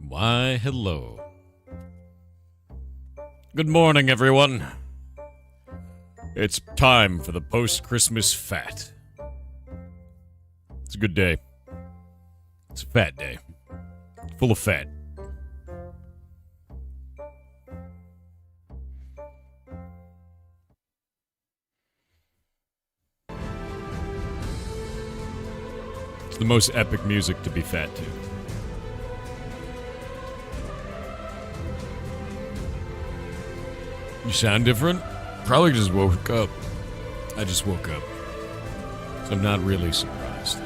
Why, hello. Good morning, everyone. It's time for the post-Christmas fat. It's a good day. It's a fat day. Full of fat. It's the most epic music to be fat to. You sound different? Probably just woke up. I just woke up. So I'm not really surprised.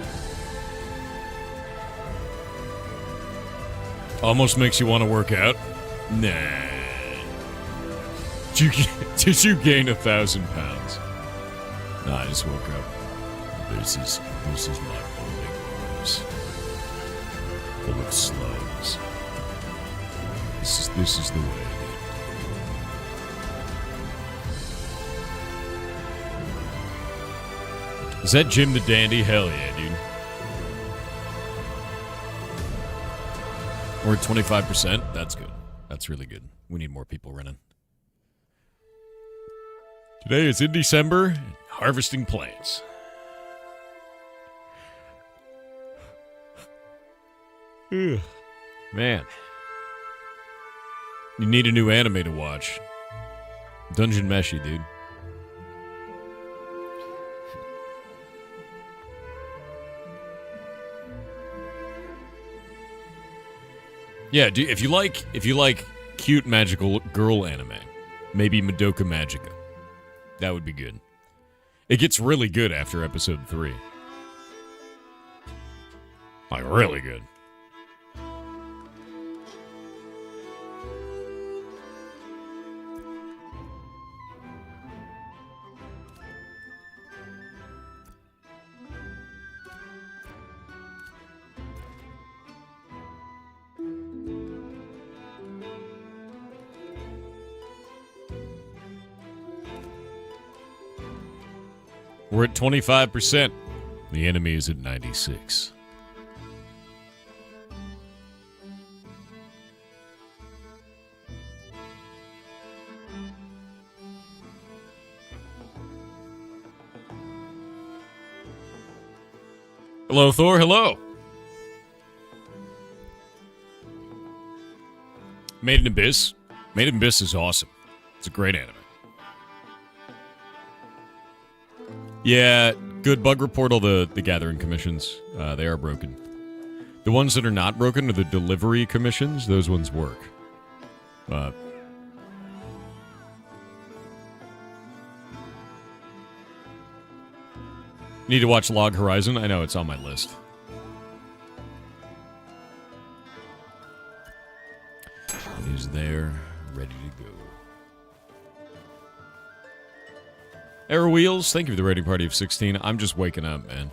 Almost makes you want to work out? Nah. Did you gain 1,000 pounds? Nah, I just woke up. This is my morning rose. Full of slugs. This is the way. Is that Jim the Dandy? Hell yeah, dude. We're at 25%. That's good. That's really good. We need more people running. Today is in December and harvesting plants. Ugh. Man. You need a new anime to watch. Dungeon Meshi, dude. Yeah, if you like cute magical girl anime, maybe Madoka Magica. That would be good. It gets really good after episode 3. Like, really good. We're at 25%. The enemy is at 96. Hello, Thor. Hello. Made in Abyss. Made in Abyss is awesome. It's a great anime. Yeah, good bug report all the gathering commissions. They are broken. The ones that are not broken are the delivery commissions. Those ones work. Need to watch Log Horizon? I know, it's on my list. It is there, ready to go. Air Wheels, thank you for the rating party of 16. I'm just waking up, man.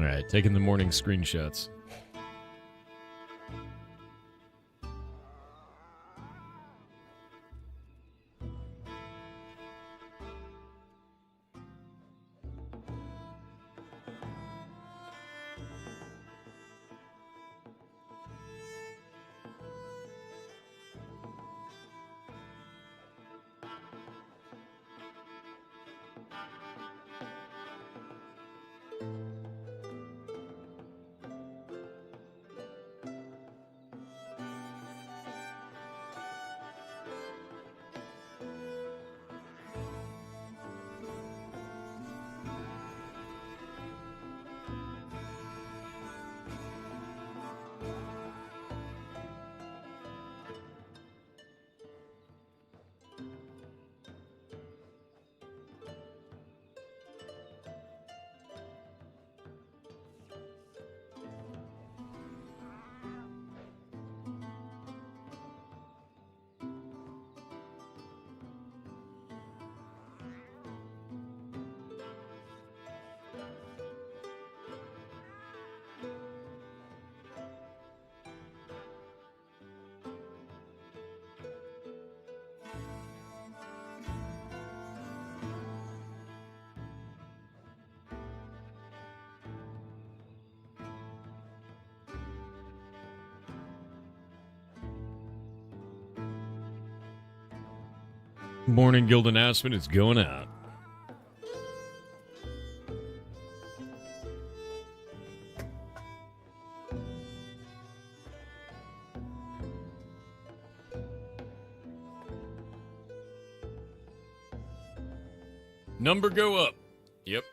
Alright, taking the morning screenshots. Morning guild announcement is going out. Number go up. Yep.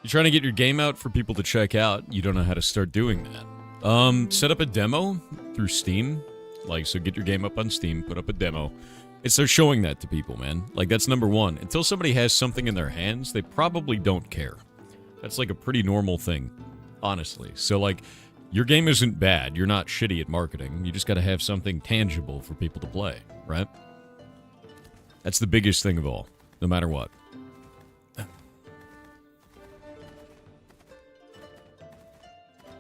You're trying to get your game out for people to check out. You don't know how to start doing that. Set up a demo through Steam. Like, so get your game up on Steam, put up a demo. And start showing that to people, man. Like, that's number one. Until somebody has something in their hands, they probably don't care. That's like a pretty normal thing, honestly. So, like, your game isn't bad. You're not shitty at marketing. You just gotta have something tangible for people to play, right? That's the biggest thing of all, no matter what.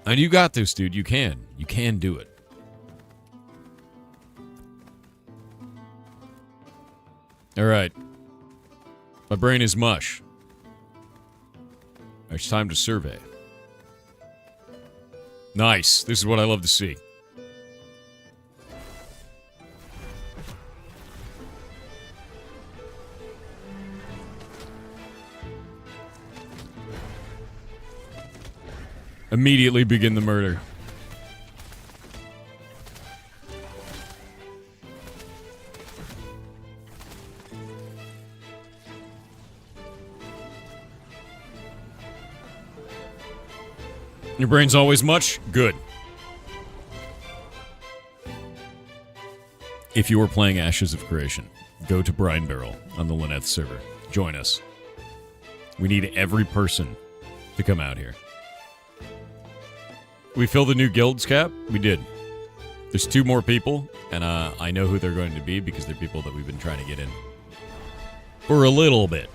And you got this, dude. You can. You can do it. All right. My brain is mush. It's time to survey. Nice. This is what I love to see. Immediately begin the murder. Your brain's always much? Good. If you are playing Ashes of Creation, go to Brine Barrel on the Lyneth server. Join us. We need every person to come out here. We fill the new guilds cap? We did. There's 2 more people, and I know who they're going to be because they're people that we've been trying to get in for a little bit.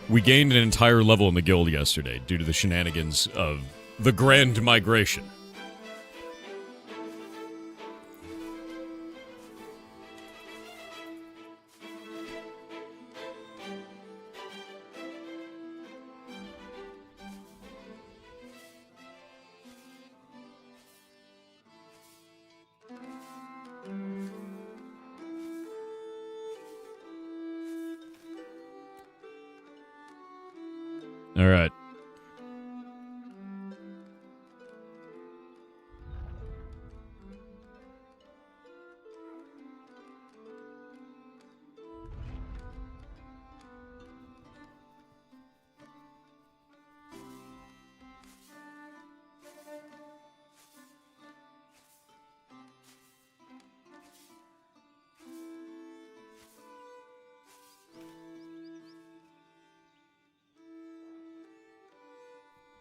We gained an entire level in the guild yesterday due to the shenanigans of the Grand Migration. All right.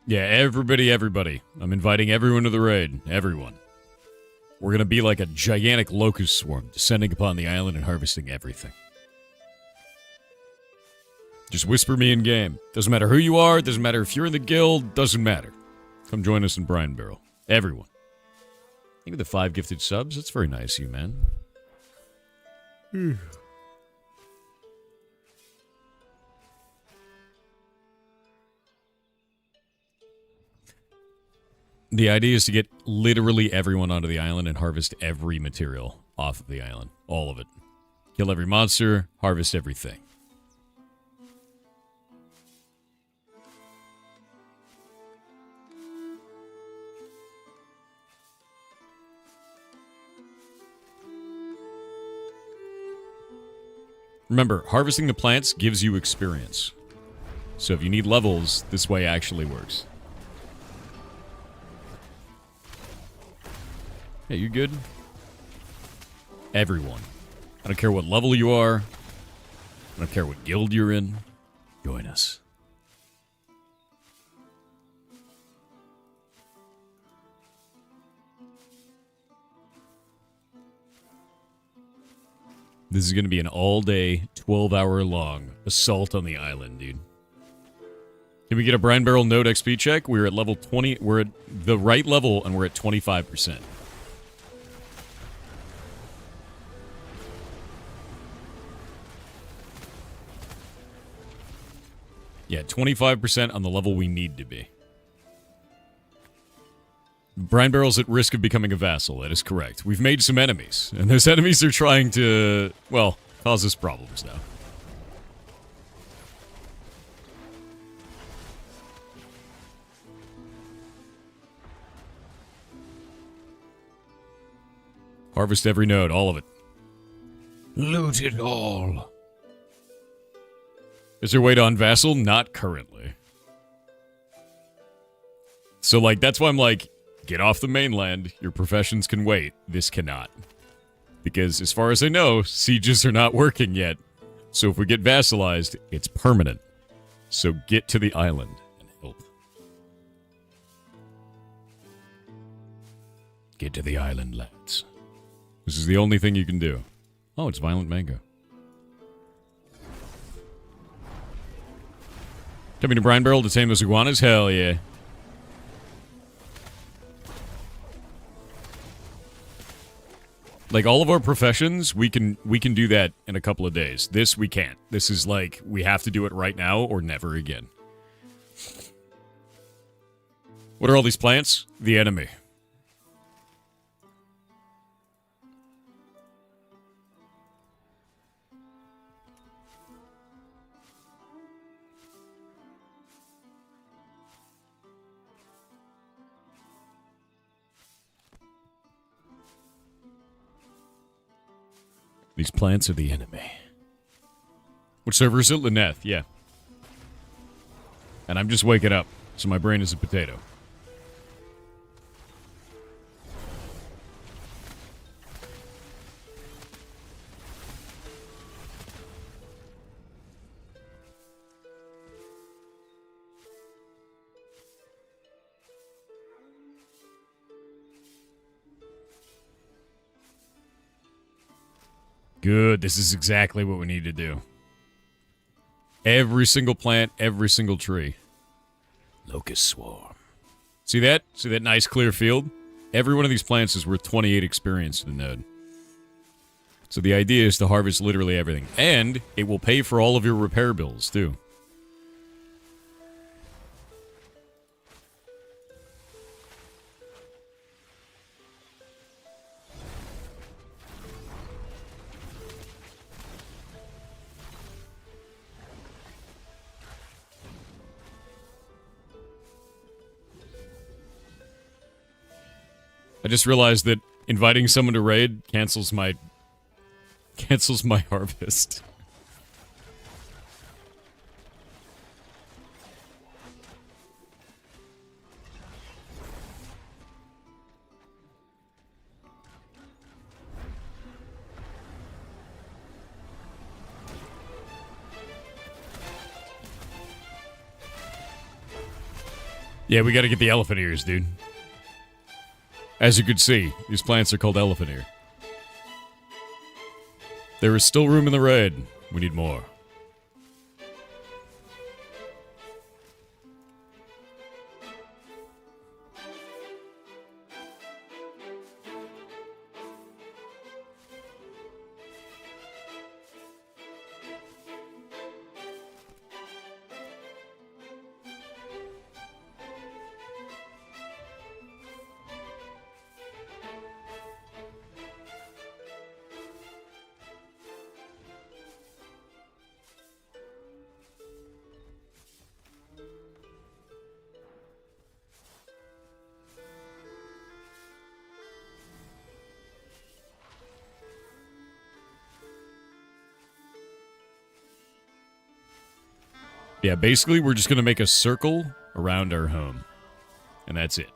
Yeah, everybody. I'm inviting everyone to the raid. Everyone. We're gonna be like a gigantic locust swarm, descending upon the island and harvesting everything. Just whisper me in game. Doesn't matter who you are, doesn't matter if you're in the guild, doesn't matter. Come join us in Brine Barrel. Everyone. Thank you for the 5 gifted subs. That's very nice of you, man. The idea is to get literally everyone onto the island and harvest every material off of the island. All of it. Kill every monster, harvest everything. Remember, harvesting the plants gives you experience. So if you need levels, this way actually works. Hey, you good? Everyone. I don't care what level you are. I don't care what guild you're in. Join us. This is going to be an all-day, 12-hour-long assault on the island, dude. Can we get a Brine Barrel node XP check? We're at level 20. We're at the right level, and we're at 25%. Yeah, 25% on the level we need to be. Brine Barrel's at risk of becoming a vassal. That is correct. We've made some enemies, and those enemies are trying to, well, cause us problems now. Harvest every node, all of it. Loot it all. Is there a way to unvassal? Not currently. So, like, that's why I'm like, get off the mainland. Your professions can wait. This cannot. Because, as far as I know, sieges are not working yet. So if we get vassalized, it's permanent. So get to the island and help. Get to the island, lads. This is the only thing you can do. Oh, it's Violent Mango. Coming to Brine Barrel to tame those iguanas? Hell yeah. Like, all of our professions, we can do that in a couple of days. This, we can't. This is like, we have to do it right now or never again. What are all these plants? The enemy. These plants are the enemy. What server is it? Lyneth, yeah. And I'm just waking up, so my brain is a potato. Good, this is exactly what we need to do. Every single plant, every single tree. Locust swarm. See that? See that nice clear field? Every one of these plants is worth 28 experience to the node. So the idea is to harvest literally everything. And it will pay for all of your repair bills, too. I just realized that inviting someone to raid cancels my harvest. Yeah, we gotta get the elephant ears, dude. As you can see, these plants are called elephant ear. There is still room in the raid. We need more. Yeah, basically, we're just going to make a circle around our home. And that's it.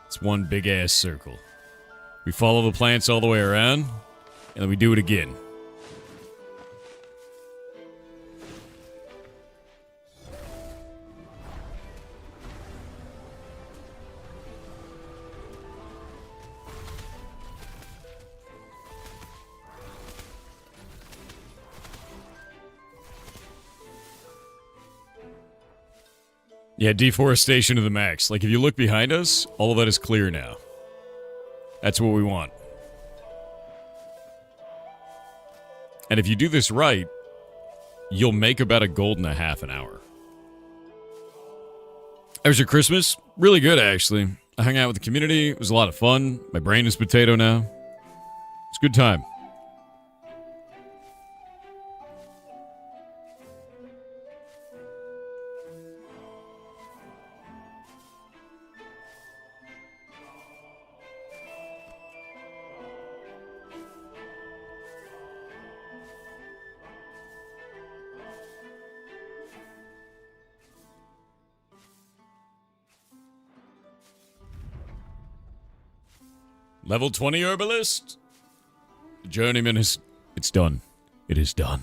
It's one big-ass circle. We follow the plants all the way around, and then we do it again. Yeah, deforestation to the max. Like, if you look behind us, all of that is clear now. That's what we want. And if you do this right, you'll make about $1.50 an hour. How was your Christmas? Really good, actually. I hung out with the community. It was a lot of fun. My brain is potato now. It's a good time. Level 20 herbalist. The journeyman is... It's done. It is done.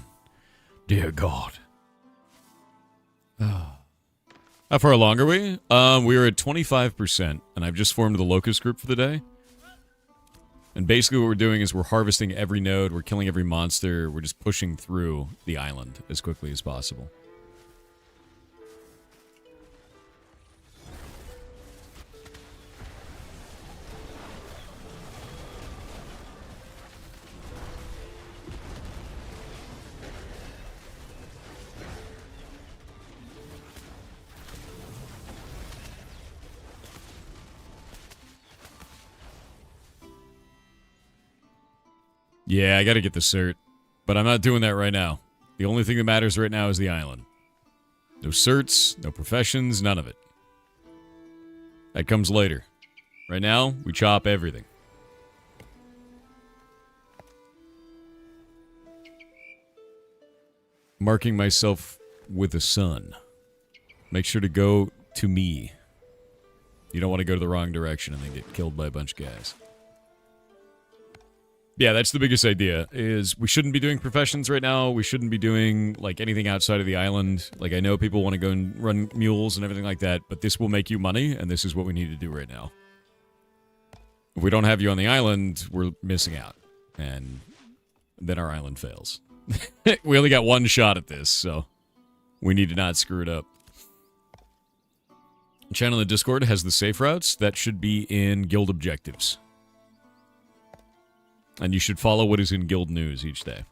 Dear God. How far along are we? We are at 25%, and I've just formed the locust group for the day. And basically what we're doing is we're harvesting every node, we're killing every monster, we're just pushing through the island as quickly as possible. Yeah, I gotta get the cert. But I'm not doing that right now. The only thing that matters right now is the island. No certs, no professions, none of it. That comes later. Right now, we chop everything. Marking myself with a sun. Make sure to go to me. You don't want to go to the wrong direction and then get killed by a bunch of guys. Yeah, that's the biggest idea, is we shouldn't be doing professions right now. We shouldn't be doing, like, anything outside of the island. Like, I know people want to go and run mules and everything like that, but this will make you money, and this is what we need to do right now. If we don't have you on the island, we're missing out. And then our island fails. We only got one shot at this, so we need to not screw it up. The channel in the Discord has the safe routes. That should be in guild objectives. And you should follow what is in guild news each day.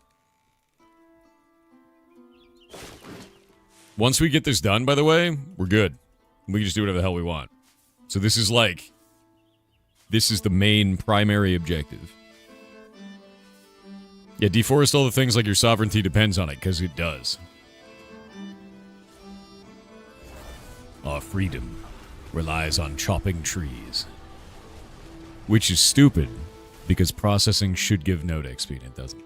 Once we get this done, by the way, we're good. We can just do whatever the hell we want. So this is like... This is the main primary objective. Yeah, deforest all the things like your sovereignty depends on it, because it does. Our freedom relies on chopping trees. Which is stupid. Because processing should give node XP, and it doesn't.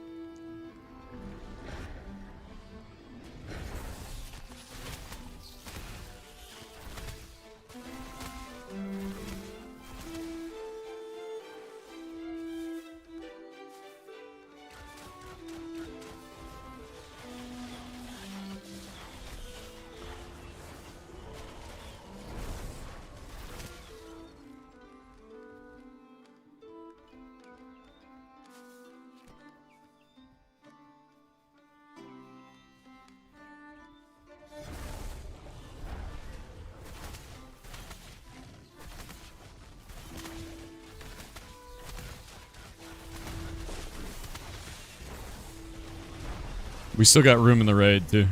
We still got room in the raid, too.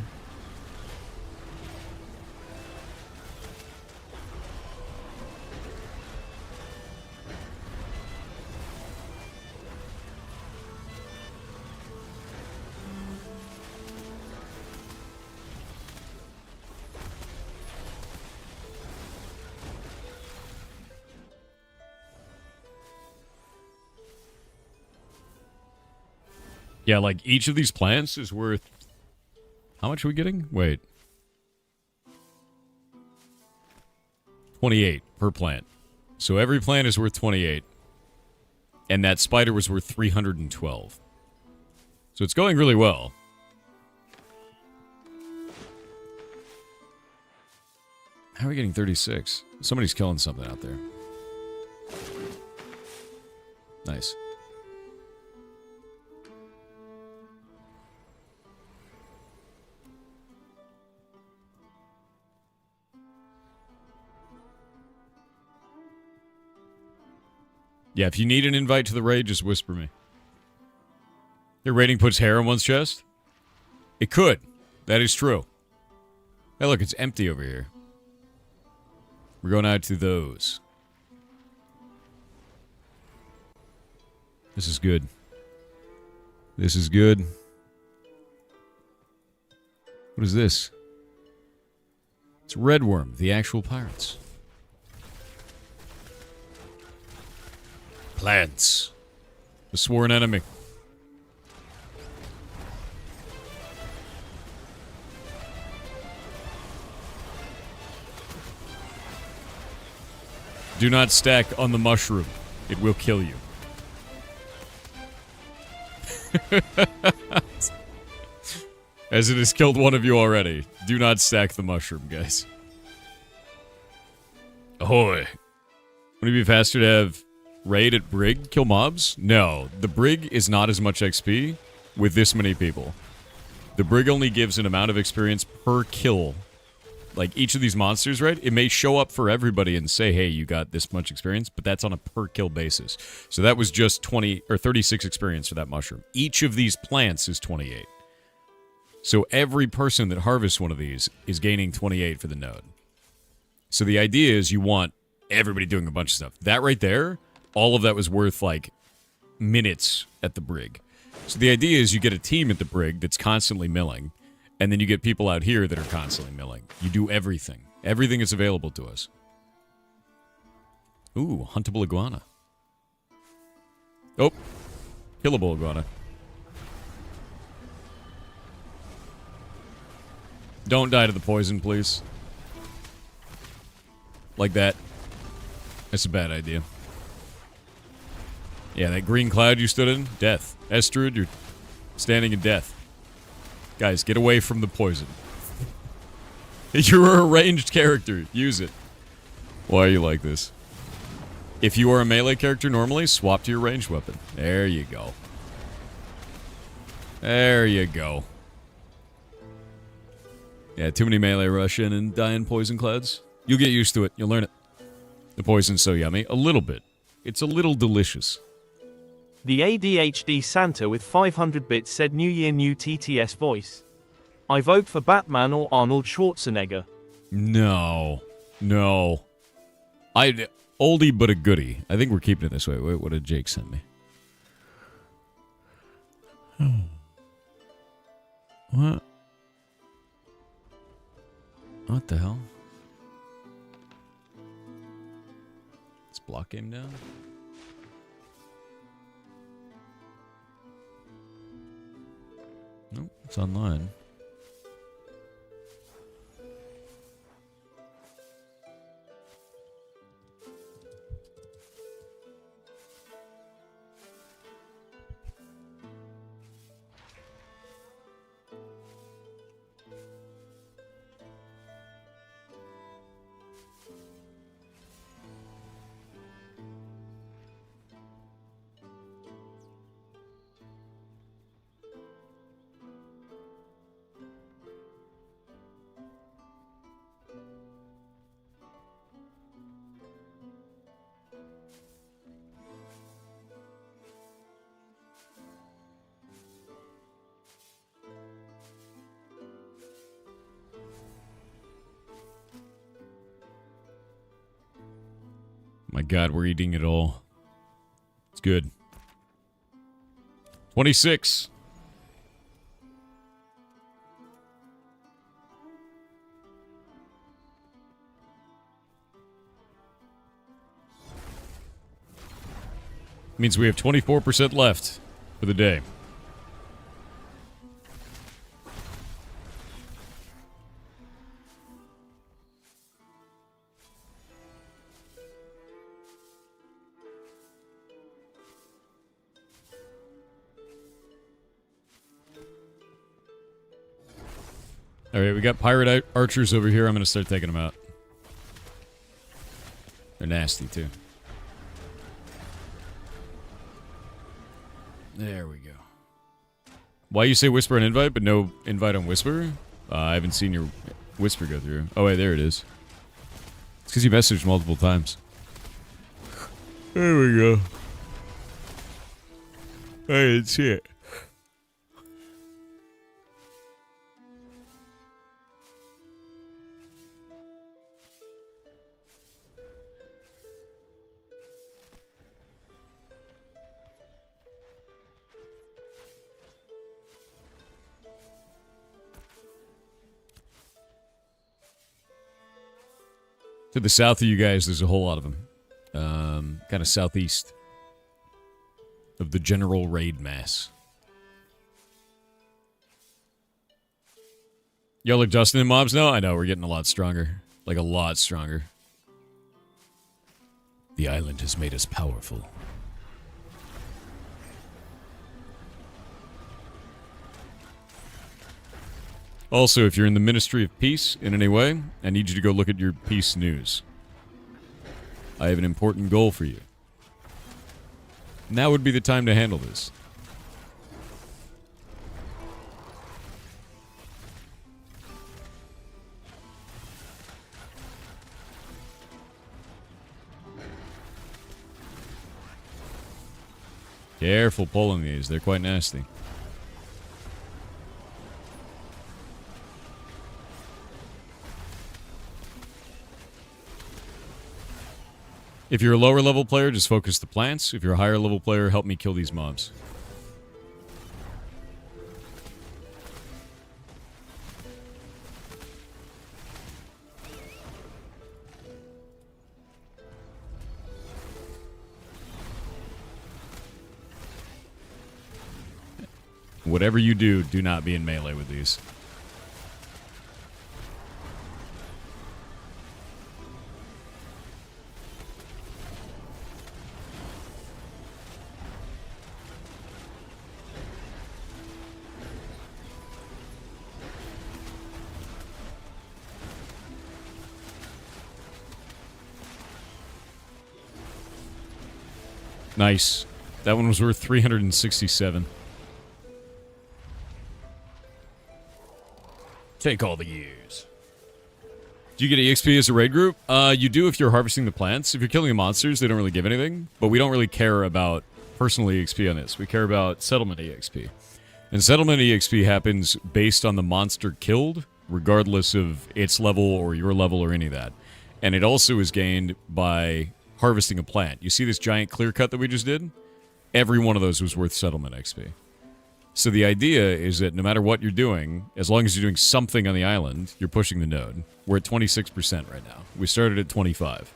Yeah, like, each of these plants is worth... How much are we getting? Wait. 28 per plant. So every plant is worth 28. And that spider was worth 312. So it's going really well. How are we getting 36? Somebody's killing something out there. Nice. Yeah, if you need an invite to the raid, just whisper me. Your rating puts hair on one's chest? It could. That is true. Hey, look, it's empty over here. We're going out to those. This is good. This is good. What is this? It's Redworm, the actual pirates. Plants. The sworn enemy. Do not stack on the mushroom. It will kill you. As it has killed one of you already. Do not stack the mushroom, guys. Ahoy. Would it be faster to have raid at Brig kill mobs? No. The Brig is not as much XP with this many people. The Brig only gives an amount of experience per kill. Like, each of these monsters, right? It may show up for everybody and say, hey, you got this much experience, but that's on a per kill basis. So that was just 20 or 36 experience for that mushroom. Each of these plants is 28. So every person that harvests one of these is gaining 28 for the node. So the idea is you want everybody doing a bunch of stuff. That right there, all of that was worth, like, minutes at the Brig. So the idea is you get a team at the Brig that's constantly milling, and then you get people out here that are constantly milling. You do everything. Everything is available to us. Ooh, huntable iguana. Oh, killable iguana. Don't die to the poison, please. Like that. That's a bad idea. Yeah, that green cloud you stood in, death. Estrud, you're standing in death. Guys, get away from the poison. You're a ranged character. Use it. Why are you like this? If you are a melee character normally, swap to your ranged weapon. There you go. There you go. Yeah, too many melee rush in and die in poison clouds. You'll get used to it. You'll learn it. The poison's so yummy. A little bit. It's a little delicious. The ADHD Santa with 500 bits said New Year New TTS voice. I vote for Batman or Arnold Schwarzenegger. No. No. Oldie but a goodie. I think we're keeping it this way. Wait, what did Jake send me? What? What the hell? Is block game down? Nope, it's online. My god, we're eating it all. It's good. 26. Means we have 24% left for the day. Alright, we got pirate archers over here. I'm going to start taking them out. They're nasty, too. There we go. Why you say whisper on invite, but no invite on whisper? I haven't seen your whisper go through. Oh, wait, there it is. It's because you messaged multiple times. There we go. I didn't see it. To the south of you guys, there's a whole lot of them. Kind of southeast of the general raid mass. Y'all are dusting in mobs now? I know, we're getting a lot stronger. Like, a lot stronger. The island has made us powerful. Also, if you're in the Ministry of Peace in any way, I need you to go look at your peace news. I have an important goal for you. Now would be the time to handle this. Careful pulling these, they're quite nasty. If you're a lower level player, just focus the plants. If you're a higher level player, help me kill these mobs. Whatever you do, do not be in melee with these. Nice. That one was worth 367. Take all the years. Do you get EXP as a raid group? You do if you're harvesting the plants. If you're killing the monsters, they don't really give anything. But we don't really care about personal EXP on this. We care about settlement EXP. And settlement EXP happens based on the monster killed, regardless of its level or your level or any of that. And it also is gained by harvesting a plant. You see this giant clear cut that we just did? Every one of those was worth settlement XP. So the idea is that no matter what you're doing, as long as you're doing something on the island, you're pushing the node. We're at 26% right now. We started at 25,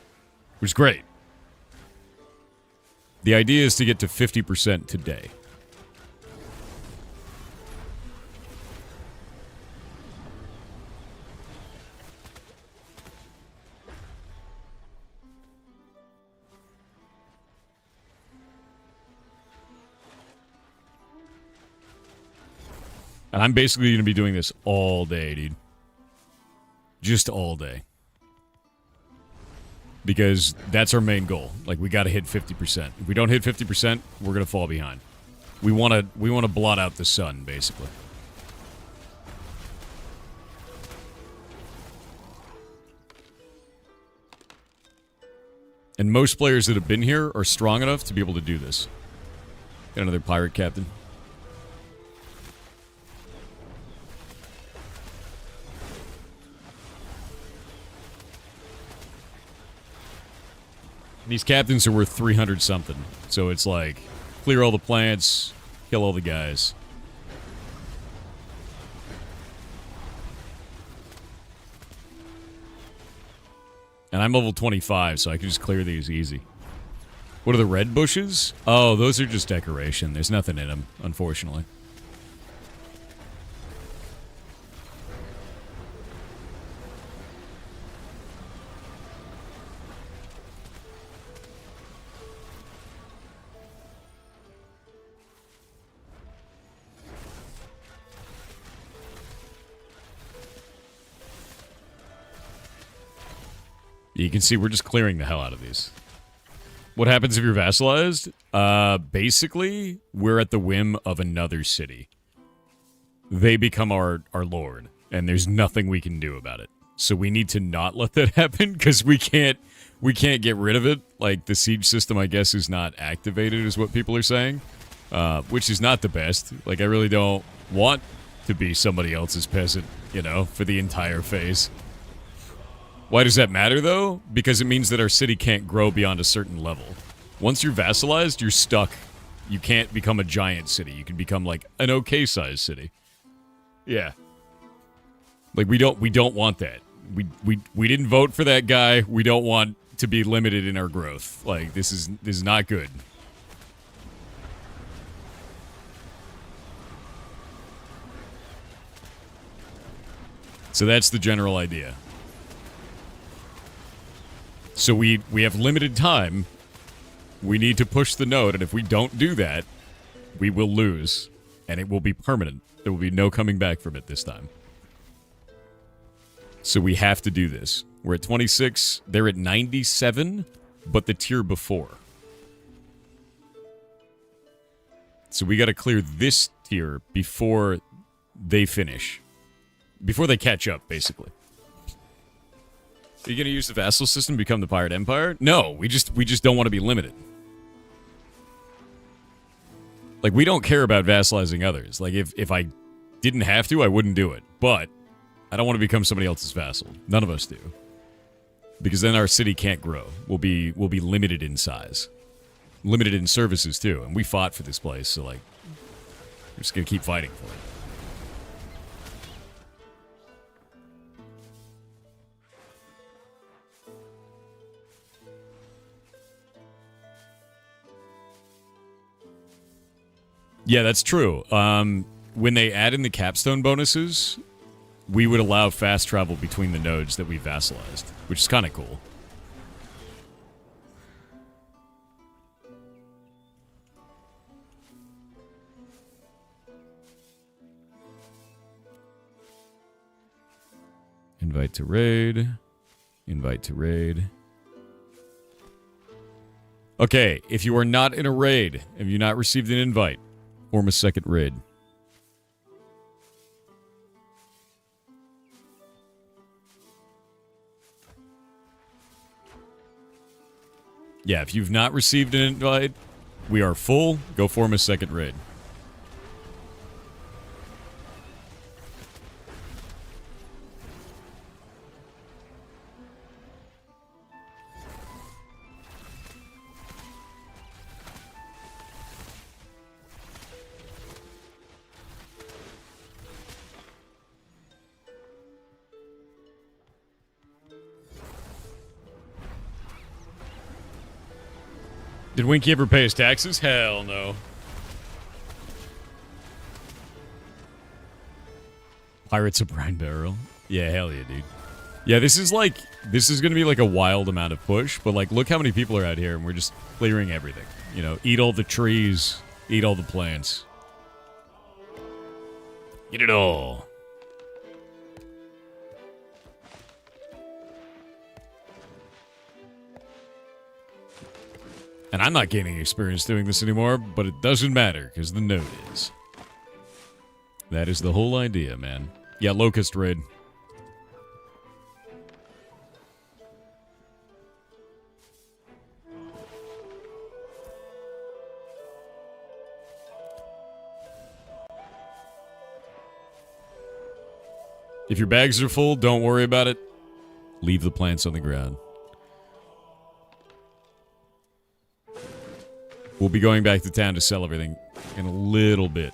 which is great. The idea is to get to 50% today. And I'm basically going to be doing this all day, dude. Just all day. Because that's our main goal. Like, we got to hit 50%. If we don't hit 50%, we're going to fall behind. We want to blot out the sun, basically. And most players that have been here are strong enough to be able to do this. Got another pirate captain. These captains are worth 300 something. So it's like, clear all the plants, kill all the guys. And I'm level 25, so I can just clear these easy. What are the red bushes? Oh, those are just decoration. There's nothing in them, unfortunately. You can see we're just clearing the hell out of these. What happens if you're vassalized? Basically, we're at the whim of another city. They become our lord, and there's nothing we can do about it. So we need to not let that happen, because we can't get rid of it. Like, the siege system, I guess, is not activated, is what people are saying. Which is not the best. Like, I really don't want to be somebody else's peasant, you know, for the entire phase. Why does that matter, though? Because it means that our city can't grow beyond a certain level. Once you're vassalized, you're stuck. You can't become a giant city. You can become, like, an okay-sized city. Yeah. Like, we don't want that. We didn't vote for that guy. We don't want to be limited in our growth. Like, this is not good. So that's the general idea. So we have limited time. We need to push the node, and if we don't do that, we will lose, and it will be permanent. There will be no coming back from it this time. So we have to do this. We're at 26. They're at 97, but the tier before. So we got to clear this tier before they finish. Before they catch up, basically. Are you going to use the vassal system to become the pirate empire? No, we just don't want to be limited. Like, we don't care about vassalizing others. Like, if I didn't have to, I wouldn't do it. But I don't want to become somebody else's vassal. None of us do. Because then our city can't grow. We'll be limited in size. Limited in services, too. And we fought for this place, so, like, we're just going to keep fighting for it. Yeah, that's true. When they add in the capstone bonuses, we would allow fast travel between the nodes that we vassalized, which is kind of cool. Invite to raid. Invite to raid. Okay, if you are not in a raid, have you not received an invite? Form a second raid. Yeah, if you've not received an invite, we are full. Go form a second raid. Did Winky ever pay his taxes? Hell no. Pirates of Brine Barrel? Yeah, hell yeah, dude. Yeah, this is gonna be like a wild amount of push, but like, look how many people are out here, and we're just clearing everything. You know, eat all the trees, eat all the plants. Eat it all. And I'm not gaining experience doing this anymore, but it doesn't matter, because the node is. That is the whole idea, man. Yeah, locust raid. If your bags are full, don't worry about it. Leave the plants on the ground. We'll be going back to town to sell everything in a little bit.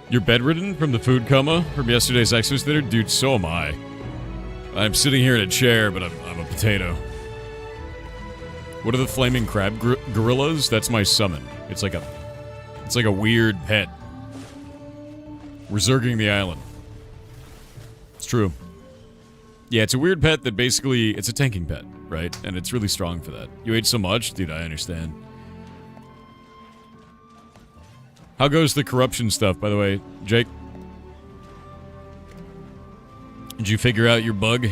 You're bedridden from the food coma from yesterday's Xmas dinner? Dude, so am I. I'm sitting here in a chair, but I'm a potato. What are the flaming crab gorillas? That's my summon. It's like a weird pet. We're zerging the island. It's true. Yeah, it's a weird pet that basically, it's a tanking pet, right? And it's really strong for that. You ate so much? Dude, I understand. How goes the corruption stuff, by the way, Jake? Did you figure out your bug?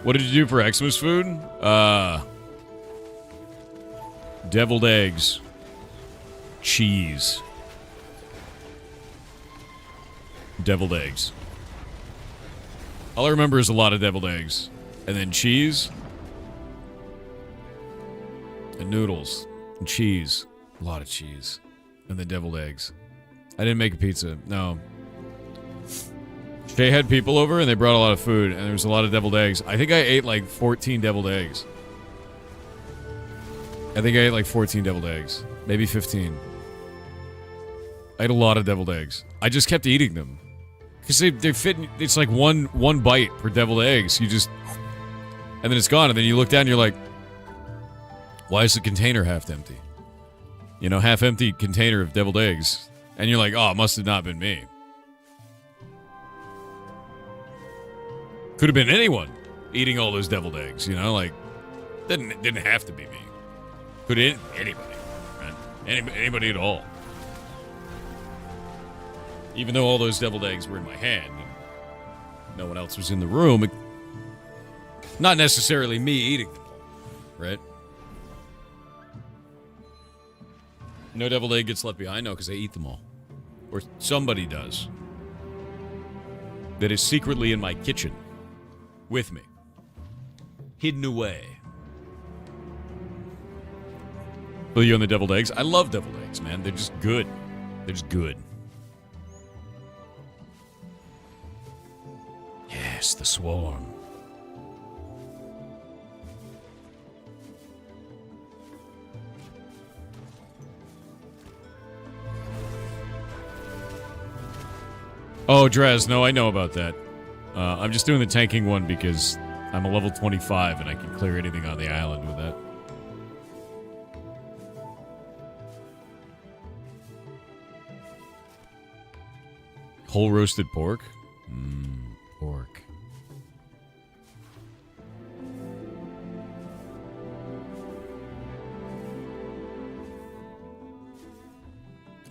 What did you do for Xmas food? Deviled eggs. Cheese. Deviled eggs. All I remember is a lot of deviled eggs. And then cheese. And noodles. And cheese. A lot of cheese. And then deviled eggs. I didn't make a pizza. No. They had people over and they brought a lot of food and there was a lot of deviled eggs. I think I ate like 14 deviled eggs. Maybe 15. I ate a lot of deviled eggs. I just kept eating them. Because they fit, it's like one bite per deviled eggs. You just, and then it's gone. And then you look down and you're like, why is the container half empty? You know, half empty container of deviled eggs. And you're like, oh, it must have not been me. Could have been anyone eating all those deviled eggs, you know, like, didn't have to be me. Could have been anybody, right? Anybody at all. Even though all those deviled eggs were in my hand, and no one else was in the room, not necessarily me eating them all, right? No deviled egg gets left behind, no, because I eat them all. Or somebody does. That is secretly in my kitchen. With me. Hidden away. Will you on the deviled eggs? I love deviled eggs, man. They're just good. They're just good. Yes, the swarm. Oh, Dres, no, I know about that. I'm just doing the tanking one because I'm a level 25 and I can clear anything on the island with that. Whole roasted pork? Pork.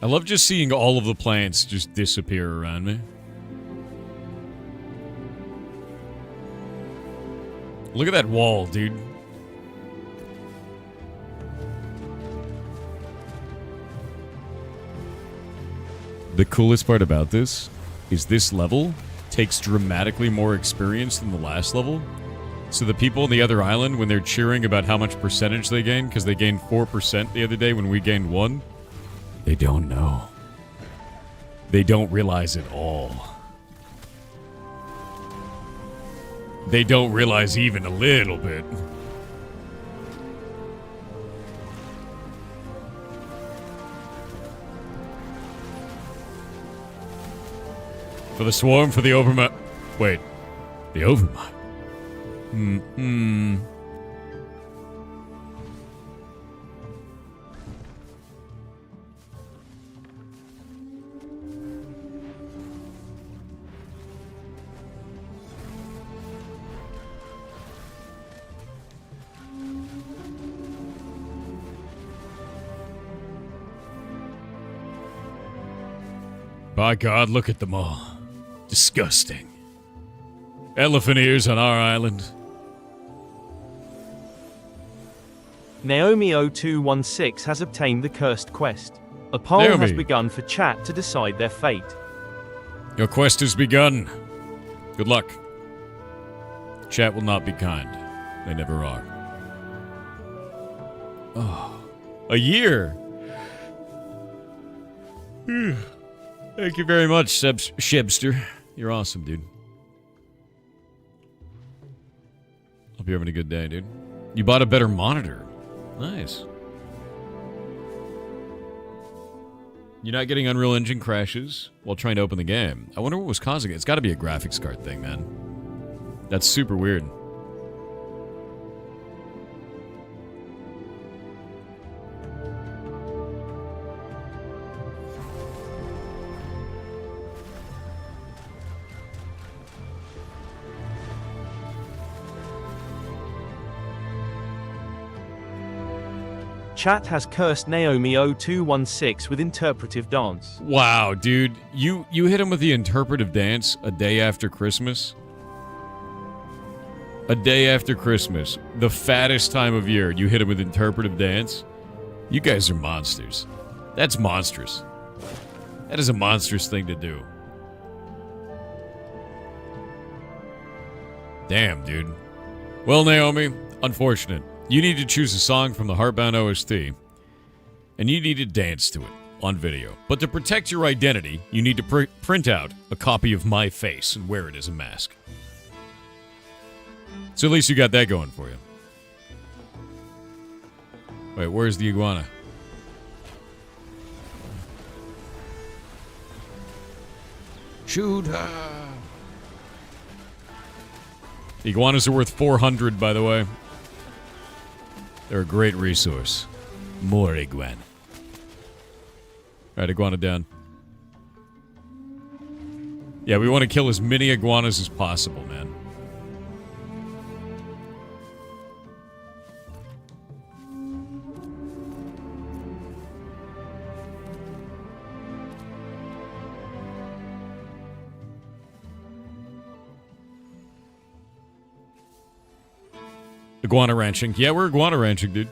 I love just seeing all of the plants just disappear around me. Look at that wall, dude. The coolest part about this is this level takes dramatically more experience than the last level. So the people on the other island, when they're cheering about how much percentage they gain, because they gained 4% the other day when we gained 1, they don't know. They don't realize it all. They don't realize even a little bit. For the swarm, for the overmind. Wait. The overmind? My God, look at them all. Disgusting. Elephant ears on our island. Naomi0216 has obtained the cursed quest. A poll has Naomi. begun for chat to decide their fate. Your quest has begun. Good luck. Chat will not be kind. They never are. Oh, a year. Thank you very much, Shebster. You're awesome, dude. Hope you're having a good day, dude. You bought a better monitor. Nice. You're not getting Unreal Engine crashes while trying to open the game. I wonder what was causing it. It's got to be a graphics card thing, man. That's super weird. Chat has cursed Naomi0216 with interpretive dance. Wow, dude. You hit him with the interpretive dance a day after Christmas? A day after Christmas. The fattest time of year. You hit him with interpretive dance? You guys are monsters. That's monstrous. That is a monstrous thing to do. Damn, dude. Well, Naomi, unfortunate. You need to choose a song from the Heartbound OST, and you need to dance to it on video. But to protect your identity, you need to print out a copy of my face and wear it as a mask. So at least you got that going for you. Wait, where's the iguana? Shoot her! Iguanas are worth 400, by the way. They're a great resource. More iguana. Alright, iguana down. Yeah, we want to kill as many iguanas as possible, man. Iguana ranching. Yeah, we're iguana ranching, dude.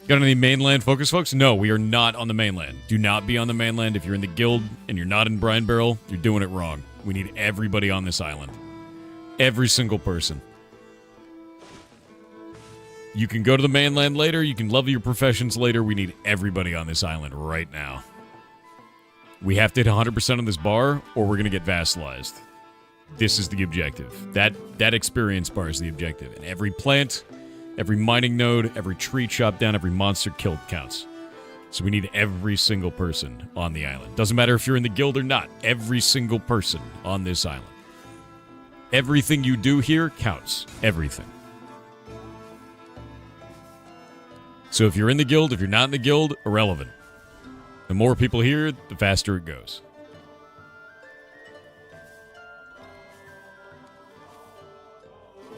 Got any mainland focus, folks? No, we are not on the mainland. Do not be on the mainland. If you're in the guild and you're not in Brine Barrel, you're doing it wrong. We need everybody on this island. Every single person. You can go to the mainland later. You can level your professions later. We need everybody on this island right now. We have to hit 100% on this bar, or we're going to get vassalized. This is the objective. That experience bar is the objective. And every plant, every mining node, every tree chopped down, every monster killed counts. So we need every single person on the island. Doesn't matter if you're in the guild or not. Every single person on this island. Everything you do here counts. Everything. So if you're in the guild, if you're not in the guild, irrelevant. The more people here, the faster it goes.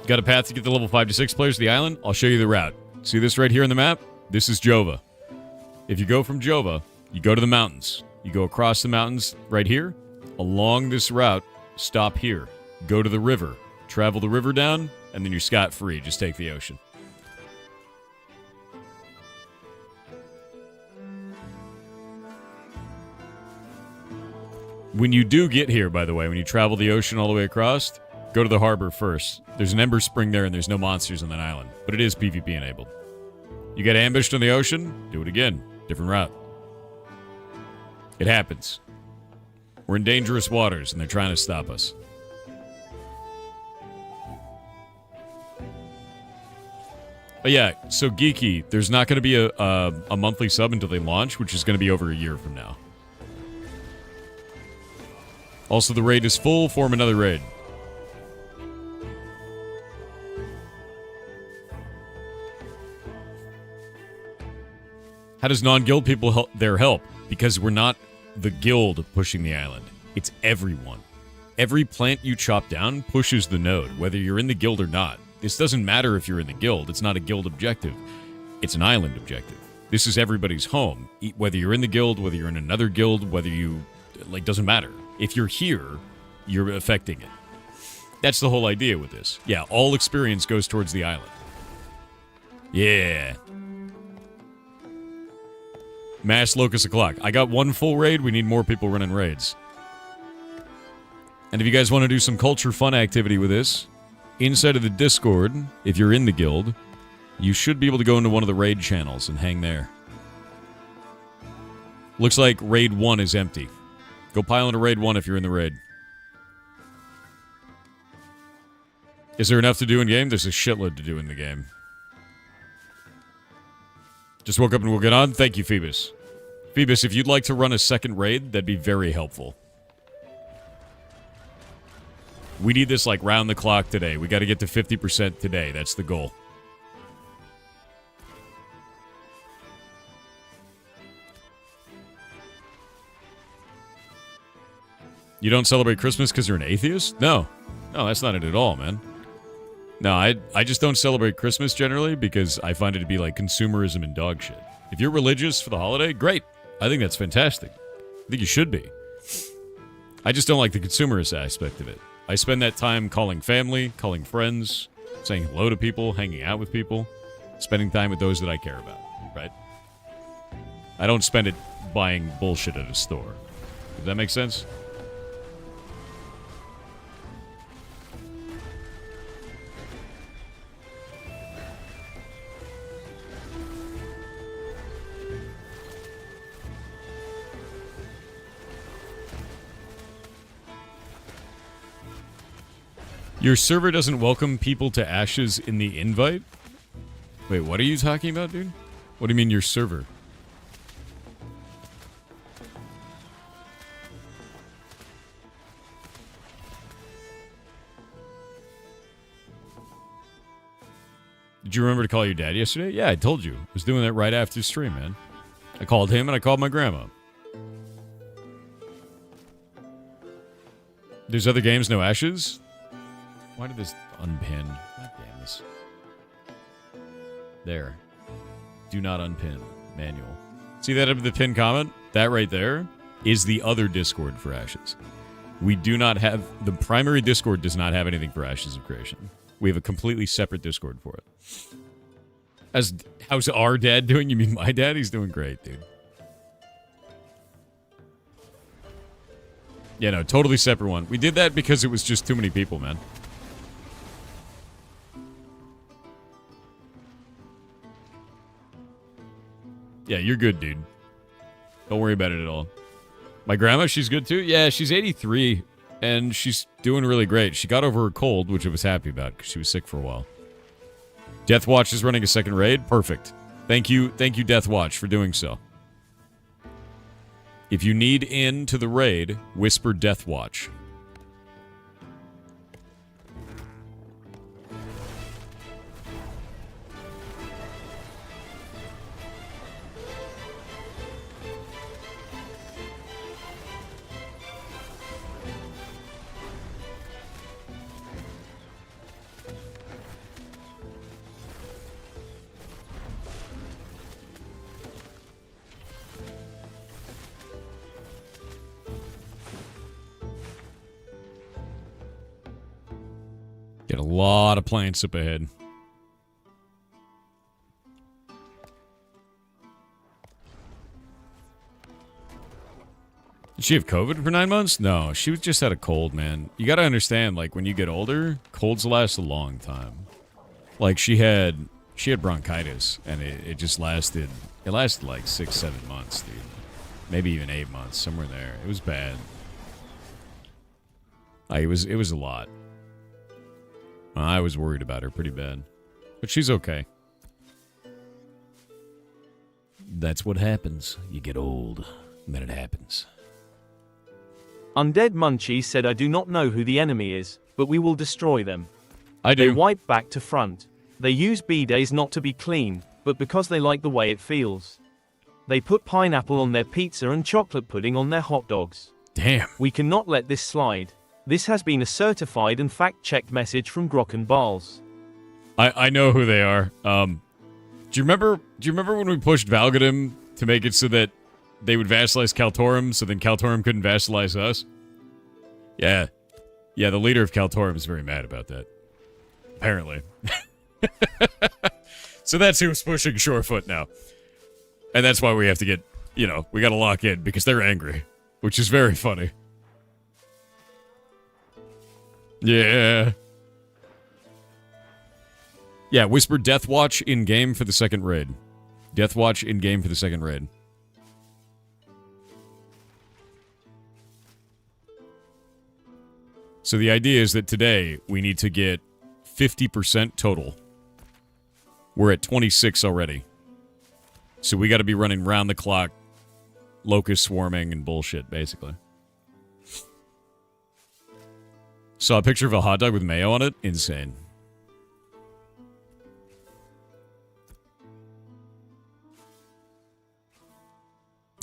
Got a path to get the level 5 to 6 players to the island? I'll show you the route. See this right here on the map? This is Jova. If you go from Jova, you go to the mountains. You go across the mountains right here. Along this route, stop here. Go to the river. Travel the river down, and then you're scot-free. Just take the ocean. When you do get here, by the way, when you travel the ocean all the way across, go to the harbor first. There's an ember spring there, and there's no monsters on that island. But it is PvP enabled. You get ambushed on the ocean, do it again. Different route. It happens. We're in dangerous waters, and they're trying to stop us. But yeah, so Geeky, there's not going to be a monthly sub until they launch, which is going to be over a year from now. Also, the raid is full. Form another raid. How does non-guild people help? Because we're not the guild pushing the island. It's everyone. Every plant you chop down pushes the node, whether you're in the guild or not. This doesn't matter if you're in the guild. It's not a guild objective. It's an island objective. This is everybody's home. Whether you're in the guild, whether you're in another guild, whether you like, doesn't matter. If you're here, you're affecting it. That's the whole idea with this. Yeah, all experience goes towards the island. Yeah. Mass Locust O'Clock. I got one full raid. We need more people running raids. And if you guys want to do some culture fun activity with this, inside of the Discord, if you're in the guild, you should be able to go into one of the raid channels and hang there. Looks like raid 1 is empty. Go pile into raid 1 if you're in the raid. Is there enough to do in game? There's a shitload to do in the game. Just woke up and we'll get on. Thank you, Phoebus. Phoebus, if you'd like to run a second raid, that'd be very helpful. We need this, like, round the clock today. We got to get to 50% today. That's the goal. You don't celebrate Christmas because you're an atheist? No. No, that's not it at all, man. No, I just don't celebrate Christmas generally because I find it to be like consumerism and dog shit. If you're religious for the holiday, great. I think that's fantastic. I think you should be. I just don't like the consumerist aspect of it. I spend that time calling family, calling friends, saying hello to people, hanging out with people, spending time with those that I care about, right? I don't spend it buying bullshit at a store. Does that make sense? Your server doesn't welcome people to Ashes in the invite? Wait, what are you talking about, dude? What do you mean your server? Did you remember to call your dad yesterday? Yeah, I told you. I was doing that right after stream, man. I called him and I called my grandma. There's other games, no Ashes? Why did this unpin? God damn this. There. Do not unpin. Manual. See that up at the pin comment? That right there is the other Discord for Ashes. We do not have... The primary Discord does not have anything for Ashes of Creation. We have a completely separate Discord for it. How's our dad doing? You mean my dad? He's doing great, dude. Yeah, no, totally separate one. We did that because it was just too many people, man. Yeah, you're good, dude. Don't worry about it at all. My grandma, she's good too? Yeah, she's 83, and she's doing really great. She got over her cold, which I was happy about, because she was sick for a while. Deathwatch is running a second raid? Perfect. Thank you, Deathwatch, for doing so. If you need in to the raid, whisper Deathwatch. Get a lot of plants up ahead. Did she have COVID for 9 months? No, she just had a cold, man. You gotta understand, like, when you get older, colds last a long time. Like, she had bronchitis, and it just lasted, like 6-7 months, dude. Maybe even 8 months, somewhere there. It was bad. It was a lot. I was worried about her pretty bad. But she's okay. That's what happens. You get old, and then it happens. Undead Munchie said, I do not know who the enemy is, but we will destroy them. I do. They wipe back to front. They use B-days not to be clean, but because they like the way it feels. They put pineapple on their pizza and chocolate pudding on their hot dogs. Damn. We cannot let this slide. This has been a certified and fact-checked message from Grok and Bals. I know who they are. Do you remember when we pushed Valgadum to make it so that they would vassalize Kaltorum, so then Kaltorum couldn't vassalize us. Yeah. Yeah, the leader of Kaltorum is very mad about that. Apparently. So that's who's pushing Shorefoot now. And that's why we have to get, you know, we gotta lock in, because they're angry. Which is very funny. Yeah. Yeah, whisper Deathwatch in-game for the second raid. Deathwatch in-game for the second raid. So the idea is that today, we need to get 50% total. We're at 26 already. So we gotta be running round the clock, locust swarming and bullshit, basically. Saw a picture of a hot dog with mayo on it? Insane.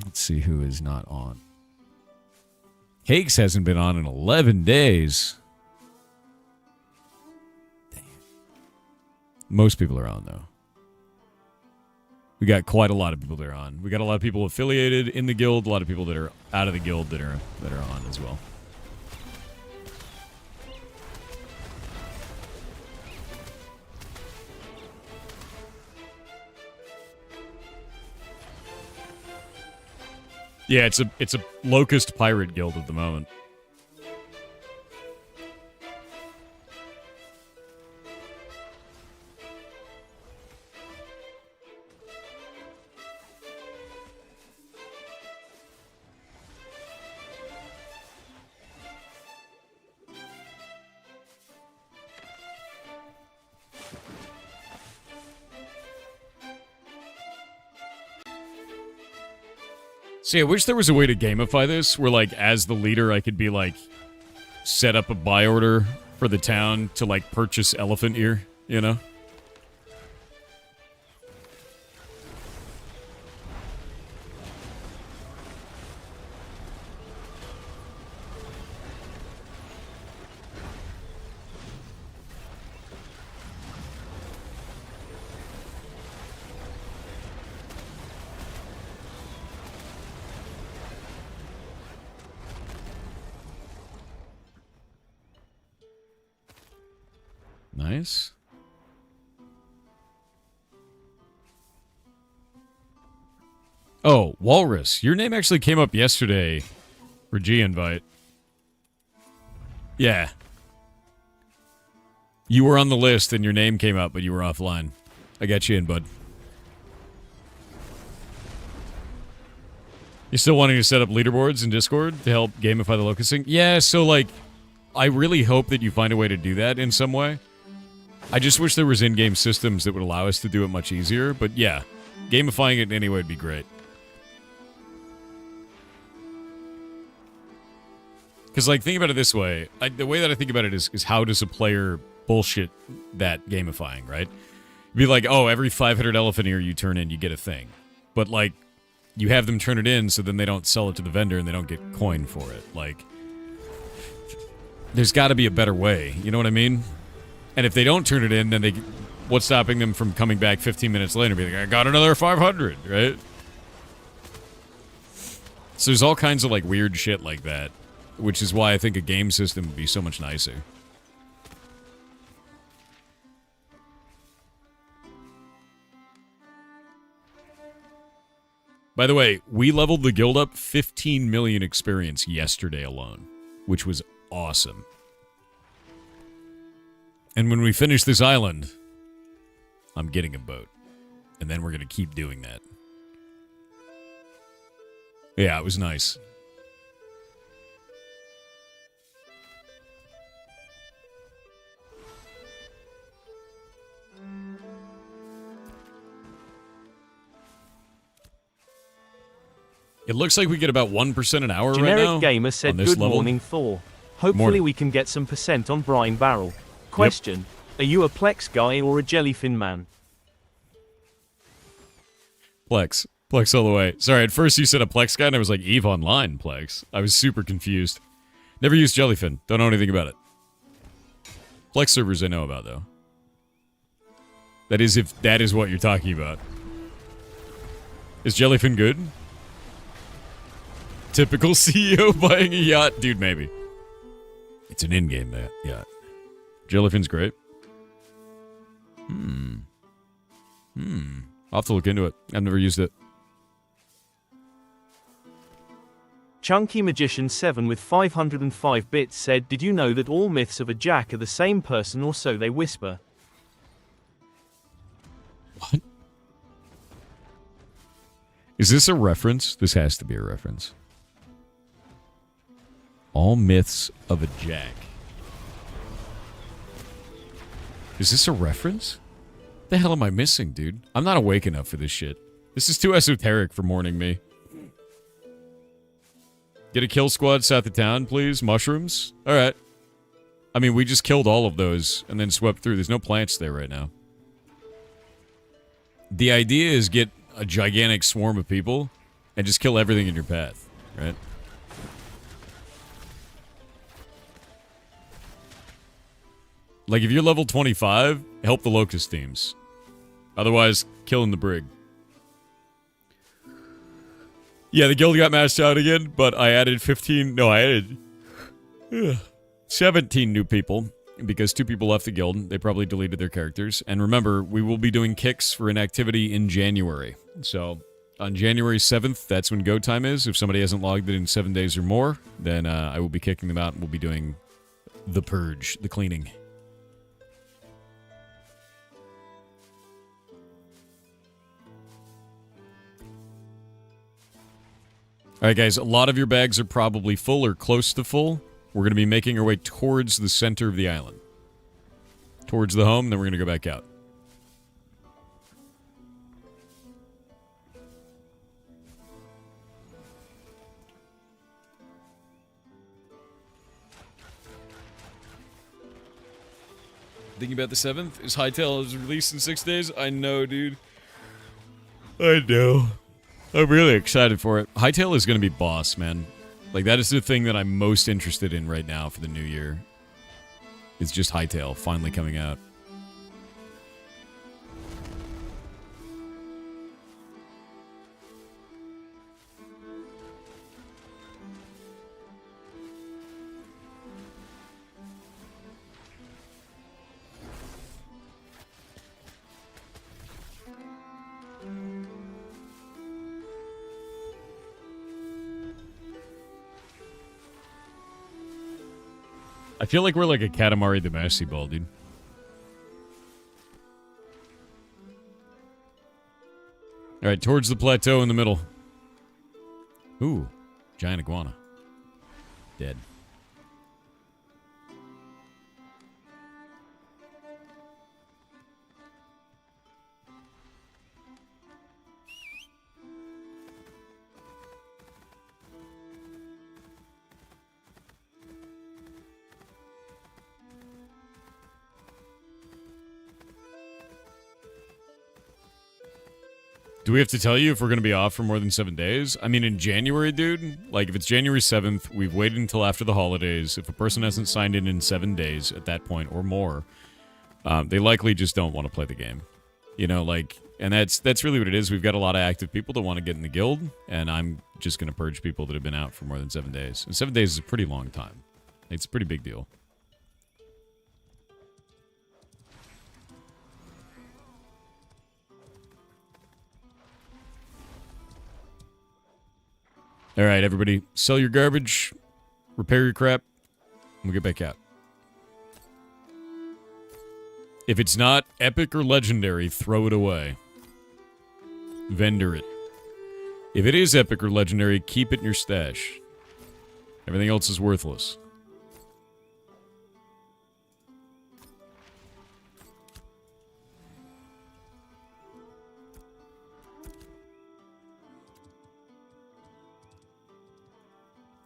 Let's see who is not on. Hakes hasn't been on in 11 days. Damn. Most people are on, though. We got quite a lot of people that are on. We got a lot of people affiliated in the guild, a lot of people that are out of the guild that are on as well. Yeah, it's a locust pirate guild at the moment. See, I wish there was a way to gamify this, where, like, as the leader, I could be, like, set up a buy order for the town to, like, purchase elephant ear, you know? Nice. Oh, Walrus. Your name actually came up yesterday for G-Invite. Yeah. You were on the list and your name came up, but you were offline. I got you in, bud. You still wanting to set up leaderboards in Discord to help gamify the locusting? Yeah, so, like, I really hope that you find a way to do that in some way. I just wish there was in-game systems that would allow us to do it much easier, but yeah, gamifying it in any way would be great. Because, like, think about it this way. The way that I think about it is how does a player bullshit that gamifying, right? It'd be like, oh, every 500 elephant ear you turn in, you get a thing. But, like, you have them turn it in so then they don't sell it to the vendor and they don't get coin for it. Like, there's got to be a better way, you know what I mean? And if they don't turn it in, then what's stopping them from coming back 15 minutes later and being like, I got another 500, right? So there's all kinds of, like, weird shit like that, which is why I think a game system would be so much nicer. By the way, we leveled the guild up 15 million experience yesterday alone, which was awesome. And when we finish this island, I'm getting a boat. And then we're going to keep doing that. Yeah, it was nice. It looks like we get about 1% an hour Generic right now. Gamer said, good morning, Thor. Hopefully morning. We can get some percent on Brine Barrel. Question, Are you a Plex guy or a Jellyfin man? Plex. Plex all the way. Sorry, at first you said a Plex guy, and I was like, EVE Online Plex. I was super confused. Never used Jellyfin. Don't know anything about it. Plex servers I know about, though. That is if that is what you're talking about. Is Jellyfin good? Typical CEO buying a yacht. Dude, maybe. It's an in-game yacht. Jellyfin's great. I'll have to look into it. I've never used it. Chunky Magician 7 with 505 bits said, did you know that all myths of a jack are the same person, or so they whisper? What? Is this a reference? This has to be a reference. All myths of a jack. Is this a reference? What the hell am I missing, dude? I'm not awake enough for this shit. This is too esoteric for morning me. Get a kill squad south of town, please. Mushrooms? Alright. I mean, we just killed all of those and then swept through. There's no plants there right now. The idea is get a gigantic swarm of people and just kill everything in your path, right? Like, if you're level 25, help the locust teams. Otherwise, killing the brig. Yeah, the guild got maxed out again, but I added 15... No, I added... 17 new people, because 2 people left the guild. They probably deleted their characters. And remember, we will be doing kicks for inactivity in January. So, on January 7th, that's when go time is. If somebody hasn't logged in 7 days or more, then I will be kicking them out and we'll be doing the purge, the cleaning. Alright guys, a lot of your bags are probably full or close to full. We're going to be making our way towards the center of the island. Towards the home, then we're going to go back out. Thinking about the 7th? Is Hytale is released in 6 days? I know, dude. I know. I'm really excited for it. Hytale is going to be boss, man. Like, that is the thing that I'm most interested in right now for the new year. It's just Hytale finally coming out. I feel like we're like a Katamari Damacy ball, dude. Alright, towards the plateau in the middle. Ooh, giant iguana. Dead. Do we have to tell you if we're going to be off for more than 7 days? I mean, in January, dude, like, if it's January 7th, we've waited until after the holidays. If a person hasn't signed in 7 days at that point or more, they likely just don't want to play the game. You know, like, and that's really what it is. We've got a lot of active people that want to get in the guild, and I'm just going to purge people that have been out for more than 7 days. And 7 days is a pretty long time. It's a pretty big deal. All right, everybody, sell your garbage, repair your crap, and we'll get back out. If it's not epic or legendary, throw it away. Vendor it. If it is epic or legendary, keep it in your stash. Everything else is worthless.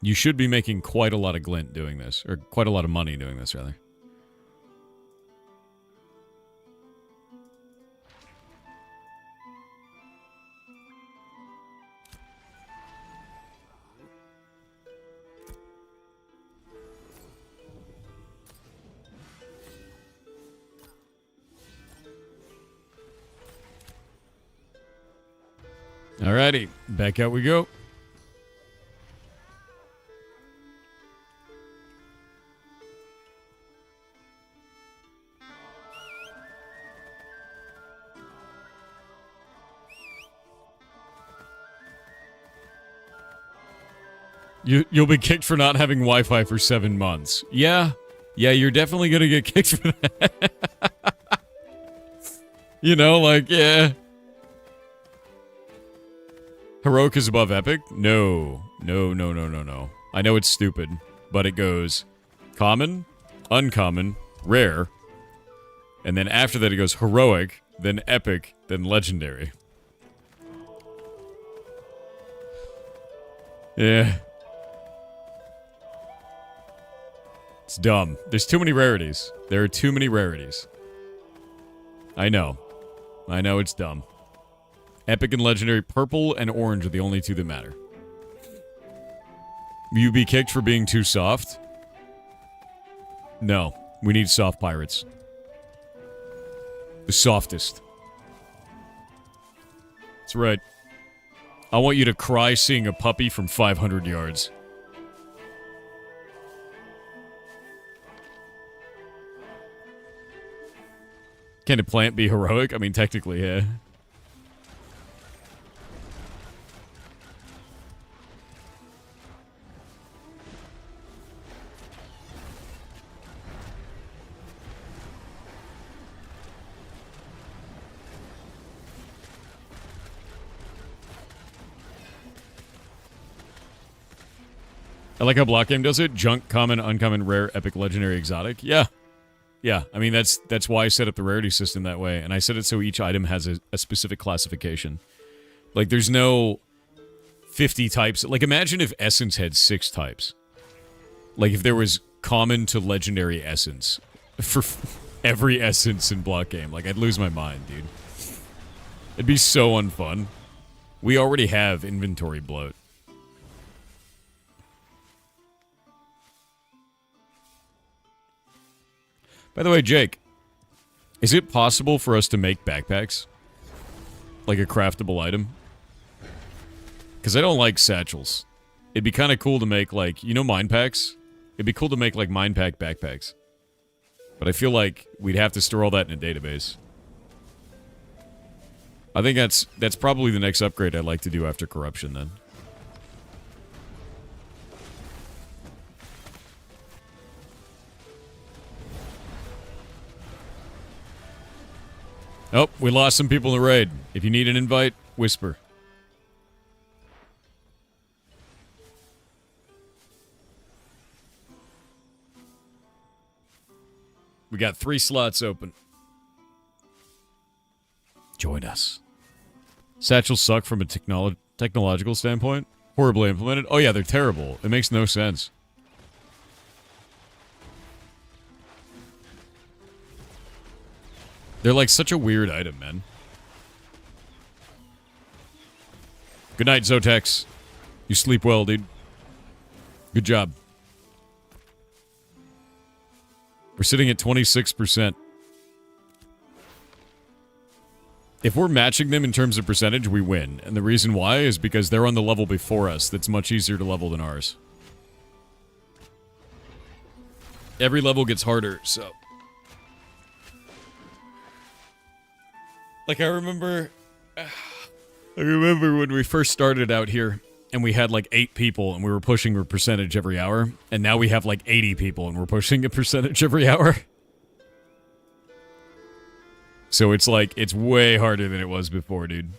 You should be making quite a lot of glint doing this. Or quite a lot of money doing this, rather. Alrighty, back out we go. You'll be kicked for not having Wi-Fi for 7 months. Yeah, you're definitely gonna get kicked for that. You know, like, yeah. Heroic is above epic? No. I know it's stupid, but it goes common, uncommon, rare, and then after that it goes heroic, then epic, then legendary. Yeah. It's dumb. There's too many rarities. There are too many rarities. I know it's dumb. Epic and legendary, purple and orange are the only two that matter. You be kicked for being too soft? No. We need soft pirates. The softest. That's right. I want you to cry seeing a puppy from 500 yards. Can a plant be heroic? I mean, technically, yeah. I like how Block Game does it. Junk, common, uncommon, rare, epic, legendary, exotic. Yeah. Yeah, I mean, that's why I set up the rarity system that way. And I set it so each item has a specific classification. Like, there's no 50 types. Like, imagine if Essence had 6 types. Like, if there was common to legendary Essence for every Essence in Block Game. Like, I'd lose my mind, dude. It'd be so unfun. We already have inventory bloat. By the way, Jake, is it possible for us to make backpacks? Like a craftable item? Because I don't like satchels. It'd be kind of cool to make, like, you know mine packs? It'd be cool to make, like, mine pack backpacks. But I feel like we'd have to store all that in a database. I think that's probably the next upgrade I'd like to do after corruption, then. Oh, we lost some people in the raid. If you need an invite, whisper. We got 3 slots open. Join us. Satchels suck from a technological standpoint. Horribly implemented. Oh yeah, they're terrible. It makes no sense. They're like such a weird item, man. Good night, Zotex. You sleep well, dude. Good job. We're sitting at 26%. If we're matching them in terms of percentage, we win. And the reason why is because they're on the level before us that's much easier to level than ours. Every level gets harder, so... Like, I remember when we first started out here, and we had, like, 8 people, and we were pushing a percentage every hour, and now we have, like, 80 people, and we're pushing a percentage every hour. So it's, like, it's way harder than it was before, dude.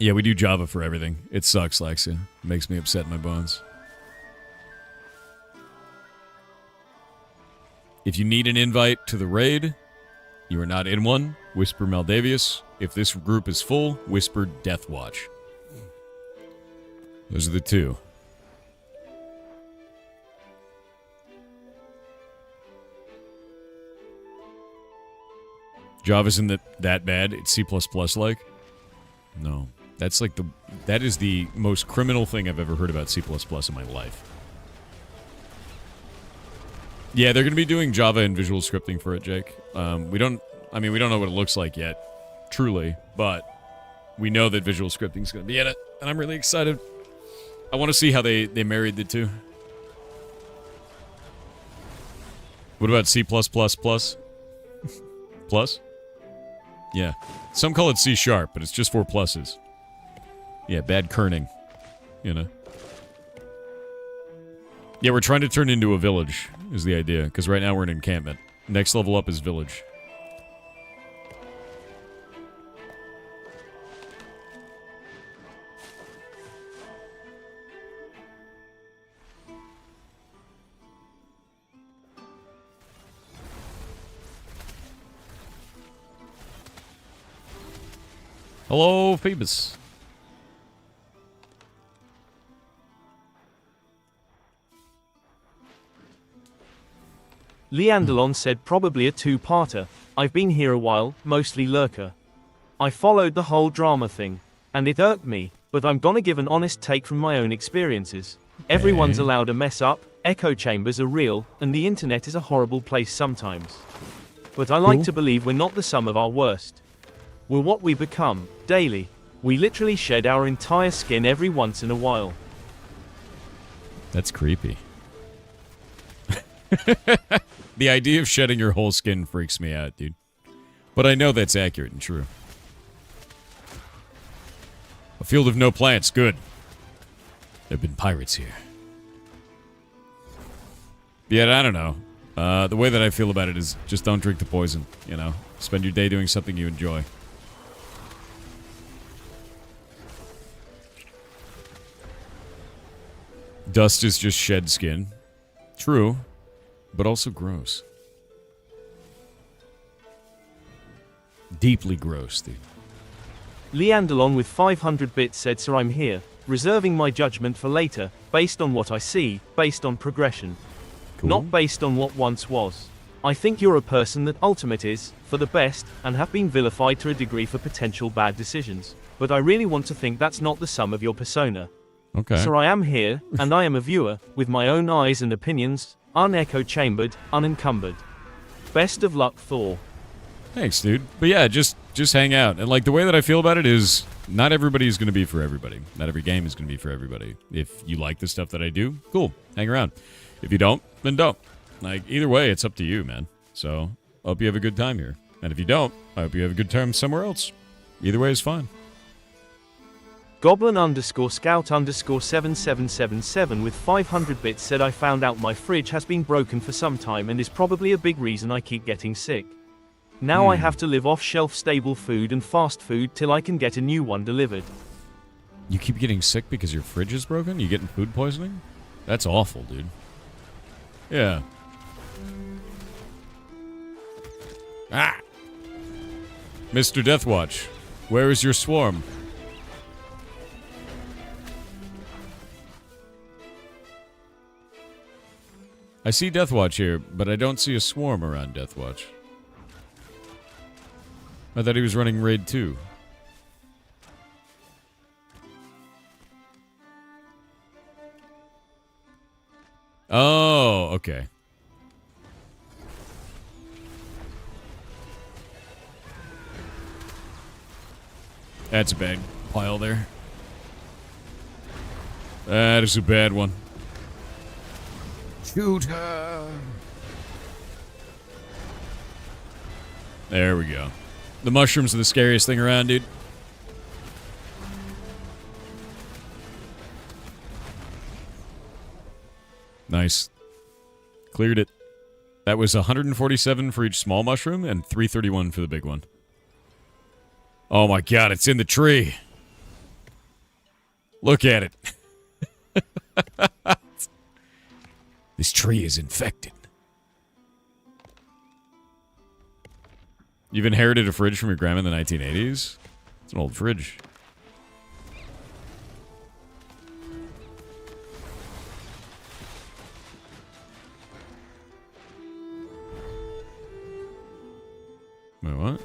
Yeah, we do Java for everything. It sucks, Lexia. It makes me upset in my bones. If you need an invite to the raid... You are not in one, whisper Maldavius. If this group is full, whisper Deathwatch. Those are the 2. Java isn't that bad. It's C++ like. No. That's like that is the most criminal thing I've ever heard about C++ in my life. Yeah, they're going to be doing Java and visual scripting for it, Jake. We don't know what it looks like yet, truly, but we know that visual scripting is going to be in it, and I'm really excited. I want to see how they married the two. What about C+++? Plus? Yeah. Some call it C#, but it's just 4 pluses. Yeah, bad kerning. you know. Yeah, we're trying to turn into a village, is the idea. Because right now we're an encampment. Next level up is village. Hello, Phoebus. Leandalon said probably a two-parter. I've been here a while, mostly lurker. I followed the whole drama thing, and it irked me, but I'm gonna give an honest take from my own experiences. Everyone's allowed to mess up, echo chambers are real, and the internet is a horrible place sometimes. But I like to believe we're not the sum of our worst. We're what we become, daily. We literally shed our entire skin every once in a while. That's creepy. The idea of shedding your whole skin freaks me out, dude. But I know that's accurate and true. A field of no plants, good. There have been pirates here. Yet, I don't know. The way that I feel about it is just don't drink the poison, you know? Spend your day doing something you enjoy. Dust is just shed skin. True. But also gross. Deeply gross, dude. Leandalon with 500 bits said, "Sir, I'm here, reserving my judgment for later, based on what I see, based on progression. Cool. Not based on what once was. I think you're a person that ultimate is, for the best, and have been vilified to a degree for potential bad decisions. But I really want to think that's not the sum of your persona. Okay. So I am here, and I am a viewer, with my own eyes and opinions, unecho-chambered, unencumbered. Best of luck, Thor." Thanks, dude. But yeah, just hang out. And like the way that I feel about it is not everybody is going to be for everybody. Not every game is going to be for everybody. If you like the stuff that I do, cool. Hang around. If you don't, then don't. Like either way, it's up to you, man. So, I hope you have a good time here. And if you don't, I hope you have a good time somewhere else. Either way is fine. Goblin_Scout_7777 with 500 bits said, "I found out my fridge has been broken for some time and is probably a big reason I keep getting sick. Now I have to live off shelf stable food and fast food till I can get a new one delivered." You keep getting sick because your fridge is broken? You getting food poisoning? That's awful, dude. Yeah. Ah! Mr. Deathwatch, where is your swarm? I see Deathwatch here, but I don't see a swarm around Deathwatch. I thought he was running Raid 2. Oh, okay. That's a bad pile there. That is a bad one. Shoot her. There we go. The mushrooms are the scariest thing around, dude. Nice. Cleared it. That was 147 for each small mushroom and 331 for the big one. Oh my god, it's in the tree. Look at it. This tree is infected. You've inherited a fridge from your grandma in the 1980s? It's an old fridge. Wait, what?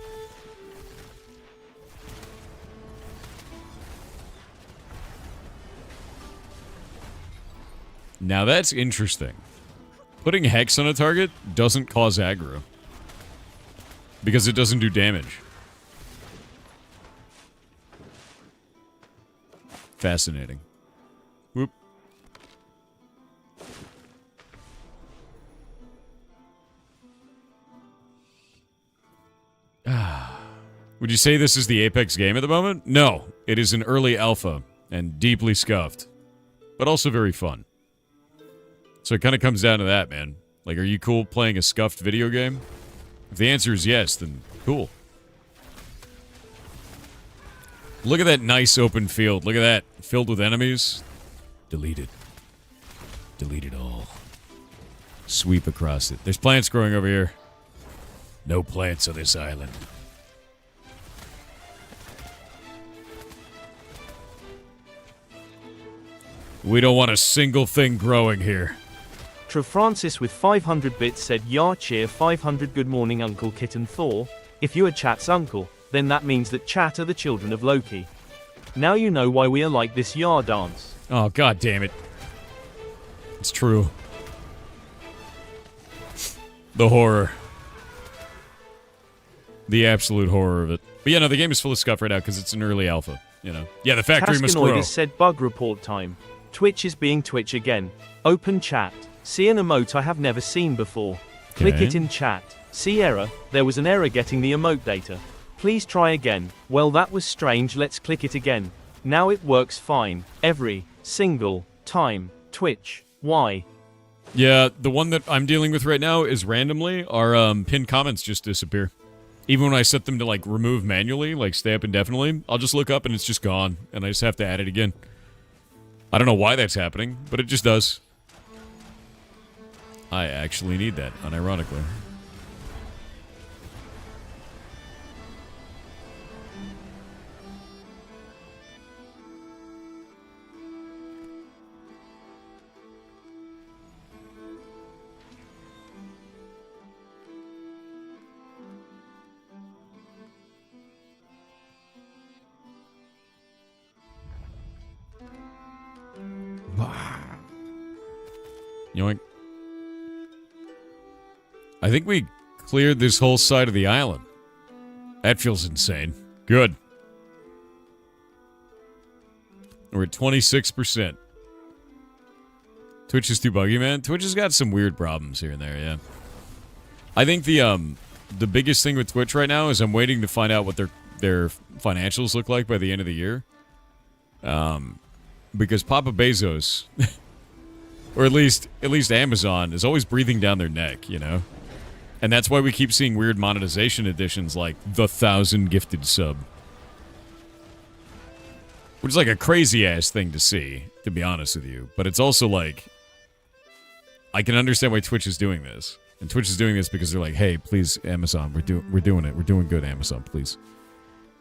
Now that's interesting. Putting Hex on a target doesn't cause aggro. Because it doesn't do damage. Fascinating. Whoop. Would you say this is the Apex game at the moment? No, it is an early alpha and deeply scuffed. but also very fun. So it kind of comes down to that, man. Like, are you cool playing a scuffed video game? If the answer is yes, then cool. Look at that nice open field. Look at that. Filled with enemies. Delete it. Delete it all. Sweep across it. There's plants growing over here. No plants on this island. We don't want a single thing growing here. Francis with 500 bits said, "Yar cheer 500 good morning Uncle Kitten Thor. If you are Chat's uncle, then that means that Chat are the children of Loki. Now you know why we are like this Yar dance." Oh, god damn it. It's true. The horror. The absolute horror of it. But yeah, no, the game is full of scuff right now because it's an early alpha, you know. Yeah, the factory must grow. Taskanoid said, "Bug report time. Twitch is being Twitch again. Open chat. See an emote I have never seen before. Click it in chat. See error. There was an error getting the emote data. Please try again. Well, that was strange. Let's click it again. Now it works fine. Every single time. Twitch. Why?" Yeah, the one that I'm dealing with right now is randomly our pinned comments just disappear. Even when I set them to, like, remove manually, like, stay up indefinitely, I'll just look up and it's just gone, and I just have to add it again. I don't know why that's happening, but it just does. I actually need that, unironically. Yoink. I think we cleared this whole side of the island. That feels insane. Good. We're at 26%. Twitch is too buggy, man. Twitch has got some weird problems here and there, yeah. I think the biggest thing with Twitch right now is I'm waiting to find out what their financials look like by the end of the year. Because Papa Bezos, or at least Amazon, is always breathing down their neck, you know? And that's why we keep seeing weird monetization additions like the 1,000 gifted sub. Which is like a crazy-ass thing to see, to be honest with you. But it's also like, I can understand why Twitch is doing this. And Twitch is doing this because they're like, hey, please, Amazon, we're doing it. We're doing good, Amazon, please.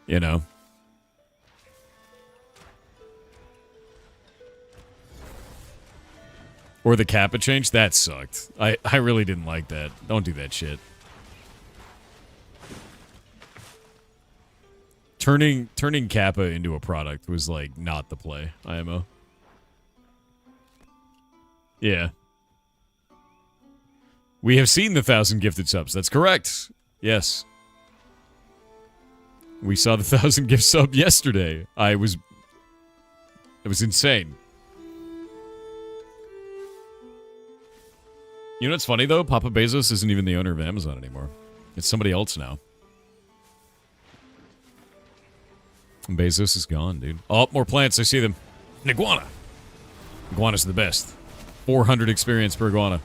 You know? Or the Kappa change? That sucked. I really didn't like that. Don't do that shit. Turning Kappa into a product was, like, not the play, IMO. Yeah. We have seen the 1,000 gifted subs. That's correct. Yes. We saw the 1,000 gift sub yesterday. It was insane. You know what's funny, though? Papa Bezos isn't even the owner of Amazon anymore. It's somebody else now. And Bezos is gone, dude. Oh, more plants. I see them. An iguana. Iguana's the best. 400 experience per iguana.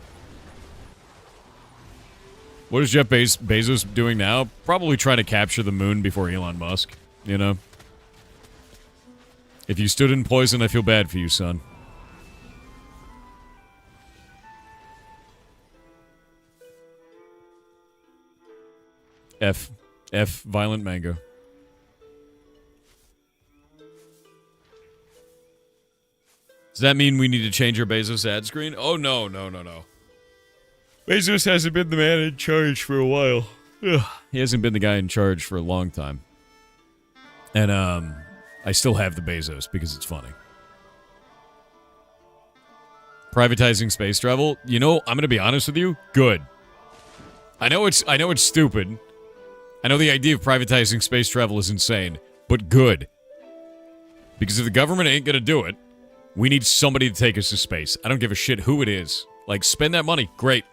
What is Jeff Bezos doing now? Probably trying to capture the moon before Elon Musk, you know? If you stood in poison, I feel bad for you, son. F. Violent Mango. Does that mean we need to change our Bezos ad screen? Oh, no. Bezos hasn't been the man in charge for a while. Ugh. He hasn't been the guy in charge for a long time. And, I still have the Bezos because it's funny. Privatizing space travel? You know, I'm gonna be honest with you. Good. I know it's stupid. I know the idea of privatizing space travel is insane, but good. Because if the government ain't gonna do it, we need somebody to take us to space. I don't give a shit who it is. Like, spend that money. Great.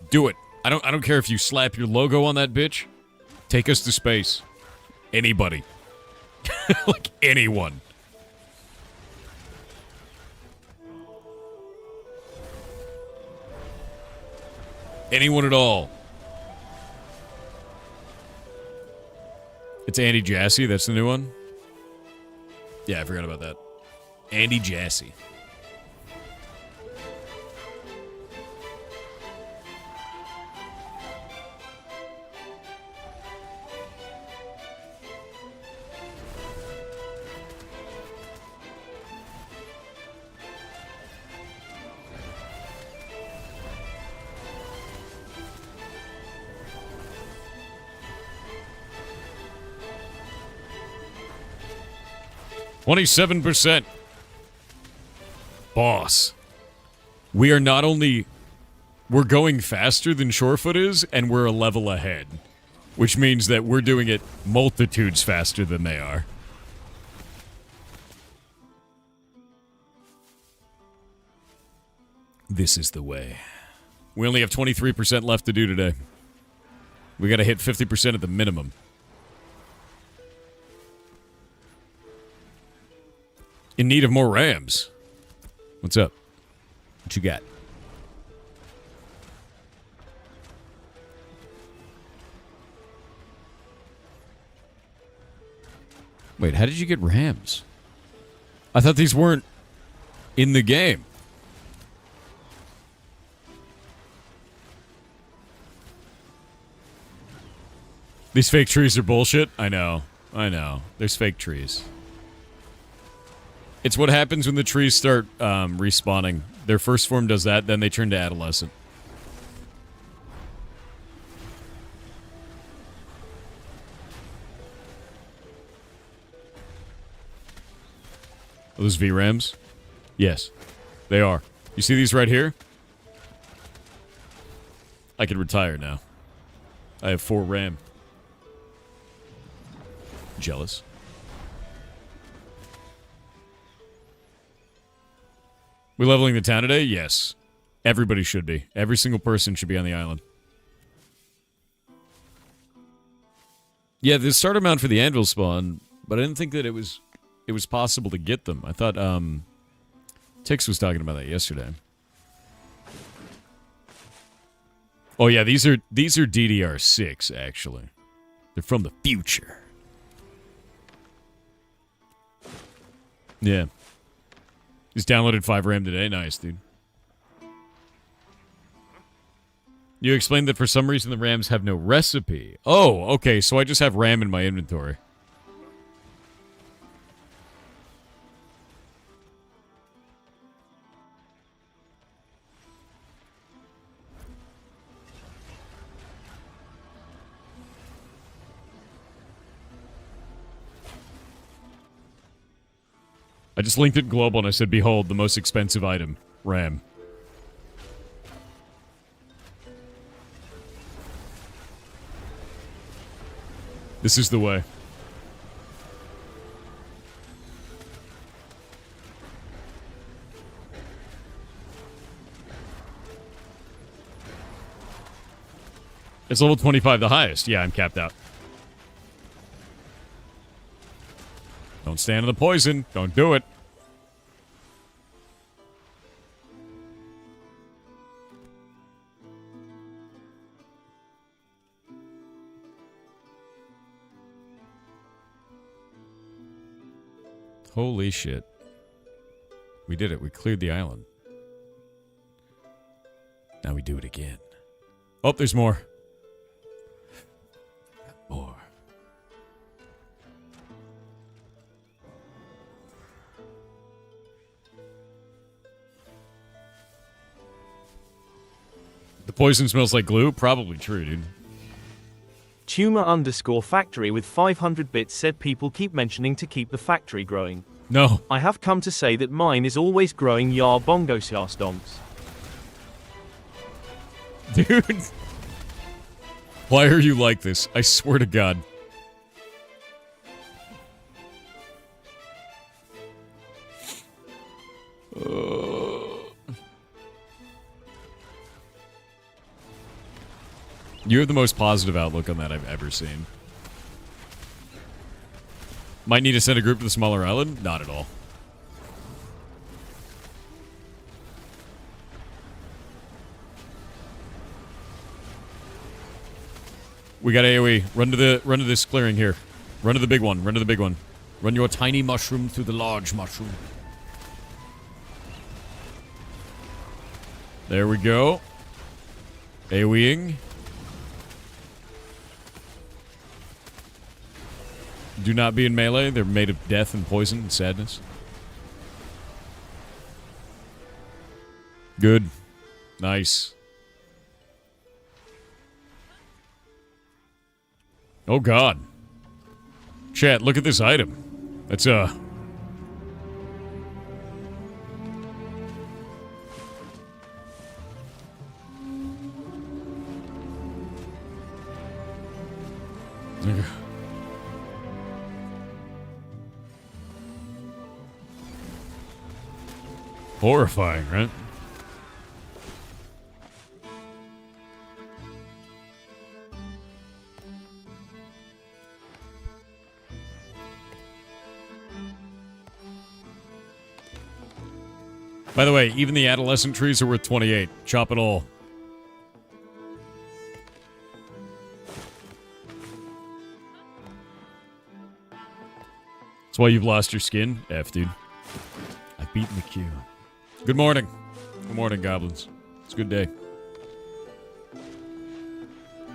Do it. I don't care if you slap your logo on that bitch. Take us to space. Anybody. Like, anyone. Anyone at all. It's Andy Jassy. That's the new one. Yeah, I forgot about that. Andy Jassy. $27%. Boss. We are not only... We're going faster than Shorefoot is, and we're a level ahead. Which means that we're doing it multitudes faster than they are. This is the way. We only have 23% left to do today. We gotta hit 50% at the minimum. In need of more rams. What's up? What you got? Wait, how did you get rams? I thought these weren't in the game. These fake trees are bullshit? I know. I know. There's fake trees. It's what happens when the trees start respawning. Their first form does that, then they turn to adolescent. Are those VRAMs? Yes, they are. You see these right here? I can retire now. I have 4 RAM. Jealous. We leveling the town today? Yes. Everybody should be. Every single person should be on the island. Yeah, the starter mount for the anvil spawn, but I didn't think that it was possible to get them. I thought Tix was talking about that yesterday. Oh yeah, these are DDR6 actually. They're from the future. Yeah. Just downloaded 5 RAM today. Nice, dude. You explained that for some reason the RAMs have no recipe. Oh, okay, so I just have RAM in my inventory. I just linked it global and I said, behold, the most expensive item. RAM. This is the way. It's level 25 the highest. Yeah, I'm capped out. Don't stand in the poison. Don't do it. Holy shit. We did it. We cleared the island. Now we do it again. Oh, there's more. More. The poison smells like glue? Probably true, dude. Tumor_factory with 500 bits said people keep mentioning to keep the factory growing. No. I have come to say that mine is always growing yar bongos yar stonks. Dude. Why are you like this? I swear to God. You have the most positive outlook on that I've ever seen. Might need to send a group to the smaller island? Not at all. We got AoE. Run to this clearing here. Run to the big one. Run to the big one. Run your tiny mushroom through the large mushroom. There we go. AoEing. Do not be in melee. They're made of death and poison and sadness. Good. Nice. Oh god. Chat, look at this item. That's horrifying, right? By the way, even the adolescent trees are worth 28. Chop it all. That's why you've lost your skin? F, dude. I've beaten the queue. Good morning. Good morning, goblins. It's a good day.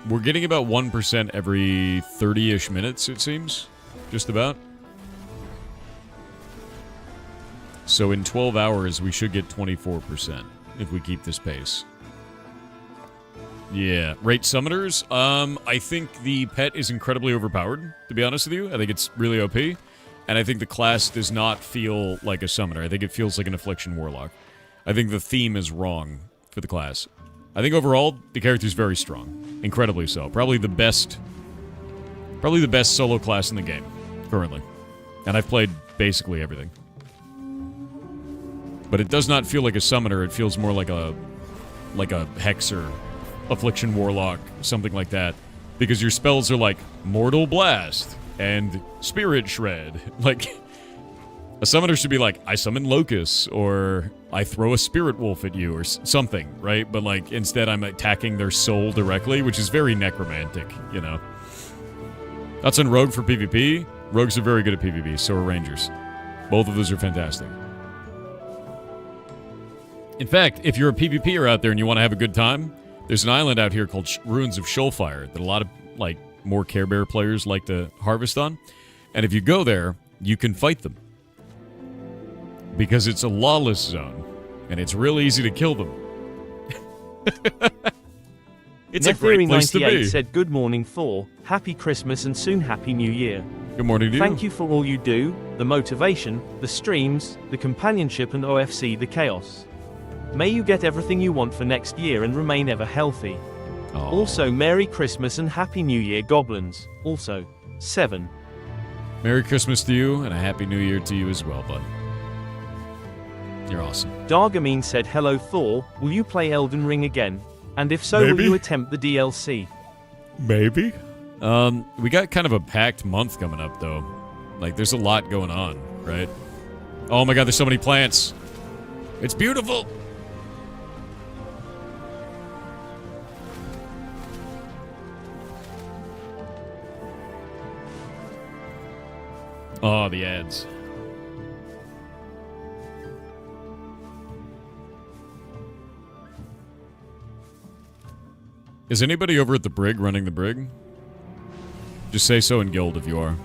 We're getting about 1% every 30-ish minutes, it seems. Just about. So in 12 hours, we should get 24% if we keep this pace. Yeah. Rate summoners? I think the pet is incredibly overpowered, to be honest with you. I think it's really OP. And I think the class does not feel like a summoner. I think it feels like an Affliction Warlock. I think the theme is wrong for the class. I think overall, the character's very strong. Incredibly so. Probably the best solo class in the game, currently. And I've played basically everything. But it does not feel like a summoner. It feels more like a Hexer, Affliction Warlock, something like that. Because your spells are like Mortal Blast and Spirit Shred. Like, a summoner should be like, I summon Locust, or I throw a Spirit Wolf at you, or something, right? But like, instead I'm attacking their soul directly, which is very necromantic, you know? That's on Rogue for PvP. Rogues are very good at PvP, so are Rangers. Both of those are fantastic. In fact, if you're a PvPer out there and you want to have a good time, there's an island out here called Ruins of Shoalfire that a lot of, like, more Care Bear players like to harvest on. And if you go there, you can fight them. Because it's a lawless zone, and it's real easy to kill them. It's a great place to be. Said, good morning, Thor. Happy Christmas and soon Happy New Year. Good morning to you. Thank you for all you do, the motivation, the streams, the companionship, and OFC the chaos. May you get everything you want for next year and remain ever healthy. Aww. Also, Merry Christmas and Happy New Year, Goblins. Also, 7. Merry Christmas to you, and a Happy New Year to you as well, bud. You're awesome. Dargamine said, hello Thor, will you play Elden Ring again? And if so, Maybe. will you attempt the DLC? Maybe. We got kind of a packed month coming up, though. Like, there's a lot going on, right? Oh my god, there's so many plants. It's beautiful. Oh, the ads. Is anybody over at the brig running the brig? Just say so in guild if you are.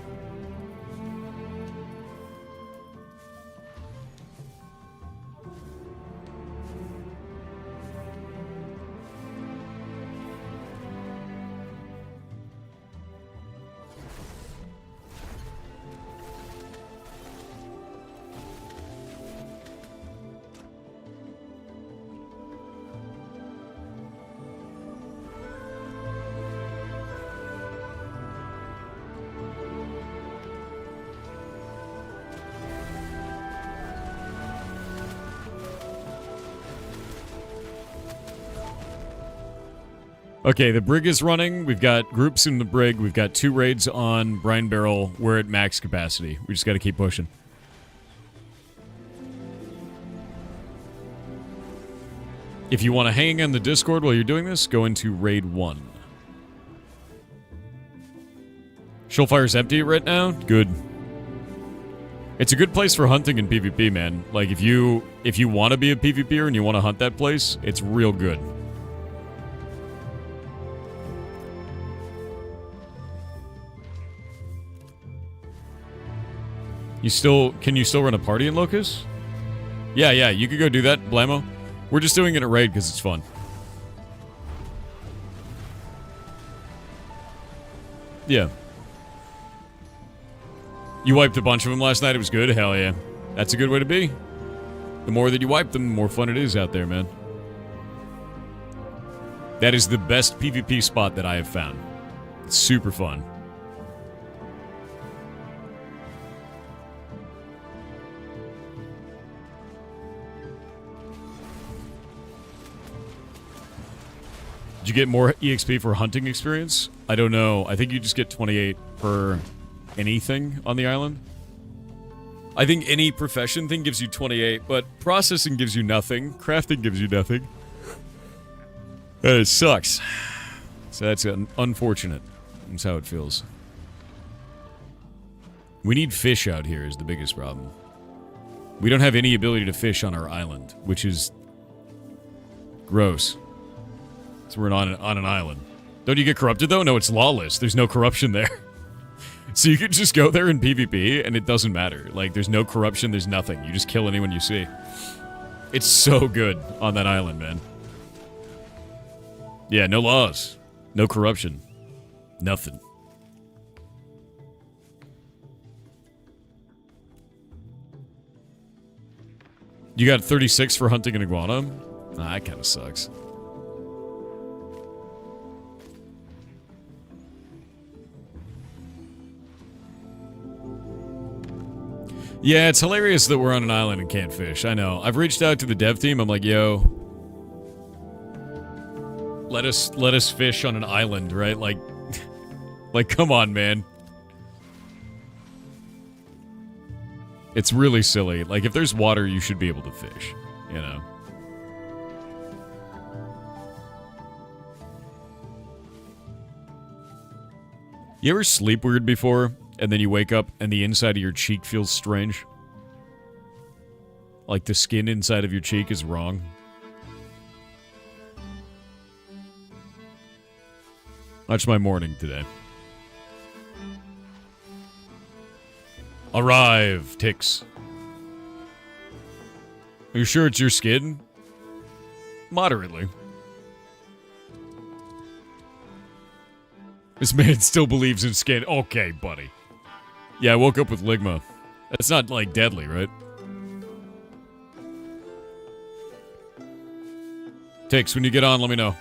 Okay, the brig is running. We've got groups in the brig. We've got 2 raids on Brine Barrel. We're at max capacity. We just got to keep pushing. If you want to hang on the Discord while you're doing this, go into Raid 1. Shoalfire's empty right now? Good. It's a good place for hunting in PvP, man. Like, if you want to be a PvPer and you want to hunt that place, it's real good. Can you still run a party in Locust? Yeah, you could go do that, Blamo. We're just doing it at raid because it's fun. Yeah. You wiped a bunch of them last night. It was good. Hell yeah. That's a good way to be. The more that you wipe them, the more fun it is out there, man. That is the best PvP spot that I have found. It's super fun. Did you get more EXP for hunting experience? I don't know. I think you just get 28 per anything on the island. I think any profession thing gives you 28, but processing gives you nothing. Crafting gives you nothing. It sucks. So that's unfortunate. That's how it feels. We need fish out here is the biggest problem. We don't have any ability to fish on our island, which is gross. So we're on an island. Don't you get corrupted, though? No, it's lawless. There's no corruption there. So you could just go there in PvP, and it doesn't matter. Like, there's no corruption, there's nothing. You just kill anyone you see. It's so good on that island, man. Yeah, no laws. No corruption. Nothing. You got 36 for hunting an iguana? Nah, that kind of sucks. Yeah, it's hilarious that we're on an island and can't fish. I know. I've reached out to the dev team. I'm like, yo, let us fish on an island, right? Like, come on, man. It's really silly. Like, if there's water, you should be able to fish, you know? You ever sleep weird before? And then you wake up and the inside of your cheek feels strange? Like the skin inside of your cheek is wrong? That's my morning today. Arrive, Tix. Are you sure it's your skin? Moderately. This man still believes in skin. Okay, buddy. Yeah, I woke up with ligma. That's not, like, deadly, right? Tix, when you get on, let me know.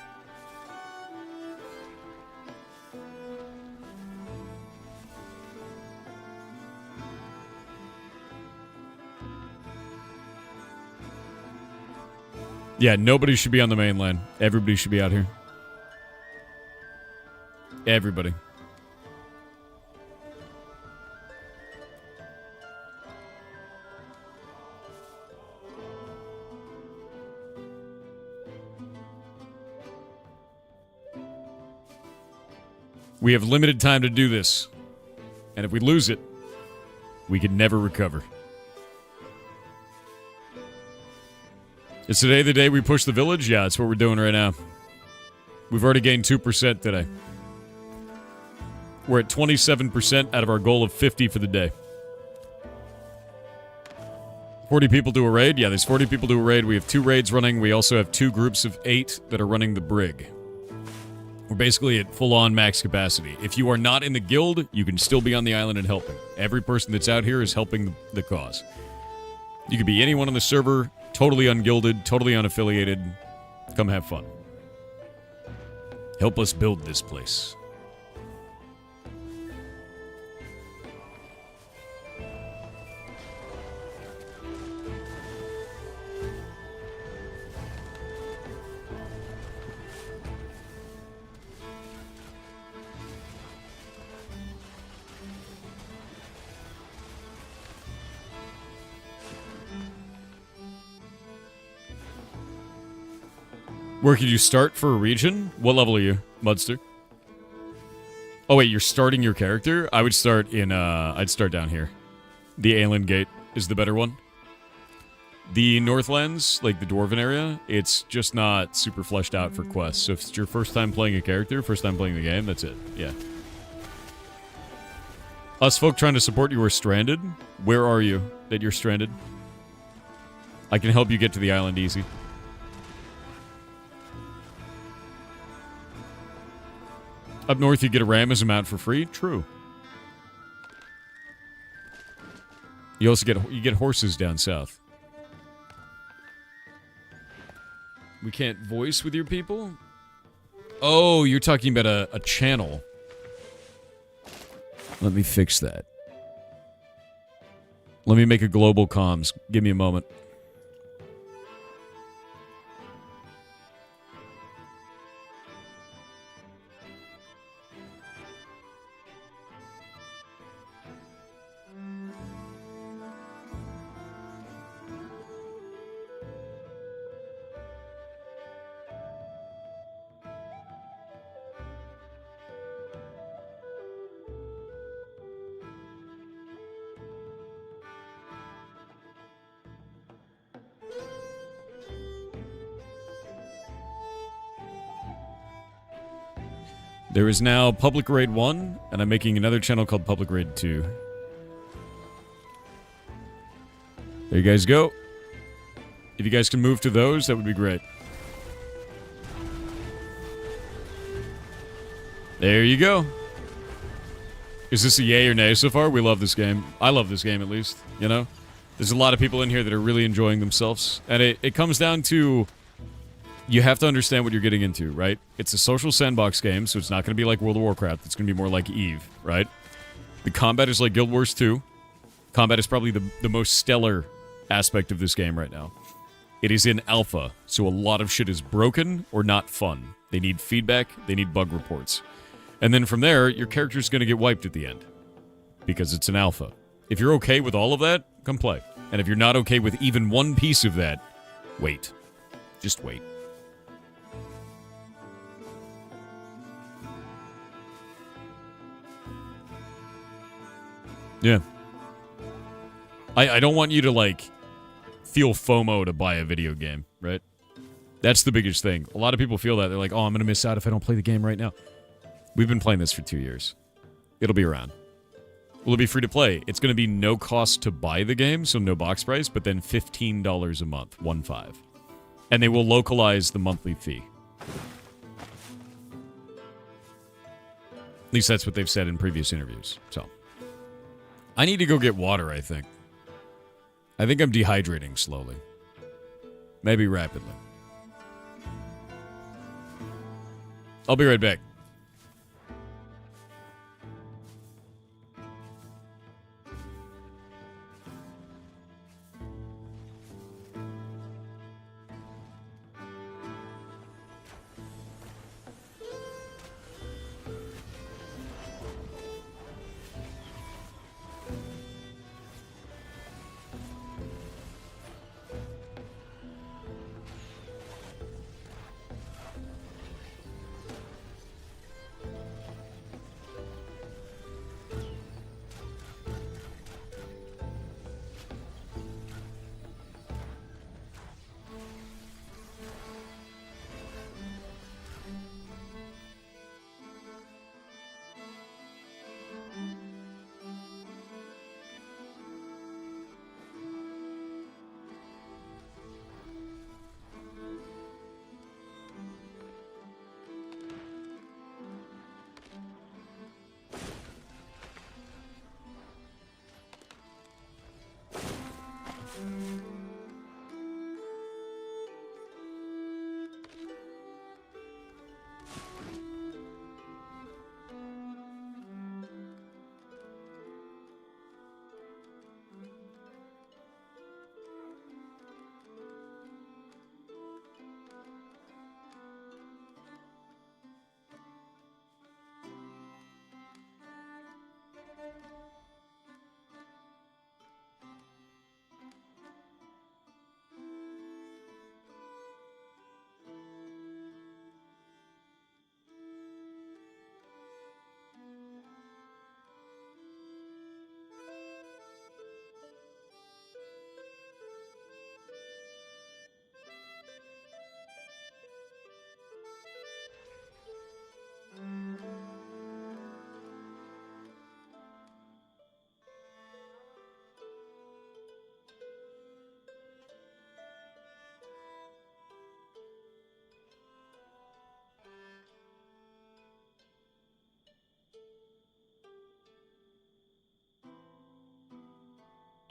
Yeah, nobody should be on the mainland. Everybody should be out here. Everybody. We have limited time to do this. And if we lose it, we can never recover. Is today the day we push the village? Yeah, that's what we're doing right now. We've already gained 2% today. We're at 27% out of our goal of 50 for the day. 40 people do a raid? Yeah, there's 40 people do a raid. We have 2 raids running. We also have 2 groups of 8 that are running the brig. We're basically at full-on max capacity. If you are not in the guild, you can still be on the island and helping. Every person that's out here is helping the cause. You could be anyone on the server, totally ungilded, totally unaffiliated. Come have fun. Help us build this place. Where could you start for a region? What level are you, Mudster? Oh wait, you're starting your character? I would start in I'd start down here. The Aelin Gate is the better one. The Northlands, like the Dwarven area, it's just not super fleshed out for quests. So if it's your first time playing a character, first time playing the game, that's it. Yeah. Us folk trying to support you are stranded. Where are you that you're stranded? I can help you get to the island easy. Up north, you get a ram as a mount for free. True. You also get horses down south. We can't voice with your people? Oh, you're talking about a channel. Let me fix that. Let me make a global comms. Give me a moment. There is now Public Raid 1, and I'm making another channel called Public Raid 2. There you guys go. If you guys can move to those, that would be great. There you go. Is this a yay or nay so far? We love this game. I love this game, at least, you know? There's a lot of people in here that are really enjoying themselves. And it comes down to... You have to understand what you're getting into, right? It's a social sandbox game, so it's not going to be like World of Warcraft. It's going to be more like EVE, right? The combat is like Guild Wars 2. Combat is probably the most stellar aspect of this game right now. It is in alpha, so a lot of shit is broken or not fun. They need feedback, they need bug reports. And then from there, your character's going to get wiped at the end. Because it's an alpha. If you're okay with all of that, come play. And if you're not okay with even one piece of that, wait. Just wait. Yeah. I don't want you to, like, feel FOMO to buy a video game, right? That's the biggest thing. A lot of people feel that. They're like, oh, I'm going to miss out if I don't play the game right now. We've been playing this for 2 years. It'll be around. Will it be free to play? It's going to be no cost to buy the game, so no box price, but then $15 a month, 1.5. And they will localize the monthly fee. At least that's what they've said in previous interviews, so... I need to go get water, I think. I think I'm dehydrating slowly. Maybe rapidly. I'll be right back.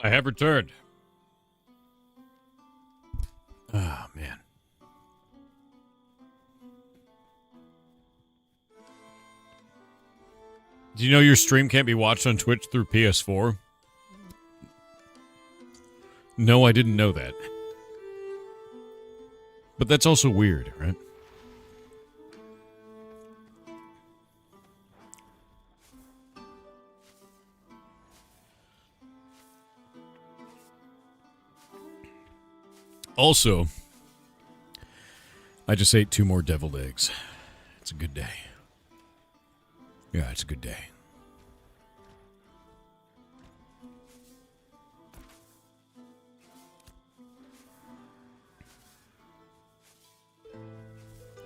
I have returned. Oh, man. Do you know your stream can't be watched on Twitch through PS4? No, I didn't know that. But that's also weird, right? Also, I just ate 2 more deviled eggs. It's a good day. Yeah, it's a good day.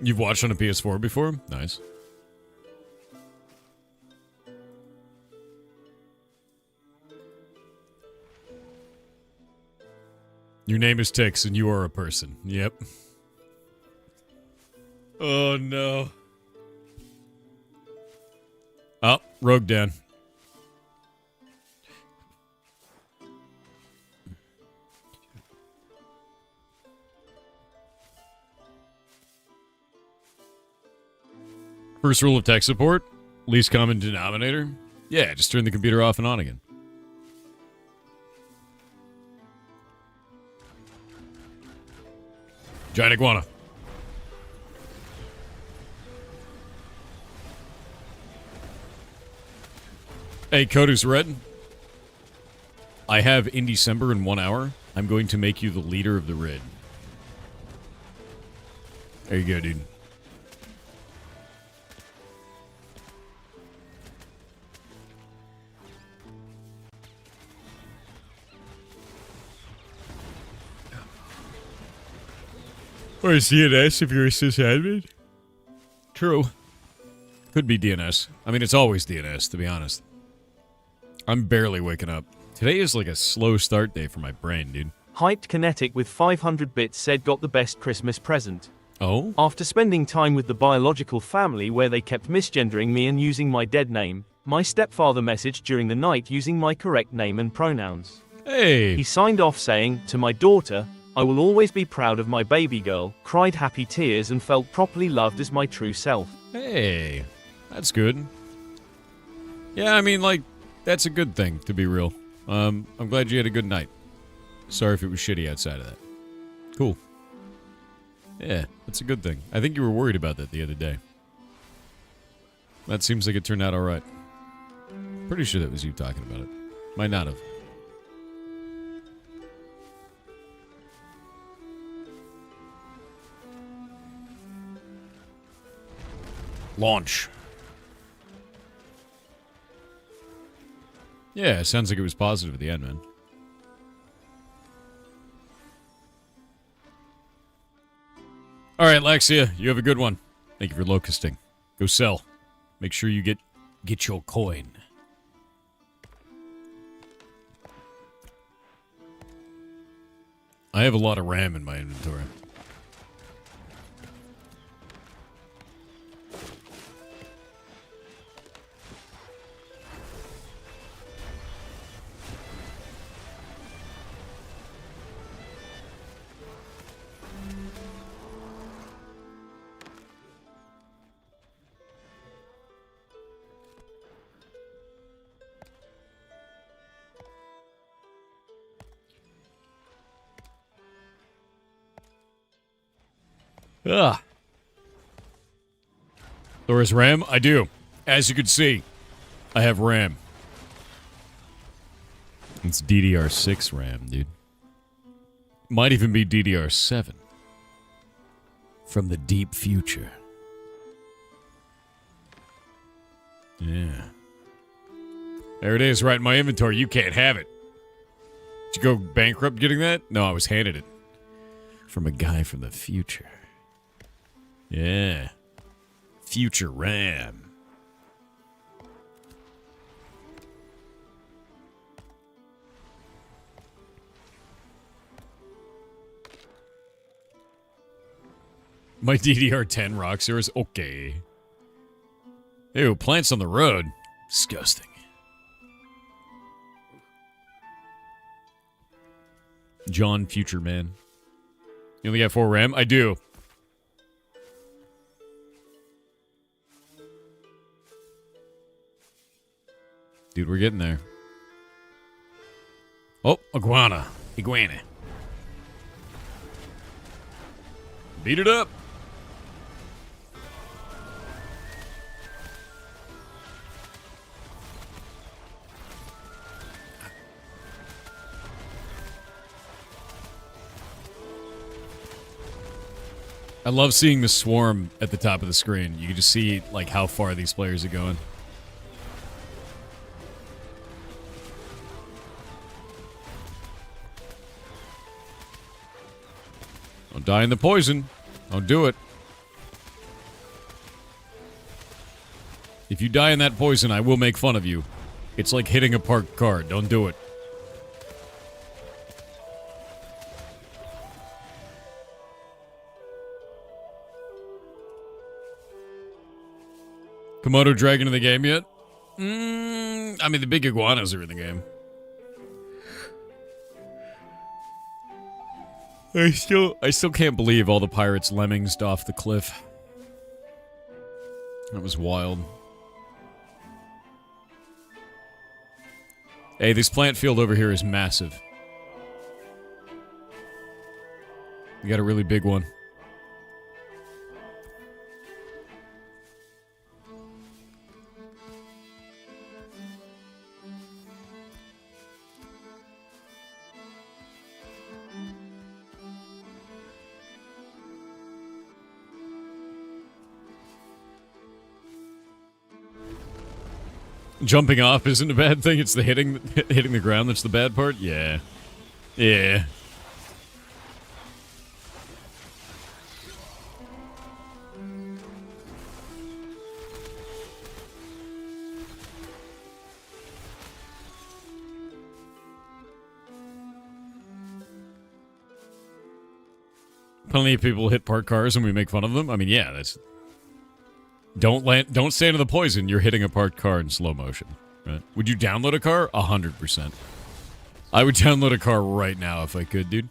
You've watched on a PS4 before? Nice. Your name is Tix and you are a person. Yep. Oh, no. Oh, rogue down. First rule of tech support, least common denominator. Yeah, just turn the computer off and on again. Giant iguana. Hey, Kodu's Red. I have in December in 1 hour. I'm going to make you the leader of the Red. There you go, dude. Or DNS if you're a sysadmin? True. Could be DNS. I mean, it's always DNS, to be honest. I'm barely waking up. Today is like a slow start day for my brain, dude. Hyped Kinetic with 500 bits said got the best Christmas present. Oh? After spending time with the biological family where they kept misgendering me and using my dead name, my stepfather messaged during the night using my correct name and pronouns. Hey! He signed off saying, "To my daughter, I will always be proud of my baby girl," cried happy tears and felt properly loved as my true self. Hey, that's good. Yeah, I mean, like, that's a good thing, to be real. I'm glad you had a good night. Sorry if it was shitty outside of that. Cool. Yeah, that's a good thing. I think you were worried about that the other day. That seems like it turned out alright. Pretty sure that was you talking about it. Might not have. Launch. Yeah, sounds like it was positive at the end, man. Alright, Lexia, you have a good one. Thank you for locusting. Go sell. Make sure you get your coin. I have a lot of RAM in my inventory. Ugh. There is RAM? I do. As you can see, I have RAM. It's DDR6 RAM, dude. Might even be DDR7. From the deep future. Yeah. There it is, right in my inventory. You can't have it. Did you go bankrupt getting that? No, I was handed it. From a guy from the future. Yeah. Future RAM. My DDR10 Roxer is okay. Ew, plants on the road. Disgusting. John Future Man. You only got 4 RAM? I do. Dude, we're getting there. Oh, iguana. Iguana. Beat it up. I love seeing the swarm at the top of the screen. You can just see like how far these players are going. Don't die in the poison. Don't do it. If you die in that poison, I will make fun of you. It's like hitting a parked car. Don't do it. Komodo dragon in the game yet? I mean, the big iguanas are in the game. I still can't believe all the pirates lemmings off the cliff. That was wild. Hey, this plant field over here is massive. We got a really big one. Jumping off isn't a bad thing. It's the hitting the ground that's the bad part. Yeah. Yeah. Plenty of people hit parked cars and we make fun of them. I mean, yeah, that's... Don't stand in the poison. You're hitting a parked car in slow motion. Right? Would you download a car? 100%. I would download a car right now if I could, dude.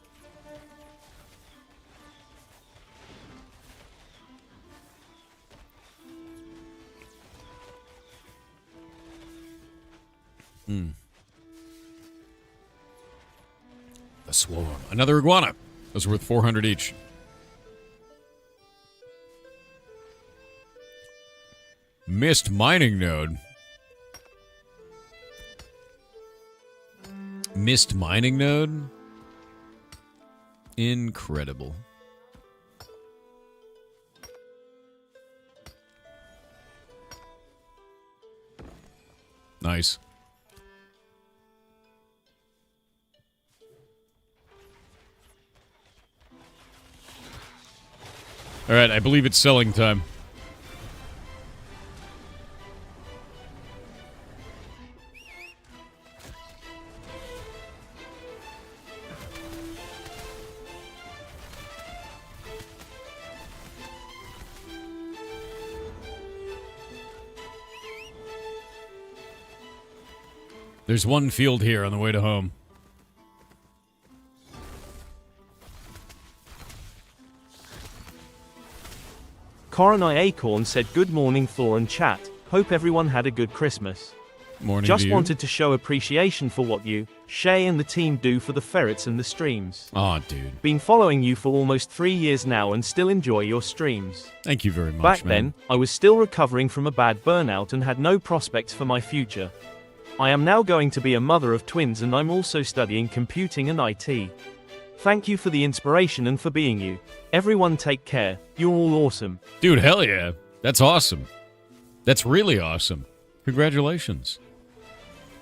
The swarm. Another iguana. Those are worth 400 each. Missed mining node. Missed mining node? Incredible. Nice. Alright, I believe it's selling time. There's one field here on the way to home. Coronai Acorn said, "Good morning, Thor and chat. Hope everyone had a good Christmas. Morning. Just wanted to show appreciation for what you, Shay, and the team do for the ferrets and the streams. Aw, dude. Been following you for almost 3 years now and still enjoy your streams. Thank you very much, Back man. then, I was still recovering from a bad burnout and had no prospects for my future. I am now going to be a mother of twins and I'm also studying computing and IT. Thank you for the inspiration and for being you. Everyone take care. You're all awesome." Dude, hell yeah. That's awesome. That's really awesome. Congratulations.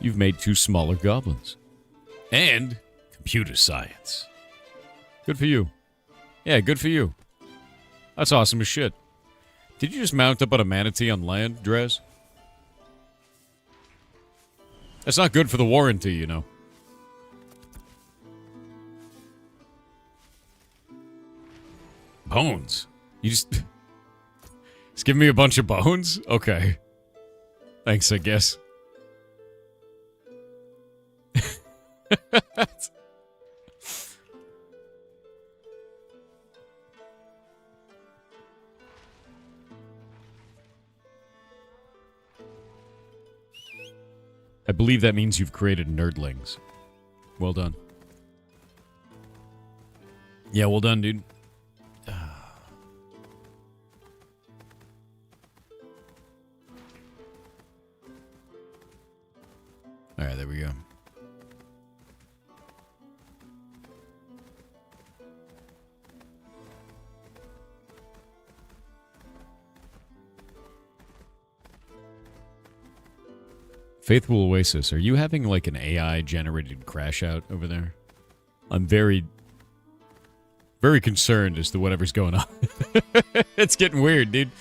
You've made 2 smaller goblins. And computer science. Good for you. Yeah, good for you. That's awesome as shit. Did you just mount up on a manatee on land, Drez? That's not good for the warranty, you know. Bones? You just... Just give me a bunch of bones? Okay. Thanks, I guess. I believe that means you've created nerdlings. Well done. Yeah, well done, dude. Alright, there we go. Faithful Oasis, are you having like an AI-generated crash out over there? I'm very concerned as to whatever's going on. It's getting weird, dude.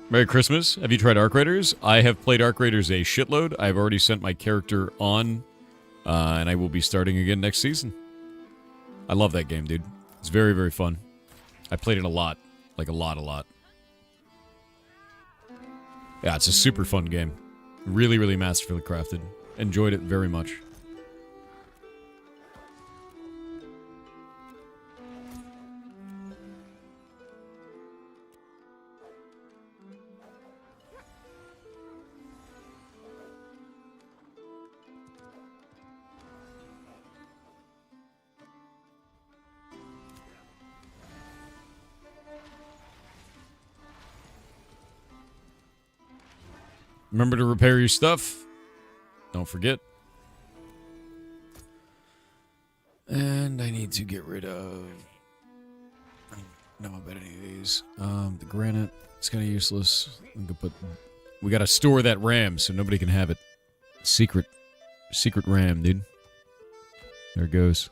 Merry Christmas. Have you tried Arc Raiders? I have played Arc Raiders a shitload. I've already sent my character on, and I will be starting again next season. I love that game, dude. It's very, very fun. I played it a lot. Like a lot. Yeah, it's a super fun game. Really, really masterfully crafted. Enjoyed it very much. Remember to repair your stuff. Don't forget. And I need to get rid of... I don't know about any of these. The granite, it's kind of useless. We gotta store that RAM so nobody can have it. Secret RAM, dude. There it goes.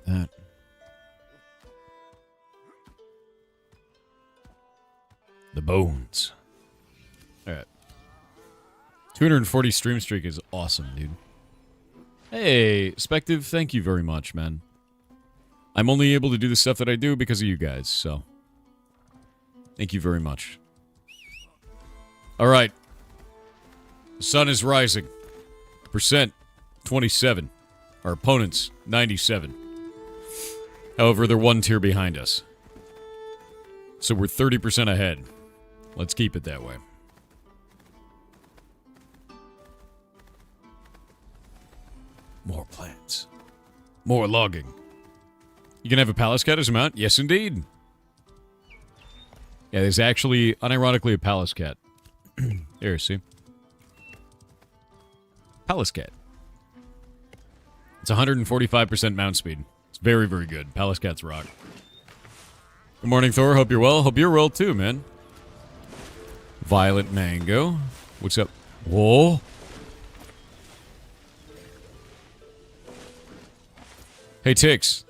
That. The bones. Alright. 240 stream streak is awesome, dude. Hey, Spective, thank you very much, man. I'm only able to do the stuff that I do because of you guys, so. Thank you very much. Alright. The sun is rising. Percent 27. Our opponents, 97. However, they're one tier behind us. So we're 30% ahead. Let's keep it that way. More plants. More logging. You can have a palace cat as a mount? Yes, indeed. Yeah, there's actually, unironically, a palace cat. There, see? Palace cat. It's 145% mount speed. It's very, very good. Palace cats rock. Good morning, Thor. Hope you're well. Hope you're well, too, man. Violet Mango. What's up? Whoa. Hey, Tix.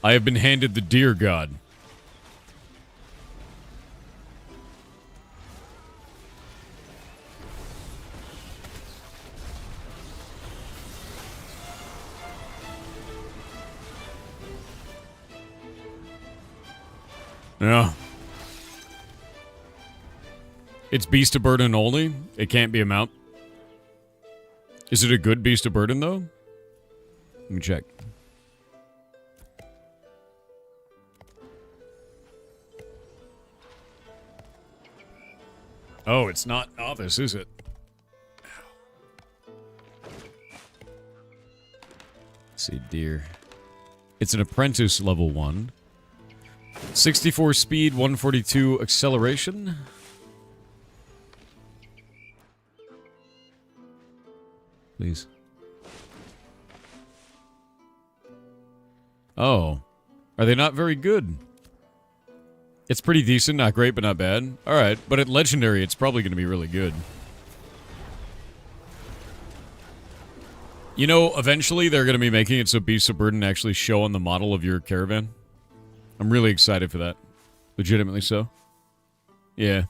I have been handed the deer god. Yeah. It's Beast of Burden only. It can't be a mount. Is it a good Beast of Burden, though? Let me check. Oh, it's not novice, is it? Let's see, deer. It's an apprentice level 1. 64 speed, 142 acceleration. Please. Oh. Are they not very good? It's pretty decent, not great, but not bad. Alright, but at Legendary, it's probably going to be really good. You know, eventually they're going to be making it so Beasts of Burden actually show on the model of your caravan. I'm really excited for that. Legitimately so. Yeah.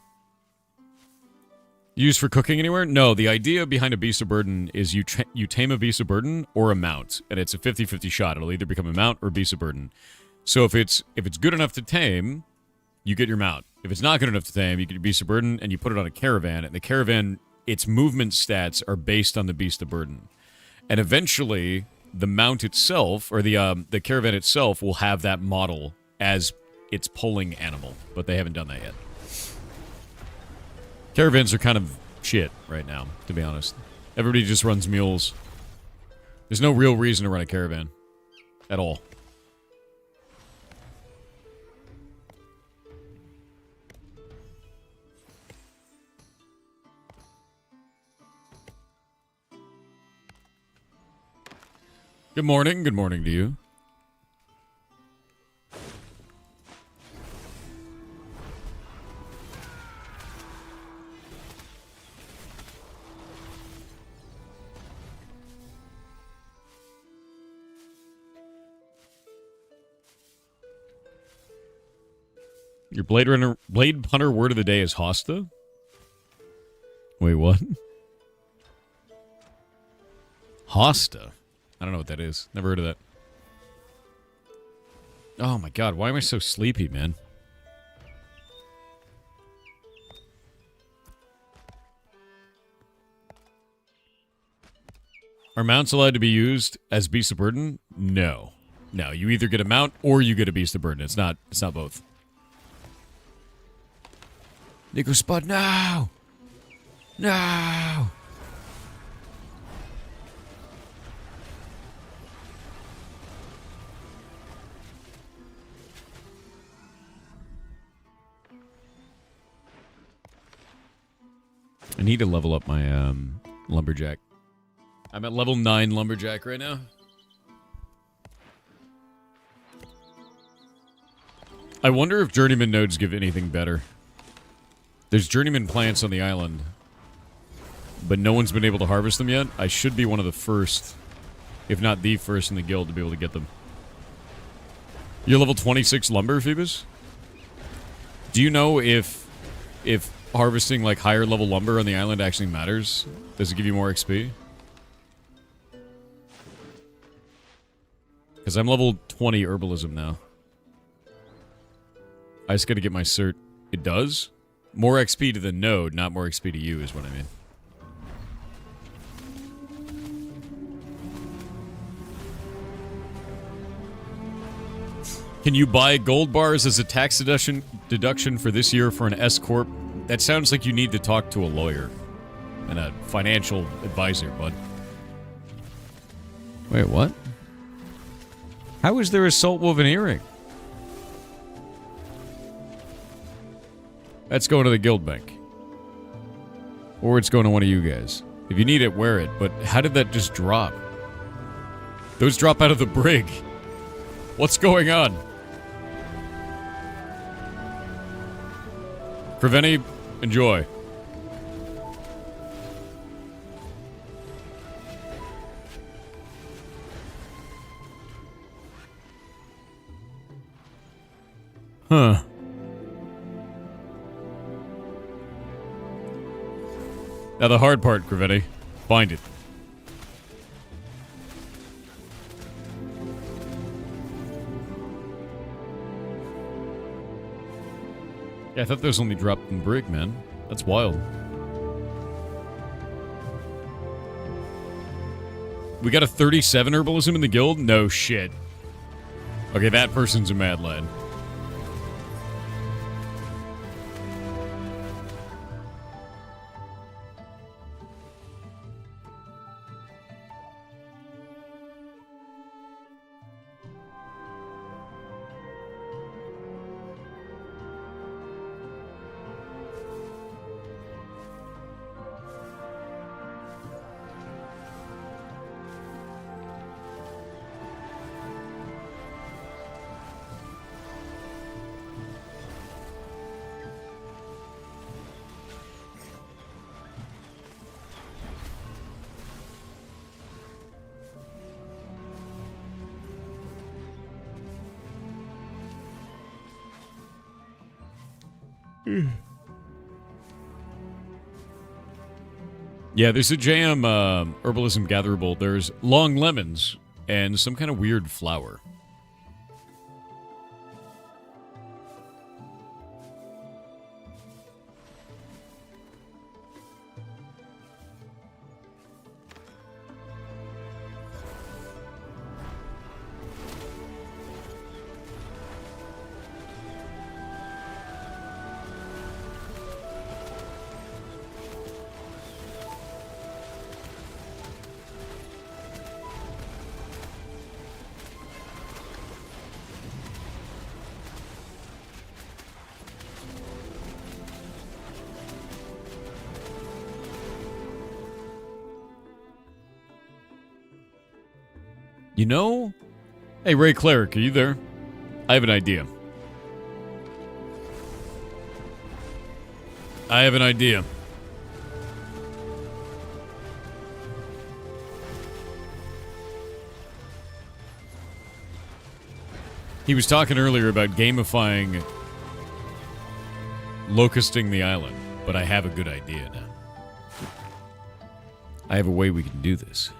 Used for cooking anywhere? No, the idea behind a Beast of Burden is you tame a Beast of Burden or a mount. And it's a 50-50 shot. It'll either become a mount or a Beast of Burden. So if it's good enough to tame, you get your mount. If it's not good enough to tame, you get your beast of burden and you put it on a caravan. And the caravan, its movement stats are based on the beast of burden. And eventually, the mount itself, or the caravan itself, will have that model as its pulling animal. But they haven't done that yet. Caravans are kind of shit right now, to be honest. Everybody just runs mules. There's no real reason to run a caravan. At all. Good morning. Good morning to you. Your Blade Punter word of the day is Hosta? Wait, what? Hosta? I don't know what that is. Never heard of that. Oh my god, why am I so sleepy, man? Are mounts allowed to be used as beasts of burden? No. No, you either get a mount or you get a beast of burden. It's not both. Nico Spud, no! No! I need to level up my lumberjack. I'm at level 9 lumberjack right now. I wonder if journeyman nodes give anything better. There's journeyman plants on the island, but no one's been able to harvest them yet. I should be one of the first, if not the first in the guild to be able to get them. You're level 26 lumber, Phoebus? Do you know if harvesting like higher level lumber on the island actually matters? Does it give you more XP? Because I'm level 20 herbalism now. I just gotta get my cert. It does? More XP to the node, not more XP to you is what I mean. Can you buy gold bars as a tax deduction for this year for an S-Corp? That sounds like you need to talk to a lawyer and a financial advisor, bud. Wait, what? How is there a salt woven earring? That's going to the guild bank. Or it's going to one of you guys. If you need it, wear it. But how did that just drop? Those drop out of the brig. What's going on? Preveni, enjoy. Huh. Now the hard part, Gravetti. Find it. Yeah, I thought those only dropped in brig, man. That's wild. We got a 37 herbalism in the guild? No shit. Okay, that person's a mad lad. Yeah, there's a jam herbalism gatherable. There's long lemons and some kind of weird flower. You know? Hey, Ray Cleric, are you there? I have an idea. I have an idea. He was talking earlier about gamifying locusting the island, but I have a good idea now. I have a way we can do this.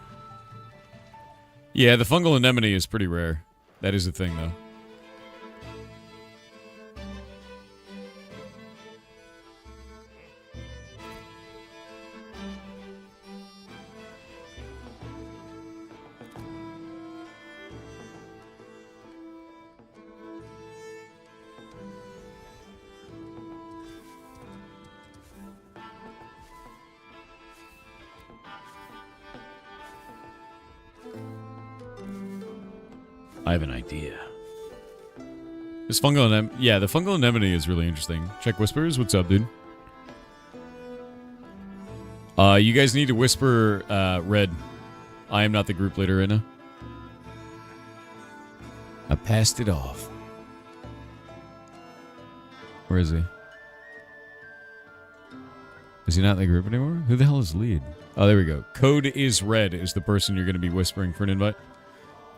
Yeah, the fungal anemone is pretty rare. That is a thing, though. I have an idea. This fungal anemone... Yeah, the fungal anemone is really interesting. Check whispers. What's up, dude? You guys need to whisper, Red. I am not the group leader right now. I passed it off. Where is he? Is he not in the group anymore? Who the hell is lead? Oh, there we go. Code is Red is the person you're going to be whispering for an invite.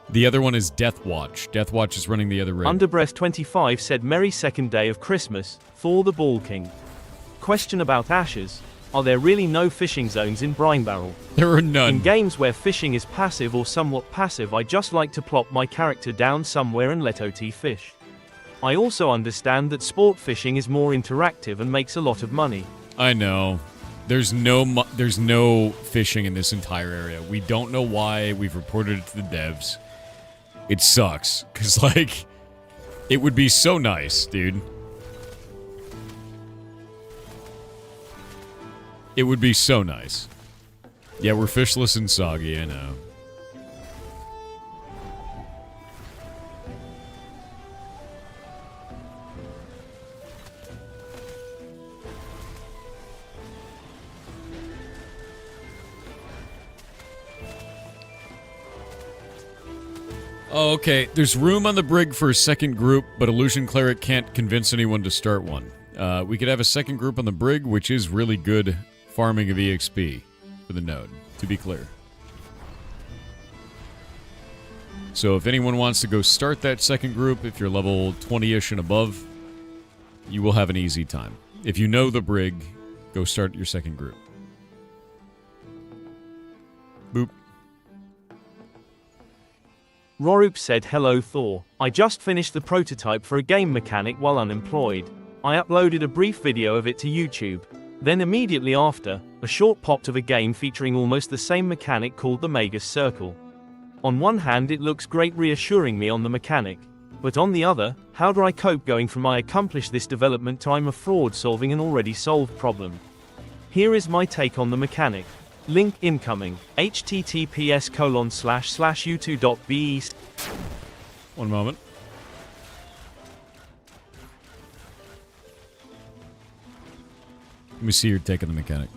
The other one is Death Watch. Death Watch is running the other rig. Underbreath25 said, Merry second day of Christmas, Thor the Ball King. Question about ashes. Are there really no fishing zones in Brine Barrel? There are none. In games where fishing is passive or somewhat passive, I just like to plop my character down somewhere and let OT fish. I also understand that sport fishing is more interactive and makes a lot of money. I know. There's no fishing in this entire area. We don't know why. We've reported it to the devs. It sucks, because, like, it would be so nice, dude. It would be so nice. Yeah, we're fishless and soggy, I know. Oh, okay. There's room on the brig for a second group, but Illusion Cleric can't convince anyone to start one. We could have a second group on the brig, which is really good farming of EXP for the node, to be clear. So if anyone wants to go start that second group, if you're level 20-ish and above, you will have an easy time. If you know the brig, go start your second group. Boop. Rorup said, hello Thor. I just finished the prototype for a game mechanic while unemployed. I uploaded a brief video of it to YouTube. Then immediately after, a short popped of a game featuring almost the same mechanic called the Magus Circle. On one hand it looks great, reassuring me on the mechanic. But on the other, how do I cope going from I accomplished this development to I'm a fraud solving an already solved problem? Here is my take on the mechanic. Link incoming. https://u2.be. One moment. Let me see your take on the mechanic.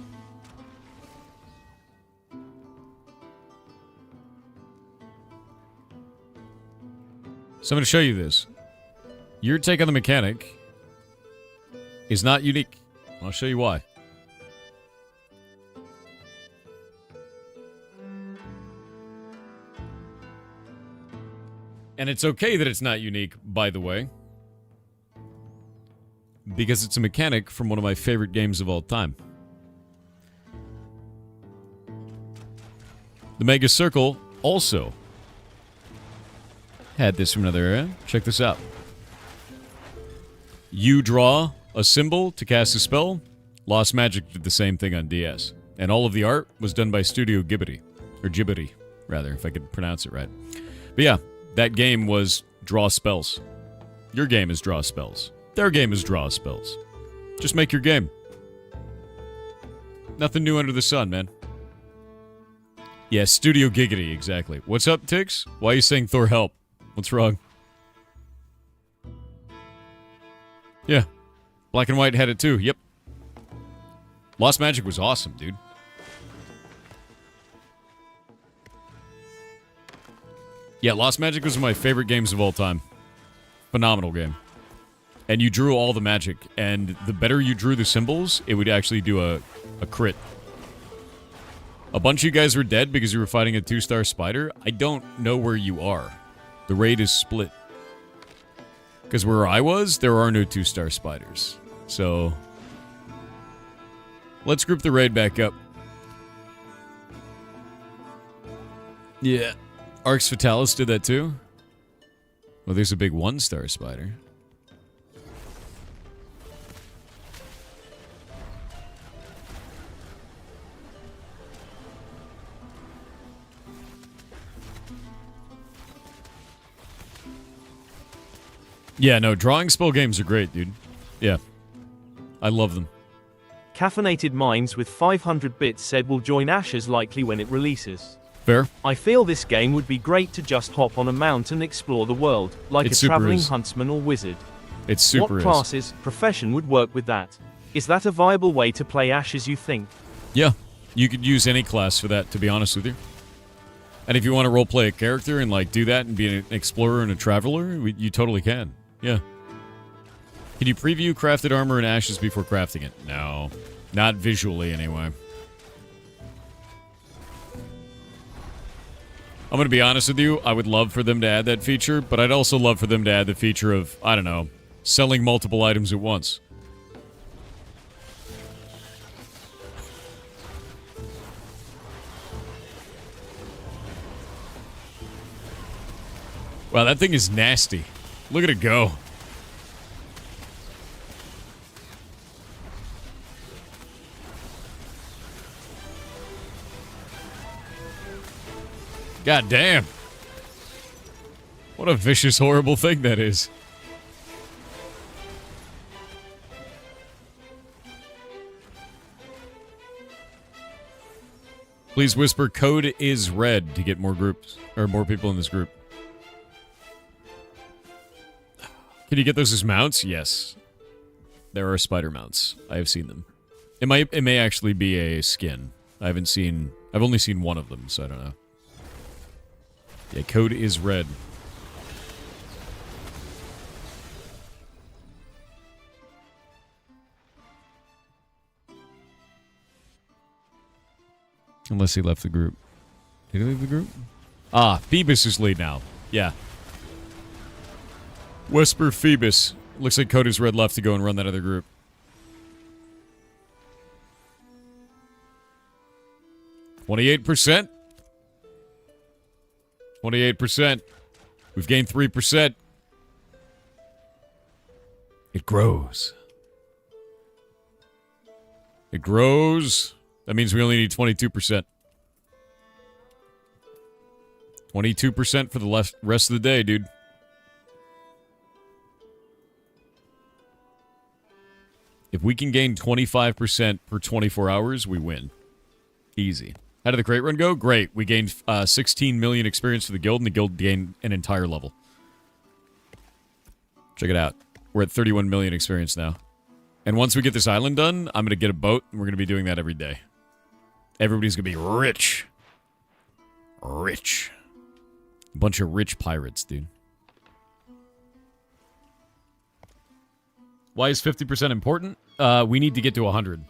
So I'm going to show you this. Your take on the mechanic is not unique. I'll show you why. And it's okay that it's not unique, by the way. Because it's a mechanic from one of my favorite games of all time. The Mega Circle also had this from another era. Check this out. You draw a symbol to cast a spell. Lost Magic did the same thing on DS. And all of the art was done by Studio Ghibli. Or Ghibli, rather, if I could pronounce it right. But yeah. That game was draw spells. Your game is draw spells. Their game is draw spells. Just make your game. Nothing new under the sun, man. Yeah, Studio Giggity, exactly. What's up, Tix? Why are you saying Thor help? What's wrong? Yeah. Black and White had it too, yep. Lost Magic was awesome, dude. Yeah, Lost Magic was one of my favorite games of all time. Phenomenal game. And you drew all the magic, and the better you drew the symbols, it would actually do a crit. A bunch of you guys were dead because you were fighting a 2-star spider. I don't know where you are. The raid is split. Because where I was, there are no 2-star spiders. So, let's group the raid back up. Yeah. Arx Fatalis did that too. Well, there's a big 1-star spider. Yeah, no, drawing spell games are great, dude. Yeah. I love them. Caffeinated Minds with 500 bits said will join Ashes likely when it releases. Fair. I feel this game would be great to just hop on a mount and explore the world, like a traveling huntsman or wizard. It's super. What classes, profession would work with that? Is that a viable way to play Ashes, you think? Yeah. You could use any class for that, to be honest with you. And if you want to roleplay a character and like do that and be an explorer and a traveler, you totally can. Yeah. Can you preview crafted armor in Ashes before crafting it? No. Not visually, anyway. I'm going to be honest with you. I would love for them to add that feature, but I'd also love for them to add the feature of, I don't know, selling multiple items at once. Wow, that thing is nasty. Look at it go. God damn. What a vicious, horrible thing that is. Please whisper code is red to get more groups, or more people in this group. Can you get those as mounts? Yes. There are spider mounts. I have seen them. It may actually be a skin. I've only seen one of them, so I don't know. Yeah, code is red. Unless he left the group. Did he leave the group? Ah, Phoebus is lead now. Yeah. Whisper Phoebus. Looks like code is red left to go and run that other group. %. 28%. We've gained 3%. It grows. It grows. That means we only need 22%. 22% for the rest of the day, dude. If we can gain 25% per 24 hours, we win. Easy. How did the crate run go? Great. We gained 16 million experience for the guild, and the guild gained an entire level. Check it out. We're at 31 million experience now. And once we get this island done, I'm going to get a boat, and we're going to be doing that every day. Everybody's going to be rich. Rich. A bunch of rich pirates, dude. Why is 50% important? We need to get to 100.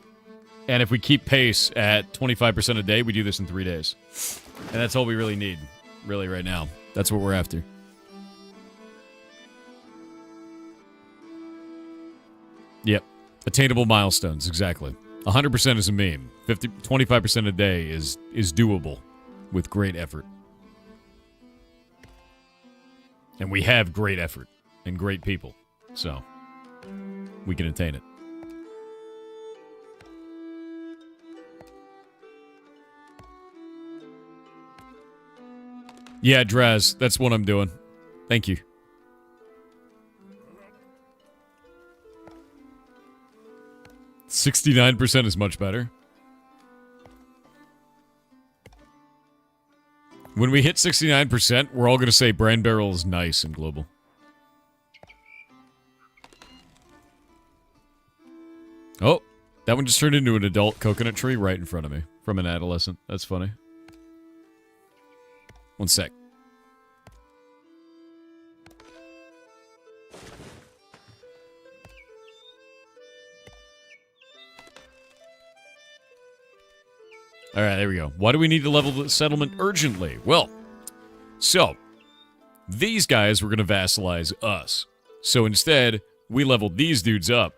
And if we keep pace at 25% a day, we do this in 3 days. And that's all we really need, really, right now. That's what we're after. Yep. Attainable milestones, exactly. 100% is a meme. 25% a day is doable with great effort. And we have great effort and great people. So, we can attain it. Yeah, Draz, that's what I'm doing. Thank you. $69% is much better. When we hit 69%, we're all going to say Brand Barrel is nice in global. Oh, that one just turned into an adult coconut tree right in front of me from an adolescent. That's funny. One sec. All right, there we go. Why do we need to level the settlement urgently? Well, so these guys were going to vassalize us. So instead, we leveled these dudes up,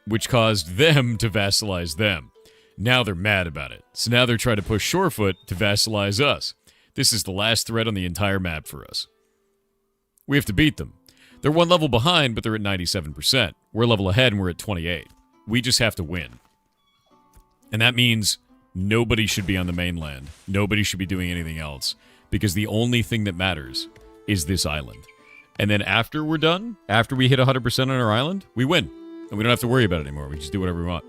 which caused them to vassalize them. Now they're mad about it. So now they're trying to push Shorefoot to vassalize us. This is the last threat on the entire map for us. We have to beat them. They're one level behind, but they're at 97%. We're a level ahead and we're at 28. We just have to win. And that means nobody should be on the mainland. Nobody should be doing anything else. Because the only thing that matters is this island. And then after we're done, after we hit 100% on our island, we win. And we don't have to worry about it anymore. We just do whatever we want.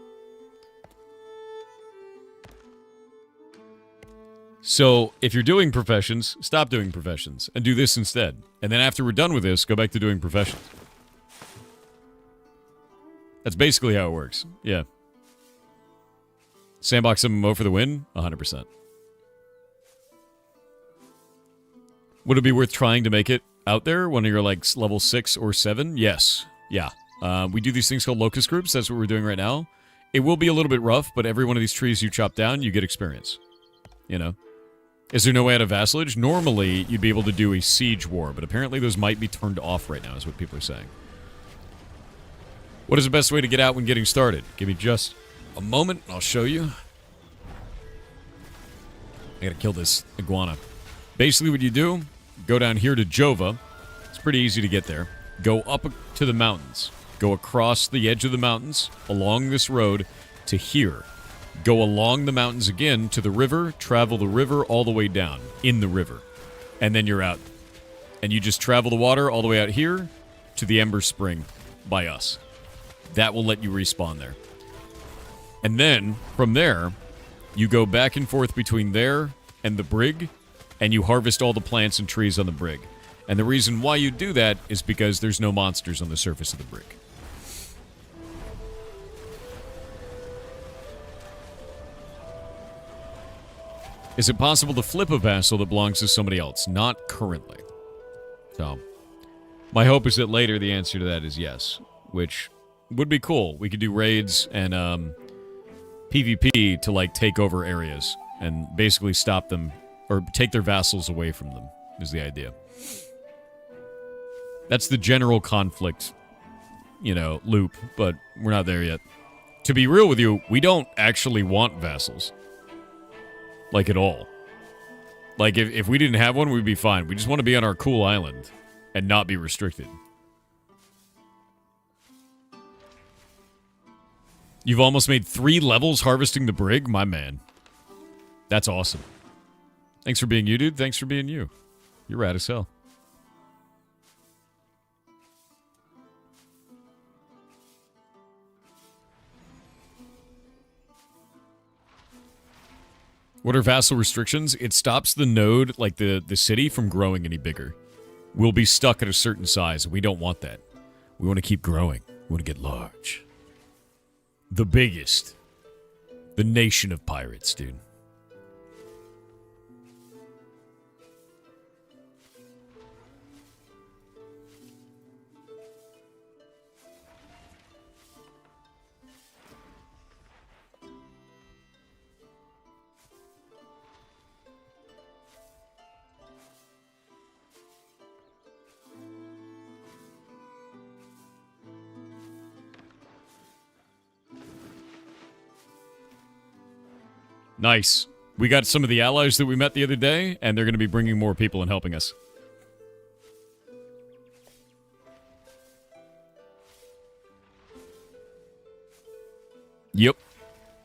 So, if you're doing professions, stop doing professions and do this instead. And then after we're done with this, go back to doing professions. That's basically how it works. Yeah. Sandbox MMO for the win? 100%. Would it be worth trying to make it out there when you're like level 6 or 7? Yes. Yeah. We do these things called locust groups. That's what we're doing right now. It will be a little bit rough, but every one of these trees you chop down, you get experience. You know? Is there no way out of vassalage? Normally, you'd be able to do a siege war, but apparently those might be turned off right now, is what people are saying. What is the best way to get out when getting started? Give me just a moment, and I'll show you. I gotta kill this iguana. Basically what you do, go down here to Jova. It's pretty easy to get there. Go up to the mountains. Go across the edge of the mountains, along this road, to here. Go along the mountains again to the river, travel the river all the way down, in the river. And then you're out. And you just travel the water all the way out here to the Ember Spring by us. That will let you respawn there. And then, from there, you go back and forth between there and the brig, and you harvest all the plants and trees on the brig. And the reason why you do that is because there's no monsters on the surface of the brig. Is it possible to flip a vassal that belongs to somebody else? Not currently. So, my hope is that later the answer to that is yes, which would be cool. We could do raids and PvP to like take over areas and basically stop them or take their vassals away from them is the idea. That's the general conflict, you know, loop, but we're not there yet. To be real with you, we don't actually want vassals. Like, at all. Like, if we didn't have one, we'd be fine. We just want to be on our cool island and not be restricted. You've almost made 3 levels harvesting the brig? My man. That's awesome. Thanks for being you, dude. Thanks for being you. You're rad as hell. What are vassal restrictions? It stops the node, like the city, from growing any bigger. We'll be stuck at a certain size. We don't want that. We want to keep growing. We want to get large. The biggest. The nation of pirates, dude. Nice. We got some of the allies that we met the other day, and they're going to be bringing more people and helping us. Yep.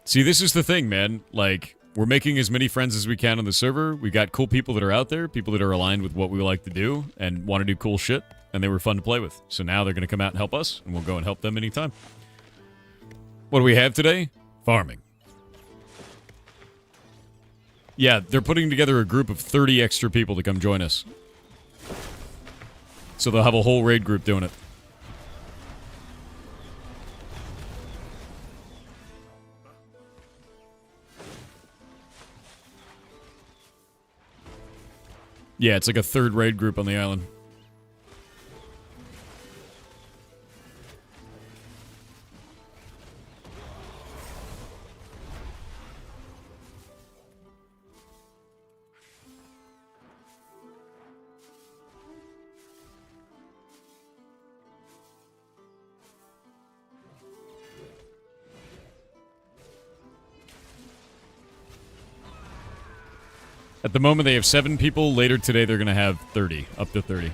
See, this is the thing, man. Like, we're making as many friends as we can on the server. We got cool people that are out there, people that are aligned with what we like to do and want to do cool shit, and they were fun to play with. So now they're going to come out and help us, and we'll go and help them anytime. What do we have today? Farming. Yeah, they're putting together a group of 30 extra people to come join us. So they'll have a whole raid group doing it. Yeah, it's like a third raid group on the island. At the moment, they have 7 people. Later today, they're going to have 30. Up to 30.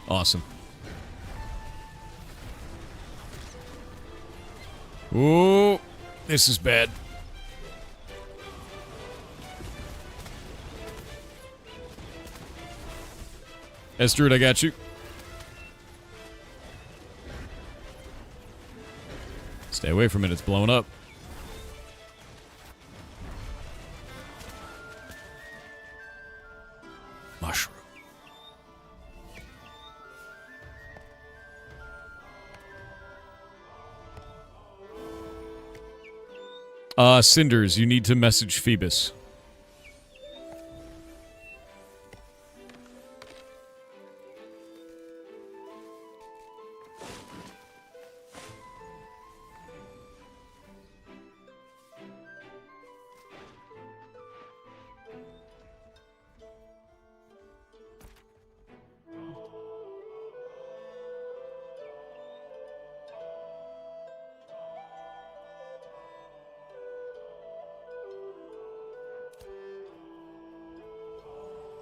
Awesome. Ooh, this is bad. Estrid, I got you. Stay away from it, it's blowing up. Mushroom. Cinders, you need to message Phoebus.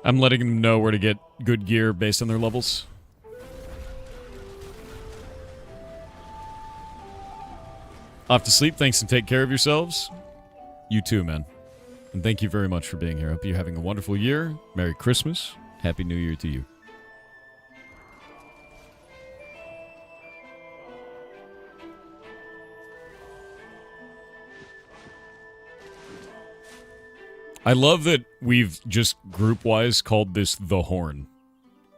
I'm letting them know where to get good gear based on their levels. Off to sleep, thanks, and take care of yourselves. You too, man. And thank you very much for being here. Hope you're having a wonderful year. Merry Christmas. Happy New Year to you. I love that we've just group-wise called this the Horn.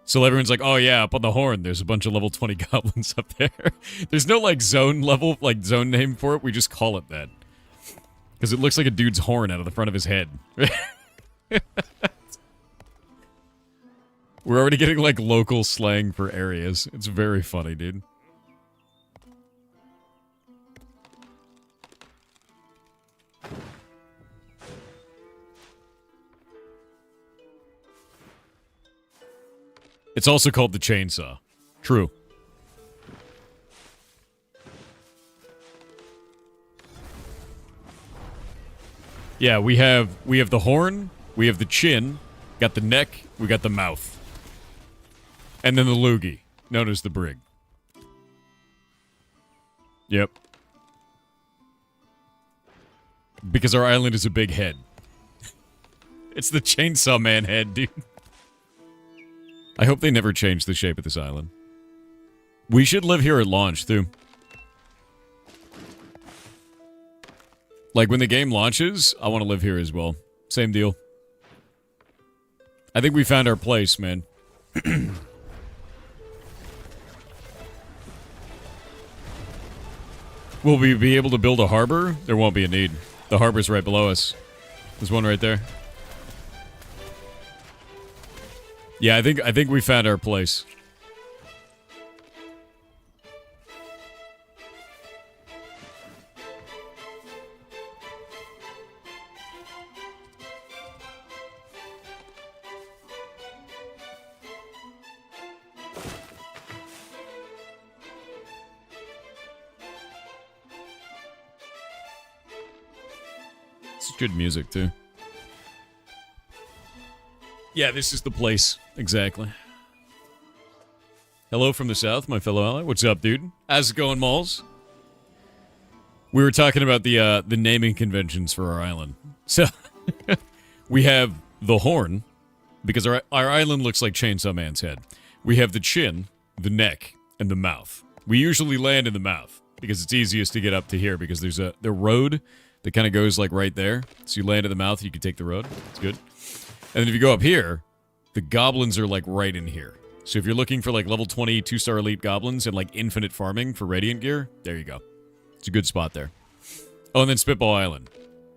So everyone's like, oh yeah, up on the Horn, there's a bunch of level 20 goblins up there. There's no, like, zone level, like, zone name for it. We just call it that. Because it looks like a dude's horn out of the front of his head. We're already getting, like, local slang for areas. It's very funny, dude. It's also called the chainsaw. True. Yeah, we have the horn, we have the chin, got the neck, we got the mouth. And then the loogie, known as the brig. Yep. Because our island is a big head. It's the Chainsaw Man head, dude. I hope they never change the shape of this island. We should live here at launch, too. Like, when the game launches, I want to live here as well. Same deal. I think we found our place, man. Will we be able to build a harbor? There won't be a need. The harbor's right below us. There's one right there. Yeah, I think we found our place. It's good music, too. Yeah, this is the place. Exactly. Hello from the south, my fellow ally. What's up, dude? How's it going, Malls? We were talking about the naming conventions for our island. So, we have the horn, because our island looks like Chainsaw Man's head. We have the chin, the neck, and the mouth. We usually land in the mouth, because it's easiest to get up to here, because there's the road that kind of goes, like, right there. So you land in the mouth, you can take the road. It's good. And then if you go up here, the goblins are, like, right in here. So if you're looking for, like, level 20 2-star elite goblins and, like, infinite farming for Radiant gear, there you go. It's a good spot there. Oh, and then Spitball Island.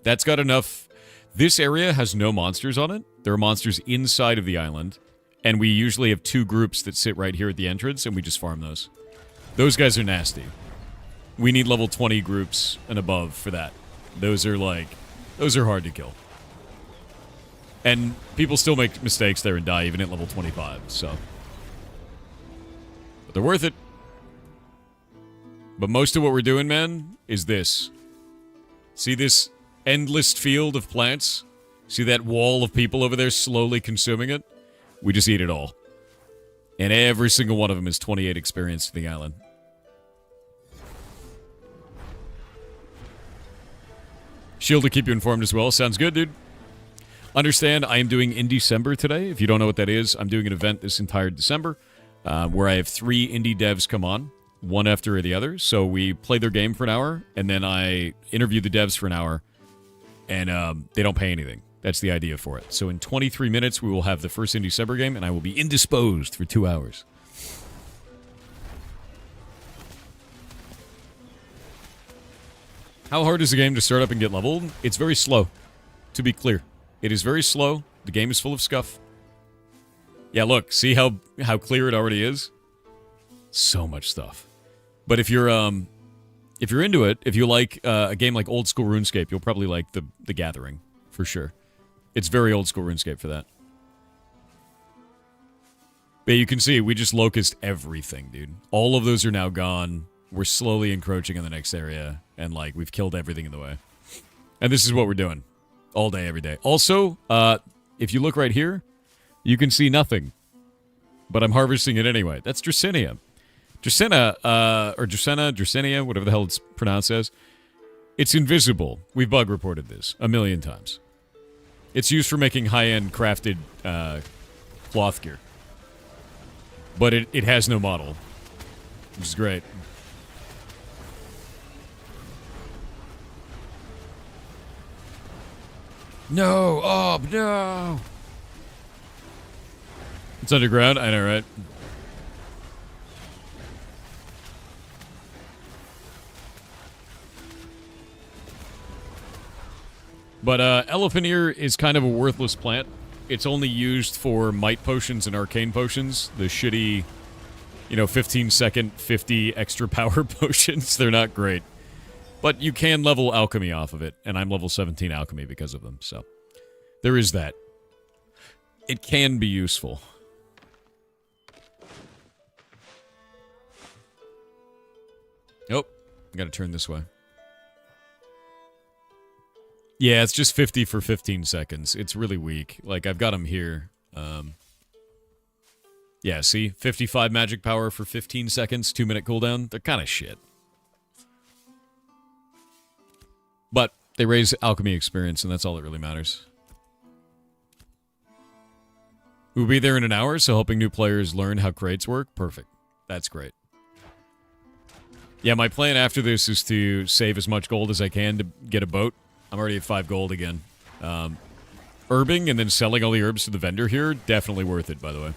That's got enough... This area has no monsters on it. There are monsters inside of the island. And we usually have 2 groups that sit right here at the entrance, and we just farm those. Those guys are nasty. We need level 20 groups and above for that. Those are, like... Those are hard to kill. And people still make mistakes there and die, even at level 25, so... But they're worth it. But most of what we're doing, man, is this. See this endless field of plants? See that wall of people over there slowly consuming it? We just eat it all. And every single one of them is 28 experience to the island. Shield to keep you informed as well. Sounds good, dude. Understand, I am doing in December today. If you don't know what that is, I'm doing an event this entire December where I have 3 indie devs come on, one after the other. So we play their game for an hour, and then I interview the devs for an hour, and they don't pay anything. That's the idea for it. So in 23 minutes, we will have the first in December game, and I will be indisposed for 2 hours. How hard is the game to start up and get leveled? It's very slow, to be clear. It is very slow. The game is full of scuff. Yeah, look, see how clear it already is? So much stuff. But if you're into it, if you like a game like old school RuneScape, you'll probably like the Gathering, for sure. It's very old school RuneScape for that. But you can see, we just locust everything, dude. All of those are now gone. We're slowly encroaching on the next area, and like we've killed everything in the way. And this is what we're doing. All day, every day. Also, if you look right here, you can see nothing. But I'm harvesting it anyway. That's Dracinia. Dracinia, or Dracinia, whatever the hell it's pronounced as. It's invisible. We've bug reported this a million times. It's used for making high-end crafted cloth gear. But it has no model. Which is great. No! Oh, no! It's underground? I know, right? But elephant ear is kind of a worthless plant. It's only used for might potions and arcane potions. The shitty, 15-second, 50 extra power potions. They're not great. But you can level alchemy off of it, and I'm level 17 alchemy because of them, so there is that. It can be useful. Nope. Gotta turn this way. Yeah, it's just 50 for 15 seconds. It's really weak. Like, I've got them here. Yeah, see? 55 magic power for 15 seconds, 2-minute cooldown. They're kind of shit. But they raise alchemy experience, and that's all that really matters. We'll be there in an hour, so helping new players learn how crates work. Perfect. That's great. Yeah, my plan after this is to save as much gold as I can to get a boat. I'm already at 5 gold again. Herbing and then selling all the herbs to the vendor here, definitely worth it, by the way.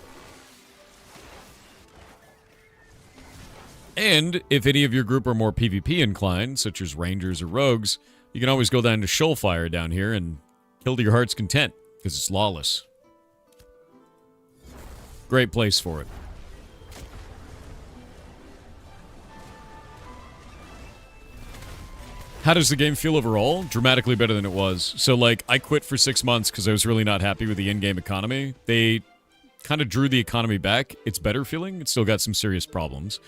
And if any of your group are more PvP inclined, such as rangers or rogues, you can always go down to Shoalfire down here and kill to your heart's content, because it's lawless. Great place for it. How does the game feel overall? Dramatically better than it was. So, like, I quit for 6 months because I was really not happy with the in-game economy. They kind of drew the economy back. It's better feeling. It's still got some serious problems.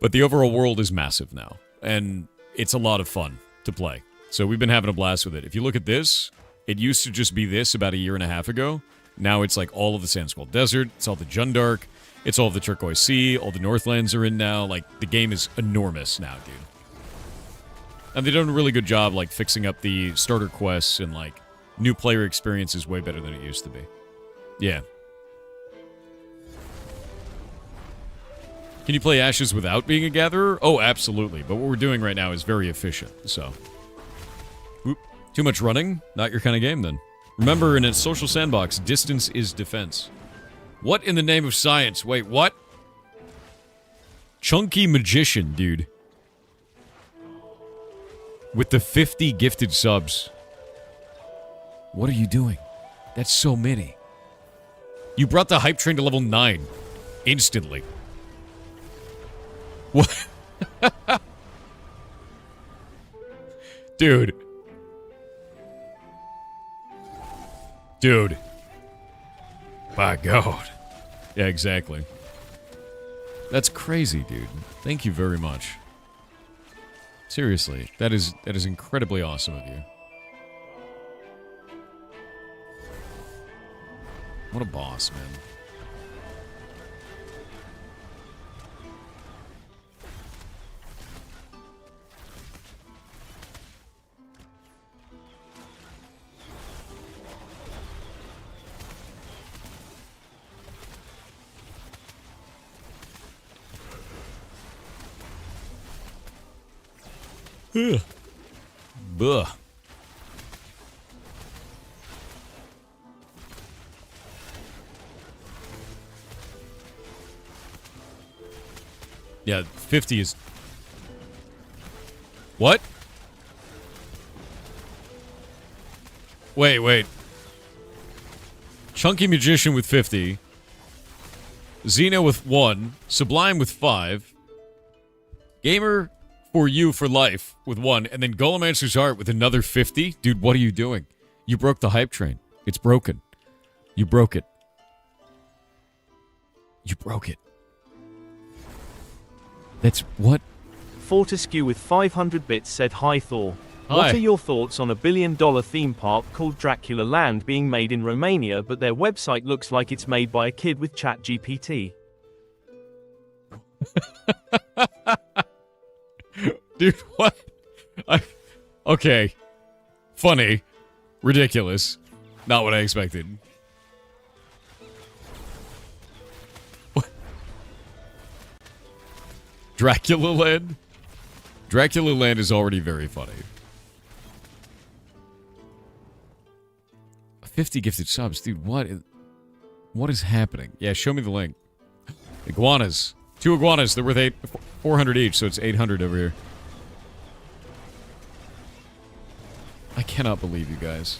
But the overall world is massive now. And it's a lot of fun to play. So we've been having a blast with it. If you look at this, it used to just be this about a year and a half ago. Now it's like all of the Sandskull Desert. It's all the Jundark. It's all of the Turquoise Sea. All the Northlands are in now. Like, the game is enormous now, dude. And they've done a really good job, like, fixing up the starter quests and, like, new player experience is way better than it used to be. Yeah. Can you play Ashes without being a gatherer? Oh, absolutely. But what we're doing right now is very efficient, so. Oop. Too much running? Not your kind of game, then. Remember, in a social sandbox, distance is defense. What in the name of science? Wait, what? Chunky Magician, dude. With the 50 gifted subs. What are you doing? That's so many. You brought the hype train to level 9. Instantly. What? Dude. Dude. My God. Yeah, exactly. That's crazy, dude. Thank you very much. Seriously, that is incredibly awesome of you. What a boss, man. Ugh. Buh. Yeah, 50 is... What? Wait. Chunky Magician with 50. Xeno with 1. Sublime with 5. Gamer for you for life with 1. And then Golemancer's Art with another 50. Dude, what are you doing? You broke the hype train. It's broken. You broke it. You broke it. That's what? Fortescue with 500 bits said, "Hi Thor. Hi. What are your thoughts on a billion-dollar theme park called Dracula Land being made in Romania, but their website looks like it's made by a kid with ChatGPT?" Dude, what? Okay. Funny. Ridiculous. Not what I expected. What? Dracula Land? Dracula Land is already very funny. 50 gifted subs. Dude, what is happening? Yeah, show me the link. Iguanas. 2 iguanas. They're worth 400 each, so it's 800 over here. I cannot believe you guys.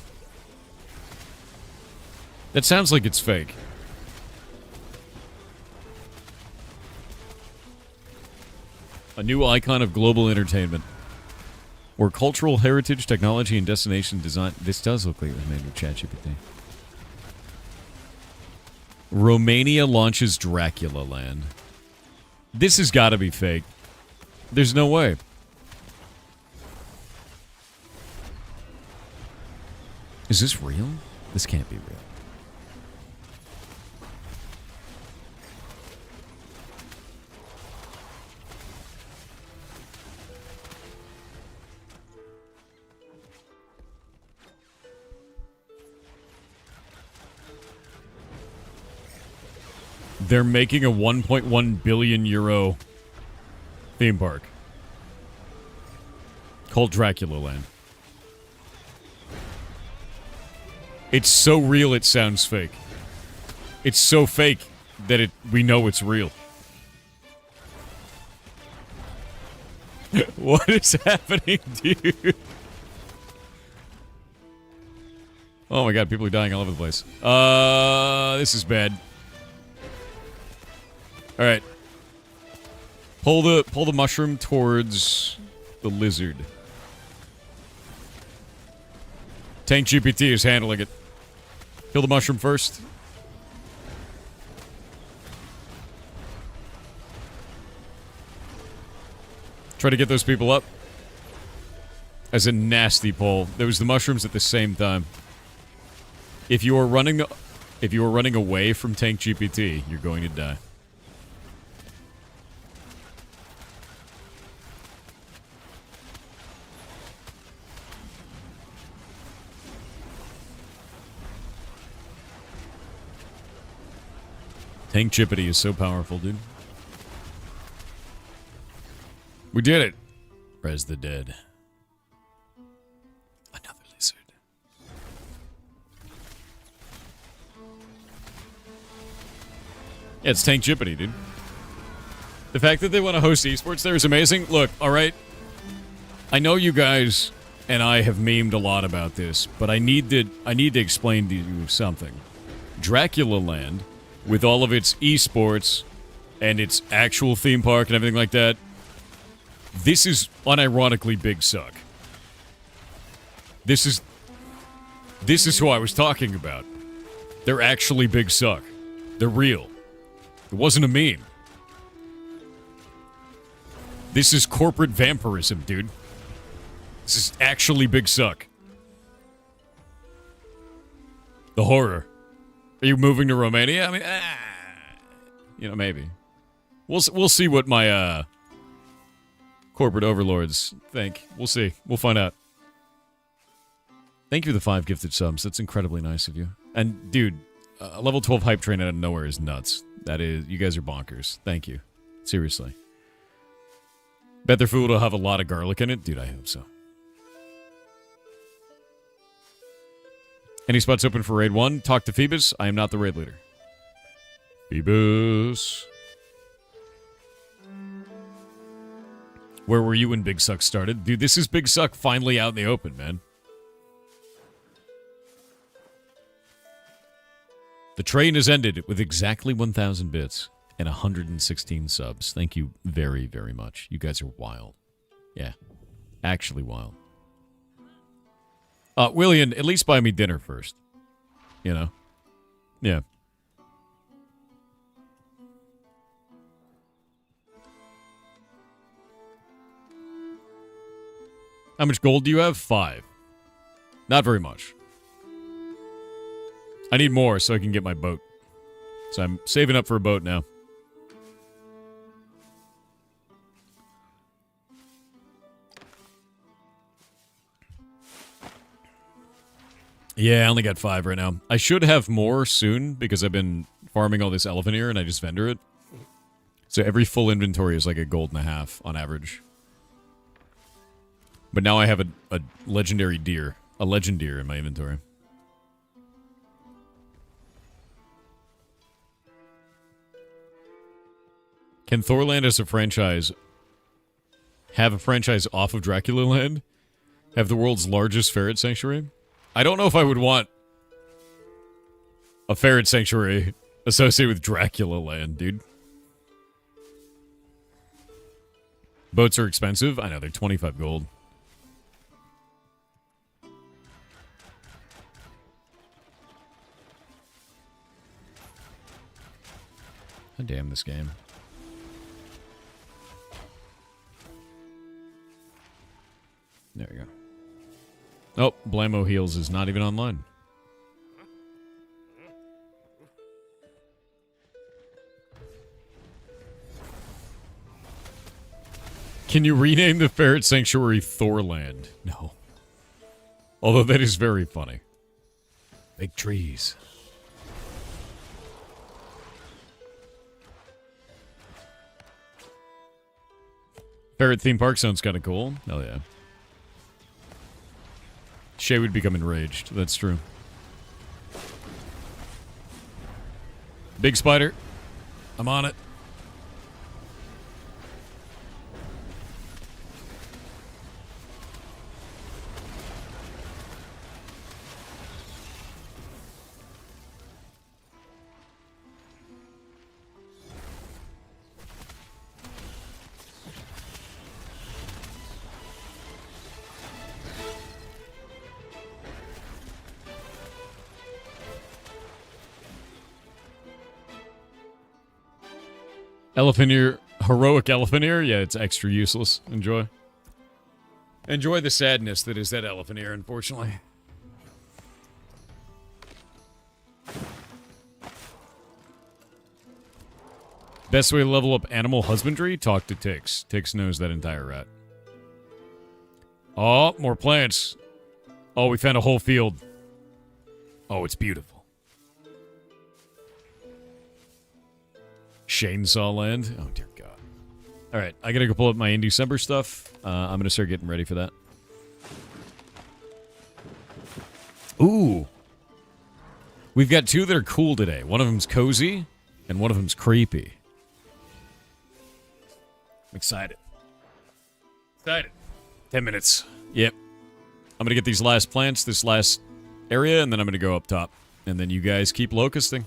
That sounds like it's fake. A new icon of global entertainment. Or cultural heritage, technology, and destination design. This does look like it was made with ChatGPT. Romania launches Dracula Land. This has got to be fake. There's no way. Is this real? This can't be real. They're making a 1.1 billion euro theme park called Dracula Land. It's so real it sounds fake. It's so fake that we know it's real. What is happening, dude? Oh my god, people are dying all over the place. This is bad. All right. Pull the mushroom towards the lizard. Tank GPT is handling it. Kill the mushroom first. Try to get those people up. As a nasty pull. There was the mushrooms at the same time. If you are running away from Tank GPT, you're going to die. Tank Chippity is so powerful, dude. We did it. Res the dead. Another lizard. Yeah, it's Tank Chippity, dude. The fact that they want to host esports there is amazing. Look, alright. I know you guys and I have memed a lot about this, but I need to explain to you something. Dracula Land, with all of its esports and its actual theme park and everything like that, this is unironically big suck. This is who I was talking about. They're actually big suck. They're real. It wasn't a meme. This is corporate vampirism, dude. This is actually big suck. The horror. Are you moving to Romania? I mean, you know, maybe. We'll see what my corporate overlords think. We'll see. We'll find out. Thank you for the 5 gifted subs. That's incredibly nice of you. And dude, a level 12 hype train out of nowhere is nuts. That is, you guys are bonkers. Thank you. Seriously. Bet their food will have a lot of garlic in it? Dude, I hope so. Any spots open for Raid 1? Talk to Phoebus. I am not the raid leader. Phoebus. Where were you when Big Suck started? Dude, this is Big Suck finally out in the open, man. The train has ended with exactly 1,000 bits and 116 subs. Thank you very, very much. You guys are wild. Yeah. Actually wild. William, at least buy me dinner first. You know? Yeah. How much gold do you have? 5. Not very much. I need more so I can get my boat. So I'm saving up for a boat now. Yeah, I only got 5 right now. I should have more soon because I've been farming all this elephant ear and I just vendor it. So every full inventory is like a gold and a half on average. But now I have a legendary deer. A legend deer in my inventory. Can Thorland as a franchise have a franchise off of Dracula Land? Have the world's largest ferret sanctuary? I don't know if I would want a ferret sanctuary associated with Dracula Land, dude. Boats are expensive. I know, they're 25 gold. God damn this game. There we go. Oh, Blammo Heals is not even online. Can you rename the ferret sanctuary Thorland? No. Although that is very funny. Big trees. Ferret theme park sounds kind of cool. Hell yeah. Shay would become enraged. That's true. Big spider. I'm on it. Elephant ear, heroic elephant ear? Yeah, it's extra useless. Enjoy. Enjoy the sadness that is that elephant ear, unfortunately. Best way to level up animal husbandry? Talk to Tix. Tix knows that entire rat. Oh, more plants. Oh, we found a whole field. Oh, it's beautiful. Chainsaw Land. Oh, dear God. All right, I gotta go pull up my in December stuff. I'm gonna start getting ready for that. Ooh. We've got 2 that are cool today. One of them's cozy, and one of them's creepy. I'm excited. Excited. 10 minutes. Yep. I'm gonna get these last plants, this last area, and then I'm gonna go up top. And then you guys keep locusting.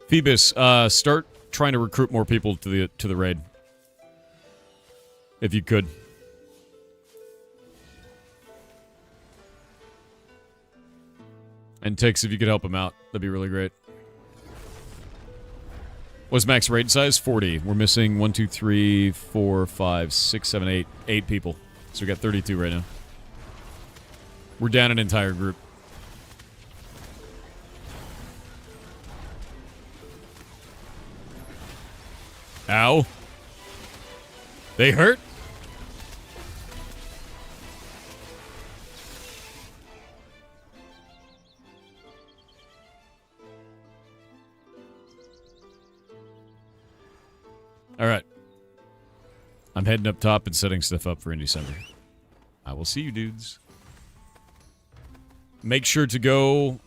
Phoebus, start trying to recruit more people to the raid. If you could. And Tix, if you could help him out, that'd be really great. What's max raid size? 40. We're missing 1, 2, 3, 4, 5, 6, 7, 8. 8 people. So we got 32 right now. We're down an entire group. Ow. They hurt? All right. I'm heading up top and setting stuff up for in December. I will see you dudes. Make sure to go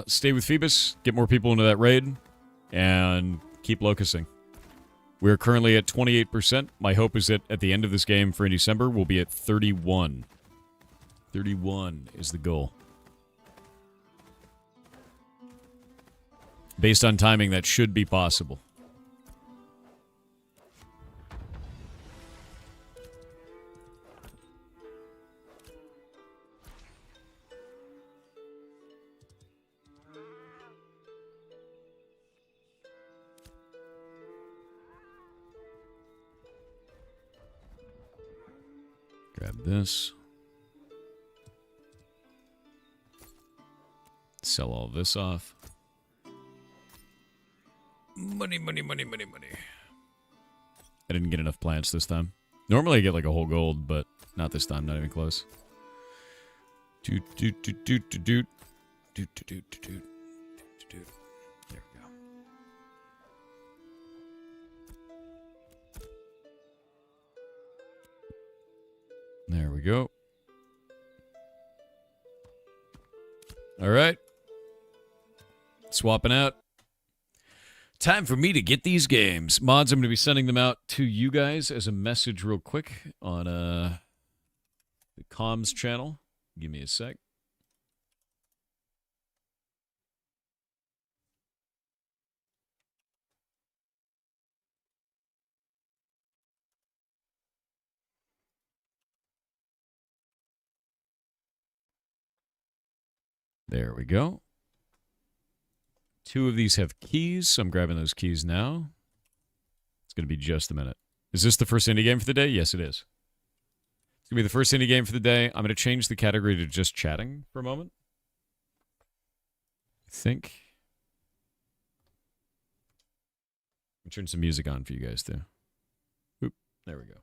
stay with Phoebus, get more people into that raid, and keep locusting. We're currently at 28%. My hope is that at the end of this game for in December, we'll be at 31. 31 is the goal. Based on timing, that should be possible. Grab this. Sell all this off. Money, money, money, money, money. I didn't get enough plants this time. Normally I get like a whole gold, but not this time, not even close. Doot, doot, doot, doot, doot, doot. Doot, doot, doot, doot, doot, doot. There we go. There we go. All right. Swapping out. Time for me to get these games. Mods, I'm going to be sending them out to you guys as a message real quick on the comms channel. Give me a sec. There we go. 2 of these have keys, so I'm grabbing those keys now. It's going to be just a minute. Is this the first indie game for the day? Yes, it is. It's going to be the first indie game for the day. I'm going to change the category to just chatting for a moment. I think. I'll turn some music on for you guys, too. Oop, there we go.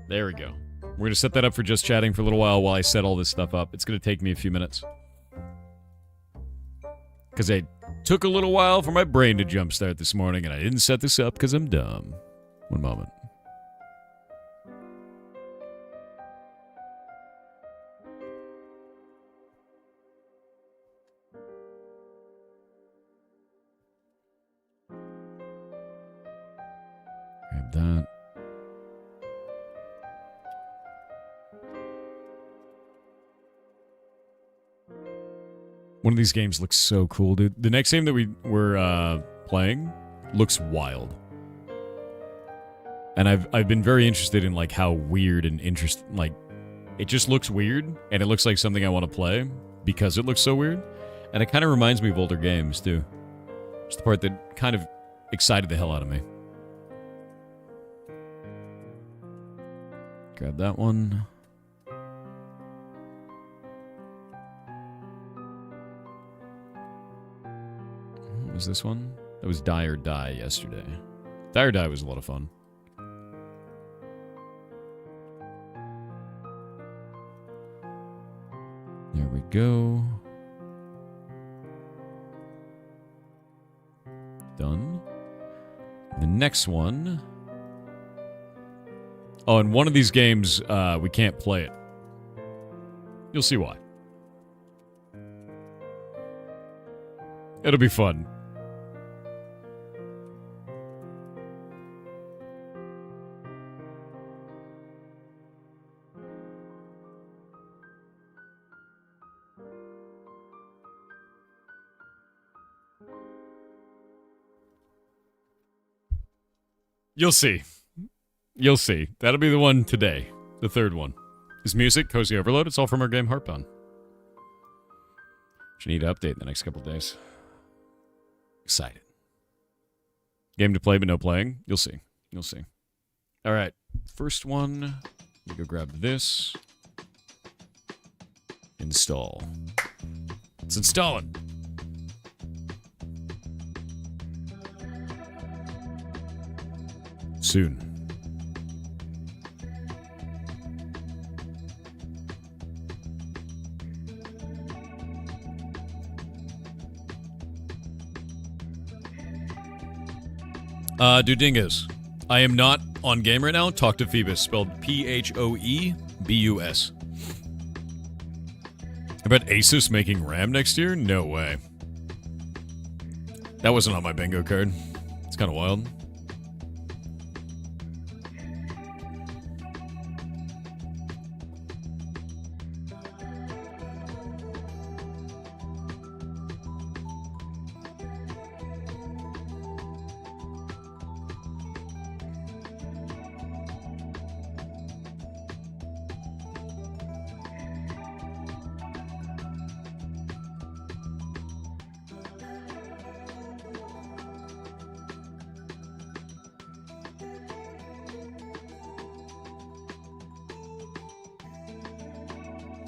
There we go. We're going to set that up for just chatting for a little while I set all this stuff up. It's going to take me a few minutes. Because it took a little while for my brain to jumpstart this morning, and I didn't set this up because I'm dumb. One moment. Grab that. One of these games looks so cool, dude. The next game that we're playing looks wild. And I've been very interested in like how weird and like it just looks weird and it looks like something I want to play because it looks so weird. And it kind of reminds me of older games too. It's the part that kind of excited the hell out of me. Grab that one. What was this one? That was Die or Die yesterday. Die or Die was a lot of fun. There we go. Done. The next one. Oh, and one of these games, we can't play it. You'll see why. It'll be fun. You'll see. You'll see. That'll be the one today. The third one. Is music, Cozy Overload. It's all from our game Heartbound. Which I need to update in the next couple of days. Excited. Game to play, but no playing. You'll see. You'll see. All right. First one, we go grab this. Install. Let's install it. Soon. Dudingus. I am not on game right now. Talk to Phoebus, spelled Phoebus. I bet Asus making RAM next year? No way. That wasn't on my bingo card. It's kind of wild.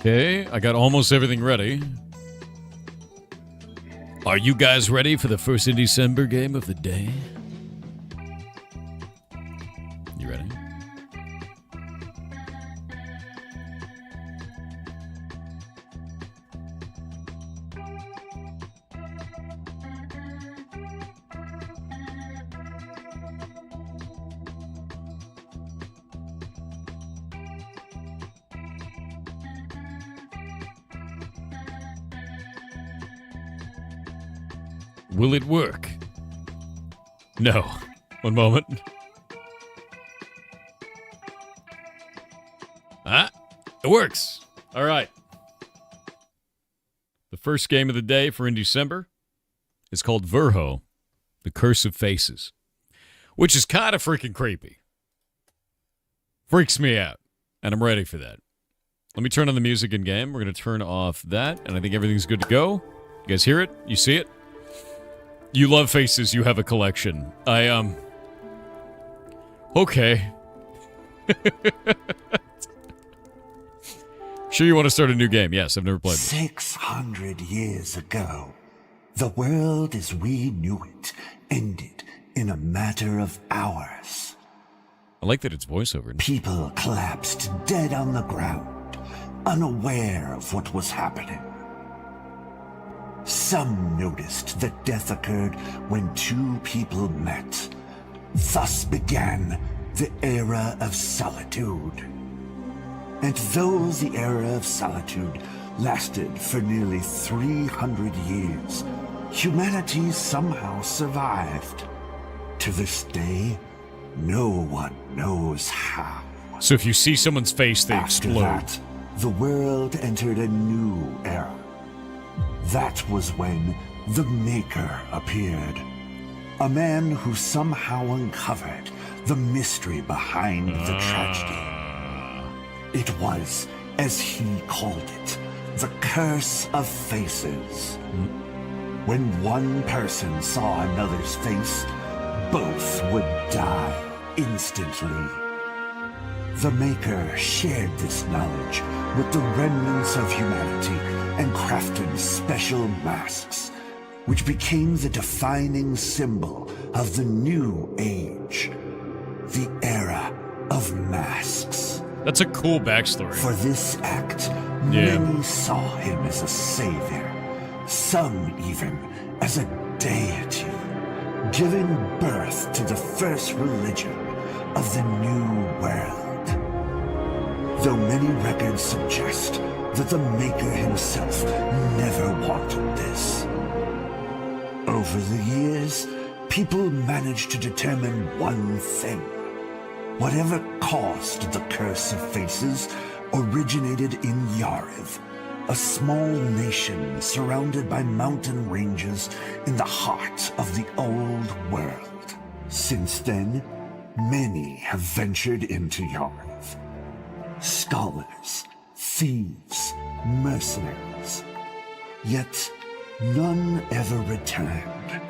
Okay, I got almost everything ready. Are you guys ready for the first in December game of the day? You ready? Will it work? No. One moment. Ah, it works. All right. The first game of the day for in December is called Verho, The Curse of Faces, which is kind of freaking creepy. Freaks me out, and I'm ready for that. Let me turn on the music in game. We're going to turn off that, and I think everything's good to go. You guys hear it? You see it? You love faces, you have a collection. Okay. Sure you want to start a new game? Yes, I've never played this. 600 years ago, the world as we knew it ended in a matter of hours. I like that it's voiceover. People collapsed dead on the ground, unaware of what was happening. Some noticed that death occurred when two people met. Thus began the era of solitude. And though the era of solitude lasted for nearly 300 years, humanity somehow survived. To this day, no one knows how. So if you see someone's face, they explode. After that, the world entered a new era. That was when the Maker appeared. A man who somehow uncovered the mystery behind the tragedy. It was, as he called it, the Curse of Faces. When one person saw another's face, both would die instantly. The Maker shared this knowledge with the remnants of humanity and crafted special masks, which became the defining symbol of the new age, the era of masks. That's a cool backstory. For this act, many saw him as a savior, some even as a deity, giving birth to the first religion of the new world. Though many records suggest that the Maker himself never wanted this. Over the years, people managed to determine one thing. Whatever caused the Curse of Faces originated in Yariv, a small nation surrounded by mountain ranges in the heart of the old world. Since then, many have ventured into Yariv. Scholars, thieves, mercenaries. Yet none ever returned.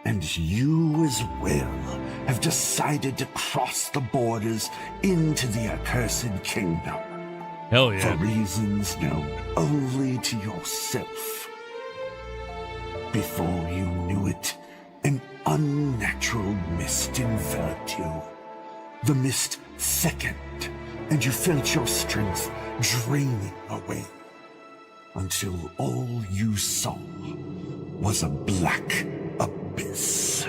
And you as well have decided to cross the borders into the accursed kingdom. Hell For yeah. reasons known only to yourself. Before you knew it, an unnatural mist enveloped you. The mist thickened, and you felt your strength draining away, until all you saw was a black abyss.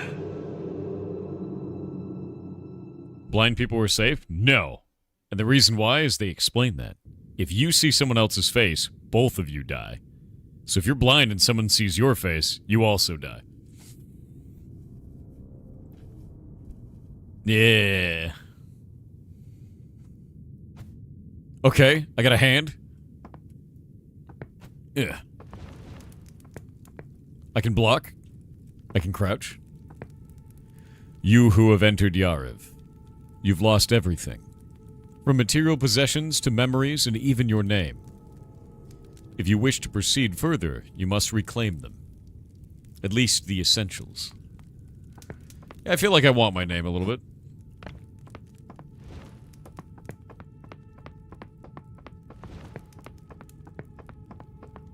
Blind people were safe? No. And the reason why is they explain that. If you see someone else's face, both of you die. So if you're blind and someone sees your face, you also die. Yeah. Okay, I got a hand. Yeah. I can block. I can crouch. You who have entered Yariv. You've lost everything. From material possessions to memories and even your name. If you wish to proceed further, you must reclaim them. At least the essentials. Yeah, I feel like I want my name a little bit.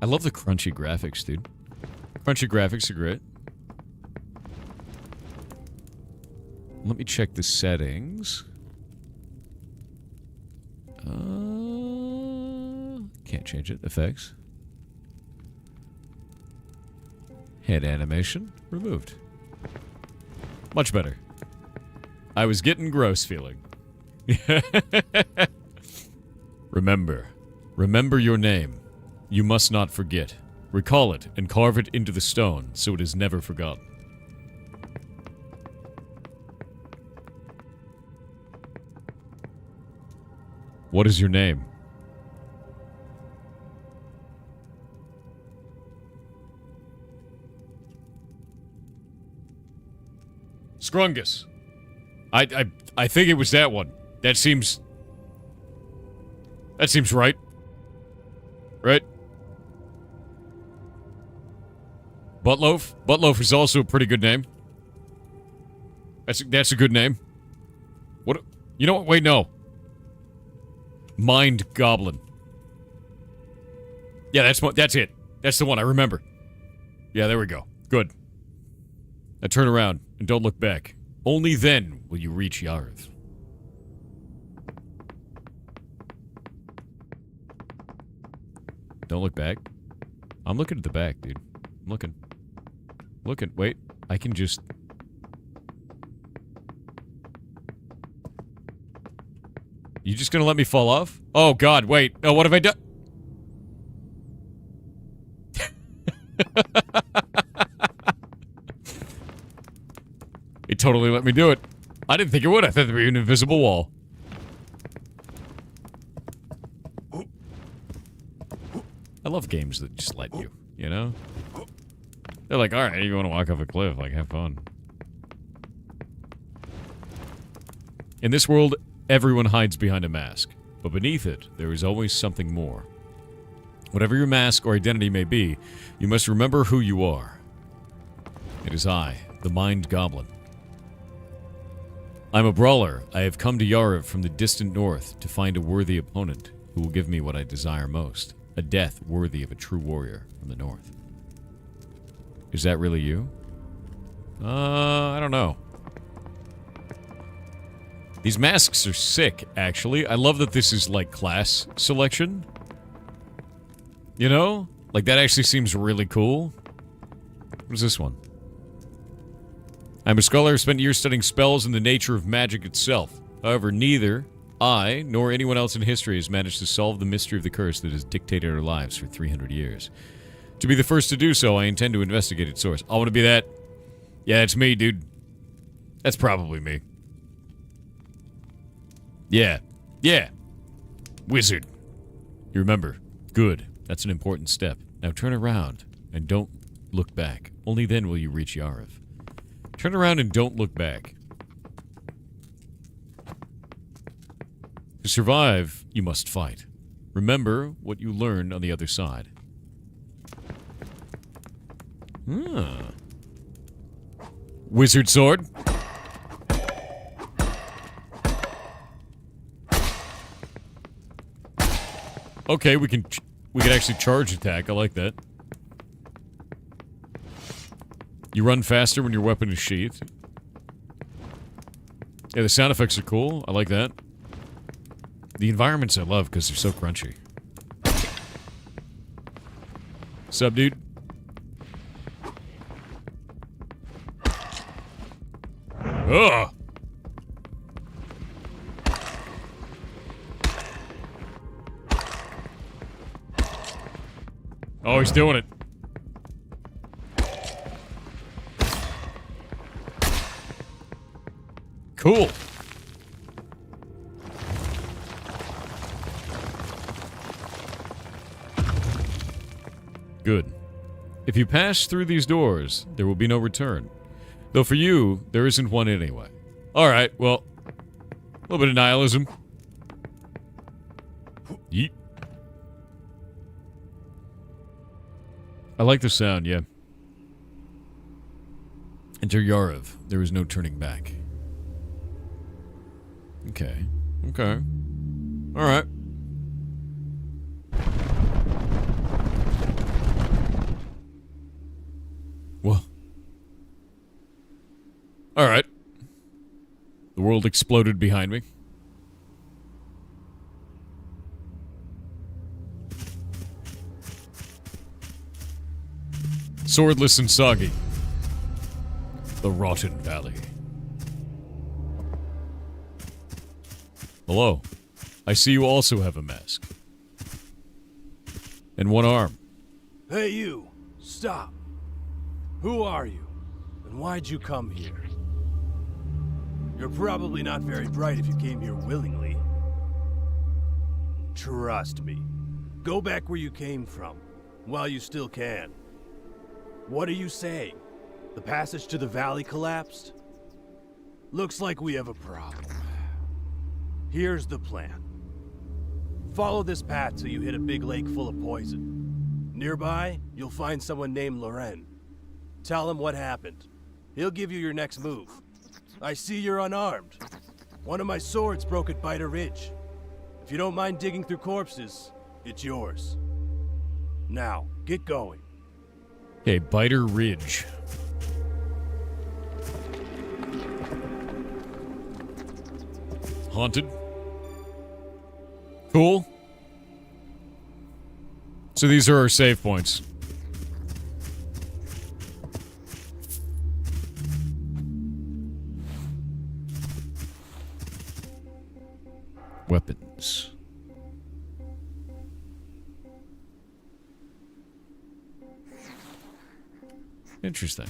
I love the crunchy graphics, dude. Crunchy graphics are great. Let me check the settings. Can't change it. Effects. Head animation. Removed. Much better. I was getting gross feeling. Remember. Remember your name. You must not forget. Recall it and carve it into the stone so it is never forgotten. What is your name? Scrungus. I think it was that one. That seems right. Right? Buttloaf? Buttloaf is also a pretty good name. That's a good name. What? You know what? Wait, no. Mind Goblin. Yeah, that's it. That's the one I remember. Yeah, there we go. Good. Now turn around and don't look back. Only then will you reach Yariv. Don't look back. I'm looking at the back, dude. I'm looking. Looking. Wait. I can just... You just gonna let me fall off? Oh, God, wait. Oh, what have I done? It totally let me do it. I didn't think it would. I thought there'd be an invisible wall. I love games that just let you, you know? They're like, alright, you want to walk off a cliff, like, have fun. In this world, everyone hides behind a mask, but beneath it, there is always something more. Whatever your mask or identity may be, you must remember who you are. It is I, the Mind Goblin. I'm a brawler. I have come to Yariv from the distant north to find a worthy opponent who will give me what I desire most. A death worthy of a true warrior from the north. Is that really you? I don't know. These masks are sick, actually. I love that this is, like, class selection. You know? Like, that actually seems really cool. What is this one? I'm a scholar who spent years studying spells and the nature of magic itself. However, neither I, nor anyone else in history has managed to solve the mystery of the curse that has dictated our lives for 300 years. To be the first to do so, I intend to investigate its source. I want to be that. Yeah, that's me, dude. That's probably me. Yeah. Yeah. Wizard. You remember. Good. That's an important step. Now turn around and don't look back. Only then will you reach Yariv. Turn around and don't look back. To survive, you must fight. Remember what you learned on the other side. Wizard sword. Okay, we can actually charge attack. I like that. You run faster when your weapon is sheathed. Yeah, the sound effects are cool. I like that. The environments I love because they're so crunchy. Sup, dude? Ugh! Oh, he's doing it. Cool. Good. If you pass through these doors, there will be no return. Though for you, there isn't one anyway. Alright, well, a little bit of nihilism. Yeet. I like the sound, yeah. Enter Yarev. There is no turning back. Okay. Okay. Alright. Well. Alright. The world exploded behind me. Swordless and soggy. The Rotten Valley. Hello. I see you also have a mask. And one arm. Hey you, stop. Who are you? And why'd you come here? You're probably not very bright if you came here willingly. Trust me. Go back where you came from, while you still can. What are you saying? The passage to the valley collapsed? Looks like we have a problem. Here's the plan. Follow this path till you hit a big lake full of poison. Nearby, you'll find someone named Loren. Tell him what happened. He'll give you your next move. I see you're unarmed. One of my swords broke at Biter Ridge. If you don't mind digging through corpses, it's yours. Now, get going. Okay, Biter Ridge. Haunted. Cool. So these are our save points. Weapons. Interesting.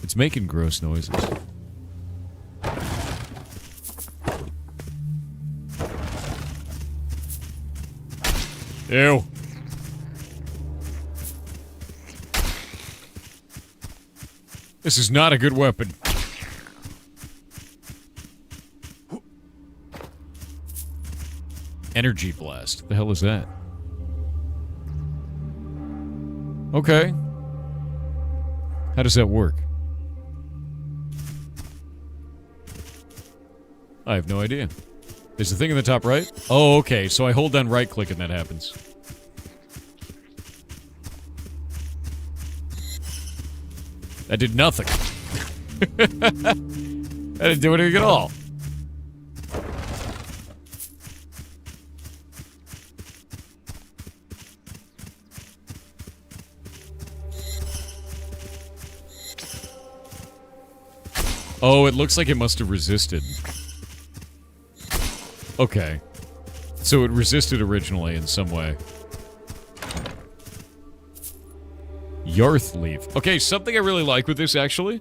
It's making gross noises. Ew. This is not a good weapon. Energy blast. The hell is that? Okay. How does that work? I have no idea. There's the thing in the top right? Oh, okay. So I hold down right click and that happens. That did nothing. That didn't do anything at all. Oh, it looks like it must have resisted. Okay. So it resisted originally in some way. Yarth leaf. Okay, something I really like with this, actually,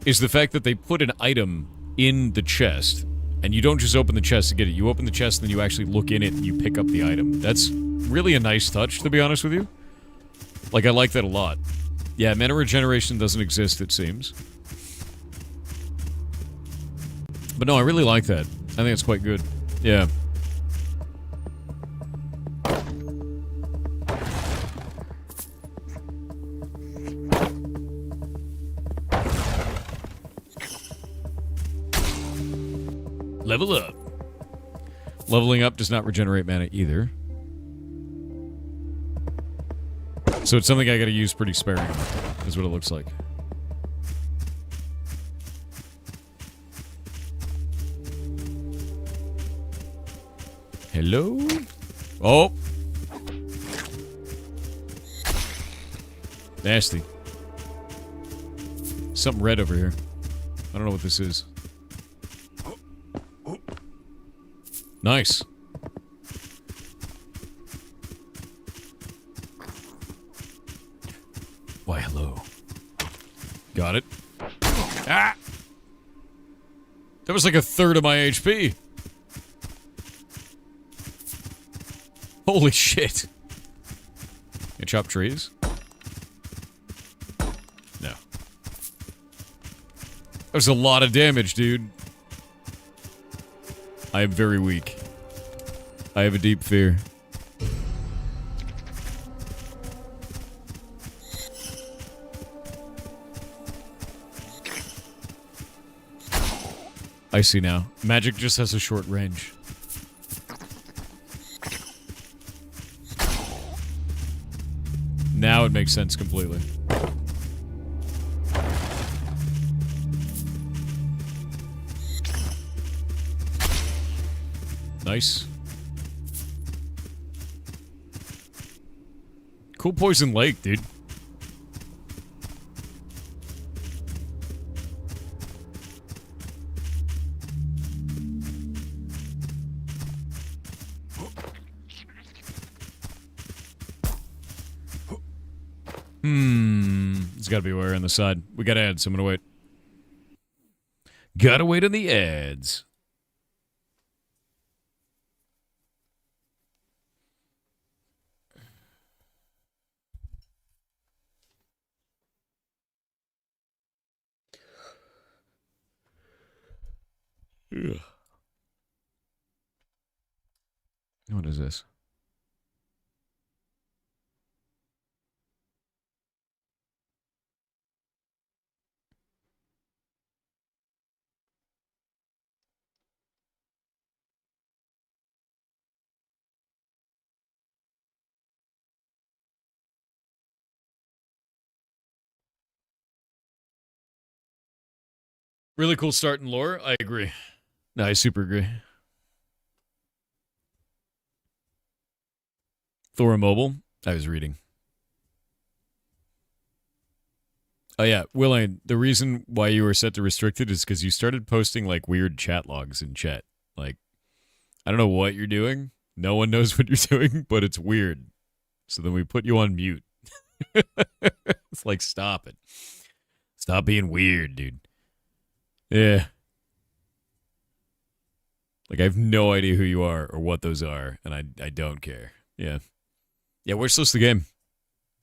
is the fact that they put an item in the chest, and you don't just open the chest to get it. You open the chest, and then you actually look in it, and you pick up the item. That's really a nice touch, to be honest with you. Like, I like that a lot. Yeah, mana regeneration doesn't exist, it seems. But no, I really like that. I think it's quite good. Yeah. Level up. Leveling up does not regenerate mana either. So it's something I gotta use pretty sparingly, is what it looks like. Hello? Oh! Nasty. Something red over here. I don't know what this is. Nice. Why, hello. Got it. Ah! That was like a third of my HP. Holy shit. Can I chop trees? No. That was a lot of damage, dude. I am very weak. I have a deep fear. I see now. Magic just has a short range. Now it makes sense completely. Nice. Cool poison lake, dude. It's gotta be where on the side. We got ads, so I'm gonna wait. Gotta wait on the ads. Ugh. What is this? Really cool start in lore. I agree. No, I super agree. Thor Mobile. I was reading. Oh yeah, Willine, the reason why you were set to restricted is because you started posting like weird chat logs in chat. Like, I don't know what you're doing. No one knows what you're doing, but it's weird. So then we put you on mute. It's like, stop it. Stop being weird, dude. Yeah. Like, I have no idea who you are or what those are, and I don't care. Yeah. Yeah, where's the game?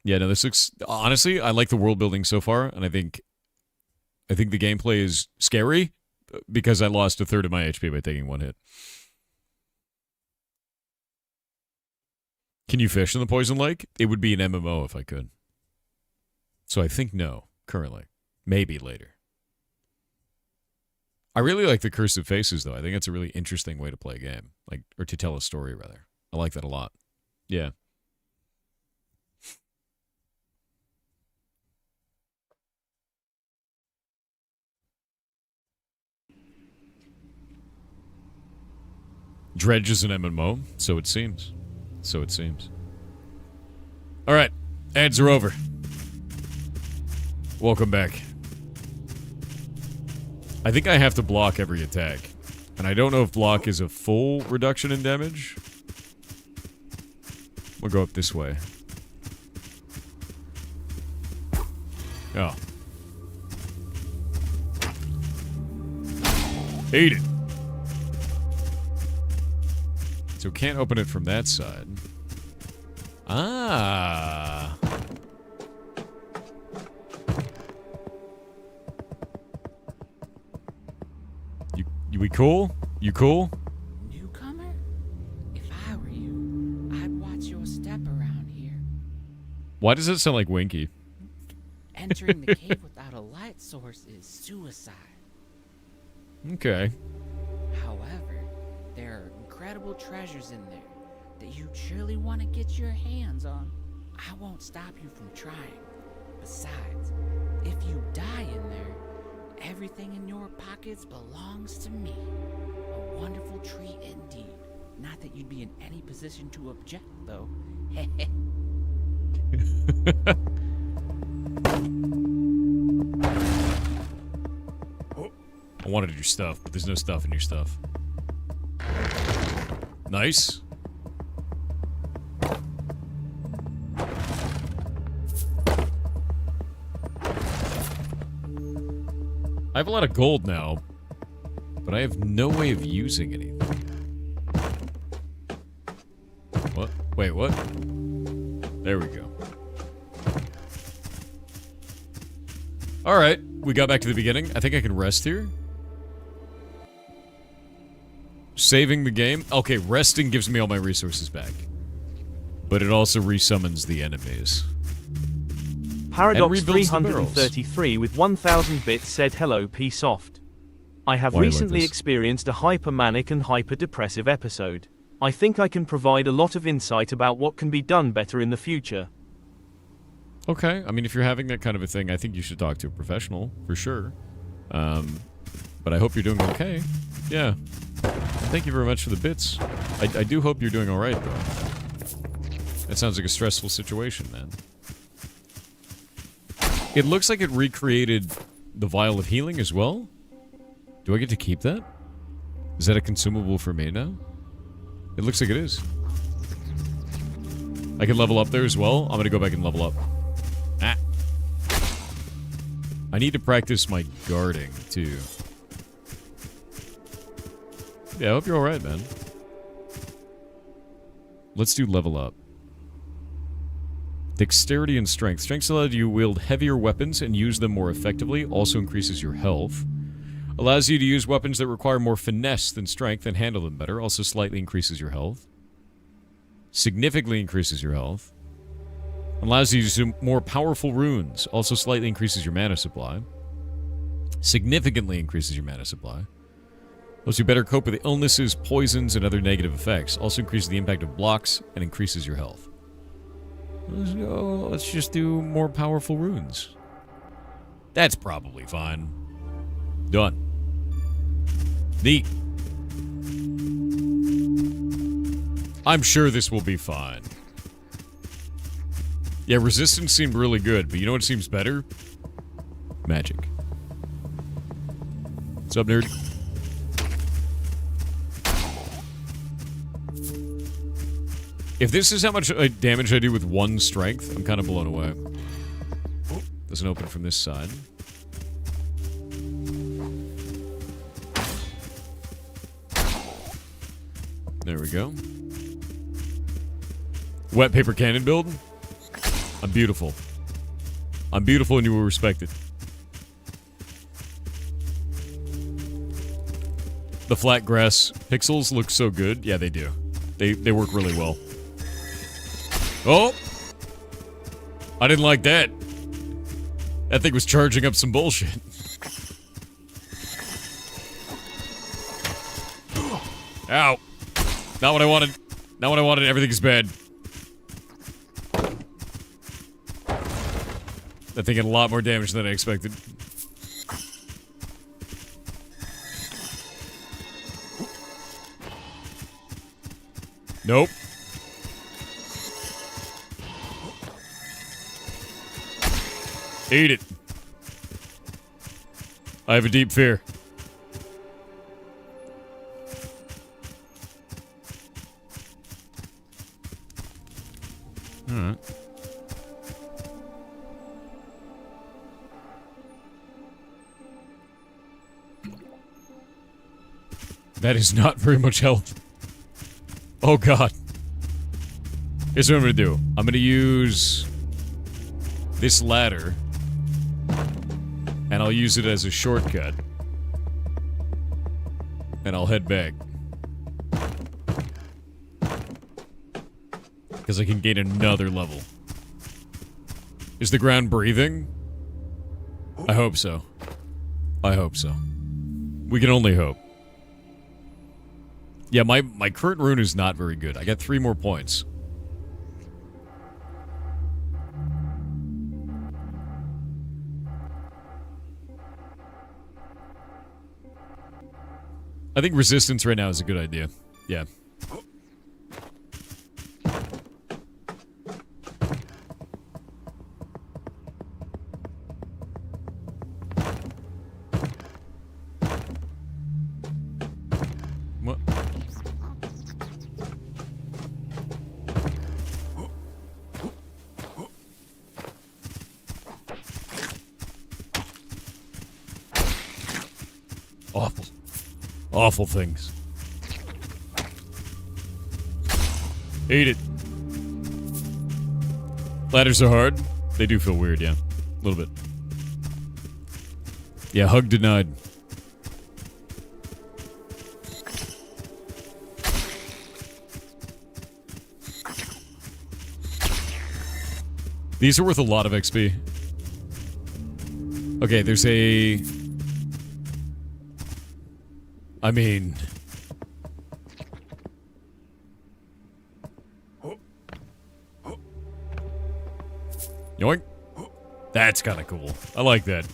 Yeah, no, this looks... Honestly, I like the world building so far, and I think the gameplay is scary because I lost a third of my HP by taking one hit. Can you fish in the Poison Lake? It would be an MMO if I could. So I think no, currently. Maybe later. I really like the Cursive Faces, though. I think it's a really interesting way to play a game. Like, or to tell a story, rather. I like that a lot. Yeah. Dredge is an MMO, so it seems. So it seems. Alright, ads are over. Welcome back. I think I have to block every attack. And I don't know if block is a full reduction in damage. We'll go up this way. Oh. Ate it. So can't open it from that side. Ah. You we cool? You cool? Newcomer? If I were you, I'd watch your step around here. Why does it sound like Winky? Entering the cave without a light source is suicide. Okay. However, there are incredible treasures in there that you'd surely want to get your hands on. I won't stop you from trying. Besides, if you die in there, everything in your pockets belongs to me. A wonderful treat indeed. Not that you'd be in any position to object, though. I wanted your stuff, but there's no stuff in your stuff. Nice. I have a lot of gold now, but I have no way of using anything. What? Wait, what? There we go. Alright, we got back to the beginning. I think I can rest here. Saving the game. Okay, resting gives me all my resources back. But it also resummons the enemies. Paradox 333 with 1000 bits said hello P-Soft. I have Why recently like this? experienced a hyper-manic and hyper-depressive episode. I think I can provide a lot of insight about what can be done better in the future. Okay, I mean, if you're having that kind of a thing, I think you should talk to a professional, for sure. But I hope you're doing okay. Yeah. Thank you very much for the bits. I do hope you're doing alright, though. That sounds like a stressful situation, man. It looks like it recreated the Vial of Healing as well. Do I get to keep that? Is that a consumable for me now? It looks like it is. I can level up there as well. I'm gonna go back and level up. Ah. I need to practice my guarding, too. Yeah, I hope you're alright, man. Let's do level up. Dexterity and strength. Strength allows you to wield heavier weapons and use them more effectively. Also increases your health. Allows you to use weapons that require more finesse than strength and handle them better. Also slightly increases your health. Significantly increases your health. Allows you to use more powerful runes. Also slightly increases your mana supply. Significantly increases your mana supply. Lets you better cope with illnesses, poisons, and other negative effects. Also increases the impact of blocks and increases your health. Let's just do more powerful runes. That's probably fine. Done. Neat. I'm sure this will be fine. Yeah, resistance seemed really good, but you know what seems better? Magic. What's up, nerd? If this is how much damage I do with one strength, I'm kind of blown away. Doesn't open from this side. There we go. Wet paper cannon build? I'm beautiful. I'm beautiful and you will respect it. The flat grass pixels look so good. Yeah, they do. They work really well. Oh! I didn't like that. That thing was charging up some bullshit. Ow. Not what I wanted. Not what I wanted. Everything's bad. That thing had a lot more damage than I expected. Nope. Eat it. I have a deep fear. Alright. That is not very much health. Oh god. Here's what I'm gonna do. I'm gonna use this ladder. And I'll use it as a shortcut. And I'll head back. Because I can gain another level. Is the ground breathing? I hope so. I hope so. We can only hope. Yeah, my current rune is not very good. I got 3 more points. I think resistance right now is a good idea. Yeah. What? Awful. Awful things. Eat it. Ladders are hard. They do feel weird, yeah. A little bit. Yeah, hug denied. These are worth a lot of XP. Okay, there's a... I mean... Yoink. That's kind of cool. I like that.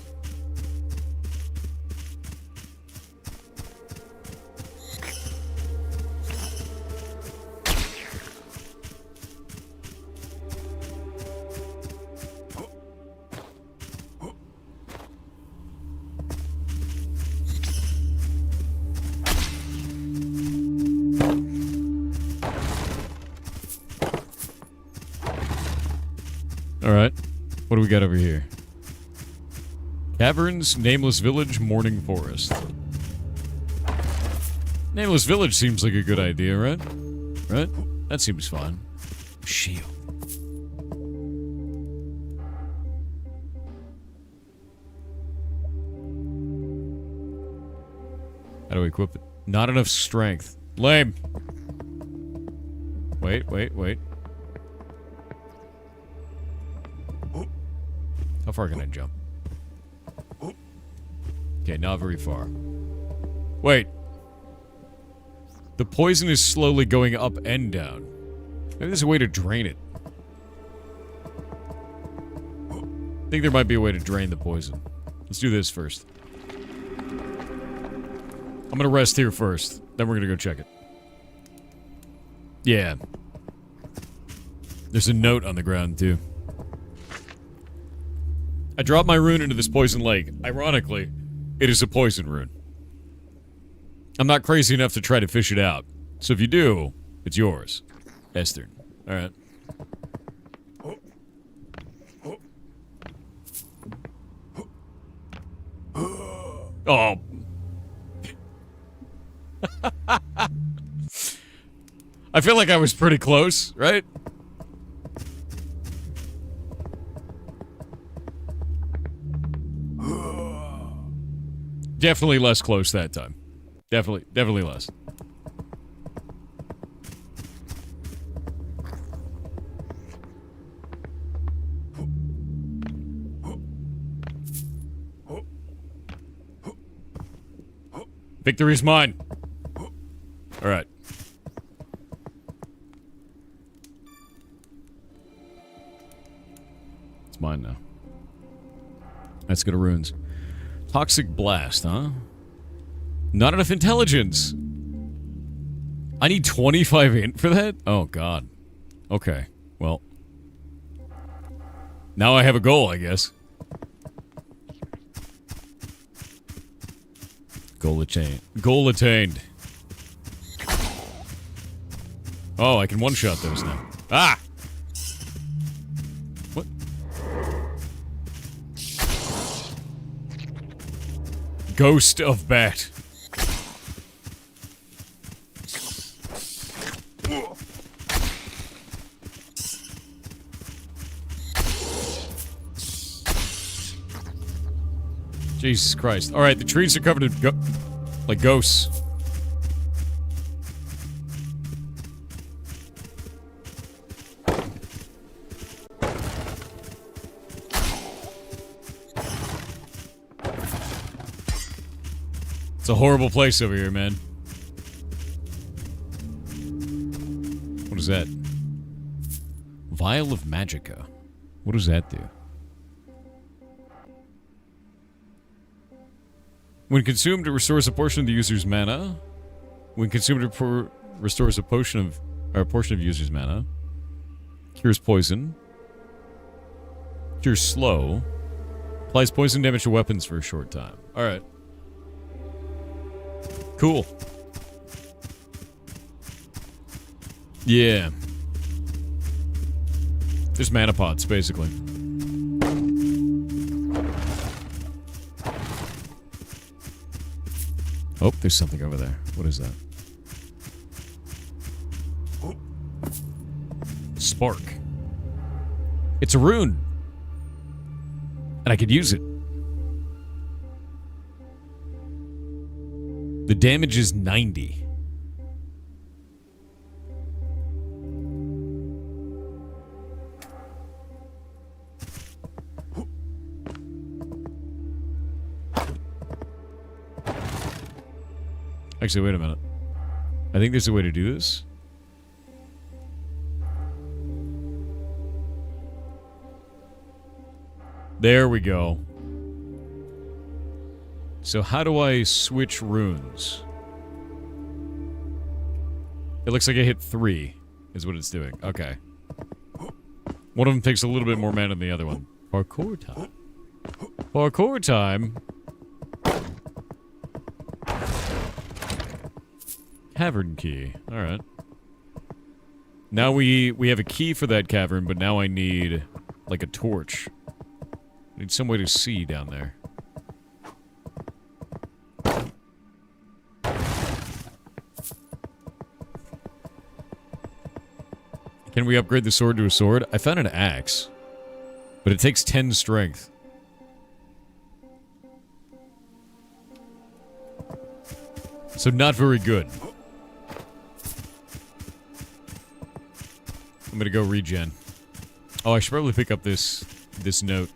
Alright. What do we got over here? Caverns, Nameless Village, Morning Forest. Nameless Village seems like a good idea, right? Right? That seems fun. Shield. How do we equip it? Not enough strength. Lame. Wait. How far can I jump? Okay, not very far. Wait. The poison is slowly going up and down. Maybe there's a way to drain it. I think there might be a way to drain the poison. Let's do this first. I'm gonna rest here first. Then we're gonna go check it. Yeah. There's a note on the ground, too. I dropped my rune into this poison lake. Ironically, it is a poison rune. I'm not crazy enough to try to fish it out. So if you do, it's yours. Esther. Alright. Oh. I feel like I was pretty close, right? Definitely less close that time. Definitely less. Victory's mine. All right. It's mine now. Let's go to runes. Toxic blast, huh? Not enough intelligence. I need 25 int for that? Oh, God. Okay. Well. Now I have a goal, I guess. Goal attained. Goal attained. Oh, I can one-shot those now. Ah! What? Ghost of Bat. Jesus Christ. Alright, the trees are covered in like ghosts. It's a horrible place over here, man. was that? Vial of Magicka. What does that do? When consumed, it restores a portion of the user's mana. When consumed, it restores a portion of user's mana. Cures poison. Cures slow. Applies poison damage to weapons for a short time. Alright. Cool. Yeah. Just mana pots, basically. Oh, there's something over there. What is that? Spark. It's a rune. And I could use it. The damage is 90. Actually, wait a minute. I think there's a way to do this. There we go. So how do I switch runes? It looks like I hit 3, is what it's doing. Okay. One of them takes a little bit more mana than the other one. Parkour time. Parkour time? Cavern key. Alright. Now we have a key for that cavern, but now I need, like, a torch. I need some way to see down there. Can we upgrade the sword to a sword? I found an axe. But it takes 10 strength. So not very good. I'm gonna go regen. Oh, I should probably pick up this note.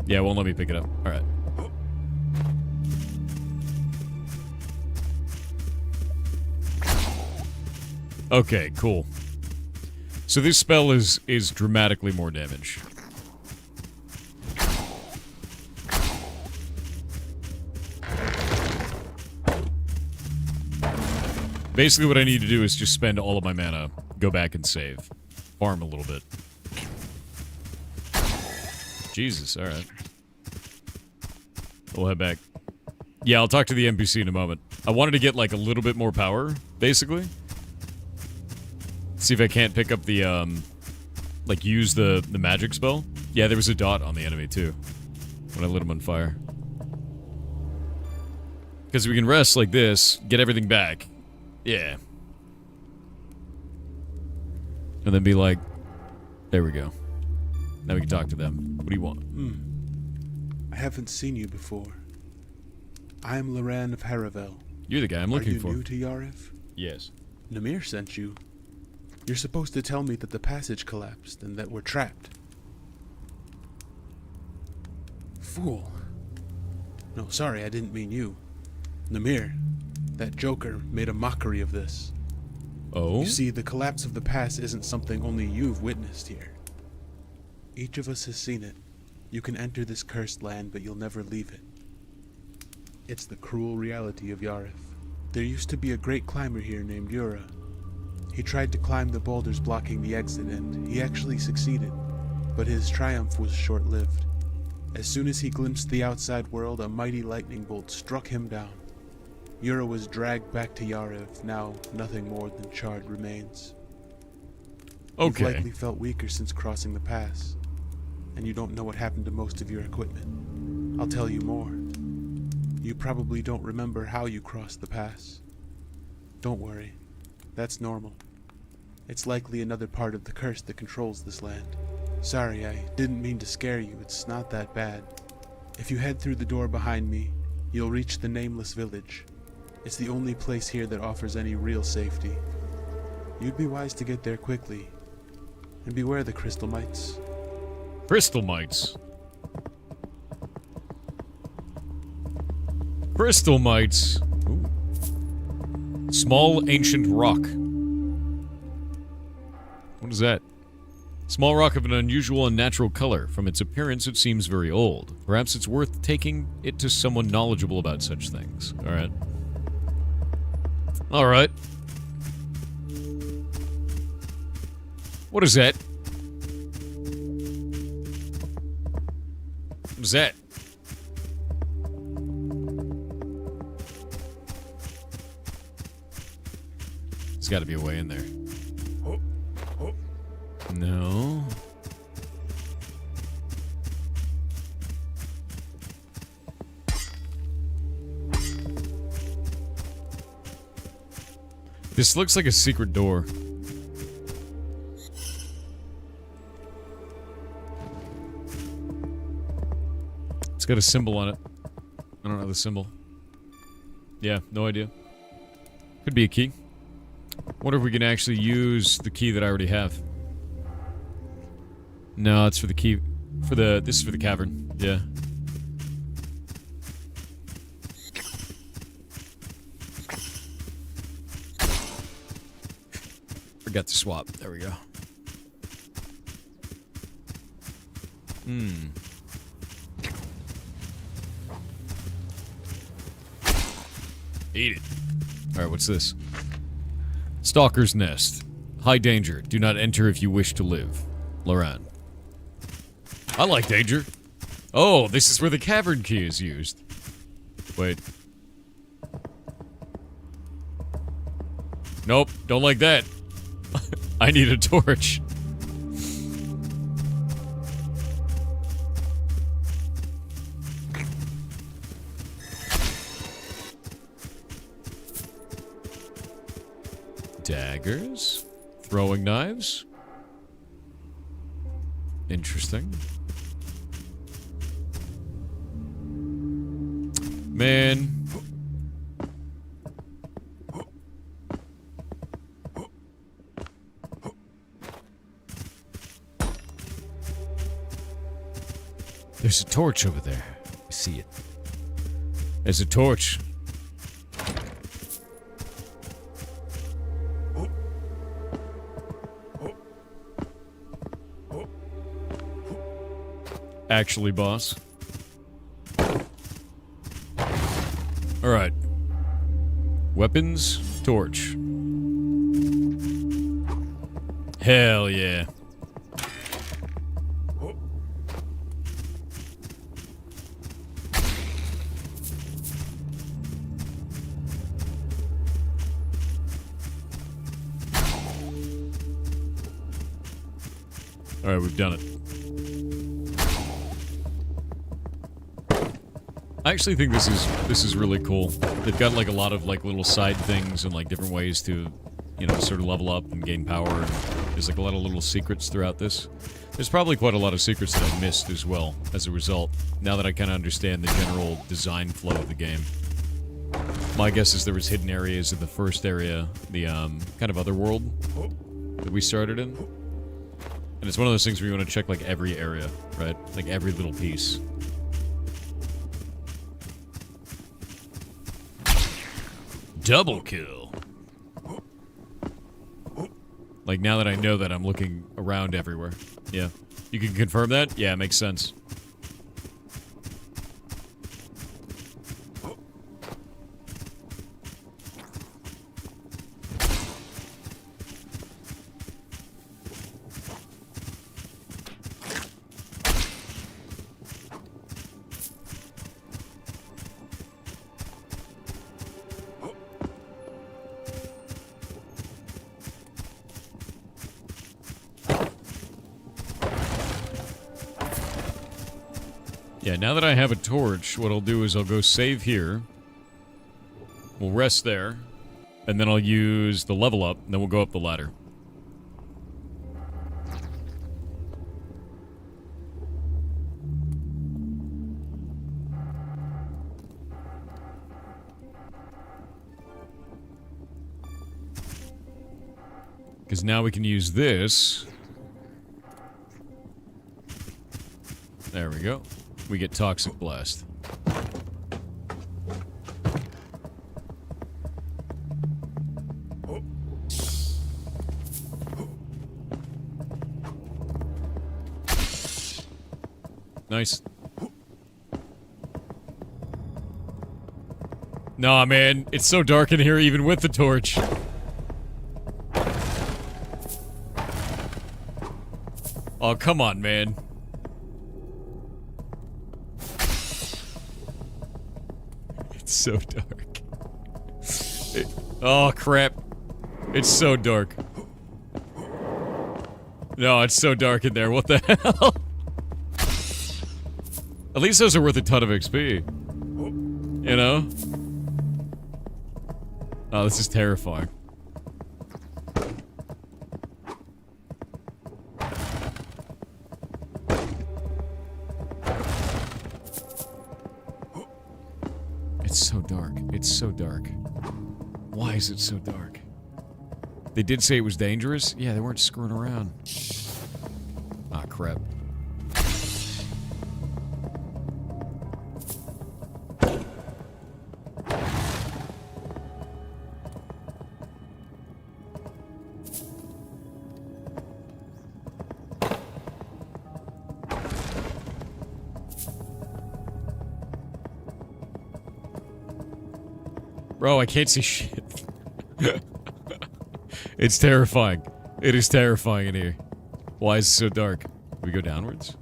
Yeah, it won't let me pick it up. Alright. Okay, cool. So this spell is dramatically more damage. Basically what I need to do is just spend all of my mana, go back and save. Farm a little bit. Jesus, alright. We'll head back. Yeah, I'll talk to the NPC in a moment. I wanted to get, like, a little bit more power, basically. See if I can't pick up the, like, use the magic spell. Yeah, there was a dot on the enemy, too. When I lit him on fire. Because we can rest like this, get everything back. Yeah. And then be like, there we go. Now we can talk to them. What do you want? I haven't seen you before. I am Loran of Haravel. You're the guy I'm looking for. Are you new to Yarif? Yes. Namir sent you. You're supposed to tell me that the passage collapsed and that we're trapped. Fool. No, sorry, I didn't mean you. Namir, that joker made a mockery of this. Oh? You see, the collapse of the pass isn't something only you've witnessed here. Each of us has seen it. You can enter this cursed land, but you'll never leave it. It's the cruel reality of Yarif. There used to be a great climber here named Yura. He tried to climb the boulders blocking the exit, and he actually succeeded. But his triumph was short-lived. As soon as he glimpsed the outside world, a mighty lightning bolt struck him down. Yura was dragged back to Yarif, now nothing more than charred remains. Okay. You've likely felt weaker since crossing the pass, and you don't know what happened to most of your equipment. I'll tell you more. You probably don't remember how you crossed the pass. Don't worry, that's normal. It's likely another part of the curse that controls this land. Sorry, I didn't mean to scare you, it's not that bad. If you head through the door behind me, you'll reach the Nameless Village. It's the only place here that offers any real safety. You'd be wise to get there quickly. And beware the crystal mites. Crystal mites. Crystal mites. Ooh. Small ancient rock. What is that? Small rock of an unusual and natural color. From its appearance, it seems very old. Perhaps it's worth taking it to someone knowledgeable about such things. Alright. Alright. What is that? What is that? There's got to be a way in there. No. This looks like a secret door. It's got a symbol on it. I don't know the symbol. Yeah, no idea. Could be a key. Wonder if we can actually use the key that I already have. No, it's for the key. This is for the cavern. Yeah. Forgot to swap. There we go. Eat it. Alright, what's this? Stalker's Nest. High danger. Do not enter if you wish to live. Loran. I like danger. Oh, this is where the cavern key is used. Wait. Nope, don't like that. I need a torch. Daggers. Throwing knives. Interesting. Man. There's a torch over there. I see it. There's a torch. Actually, boss. Alright. Weapons, torch. Hell yeah. Alright, we've done it. I actually think this is really cool. They've got like a lot of like little side things and like different ways to, you know, sort of level up and gain power. And there's like a lot of little secrets throughout this. There's probably quite a lot of secrets that I missed as well as a result. Now that I kind of understand the general design flow of the game. My guess is there was hidden areas in the first area, the kind of other world that we started in. And it's one of those things where you want to check like every area, right? Like every little piece. Double kill. Like, now that I know that, I'm looking around everywhere. Yeah. You can confirm that? Yeah, it makes sense. Yeah, now that I have a torch, what I'll do is I'll go save here. We'll rest there. And then I'll use the level up, and then we'll go up the ladder. Because now we can use this. There we go. We get Toxic Blast. Nice. Nah, man. It's so dark in here even with the torch. Oh, come on, man. It's so dark. Oh, crap. It's so dark. No, it's so dark in there. What the hell? At least those are worth a ton of XP. You know? Oh, this is terrifying. It's so dark. It's so dark. Why is it so dark? They did say it was dangerous? Yeah, they weren't screwing around. Ah, crap. Bro, I can't see shit. It's terrifying. It is terrifying in here. Why is it so dark? We go downwards?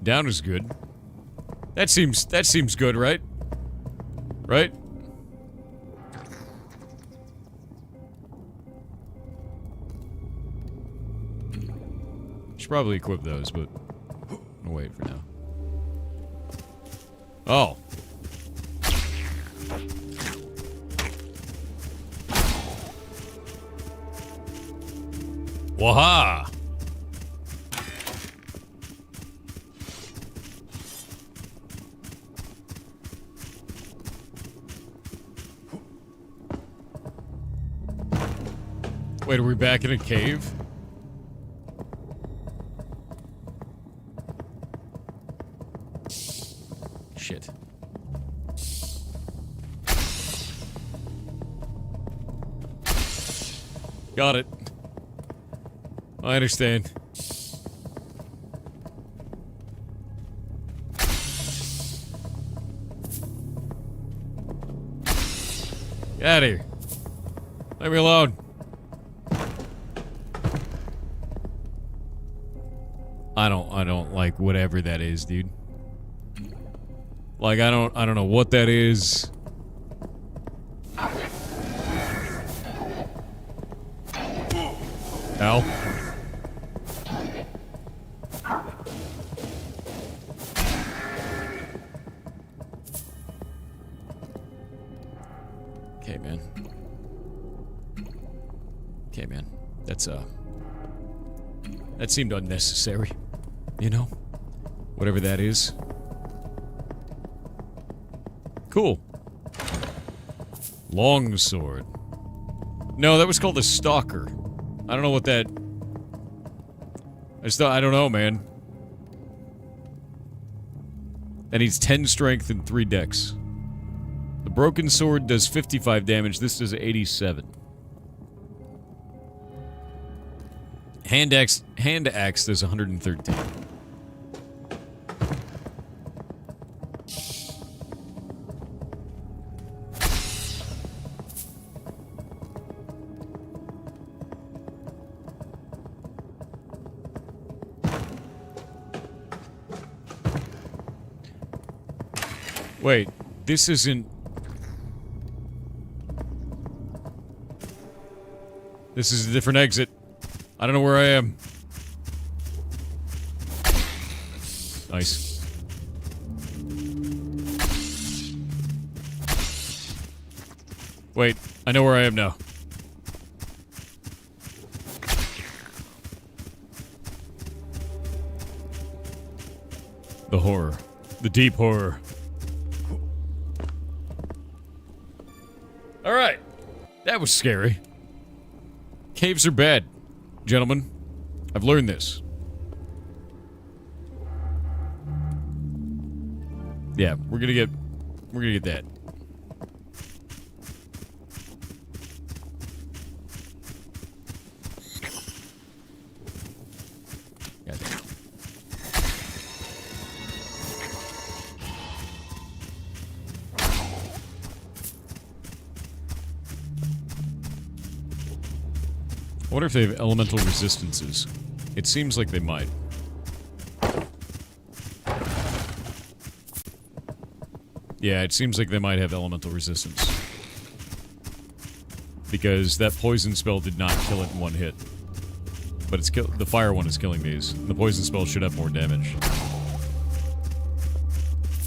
Down is good. That seems good, right? Right? Should probably equip those, but I'll wait for now. Oh. Waha! Wait, are we back in a cave? Shit. Got it. I understand. Get out of here. Leave me alone. I don't like whatever that is, dude. Like, I don't know what that is. Ow. Okay, man. Okay, man. That seemed unnecessary. You know? Whatever that is. Cool. Longsword. No, that was called a stalker. I don't know what that... I don't know, man. That needs 10 strength and 3 dex. The broken sword does 55 damage. This does 87. Hand axe does 113. Wait, this isn't... This is a different exit. I don't know where I am. Nice. Wait, I know where I am now. The horror. The deep horror. Alright. That was scary. Caves are bad, gentlemen. I've learned this. Yeah, we're gonna get that. I wonder if they have elemental resistances. It seems like they might. Yeah, it seems like they might have elemental resistance. Because that poison spell did not kill it in one hit. But it's the fire one is killing these. And the poison spell should have more damage.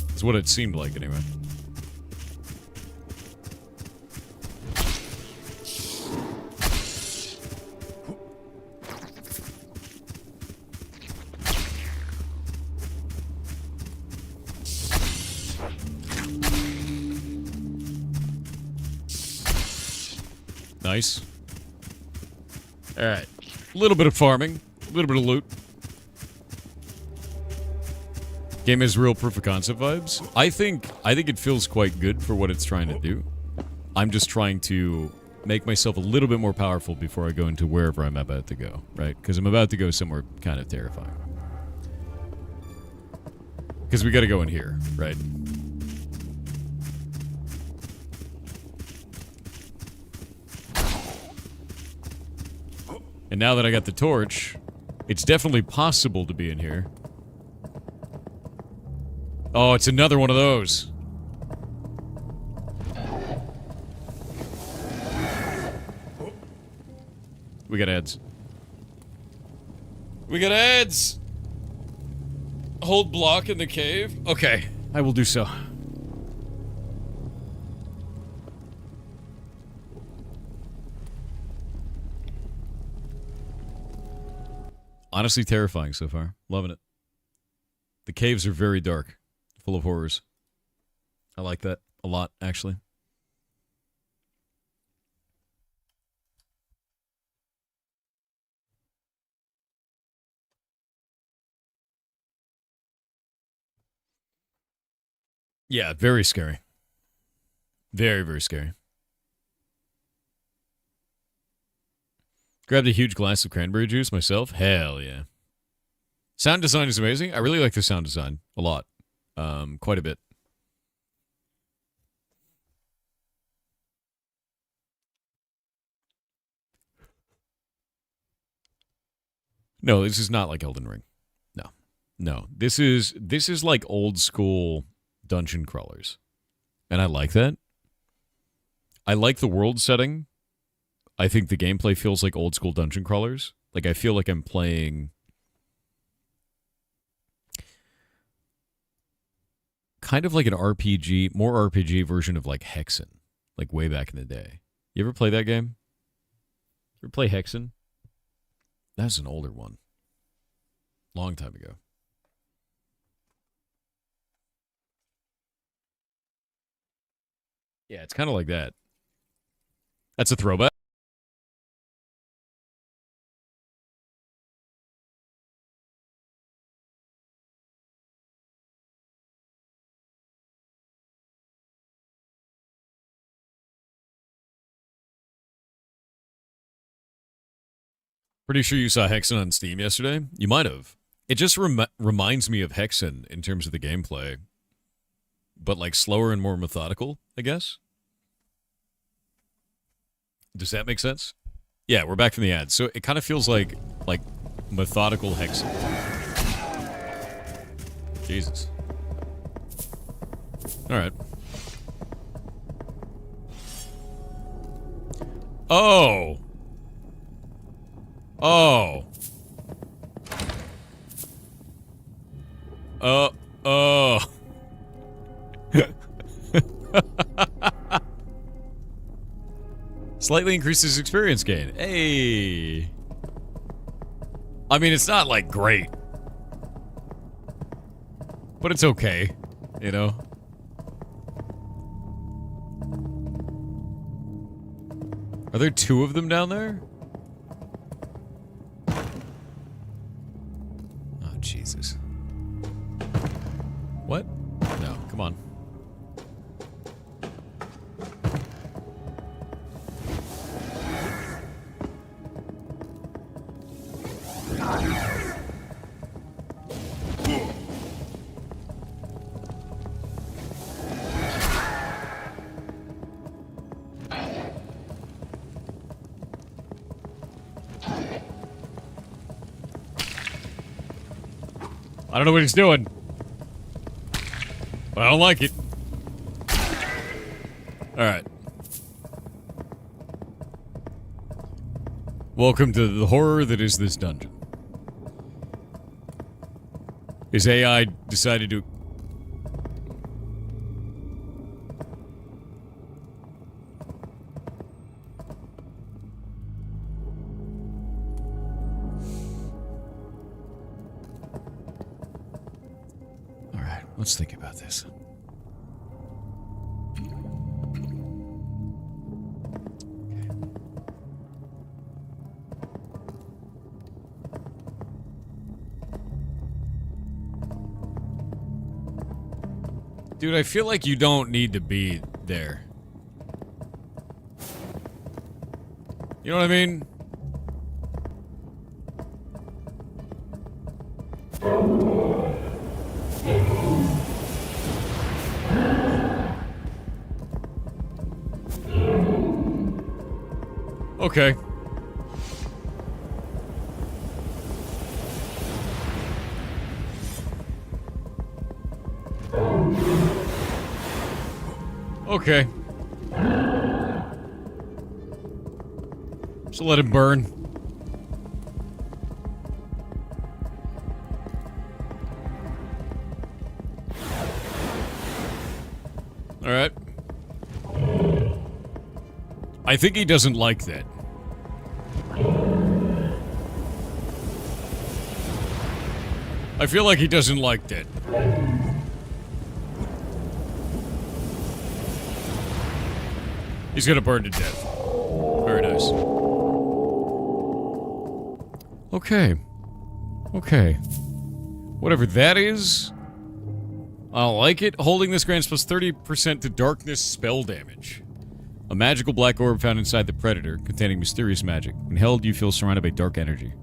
That's what it seemed like, anyway. Nice. Alright. A little bit of farming. A little bit of loot. Game has real proof of concept vibes. I think it feels quite good for what it's trying to do. I'm just trying to make myself a little bit more powerful before I go into wherever I'm about to go, right? Because I'm about to go somewhere kind of terrifying. Because we gotta go in here, right? And now that I got the torch, it's definitely possible to be in here. Oh, it's another one of those. We got ads. We got ads! Hold block in the cave? Okay, I will do so. Honestly terrifying so far. Loving it. The caves are very dark. Full of horrors. I like that a lot, actually. Yeah, very scary. Very, very scary. Grabbed a huge glass of cranberry juice myself. Hell yeah. Sound design is amazing. I really like the sound design a lot. Quite a bit. No, this is not like Elden Ring. No. No. This is like old school dungeon crawlers. And I like that. I like the world setting. I think the gameplay feels like old school dungeon crawlers. Like I feel like I'm playing kind of like an RPG, more RPG version of like Hexen, like way back in the day. You ever play that game? You ever play Hexen? That's an older one. Long time ago. Yeah, it's kind of like that. That's a throwback. Pretty sure you saw Hexen on Steam yesterday. You might have. It just reminds me of Hexen in terms of the gameplay. But like slower and more methodical, I guess. Does that make sense? Yeah, we're back from the ad. So it kind of feels like methodical Hexen. Jesus. All right. Oh. Oh. Oh. Slightly increases experience gain. Hey. I mean, it's not like great. But it's okay, you know? Are there two of them down there? Oh, Jesus. What? No, come on. I don't know what he's doing. But I don't like it. Alright. Welcome to the horror that is this dungeon. His AI decided to... Alright, let's think about this. Dude, I feel like you don't need to be there. You know what I mean? Okay. Okay. So let him burn. Alright. I think he doesn't like that. I feel like he doesn't like that. He's gonna burn to death. Very nice. Okay. Okay. Whatever that is, I don't like it. Holding this grants plus 30% to darkness spell damage. A magical black orb found inside the predator, containing mysterious magic. When held, you feel surrounded by dark energy.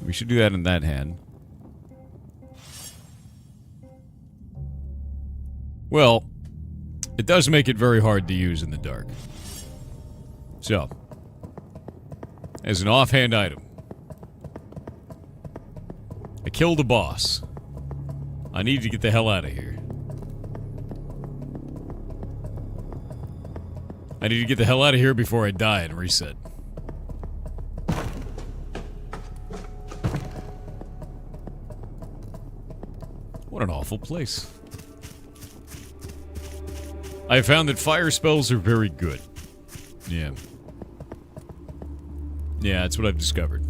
We should do that in that hand. Well, it does make it very hard to use in the dark. So, as an offhand item, I killed a boss. I need to get the hell out of here. I need to get the hell out of here before I die and reset. What an awful place. I found that fire spells are very good. Yeah. Yeah, that's what I've discovered.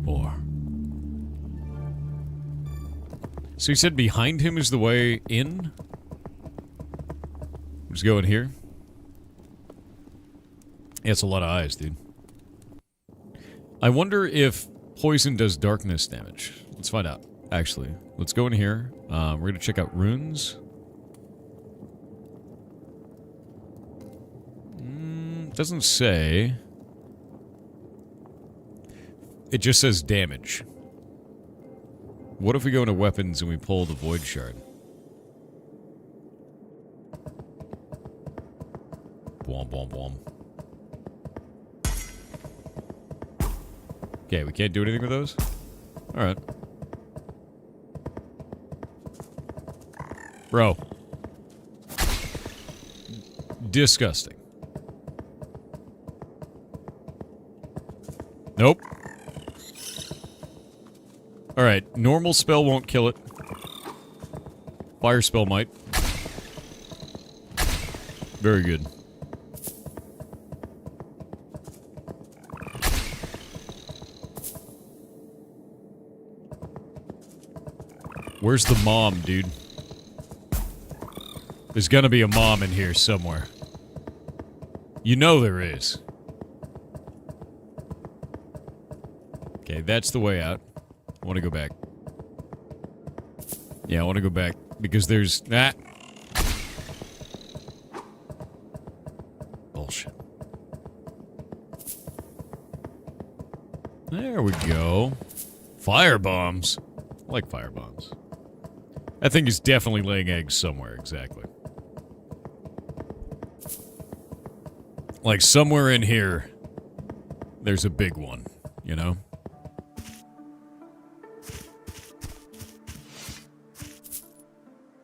More. So he said behind him is the way in? Let's go in here. Yeah, it's a lot of eyes, dude. I wonder if poison does darkness damage. Let's find out, actually. Let's go in here. We're going to check out runes. Doesn't say. It just says damage. What if we go into weapons and we pull the void shard? Blom, blom, blom. Okay, we can't do anything with those? Alright. Bro. Disgusting. Nope. Alright, normal spell won't kill it. Fire spell might. Very good. Where's the mom, dude? There's gonna be a mom in here somewhere. You know there is. Okay, that's the way out. I want to go back. Yeah, I want to go back because there's... Ah! Bullshit. There we go. Fire bombs. I like fire bombs. That thing is definitely laying eggs somewhere, exactly. Like, somewhere in here, there's a big one, you know?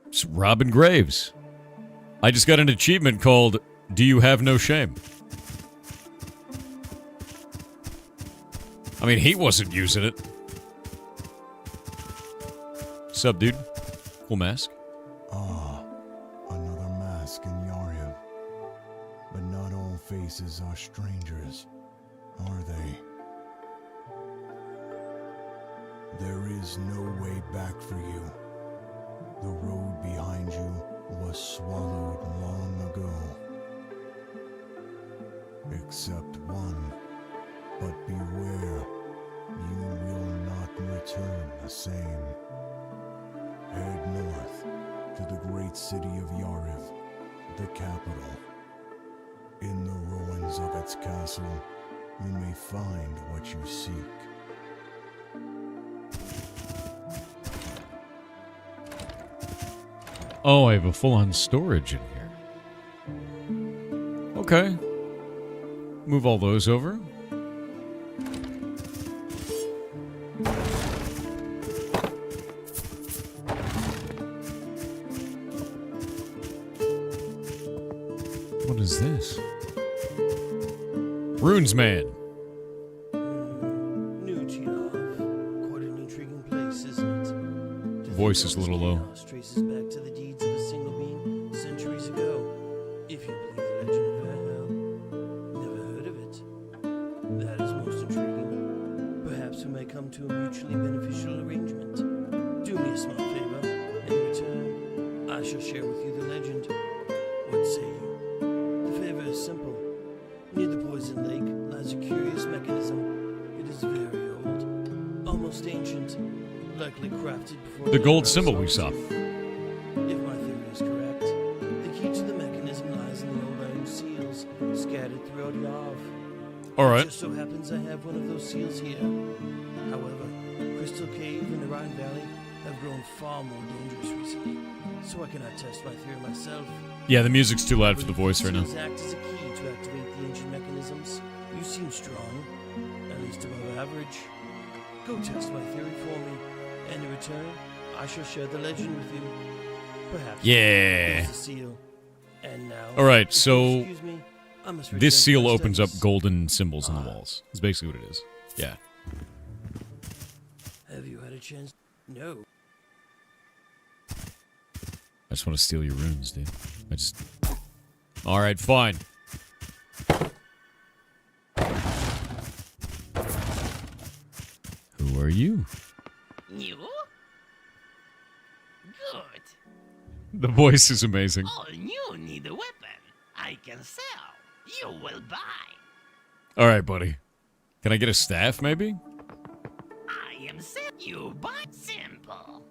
It's Robin Graves. I just got an achievement called Do You Have No Shame? I mean, he wasn't using it. Sup, dude? Cool mask. Ah, another mask in Yarhiv. But not all faces are strangers, are they? There is no way back for you. The road behind you was swallowed long ago. Except one. But beware, you will not return the same. Head north to the great city of Yarhiv, the capital. In the ruins of its castle, you may find what you seek. Oh, I have a full-on storage in here. Okay. Move all those over. What is this? Runes Man. New Tiav. Quite an intriguing place, isn't it? Voice is a little low. Traces back to the deeds of a single being centuries ago. If you believe the legend of Valhalla. Never heard of it. That is most intriguing. Perhaps we may come to a mutually beneficial arrangement. Do me a small favor, and in return, I shall share with you the legend. What say you? The favor is simple. Near the poison lake lies a curious mechanism. It is very old, almost ancient, likely crafted before The gold symbol we saw. If my theory is correct, the key to the mechanism lies in the old iron seals scattered throughout Yav. Alright. It just so happens I have one of those seals here. However, Crystal Cave and the Rhine Valley have grown far more dangerous recently, so I cannot test my theory myself. Yeah, the music's too loud for the voice right now. Seals act as a key to activate the ancient mechanisms. You seem strong, at least above average. Go test my theory for me, and in return, I shall share the legend with you. Perhaps. Yeah. Here's the seal. And now. Alright, if you so excuse me, I must return this to seal my opens up studies. golden symbols on the walls. That's basically what it is. Yeah. Have you had a chance? No. I just want to steal your runes, dude. Alright, fine. Who are you? You? Good. The voice is amazing. All you need a weapon. I can sell. You will buy. Alright, buddy. Can I get a staff, maybe? I am set. You buy. Simple.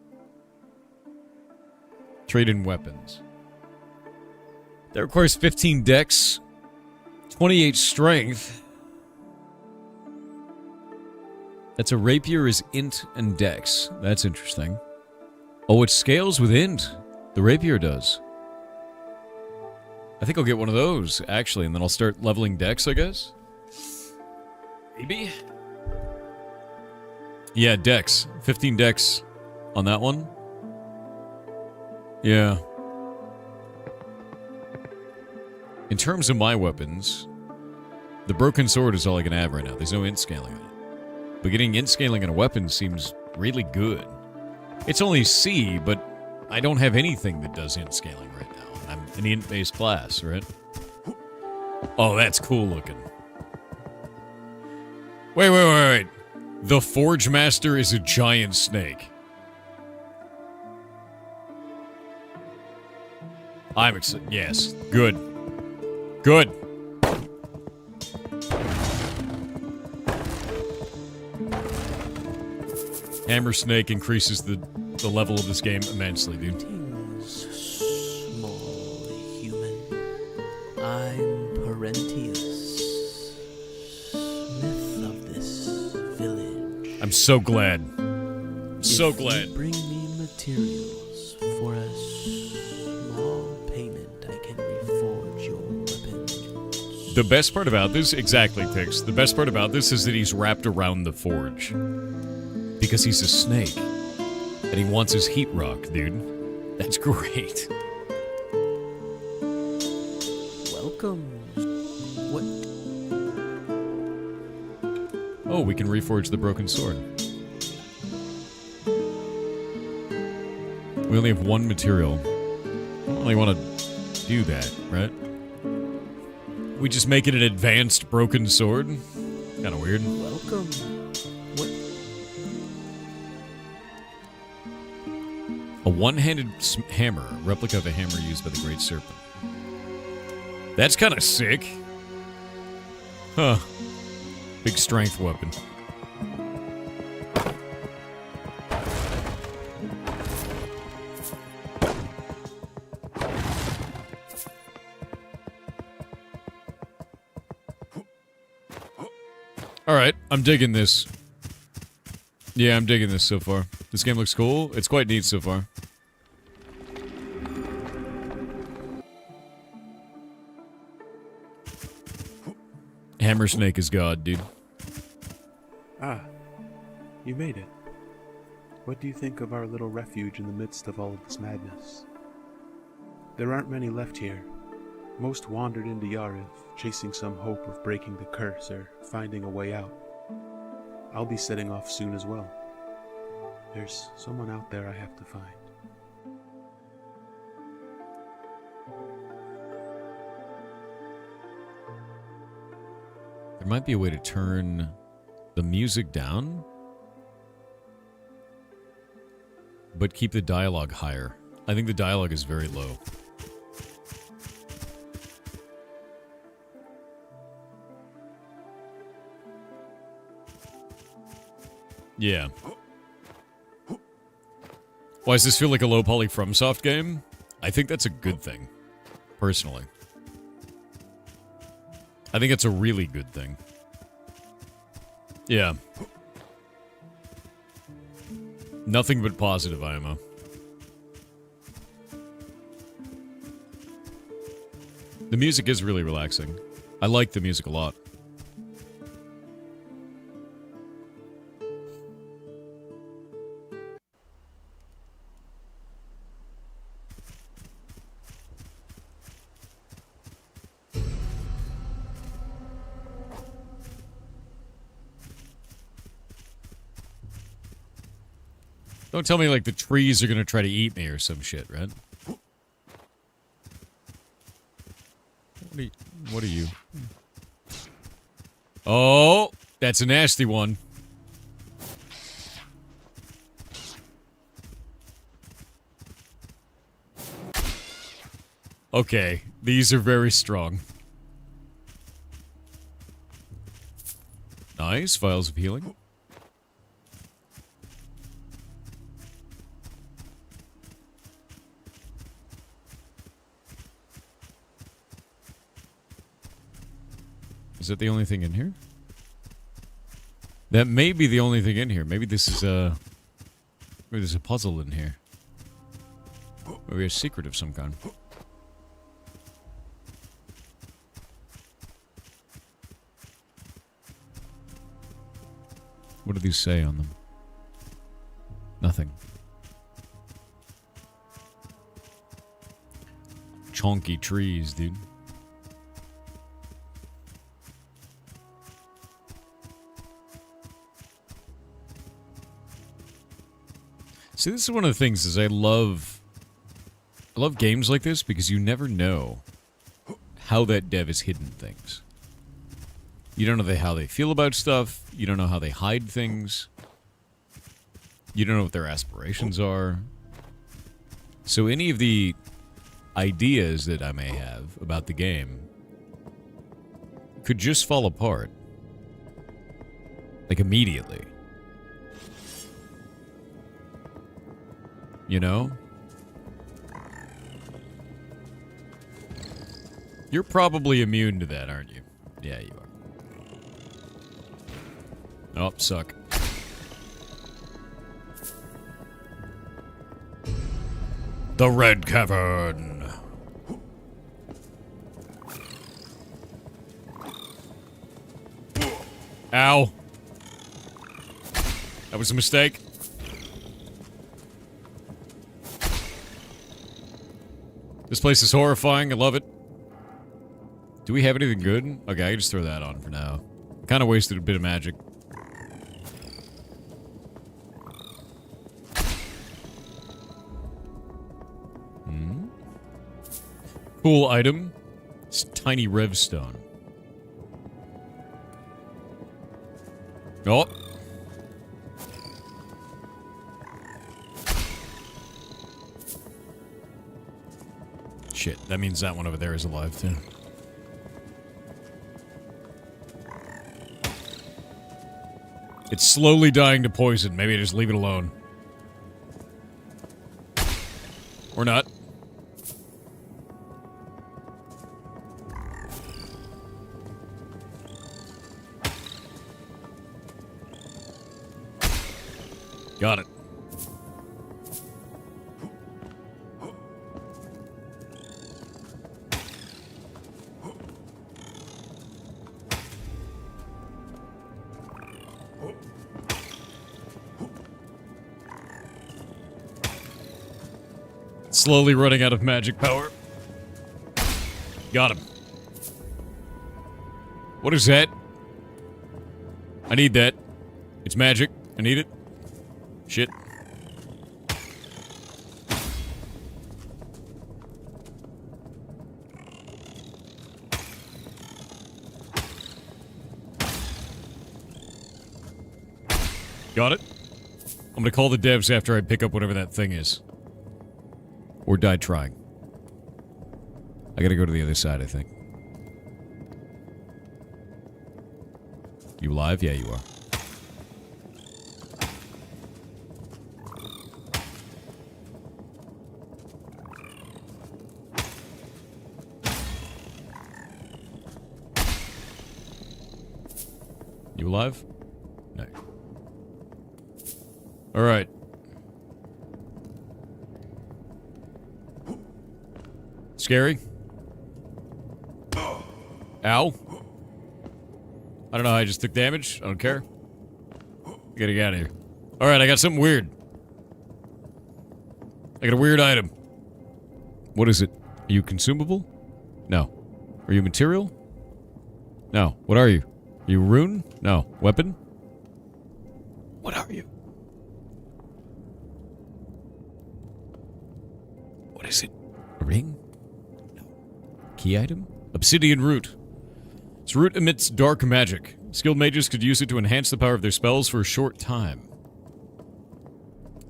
Trade in weapons. That requires 15 dex, 28 strength. That's a rapier is int and dex. That's interesting. Oh, it scales with int. The rapier does. I think I'll get one of those, actually, and then I'll start leveling dex, I guess? Maybe? Yeah, dex. 15 dex on that one. Yeah. In terms of my weapons, the broken sword is all I can have right now. There's no int scaling on it. But getting int scaling on a weapon seems really good. It's only C, but I don't have anything that does int scaling right now. I'm an int-based class, right? Oh, that's cool looking. Wait. The Forge Master is a giant snake. I'm excited. Yes. Good. Good. Hammer Snake increases the level of this game immensely, dude. Greetings, small human. I'm Parentius, smith of this village. I'm so glad. So If glad. you bring me materials for a small payment, I can reforge your weapons. The best part about this, exactly, Tix. The best part about this is that he's wrapped around the forge. Because he's a snake. And he wants his heat rock, dude. That's great. Welcome. What? Oh, we can reforge the broken sword. We only have one material. I don't really want to do that, right? We just make it an advanced broken sword? Kind of weird. Welcome. What? A one-handed hammer, a replica of a hammer used by the Great Serpent. That's kind of sick. Huh. Big strength weapon. Alright, I'm digging this. Yeah, I'm digging this so far. This game looks cool. It's quite neat so far. Hammer Snake is God, dude. Ah, you made it. What do you think of our little refuge in the midst of all of this madness? There aren't many left here. Most wandered into Yarith, chasing some hope of breaking the curse or finding a way out. I'll be setting off soon as well. There's someone out there I have to find. There might be a way to turn the music down, but keep the dialogue higher. I think the dialogue is very low. Yeah. Why does this feel like a low poly FromSoft game? I think that's a good thing, personally. I think it's a really good thing. Yeah. Nothing but positive, IMO. The music is really relaxing. I like the music a lot. Don't tell me, like, the trees are gonna try to eat me or some shit, right? What are you? Oh, that's a nasty one. Okay, these are very strong. Nice, vials of healing. Is that the only thing in here? That may be the only thing in here. Maybe this is maybe there's a puzzle in here. Maybe a secret of some kind. What do these say on them? Nothing. Chonky trees, dude. See, this is one of the things is I love games like this because you never know how that dev is hidden things. You don't know how they feel about stuff. You don't know how they hide things. You don't know what their aspirations are. So any of the ideas that I may have about the game could just fall apart. Like immediately. You know? You're probably immune to that, aren't you? Yeah, you are. Oh, suck. The Red Cavern. Ow. That was a mistake. This place is horrifying. I love it. Do we have anything good? Okay, I can just throw that on for now. Kind of wasted a bit of magic. Cool item. It's tiny revstone. Oh. Shit, that means that one over there is alive too. It's slowly dying to poison. Maybe I just leave it alone. Or not. Got it. Slowly running out of magic power. Got him. What is that? I need that. It's magic. I need it. Shit. Got it. I'm gonna call the devs after I pick up whatever that thing is. Or die trying. I gotta go to the other side, I think. You alive? Yeah, you are. You alive? No. Alright. Scary? Ow. I don't know how I just took damage. I don't care. Gotta get out of here. Alright, I got something weird. I got a weird item. What is it? Are you consumable? No. Are you material? No. What are you? Are you a rune? No. Weapon? What are you? What is it? A ring? No. Key item? Obsidian root. This root emits dark magic. Skilled mages could use it to enhance the power of their spells for a short time.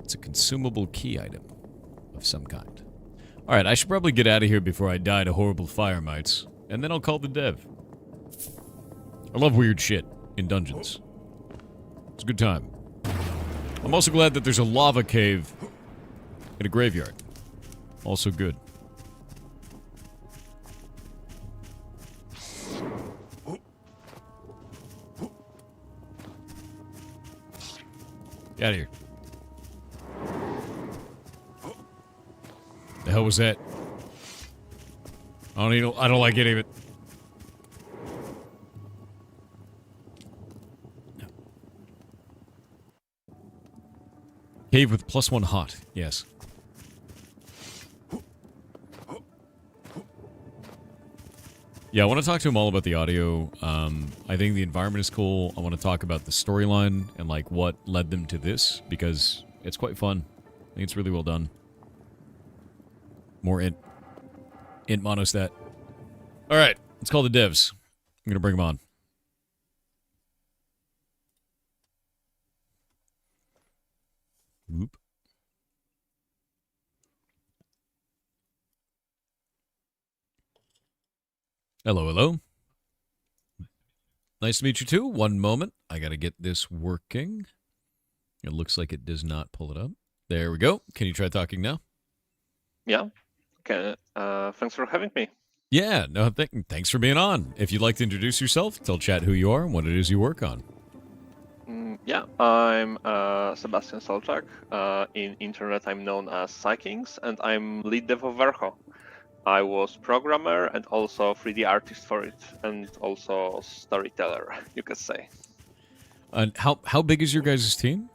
It's a consumable key item of some kind. Alright, I should probably get out of here before I die to horrible fire mites. And then I'll call the dev. I love weird shit in dungeons. It's a good time. I'm also glad that there's a lava cave in a graveyard. Also good. Get out of here. The hell was that? I don't like any of it. No. Cave with +1 hot. Yes. Yeah, I want to talk to them all about the audio. I think the environment is cool. I want to talk about the storyline and like what led them to this because it's quite fun. I think it's really well done. More int monostat. All right, let's call the devs. I'm gonna bring them on. Whoop. Hello, hello. Nice to meet you too. One moment. I gotta get this working. It looks like it does not pull it up. There we go. Can you try talking now? Yeah. Okay. Thanks for having me. Yeah, no, thanks for being on. If you'd like to introduce yourself, tell chat who you are and what it is you work on. Yeah, I'm Sebastian Solczak. In internet, I'm known as Psykings, and I'm lead dev of Verho. I was programmer and also 3D artist for it, and also storyteller, you could say. And how big is your guys' team?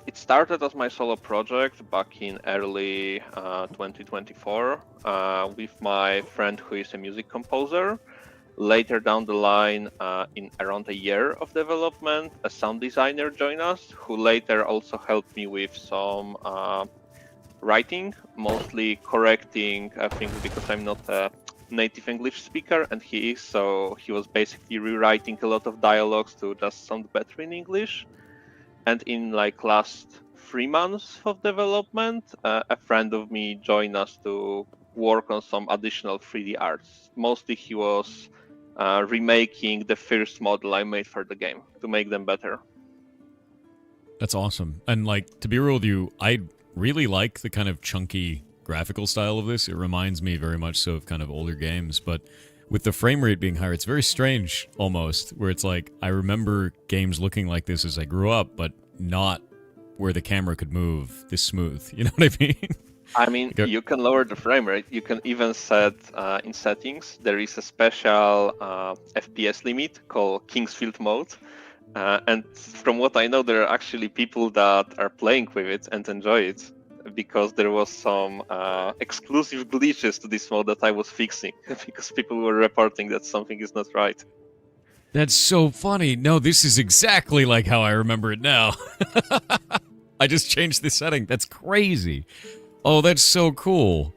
It started as my solo project back in early 2024 with my friend who is a music composer. Later down the line, in around a year of development, a sound designer joined us, who later also helped me with some writing, mostly correcting things because I'm not a native English speaker and he is, so he was basically rewriting a lot of dialogues to just sound better in English. And in like last 3 months of development, a friend of me joined us to work on some additional 3D arts. Mostly he was remaking the first model I made for the game to make them better. That's awesome. And like, to be real with you, I really like the kind of chunky graphical style of this. It reminds me very much so of kind of older games, but with the frame rate being higher, it's very strange almost, where it's like, I remember games looking like this as I grew up, but not where the camera could move this smooth. You know what I mean? I mean, you can lower the frame rate. You can even set in settings, there is a special FPS limit called Kingsfield mode. And from what I know, there are actually people that are playing with it and enjoy it, because there was some exclusive glitches to this mode that I was fixing because people were reporting that something is not right. That's so funny. No, this is exactly like how I remember it now. I just changed the setting. That's crazy. Oh, that's so cool.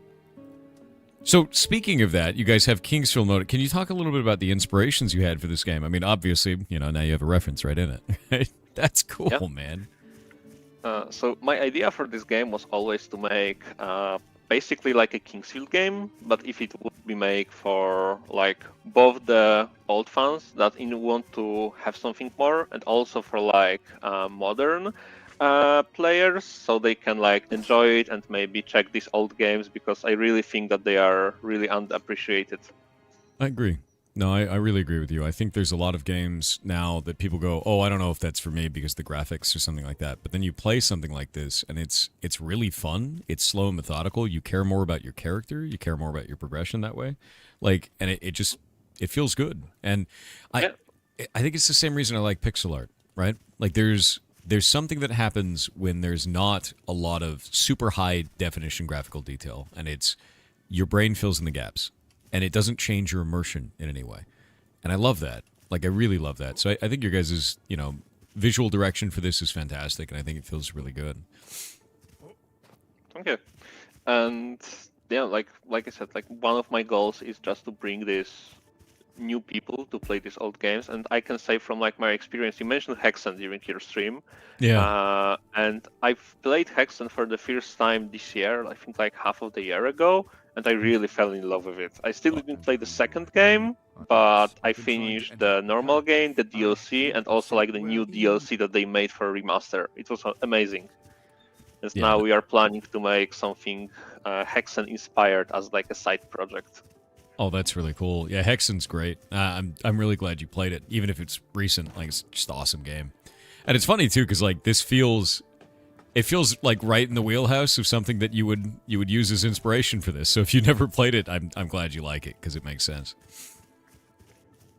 So, speaking of that, you guys have Kingsfield mode. Can you talk a little bit about the inspirations you had for this game? I mean, obviously, you know, now you have a reference right in it. That's cool, Yeah. man. So my idea for this game was always to make basically like a Kingsfield game, but if it would be made for like both the old fans that want to have something more, and also for like modern players, so they can like enjoy it and maybe check these old games, because I really think that they are really underappreciated. I agree. No, I really agree with you. I think there's a lot of games now that people go, oh, I don't know if that's for me because of the graphics or something like that. But then you play something like this, and it's really fun. It's slow and methodical. You care more about your character. You care more about your progression that way. Like, and it feels good. And I think it's the same reason I like pixel art, right? Like, there's something that happens when there's not a lot of super high definition graphical detail, and it's your brain fills in the gaps. And it doesn't change your immersion in any way. And I love that. Like, I really love that. So I think your guys' visual direction for this is fantastic, and I think it feels really good. Okay. And yeah, like I said, like one of my goals is just to bring these new people to play these old games. And I can say from like my experience, you mentioned Hexen during your stream. Yeah. And I've played Hexen for the first time this year, I think like half of the year ago, and I really fell in love with it. I still didn't play the second game, but I finished the normal game, the DLC, and also like the new DLC that they made for remaster. It was amazing. And now we are planning to make something Hexen inspired as like a side project. Oh, that's really cool. Yeah, Hexen's great. I'm really glad you played it, even if it's recent. Like, it's just an awesome game. And it's funny too, because like this feels like right in the wheelhouse of something that you would use as inspiration for this. So if you never played it, I'm glad you like it, because it makes sense.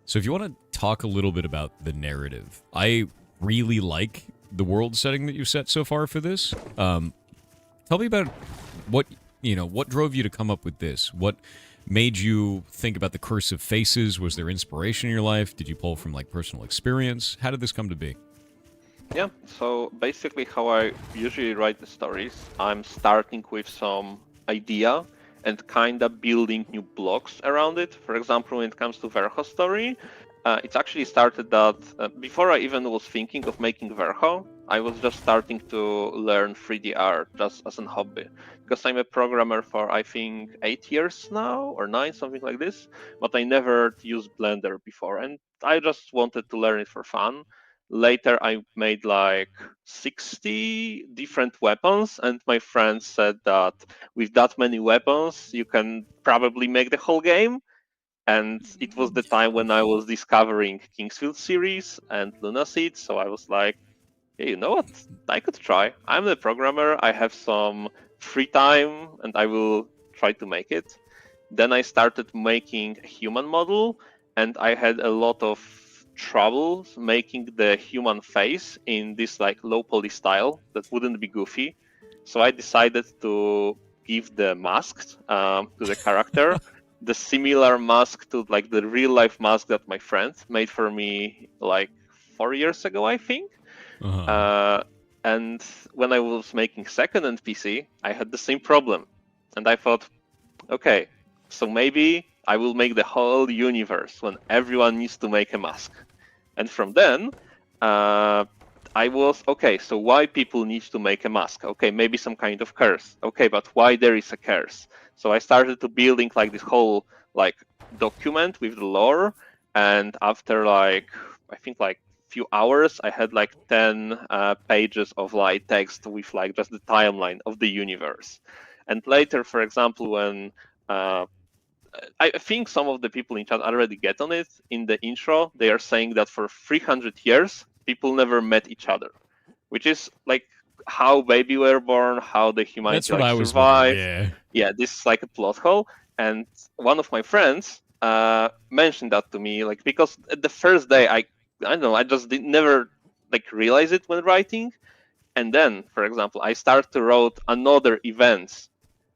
So if you want to talk a little bit about the narrative, I really like the world setting that you've set so far for this. Tell me about what drove you to come up with this. What made you think about the Curse of Faces? Was there inspiration in your life? Did you pull from like personal experience? How did this come to be? Yeah, so basically how I usually write the stories, I'm starting with some idea and kind of building new blocks around it. For example, when it comes to Verho's story, it's actually started that before I even was thinking of making Verho, I was just starting to learn 3D art just as a hobby. Because I'm a programmer for, I think, 8 years now, or 9, something like this, but I never used Blender before, and I just wanted to learn it for fun. Later, I made like 60 different weapons, and my friend said that with that many weapons, you can probably make the whole game. And it was the time when I was discovering Kingsfield series and Lunaseed, so I was like, hey, you know what? I could try. I'm the programmer, I have some free time, and I will try to make it. Then I started making a human model, and I had a lot of trouble making the human face in this like low poly style that wouldn't be goofy. So I decided to give the mask to the character, the similar mask to like the real life mask that my friend made for me like 4 years ago, I think. And when I was making second NPC, I had the same problem. And I thought, okay, so maybe I will make the whole universe when everyone needs to make a mask. And from then, I was, okay, so why people need to make a mask? Okay, maybe some kind of curse. Okay, but why there is a curse? So I started to building like this whole like document with the lore. And after like, I think like few hours, I had like 10 pages of light text with like just the timeline of the universe. And later, for example, when I think some of the people in chat already get on it, in the intro, they are saying that for 300 years, people never met each other, which is like how baby were born, how the humanity That's what I was survived. wondering, Yeah, this is like a plot hole. And one of my friends mentioned that to me, like because the first day I don't know, I just never like realize it when writing. And then, for example, I start to write another events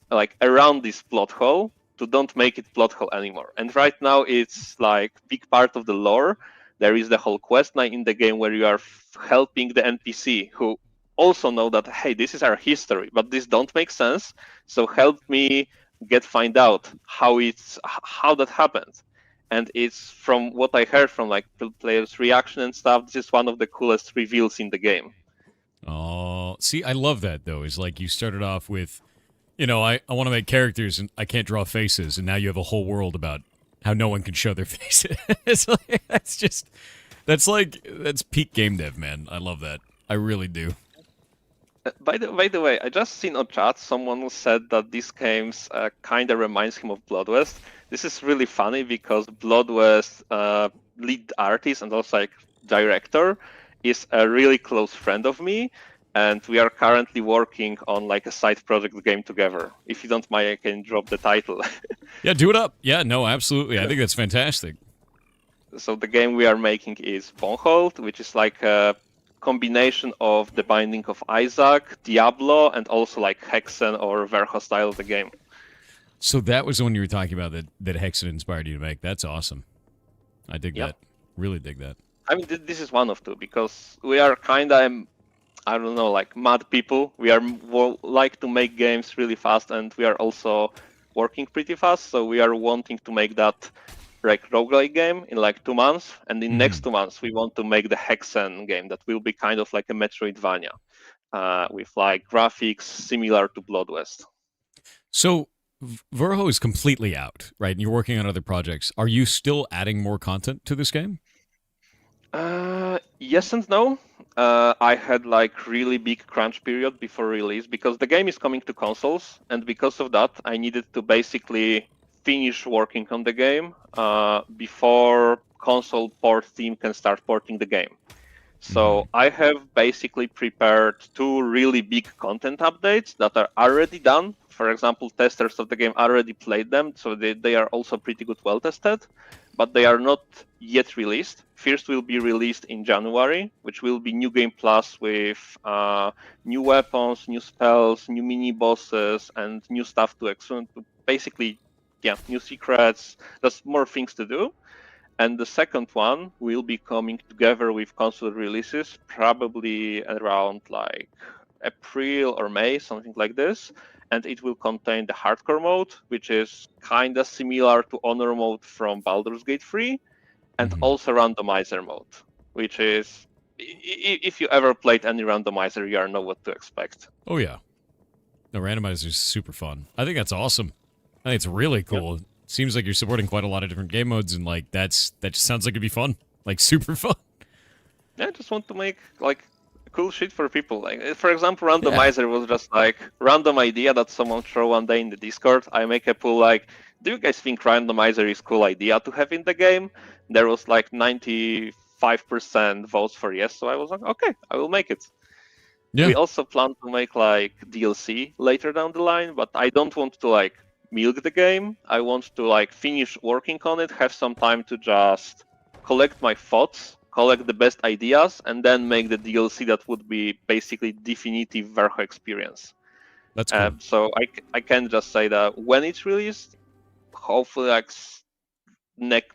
like around this plot hole to don't make it plot hole anymore. And right now it's like big part of the lore. There is the whole quest line in the game where you are helping the NPC who also know that, hey, this is our history, but this don't make sense. So help me find out how that happened. And it's from what I heard from like players' reaction and stuff, this is one of the coolest reveals in the game. Oh, see, I love that though. Is like you started off with, you know, I want to make characters and I can't draw faces, and now you have a whole world about how no one can show their faces. It's like, that's peak game dev, man. I love that. I really do. By the way, I just seen on chat someone said that this game kind of reminds him of Blood West. This is really funny because Blood West lead artist and also like director is a really close friend of me, and we are currently working on like a side project game together. If you don't mind, I can drop the title. Yeah, do it up. Yeah, no, absolutely. I think that's fantastic. So the game we are making is Bonhold, which is like a combination of the Binding of Isaac, Diablo, and also like Hexen or Verho style of the game. So that was the one you were talking about that Hexen inspired you to make. That's awesome. I dig that. Really dig that. I mean, this is one of two, because we are kind of, I don't know, like mad people. We are like to make games really fast, and we are also working pretty fast. So we are wanting to make that like roguelike game in like 2 months, and in next 2 months we want to make the Hexen game that will be kind of like a Metroidvania with like graphics similar to Blood West. So Verho is completely out, right? And you're working on other projects. Are you still adding more content to this game? Yes and no. I had like really big crunch period before release because the game is coming to consoles, and because of that I needed to basically finish working on the game before console port team can start porting the game. So I have basically prepared 2 really big content updates that are already done. For example, testers of the game already played them, so they are also pretty good, well tested, but they are not yet released. First will be released in January, which will be New Game Plus with new weapons, new spells, new mini bosses, and new stuff to basically, new secrets. There's more things to do. And the second one will be coming together with console releases, probably around like April or May, something like this. And it will contain the hardcore mode, which is kind of similar to honor mode from Baldur's Gate 3, and also randomizer mode, which is, if you ever played any randomizer, you know what to expect. Oh yeah, the randomizer is super fun. I think that's awesome. I think it's really cool. Yep. Seems like you're supporting quite a lot of different game modes, and like that just sounds like it'd be fun, like super fun. Yeah, I just want to make like cool shit for people. Like, for example, randomizer was just like random idea that someone threw one day in the Discord. I make a poll like, do you guys think randomizer is a cool idea to have in the game? There was like 95% votes for yes, so I was like, okay, I will make it. Yeah. We also plan to make like DLC later down the line, but I don't want to like milk the game. I want to like finish working on it, have some time to just collect my thoughts, collect the best ideas, and then make the DLC that would be basically definitive Verho experience. That's cool. So I can just say that when it's released, hopefully like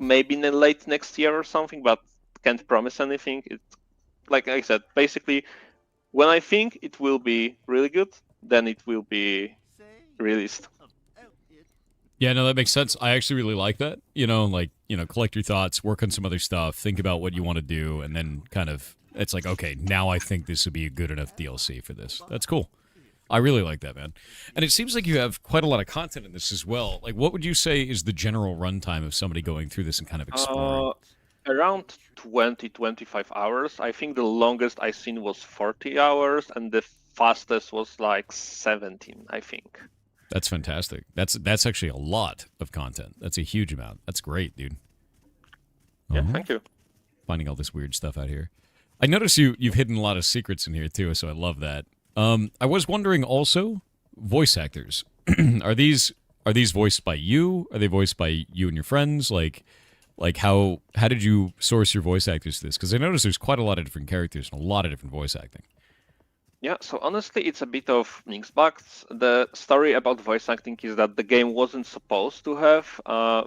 maybe in the late next year or something, but can't promise anything. It, like I said, basically when I think it will be really good, then it will be released. Yeah, no, that makes sense. I actually really like that. You know, like, you know, collect your thoughts, work on some other stuff, think about what you want to do, and then kind of, it's like, okay, now I think this would be a good enough DLC for this. That's cool. I really like that, man. And it seems like you have quite a lot of content in this as well. Like, what would you say is the general runtime of somebody going through this and kind of exploring? Around 20-25 hours. I think the longest I seen was 40 hours, and the fastest was like 17, I think. That's fantastic. That's actually a lot of content. That's a huge amount. That's great, dude. Yeah, thank you. Finding all this weird stuff out here. I notice you've hidden a lot of secrets in here too, so I love that. I was wondering also, voice actors. Are these voiced by you? Are they voiced by you and your friends? Like how did you source your voice actors to this? Because I noticed there's quite a lot of different characters and a lot of different voice acting. Yeah, so honestly, it's a bit of mixed bags. The story about voice acting is that the game wasn't supposed to have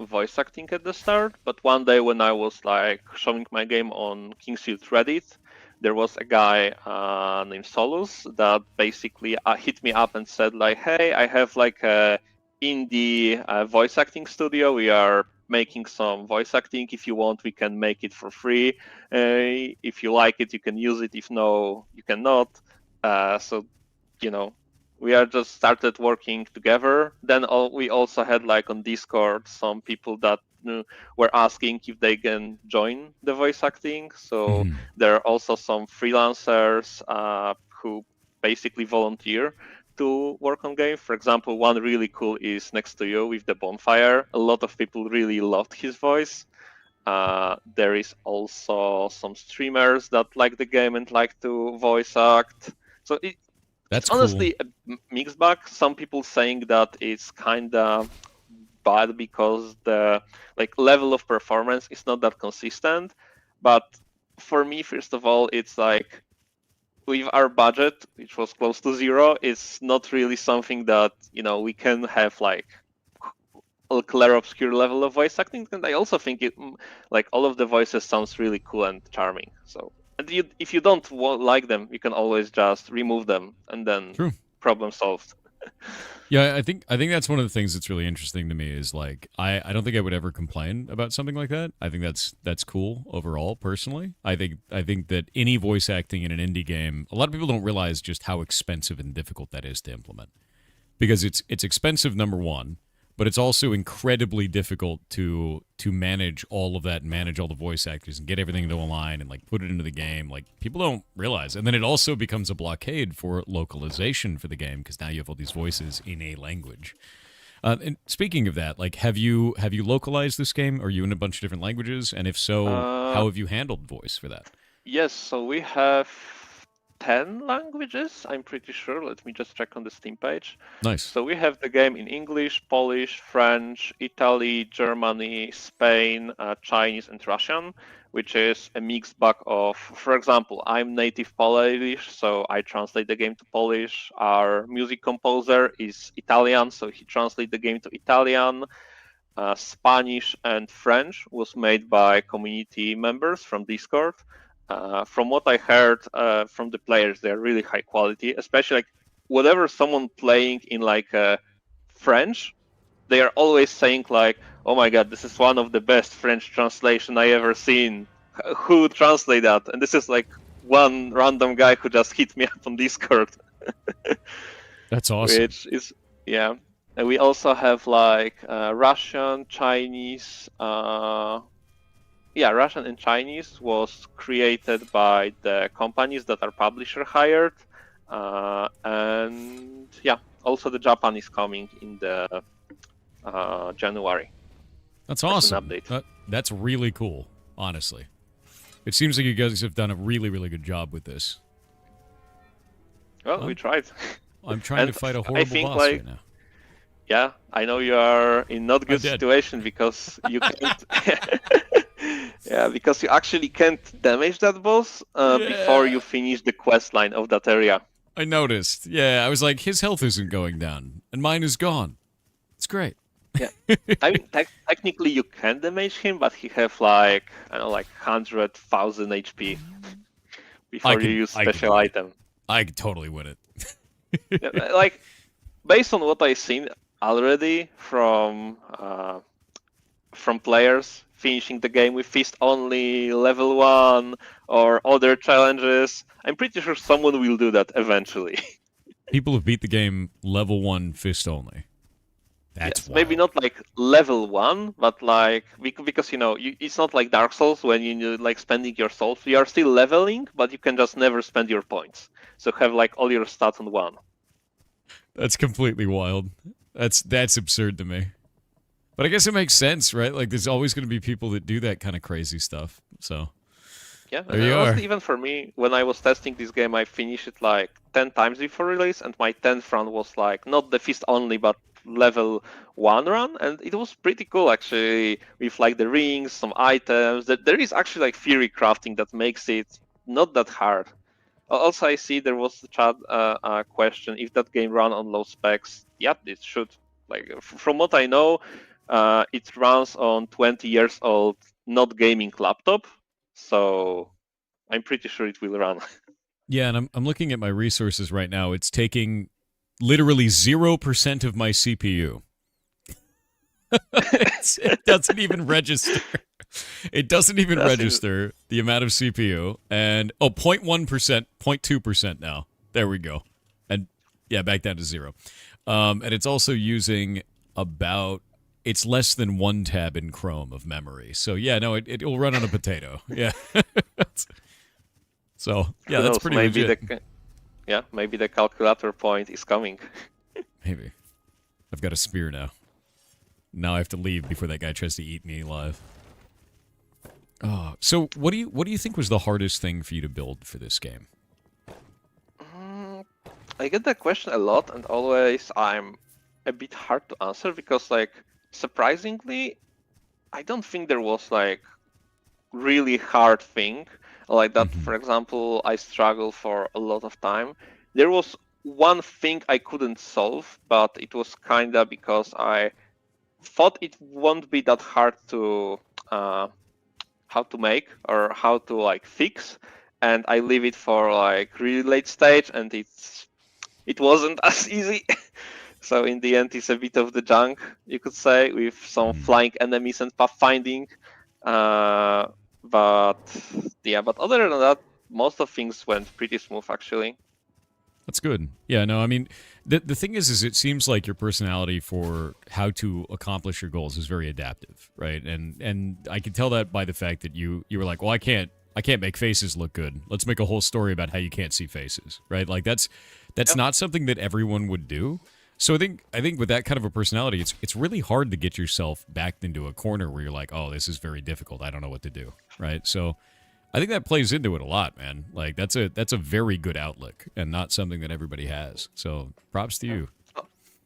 voice acting at the start, but one day when I was like showing my game on Kingsfield Reddit, there was a guy named Solus that basically hit me up and said like, hey, I have like a indie voice acting studio. We are making some voice acting. If you want, we can make it for free. If you like it, you can use it. If no, you cannot. So, you know, we are just started working together. Then we also had like on Discord some people that were asking if they can join the voice acting. So there are also some freelancers who basically volunteer to work on game. For example, one really cool is Next to You with the bonfire. A lot of people really loved his voice. There is also some streamers that like the game and like to voice act. So it's honestly a mixed bag. Some people saying that it's kind of bad because the like level of performance is not that consistent. But for me, first of all, it's like with our budget, which was close to zero, it's not really something that we can have like a clear obscure level of voice acting. And I also think it like all of the voices sounds really cool and charming. So. And if you don't like them, you can always just remove them, and then problem solved. Yeah, I think that's one of the things that's really interesting to me is like I don't think I would ever complain about something like that. I think that's cool overall. Personally, I think that any voice acting in an indie game, a lot of people don't realize just how expensive and difficult that is to implement, because it's expensive, number one. But it's also incredibly difficult to manage all of that and manage all the voice actors and get everything to align and like put it into the game. Like people don't realize, and then it also becomes a blockade for localization for the game because now you have all these voices in a language. And speaking of that, like have you localized this game? Are you in a bunch of different languages? And if so, how have you handled voice for that? Yes, so we have 10 languages, I'm pretty sure. Let me just check on the Steam page. Nice. So we have the game in English, Polish, French, Italy, Germany, Spain, Chinese, and Russian, which is a mixed bag of, for example, I'm native Polish, so I translate the game to Polish. Our music composer is Italian, so he translates the game to Italian. Spanish and French was made by community members from Discord. From what I heard from the players, they're really high quality, especially like whatever someone playing in like French, they are always saying like, oh my god, this is one of the best French translation I ever seen. Who translate that? And this is like one random guy who just hit me up on Discord. That's awesome. Which is, yeah. And we also have like Russian, Chinese, Russian and Chinese was created by the companies that are publisher hired, and also the Japan is coming in the January. That's awesome. Update. That's really cool, honestly. It seems like you guys have done a really, really good job with this. Well, we tried. I'm trying to fight a horrible boss right now. Yeah, I know you are in not good situation because you can't. Yeah, because you actually can't damage that boss before you finish the quest line of that area. I noticed. Yeah, I was like, his health isn't going down, and mine is gone. It's great. Yeah, I mean, technically you can damage him, but he have like, I don't know, like 100,000 HP before you use special item. I could totally win it. Yeah, like, based on what I've seen already from players finishing the game with fist only, level 1, or other challenges, I'm pretty sure someone will do that eventually. People have beat the game level 1 fist only. That's yes, maybe not like level 1, but like because it's not like Dark Souls when you like spending your souls. You are still leveling, but you can just never spend your points. So have like all your stats on 1. That's completely wild. That's absurd to me. But I guess it makes sense, right? Like, there's always going to be people that do that kind of crazy stuff. So, yeah, there you are. Even for me, when I was testing this game, I finished it like 10 times before release, and my 10th run was like not the fist only, but level 1 run, and it was pretty cool actually. With like the rings, some items. There is actually like theory crafting that makes it not that hard. Also, I see there was the chat question if that game run on low specs. Yep, it should. Like from what I know. It runs on 20 years old not gaming laptop, so I'm pretty sure it will run. Yeah, and I'm looking at my resources right now. It's taking literally 0% of my CPU. It doesn't even register. It doesn't even register the amount of CPU. And 0.1%, 0.2% now. There we go. And yeah, back down to 0. And it's also using about... It's less than 1 tab in Chrome of memory. So, yeah, no, it will run on a potato. Yeah. So, yeah, that's pretty legit. Maybe the calculator point is coming. Maybe. I've got a spear now. Now I have to leave before that guy tries to eat me alive. Oh, so what do you think was the hardest thing for you to build for this game? I get that question a lot, and always I'm a bit hard to answer because, like, surprisingly, I don't think there was like really hard thing like that. For example, I struggled for a lot of time. There was one thing I couldn't solve, but it was kinda because I thought it won't be that hard to how to make or how to like fix, and I leave it for like really late stage, and it wasn't as easy. So in the end, it's a bit of the junk, you could say, with some flying enemies and pathfinding. But other than that, most of things went pretty smooth, actually. That's good. Yeah, no, I mean, the thing is it seems like your personality for how to accomplish your goals is very adaptive, right? And I can tell that by the fact that you were like, well, I can't make faces look good. Let's make a whole story about how you can't see faces, right? Like that's not something that everyone would do. So I think with that kind of a personality, it's really hard to get yourself backed into a corner where you're like, oh, this is very difficult. I don't know what to do, right? So I think that plays into it a lot, man. Like that's a very good outlook and not something that everybody has. So props to you.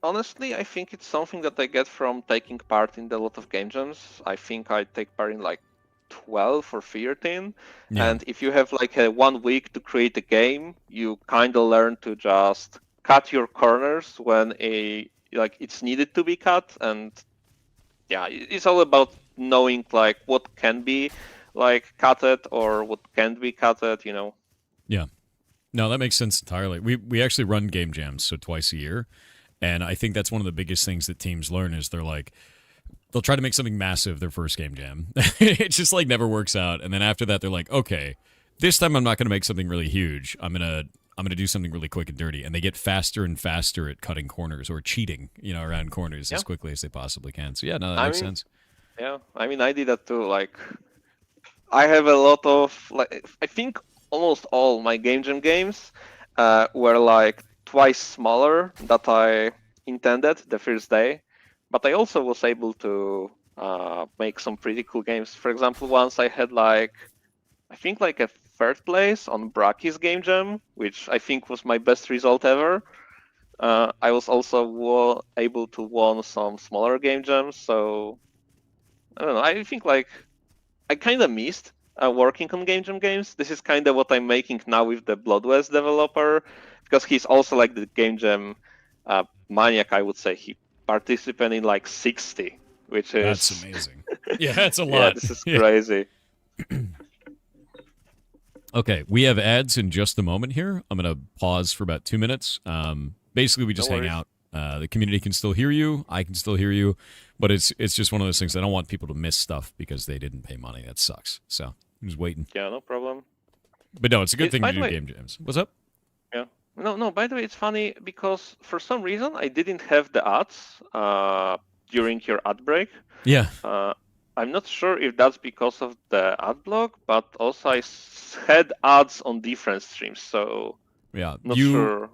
Honestly, I think it's something that I get from taking part in a lot of game jams. I think I take part in like 12 or 13. Yeah. And if you have like 1 week to create a game, you kind of learn to just cut your corners when it's needed to be cut, and yeah, it's all about knowing like what can be like cutted or what can't be cutted, Yeah, no, that makes sense entirely. We actually run game jams, so twice a year, and I think that's one of the biggest things that teams learn is they'll try to make something massive their first game jam. It just like never works out, and then after that they're like, okay, this time I'm not going to make something really huge. I'm gonna do something really quick and dirty, and they get faster and faster at cutting corners or cheating, around corners as quickly as they possibly can. So yeah, no, that makes sense. Yeah, I mean, I did that too. Like, I have a lot of I think almost all my game jam games were like twice smaller than I intended the first day, but I also was able to make some pretty cool games. For example, once I had I think a 3rd place on Bracky's game jam, which I think was my best result ever. I was also able to win some smaller game jams, so I don't know. I think I I kind of missed working on Game Jam games. This is kind of what I'm making now with the Bloodwest developer, because he's also like the Game Jam maniac, I would say. He participated in like 60, which is... That's amazing. Yeah, that's a lot. Yeah, this is crazy. Okay, we have ads in just a moment here. I'm going to pause for about 2 minutes. Basically, we just hang out. The community can still hear you. I can still hear you. But it's just one of those things. I don't want people to miss stuff because they didn't pay money. That sucks. So I'm just waiting. Yeah, no problem. But no, it's a good thing to do game jams. What's up? Yeah. No, by the way, it's funny because for some reason I didn't have the ads during your ad break. Yeah. I'm not sure if that's because of the ad block, but also I had ads on different streams, so yeah, not sure.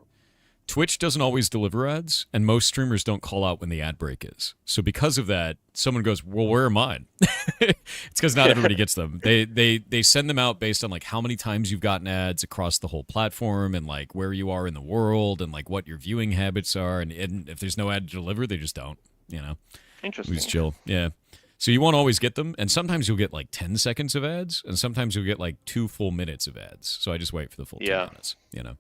Twitch doesn't always deliver ads, and most streamers don't call out when the ad break is. So because of that, someone goes, well, where are mine? It's because not everybody gets them. They send them out based on like how many times you've gotten ads across the whole platform and like where you are in the world and like what your viewing habits are. And if there's no ad to deliver, they just don't, you know. Interesting. It's chill. Yeah. So you won't always get them, and sometimes you'll get like 10 seconds of ads, and sometimes you'll get like 2 full minutes of ads. So I just wait for the full 10 minutes, you know.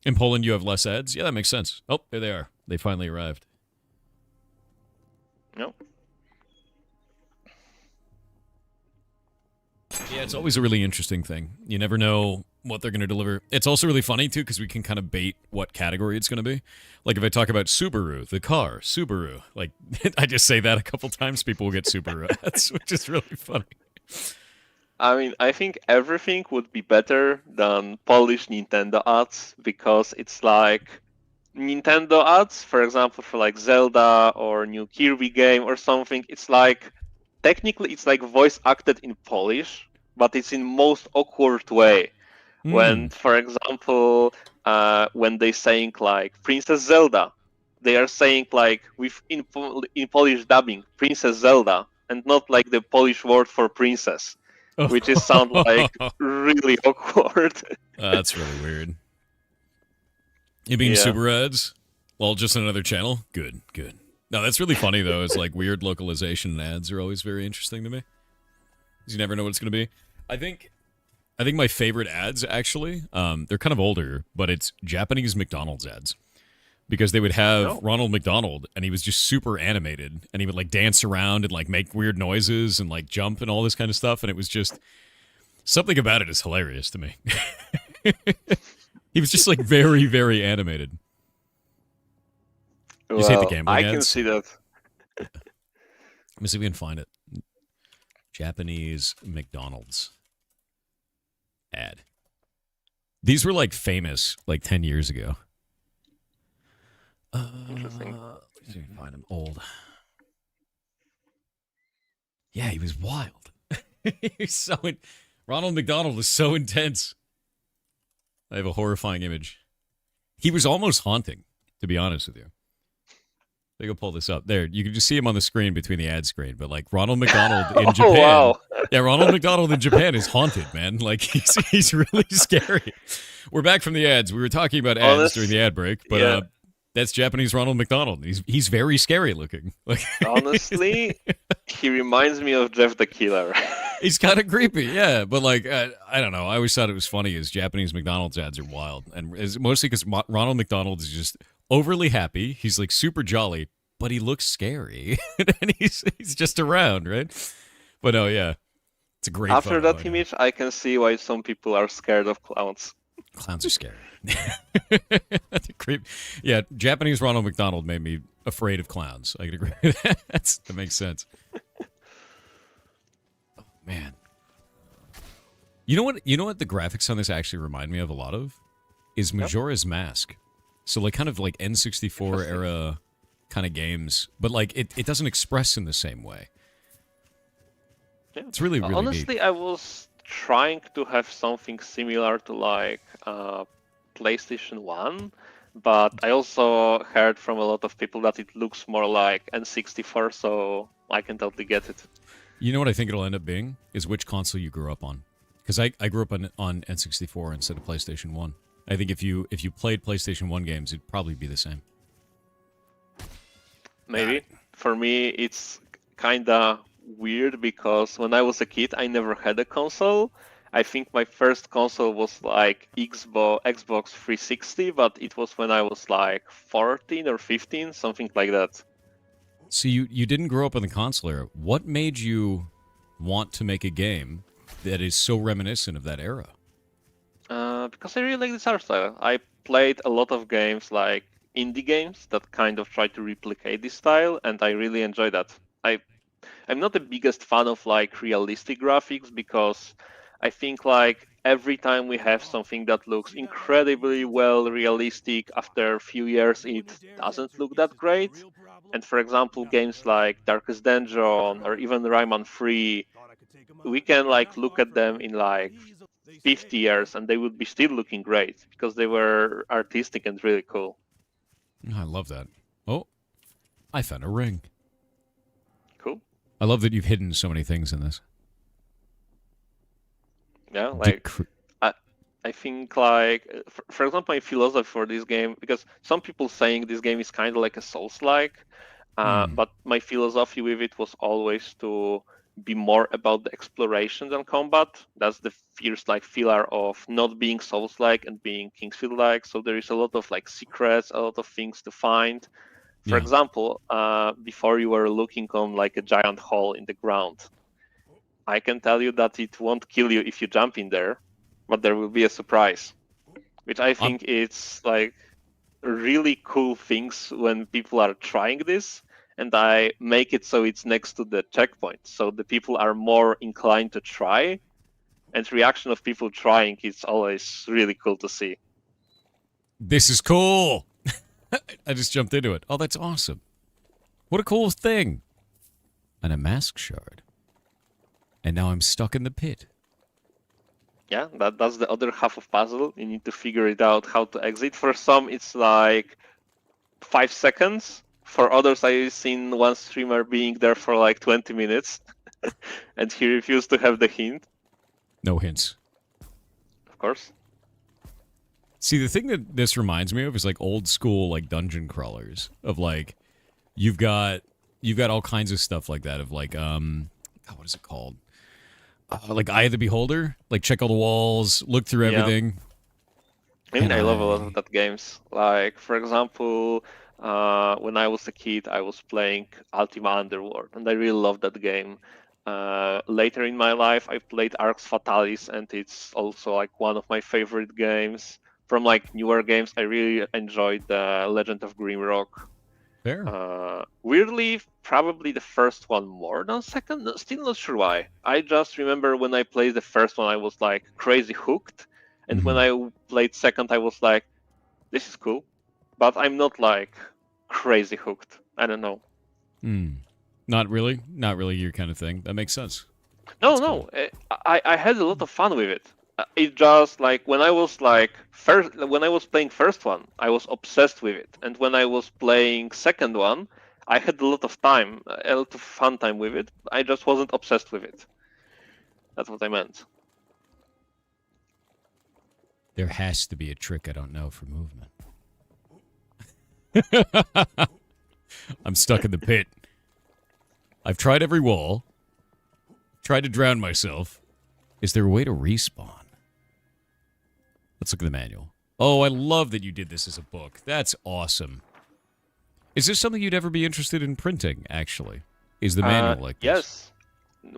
In Poland, you have less ads? Yeah, that makes sense. Oh, there they are. They finally arrived. No. Yeah, it's always a really interesting thing. You never know what they're going to deliver. It's also really funny, too, because we can kind of bait what category it's going to be. Like, if I talk about Subaru, the car, Subaru, like, I just say that a couple times, people will get Subaru ads, which is really funny. I mean, I think everything would be better than Polish Nintendo ads, because it's like Nintendo ads, for example, for like Zelda or new Kirby game or something, it's like, technically it's like voice acted in Polish, but it's in most awkward way. When, for example, when they saying like Princess Zelda, they are saying like in Polish dubbing Princess Zelda, and not like the Polish word for princess, which is sound like really awkward. That's really weird. You mean super ads? Well, just another channel? Good. No, that's really funny though. It's like weird localization ads are always very interesting to me. You never know what it's going to be. I think my favorite ads, actually, they're kind of older, but it's Japanese McDonald's ads. Because they would have Ronald McDonald, and he was just super animated, and he would, like, dance around and, like, make weird noises and, like, jump and all this kind of stuff, and it was just... Something about it is hilarious to me. He was just, like, very, very animated. You just hate the gambling ads? I can see that. Let me see if we can find it. Japanese McDonald's ad. These were like famous like 10 years ago. Interesting. Let's see if we can find him old. Yeah, he was wild. Ronald McDonald was so intense. I have a horrifying image. He was almost haunting, to be honest with you. They go pull this up. There, you can just see him on the screen between the ad screen. But like Ronald McDonald in Japan, wow. Yeah, Ronald McDonald in Japan is haunted, man. Like he's really scary. We're back from the ads. We were talking about ads during the ad break, but that's Japanese Ronald McDonald. He's very scary looking. Like honestly, he reminds me of Jeff the Killer. He's kind of creepy, yeah. But like I don't know. I always thought it was funny as Japanese McDonald's ads are wild, and mostly because Ronald McDonald is just overly happy. He's like super jolly, but he looks scary, and he's just around, right? But no, yeah, it's a great. After that image, I can see why some people are scared of clowns. Clowns are scary. That's a creep. Yeah, Japanese Ronald McDonald made me afraid of clowns. I can agree with that. That makes sense. Oh man, you know what? You know what the graphics on this actually remind me of a lot of is Majora's Mask. So like kind of like N64 era kind of games, but like it doesn't express in the same way. Yeah. It's really honestly neat. I was trying to have something similar to like PlayStation 1, but I also heard from a lot of people that it looks more like N64, so I can totally get it. You know what I think it'll end up being is which console you grew up on, because I grew up on N64 instead of PlayStation 1. I think if you played PlayStation 1 games, it'd probably be the same. Maybe. For me, it's kinda weird because when I was a kid, I never had a console. I think my first console was like Xbox 360, but it was when I was like 14 or 15, something like that. So you didn't grow up in the console era. What made you want to make a game that is so reminiscent of that era? Because I really like this art style. I played a lot of games like indie games that kind of try to replicate this style, and I really enjoy that. I'm not the biggest fan of like realistic graphics because I think like every time we have something that looks incredibly well realistic, after a few years it doesn't look that great. And for example, games like Darkest Dungeon or even Rayman 3, we can like look at them in like 50 years and they would be still looking great because they were artistic and really cool. I love that. Oh, I found a ring. Cool. I love that you've hidden so many things in this. Yeah, like I think like for example, my philosophy for this game, because some people saying this game is kind of like a Souls-like, but my philosophy with it was always to be more about the exploration than combat. That's the first like pillar of not being Souls-like and being Kingsfield-like. So there is a lot of like secrets, a lot of things to find. For example, before you were looking on like a giant hole in the ground, I can tell you that it won't kill you if you jump in there, but there will be a surprise, which I think it's like really cool things when people are trying this, and I make it so it's next to the checkpoint, so the people are more inclined to try, and reaction of people trying is always really cool to see. This is cool. I just jumped into it. Oh, that's awesome. What a cool thing. And a mask shard. And now I'm stuck in the pit. Yeah, that's the other half of puzzle. You need to figure it out how to exit. For some, it's like 5 seconds. For others, I've seen one streamer being there for like 20 minutes. And he refused to have the hint. No hints. Of course. See, the thing that this reminds me of is like old school like dungeon crawlers of like you've got all kinds of stuff like that of like what is it called? Like Eye of the Beholder, like check all the walls, look through everything. I mean, I love a lot of that games. Like for example, when I was a kid, I was playing Ultima Underworld, and I really loved that game. Later in my life, I played Arx Fatalis, and it's also like one of my favorite games. From like newer games, I really enjoyed the Legend of Grimrock. Fair. Weirdly, probably the first one more than second. Still not sure why. I just remember when I played the first one, I was like crazy hooked, and when I played second, I was like, "This is cool," but I'm not like crazy hooked. I don't know. Not really your kind of thing. That makes sense. No. Cool. I had a lot of fun with it. It just like when I was playing first one, I was obsessed with it, and when I was playing second one, I had a lot of fun time with it. I just wasn't obsessed with it. That's what I meant. There has to be a trick I don't know for movement. I'm stuck in the pit. I've tried every wall. Tried to drown myself. Is there a way to respawn? Let's look at the manual. Oh, I love that you did this as a book. That's awesome. Is this something you'd ever be interested in printing, actually? Is the manual like this? Yes.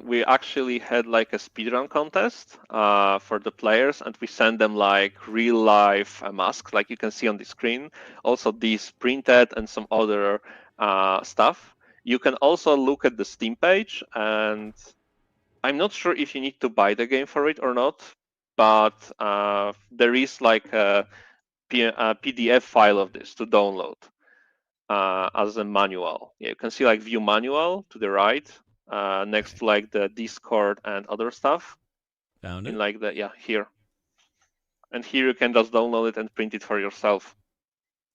We actually had like a speedrun contest for the players, and we sent them like real-life masks, like you can see on the screen. Also these printed and some other stuff. You can also look at the Steam page, and I'm not sure if you need to buy the game for it or not, but there is like a PDF file of this to download as a manual. Yeah, you can see like view manual to the right, next to like the Discord and other stuff. Found it? In like here. And here you can just download it and print it for yourself.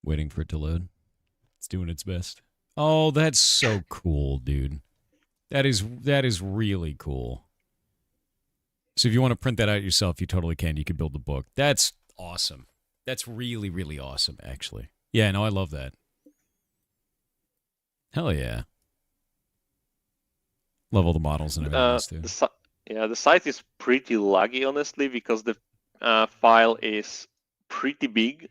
Waiting for it to load. It's doing its best. Oh, that's so cool, dude. That is really cool. So if you want to print that out yourself, you totally can. You can build the book. That's awesome. That's really, really awesome, actually. Yeah, no, I love that. Hell yeah. Love all the models and everything else too. The site is pretty laggy, honestly, because the file is pretty big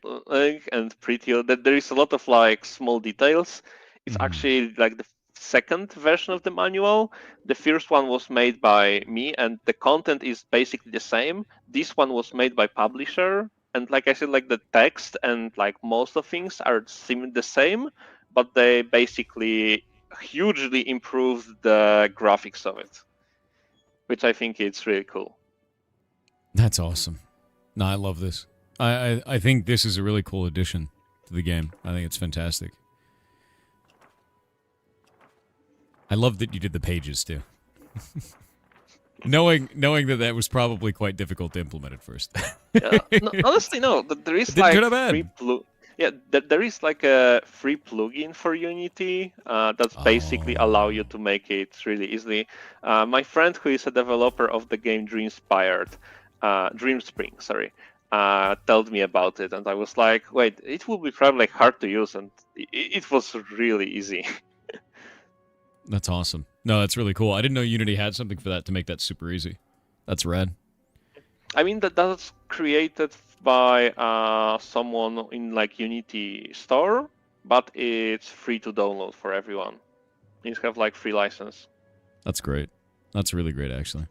and pretty. There is a lot of like small details. It's actually like the second version of the manual. The first one was made by me, and the content is basically the same. This one was made by publisher, and like I said, like the text and like most of things are the same, but they basically hugely improved the graphics of it, which I think it's really cool. That's awesome. No, I love this. I think this is a really cool addition to the game. I think it's fantastic. I love that you did the pages too. knowing that was probably quite difficult to implement at first. No, honestly, no. There is like there is like a free plugin for Unity that's basically allow you to make it really easily. My friend, who is a developer of the game Dreamspring, told me about it, and I was like, wait, it will be probably like hard to use, and it was really easy. That's awesome. No, that's really cool. I didn't know Unity had something for that to make that super easy. That's rad. I mean, that's created by someone in like Unity store, but it's free to download for everyone. You just have like free license. That's great. That's really great, actually.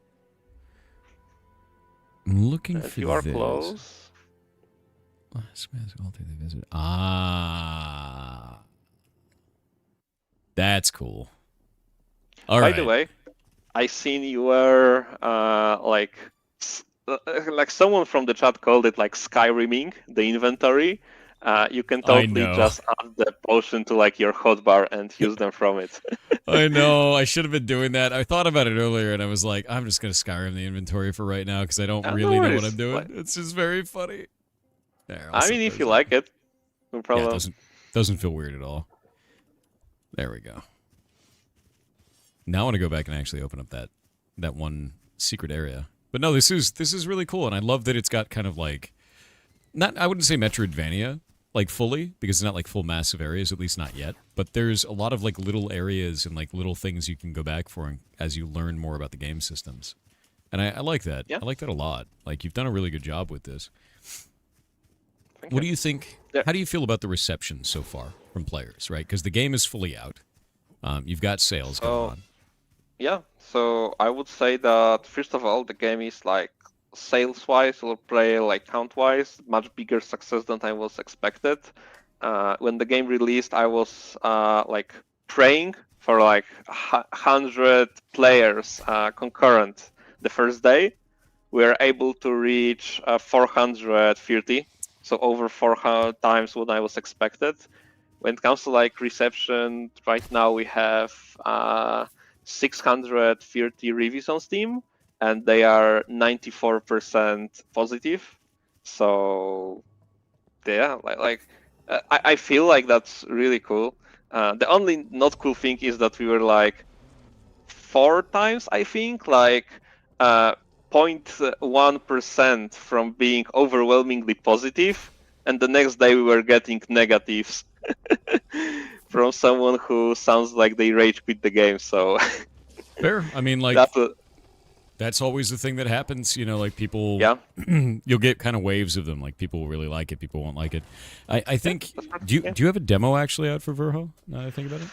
I'm looking for you are this. Close. Ah, that's cool. All By right. the way, I seen you were like someone from the chat called it like Skyriming the inventory. You can totally just add the potion to like your hotbar and use them from it. I know. I should have been doing that. I thought about it earlier, and I was like, I'm just gonna Skyrim the inventory for right now because I don't really know what I'm doing. It's just very funny. There, I mean, if you like it, no problem. Yeah, it doesn't feel weird at all. There we go. Now I want to go back and actually open up that one secret area. But no, this is really cool, and I love that it's got kind of like, I wouldn't say Metroidvania like fully, because it's not like full massive areas, at least not yet. But there's a lot of like little areas and like little things you can go back for as you learn more about the game systems. And I like that. Yeah. I like that a lot. Like, you've done a really good job with this. Thank what you. do you think? Yeah. How do you feel about the reception so far from players, right? Because the game is fully out. You've got sales going on. Yeah, so I would say that first of all, the game is like sales-wise or player like count-wise, much bigger success than I was expected. When the game released, I was like praying for like 100 players concurrent the first day. We were able to reach 430, so over 400 times what I was expected. When it comes to like reception, right now we have 630 reviews on Steam, and they are 94% positive. So yeah, I feel like that's really cool. The only not cool thing is that we were like 4 times, I think, like 0.1% from being overwhelmingly positive, and the next day we were getting negatives from someone who sounds like they rage quit the game. So fair. I mean, like that's always the thing that happens. You know, like people. Yeah. You'll get kind of waves of them. Like people will really like it, people won't like it. I think. Do you have a demo actually out for Verho? Now that I think about it.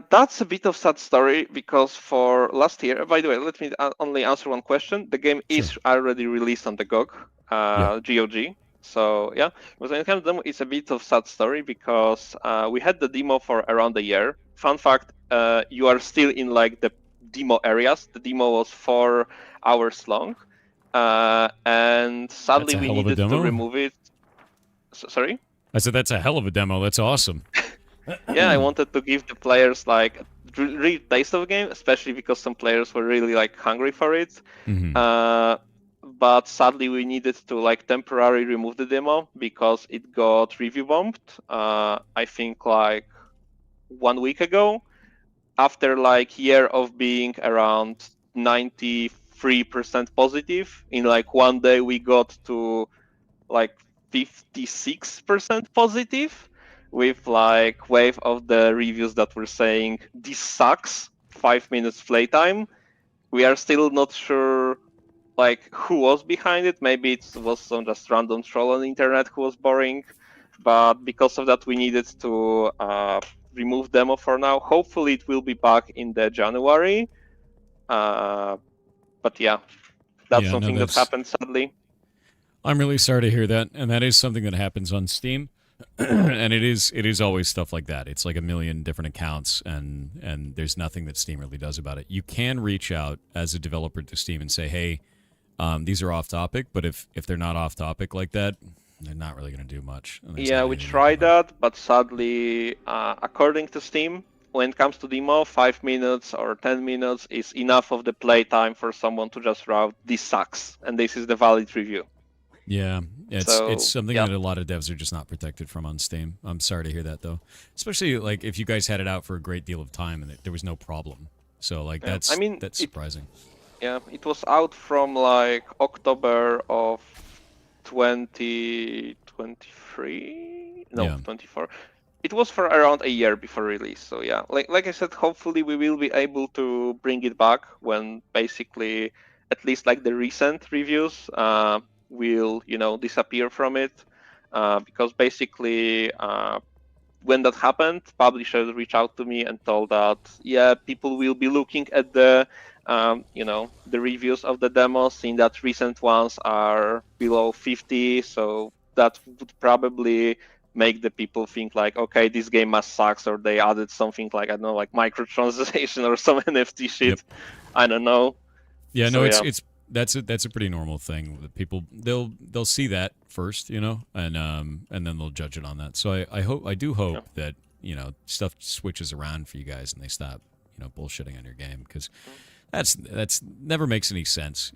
That's a bit of sad story because for last year. By the way, let me only answer one question. The game is already released on the GOG, GOG. So yeah, but when it comes to demo, it's a bit of sad story because we had the demo for around a year. Fun fact: you are still in like the demo areas. The demo was 4 hours long, and sadly we needed to remove it. Sorry? I said that's a hell of a demo. That's awesome. Yeah, I wanted to give the players like real taste of the game, especially because some players were really like hungry for it. But sadly, we needed to like temporarily remove the demo because it got review bombed. I think like 1 week ago, after like year of being around 93% positive. In like 1 day, we got to like 56% positive, with like wave of the reviews that were saying this sucks. 5 minutes playtime. We are still not sure like who was behind it. Maybe it was some just random troll on the internet who was boring, but because of that we needed to remove demo for now. Hopefully it will be back in the January, but yeah, that's something that happened sadly. I'm really sorry to hear that, and that is something that happens on Steam. And it is always stuff like that. It's like a million different accounts, and there's nothing that Steam really does about it. You can reach out as a developer to Steam and say, hey, these are off topic, but if they're not off topic like that, they're not really going to do much. Yeah, we tried that, but sadly, according to Steam, when it comes to demo, 5 minutes or 10 minutes is enough of the playtime for someone to just route, this sucks, and this is the valid review. Yeah, it's something that a lot of devs are just not protected from on Steam. I'm sorry to hear that, though. Especially like if you guys had it out for a great deal of time and there was no problem. So like that's surprising. It was out from like October of 2023. No, 24. It was for around a year before release. So yeah, like I said, hopefully we will be able to bring it back when basically at least like the recent reviews will disappear from it, because basically when that happened, publishers reached out to me and told that people will be looking at the the reviews of the demos, seeing that recent ones are below 50, so that would probably make the people think like, okay, this game must sucks, or they added something like, I don't know, like microtransaction or some NFT shit. Yep. I don't know. Yeah, so, it's that's a pretty normal thing. People they'll see that first, and then they'll judge it on that. So I do hope that stuff switches around for you guys and they stop bullshitting on your game, because that's never makes any sense,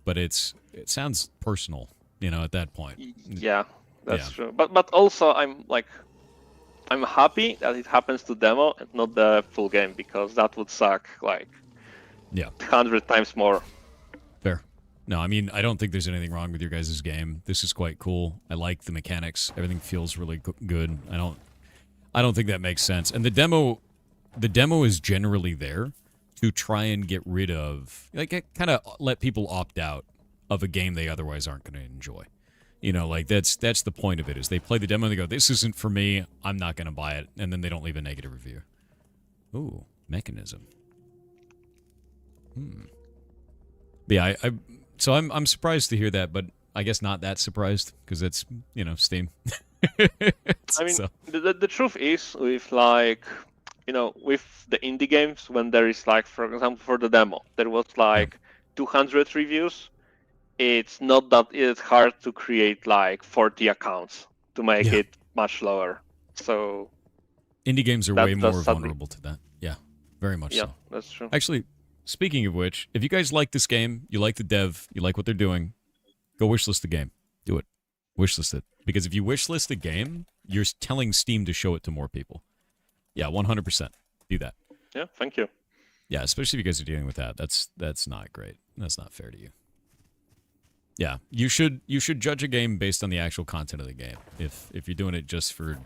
But it sounds personal, at that point. Yeah, that's true. But also I'm happy that it happens to demo and not the full game, because that would suck 100 times more. Fair. No, I mean, I don't think there's anything wrong with your guys' game. This is quite cool. I like the mechanics. Everything feels really good. I don't think that makes sense. And the demo is generally there to try and get rid of, kind of let people opt out of a game they otherwise aren't going to enjoy. That's the point of it, is they play the demo and they go, this isn't for me, I'm not going to buy it, and then they don't leave a negative review. Ooh, mechanism. Yeah, so I'm surprised to hear that, but I guess not that surprised, because it's, Steam. I mean, the truth is, with with the indie games, when there is for example, for the demo, there was 200 reviews, it's not that it's hard to create 40 accounts to make it much lower. So indie games are way more vulnerable to that. Yeah, very much so. Yeah, that's true. Actually, speaking of which, if you guys like this game, you like the dev, you like what they're doing, go wishlist the game. Do it. Wishlist it. Because if you wishlist the game, you're telling Steam to show it to more people. Yeah, 100%. Do that. Yeah, thank you. Yeah, especially if you guys are dealing with that. That's not great. That's not fair to you. Yeah, you should judge a game based on the actual content of the game. If you're doing it just for,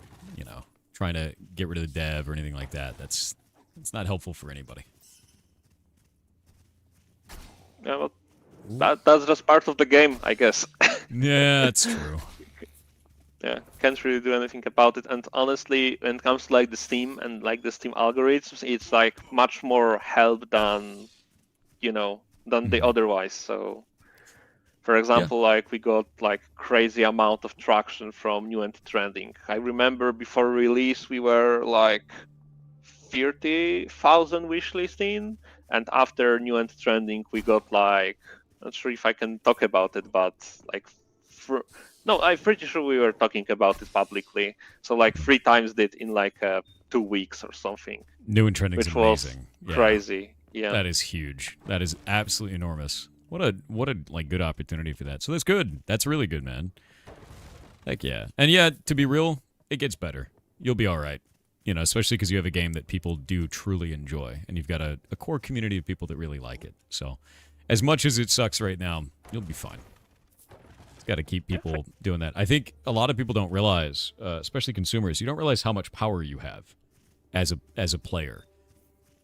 trying to get rid of the dev or anything like that, it's not helpful for anybody. Yeah, well, that's just part of the game, I guess. Yeah, that's true. Yeah, can't really do anything about it. And honestly, when it comes to the Steam and the Steam algorithms, it's much more help than they otherwise. So, for example, we got crazy amount of traction from new and trending. I remember before release we were 30,000 wishlisting, and after new and trending we got not sure if I can talk about it, but no, I'm pretty sure we were talking about it publicly. So 3 times that in 2 weeks or something. New and trending is amazing. Was crazy. Yeah. That is huge. That is absolutely enormous. What a good opportunity for that. So that's good. That's really good, man. Heck yeah. And yeah, to be real, it gets better. You'll be all right. Especially because you have a game that people do truly enjoy, and you've got a core community of people that really like it. So as much as it sucks right now, you'll be fine. Got to keep people doing that. I think a lot of people don't realize, especially consumers, you don't realize how much power you have as a player.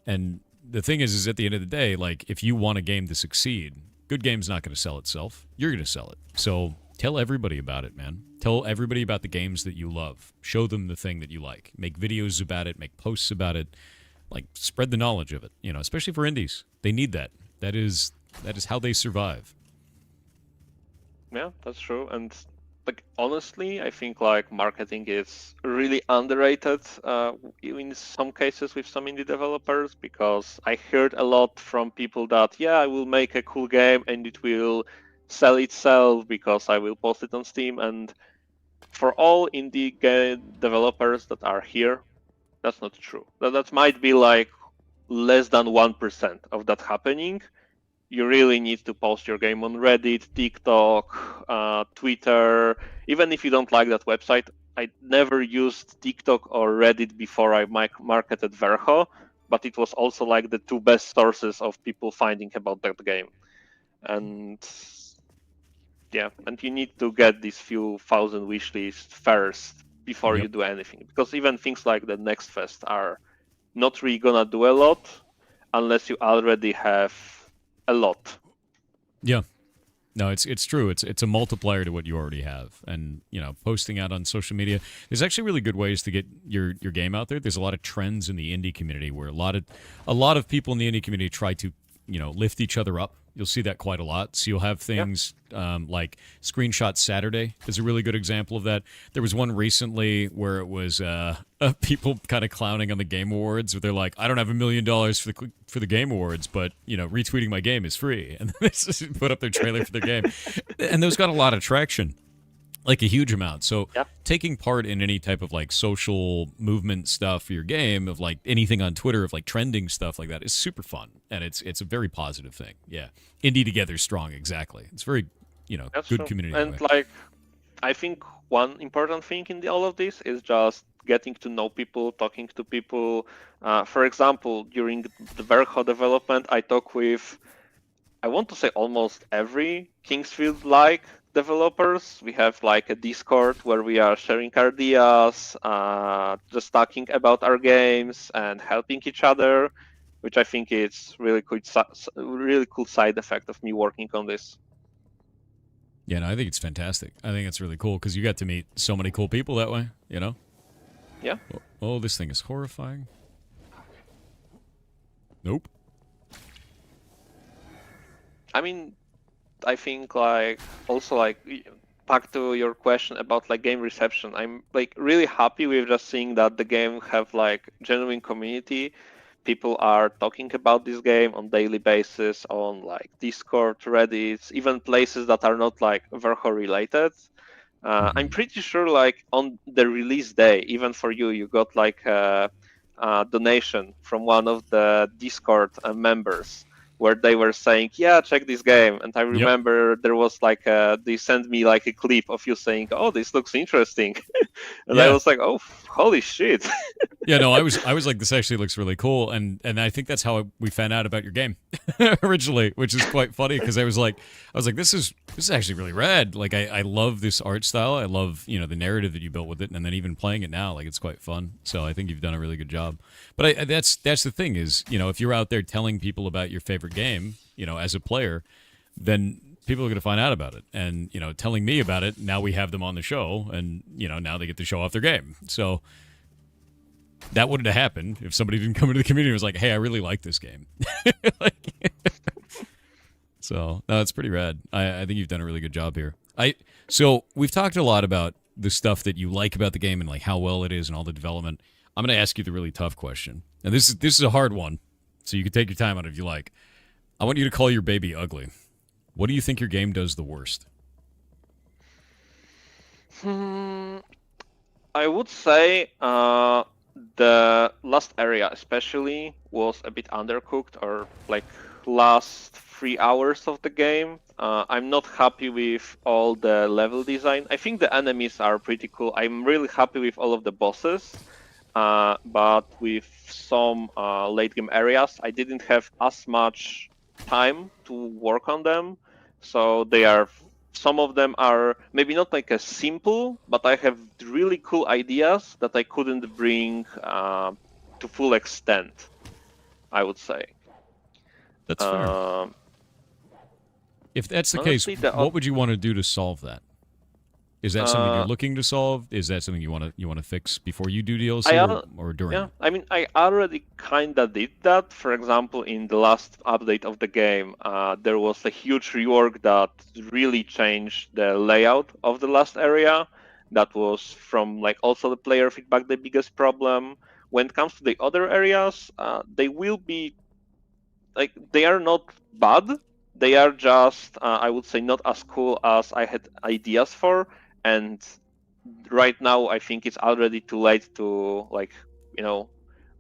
And the thing is at the end of the day, like, if you want a game to succeed, good game's not going to sell itself. You're going to sell it. So tell everybody about it, man. Tell everybody about the games that you love. Show them the thing that you like. Make videos about it. Make posts about it. Like, spread the knowledge of it, you know, especially for indies. They need that. That is how they survive. Yeah, that's true. And like honestly, I think like marketing is really underrated in some cases with some indie developers, because I heard a lot from people that, yeah, I will make a cool game and it will sell itself because I will post it on Steam. And for all indie game developers that are here, that's not true. That might be like less than 1% of that happening. You really need to post your game on Reddit, TikTok, Twitter. Even if you don't like that website, I never used TikTok or Reddit before I marketed Verho, but it was also like the two best sources of people finding about that game. And yeah, and you need to get these few thousand wish lists first before you do anything, because even things like the Next Fest are not really gonna do a lot unless you already have a lot. Yeah. No, it's true. It's a multiplier to what you already have. And, you know, posting out on social media, there's actually really good ways to get your game out there. There's a lot of trends in the indie community where a lot of people in the indie community try to, you know, lift each other up. You'll see that quite a lot. So you'll have things like Screenshot Saturday is a really good example of that. There was one recently where it was people kind of clowning on the Game Awards, where they're like, I don't have $1 million for the Game Awards, but, you know, retweeting my game is free. And they just put up their trailer for their game. And those got a lot of traction. Like a huge amount. So taking part in any type of like social movement stuff for your game, of like anything on Twitter, of like trending stuff like that, is super fun. And it's a very positive thing. Yeah. Indie together strong, exactly. It's very, you know, That's good true. community. And like, I think one important thing in all of this is just getting to know people, talking to people. For example, during the Verho development, I talked with, I want to say almost every Kingsfield-like developers. We have like a Discord where we are sharing ideas, just talking about our games and helping each other, which I think is really cool side effect of me working on this. Yeah, no, I think it's fantastic. I think it's really cool because you got to meet so many cool people that way, you know? Yeah. Oh, this thing is horrifying. Nope. I mean, I think like also like back to your question about like game reception, I'm like really happy with just seeing that the game have like genuine community. People are talking about this game on daily basis on like Discord, Reddit, even places that are not like Verho related. I'm pretty sure like on the release day, even for you got like a donation from one of the Discord members, where they were saying, yeah, check this game. And I remember there was like, they sent me like a clip of you saying, oh, this looks interesting. And I was like, oh, holy shit. Yeah, no, I was like, this actually looks really cool. And I think that's how we found out about your game originally, which is quite funny because I was like, this is actually really rad. Like, I love this art style. I love, you know, the narrative that you built with it. And then even playing it now, like, it's quite fun. So I think you've done a really good job. But that's the thing is, you know, if you're out there telling people about your favorite game, you know, as a player, then people are going to find out about it. And, you know, telling me about it, now we have them on the show, and, you know, now they get to show off their game. So that wouldn't have happened if somebody didn't come into the community and was like, hey, I really like this game. So, no, it's pretty rad. I think you've done a really good job here. So we've talked a lot about the stuff that you like about the game and like how well it is and all the development. I'm going to ask you the really tough question. And this is a hard one, so you can take your time on it if you like. I want you to call your baby ugly. What do you think your game does the worst? I would say the last area especially was a bit undercooked, or like last 3 hours of the game. I'm not happy with all the level design. I think the enemies are pretty cool. I'm really happy with all of the bosses. But with some late game areas, I didn't have as much time to work on them. So some of them are maybe not like a simple, but I have really cool ideas that I couldn't bring to full extent, I would say. That's fair. If that's the honestly, case, what would you want to do to solve that? Is that something you're looking to solve? Is that something you want to fix before you do DLC or during? Yeah, I mean, I already kinda did that. For example, in the last update of the game, there was a huge rework that really changed the layout of the last area. That was from like also the player feedback the biggest problem. When it comes to the other areas, they will be like they are not bad. They are just I would say not as cool as I had ideas for, and right now I think it's already too late to like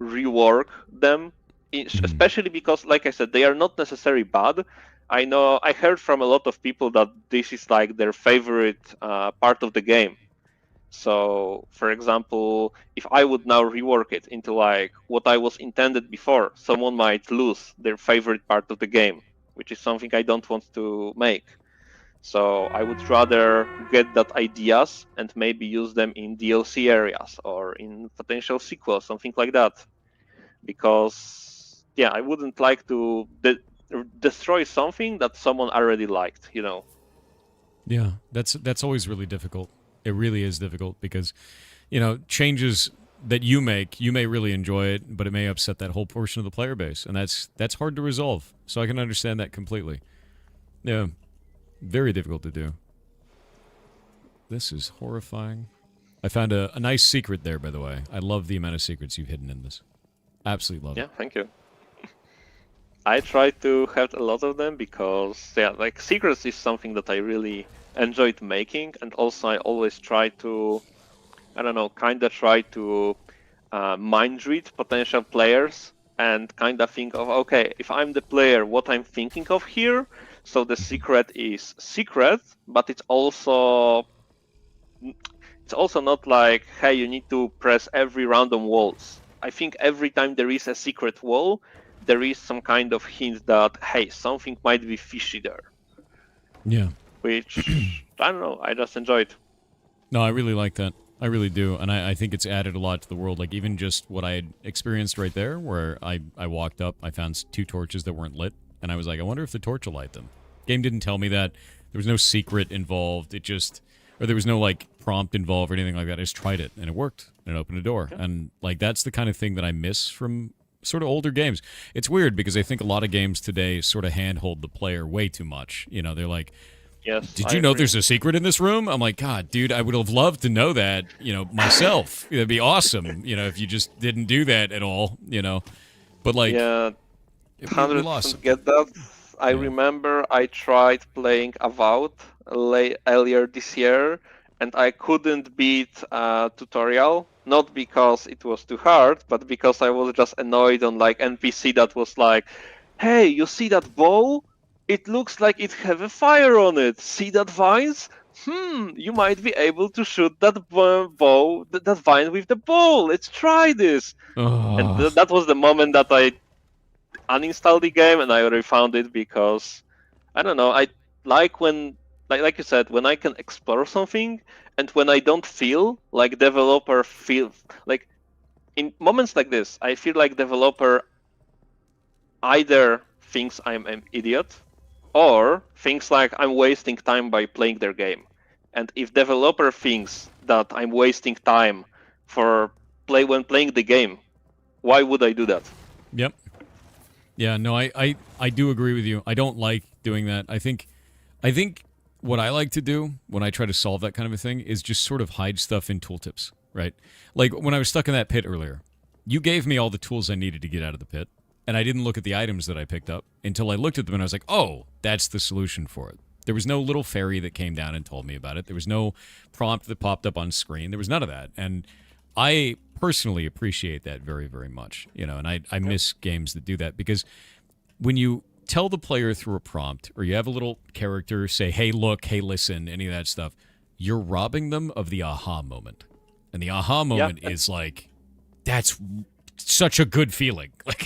rework them, especially because like I said they are not necessarily bad. I heard from a lot of people that this is like their favorite part of the game. So for example, if I would now rework it into like what I was intended before, someone might lose their favorite part of the game, which is something I don't want to make. So I would rather get that ideas and maybe use them in DLC areas or in potential sequels, something like that. Because yeah, I wouldn't like to destroy something that someone already liked, you know. Yeah, that's always really difficult. It really is difficult because, changes that you make, you may really enjoy it, but it may upset that whole portion of the player base, and that's hard to resolve. So I can understand that completely. Yeah. Very difficult to do. This is horrifying. I found a nice secret there, by the way. I love the amount of secrets you've hidden in this. Absolutely love it. Yeah, thank you. I try to have a lot of them because, yeah, like secrets is something that I really enjoyed making, and also I always try to, I don't know, kind of try to mind read potential players and kind of think of, okay, if I'm the player, what I'm thinking of here. So the secret is secret, but it's also not like, hey, you need to press every random walls. I think every time there is a secret wall, there is some kind of hint that, hey, something might be fishy there. Yeah. Which, I don't know, I just enjoy it. No, I really like that. I really do. And I think it's added a lot to the world. Like, even just what I had experienced right there, where I walked up, I found 2 torches that weren't lit, and I was like, I wonder if the torch will light them. Game didn't tell me that. There was no secret involved. Or there was no, like, prompt involved or anything like that. I just tried it, and it worked, and it opened a door. Yeah. And, like, that's the kind of thing that I miss from sort of older games. It's weird, because I think a lot of games today sort of handhold the player way too much. They're like, yes, did you know there's a secret in this room? I'm like, God, dude, I would have loved to know that, myself. It'd be awesome, if you just didn't do that at all, But, like, yeah, 100% get that. I remember I tried playing Avowed earlier this year, and I couldn't beat a tutorial, not because it was too hard, but because I was just annoyed on like NPC that was like, hey, you see that bow? It looks like it have a fire on it. See that vines? You might be able to shoot that bow, that vine with the bow. Let's try this. And that was the moment that I uninstalled the game and I refound it, because I don't know, I like when like you said, when I can explore something and when I don't feel like developer feel like in moments like this, I feel like developer either thinks I'm an idiot or thinks like I'm wasting time by playing their game. And if developer thinks that I'm wasting time when playing the game, why would I do that? Yep. Yeah, no, I do agree with you. I don't like doing that. I think what I like to do when I try to solve that kind of a thing is just sort of hide stuff in tooltips, right? Like when I was stuck in that pit earlier, you gave me all the tools I needed to get out of the pit, and I didn't look at the items that I picked up until I looked at them and I was like, oh, that's the solution for it. There was no little fairy that came down and told me about it. There was no prompt that popped up on screen. There was none of that. And I personally appreciate that very, very much, and I miss games that do that, because when you tell the player through a prompt, or you have a little character say, hey, look, hey, listen, any of that stuff, you're robbing them of the aha moment. And the aha moment is like, that's such a good feeling. Like,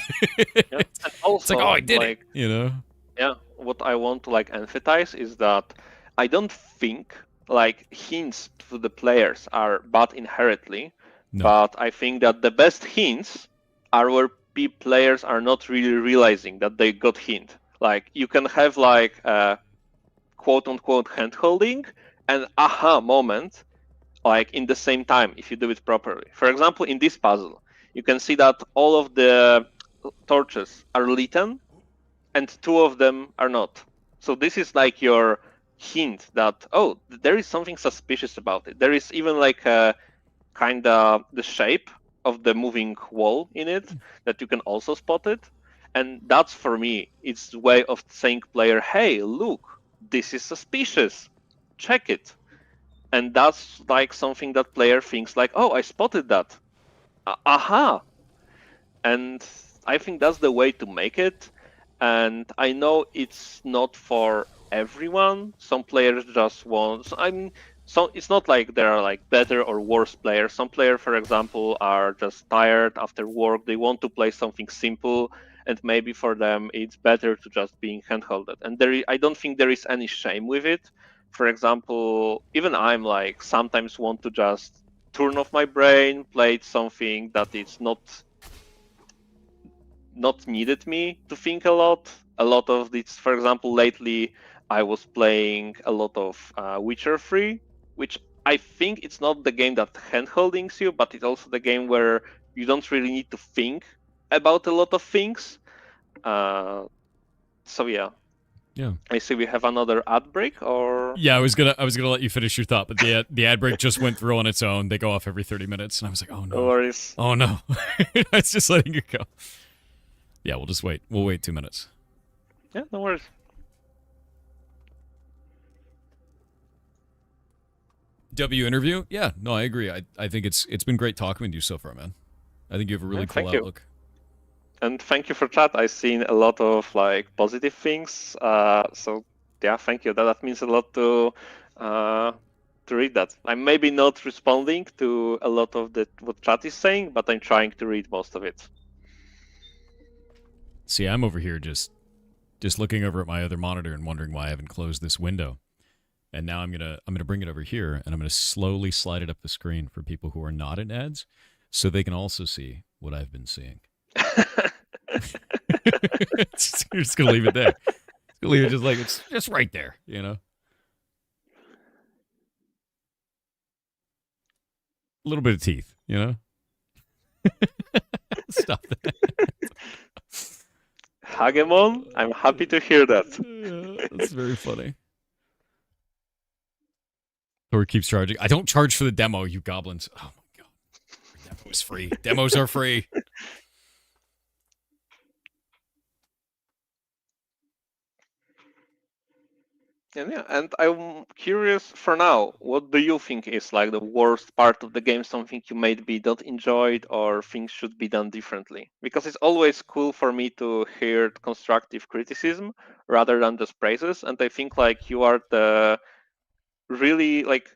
and also, it's like, oh, I did it, Yeah, what I want to like emphasize is that I don't think like hints to the players are bad inherently, but I think that the best hints are where players are not really realizing that they got hint. Like you can have like a quote unquote hand holding and aha moment like in the same time if you do it properly. For example, in this puzzle, you can see that all of the torches are lit and 2 of them are not. So this is like your hint that, oh, there is something suspicious about it. There is even like a kind of the shape of the moving wall in it that you can also spot it. And that's for me, it's a way of saying player, hey, look, this is suspicious. Check it. And that's like something that player thinks like, oh, I spotted that. Aha. And I think that's the way to make it. And I know it's not for everyone. Some players just want. So it's not like there are like better or worse players. Some players, for example, are just tired after work. They want to play something simple, and maybe for them it's better to just being handholded. And I don't think there is any shame with it. For example, even I'm like sometimes want to just turn off my brain, play something that is not needed me to think a lot. A lot of this, for example, lately I was playing a lot of Witcher 3, which I think it's not the game that handholdings you, but it's also the game where you don't really need to think about a lot of things. So yeah. Yeah. I see we have another ad break, or Yeah, I was gonna let you finish your thought, but the ad break just went through on its own. They go off every 30 minutes, and I was like, oh no. No worries. Oh no. It's just letting it go. Yeah, we'll just wait. We'll wait 2 minutes. Yeah, no worries. W interview? Yeah, no, I agree. I think it's been great talking with you so far, man. I think you have a really cool outlook. And thank you for chat. I've seen a lot of like positive things. So yeah, thank you. That means a lot to read that. I'm maybe not responding to a lot of what chat is saying, but I'm trying to read most of it. See, I'm over here just looking over at my other monitor and wondering why I haven't closed this window. And now I'm gonna bring it over here, and I'm gonna slowly slide it up the screen for people who are not in ads, so they can also see what I've been seeing. You're just gonna leave it there. Leave it just like it's just right there, you know. A little bit of teeth, you know. Stop that. Hagemon, I'm happy to hear that. Yeah, that's very funny. Thor keeps charging. I don't charge for the demo, you goblins. Oh my god. The demo is free. Demos are free. And I'm curious for now, what do you think is like the worst part of the game, something you maybe don't enjoyed or things should be done differently? Because it's always cool for me to hear constructive criticism rather than just praises. And I think like you are the really like,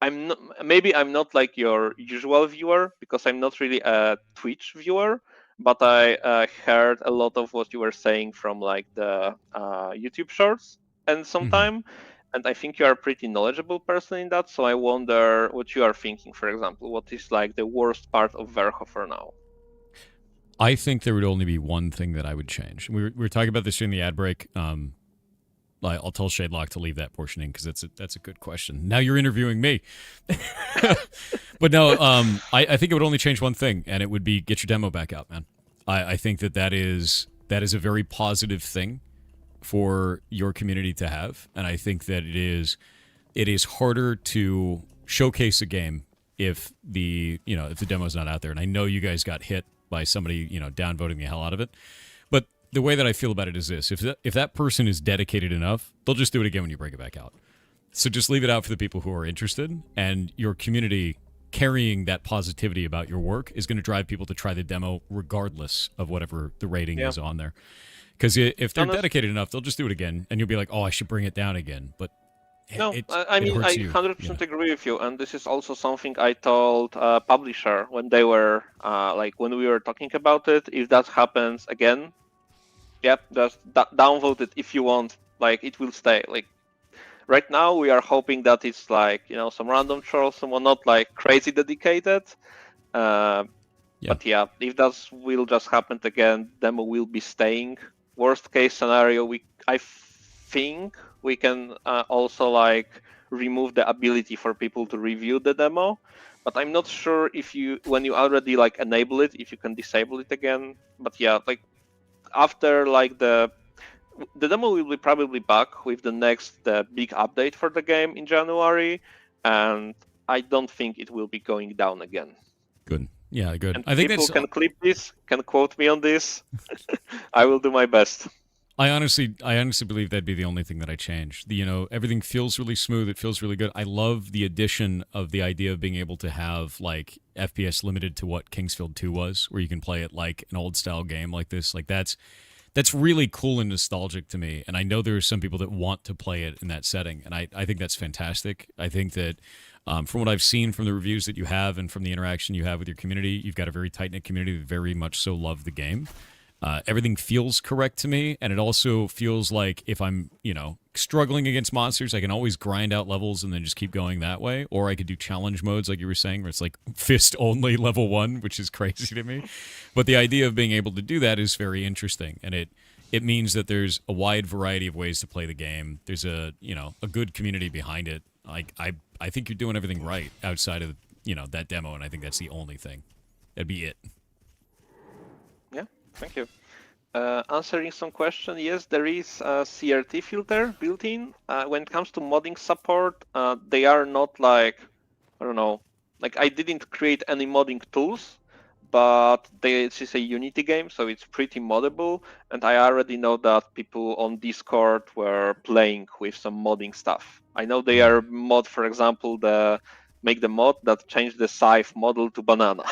I'm not like your usual viewer because I'm not really a Twitch viewer, but I heard a lot of what you were saying from like the YouTube shorts and sometime, and I think you are a pretty knowledgeable person in that. So I wonder what you are thinking. For example, what is like the worst part of Verho for now? I think there would only be one thing that I would change. We were talking about this during the ad break. I'll tell Shadelock to leave that portion in because that's a good question. Now you're interviewing me. But no, I think it would only change one thing, and it would be get your demo back out, man. I think that is a very positive thing for your community to have, and I think that it is harder to showcase a game if the demo's not out there. And I know you guys got hit by somebody downvoting the hell out of it, but the way that I feel about it is this: if that person is dedicated enough, they'll just do it again when you bring it back out. So just leave it out for the people who are interested, and your community carrying that positivity about your work is going to drive people to try the demo regardless of whatever the rating is on there. Because if they're dedicated enough, they'll just do it again, and you'll be like, oh, I should bring it down again. But no, I 100% agree with you, and this is also something I told publisher when they were when we were talking about it. If that happens again, just downvote it if you want. Like it will stay. Like right now, we are hoping that it's like some random troll, someone not like crazy dedicated. Yeah. But yeah, if that will just happen again, demo will be staying. Worst case scenario, I think we can also like remove the ability for people to review the demo. But I'm not sure if when you already like enable it, if you can disable it again. But yeah, like after like the demo will be probably back with the next big update for the game in January, and I don't think it will be going down again. Good. Yeah, good. And I think people that's. can clip this, can quote me on this. I will do my best. I honestly believe that'd be the only thing that I change. Everything feels really smooth. It feels really good. I love the addition of the idea of being able to have like FPS limited to what Kingsfield 2 was, where you can play it like an old style game like this. Like that's really cool and nostalgic to me. And I know there are some people that want to play it in that setting, and I think that's fantastic. I think that from what I've seen from the reviews that you have and from the interaction you have with your community, you've got a very tight-knit community that very much so love the game. Everything feels correct to me, and it also feels like if I'm, struggling against monsters, I can always grind out levels and then just keep going that way. Or I could do challenge modes, like you were saying, where it's like fist only level 1, which is crazy to me. But the idea of being able to do that is very interesting, and it means that there's a wide variety of ways to play the game. There's a good community behind it. I think you're doing everything right outside of that demo, and I think that's the only thing. That'd be it. Yeah, thank you. Answering some question, yes, there is a CRT filter built in. When it comes to modding support, they are not like, I don't know, like I didn't create any modding tools, but this is a Unity game, so it's pretty moddable. And I already know that people on Discord were playing with some modding stuff. I know they are mod, for example, make the mod that changed the Scythe model to banana.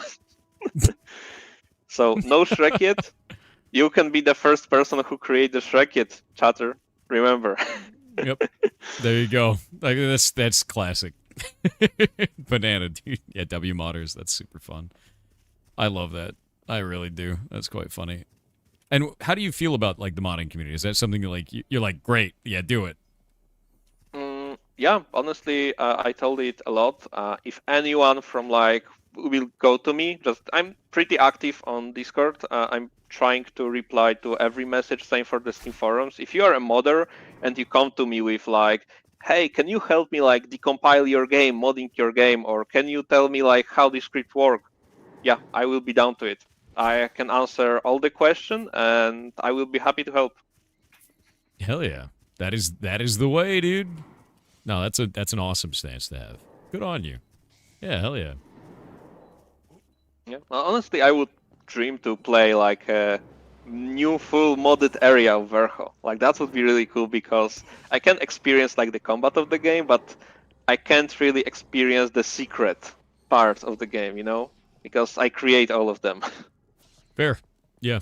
So no Shrek yet. You can be the first person who create the Shrek yet, chatter. Remember. Yep. There you go. Like that's classic. Banana, dude. Yeah, W modders. That's super fun. I love that. I really do. That's quite funny. And how do you feel about like the modding community? Is that something like you're like, great, yeah, do it? Yeah, honestly, I told it a lot. If anyone from like will go to me, I'm pretty active on Discord. I'm trying to reply to every message. Same for the Steam forums. If you are a modder and you come to me with like, hey, can you help me like decompile your game, modding your game, or can you tell me like how this script work? Yeah, I will be down to it. I can answer all the questions, and I will be happy to help. Hell yeah, that is the way, dude. No, that's an awesome stance to have. Good on you. Yeah, hell yeah. Yeah, well, honestly, I would dream to play like a new full modded area of Verho. Like that would be really cool because I can experience like the combat of the game, but I can't really experience the secret part of the game, because I create all of them. Fair. Yeah.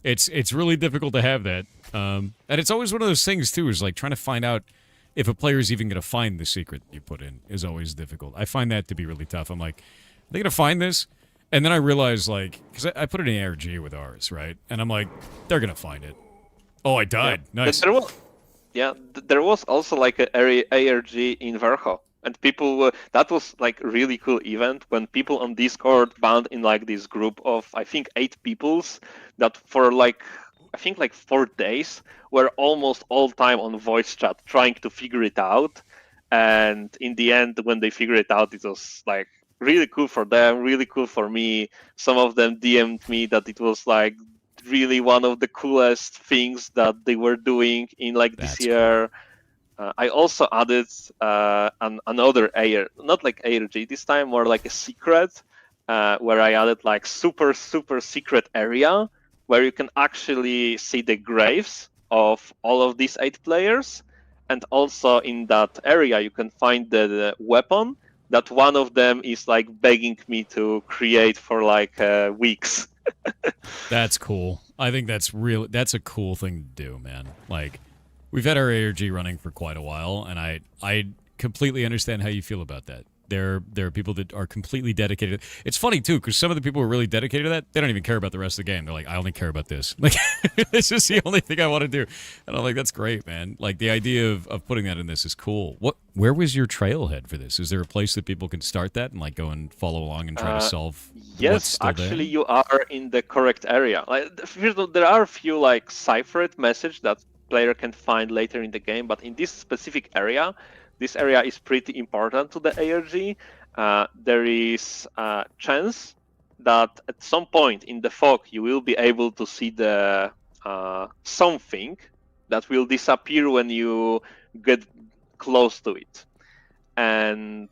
It's really difficult to have that. And it's always one of those things too, is like trying to find out if a player is even going to find the secret you put in is always difficult. I find that to be really tough. I'm like, are they going to find this? And then I realize, like, because I put it in ARG with ours, right? And I'm like, they're going to find it. Oh, I died. Yeah. Nice. There was also like an ARG in Verho. And people, that was like really cool event when people on Discord band in like this group of, I think, 8 peoples that for like, I think like 4 days were almost all time on voice chat trying to figure it out. And in the end, when they figured it out, it was like really cool for them, really cool for me. Some of them DM'd me that it was like really one of the coolest things that they were doing in like this year. Cool. I also added another not like ARG this time, more like a secret, where I added like super secret area where you can actually see the graves of all of these 8 players, and also in that area you can find the weapon that one of them is like begging me to create for like weeks. That's cool. I think that's a cool thing to do, man. Like, we've had our ARG running for quite a while, and I completely understand how you feel about that. There are people that are completely dedicated. It's funny too, because some of the people who are really dedicated to that, they don't even care about the rest of the game. They're like, I only care about this. Like, this is the only thing I want to do. And I'm like, that's great, man. Like, the idea of putting that in this is cool. Where was your trailhead for this? Is there a place that people can start that and like go and follow along and try to solve? Yes, what's still actually, there? you are in the correct area. Like, there are a few like ciphered message that player can find later in the game, but in this specific area, this area is pretty important to the ARG. There is a chance that at some point in the fog you will be able to see the something that will disappear when you get close to it. And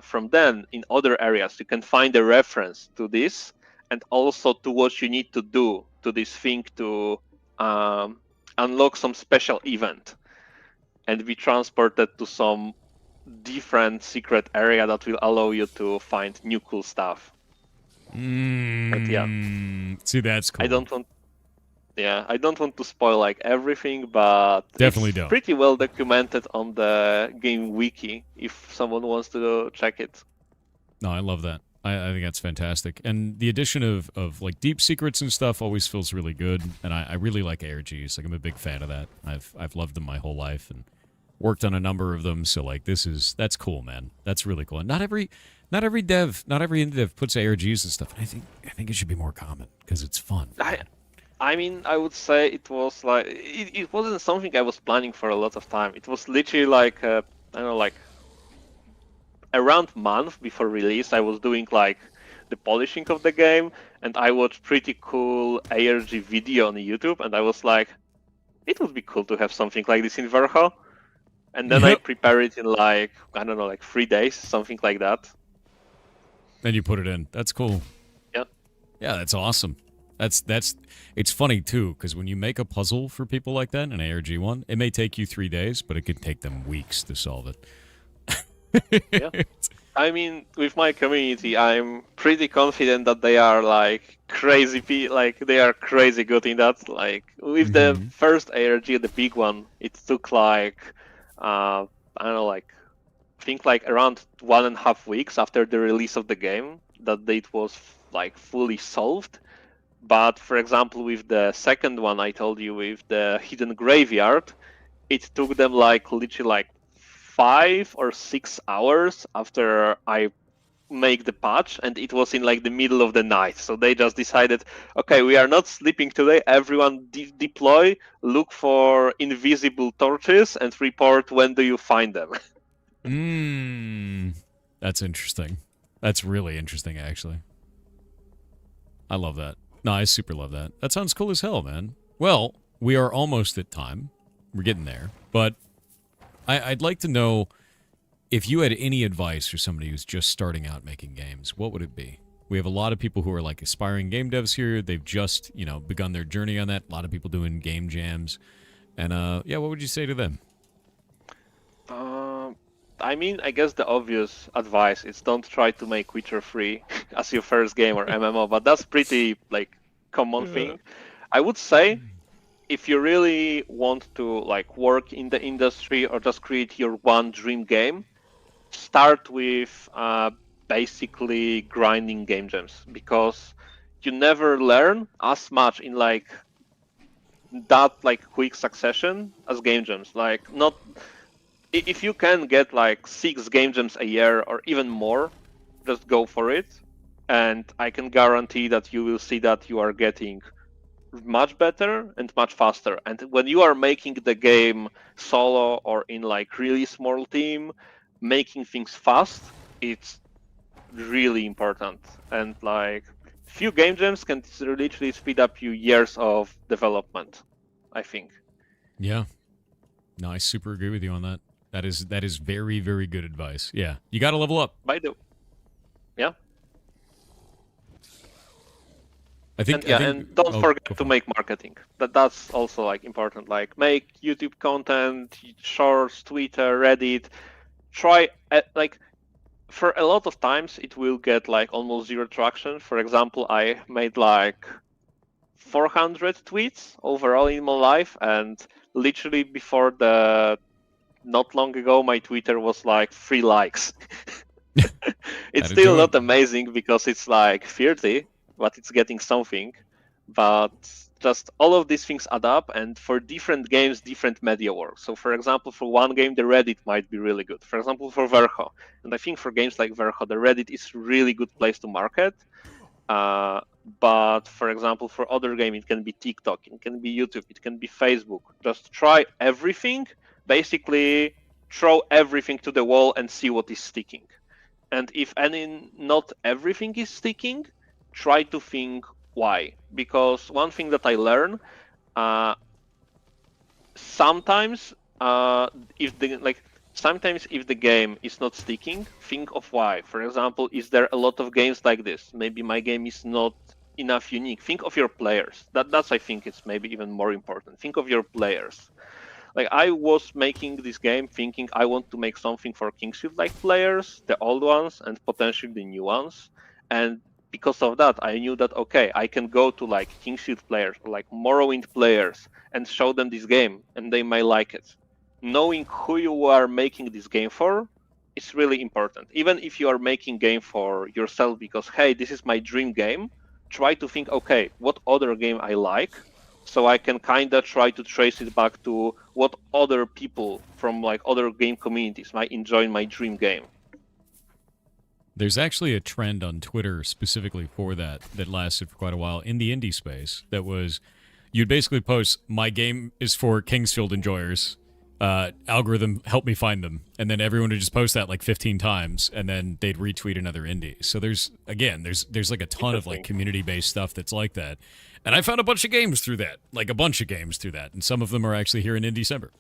from then, in other areas, you can find a reference to this and also to what you need to do to this thing to unlock some special event and be transported to some different secret area that will allow you to find new cool stuff. But yeah, See, that's cool. I don't want to spoil like everything, but Definitely it's don't. pretty well documented on the game wiki if someone wants to check it. No, I love that. I think that's fantastic. And the addition of like deep secrets and stuff always feels really good. And I really like ARGs. Like, I'm a big fan of that. I've loved them my whole life and worked on a number of them. So like, that's cool, man. That's really cool. And not every indie dev puts ARGs and stuff. And I think it should be more common because it's fun. I mean, I would say it was like it wasn't something I was planning for a lot of time. It was literally like I don't know, like around month before release. I was doing like the polishing of the game, and I watched pretty cool ARG video on YouTube, and I was like, it would be cool to have something like this in Verho. And then I prepare it in like, I don't know, like 3 days, something like that. Then you put it in. That's cool. Yeah. Yeah, that's awesome. It's funny too, because when you make a puzzle for people like that, an ARG one, it may take you 3 days, but it could take them weeks to solve it. Yeah. I mean, with my community, I'm pretty confident that they are like crazy, like they are crazy good in that. Like with the first ARG, the big one, it took like I don't know, like I think like around 1.5 weeks after the release of the game that it was like fully solved. But for example, with the second one I told you, with the hidden graveyard, it took them like literally like 5 or 6 hours after I make the patch, and it was in like the middle of the night. So they just decided, okay, we are not sleeping today. Everyone deploy, look for invisible torches, and report when do you find them. That's interesting. That's really interesting, actually. I love that. No, I super love that. That sounds cool as hell, man. Well, we are almost at time. We're getting there. But I'd like to know if you had any advice for somebody who's just starting out making games, what would it be? We have a lot of people who are like aspiring game devs here. They've just, begun their journey on that. A lot of people doing game jams. And, yeah, what would you say to them? I mean, I guess the obvious advice is don't try to make Witcher 3 as your first game or MMO, but that's pretty, like, common thing. I would say if you really want to, like, work in the industry or just create your one dream game, start with basically grinding game jams, because you never learn as much in, like, that, like, quick succession as game jams. Like, not... If you can get like 6 game jams a year or even more, just go for it. And I can guarantee that you will see that you are getting much better and much faster. And when you are making the game solo or in like really small team, making things fast, it's really important. And like few game jams can literally speed up you years of development, I think. Yeah. No, I super agree with you on that. That is very, very good advice. Yeah. You got to level up. Yeah. I think, and don't forget to make marketing. That's also like important. Like make YouTube content, shorts, Twitter, Reddit. Try like for a lot of times it will get like almost zero traction. For example, I made like 400 tweets overall in my life, and literally before not long ago, my Twitter was like 3 likes. It's still not amazing because it's like 30, but it's getting something. But just all of these things add up, and for different games, different media work. So for example, for one game, the Reddit might be really good. For example, for Verho. And I think for games like Verho, the Reddit is a really good place to market. But for example, for other games, it can be TikTok, it can be YouTube, it can be Facebook. Just try everything, basically throw everything to the wall and see what is sticking. And if not everything is sticking, try to think why. Because one thing that I learned, sometimes if the game is not sticking, think of why. For example, is there a lot of games like this? Maybe my game is not enough unique. Think of your players. That's I think it's maybe even more important. Think of your players. Like I was making this game thinking I want to make something for Kingsfield like players, the old ones and potentially the new ones. And because of that, I knew that okay, I can go to like Kingsfield players or like Morrowind players and show them this game and they might like it. Knowing who you are making this game for is really important. Even if you are making game for yourself because hey, this is my dream game, try to think okay, what other game I like, so I can kinda try to trace it back to what other people from like other game communities might enjoy my dream game. There's actually a trend on Twitter specifically for that lasted for quite a while in the indie space. That was, you'd basically post, my game is for Kingsfield enjoyers, algorithm, help me find them. And then everyone would just post that like 15 times, and then they'd retweet another indie. So there's like a ton of like community-based stuff that's like that. And I found a bunch of games through that, and some of them are actually here in December.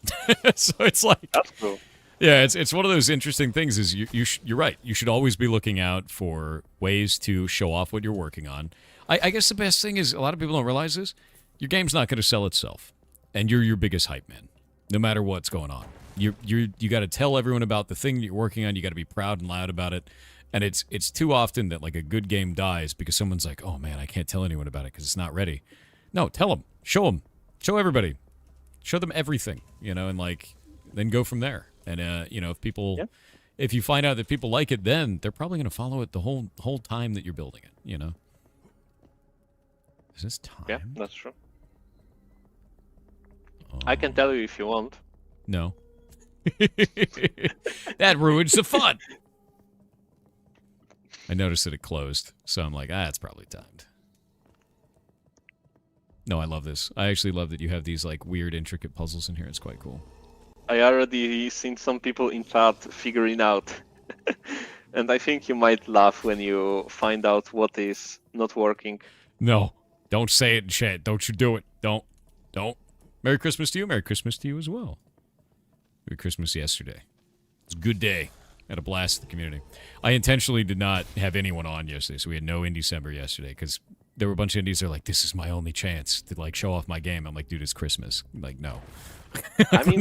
So it's like, that's cool. Yeah, it's one of those interesting things. Is you're right. You should always be looking out for ways to show off what you're working on. I guess the best thing is a lot of people don't realize this. Your game's not going to sell itself, and you're your biggest hype man, no matter what's going on. You got to tell everyone about the thing that you're working on. You got to be proud and loud about it. And it's too often that like a good game dies because someone's like, oh man, I can't tell anyone about it because it's not ready. No, tell them, show everybody, show them everything, and like then go from there. And if you find out that people like it, then they're probably going to follow it the whole time that you're building it. Is this time? Yeah, that's true. I can tell you if you want. No. That ruins the fun. I noticed that it closed, so I'm like, it's probably timed. No, I love this. I actually love that you have these like weird, intricate puzzles in here. It's quite cool. I already seen some people in chat figuring out. And I think you might laugh when you find out what is not working. No, don't say it in chat. Don't you do it. Don't. Merry Christmas to you. Merry Christmas to you as well. Merry Christmas yesterday. It's a good day. Had a blast at the community. I intentionally did not have anyone on yesterday, so we had no in December yesterday, because there were a bunch of indies that are like, this is my only chance to like show off my game. I'm like, dude, it's Christmas. I'm like, no. I mean,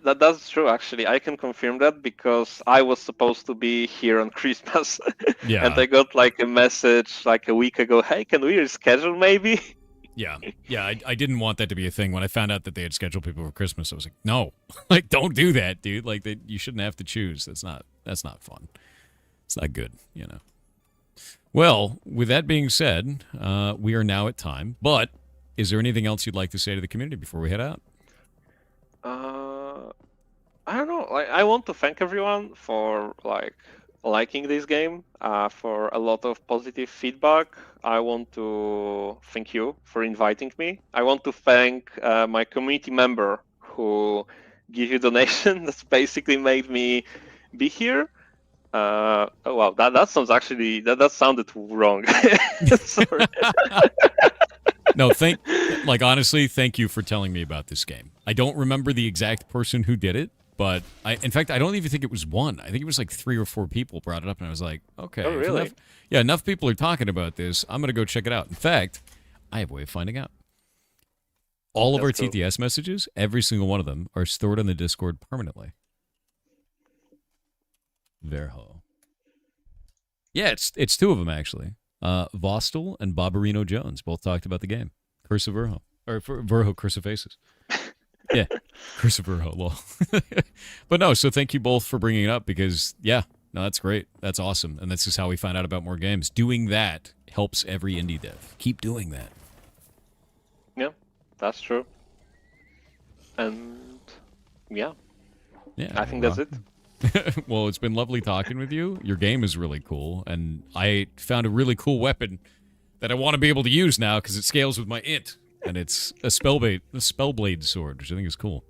that's true, actually. I can confirm that because I was supposed to be here on Christmas. Yeah. And I got like a message like a week ago, hey, can we reschedule maybe? Yeah, I didn't want that to be a thing. When I found out that they had scheduled people for Christmas, I was like, no, like, don't do that, dude. Like, you shouldn't have to choose. That's not fun. It's not good, Well, with that being said, we are now at time. But is there anything else you'd like to say to the community before we head out? I don't know. Like, I want to thank everyone for liking this game, for a lot of positive feedback. I want to thank you for inviting me. I want to thank my community member who gave you donation. That's basically made me be here. Oh wow, that sounds actually that sounded wrong. Sorry. No, honestly, thank you for telling me about this game. I don't remember the exact person who did it, but in fact, I don't even think it was one. I think it was like 3 or 4 people brought it up, and I was like, okay. Oh, really? Enough people are talking about this. I'm going to go check it out. In fact, I have a way of finding out. All of our TTS messages, every single one of them, are stored on the Discord permanently. Verho. Yeah, it's 2 of them, actually. Vostel and Barbarino Jones both talked about the game. Curse of Verho. Or Verho, Curse of Faces. Yeah, Curse of Verho, lol. But no, so thank you both for bringing it up because, yeah, No, that's great. That's awesome. And this is how we find out about more games. Doing that helps every indie dev. Keep doing that. Yeah, that's true. And yeah, I think that's it. Well, it's been lovely talking with you. Your game is really cool, and I found a really cool weapon that I want to be able to use now because it scales with my int, and it's a spellblade sword, which I think is cool.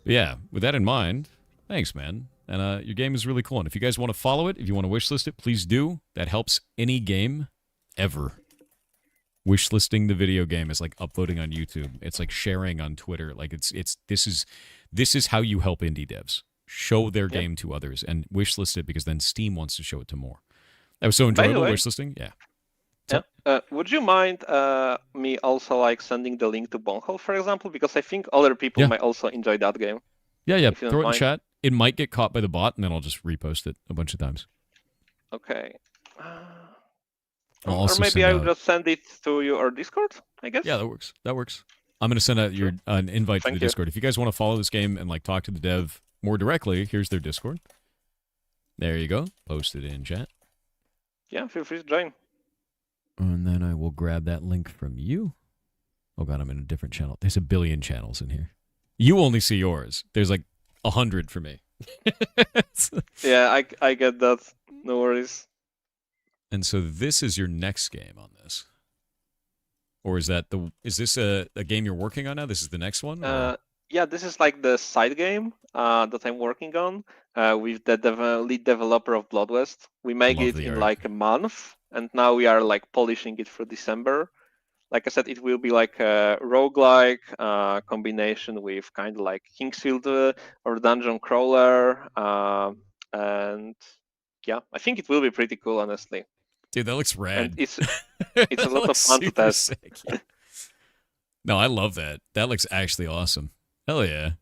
But yeah, with that in mind, thanks, man. And your game is really cool. And if you guys want to follow it, if you want to wishlist it, please do. That helps any game ever. Wishlisting the video game is like upvoting on YouTube. It's like sharing on Twitter. Like this is how you help indie devs. Show their game to others and wishlist it because then Steam wants to show it to more. That was so enjoyable, wishlisting. Yeah. Would you mind me also like sending the link to Bonehole, for example? Because I think other people might also enjoy that game. Yeah. Throw it in chat. It might get caught by the bot, and then I'll just repost it a bunch of times. Okay. Or maybe I'll just send it to your Discord, I guess? Yeah, that works. I'm going to send out an invite to the Discord. If you guys want to follow this game and like talk to the dev more directly, here's their Discord. There you go. Post it in chat. Yeah, feel free to join. And then I will grab that link from you. Oh god, I'm in a different channel. There's a billion channels in here. You only see yours. There's like 100 for me. Yeah, I get that. No worries. And so this is your next game on this, or is this a game you're working on now? This is the next one. Yeah, this is like the side game that I'm working on with the lead developer of Blood West. We make it in like a month, and now we are like polishing it for December. Like I said, it will be like a roguelike combination with kind of like Kingsfield or Dungeon Crawler, and yeah, I think it will be pretty cool, honestly. Dude, that looks rad. And it's a lot of fun to test. Sick, yeah. No, I love that. That looks actually awesome. Hell yeah.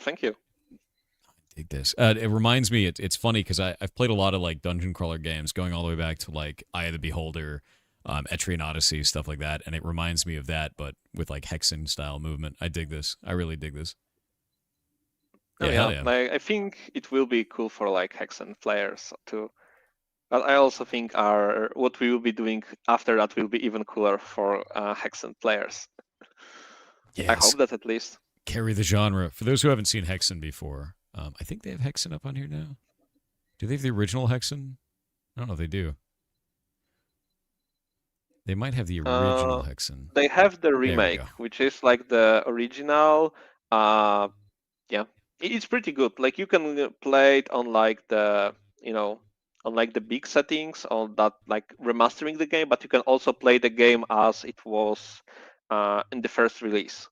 Thank you. I dig this. It reminds me, it's funny because I've played a lot of like dungeon crawler games going all the way back to like Eye of the Beholder, Etrian Odyssey, stuff like that. And it reminds me of that, but with like Hexen style movement. I dig this. I really dig this. Yeah. Like, I think it will be cool for like Hexen players too. But I also think what we will be doing after that will be even cooler for Hexen players. Yes. I hope that at least. Carry the genre. For those who haven't seen Hexen before, I think they have Hexen up on here now. Do they have the original Hexen? I don't know if they do. They might have the original Hexen. They have the remake, which is like the original. Yeah, it's pretty good. Like you can play it on like the, on like the big settings, on that like remastering the game, but you can also play the game as it was in the first release.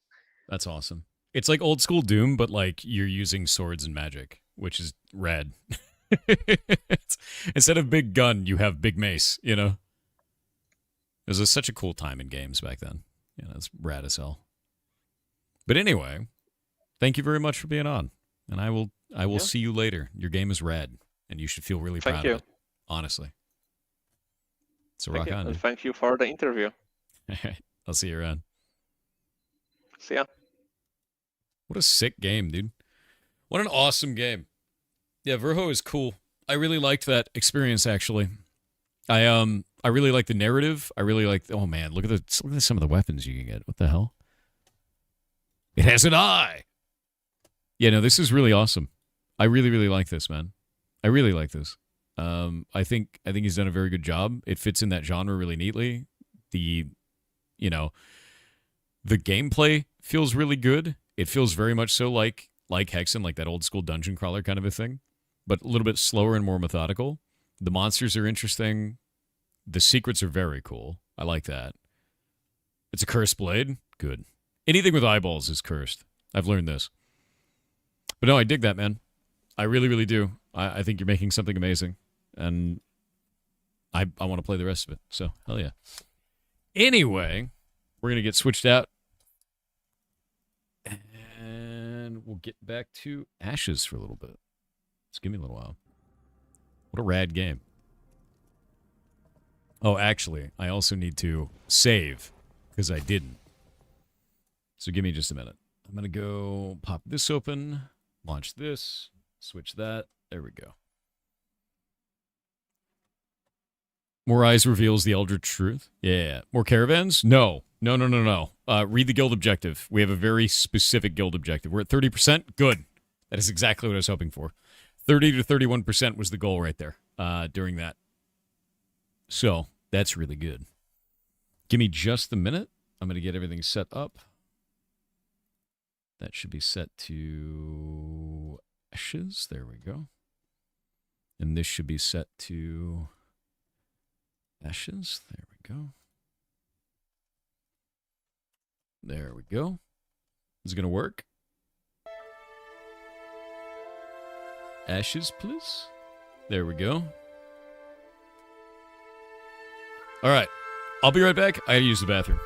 That's awesome. It's like old school Doom, but like you're using swords and magic, which is rad. Instead of big gun, you have big mace, It was such a cool time in games back then. It's rad as hell. But anyway, thank you very much for being on. And I will see you later. Your game is rad, and you should feel really proud of it. Honestly. So rock on. And thank you for the interview. All right. I'll see you around. See ya. What a sick game, dude. What an awesome game. Yeah, Verho is cool. I really liked that experience, actually. I really like the narrative. I really like. Oh man, look at some of the weapons you can get. What the hell? It has an eye. Yeah, no, this is really awesome. I really, really like this, man. I really like this. I think he's done a very good job. It fits in that genre really neatly. The gameplay feels really good. It feels very much so like Hexen, like that old school dungeon crawler kind of a thing, but a little bit slower and more methodical. The monsters are interesting. The secrets are very cool. I like that. It's a cursed blade. Good. Anything with eyeballs is cursed. I've learned this. But no, I dig that, man. I really, really do. I think you're making something amazing. And I want to play the rest of it. So, hell yeah. Anyway, we're going to get switched out. And we'll get back to Ashes for a little bit. Just give me a little while. What a rad game. Oh, actually, I also need to save, because I didn't. So give me just a minute. I'm going to go pop this open, launch this, switch that, There we go. More eyes reveals the eldritch truth. Yeah. More caravans? No. No. Read the guild objective. We have a very specific guild objective. We're at 30%. Good. That is exactly what I was hoping for. 30 to 31% was the goal right there during that. So, that's really good. Give me just a minute. I'm going to get everything set up. That should be set to ashes. There we go. And this should be set to ashes. There we go. There we go. Is it going to work? Ashes, please. There we go. All right. I'll be right back. I gotta use the bathroom.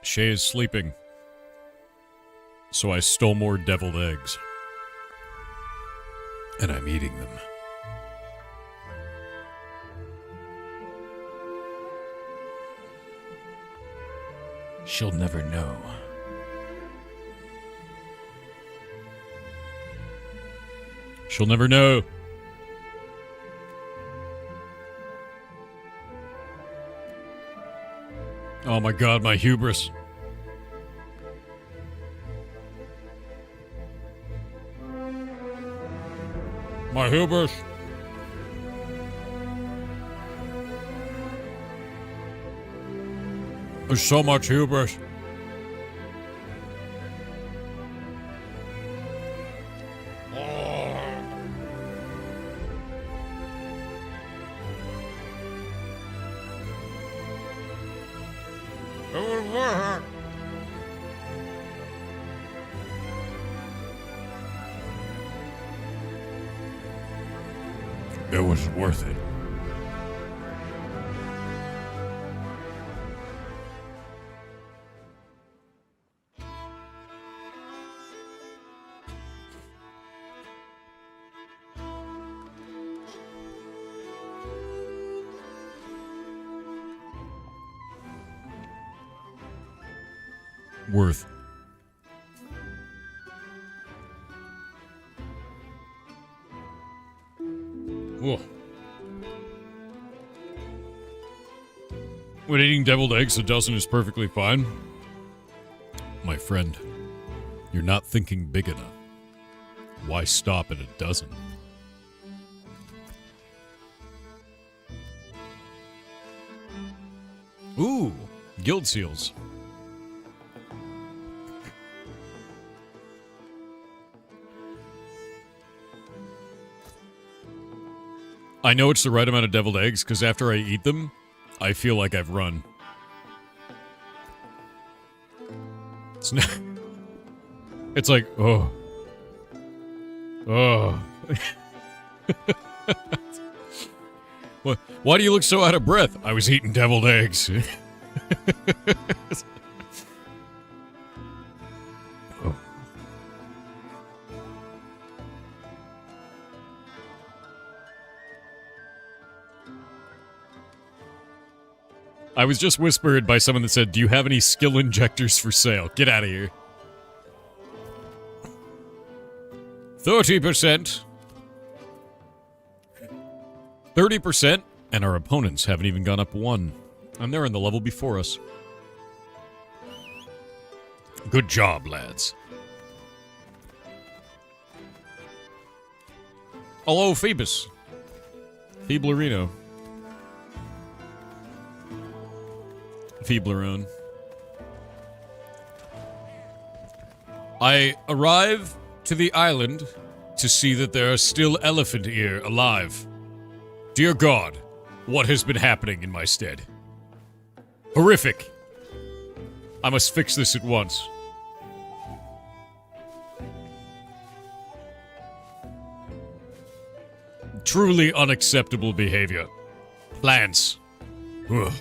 Shay is sleeping, so I stole more deviled eggs. And I'm eating them. She'll never know. She'll never know. Oh my god, my hubris. My hubris. There's so much hubris. It was worth it. worth. Whoa. When eating deviled eggs, a dozen is perfectly fine. My friend, you're not thinking big enough. Why stop at a dozen? Ooh, guild seals. I know it's the right amount of deviled eggs because after I eat them, I feel like I've run. It's not. It's like, oh. Oh. What? Why do you look so out of breath? I was eating deviled eggs. Oh. I was just whispered by someone that said, do you have any skill injectors for sale? Get out of here. 30%. 30%, and our opponents haven't even gone up one. And they're in the level before us. Good job, lads. Hello, Phoebus. Feeblerino. Feeblerone. I arrive to the island to see that there are still elephant ear alive. Dear God, what has been happening in my stead? Horrific. I must fix this at once. Truly unacceptable behavior. Plants. Ugh.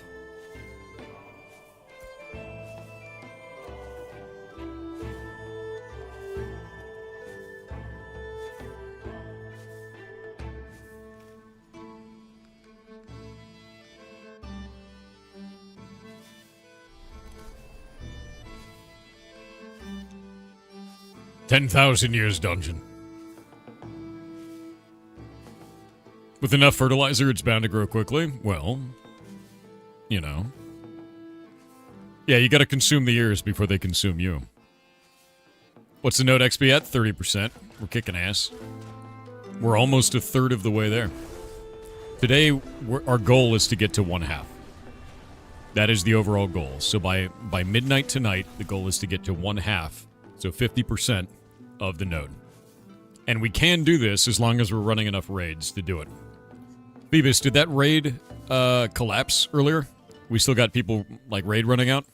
$10,000 dungeon. With enough fertilizer, it's bound to grow quickly. Well, you know. Yeah, you gotta consume the ears before they consume you. What's the node XP at? 30%. We're kicking ass. We're almost a third of the way there. Today, our goal is to get to 1/2. That is the overall goal. So by midnight tonight, the goal is to get to 1/2. So 50% of the node. And we can do this as long as we're running enough raids to do it. Phoebus, did that raid collapse earlier? We still got people, like, raid running out?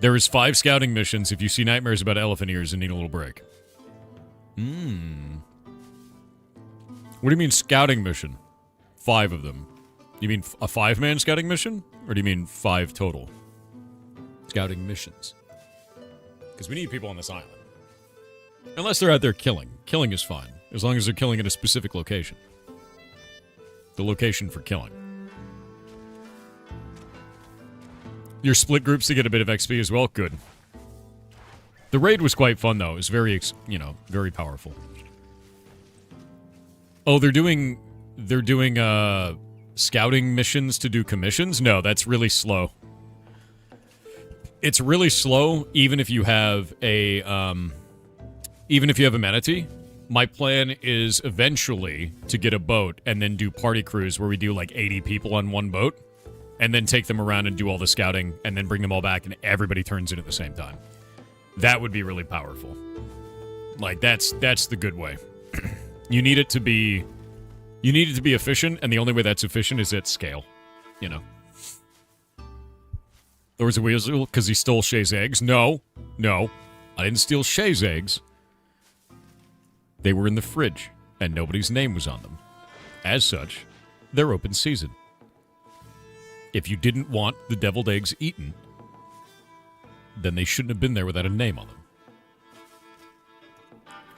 There is 5 scouting missions if you see nightmares about elephant ears and need a little break. What do you mean scouting mission? 5 of them. You mean a 5-man scouting mission? Or do you mean 5 total? Scouting missions. Because we need people on this island. Unless they're out there killing. Killing is fine. As long as they're killing at a specific location. The location for killing. Your split groups to get a bit of XP as well? Good. The raid was quite fun, though. It was very, very powerful. Oh, they're doing scouting missions to do commissions? No, that's really slow. It's really slow, even if you have a manatee. My plan is eventually to get a boat and then do party cruise where we do like 80 people on one boat and then take them around and do all the scouting and then bring them all back and everybody turns in at the same time. That would be really powerful. Like, that's the good way. You need it to be efficient, and the only way that's efficient is at scale. You know. There was a weasel because he stole Shay's eggs. No. I didn't steal Shay's eggs. They were in the fridge, and nobody's name was on them. As such, they're open season. If you didn't want the deviled eggs eaten, then they shouldn't have been there without a name on them.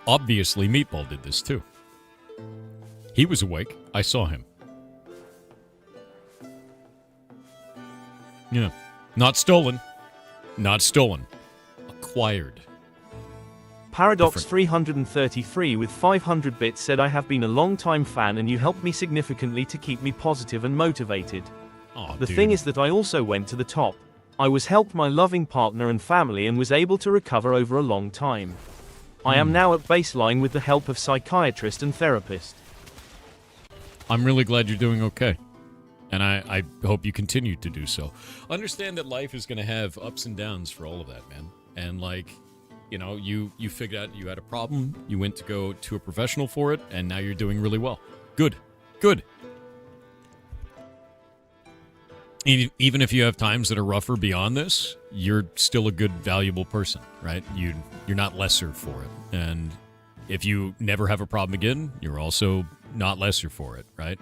Obviously, Meatball did this too. He was awake. I saw him. Yeah. Not stolen. Not stolen. Acquired. Paradox Different. 333 with 500 bits said I have been a long-time fan and you helped me significantly to keep me positive and motivated. Aw, The dude. thing is that I also went to the top. I was helped my loving partner and family and was able to recover over a long time. I am now at baseline with the help of psychiatrist and therapist. I'm really glad you're doing okay. And I hope you continue to do so. Understand that life is going to have ups and downs for all of that, man. And like, you know, you figured out you had a problem, you went to go to a professional for it, and now you're doing really well. Good. Good. Even if you have times that are rougher beyond this, you're still a good, valuable person, right? You're not lesser for it. And if you never have a problem again, you're also not lesser for it, right?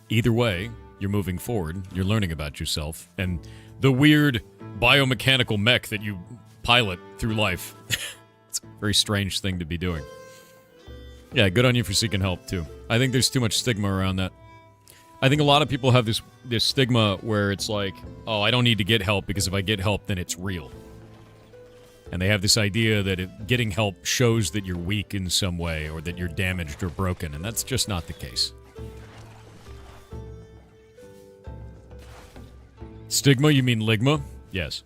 Either way, you're moving forward, you're learning about yourself, and the weird biomechanical mech that you pilot through life. It's a very strange thing to be doing. Yeah, good on you for seeking help, too. I think there's too much stigma around that. I think a lot of people have this stigma where it's like, oh, I don't need to get help because if I get help, then it's real. And they have this idea that getting help shows that you're weak in some way or that you're damaged or broken, and that's just not the case. Stigma, you mean ligma? Yes.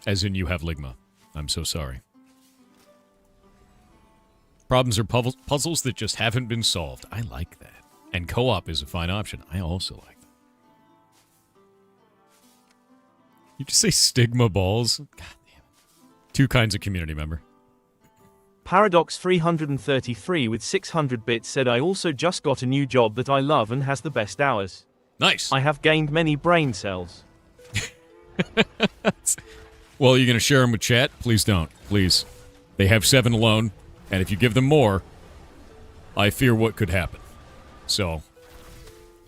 As in you have ligma. I'm so sorry. Problems are puzzles that just haven't been solved. I like that. And co-op is a fine option. I also like that. You just say stigma balls? God damn it. Two kinds of community member. Paradox 333 with 600 bits said I also just got a new job that I love and has the best hours. Nice. I have gained many brain cells. Well, you're going to share them with chat? Please don't. Please. They have 7 alone, and if you give them more, I fear what could happen. So,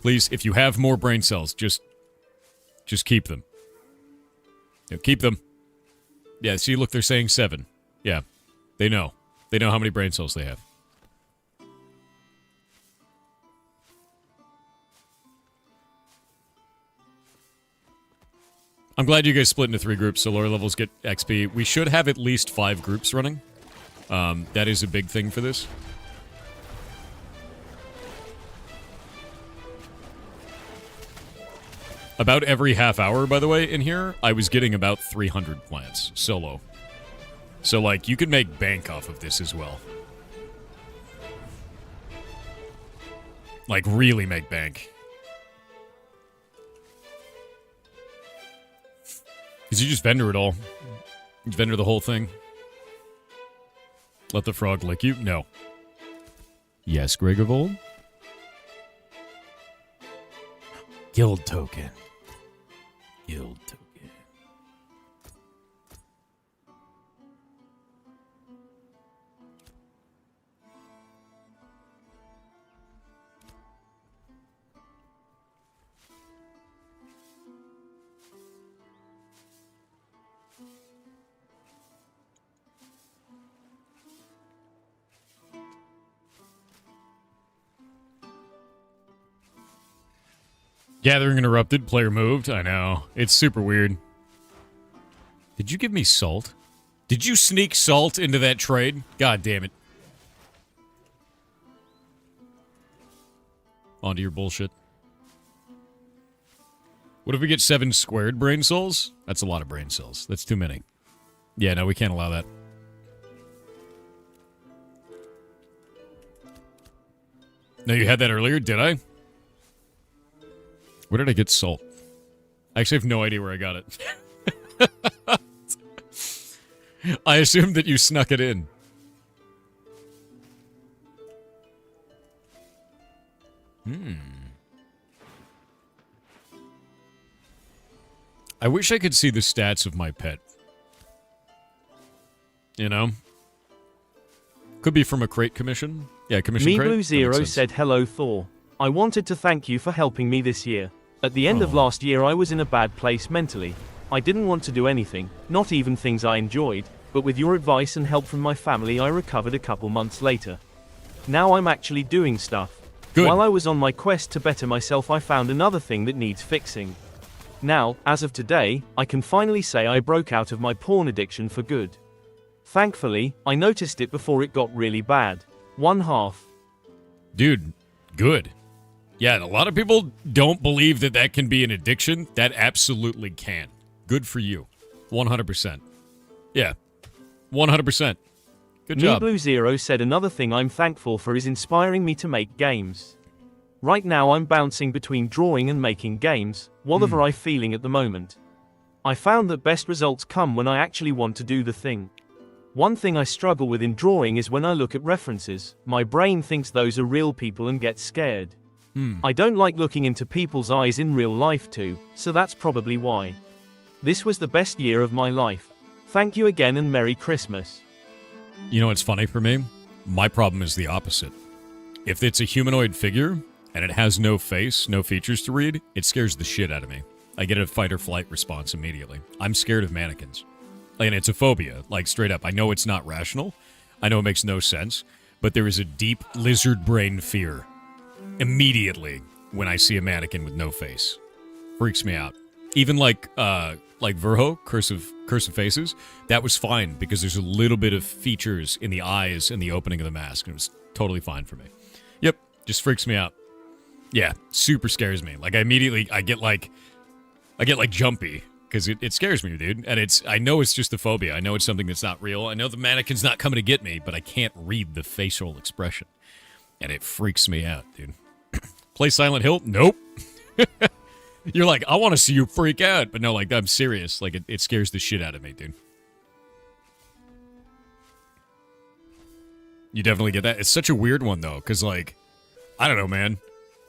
please, if you have more brain cells, just keep them. Yeah, keep them. Yeah, see, look, they're saying 7. Yeah, they know. They know how many brain cells they have. I'm glad you guys split into 3 groups so lower levels get XP. We should have at least 5 groups running. That is a big thing for this. About every half hour, by the way, in here, I was getting about 300 plants, solo. So, like, you could make bank off of this as well. Like, really make bank. Because you just vendor it all. You vendor the whole thing. Let the frog lick you? No. Yes, Gregorvold? Guild token. Guild token. Gathering interrupted, player moved. I know. It's super weird. Did you give me salt? Did you sneak salt into that trade? God damn it. Onto your bullshit. What if we get 7 squared brain cells? That's a lot of brain cells. That's too many. Yeah, no, we can't allow that. No, you had that earlier, did I? Where did I get salt? I actually have no idea where I got it. I assumed that you snuck it in. I wish I could see the stats of my pet. You know? Could be from a crate commission. Yeah, commission crate. Me Blue Zero said, "Hello Thor. I wanted to thank you for helping me this year. At the end of last year I was in a bad place mentally. I didn't want to do anything, not even things I enjoyed, but with your advice and help from my family I recovered a couple months later. Now I'm actually doing stuff. Good. While I was on my quest to better myself I found another thing that needs fixing. Now, as of today, I can finally say I broke out of my porn addiction for good. Thankfully, I noticed it before it got really bad. 1/2. Dude, good. Yeah, a lot of people don't believe that that can be an addiction. That absolutely can. Good for you. 100%. Yeah. 100%. Good job. Blue Zero said another thing I'm thankful for is inspiring me to make games. Right now I'm bouncing between drawing and making games, whatever I'm feeling at the moment. I found that best results come when I actually want to do the thing. One thing I struggle with in drawing is when I look at references, my brain thinks those are real people and gets scared. I don't like looking into people's eyes in real life too, so that's probably why. This was the best year of my life. Thank you again and Merry Christmas. You know what's funny for me? My problem is the opposite. If it's a humanoid figure and it has no face, no features to read, it scares the shit out of me. I get a fight or flight response immediately. I'm scared of mannequins. And it's a phobia, like straight up. I know it's not rational. I know it makes no sense. But there is a deep lizard brain fear immediately when I see a mannequin with no face. Freaks me out. Even like Verho, Curse of Faces, that was fine because there's a little bit of features in the eyes and the opening of the mask, and it was totally fine for me. Yep, just freaks me out. Yeah, super scares me. Like I get like jumpy because it scares me, dude. And I know it's just a phobia. I know it's something that's not real. I know the mannequin's not coming to get me, but I can't read the facial expression, and it freaks me out, dude. Play Silent Hill? Nope. You're like, I want to see you freak out. But no, like, I'm serious. Like, it scares the shit out of me, dude. You definitely get that. It's such a weird one, though, because, like, I don't know, man.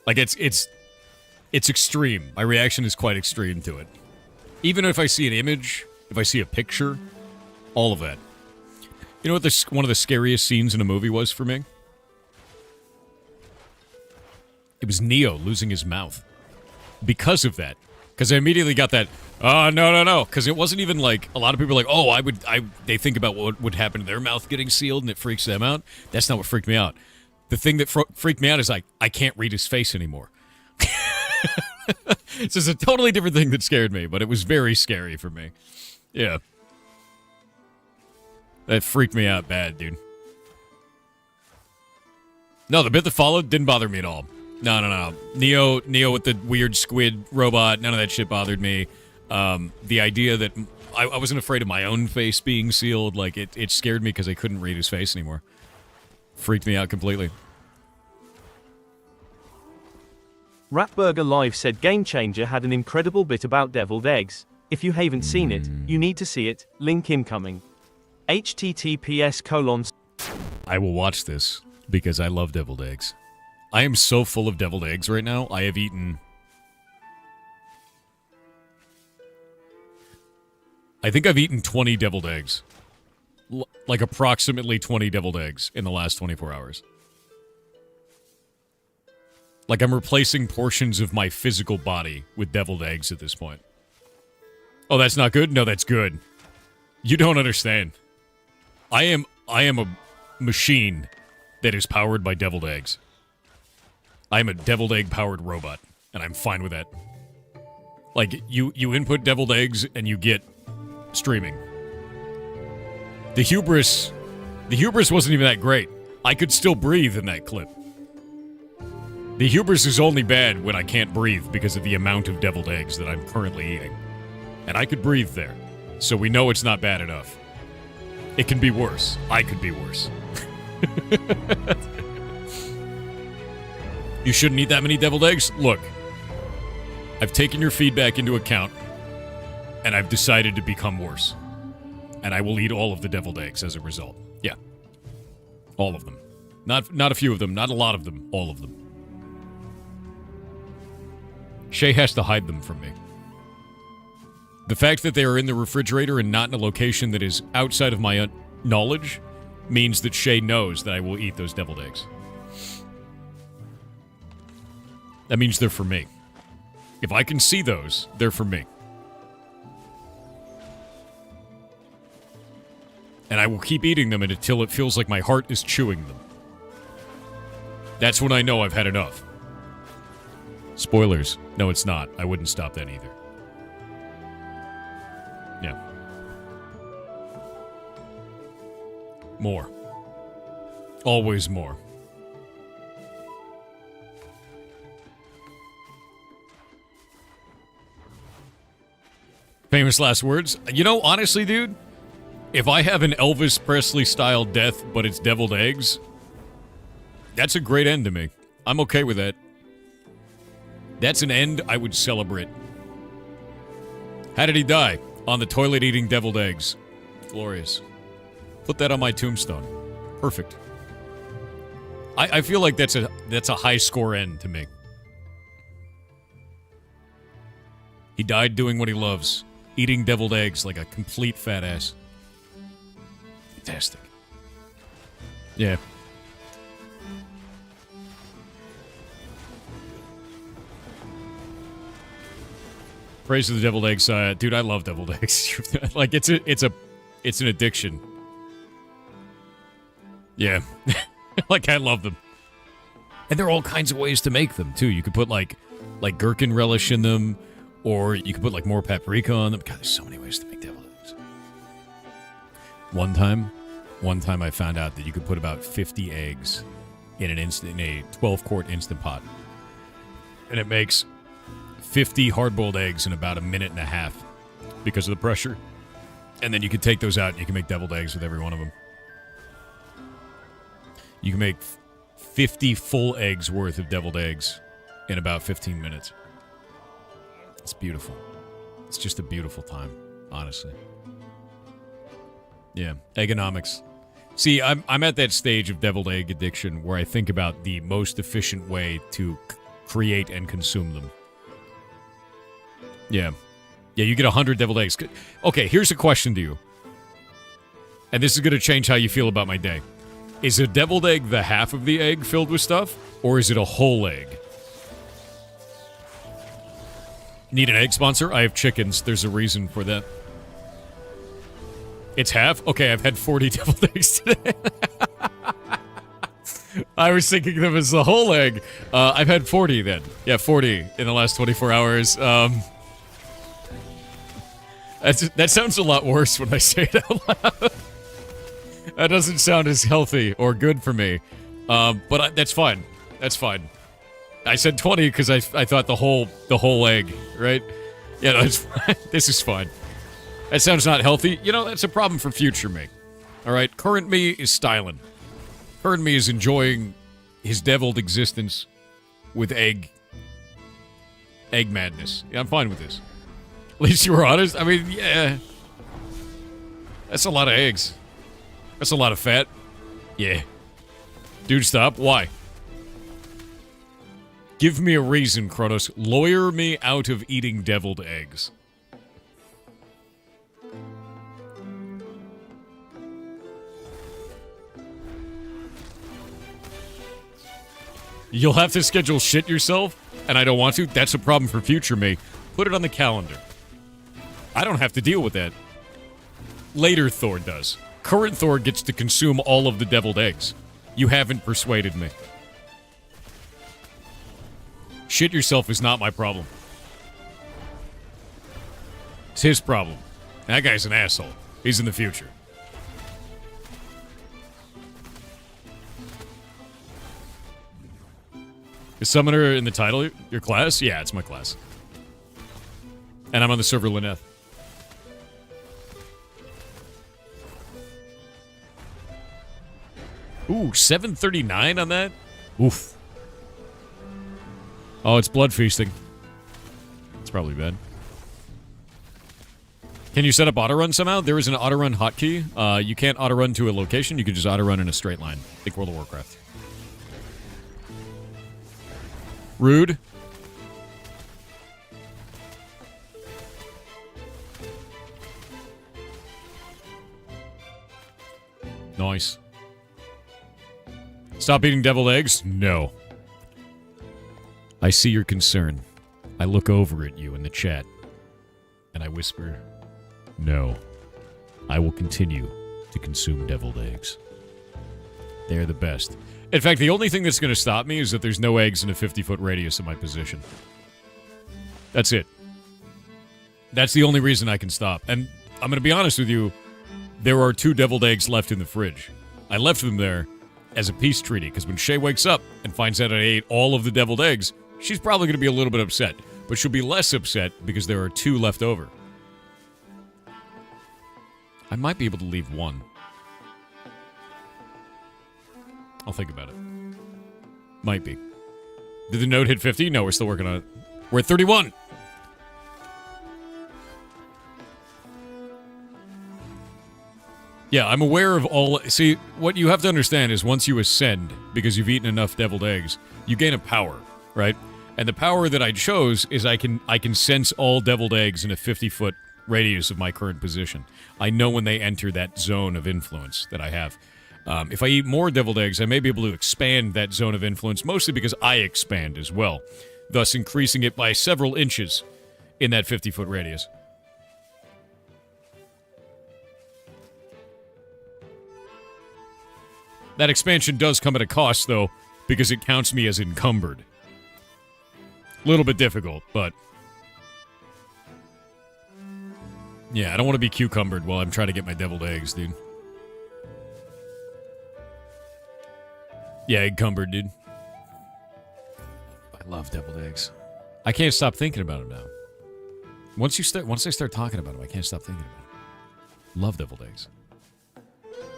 Like, it's extreme. My reaction is quite extreme to it. Even if I see an image, if I see a picture, all of that. You know what one of the scariest scenes in a movie was for me? It was Neo losing his mouth. Because of that. Because I immediately got that, no. Because it wasn't even like, a lot of people are like, they think about what would happen to their mouth getting sealed and it freaks them out. That's not what freaked me out. The thing that freaked me out is like, I can't read his face anymore. It's just a totally different thing that scared me, but it was very scary for me. Yeah. That freaked me out bad, dude. No, the bit that followed didn't bother me at all. No. Neo with the weird squid robot, none of that shit bothered me. The idea that I wasn't afraid of my own face being sealed, like, it scared me because I couldn't read his face anymore. Freaked me out completely. Rapburger Live said Game Changer had an incredible bit about deviled eggs. If you haven't seen it, you need to see it. Link incoming. https:// I will watch this because I love deviled eggs. I am so full of deviled eggs right now. I have eaten... I think I've eaten 20 deviled eggs. Like approximately 20 deviled eggs in the last 24 hours. Like I'm replacing portions of my physical body with deviled eggs at this point. Oh, that's not good? No, that's good. You don't understand. I am a machine that is powered by deviled eggs. I am a deviled egg powered robot, and I'm fine with that. Like, you input deviled eggs and you get streaming. The hubris wasn't even that great. I could still breathe in that clip. The hubris is only bad when I can't breathe because of the amount of deviled eggs that I'm currently eating. And I could breathe there, so we know it's not bad enough. It can be worse. I could be worse. You shouldn't eat that many deviled eggs? Look, I've taken your feedback into account, and I've decided to become worse. And I will eat all of the deviled eggs as a result. Yeah. All of them. Not a few of them, not a lot of them, all of them. Shay has to hide them from me. The fact that they are in the refrigerator and not in a location that is outside of my knowledge means that Shay knows that I will eat those deviled eggs. That means they're for me. If I can see those, they're for me. And I will keep eating them until it feels like my heart is chewing them. That's when I know I've had enough. Spoilers. No, it's not. I wouldn't stop that either. Yeah. More. Always more. Famous last words. You know, honestly, dude, if I have an Elvis Presley-style death, but it's deviled eggs, that's a great end to me. I'm okay with that. That's an end I would celebrate. How did he die? On the toilet eating deviled eggs. Glorious. Put that on my tombstone. Perfect. I feel like that's a high score end to me. He died doing what he loves. Eating deviled eggs like a complete fat ass. Fantastic. Yeah. Praise to the deviled eggs. Dude, I love deviled eggs. Like, it's an addiction. Yeah. Like, I love them. And there are all kinds of ways to make them, too. You could put, like gherkin relish in them, or you could put, like, more paprika on them. God, there's so many ways to make deviled eggs. One time I found out that you could put about 50 eggs in a 12-quart Instant Pot. And it makes 50 hard-boiled eggs in about a minute and a half because of the pressure. And then you can take those out and you can make deviled eggs with every one of them. You can make 50 full eggs worth of deviled eggs in about 15 minutes. It's beautiful. It's just a beautiful time, honestly. Yeah, economics. See, I'm at that stage of deviled egg addiction where I think about the most efficient way to create and consume them. Yeah. Yeah, you get 100 deviled eggs. Okay, here's a question to you. And this is going to change how you feel about my day. Is a deviled egg the half of the egg filled with stuff? Or is it a whole egg? Need an egg sponsor? I have chickens. There's a reason for that. It's half? Okay, I've had 40 deviled eggs today. I was thinking of them as the whole egg. I've had 40 then. Yeah, 40 in the last 24 hours. That sounds a lot worse when I say it out loud. That doesn't sound as healthy or good for me. But that's fine. That's fine. I said 20 because I thought the whole egg, right? Yeah, no, it's fine. This is fine. That sounds not healthy. You know, that's a problem for future me. All right, current me is styling. Current me is enjoying his deviled existence with egg madness. Yeah, I'm fine with this. At least you were honest. I mean, yeah. That's a lot of eggs. That's a lot of fat. Yeah. Dude, stop. Why? Give me a reason, Kronos. Lawyer me out of eating deviled eggs. You'll have to schedule shit yourself, and I don't want to. That's a problem for future me. Put it on the calendar. I don't have to deal with that. Later Thor does. Current Thor gets to consume all of the deviled eggs. You haven't persuaded me. Shit yourself is not my problem. It's his problem. That guy's an asshole. He's in the future. Is Summoner in the title your class? Yeah, it's my class. And I'm on the server Lyneth. Ooh, 739 on that? Oof. Oh, it's blood feasting. It's probably bad. Can you set up autorun somehow? There is an autorun hotkey. You can't autorun to a location. You can just autorun in a straight line. Think World of Warcraft. Rude. Nice. Stop eating deviled eggs? No. I see your concern. I look over at you in the chat, and I whisper, no. I will continue to consume deviled eggs. They're the best. In fact, the only thing that's going to stop me is that there's no eggs in a 50-foot radius of my position. That's it. That's the only reason I can stop. And I'm going to be honest with you. There are 2 deviled eggs left in the fridge. I left them there as a peace treaty, because when Shay wakes up and finds out I ate all of the deviled eggs, she's probably going to be a little bit upset. But she'll be less upset because there are 2 left over. I might be able to leave 1. I'll think about it. Might be. Did the note hit 50? No, we're still working on it. We're at 31. Yeah, I'm aware of all... See, what you have to understand is once you ascend, because you've eaten enough deviled eggs, you gain a power, right? And the power that I chose is I can sense all deviled eggs in a 50-foot radius of my current position. I know when they enter that zone of influence that I have. If I eat more deviled eggs, I may be able to expand that zone of influence, mostly because I expand as well, thus increasing it by several inches in that 50-foot radius. That expansion does come at a cost, though, because it counts me as encumbered. A little bit difficult, but... Yeah, I don't want to be cucumbered while I'm trying to get my deviled eggs, dude. Yeah, encumbered, dude. I love deviled eggs. I can't stop thinking about them now. Once I start talking about them, I can't stop thinking about them. Love deviled eggs.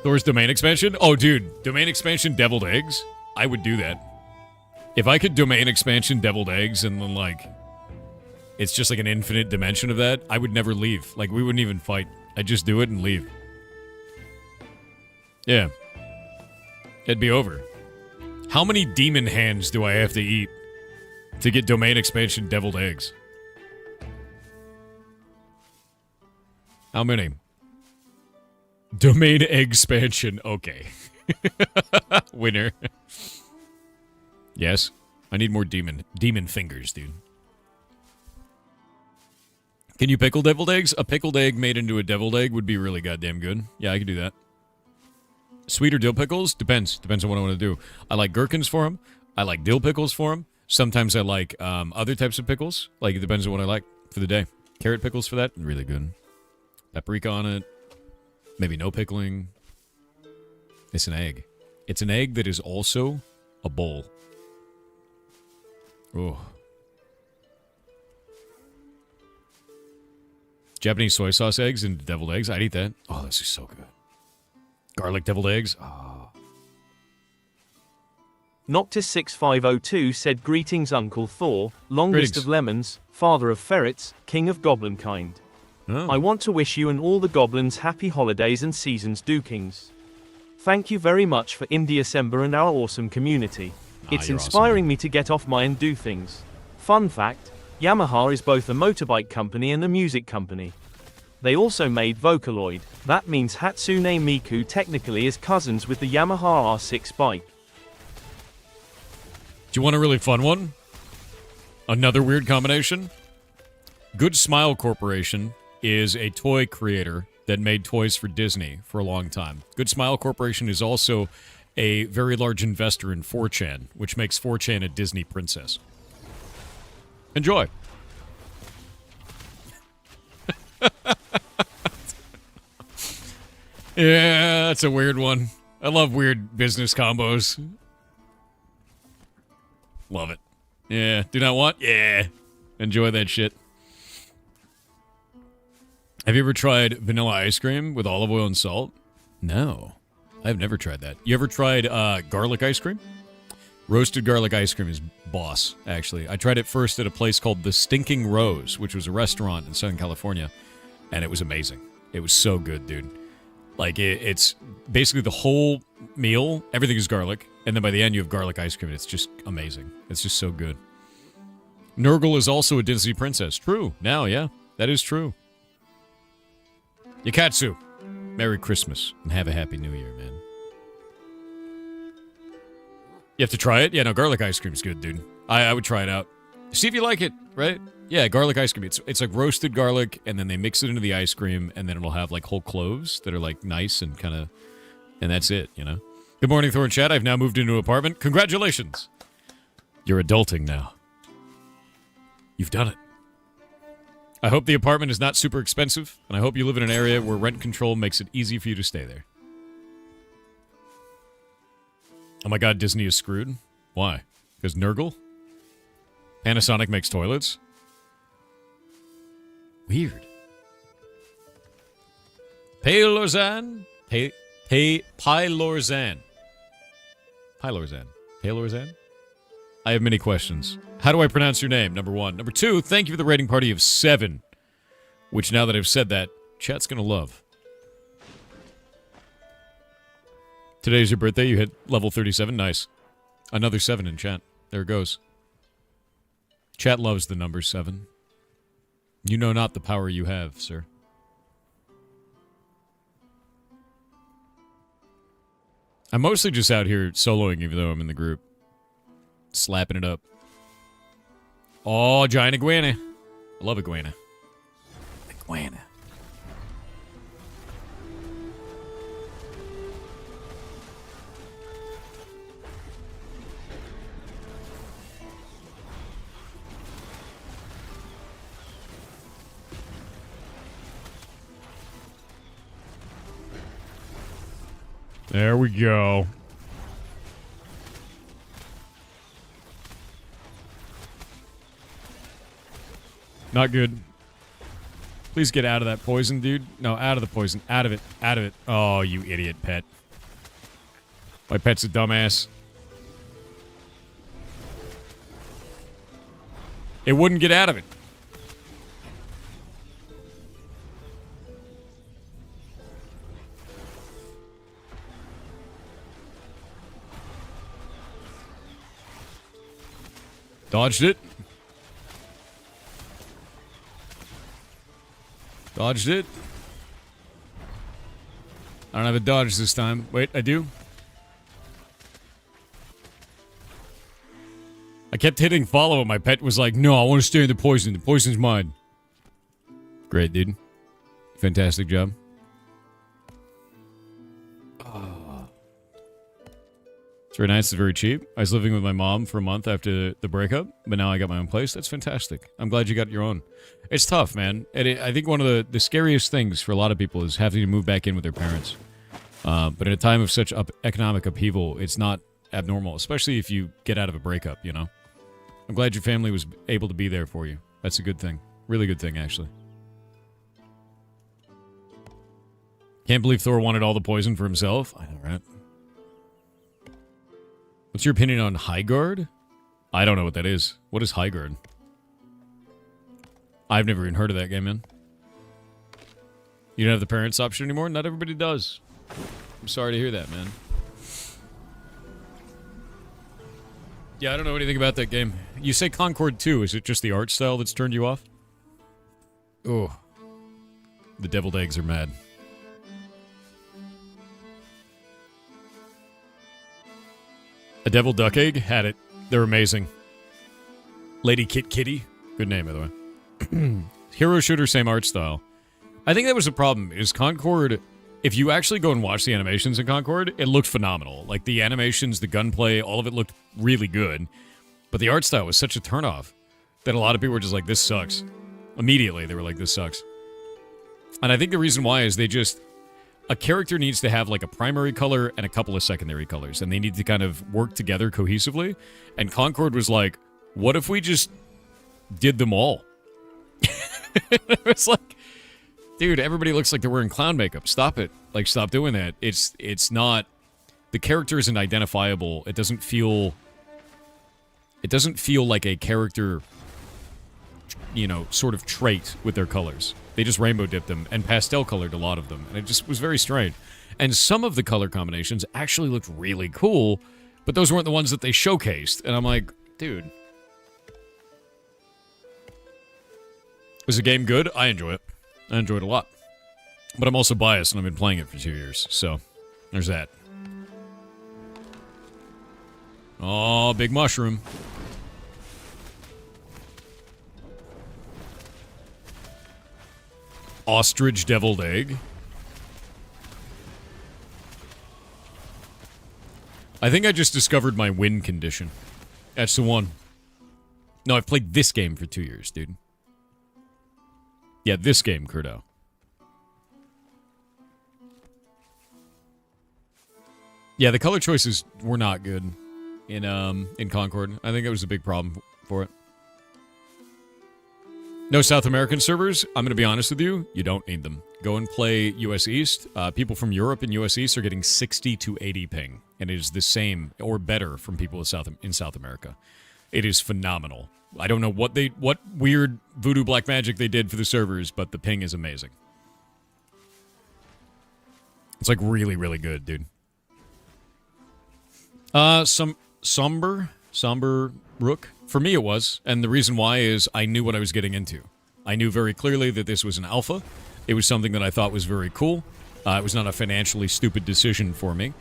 Thor's domain expansion? Oh, dude. Domain expansion deviled eggs? I would do that. If I could domain expansion deviled eggs and then, like, it's just like an infinite dimension of that, I would never leave. Like, we wouldn't even fight. I'd just do it and leave. Yeah. It'd be over. How many demon hands do I have to eat to get domain expansion deviled eggs? How many? Domain expansion. Okay. Winner. Yes. I need more demon fingers, dude. Can you pickle deviled eggs? A pickled egg made into a deviled egg would be really goddamn good. Yeah, I could do that. Sweet or dill pickles? Depends. Depends on what I want to do. I like gherkins for them. I like dill pickles for them. Sometimes I like other types of pickles. Like, it depends on what I like for the day. Carrot pickles for that? Really good. Paprika on it. Maybe no pickling. It's an egg. It's an egg that is also a bowl. Oh. Japanese soy sauce eggs and deviled eggs. I'd eat that. Oh, this is so good. Garlic deviled eggs. Oh. Noctis6502 said, "Greetings, Uncle Thor, longest Greetings. of lemons, father of ferrets, king of goblinkind. Oh. I want to wish you and all the goblins happy holidays and seasons dukings. Thank you very much for Indie-December and our awesome community. It's you're inspiring me to get off my and do things. Fun fact, Yamaha is both a motorbike company and a music company. They also made Vocaloid. That means Hatsune Miku technically is cousins with the Yamaha R6 bike." Do you want a really fun one? Another weird combination? Good Smile Corporation is a toy creator that made toys for Disney for a long time. Good Smile Corporation is also a very large investor in 4chan, which makes 4chan a Disney princess. Enjoy. Yeah, that's a weird one. I love weird business combos. Love it. Yeah. Do not want? Yeah. Enjoy that shit. Have you ever tried vanilla ice cream with olive oil and salt? No. I've never tried that. You ever tried garlic ice cream? Roasted garlic ice cream is boss, actually. I tried it first at a place called The Stinking Rose, which was a restaurant in Southern California, and it was amazing. It was so good, dude. Like, it's basically the whole meal, everything is garlic, and then by the end you have garlic ice cream, and it's just amazing. It's just so good. Nurgle is also a Disney princess. True. Now, yeah, that is true. Yakatsu, Merry Christmas, and have a Happy New Year, man. You have to try it? Yeah, no, garlic ice cream is good, dude. I would try it out. See if you like it, right? Yeah, garlic ice cream. It's like roasted garlic, and then they mix it into the ice cream, and then it'll have like whole cloves that are like nice and kind of, and that's it, you know? Good morning, Thor and Chat. I've now moved into an apartment. Congratulations. You're adulting now. You've done it. I hope the apartment is not super expensive, and I hope you live in an area where rent control makes it easy for you to stay there. Oh my god, Disney is screwed? Why? Because Nurgle? Panasonic makes toilets? Weird. Paylorzan? Pylorzan. Pylorzan. Paylorzan? I have many questions. How do I pronounce your name? Number 1. Number 2, thank you for the rating party of 7. Which, now that I've said that, chat's gonna love. Today's your birthday. You hit level 37. Nice. Another 7 in chat. There it goes. Chat loves the number 7. You know not the power you have, sir. I'm mostly just out here soloing, even though I'm in the group. Slapping it up. Oh, giant iguana. I love iguana. Iguana. There we go. Not good. Please get out of that poison, dude. No, out of the poison. Out of it. Out of it. Oh, you idiot pet. My pet's a dumbass. It wouldn't get out of it. Dodged it. Dodged it. I don't have a dodge this time. Wait, I do. I kept hitting follow and my pet was like, no, I want to stay in the poison. The poison's mine. Great, dude. Fantastic job. It's very nice. It's very cheap. I was living with my mom for a month after the breakup, but now I got my own place. That's fantastic. I'm glad you got your own. It's tough, man. I think one of the scariest things for a lot of people is having to move back in with their parents. But in a time of such economic upheaval, it's not abnormal, especially if you get out of a breakup, you know? I'm glad your family was able to be there for you. That's a good thing. Really good thing, actually. Can't believe Thor wanted all the poison for himself. I know, right? What's your opinion on High Guard? I don't know what that is. What is High Guard? I've never even heard of that game, man. You don't have the parents option anymore? Not everybody does. I'm sorry to hear that, man. Yeah, I don't know anything about that game. You say Concord 2. Is it just the art style that's turned you off? Oh. The deviled eggs are mad. A devil duck egg? Had it. They're amazing. Lady Kit Kitty? Good name, by the way. Hero shooter, same art style. I think that was the problem, is Concord, if you actually go and watch the animations in Concord, it looked phenomenal. Like, the animations, the gunplay, all of it looked really good. But the art style was such a turnoff that a lot of people were just like, this sucks. Immediately, they were like, this sucks. And I think the reason why is they just... A character needs to have, like, a primary color and a couple of secondary colors, and they need to kind of work together cohesively. And Concord was like, what if we just did them all? It's like, dude, everybody looks like they're wearing clown makeup. Stop it. Like, stop doing that. It's not... The character isn't identifiable. It doesn't feel like a character, you know, sort of trait with their colors. They just rainbow dipped them and pastel colored a lot of them. And it just was very strange. And some of the color combinations actually looked really cool, but those weren't the ones that they showcased. And I'm like, dude. Was the game good? I enjoy it. I enjoyed it a lot. But I'm also biased, and I've been playing it for 2 years. So, there's that. Oh, big mushroom. Ostrich deviled egg. I think I just discovered my win condition. That's the one. No, I've played this game for 2 years, dude. Yeah, this game, Kurdo. Yeah, the color choices were not good in Concord. I think it was a big problem for it. No South American servers. I'm going to be honest with you. You don't need them. Go and play US East. People from Europe and US East are getting 60 to 80 ping. And it is the same or better from people in South America. It is phenomenal. I don't know what weird voodoo black magic they did for the servers, but the ping is amazing. It's like really, really good, dude. Some somber rook. For me it was, and the reason why is I knew what I was getting into. I knew very clearly that this was an alpha. It was something that I thought was very cool. It was not a financially stupid decision for me.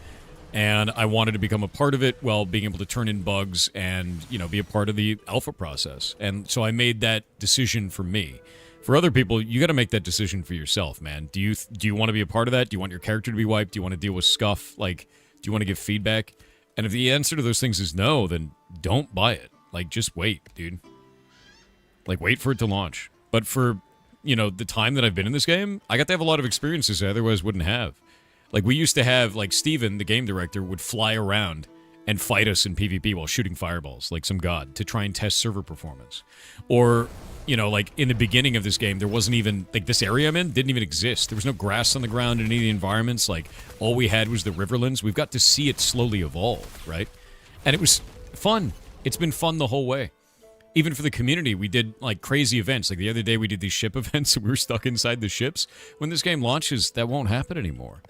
And I wanted to become a part of it while being able to turn in bugs and, you know, be a part of the alpha process. And so I made that decision for me. For other people, you got to make that decision for yourself, man. Do you want to be a part of that? Do you want your character to be wiped? Do you want to deal with scuff? Like, do you want to give feedback? And if the answer to those things is no, then don't buy it. Like, just wait, dude. Like, wait for it to launch. But for, you know, the time that I've been in this game, I got to have a lot of experiences I otherwise wouldn't have. Like, we used to have, like, Steven, the game director, would fly around and fight us in PvP while shooting fireballs, like some god, to try and test server performance. Or, you know, like, in the beginning of this game, there wasn't even, like, this area I'm in didn't even exist. There was no grass on the ground in any of the environments. Like, all we had was the riverlands. We've got to see it slowly evolve, right? And it was fun. It's been fun the whole way. Even for the community, we did, like, crazy events. Like, the other day, we did these ship events, and we were stuck inside the ships. When this game launches, that won't happen anymore.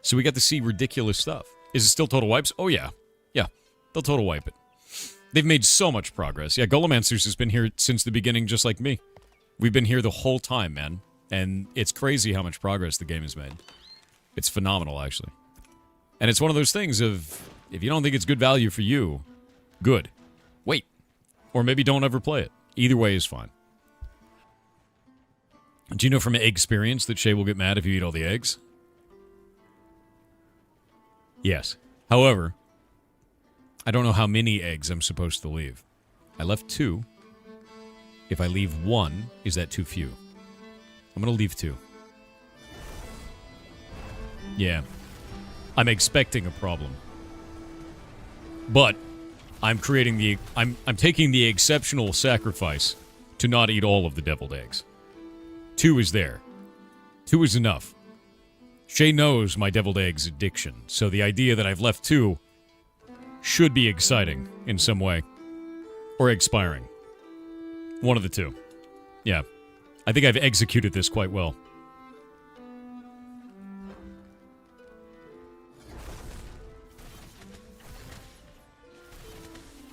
So we got to see ridiculous stuff. Is it still total wipes? Oh, yeah. Yeah, they'll total wipe it. They've made so much progress. Yeah, Golemancer's has been here since the beginning, just like me. We've been here the whole time, man. And it's crazy how much progress the game has made. It's phenomenal, actually. And it's one of those things of, if you don't think it's good value for you, good. Wait. Or maybe don't ever play it. Either way is fine. Do you know from experience that Shay will get mad if you eat all the eggs? Yes. However, I don't know how many eggs I'm supposed to leave. I left 2. If I leave 1, is that too few? I'm going to leave 2. Yeah. I'm expecting a problem. But I'm creating the I'm taking the exceptional sacrifice to not eat all of the deviled eggs. 2 is there. 2 is enough. Shay knows my deviled eggs addiction, so the idea that I've left 2 should be exciting in some way. Or expiring. One of the 2. Yeah. I think I've executed this quite well.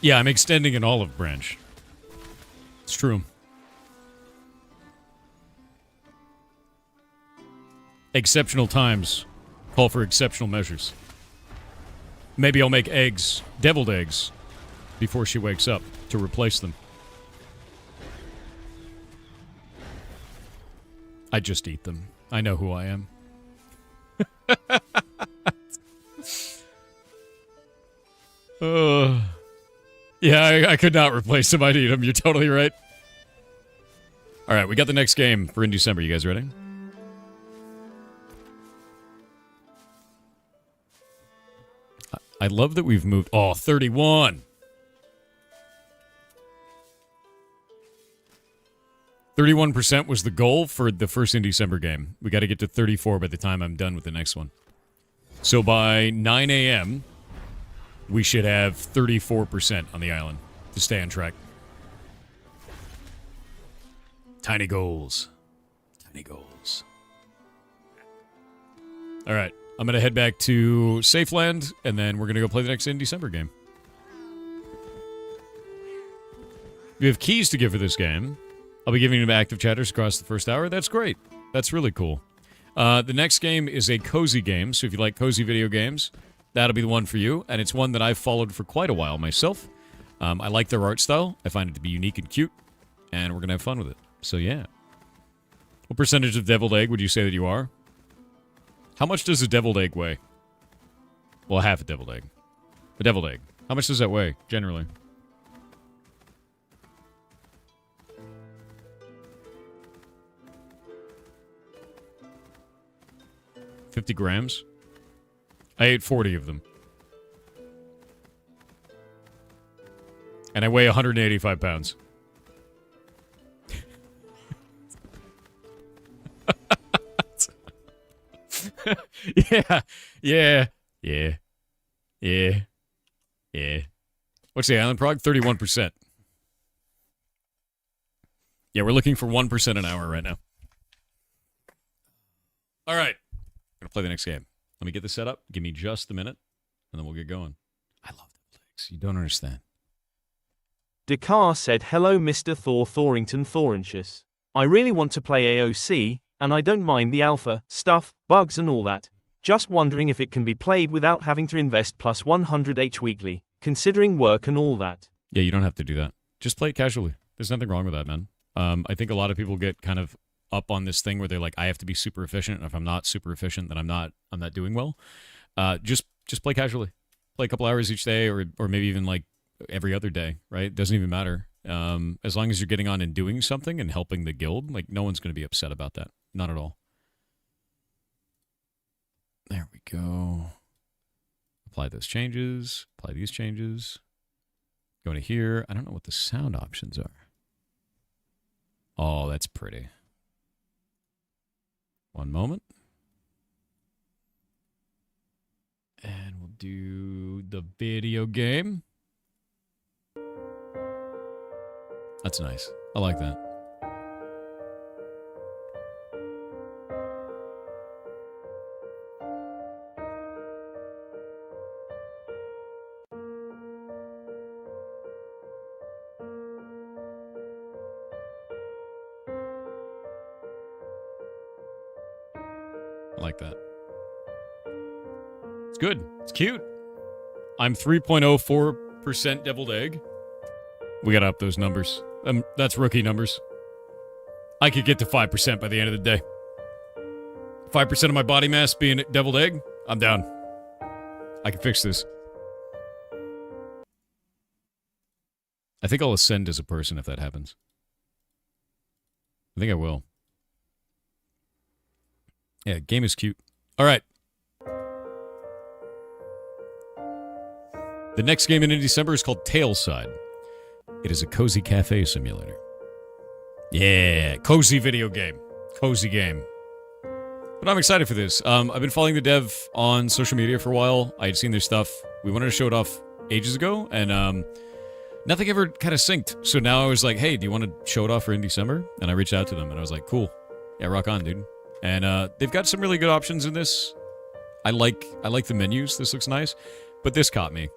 Yeah, I'm extending an olive branch. It's true. Exceptional times call for exceptional measures. Maybe I'll make eggs, deviled eggs, before she wakes up to replace them. I just eat them. I know who I am. Yeah, I could not replace them. I'd eat them. You're totally right. All right, we got the next game for in December. You guys ready? I love that we've moved... Oh, 31! 31% was the goal for the first in December game. We got to get to 34 by the time I'm done with the next one. So by 9 a.m., we should have 34% on the island to stay on track. Tiny goals. Tiny goals. All right. I'm going to head back to Safeland, and then we're going to go play the next in December game. We have keys to give for this game. I'll be giving them active chatters across the first hour. That's great. That's really cool. The next game is a cozy game, so if you like cozy video games, that'll be the one for you, and it's one that I've followed for quite a while myself. I like their art style. I find it to be unique and cute, and we're going to have fun with it. So, yeah. What percentage of deviled egg would you say that you are? How much does a deviled egg weigh? Well, half a deviled egg. A deviled egg. How much does that weigh, generally? 50 grams. I ate 40 of them. And I weigh 185 pounds. Yeah. What's the island prog? 31%. Yeah, we're looking for 1% an hour right now. All right. I'm going to play the next game. Let me get this set up. Give me just a minute, and then we'll get going. I love the Blakes. You don't understand. Dakar said, hello Mr. Thorington Thorentius. I really want to play AOC, and I don't mind the alpha, stuff, bugs and all that. Just wondering if it can be played without having to invest plus 100H weekly, considering work and all that. Yeah, you don't have to do that. Just play it casually. There's nothing wrong with that, man. I think a lot of people get kind of up on this thing where they're like, I have to be super efficient, and if I'm not super efficient, then I'm not doing well. Just play casually. Play a couple hours each day, or maybe even like every other day, right? It doesn't even matter. As long as you're getting on and doing something and helping the guild, like no one's going to be upset about that. Not at all. There we go. Apply those changes. Apply these changes. Go to here. I don't know what the sound options are. Oh, that's pretty. One moment. And we'll do the video game. That's nice. I like that. I like that. It's good. It's cute. I'm 3.04% deviled egg. We gotta up those numbers. That's rookie numbers. I could get to 5% by the end of the day. 5% of my body mass being deviled egg, I'm down. I can fix this. I think I'll ascend as a person if that happens. I think I will. Yeah, game is cute. All right. The next game in December is called Tailside. It is a cozy cafe simulator. Yeah, cozy video game. Cozy game. But I'm excited for this. I've been following the dev on social media for a while. I had seen their stuff. We wanted to show it off ages ago, and nothing ever kind of synced. So now I was like, hey, do you want to show it off for in December? And I reached out to them, and I was like, cool. Yeah, rock on, dude. And they've got some really good options in this. I like the menus. This looks nice. But this caught me.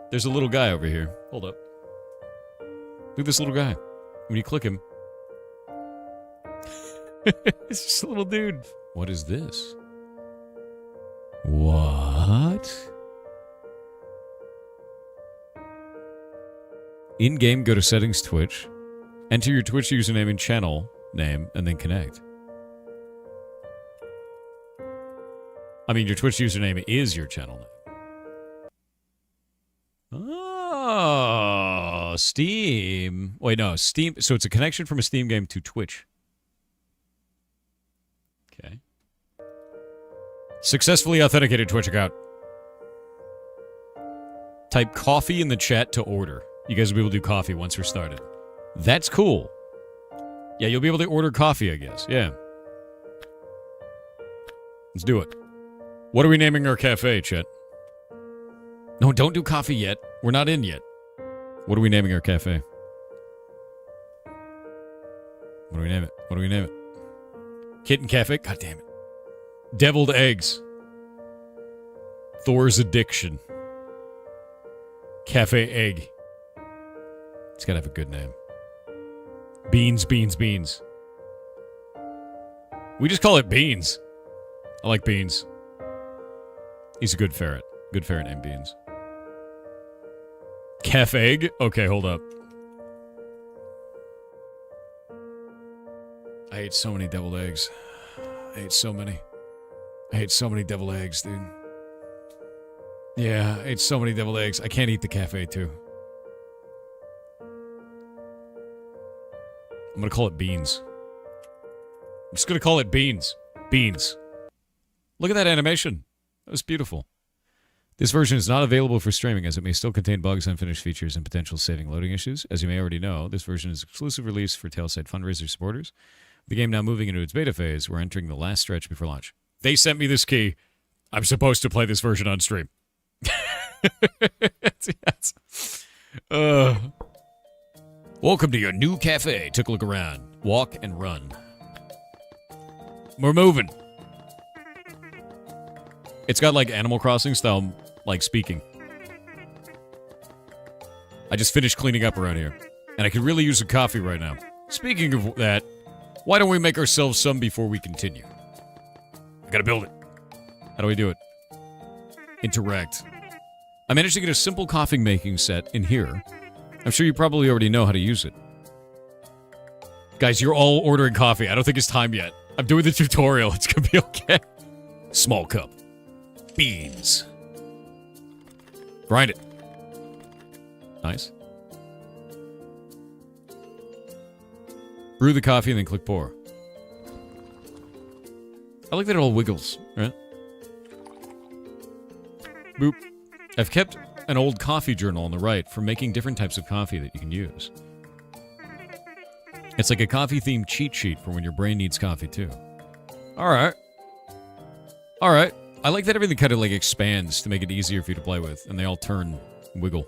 There's a little guy over here. Hold up. Look at this little guy. When you click him, it's just a little dude. What is this? What? In-game, go to Settings Twitch. Enter your Twitch username and channel name, and then connect. I mean, your Twitch username is your channel name. Oh, Steam. Wait, no, Steam. So it's a connection from a Steam game to Twitch. Okay. Successfully authenticated Twitch account. Type coffee in the chat to order. You guys will be able to do coffee once we're started. That's cool. Yeah, you'll be able to order coffee, I guess. Yeah. Let's do it. What are we naming our cafe, Chet? No, don't do coffee yet. We're not in yet. What are we naming our cafe? What do we name it? What do we name it? Kitten Cafe? God damn it. Deviled Eggs. Thor's Addiction. Cafe Egg. It's gotta have a good name. Beans, Beans, Beans. We just call it Beans. I like Beans. He's a good ferret. Good ferret named Beans. Cafe Egg? Okay, hold up. I ate so many deviled eggs. I ate so many deviled eggs, dude. Yeah, I ate so many deviled eggs. I can't eat the cafe, too. I'm gonna call it Beans. I'm just gonna call it Beans. Beans. Look at that animation. That was beautiful. This version is not available for streaming as it may still contain bugs, unfinished features, and potential saving loading issues. As you may already know, this version is exclusive release for Tailside Fundraiser supporters. With the game now moving into its beta phase, we're entering the last stretch before launch. They sent me this key. I'm supposed to play this version on stream. Yes. Welcome to your new cafe. Took a look around. Walk and run. We're moving. It's got like Animal Crossing style, like speaking. I just finished cleaning up around here, and I could really use a coffee right now. Speaking of that, why don't we make ourselves some before we continue? I gotta build it. How do I do it? Interact. I managed to get a simple coffee making set in here. I'm sure you probably already know how to use it. Guys, you're all ordering coffee. I don't think it's time yet. I'm doing the tutorial. It's gonna be okay. Small cup. Beans. Grind it. Nice. Brew the coffee and then click pour. I like that it all wiggles, right? Boop. I've kept an old coffee journal on the right for making different types of coffee that you can use. It's like a coffee-themed cheat sheet for when your brain needs coffee, too. Alright. Alright. I like that everything kind of, like, expands to make it easier for you to play with, and they all turn, wiggle.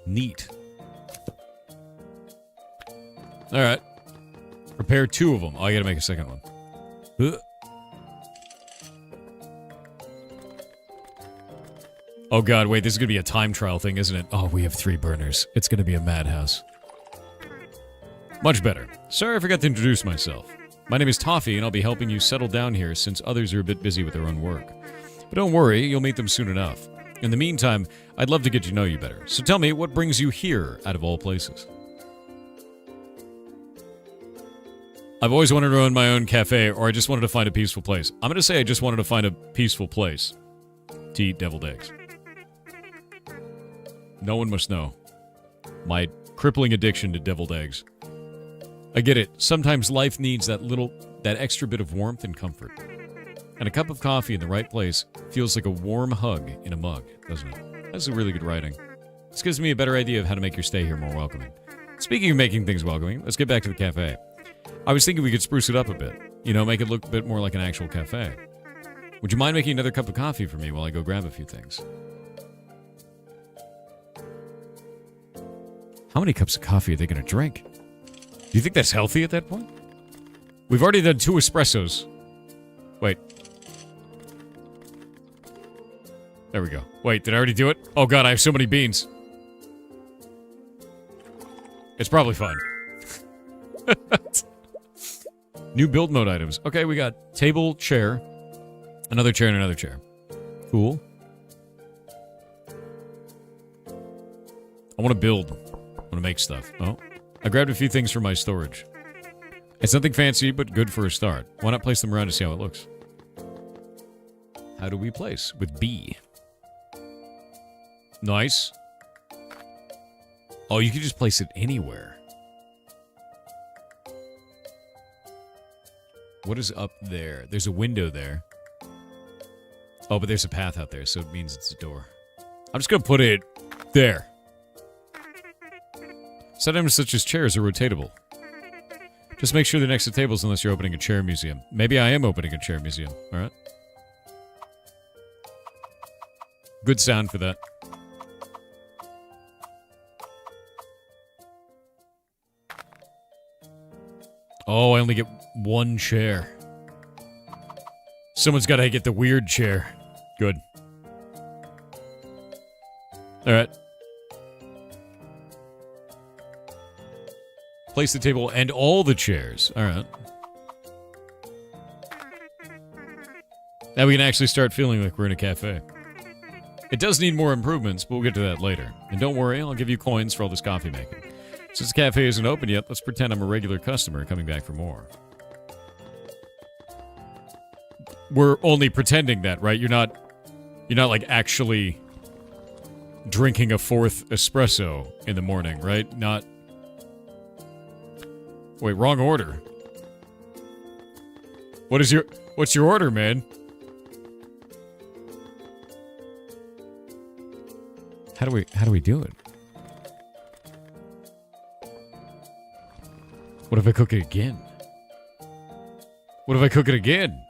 Neat. Alright. Prepare 2 of them. Oh, I gotta make a second one. Oh god, wait, this is gonna be a time trial thing, isn't it? Oh, we have 3 burners. It's gonna be a madhouse. Much better. Sorry I forgot to introduce myself. My name is Toffee, and I'll be helping you settle down here since others are a bit busy with their own work. But don't worry, you'll meet them soon enough. In the meantime, I'd love to get to know you better. So tell me, what brings you here, out of all places? I've always wanted to own my own cafe, or I just wanted to find a peaceful place. I'm going to say I just wanted to find a peaceful place to eat deviled eggs. No one must know my crippling addiction to deviled eggs. I get it. Sometimes life needs that extra bit of warmth and comfort. And a cup of coffee in the right place feels like a warm hug in a mug, doesn't it? That's a really good writing. This gives me a better idea of how to make your stay here more welcoming. Speaking of making things welcoming, let's get back to the cafe. I was thinking we could spruce it up a bit. You know, make it look a bit more like an actual cafe. Would you mind making another cup of coffee for me while I go grab a few things? How many cups of coffee are they going to drink? Do you think that's healthy at that point? We've already done 2 espressos. Wait. There we go. Wait, did I already do it? Oh god, I have so many beans. It's probably fine. New build mode items. Okay, we got table, chair, another chair, and another chair. Cool. I want to build. I want to make stuff. Oh. I grabbed a few things from my storage. It's nothing fancy, but good for a start. Why not place them around to see how it looks? How do we place? With B. Nice. Oh, you can just place it anywhere. What is up there? There's a window there. Oh, but there's a path out there, so it means it's a door. I'm just gonna put it there. Set items such as chairs are rotatable. Just make sure they're next to tables unless you're opening a chair museum. Maybe I am opening a chair museum, alright? Good sound for that. Oh, I only get 1 chair. Someone's gotta get the weird chair. Good. Alright. Place the table and all the chairs. Alright. Now we can actually start feeling like we're in a cafe. It does need more improvements, but we'll get to that later. And don't worry, I'll give you coins for all this coffee making. Since the cafe isn't open yet, let's pretend I'm a regular customer coming back for more. We're only pretending that, right? You're not like actually drinking a 4th espresso in the morning, right? Not... Wait, wrong order. What is What's your order, man? How do we do it? What if I cook it again? What if I cook it again?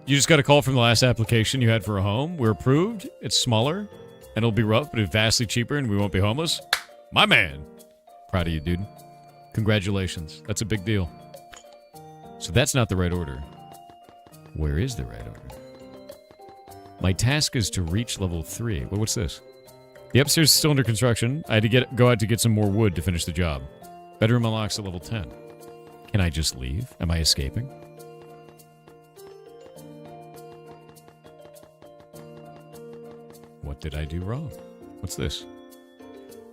You just got a call from the last application you had for a home. We're approved. It's smaller, and it'll be rough, but it's vastly cheaper, and we won't be homeless. My man. Proud of you, dude. Congratulations. That's a big deal. So that's not the right order. Where is the right order? My task is to reach level 3. Well, what's this? The upstairs is still under construction. I had to go out to get some more wood to finish the job. Bedroom unlocks at level 10. Can I just leave? Am I escaping? What did I do wrong? What's this?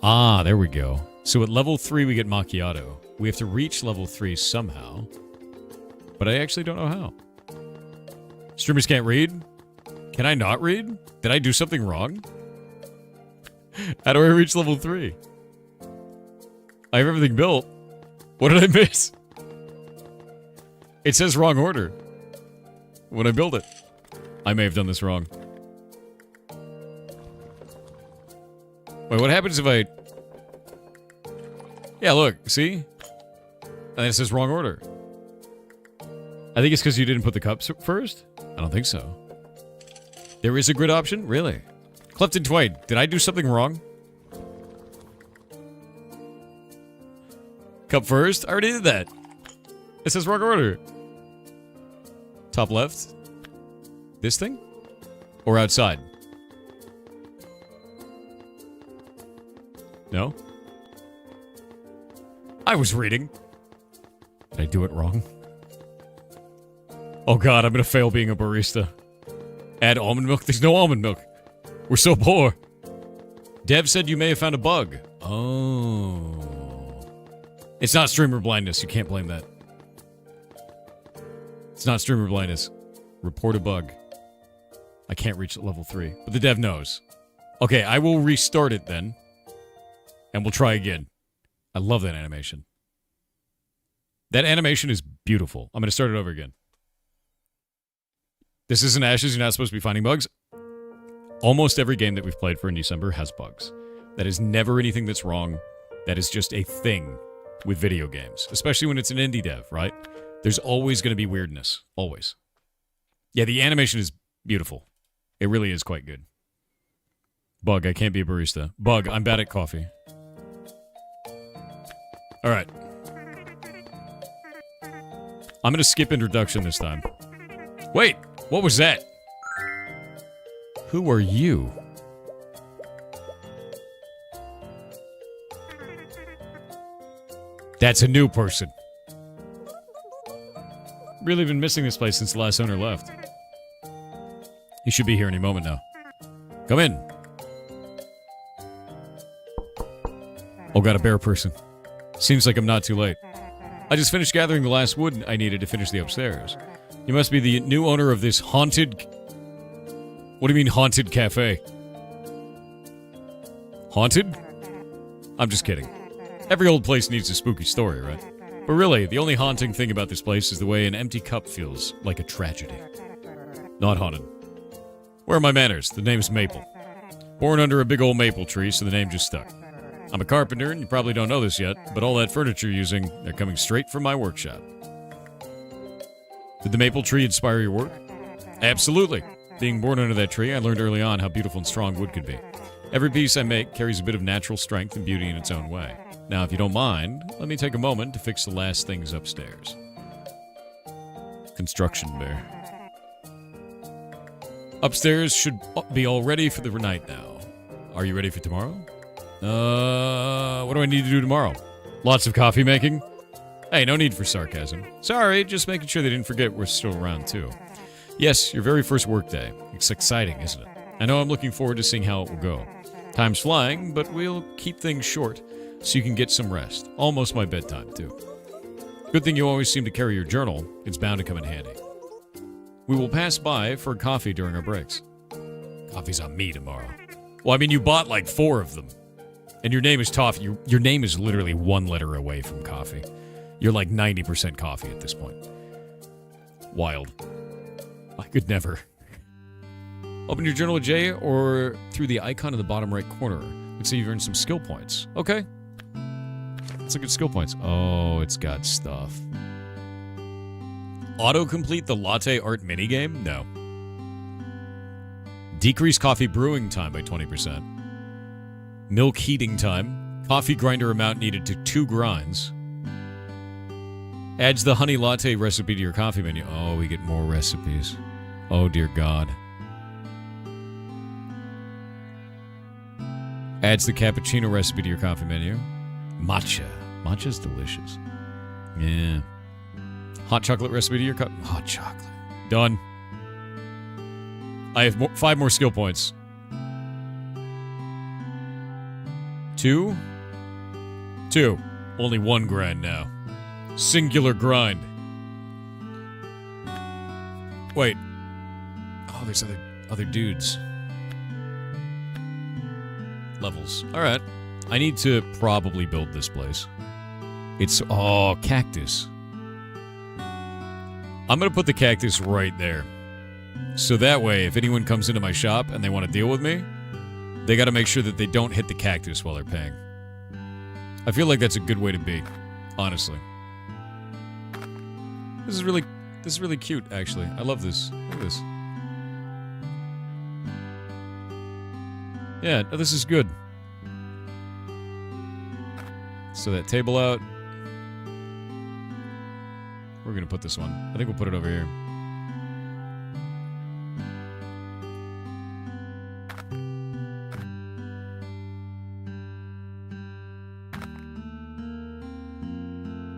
Ah, there we go. So at level 3 we get macchiato. We have to reach level 3 somehow. But I actually don't know how. Streamers can't read? Can I not read? Did I do something wrong? How do I reach level 3? I have everything built. What did I miss? It says wrong order when I build it. I may have done this wrong. Wait, what happens if I... Yeah, look, see? And it says wrong order. I think it's because you didn't put the cups first? I don't think so. There is a grid option? Really? Clifton Twain, did I do something wrong? Cup first? I already did that. It says wrong order. Top left? This thing? Or outside? No? I was reading. Did I do it wrong? Oh god, I'm gonna fail being a barista. Add almond milk? There's no almond milk. We're so poor. Dev said you may have found a bug. Oh. It's not streamer blindness. You can't blame that. It's not streamer blindness. Report a bug. I can't reach level 3. But the dev knows. Okay, I will restart it then. And we'll try again. I love that animation. That animation is beautiful. I'm going to start it over again. This isn't Ashes. You're not supposed to be finding bugs. Almost every game that we've played for in December has bugs. That is never anything that's wrong. That is just a thing with video games. Especially when it's an indie dev, right? There's always going to be weirdness. Always. Yeah, the animation is beautiful. It really is quite good. Bug, I can't be a barista. Bug, I'm bad at coffee. Alright. I'm gonna skip introduction this time. Wait! What was that? Who are you? That's a new person. Really been missing this place since the last owner left. He should be here any moment now. Come in. Oh, got a bear person. Seems like I'm not too late. I just finished gathering the last wood I needed to finish the upstairs. You must be the new owner of this haunted... What do you mean haunted cafe? Haunted? I'm just kidding. Every old place needs a spooky story, right? But really, the only haunting thing about this place is the way an empty cup feels like a tragedy. Not haunted. Where are my manners? The name's Maple. Born under a big old maple tree, so the name just stuck. I'm a carpenter, and you probably don't know this yet, but all that furniture you're using, they're coming straight from my workshop. Did the maple tree inspire your work? Absolutely. Being born under that tree, I learned early on how beautiful and strong wood could be. Every piece I make carries a bit of natural strength and beauty in its own way. Now, if you don't mind, let me take a moment to fix the last things upstairs. Construction bear. Upstairs should be all ready for the night now. Are you ready for tomorrow? What do I need to do tomorrow? Lots of coffee making? Hey, no need for sarcasm. Sorry, just making sure they didn't forget we're still around, too. Yes, your very first workday. It's exciting, isn't it? I know I'm looking forward to seeing how it will go. Time's flying, but we'll keep things short so you can get some rest. Almost my bedtime, too. Good thing you always seem to carry your journal. It's bound to come in handy. We will pass by for coffee during our breaks. Coffee's on me tomorrow. Well, I mean, you bought like 4 of them. And your name is Toffee. Your name is literally 1 letter away from coffee. You're like 90% coffee at this point. Wild. I could never. Open your journal with J or through the icon in the bottom right corner. Let's see you've earned some skill points. Okay. Let's look at skill points. Oh, it's got stuff. Autocomplete the latte art minigame? No. Decrease coffee brewing time by 20%. Milk heating time. Coffee grinder amount needed to 2 grinds. Adds the honey latte recipe to your coffee menu. Oh, we get more recipes. Oh, dear God. Adds the cappuccino recipe to your coffee menu. Matcha. Matcha's delicious. Yeah. Hot chocolate recipe to your cup. Hot chocolate. Done. I have 5 more skill points. 2. Only 1 grind now. Singular grind. Wait. Oh, there's other dudes. Levels. Alright. I need to probably build this place. It's... Oh, cactus. I'm gonna put the cactus right there. So that way, if anyone comes into my shop and they want to deal with me, they gotta make sure that they don't hit the cactus while they're paying. I feel like that's a good way to be. Honestly. This is really cute, actually. I love this. Look at this. Yeah, no, this is good. So that table out. We're gonna put this one. I think we'll put it over here.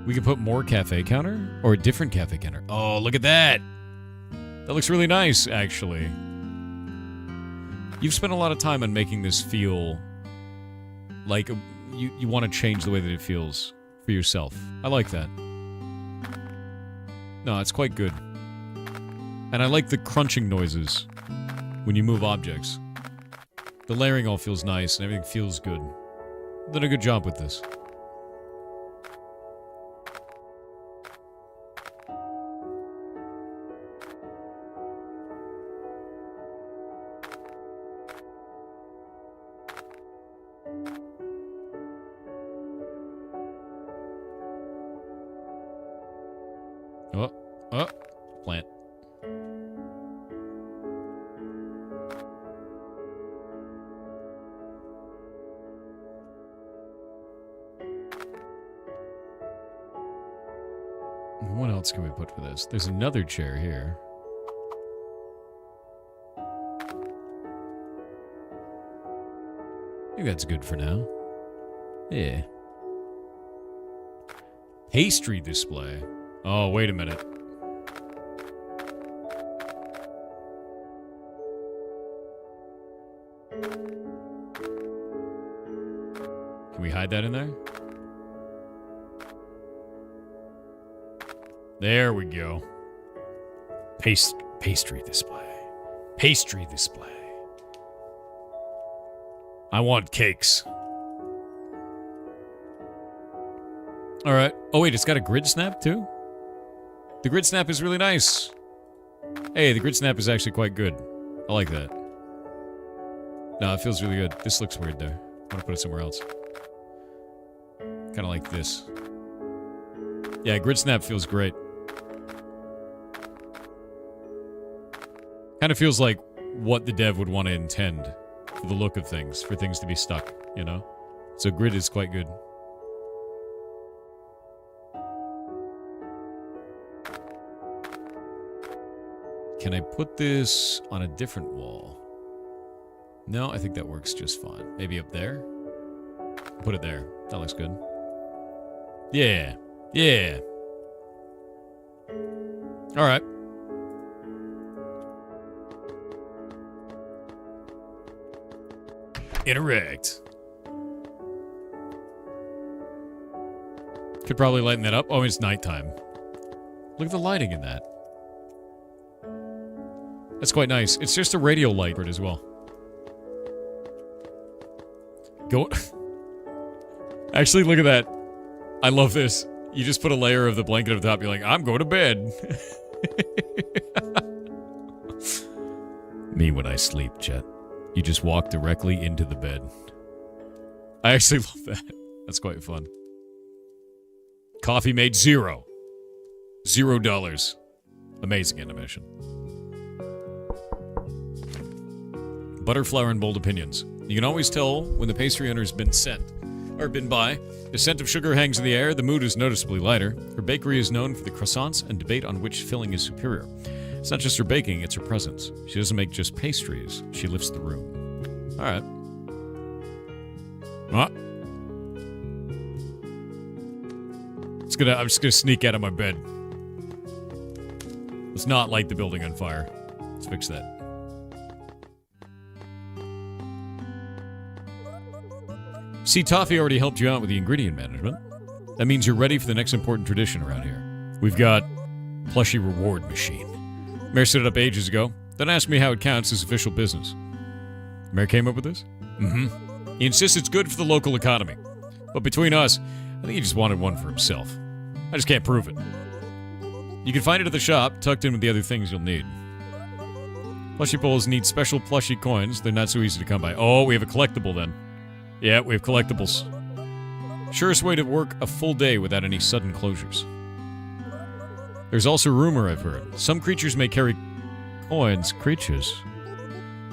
We can put more cafe counter or a different cafe counter. Oh, look at that. That looks really nice, actually. You've spent a lot of time on making this feel like you want to change the way that it feels for yourself. I like that. No, it's quite good. And I like the crunching noises when you move objects. The layering all feels nice and everything feels good. You've done a good job with this. Plant. What else can we put for this? There's another chair here. I think that's good for now. Yeah. Pastry display. Oh, wait a minute. Can we hide that in there? There we go. Pastry display. Pastry display. I want cakes. Alright. Oh wait, it's got a grid snap too? The grid snap is really nice. Hey, the grid snap is actually quite good. I like that. No, it feels really good. This looks weird there. I'm gonna put it somewhere else. Kind of like this. Yeah, grid snap feels great. Kind of feels like what the dev would want to intend for the look of things, for things to be stuck, you know? So grid is quite good. Can I put this on a different wall? No, I think that works just fine. Maybe up there? Put it there. That looks good. Yeah. Yeah. Alright. Interact. Could probably lighten that up. Oh, it's nighttime. Look at the lighting in that. That's quite nice. It's just a radio light as well. Go. Actually, look at that. I love this. You just put a layer of the blanket on top. You're like, I'm going to bed. Me when I sleep, chat. You just walk directly into the bed. I actually love that. That's quite fun. Coffee made $0. $0. Amazing animation. Butterflower and bold opinions. You can always tell when the pastry owner's been been by. The scent of sugar hangs in the air, the mood is noticeably lighter. Her bakery is known for the croissants and debate on which filling is superior. It's not just her baking, it's her presence. She doesn't make just pastries, she lifts the room. Alright. I'm just gonna sneak out of my bed. Let's not light the building on fire. Let's fix that. See, Toffee already helped you out with the ingredient management. That means you're ready for the next important tradition around here. We've got Plushie Reward Machine. Mayor set it up ages ago. Don't ask me how it counts as official business. Mayor came up with this? Mm-hmm. He insists it's good for the local economy. But between us, I think he just wanted one for himself. I just can't prove it. You can find it at the shop, tucked in with the other things you'll need. Plushie bowls need special plushie coins. They're not so easy to come by. Oh, we have a collectible then. Yeah, we have collectibles. Surest way to work a full day without any sudden closures. There's also rumor I've heard. Some creatures may carry coins. Creatures?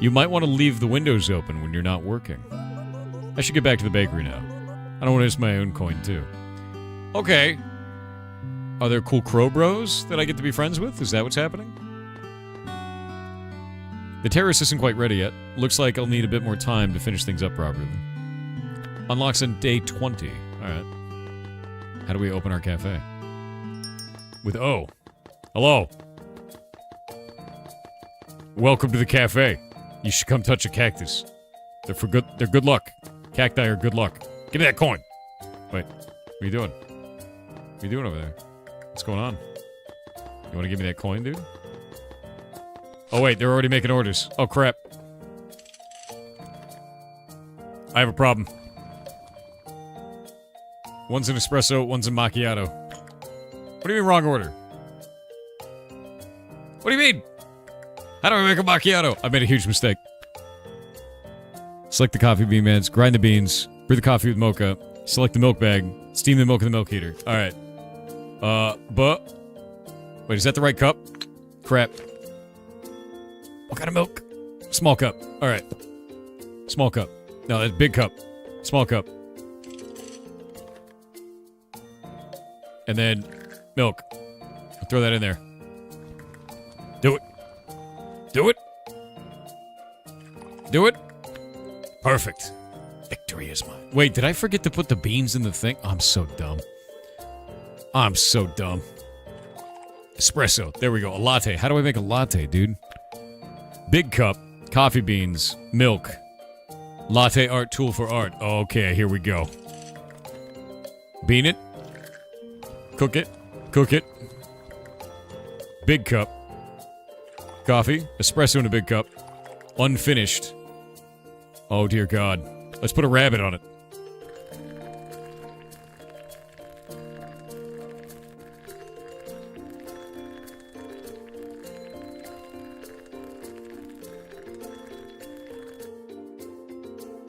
You might want to leave the windows open when you're not working. I should get back to the bakery now. I don't want to miss my own coin, too. Okay. Are there cool crow bros that I get to be friends with? Is that what's happening? The terrace isn't quite ready yet. Looks like I'll need a bit more time to finish things up properly. Unlocks on day 20. Alright. How do we open our cafe? With O. Hello. Welcome to the cafe. You should come touch a cactus. They're good luck. Cacti are good luck. Give me that coin. Wait. What are you doing? What are you doing over there? What's going on? You want to give me that coin, dude? Oh wait, they're already making orders. Oh crap. I have a problem. One's an espresso, one's a macchiato. What do you mean wrong order? What do you mean? How do I make a macchiato? I made a huge mistake. Select the coffee bean meds, grind the beans, brew the coffee with mocha, select the milk bag, steam the milk in the milk heater. Alright. But... Wait, is that the right cup? Crap. What kind of milk? Small cup. Alright. Small cup. No, that's big cup. Small cup. And then milk. I'll throw that in there. Do it. Do it. Do it. Perfect. Victory is mine. Wait, did I forget to put the beans in the thing? I'm so dumb. I'm so dumb. Espresso. There we go. A latte. How do I make a latte, dude? Big cup. Coffee beans. Milk. Latte art tool for art. Okay, here we go. Bean it. Cook it. Cook it. Big cup. Coffee. Espresso in a big cup. Unfinished. Oh, dear God. Let's put a rabbit on it.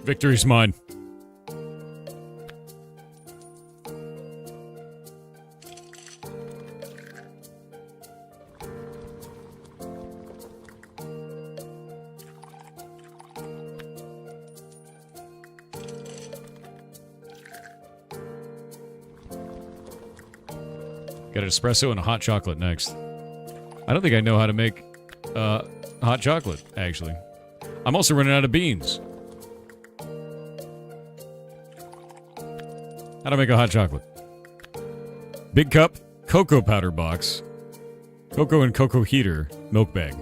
Victory's mine. Got an espresso and a hot chocolate next. I don't think I know how to make hot chocolate, actually. I'm also running out of beans. How do I make a hot chocolate? Big cup, cocoa powder box, cocoa and cocoa heater, milk bag.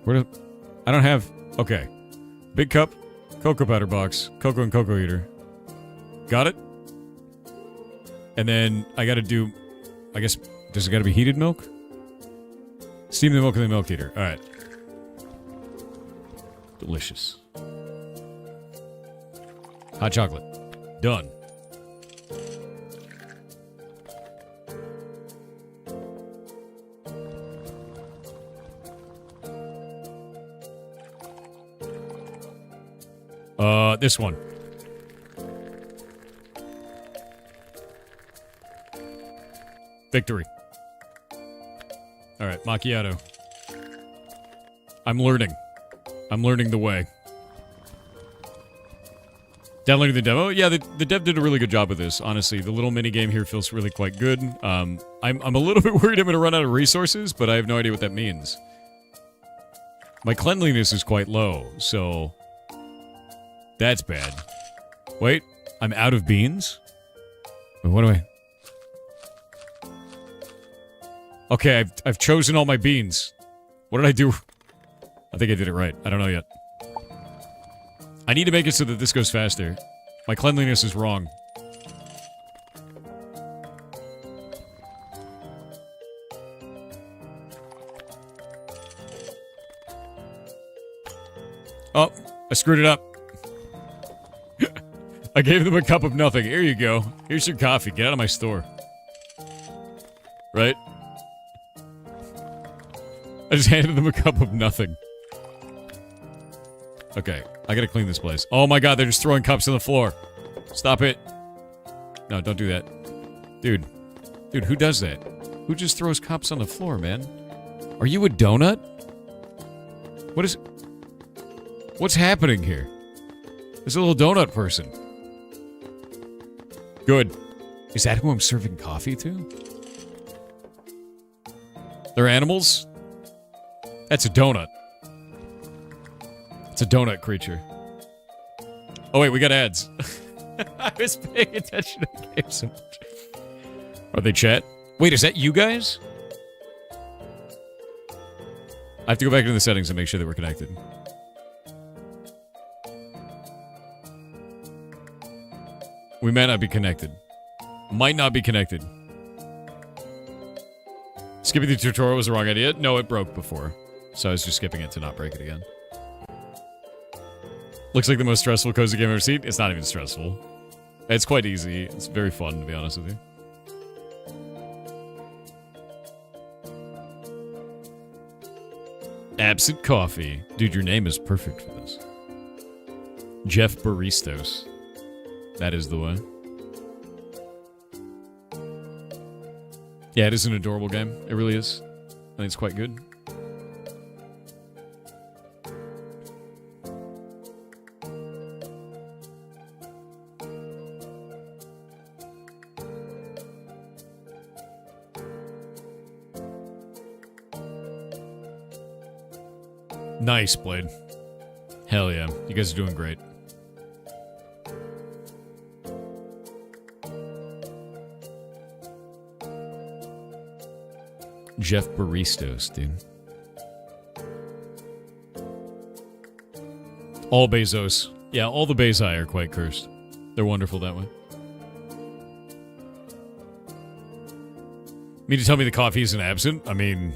I don't have... Okay. Big cup, cocoa powder box, cocoa and cocoa heater. Got it? And then I gotta do... I guess... Does it gotta be heated milk? Steam the milk in the milk heater. Alright. Delicious. Hot chocolate. Done. This one. Victory. Alright, macchiato. I'm learning. I'm learning the way. Downloading the demo? Yeah, the dev did a really good job with this, honestly. The little mini game here feels really quite good. I'm a little bit worried I'm going to run out of resources, but I have no idea what that means. My cleanliness is quite low, so... That's bad. Wait, I'm out of beans? Wait, what do I... Okay, I've chosen all my beans. What did I do? I think I did it right. I don't know yet. I need to make it so that this goes faster. My cleanliness is wrong. Oh, I screwed it up. I gave them a cup of nothing. Here you go. Here's your coffee. Get out of my store. Right? I just handed them a cup of nothing. Okay, I gotta clean this place. Oh my god, they're just throwing cups on the floor. Stop it. No, don't do that. Dude. Dude, who does that? Who just throws cups on the floor, man? Are you a donut? What is... What's happening here? There's a little donut person. Good. Is that who I'm serving coffee to? They're animals? That's a donut. It's a donut creature. Oh wait, we got ads. I was paying attention to the game so much. Are they chat? Wait, is that you guys? I have to go back into the settings and make sure that we're connected. We might not be connected. Might not be connected. Skipping the tutorial was the wrong idea. No, it broke before. So I was just skipping it to not break it again. Looks like the most stressful cozy game I've ever seen. It's not even stressful. It's quite easy. It's very fun, to be honest with you. Absent coffee. Dude, your name is perfect for this. Jeff Baristos. That is the way. Yeah, it is an adorable game. It really is. I think it's quite good. Nice, Blade. Hell yeah. You guys are doing great. Jeff Baristos, dude. All Bezos. Yeah, all the Bezai are quite cursed. They're wonderful that way. Mean to tell me the coffee isn't absent? I mean...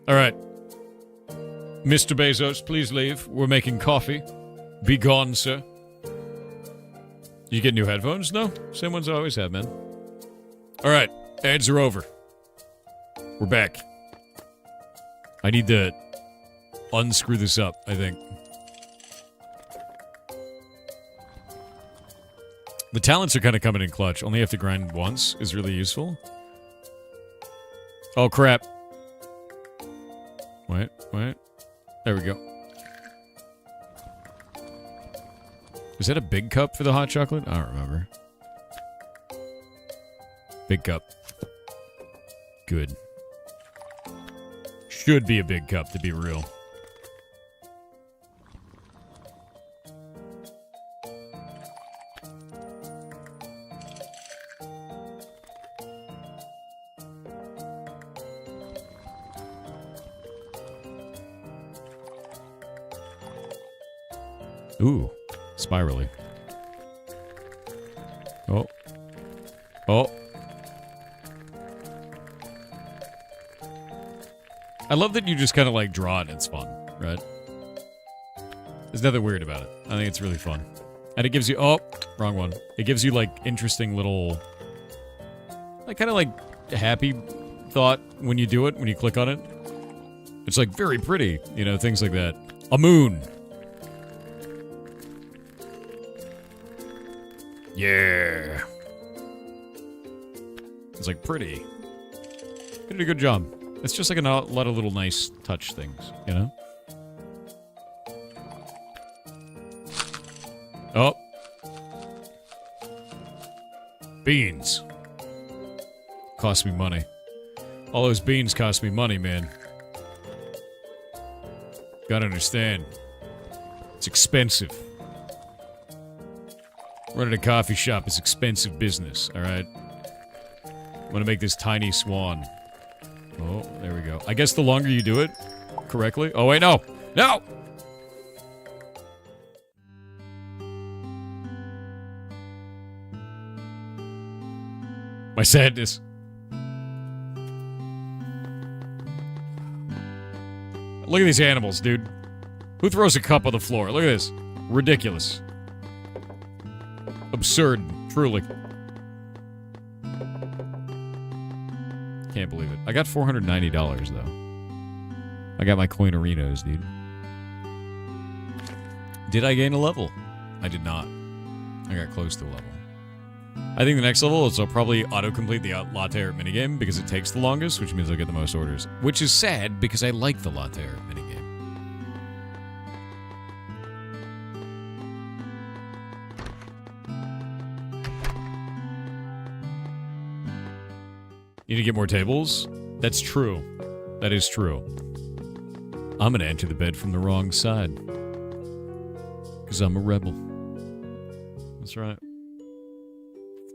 Alright. Mr. Bezos, please leave. We're making coffee. Be gone, sir. You get new headphones? No. Same ones I always have, man. Alright. Ads are over. We're back. I need to unscrew this up, I think. The talents are kind of coming in clutch. Only have to grind once is really useful. Oh, crap. Wait. There we go. Is that a big cup for the hot chocolate? I don't remember. Big cup. Good. Should be a big cup, to be real. Ooh, spirally. Oh. I love that you just kind of like draw it and it's fun, right? There's nothing weird about it. I think it's really fun. And it gives you... Oh, wrong one. It gives you, like, interesting little... Like, kind of like a happy thought when you do it, when you click on it. It's, like, very pretty. You know, things like that. A moon. Yeah. It's, like, pretty. You did a good job. It's just like a lot of little nice touch things, you know? Oh. Beans. Cost me money. All those beans cost me money, man. Gotta understand. It's expensive. Running a coffee shop is expensive business, alright? I'm gonna make this tiny swan. Oh, there we go. I guess the longer you do it correctly... Oh, wait, no! No! My sadness. Look at these animals, dude. Who throws a cup on the floor? Look at this. Ridiculous. Absurd, truly. Can't believe it. I got $490, though. I got my coinarinos, dude. Did I gain a level? I did not. I got close to a level. I think the next level is I'll probably auto-complete the latte art minigame because it takes the longest, which means I'll get the most orders. Which is sad because I like the latte art minigame. You need to get more tables? That's true. That is true. I'm gonna enter the bed from the wrong side. Because I'm a rebel. That's right.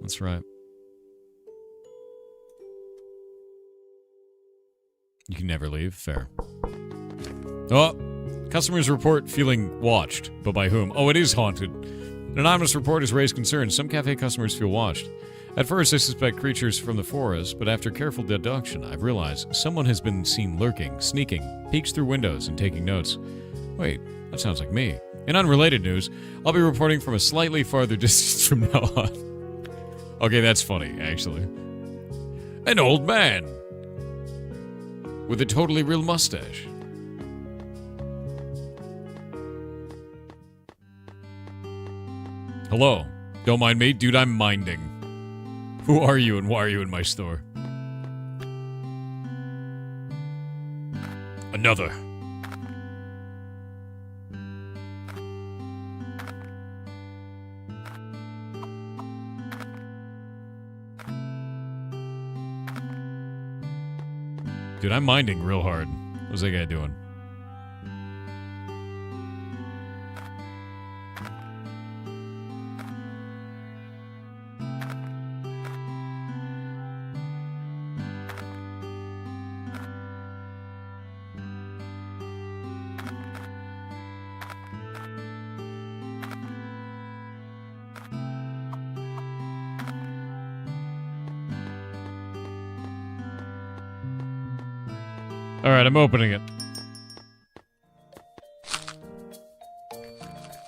That's right. You can never leave. Fair. Oh! Customers report feeling watched. But by whom? Oh, it is haunted. An anonymous report has raised concerns. Some cafe customers feel watched. At first, I suspect creatures from the forest, but after careful deduction, I've realized someone has been seen lurking, sneaking, peeks through windows, and taking notes. Wait, that sounds like me. In unrelated news, I'll be reporting from a slightly farther distance from now on. Okay, that's funny, actually. An old man with a totally real mustache. Hello. Don't mind me, dude, I'm minding. Who are you and why are you in my store? Another. Dude, I'm minding real hard. What's that guy doing? Alright, I'm opening it.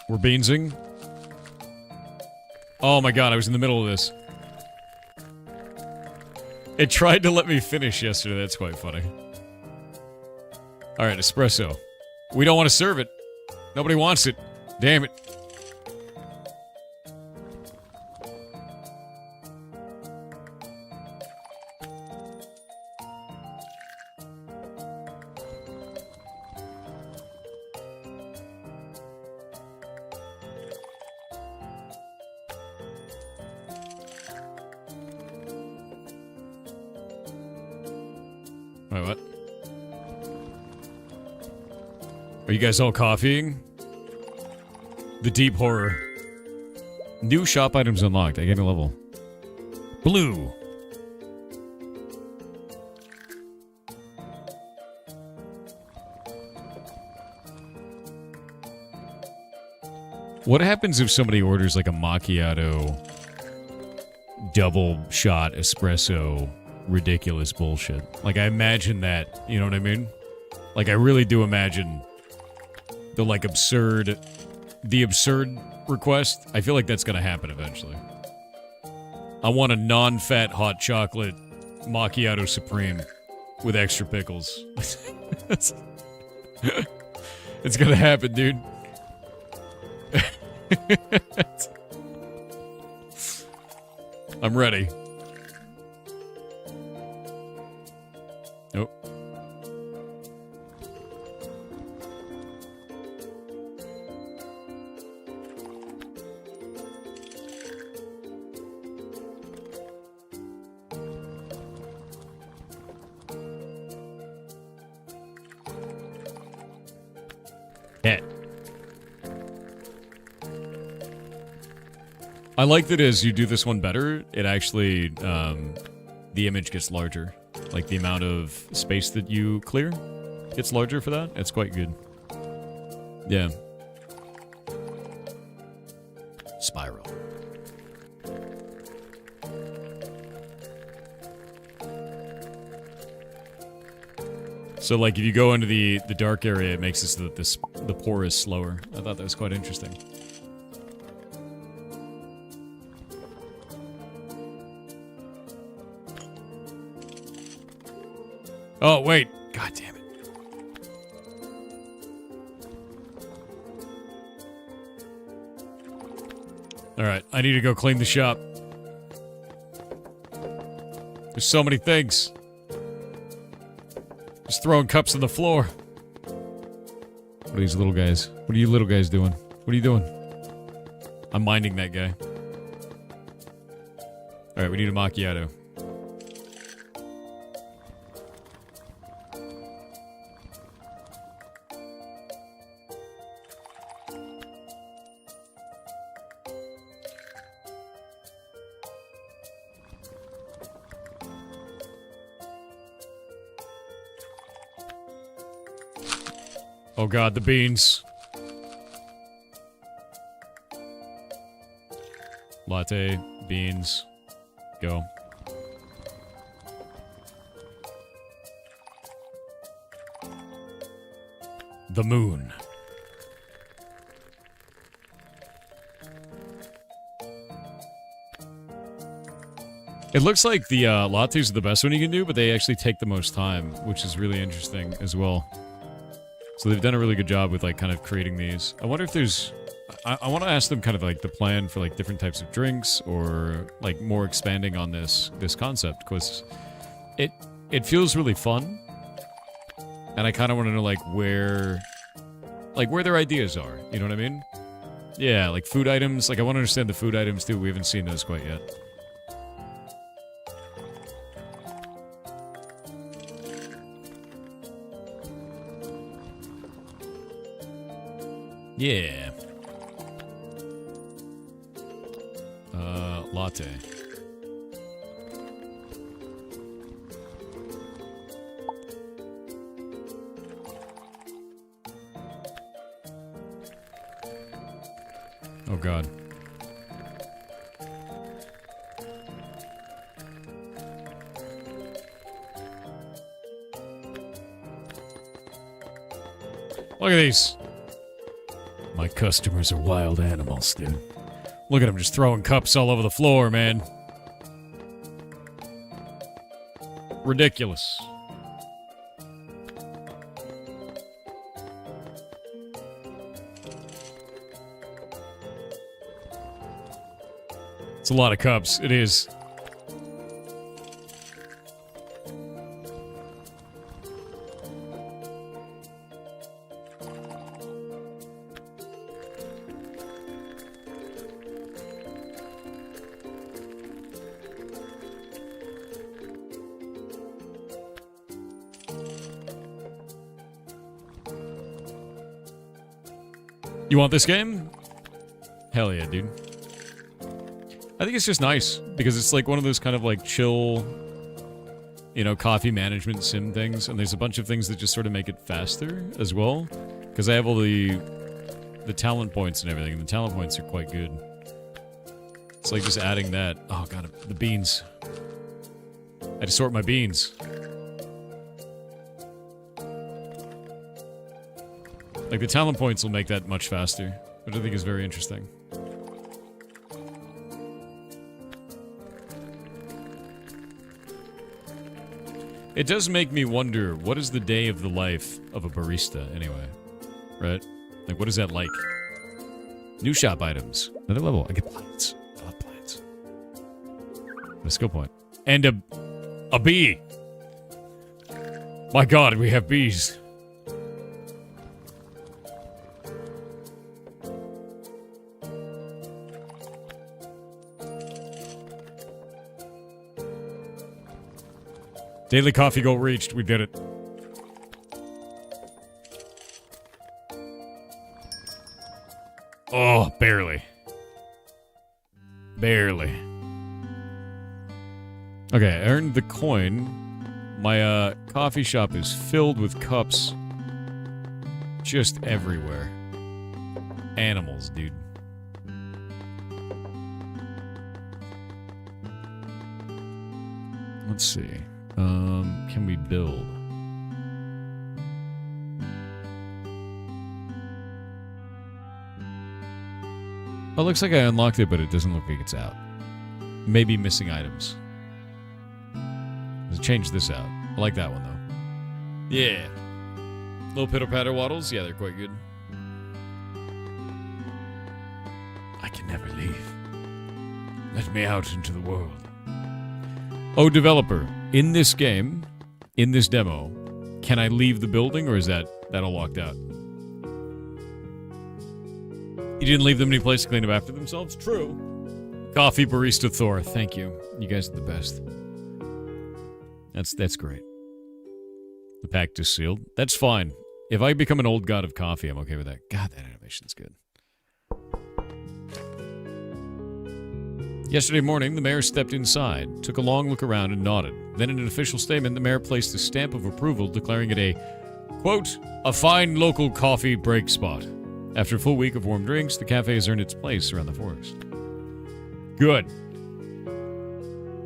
We're beansing. Oh my god, I was in the middle of this. It tried to let me finish yesterday, that's quite funny. Alright, espresso. We don't want to serve it. Nobody wants it. Damn it. Wait, what? Are you guys all coffeeing? The deep horror. New shop items unlocked. I get a level. Blue. What happens if somebody orders like a macchiato, double shot espresso, ridiculous bullshit? Like, I imagine that, you know what I mean? Like, I really do imagine the like absurd request, I feel like that's gonna happen eventually. I want a non-fat hot chocolate macchiato supreme with extra pickles. It's gonna happen, dude. I'm ready. Nope. Cat. I like that as you do this one better, it actually, the image gets larger. Like, the amount of space that you clear gets larger for that. It's quite good. Yeah. Spiral. So, like, if you go into the dark area, it makes it so that the pour is slower. I thought that was quite interesting. Oh, wait. God damn it. Alright, I need to go clean the shop. There's so many things. Just throwing cups on the floor. What are these little guys? What are you little guys doing? What are you doing? I'm minding that guy. Alright, we need a macchiato. Oh god, the beans. Latte, beans, go. The moon. It looks like the lattes are the best one you can do, but they actually take the most time, which is really interesting as well. So they've done a really good job with, like, kind of creating these. I wonder if there's... I want to ask them kind of, like, the plan for, like, different types of drinks or, like, more expanding on this concept, because it feels really fun. And I kind of want to know, like, where their ideas are. You know what I mean? Yeah, like, food items. Like, I want to understand the food items, too. We haven't seen those quite yet. Yeah. Latte. Oh god. Look at these. My customers are wild animals, dude. Look at them just throwing cups all over the floor, man. Ridiculous. It's a lot of cups. It is. You want this game? Hell yeah, dude. I think it's just nice, because it's like one of those kind of like chill, you know, coffee management sim things, and there's a bunch of things that just sort of make it faster as well, because I have all the talent points and everything, and the talent points are quite good. It's like just adding that. Oh god, the beans. I had to sort my beans. Like, the talent points will make that much faster, which I think is very interesting. It does make me wonder, what is the day of the life of a barista, anyway? Right? Like, what is that like? New shop items. Another level. I get plants. I love plants. A skill point. And a bee. My god, we have bees. Daily coffee goal reached. We did it. Oh, barely. Barely. Okay, I earned the coin. My coffee shop is filled with cups just everywhere. Animals, dude. Let's see. Can we build? Oh, it looks like I unlocked it, but it doesn't look like it's out. Maybe missing items. Let's change this out. I like that one, though. Yeah. Little pitter-patter waddles? Yeah, they're quite good. I can never leave. Let me out into the world. Oh, developer. In this game, in this demo, can I leave the building, or is that all locked out? You didn't leave them any place to clean up after themselves? True. Coffee Barista Thor, thank you. You guys are the best. That's great. The pact is sealed. That's fine. If I become an old god of coffee, I'm okay with that. God, that animation's good. Yesterday morning, the mayor stepped inside, took a long look around, and nodded. Then in an official statement, the mayor placed a stamp of approval, declaring it a, quote, a fine local coffee break spot. After a full week of warm drinks, the cafe has earned its place around the forest. Good.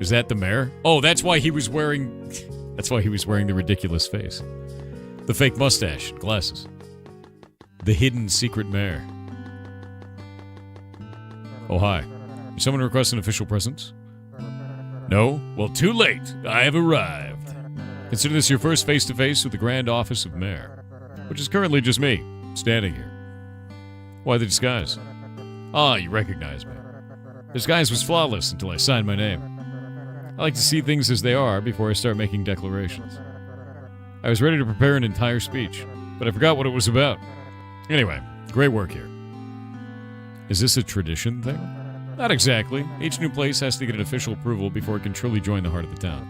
Is that the mayor? Oh, that's why he was wearing... That's why he was wearing the ridiculous face. The fake mustache, glasses. The hidden secret mayor. Oh, hi. Did someone request an official presence? No? Well, too late. I have arrived. Consider this your first face-to-face with the Grand Office of Mayor, which is currently just me, standing here. Why the disguise? Ah, you recognize me. The disguise was flawless until I signed my name. I like to see things as they are before I start making declarations. I was ready to prepare an entire speech, but I forgot what it was about. Anyway, great work here. Is this a tradition thing? Not exactly. Each new place has to get an official approval before it can truly join the heart of the town.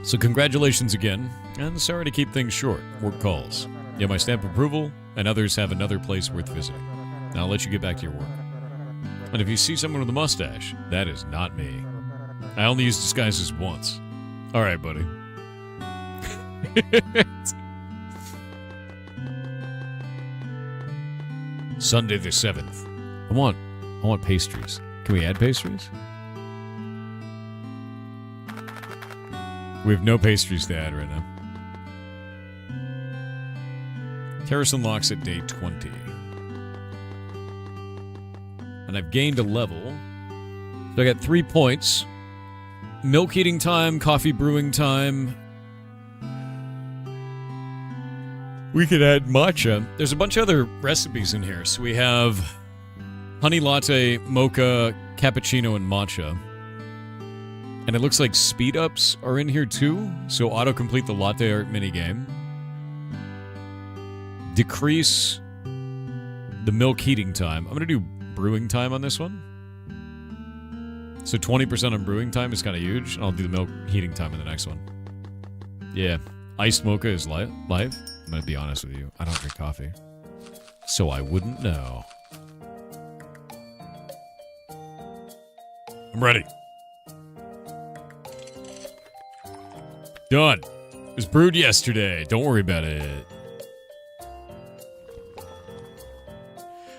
So congratulations again, and sorry to keep things short. Work calls. You have my stamp of approval, and others have another place worth visiting. Now I'll let you get back to your work. And if you see someone with a mustache, that is not me. I only use disguises once. Alright, buddy. Sunday the 7th. I want pastries. Can we add pastries? We have no pastries to add right now. Terrace unlocks at day 20. And I've gained a level. So I got 3 points. Milk heating time, coffee brewing time. We could add matcha. There's a bunch of other recipes in here. So we have honey latte, mocha, cappuccino, and matcha. And it looks like speed ups are in here too. So autocomplete the latte art minigame. Decrease the milk heating time. I'm going to do brewing time on this one. So 20% on brewing time is kind of huge. And I'll do the milk heating time in the next one. Yeah. Iced mocha is live. I'm going to be honest with you. I don't drink coffee. So I wouldn't know. I'm ready. Done. It was brewed yesterday. Don't worry about it.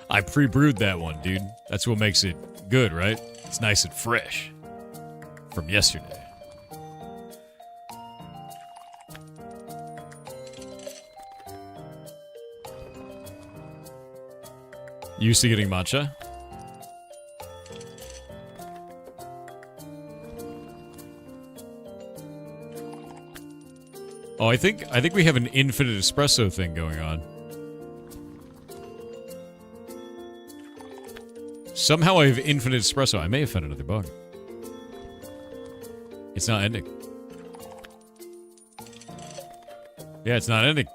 I pre-brewed that one, dude. That's what makes it good, right? It's nice and fresh. From yesterday. Used to getting matcha? Oh, I think we have an infinite espresso thing going on. Somehow I have infinite espresso. I may have found another bug. It's not ending. Yeah, it's not ending.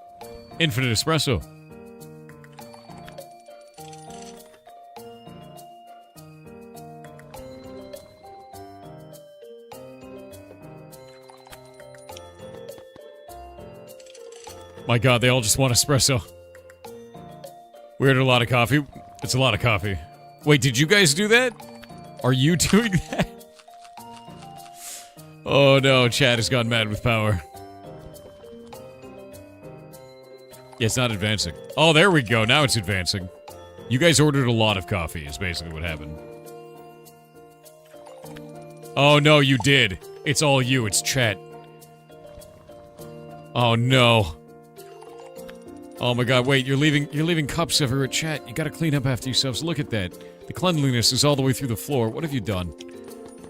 Infinite espresso. My god, they all just want espresso. We ordered a lot of coffee. It's a lot of coffee. Wait, did you guys do that? Are you doing that? Oh no, chat has gone mad with power. Yeah, it's not advancing. Oh, there we go. Now it's advancing. You guys ordered a lot of coffee, is basically what happened. Oh no, you did. It's all you. It's chat. Oh no. Oh my god, wait, you're leaving cups everywhere, chat. You gotta clean up after yourselves. Look at that. The cleanliness is all the way through the floor. What have you done?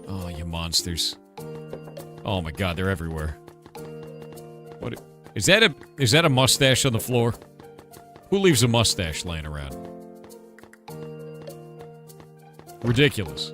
Oh, you monsters. Oh my god, they're everywhere. What is that a mustache on the floor? Who leaves a mustache laying around? Ridiculous.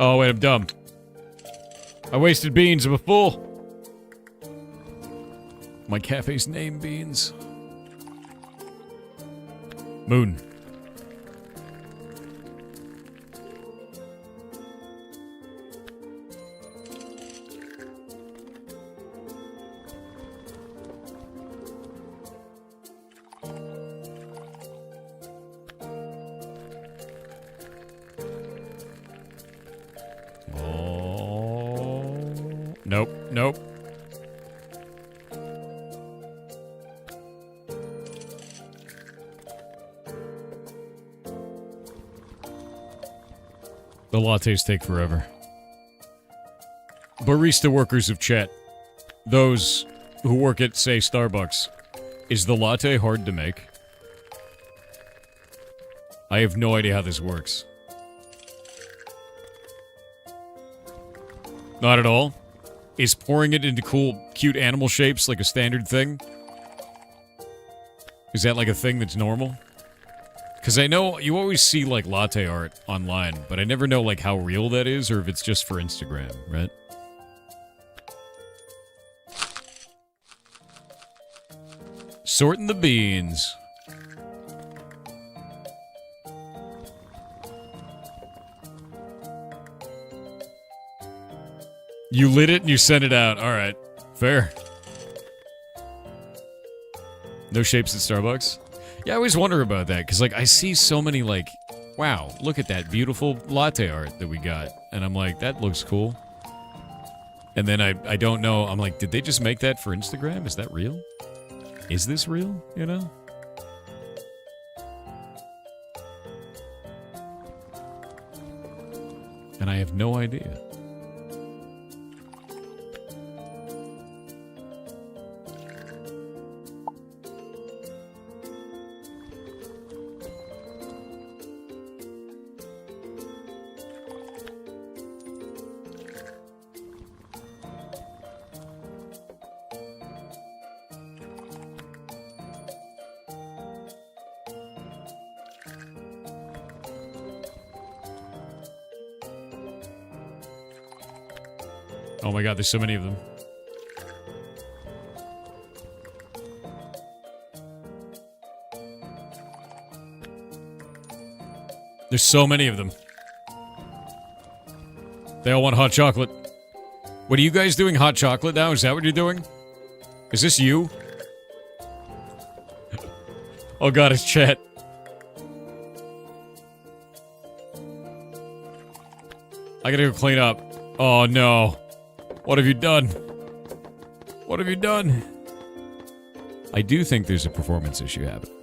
Oh, wait, I'm dumb. I wasted beans, I'm a fool. My cafe's name, Beans. Moon. Nope, nope. The lattes take forever. Barista workers of chat. Those who work at, say, Starbucks. Is the latte hard to make? I have no idea how this works. Not at all? Is pouring it into cool, cute animal shapes like a standard thing? Is that like a thing that's normal? Because I know you always see like latte art online, but I never know like how real that is or if it's just for Instagram, right? Sorting the beans. You lit it and you sent it out. Alright. Fair. No shapes at Starbucks? Yeah, I always wonder about that, because, like, I see so many, like, wow, look at that beautiful latte art that we got. And I'm like, that looks cool. And then I don't know. I'm like, did they just make that for Instagram? Is that real? Is this real? You know? And I have no idea. Oh my god, there's so many of them. There's so many of them. They all want hot chocolate. What are you guys doing, hot chocolate now? Is that what you're doing? Is this you? Oh god, it's chat. I gotta go clean up. Oh no. What have you done? What have you done? I do think there's a performance issue happening.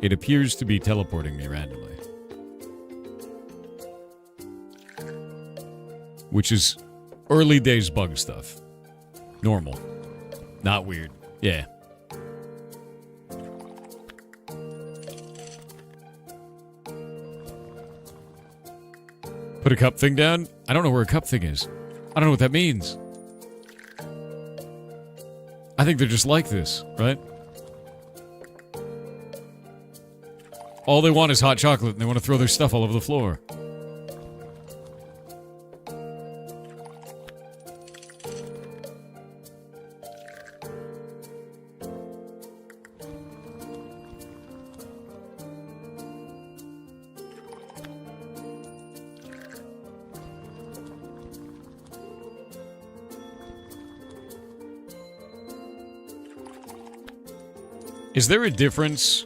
It appears to be teleporting me randomly. Which is early days bug stuff. Normal. Not weird. Yeah. Put a cup thing down? I don't know where a cup thing is. I don't know what that means. I think they're just like this, right? All they want is hot chocolate and they want to throw their stuff all over the floor. Is there a difference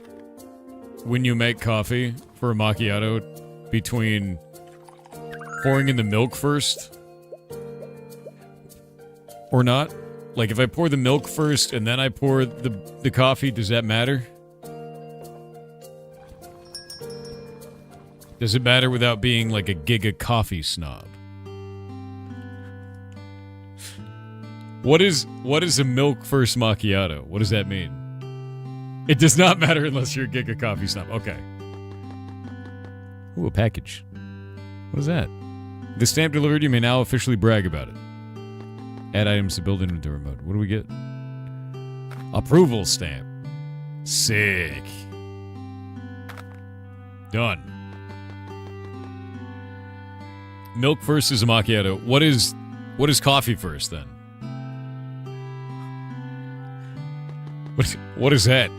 when you make coffee for a macchiato between pouring in the milk first or not? Like if I pour the milk first and then I pour the coffee, does that matter? Does it matter without being like a giga coffee snob? What is a milk first macchiato? What does that mean? It does not matter unless you're a giga coffee snob. Okay. Ooh, a package. What is that? The stamp delivered, you may now officially brag about it. Add items to build inventory mode. What do we get? Approval stamp. Sick. Done. Milk first is a macchiato. What is coffee first then? What is that?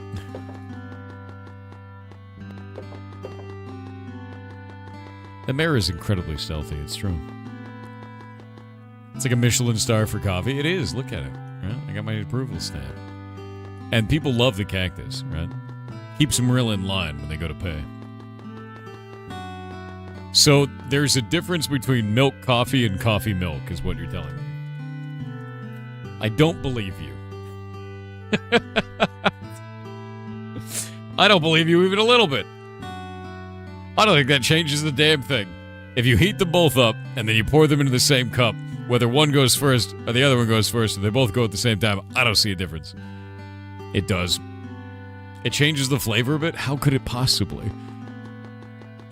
The mayor is incredibly stealthy, it's true. It's like a Michelin star for coffee. It is, look at it. Right? I got my approval stamp. And people love the cactus, right? Keeps them real in line when they go to pay. So there's a difference between milk coffee and coffee milk, is what you're telling me. I don't believe you. I don't believe you even a little bit. I don't think that changes the damn thing. If you heat them both up and then you pour them into the same cup, whether one goes first or the other one goes first, or they both go at the same time, I don't see a difference. It does. It changes the flavor a bit? How could it possibly?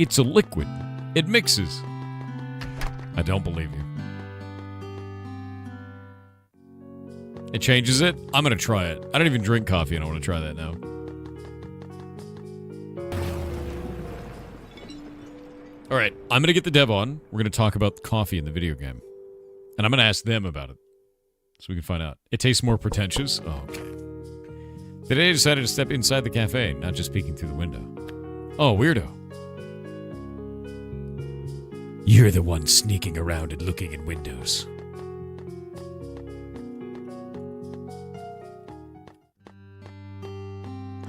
It's a liquid. It mixes. I don't believe you. It changes it? I'm going to try it. I don't even drink coffee and I want to try that now. Alright, I'm going to get the dev on. We're going to talk about coffee in the video game. And I'm going to ask them about it. So we can find out. It tastes more pretentious? Oh, okay. Today I decided to step inside the cafe, not just peeking through the window. Oh, weirdo. You're the one sneaking around and looking in windows.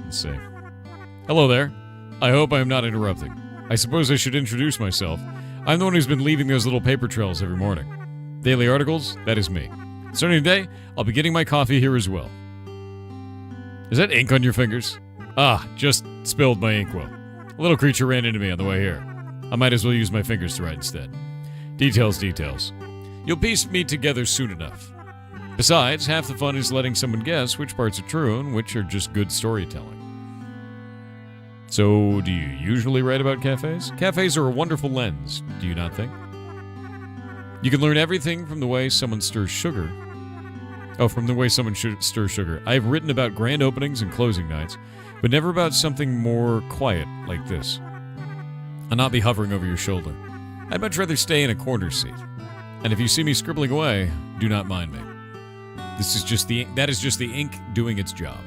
Let's see. Hello there. I hope I am not interrupting. I suppose I should introduce myself. I'm the one who's been leaving those little paper trails every morning. Daily articles, that is me. Starting today, I'll be getting my coffee here as well. Is that ink on your fingers? Ah, just spilled my inkwell. A little creature ran into me on the way here. I might as well use my fingers to write instead. Details, details. You'll piece me together soon enough. Besides, half the fun is letting someone guess which parts are true and which are just good storytelling. So, do you usually write about cafes? Cafes are a wonderful lens, do you not think? You can learn everything from the way someone stirs sugar. Oh, from the way someone stirs sugar. I've written about grand openings and closing nights, but never about something more quiet like this. I'll not be hovering over your shoulder. I'd much rather stay in a corner seat. And if you see me scribbling away, do not mind me. That is just the ink doing its job.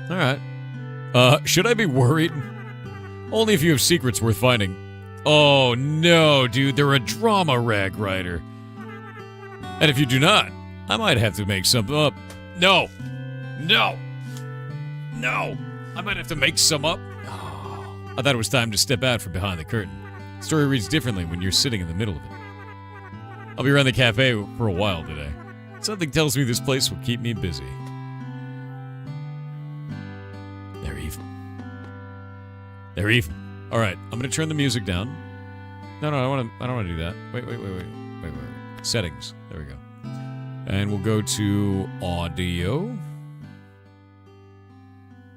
All right. Should I be worried? Only if you have secrets worth finding. Oh no, dude, they're a drama rag writer. And if you do not, I might have to make something up. No! I might have to make some up. Oh, I thought it was time to step out from behind the curtain. The story reads differently when you're sitting in the middle of it. I'll be around the cafe for a while today. Something tells me this place will keep me busy. They're even. All right, I'm gonna turn the music down. No, I don't want to do that. Wait. Settings. There we go. And we'll go to audio.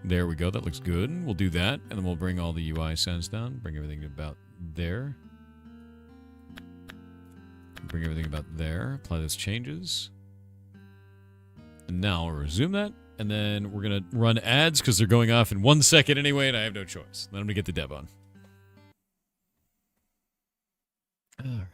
There we go. That looks good. We'll do that, and then we'll bring all the UI sounds down. Bring everything about there. Bring everything about there. Apply those changes. And now we'll resume that, and then we're gonna run ads because they're going off in 1 second anyway, and I have no choice. Then I'm gonna get the dev on. All right.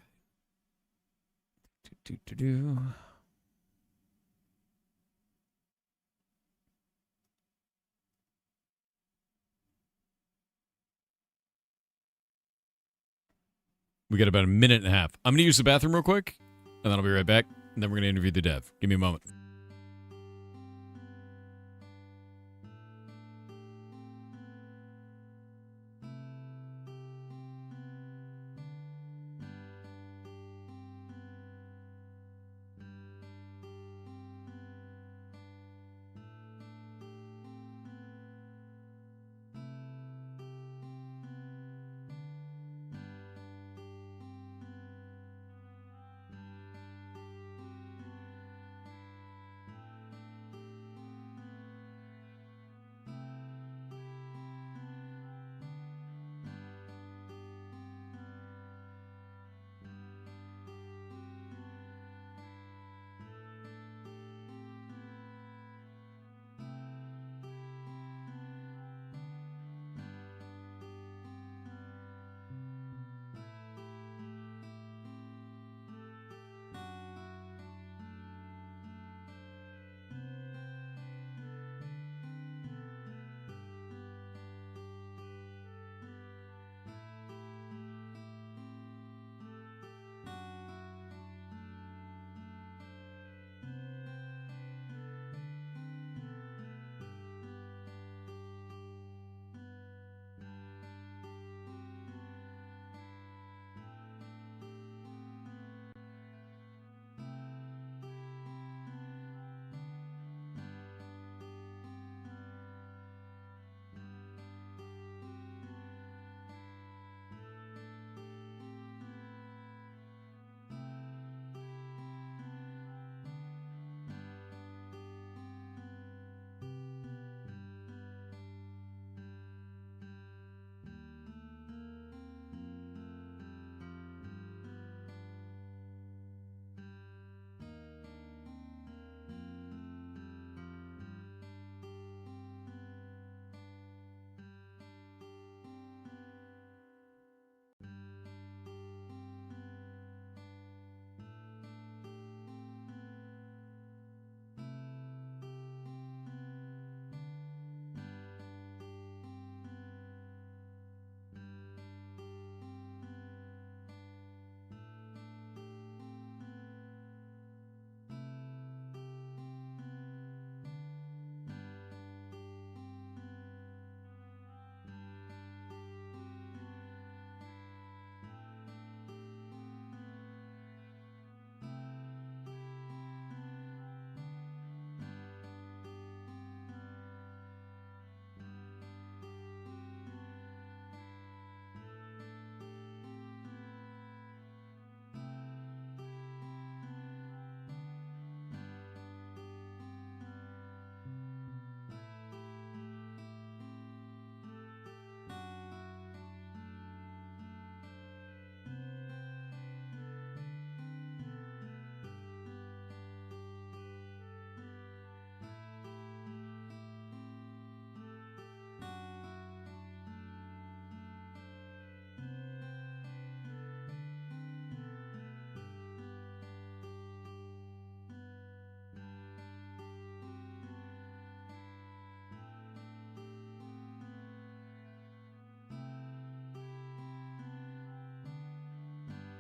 We got about a minute and a half. I'm going to use the bathroom real quick, and then I'll be right back, and then we're going to interview the dev. Give me a moment.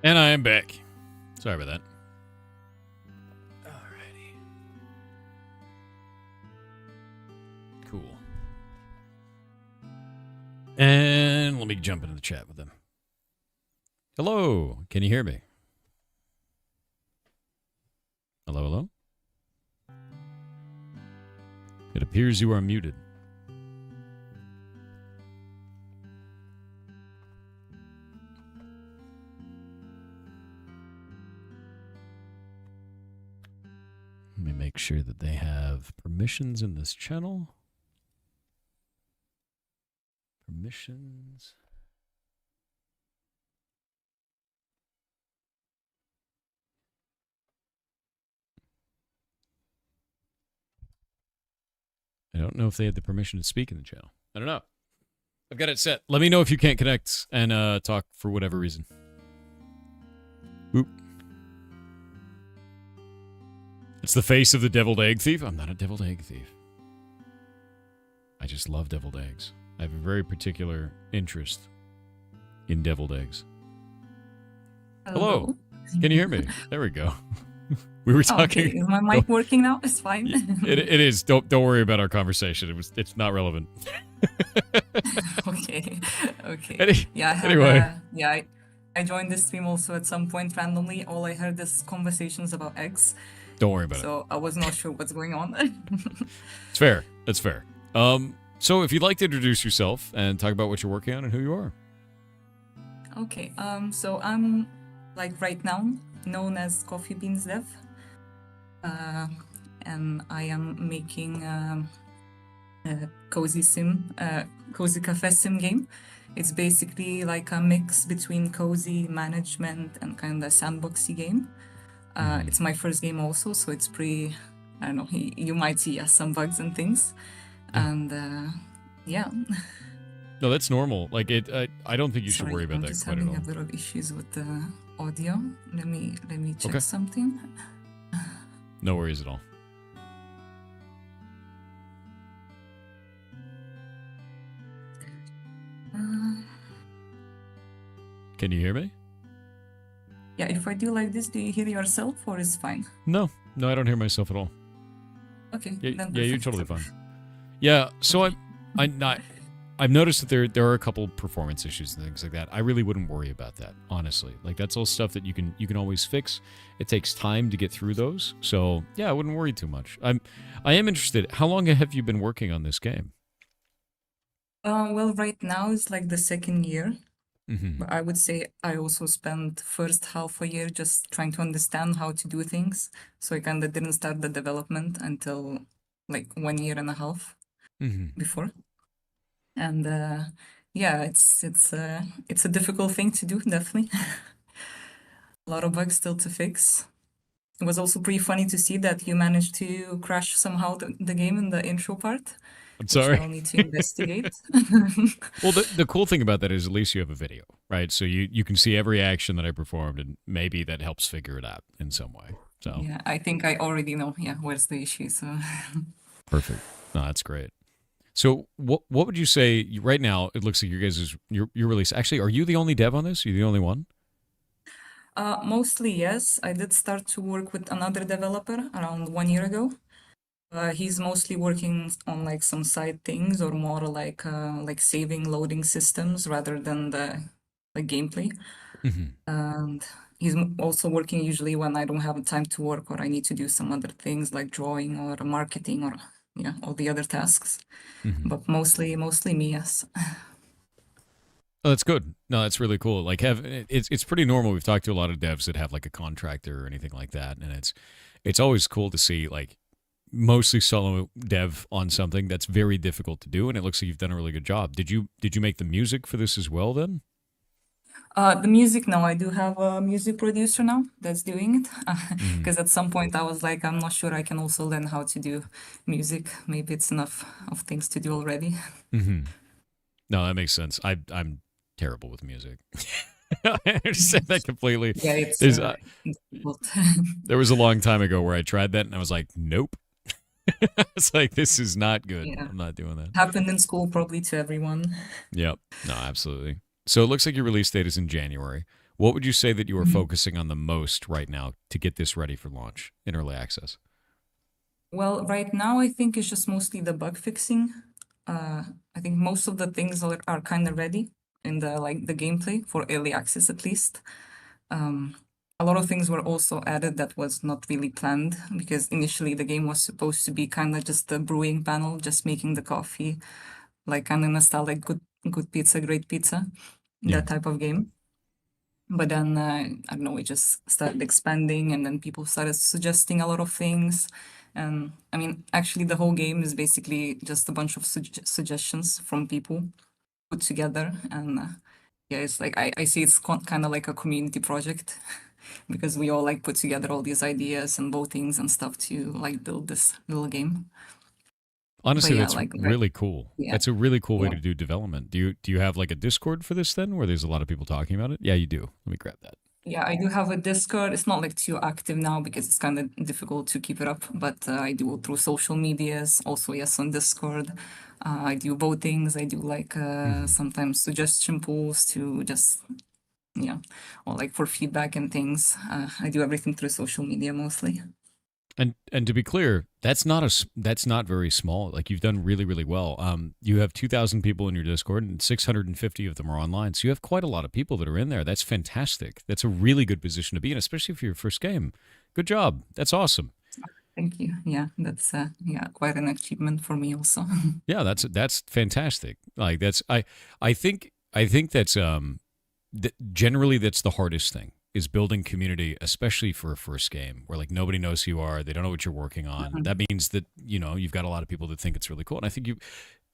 And I am back. Sorry about that. Alrighty. Cool. And let me jump into the chat with them. Hello. Can you hear me? Hello, hello? It appears you are muted. make sure that they have permissions in this channel. Permissions. I don't know if they had the permission to speak in the channel. I don't know. I've got it set. Let me know if you can't connect and talk for whatever reason. Oop. It's the face of the deviled egg thief. I'm not a deviled egg thief. I just love deviled eggs. I have a very particular interest in deviled eggs. Hello. Can you hear me? There we go. We were talking. Okay, is my mic working now? It's fine. It is. Don't worry about our conversation. It's not relevant. Okay. Okay. I joined this stream also at some point randomly. All I heard is conversations about eggs. Don't worry about it. So I was not sure what's going on. It's fair. That's fair. So if you'd like to introduce yourself and talk about what you're working on and who you are. Okay. So I'm like right now known as Coffee Beans Dev. And I am making a cozy cafe sim game. It's basically like a mix between cozy management and kind of sandboxy game. It's my first game also, so it's pretty, I don't know, you might see some bugs and things. And yeah. No, that's normal. Like I don't think you should worry about that quite at all. I'm just having a little issues with the audio. Let me check something. No worries at all. Can you hear me? Yeah, if I do like this, do you hear yourself or is fine? No, I don't hear myself at all. Okay. Yeah, you're totally fine. Yeah, so I've noticed that there are a couple performance issues and things like that. I really wouldn't worry about that, honestly. Like that's all stuff that you can always fix. It takes time to get through those. So yeah, I wouldn't worry too much. I am interested. How long have you been working on this game? Well, right now it's like the second year. Mm-hmm. But I would say I also spent first half a year just trying to understand how to do things. So I kind of didn't start the development until like 1 year and a half before. And yeah, it's a difficult thing to do, definitely. A lot of bugs still to fix. It was also pretty funny to see that you managed to crash somehow the game in the intro part. I'm sorry. I'll need to investigate. Well, the cool thing about that is at least you have a video, right? So you can see every action that I performed, and maybe that helps figure it out in some way. So yeah, I think I already know. Yeah, where's the issue? So perfect. No, that's great. So what would you say right now? It looks like your release. Actually, are you the only dev on this? Are you the only one? Mostly yes. I did start to work with another developer around 1 year ago. He's mostly working on like some side things or more like saving loading systems rather than the gameplay. And he's also working usually when I don't have time to work or I need to do some other things like drawing or marketing or all the other tasks. But mostly me, yes. Oh, that's good. No, that's really cool. Like it's pretty normal. We've talked to a lot of devs that have like a contractor or anything like that, and it's always cool to see like mostly solo dev on something that's very difficult to do, and it looks like you've done a really good job. Did you make the music for this as well then? The music, no, I do have a music producer now that's doing it. Because at some point I was like, I'm not sure I can also learn how to do music. Maybe it's enough of things to do already. No, that makes sense. I'm terrible with music. I understand that completely. Yeah, it's difficult. There was a long time ago where I tried that and I was like, nope. It's like, this is not good. Yeah. I'm not doing that. Happened in school probably to everyone. Yep. No, absolutely. So it looks like your release date is in January. What would you say that you are focusing on the most right now to get this ready for launch in early access? Well, right now I think it's just mostly the bug fixing. I think most of the things are kind of ready in the gameplay for early access at least. A lot of things were also added that was not really planned because initially the game was supposed to be kind of just the brewing panel, just making the coffee, like kind of in a style like good pizza, great pizza, that type of game. But then, I don't know, it just started expanding, and then people started suggesting a lot of things. And I mean, actually, the whole game is basically just a bunch of suggestions from people put together. And yeah, it's like I see it's kind of like a community project because we all like put together all these ideas and votings and stuff to like build this little game. But Honestly, yeah, that's like really cool. yeah, That's a really cool way yeah. to do development. Do you have like a Discord for this then, where there's a lot of people talking about it? Yeah, you do. Let me grab that. Yeah, I do have a Discord. It's not like too active now because it's kind of difficult to keep it up, but I do it through social medias. Also, yes, on Discord. I do votings. I do like Mhm. sometimes suggestion polls to just, yeah, or like for feedback and things. I do everything through social media mostly. And to be clear, that's not very small. Like you've done really really well. You have 2,000 people in your Discord, and 650 of them are online. So you have quite a lot of people that are in there. That's fantastic. That's a really good position to be in, especially for your first game. Good job. That's awesome. Thank you. Yeah, that's yeah, quite an achievement for me also. Yeah, that's fantastic. Like I think that's generally that's the hardest thing is building community, especially for a first game where like nobody knows who you are, they don't know what you're working on. That means that you've got a lot of people that think it's really cool, and I think you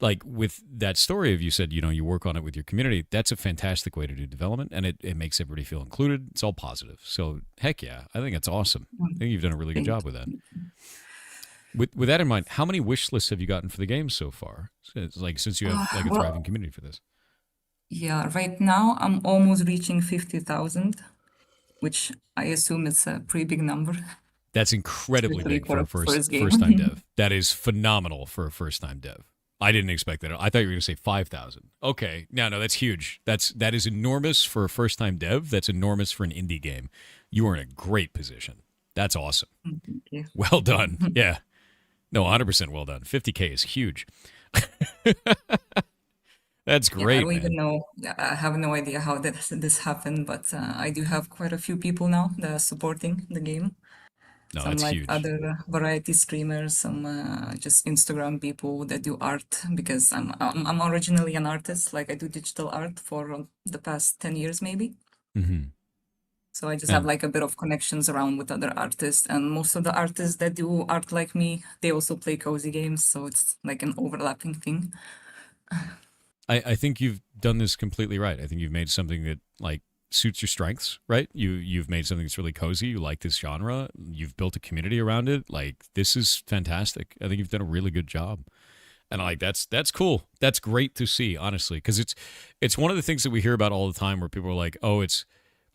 like with that story of you said you work on it with your community. That's a fantastic way to do development, and it makes everybody feel included. It's all positive. So heck yeah, I think it's awesome. I think you've done a really good Thank job with that. With that in mind, how many wish lists have you gotten for the game so far? Since you have like a Well, thriving community for this. yeah, right now I'm almost reaching 50,000, which I assume is a pretty big number, That's incredibly especially big for for a a first first time game. dev. That is phenomenal for a first time dev. I didn't expect that. I thought you were going to say 5,000. Okay, no, that's huge. That is enormous for a first time dev. That's enormous for an indie game. You are in a great position. That's awesome. Thank you. Well done. Yeah. No, 100% well done. 50K is huge. That's Yeah, I great, don't even man. know. I have no idea how this happened, but I do have quite a few people now that are supporting the game. No, Some that's like huge. other variety streamers, some just Instagram people that do art because I'm originally an artist. Like I do digital art for the past 10 years maybe. Hmm. So I just have And like a bit of connections around with other artists, and most of the artists that do art like me, they also play cozy games, so it's like an overlapping thing. I think you've done this completely right. I think you've made something that like suits your strengths, right? You've made something that's really cozy. You like this genre. You've built a community around it. Like this is fantastic. I think you've done a really good job. And like that's cool. That's great to see, honestly, because it's one of the things that we hear about all the time where people are like, "Oh, it's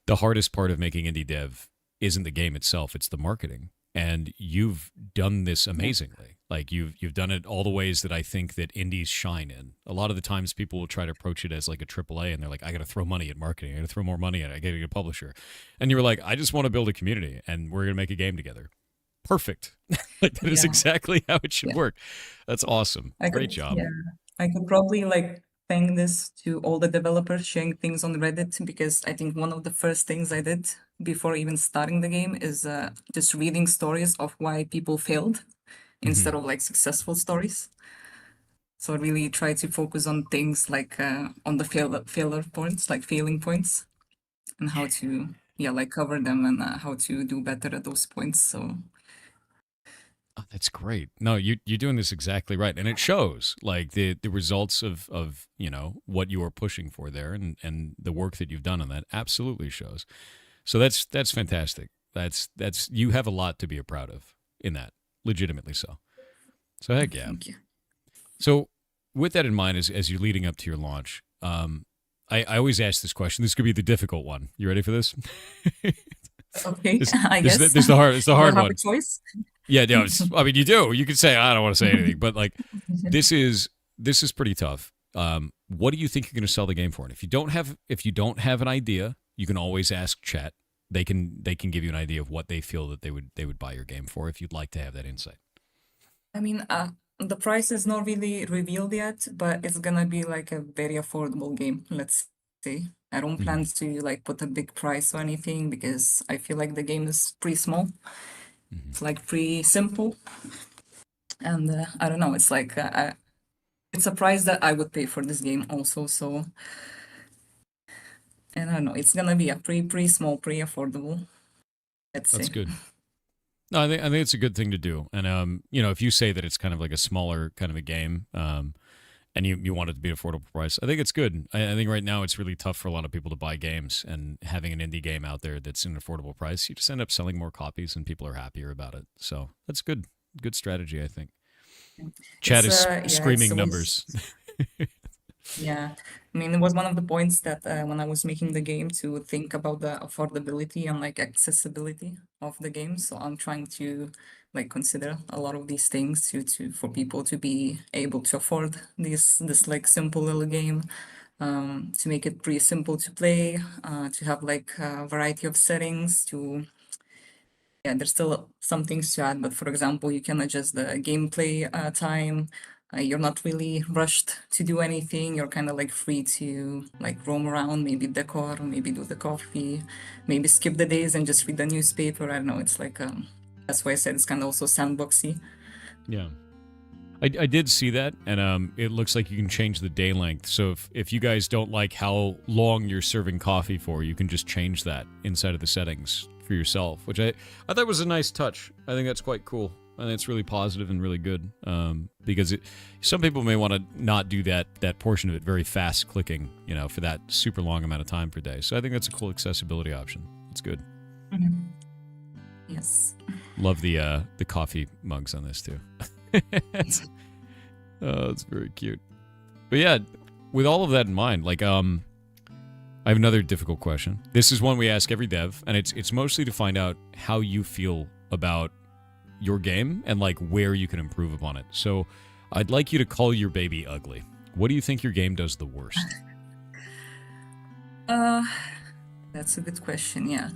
the hardest part of making indie dev isn't the game itself, it's the marketing." And you've done this Yeah, amazingly. Like you've done it all the ways that I think that indies shine in. A lot of the times people will try to approach it as like a AAA and they're like, I got to throw money at marketing. I got to throw more money at it. I got to get a publisher. And you were like, I just want to build a community and we're going to make a game together. Perfect. Like that is yeah, exactly how it should yeah. work. That's awesome. I Great could, job. yeah, I could probably like thank this to all the developers sharing things on Reddit because I think one of the first things I did before even starting the game is just reading stories of why people failed instead Hmm. of like successful stories. So I really try to focus on things like on the failure points, like failing points, and how to yeah like cover them and how to do better at those points. So Oh, that's great. No, you're doing this exactly right, and it shows. Like the results of what you are pushing for there, and the work that you've done on that absolutely shows. So that's fantastic. That's you have a lot to be proud of in that, legitimately so. So heck yeah. thank you. So with that in mind, as you're leading up to your launch, I always ask this question. This could be the difficult one. You ready for this? Okay, this I this guess. this is the hard. It's the Do I hard have a one. choice? Yeah, no, I mean, you do. You could say I don't want to say anything, but like this is pretty tough. What do you think you're going to sell the game for? And if you don't have an idea, you can always ask chat. They can give you an idea of what they feel that they would buy your game for if you'd like to have that insight. I mean, the price is not really revealed yet, but it's gonna be like a very affordable game, let's say. I don't plan Hmm. to like put a big price or anything because I feel like the game is pretty small. Hmm. It's like pretty simple, and I don't know. It's like it's a price that I would pay for this game also. So And I don't know, it's gonna be a pretty small, pretty affordable. Let's That's say. good. No, I think it's a good thing to do. And you know, if you say that it's kind of like a smaller kind of a game, and you want it to be affordable price, I think it's good. I think right now it's really tough for a lot of people to buy games, and having an indie game out there that's an affordable price, you just end up selling more copies and people are happier about it. So that's good. Good strategy, I think. Chad is screaming numbers. Yeah, I mean, it was one of the points that when I was making the game to think about the affordability and like accessibility of the game. So I'm trying to like consider a lot of these things for people to be able to afford this like simple little game, to make it pretty simple to play, to have like a variety of settings to yeah, there's still some things to add, but for example, you can adjust the gameplay time. You're not really rushed to do anything. You're kind of like free to like roam around, maybe decor, maybe do the coffee, maybe skip the days and just read the newspaper. I don't know. It's like that's why I said it's kind of also sandboxy. Yeah. I did see that, and it looks like you can change the day length. So if you guys don't like how long you're serving coffee for, you can just change that inside of the settings for yourself, which I thought was a nice touch. I think that's quite cool. I think it's really positive and really good, because some people may want to not do that portion of it very fast clicking, you know, for that super long amount of time per day. So I think that's a cool accessibility option. It's good. Mm-hmm. Yes. Love the coffee mugs on this too. Oh, it's very cute. But yeah, with all of that in mind, like I have another difficult question. This is one we ask every dev, and it's mostly to find out how you feel about your game and like where you can improve upon it. So I'd like you to call your baby ugly. What do you think your game does the worst? That's a good question, yeah.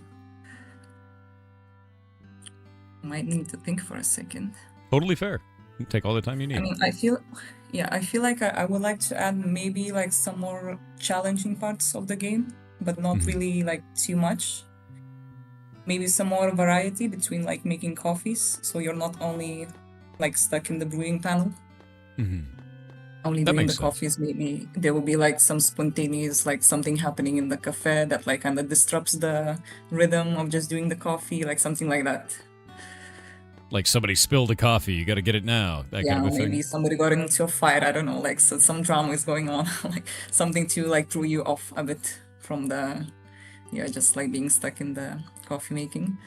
Might need to think for a second. Totally fair. Take all the time you need. I mean, I feel like I would like to add maybe like some more challenging parts of the game, but not really like too much. Maybe some more variety between like making coffees, so you're not only like stuck in the brewing panel. Only That doing makes the sense. coffees. Maybe there will be like some spontaneous, like something happening in the cafe that like kind of disrupts the rhythm of just doing the coffee, like something like that. Like somebody spilled a coffee, you got to get it now. That Yeah, kind of a maybe thing. somebody got into a fight. I don't know, like so some drama is going on, like something to like throw you off a bit from the, yeah, just like being stuck in the coffee making.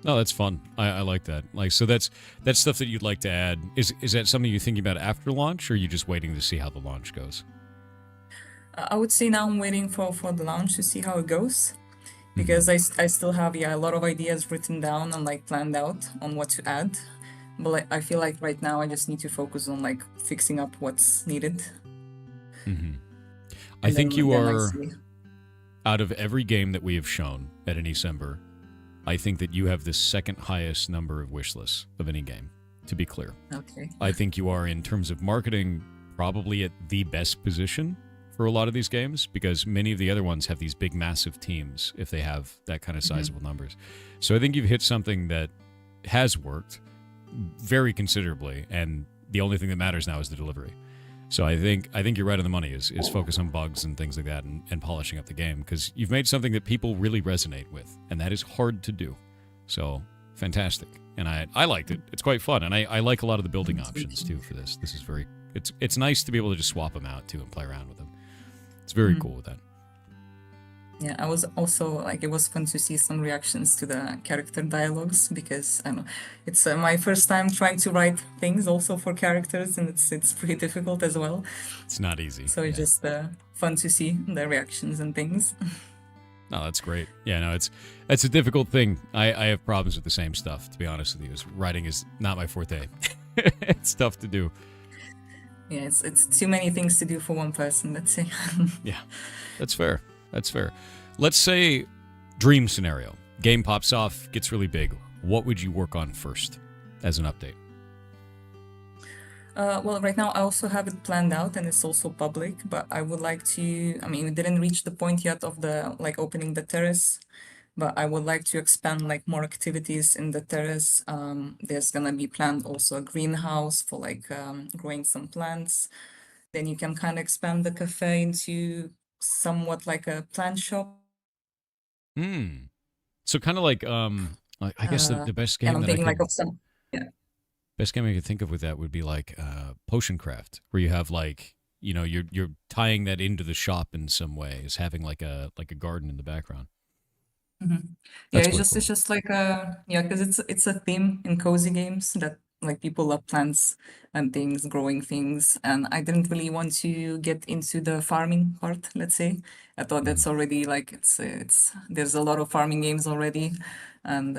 No, that's fun. I like that. Like, so that's stuff that you'd like to add. Is that something you're thinking about after launch, or are you just waiting to see how the launch goes? I would say now I'm waiting for the launch to see how it goes, because I still have a lot of ideas written down and like planned out on what to add, but like, I feel like right now I just need to focus on like fixing up what's needed. I think you then I are, see. out of every game that we have shown at any December, I think that you have the second highest number of wish lists of any game, to be clear. Okay. I think you are, in terms of marketing, probably at the best position for a lot of these games, because many of the other ones have these big, massive teams if they have that kind of sizable numbers. So I think you've hit something that has worked very considerably, and the only thing that matters now is the delivery. So I think you're right on the money, is focus on bugs and things like that, and polishing up the game, because you've made something that people really resonate with, and that is hard to do. So fantastic. And I liked it. It's quite fun, and I like a lot of the building options too for this. This is very, it's nice to be able to just swap them out too and play around with them. It's very cool with that. Yeah, I was also like, it was fun to see some reactions to the character dialogues, because I don't know, it's my first time trying to write things also for characters, and it's pretty difficult as well. It's not easy. So it's just fun to see the reactions and things. No, that's great. Yeah, no, it's a difficult thing. I have problems with the same stuff, to be honest with you. Writing is not my forte. It's tough to do. Yeah, it's too many things to do for one person, let's say. Yeah, that's fair. That's fair. Let's say dream scenario. Game pops off, gets really big. What would you work on first as an update? Well, right now I also have it planned out and it's also public, but I would like to, I mean, we didn't reach the point yet of the like opening the terrace, but I would like to expand like more activities in the terrace. There's gonna be planned also a greenhouse for like growing some plants. Then you can kind of expand the cafe into somewhat like a plant shop. So kind of like I guess the best And game I'm that I thinking like could of some, yeah. best game I could think of with that would be like Potion Craft, where you have like you're tying that into the shop in some way, as having like a garden in the background. Yeah, That's quite it's cool. just like yeah, because it's a theme in cozy games that like people love plants and things, growing things, and I didn't really want to get into the farming part, let's say. I thought that's already like it's there's a lot of farming games already, and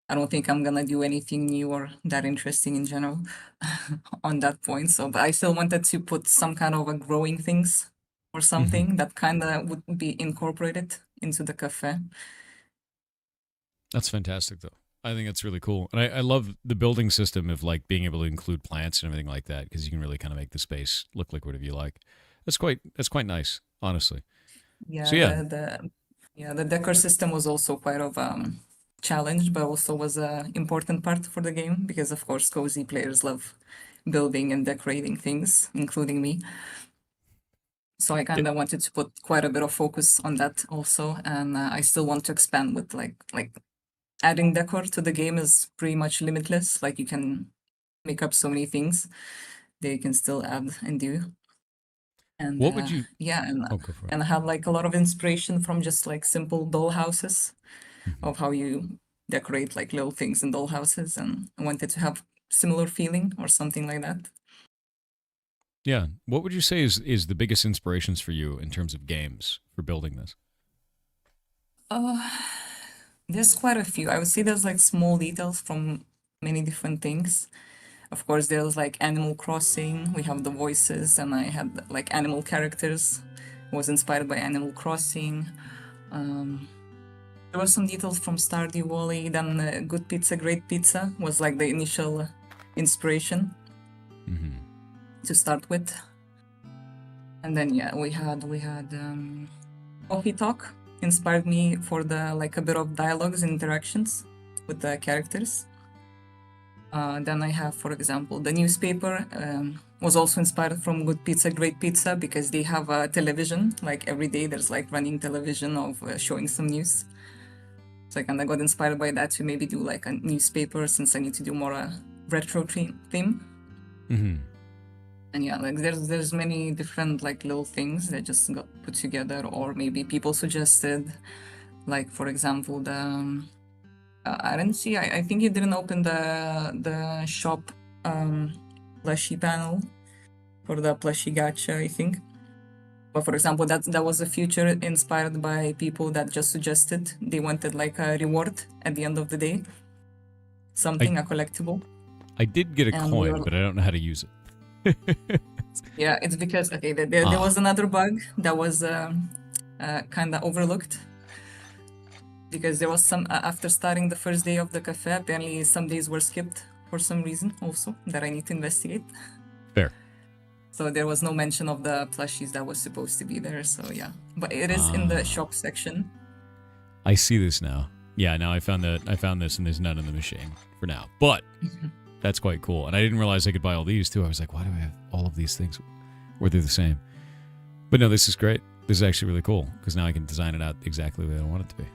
I don't think I'm gonna do anything new or that interesting in general on that point. So, but I still wanted to put some kind of a growing things or something that kind of would be incorporated into the cafe. That's fantastic, though. I think that's really cool, and I love the building system of like being able to include plants and everything like that, because you can really kind of make the space look like whatever you like. That's quite nice, honestly. So Yeah, yeah, the decor system was also quite of challenge, but also was a important part for the game because of course cozy players love building and decorating things, including me. So I kind it, of wanted to put quite a bit of focus on that also, and I still want to expand with like adding decor to the game is pretty much limitless. Like you can make up so many things that you can still add and do. And what would you? yeah, Oh, go for it. and I had like a lot of inspiration from just like simple doll houses Mhm. of how you decorate like little things in doll houses, and I wanted to have similar feeling or something like that. Yeah, what would you say is the biggest inspirations for you in terms of games for building this? Uh, there's quite a few. I would say there's like small details from many different things. Of course, there's like Animal Crossing. We have the voices, and I had like animal characters. Was inspired by Animal Crossing. There were some details from Stardew Valley. Then Good Pizza, Great Pizza was like the initial inspiration to start with. And then yeah, we had Coffee Talk inspired me for the like a bit of dialogues and interactions with the characters. Then I have, for example, the newspaper was also inspired from Good Pizza, Great Pizza because they have a television. Like every day, there's like running television of showing some news. So I kind of got inspired by that to maybe do like a newspaper since I need to do more retro theme. And yeah, like there's many different like little things that just got put together, or maybe people suggested. Like for example, the I didn't see. I think you didn't open the shop plushie panel for the plushie gacha, I think. But for example, that was a feature inspired by people that just suggested they wanted like a reward at the end of the day, I something a collectible. I did get a And we coin, were but I don't know how to use it. yeah, it's because okay, there was another bug that was kind of overlooked because there was some after starting the first day of the cafe, apparently some days were skipped for some reason also that I need to investigate. Fair. So there was no mention of the plushies that was supposed to be there. So yeah, but it is in the shop section. I see this now. Yeah, now I found this, and there's none in the machine for now. But that's quite cool. And I didn't realize I could buy all these too. I was like, why do I have all of these things? Were they the same? But no, this is great. This is actually really cool because now I can design it out exactly the way I want it to be.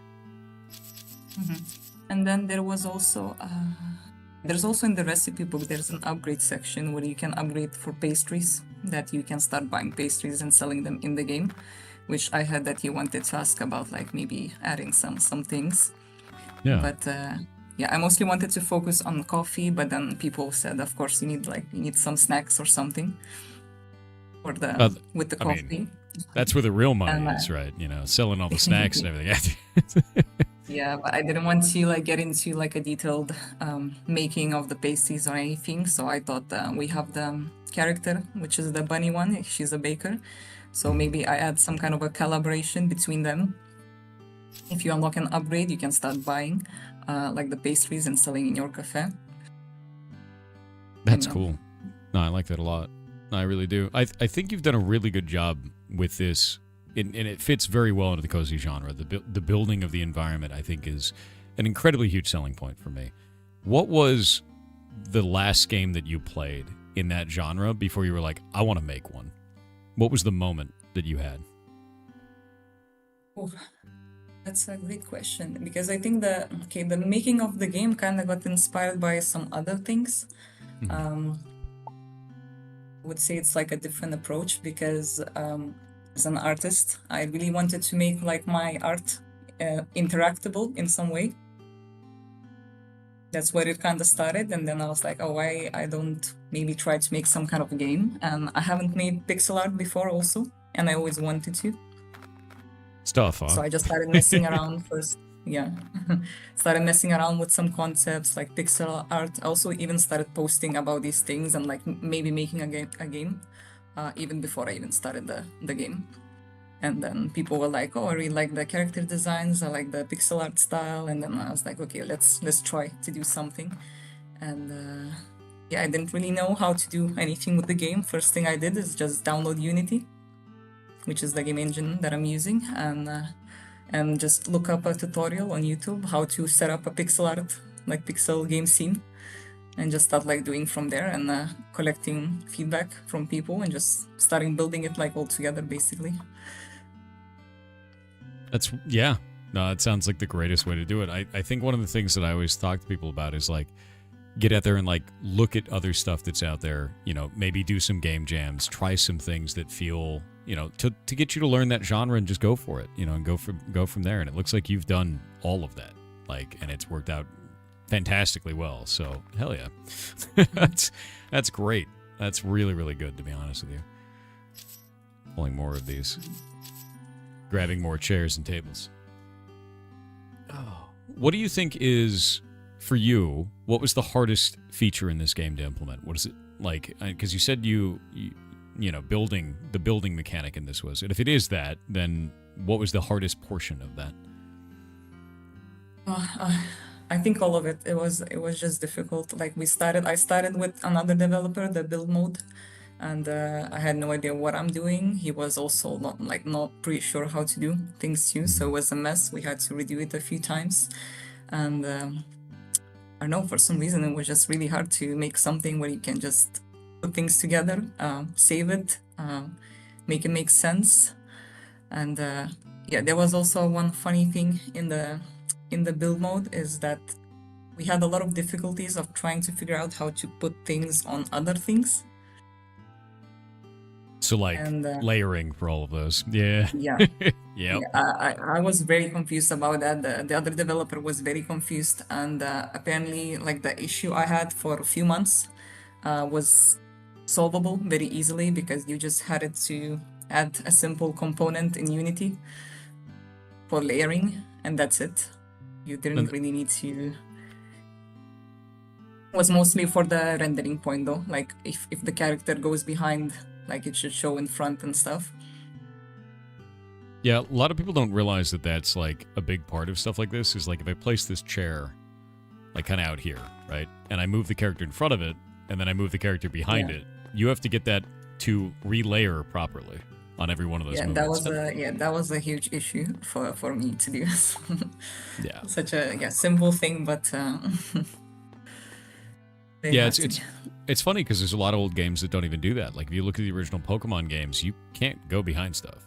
And then there was also there's also in the recipe book there's an upgrade section where you can upgrade for pastries, that you can start buying pastries and selling them in the game, which I heard that you wanted to ask about, like maybe adding some things. Yeah. But yeah, I mostly wanted to focus on coffee, but then people said, of course, you need some snacks or something for the with the I coffee. mean, that's where the real money And, is, right? You know, selling all the snacks and everything. yeah, but I didn't want to like get into like a detailed making of the pasties or anything. So I thought we have the character, which is the bunny one. She's a baker, so maybe I add some kind of a collaboration between them. If you unlock an upgrade, you can start buying like the pastries and selling in your cafe. That's cool. No, I like that a lot. No, I really do. I think you've done a really good job with this, and it fits very well into the cozy genre. The building of the environment, I think, is an incredibly huge selling point for me. What was the last game that you played in that genre before you were like, I want to make one? What was the moment that you had? Oh, that's a great question because I think the making of the game kind of got inspired by some other things. I would say it's like a different approach because as an artist, I really wanted to make like my art interactable in some way. That's where it kind of started, and then I was like, oh, why I don't maybe try to make some kind of a game? And I haven't made pixel art before also, and I always wanted to. Stuff, huh? So I just started messing around first. Yeah. Started messing around with some concepts like pixel art. I also even started posting about these things and like maybe making a game even before I even started the game. And then people were like, oh, I really like the character designs, I like the pixel art style. And then I was like, okay, let's try to do something. And yeah, I didn't really know how to do anything with the game. First thing I did is just download Unity, which is the game engine that I'm using, and just look up a tutorial on YouTube how to set up a pixel art, like pixel game scene, and just start like doing from there and collecting feedback from people and just starting building it like all together basically. Yeah. No, it sounds like the greatest way to do it. I think one of the things that I always talk to people about is like, get out there and like look at other stuff that's out there, maybe do some game jams, try some things that feel, to get you to learn that genre and just go for it, and go from there. And it looks like you've done all of that, like, and it's worked out fantastically well. So hell yeah. That's great. That's really, really good, to be honest with you. Pulling more of these. Grabbing more chairs and tables. Oh. What do you think is, for you, what was the hardest feature in this game to implement? What is it like? Because you said you building mechanic in this was. And if it is that, then what was the hardest portion of that? I think all of it. It was just difficult. Like I started with another developer, the build mode, and I had no idea what I'm doing. He was also not pretty sure how to do things too, so it was a mess. We had to redo it a few times, and I don't know, for some reason it was just really hard to make something where you can just put things together, save it, make it make sense. And yeah, there was also one funny thing in the build mode is that we had a lot of difficulties of trying to figure out how to put things on other things. So like layering for all of those. Yeah. Yeah. Yep. Yeah. I was very confused about that. The other developer was very confused, and apparently like the issue I had for a few months was solvable very easily because you just had to add a simple component in Unity for layering, and that's it. You didn't really need to. It was mostly for the rendering point though. Like if the character goes behind, like it should show in front and stuff. Yeah, a lot of people don't realize that that's like a big part of stuff like this is like if I place this chair like kind of out here, right? And I move the character in front of it and then I move the character behind it, you have to get that to relayer properly on every one of those movements. That was a huge issue for me to do. Yeah. Such a simple thing, but yeah, it's funny because there's a lot of old games that don't even do that. Like if you look at the original Pokemon games, you can't go behind stuff.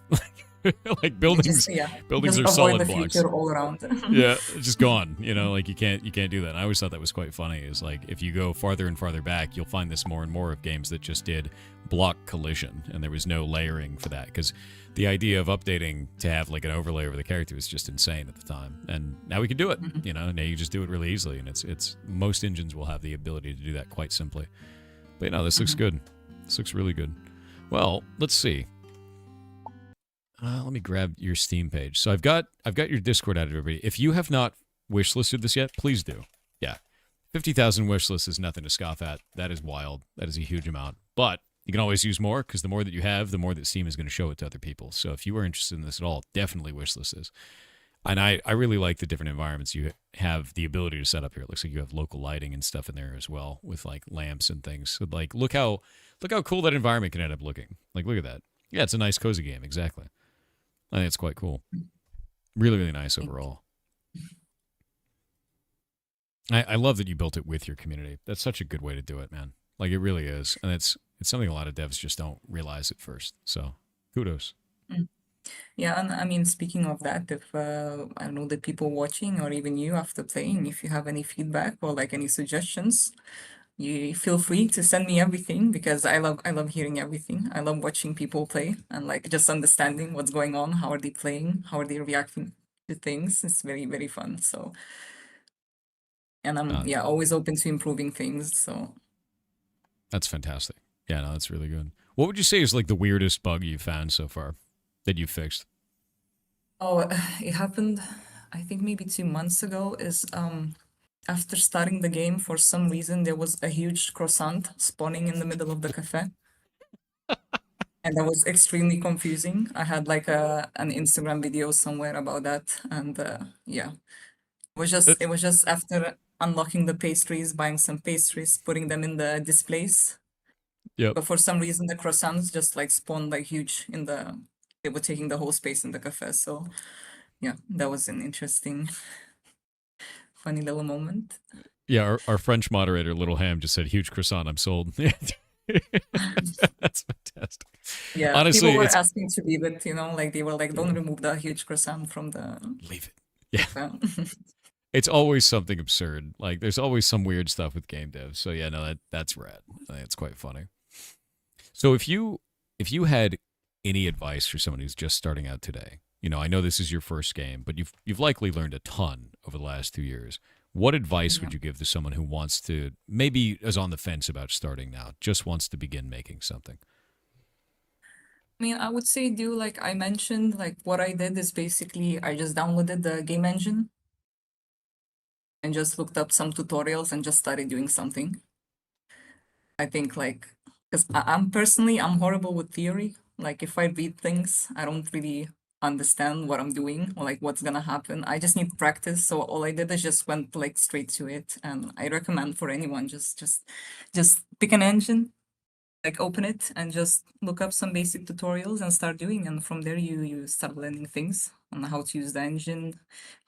Like buildings are solid blocks. All around. Yeah, it's just gone. Like you can't do that. And I always thought that was quite funny. Is like if you go farther and farther back, you'll find this more and more of games that just did block collision, and there was no layering for that because the idea of updating to have like an overlay over the character was just insane at the time. And now we can do it. Now you just do it really easily, and it's most engines will have the ability to do that quite simply. But this looks good. This looks really good. Well, let's see. Let me grab your Steam page. So I've got your Discord out, everybody. If you have not wishlisted this yet, please do. Yeah, 50,000 wishlists is nothing to scoff at. That is wild. That is a huge amount. But you can always use more because the more that you have, the more that Steam is going to show it to other people. So if you are interested in this at all, definitely wishlist this. And I really like the different environments you have the ability to set up here. It looks like you have local lighting and stuff in there as well with like lamps and things. So like look how cool that environment can end up looking. Like look at that. Yeah, it's a nice cozy game. Exactly. I think it's quite cool. Really, really nice overall. I love that you built it with your community. That's such a good way to do it, man. Like it really is. And it's something a lot of devs just don't realize at first. So kudos. Yeah, and I mean, speaking of that, if I don't know, the people watching or even you after playing, if you have any feedback or like any suggestions, you feel free to send me everything because I love hearing everything. I love watching people play and like just understanding what's going on, how are they playing, how are they reacting to things. It's very, very fun. So, and I'm Uh, yeah, always open to improving things. So, that's fantastic. Yeah, no, that's really good. What would you say is like the weirdest bug you've found so far that you fixed? oh, it happened, I think maybe 2 months ago, is after starting the game, for some reason there was a huge croissant spawning in the middle of the cafe. And that was extremely confusing. I had like an Instagram video somewhere about that, and yeah, it That's was just after unlocking the pastries, buying some pastries, putting them in the displays. yep. But for some reason, the croissants just like spawned like huge in the. They were taking the whole space in the cafe. So yeah, that was an interesting, funny little moment. Yeah, our French moderator, Little Ham, just said, "Huge croissant, I'm sold." That's fantastic. Yeah, people Honestly, were it's asking to leave it. Like they were like, "Don't remove the huge croissant from the leave it. Yeah, cafe." it's always something absurd. Like there's always some weird stuff with game devs. So yeah, no, that's rad. I think it's quite funny. So if you had any advice for someone who's just starting out today, I know this is your first game, but you've likely learned a ton over the last 2 years. What advice Yeah. would you give to someone who wants to maybe is on the fence about starting now, just wants to begin making something? I mean, I would say do like I mentioned, like what I did is basically I just downloaded the game engine and just looked up some tutorials and just started doing something. I think like because I'm horrible with theory. Like if I read things, I don't really understand what I'm doing or like what's gonna happen. I just need practice. So all I did is just went like straight to it. And I recommend for anyone just pick an engine, like open it and just look up some basic tutorials and start doing, and from there you start learning things on how to use the engine,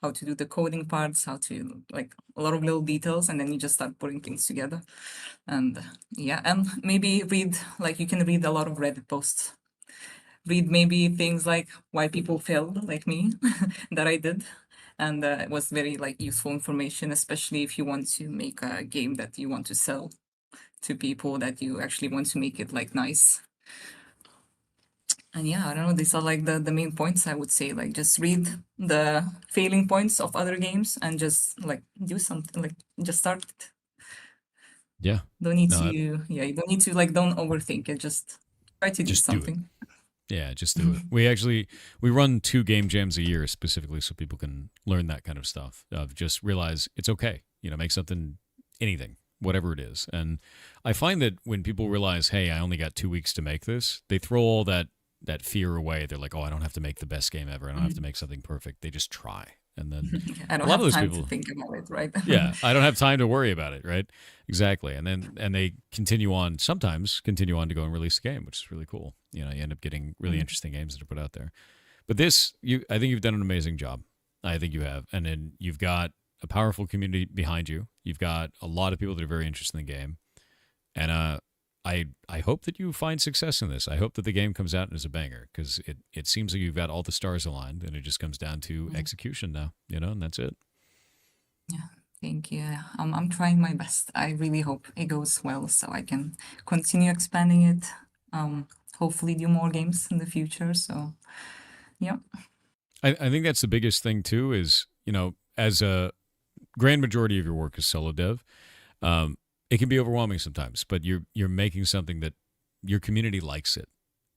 how to do the coding parts, how to like a lot of little details, and then you just start putting things together. And yeah, and maybe read, like you can read a lot of Reddit posts, read maybe things like why people failed like me that I did, and it was very like useful information, especially if you want to make a game that you want to sell to people, that you actually want to make it like nice. And yeah, I don't know, these are like the main points I would say. Like just read the failing points of other games and just like do something, like just start it. Yeah. Don't need No, to, yeah, you don't need to like don't overthink it. Just try to do just do it. something. Yeah, just do it. We run 2 game jams a year specifically so people can learn that kind of stuff. Of just realize it's okay. Make something, anything, whatever it is. And I find that when people realize, hey, I only got 2 weeks to make this, they throw all that fear away. They're like, oh, I don't have to make the best game ever. I don't have to make something perfect. They just try. And then I a don't lot of have those time people, to think about it, right? yeah, I don't have time to worry about it, right? Exactly. And they sometimes continue on to go and release the game, which is really cool. You end up getting really interesting games that are put out there. But I think you've done an amazing job. I think you have. And then you've got a powerful community behind you. You've got a lot of people that are very interested in the game. And I hope that you find success in this. I hope that the game comes out as a banger, because it seems like you've got all the stars aligned, and it just comes down to execution now, and that's it. Yeah, thank you. I'm trying my best. I really hope it goes well so I can continue expanding it. Hopefully do more games in the future. So yeah. I think that's the biggest thing too, is, as a grand majority of your work is solo dev, it can be overwhelming sometimes, but you're making something that your community likes it.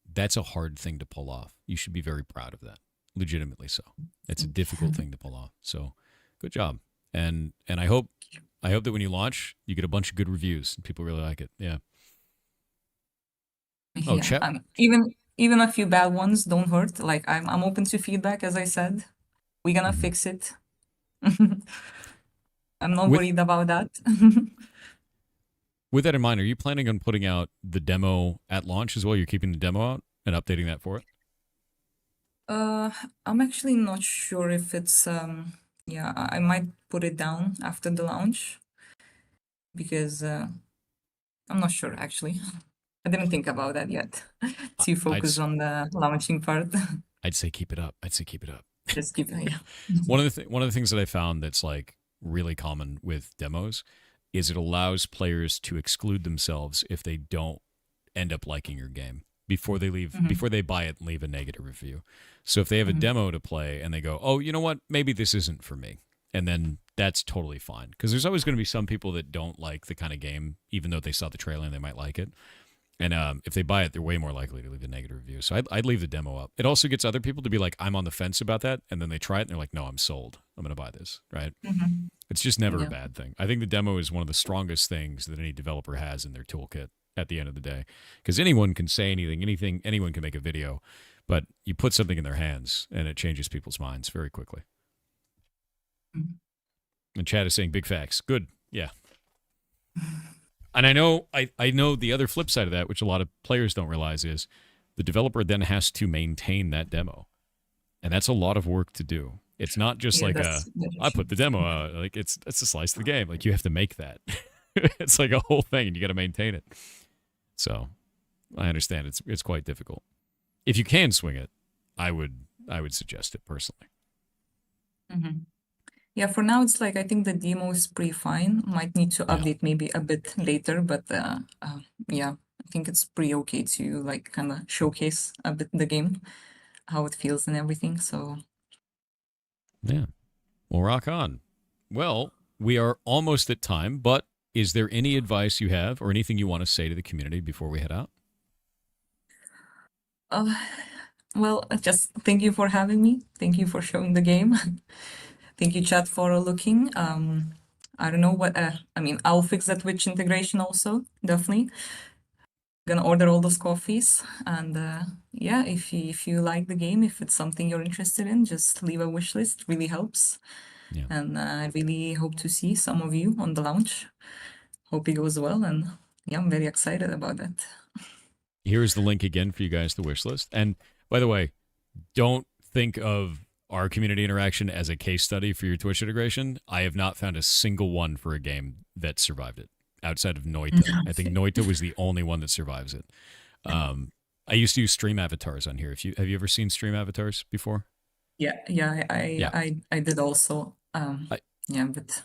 That's a hard thing to pull off. You should be very proud of that. Legitimately so. It's a difficult thing to pull off. So good job. And I hope that when you launch, you get a bunch of good reviews and people really like it. Yeah. Oh, Yeah, chat. even a few bad ones don't hurt. Like I'm open to feedback, as I said. We're gonna fix it. I'm not With worried about that. with that in mind, are you planning on putting out the demo at launch as well? You're keeping the demo out and updating that for it? I'm actually not sure if it's yeah, I might put it down after the launch because I'm not sure actually. I didn't think about that yet. Too I'd focused on the launching part. I'd say keep it up. I'd say keep it up. Just keep it. Yeah. One of the things that I found that's like really common with demos is it allows players to exclude themselves if they don't end up liking your game before they leave, before they buy it and leave a negative review. So if they have a demo to play and they go, oh, you know what, maybe this isn't for me, and then that's totally fine, because there's always going to be some people that don't like the kind of game, even though they saw the trailer and they might like it. And if they buy it, they're way more likely to leave a negative review. So I'd leave the demo up. It also gets other people to be like, I'm on the fence about that. And then they try it and they're like, no, I'm sold. I'm going to buy this, right? It's just never a bad thing. I think the demo is one of the strongest things that any developer has in their toolkit at the end of the day. Because anyone can say anything, anyone can make a video. But you put something in their hands and it changes people's minds very quickly. And Chad is saying big facts. Good. Yeah. And I know the other flip side of that, which a lot of players don't realize, is the developer then has to maintain that demo. And that's a lot of work to do. It's not just like I put the demo out. Like it's a slice of the game. Like you have to make that. It's like a whole thing and you got to maintain it. So I understand it's quite difficult. If you can swing it, I would suggest it personally. Yeah, for now it's like I think the demo is pretty fine. Might need to update maybe a bit later, but yeah, I think it's pretty okay to like kind of showcase a bit the game, how it feels and everything. So yeah, well, rock on. Well, we are almost at time, but is there any advice you have or anything you want to say to the community before we head out? well, just thank you for having me. Thank you for showing the game. Thank you, chat, for looking. I don't know what, I mean, I'll fix that Twitch integration also, definitely. Gonna order all those coffees. And yeah, if you like the game, if it's something you're interested in, just leave a wish list. It really helps. Yeah. And I really hope to see some of you on the launch. Hope it goes well. And yeah, I'm very excited about that. Here's the link again for you guys, the wish list. And by the way, don't think of our community interaction as a case study for your Twitch integration. I have not found a single one for a game that survived it outside of Noita. I think Noita was the only one that survives it. I used to use stream avatars on here. Have you ever seen stream avatars before? Yeah, I did also. Yeah, but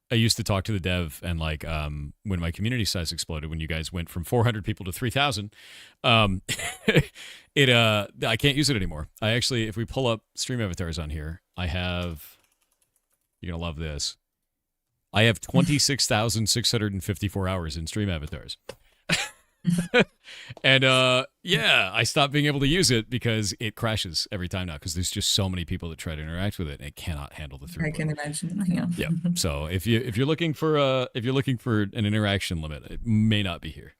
I used to talk to the dev, and like when my community size exploded, when you guys went from 400 people to 3,000, I can't use it anymore. I actually, if we pull up stream avatars on here, I have, you're gonna love this. I have 26,654 hours in stream avatars. And yeah, I stopped being able to use it because it crashes every time now, because there's just so many people that try to interact with it and it cannot handle the throughput. I can imagine. Yeah. Yeah. So if you're looking for an interaction limit, it may not be here.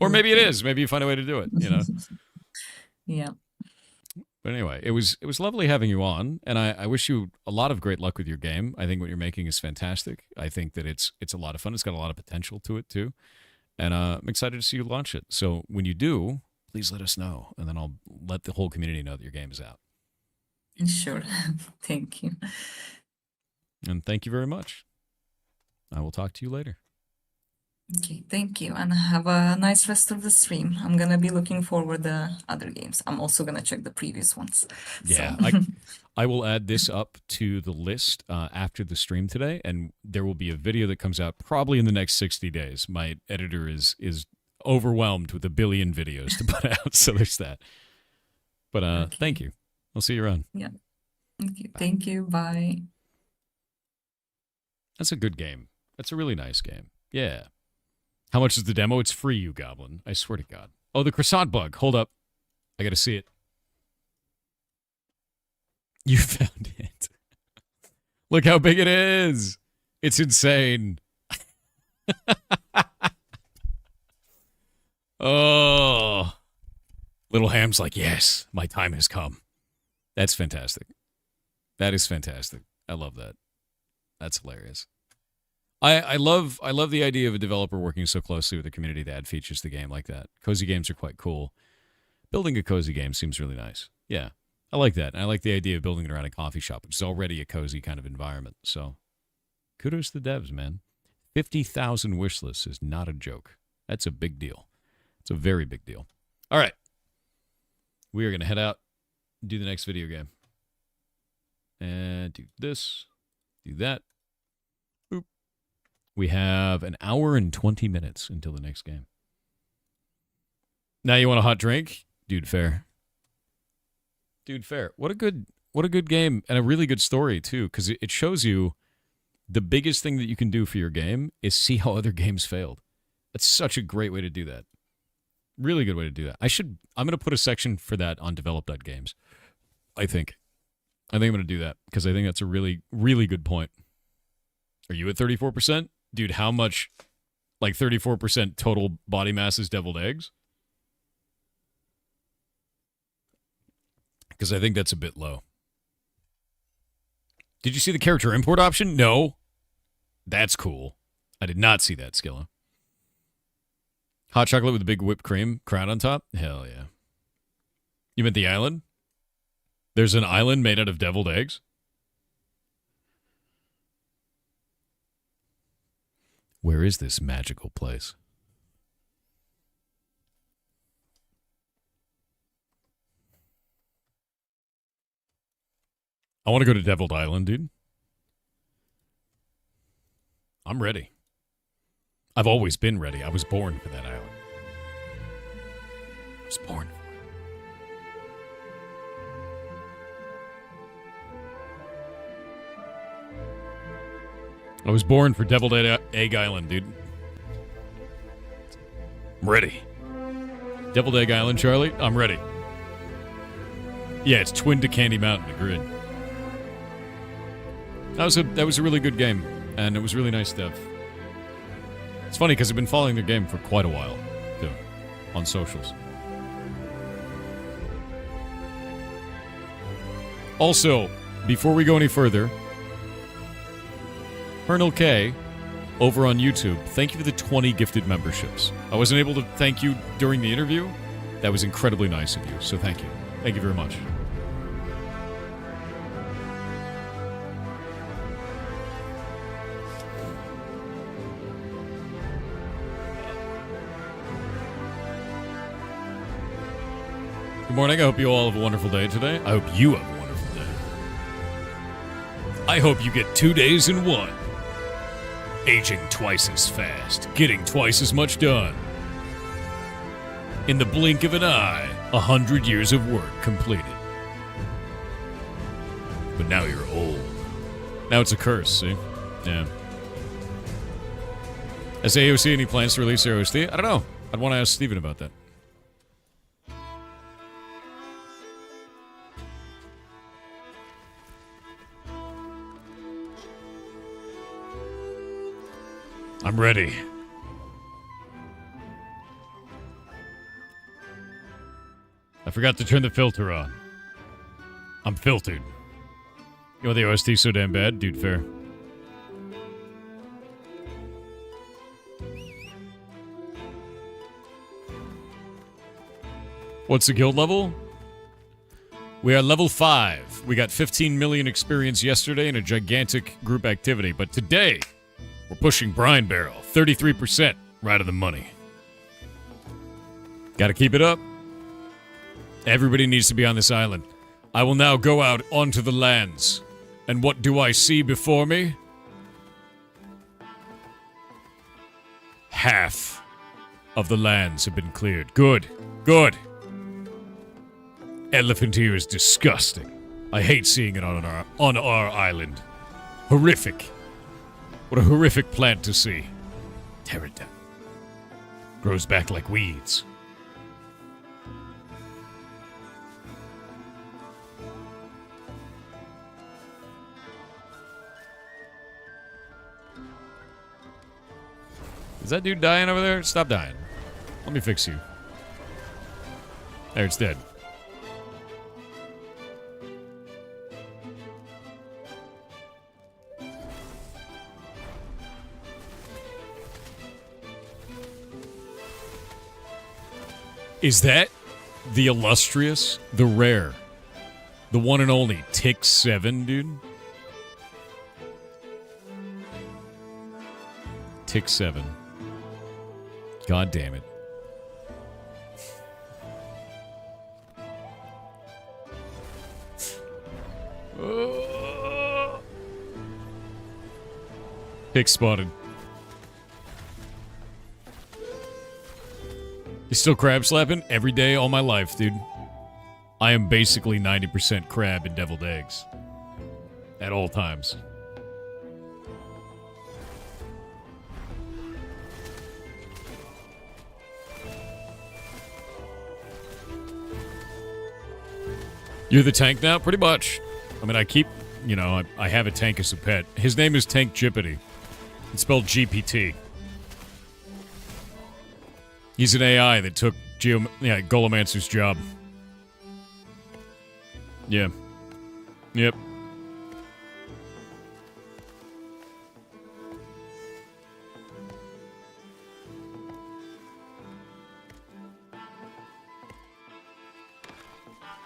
Or maybe it is. Maybe you find a way to do it, you know. Yeah. But anyway, it was lovely having you on, and I wish you a lot of great luck with your game. I think what you're making is fantastic. I think that it's a lot of fun. It's got a lot of potential to it too, and I'm excited to see you launch it. So when you do, please let us know, and then I'll let the whole community know that your game is out. Sure. Thank you. And thank you very much. I will talk to you later. Okay, thank you, and have a nice rest of the stream. I'm gonna be looking forward to other games. I'm also gonna check the previous ones. Yeah, So. I will add this up to the list after the stream today, and there will be a video that comes out probably in the next 60 days. My editor is overwhelmed with 1 billion videos to put out, so there's that. But Okay. thank you. I'll see you around. Yeah. Okay, thank you. Bye. That's a good game. That's a really nice game. Yeah. How much is the demo? It's free, you goblin. I swear to God. Oh, the croissant bug. Hold up. I got to see it. You found it. Look how big it is. It's insane. Oh. Little Ham's like, yes, my time has come. That's fantastic. That is fantastic. I love that. That's hilarious. I love the idea of a developer working so closely with the community to add features to the game like that. Cozy games are quite cool. Building a cozy game seems really nice. Yeah, I like that. And I like the idea of building it around a coffee shop, which is already a cozy kind of environment. So kudos to the devs, man. 50,000 wish lists is not a joke. That's a big deal. It's a very big deal. All right. we are going to head out and do the next video game. And do this, do that. Boop. We have an hour and 20 minutes until the next game. Now you want a hot drink? Dude, fair. Dude, fair. What a good game and a really good story, too, because it shows you the biggest thing that you can do for your game is see how other games failed. That's such a great way to do that. Really good way to do that. I'm going to put a section for that on develop.games. I think I'm going to do that because I think that's a really, really good point. Are you at 34%? Dude, how much, like 34% total body mass is deviled eggs? Because I think that's a bit low. Did you see the character import option? No. That's cool. I did not see that, Skilla. Hot chocolate with a big whipped cream crown on top? Hell yeah. You meant the island? There's an island made out of deviled eggs? Where is this magical place? I want to go to Deviled Island, dude. I'm ready. I've always been ready. I was born for that island. I was born for it. I was born for Deviled Egg Island, dude. I'm ready. Deviled Egg Island, Charlie? I'm ready. Yeah, it's twin to Candy Mountain, the grid. That was a really good game, and it was really nice to have. It's funny because I've been following the game for quite a while, too, on socials. Also, before we go any further, Colonel K, over on YouTube, thank you for the 20 gifted memberships. I wasn't able to thank you during the interview. That was incredibly nice of you, so thank you. Thank you very much. Good morning. I hope you all have a wonderful day today. I hope you have a wonderful day. I hope you get 2 days in one. Aging twice as fast, getting twice as much done. In the blink of an eye, 100 years of work completed. But now you're old. Now it's a curse, see? Yeah. Has AOC any plans to release AOC? I don't know. I'd want to ask Steven about that. I'm ready. I forgot to turn the filter on. I'm filtered. You want the OST so damn bad? Dude, fair. What's the guild level? We are level 5. We got 15 million experience yesterday in a gigantic group activity, but today we're pushing Brine Barrel. 33%. Right of the money. Gotta keep it up. Everybody needs to be on this island. I will now go out onto the lands. And what do I see before me? Half of the lands have been cleared. Good. Good. Elephant here is disgusting. I hate seeing it on our island. Horrific. What a horrific plant to see. Tear it down. Grows back like weeds. Is that dude dying over there? Stop dying. Let me fix you. There, it's dead. Is that the illustrious, the rare, the one and only Tick 7, dude? Tick 7. God damn it. Pick spotted. You still crab slapping? Every day, all my life, dude. I am basically 90% crab and deviled eggs. At all times. You're the tank now? Pretty much. I mean, I keep, you know, I have a tank as a pet. His name is Tank Jippity. It's spelled GPT. He's an AI that took Golomancer's job. Yeah. Yep.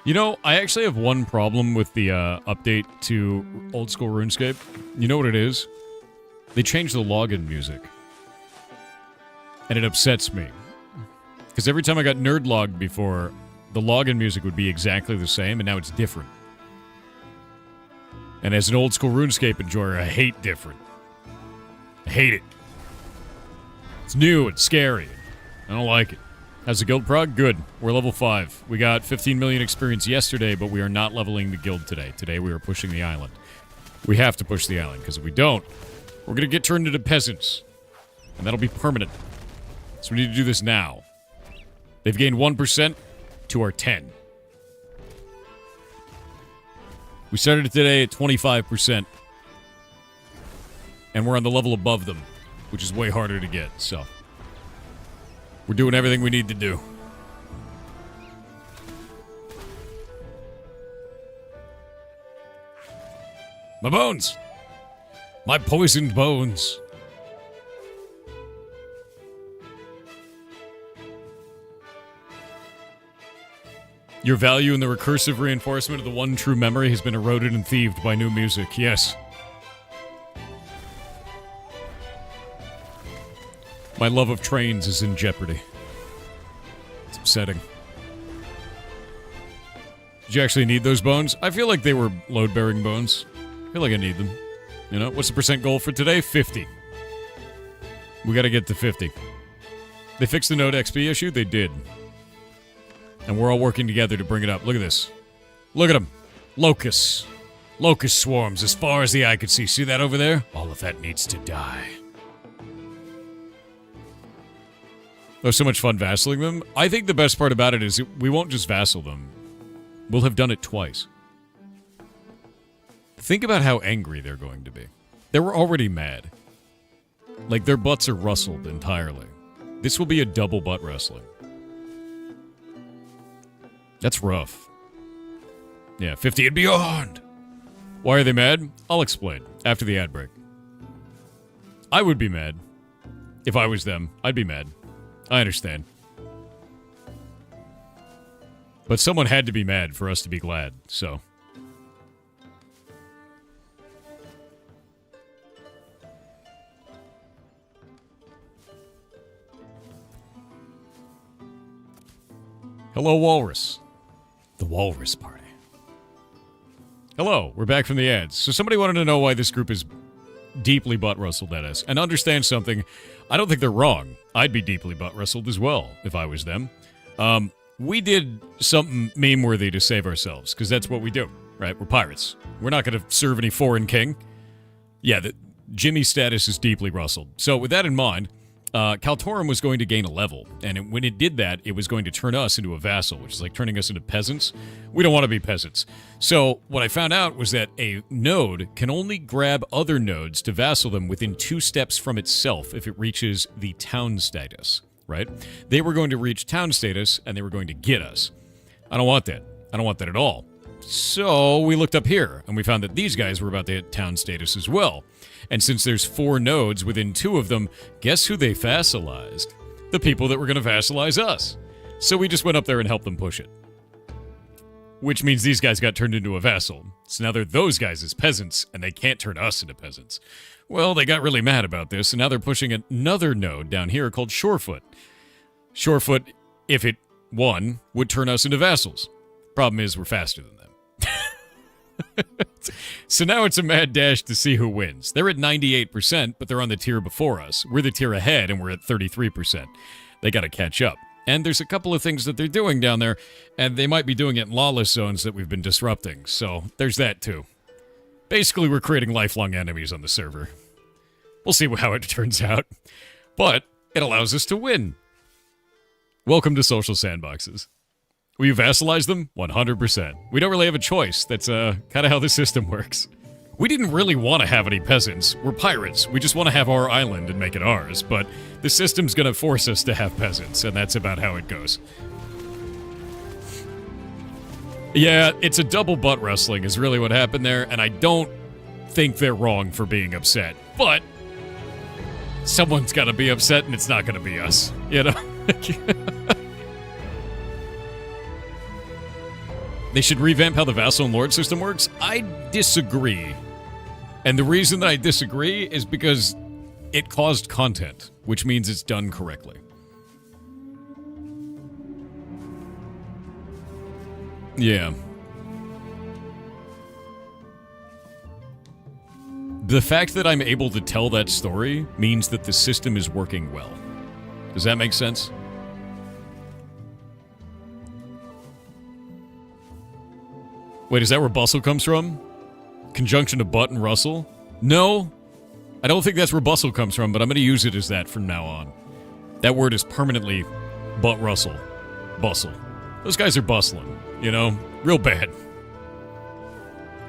You know, I actually have one problem with the update to old school RuneScape. You know what it is? They changed the login music. And it upsets me. Because every time I got nerd logged before, the login music would be exactly the same, and now it's different. And as an old school RuneScape enjoyer, I hate different. I hate it. It's new and scary. I don't like it. How's the guild prog? Good. We're level 5. We got 15 million experience yesterday, but we are not leveling the guild today. Today we are pushing the island. We have to push the island, because if we don't, we're going to get turned into peasants. And that'll be permanent. So we need to do this now. They've gained 1% to our 10. We started it today at 25%. And we're on the level above them, which is way harder to get, so... We're doing everything we need to do. My bones! My poisoned bones! Your value in the recursive reinforcement of the one true memory has been eroded and thieved by new music, yes. My love of trains is in jeopardy. It's upsetting. Did you actually need those bones? I feel like they were load-bearing bones. I feel like I need them. You know, what's the percent goal for today? 50. We gotta get to 50. They fixed the node XP issue? They did. And we're all working together to bring it up. Look at this. Look at them. Locusts. Locust swarms as far as the eye could see. See that over there? All of that needs to die. It was so much fun vassling them. I think the best part about it is we won't just vassal them. We'll have done it twice. Think about how angry they're going to be. They were already mad. Like, their butts are rustled entirely. This will be a double butt wrestling. That's rough. Yeah, 50 and beyond! Why are they mad? I'll explain after the ad break. I would be mad. If I was them, I'd be mad. I understand. But someone had to be mad for us to be glad, so... Hello, Walrus. The Walrus Party. Hello, we're back from the ads. So somebody wanted to know why this group is deeply butt-rustled at us. And understand something, I don't think they're wrong. I'd be deeply butt-rustled as well, if I was them. We did something meme-worthy to save ourselves, because that's what we do, right? We're pirates. We're not going to serve any foreign king. Yeah, Jimmy's status is deeply rustled. So with that in mind, Kaltorum was going to gain a level, and when it did that, it was going to turn us into a vassal, which is like turning us into peasants. We don't want to be peasants. So what I found out was that a node can only grab other nodes to vassal them within 2 steps from itself if it reaches the town status, right? They were going to reach town status, and they were going to get us. I don't want that. I don't want that at all. So we looked up here, and we found that these guys were about to hit town status as well. And since there's 4 nodes within 2 of them, guess who they vassalized? The people that were going to vassalize us. So we just went up there and helped them push it. Which means these guys got turned into a vassal. So now they're those guys as peasants, and they can't turn us into peasants. Well, they got really mad about this, and now they're pushing another node down here called Shorefoot. Shorefoot, if it won, would turn us into vassals. Problem is, we're faster than them. So now it's a mad dash to see who wins. They're at 98%, but they're on the tier before us. We're the tier ahead, and we're at 33%. They got to catch up. And there's a couple of things that they're doing down there, and they might be doing it in lawless zones that we've been disrupting. So there's that, too. Basically, we're creating lifelong enemies on the server. We'll see how it turns out. But it allows us to win. Welcome to social sandboxes. Will you vassalize them? 100%. We don't really have a choice. That's kind of how the system works. We didn't really want to have any peasants. We're pirates. We just want to have our island and make it ours. But the system's going to force us to have peasants, and that's about how it goes. Yeah, it's a double butt wrestling is really what happened there, and I don't think they're wrong for being upset. But someone's got to be upset, and it's not going to be us. You know? They should revamp how the vassal and lord system works? I disagree. And the reason that I disagree is because it caused content, which means it's done correctly. Yeah. The fact that I'm able to tell that story means that the system is working well. Does that make sense? Wait, is that where bustle comes from? Conjunction of butt and rustle? No, I don't think that's where bustle comes from, but I'm going to use it as that from now on. That word is permanently butt rustle. Bustle. Those guys are bustling, you know? Real bad.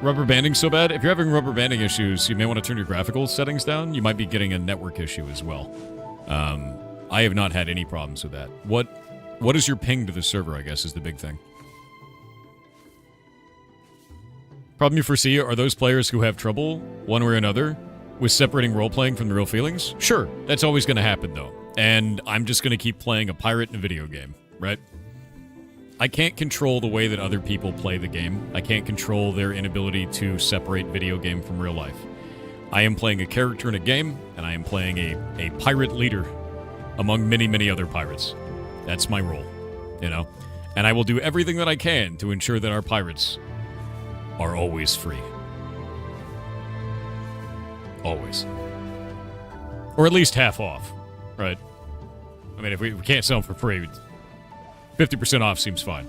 Rubber banding so bad? If you're having rubber banding issues, you may want to turn your graphical settings down. You might be getting a network issue as well. I have not had any problems with that. What is your ping to the server, I guess, is the big thing. Problem you foresee are those players who have trouble, one way or another, with separating role-playing from the real feelings? Sure, that's always going to happen, though. And I'm just going to keep playing a pirate in a video game, right? I can't control the way that other people play the game. I can't control their inability to separate video game from real life. I am playing a character in a game, and I am playing a pirate leader among many, many other pirates. That's my role, you know? And I will do everything that I can to ensure that our pirates are always free. Always. Or at least half off, right? I mean, if we can't sell them for free, 50% off seems fine.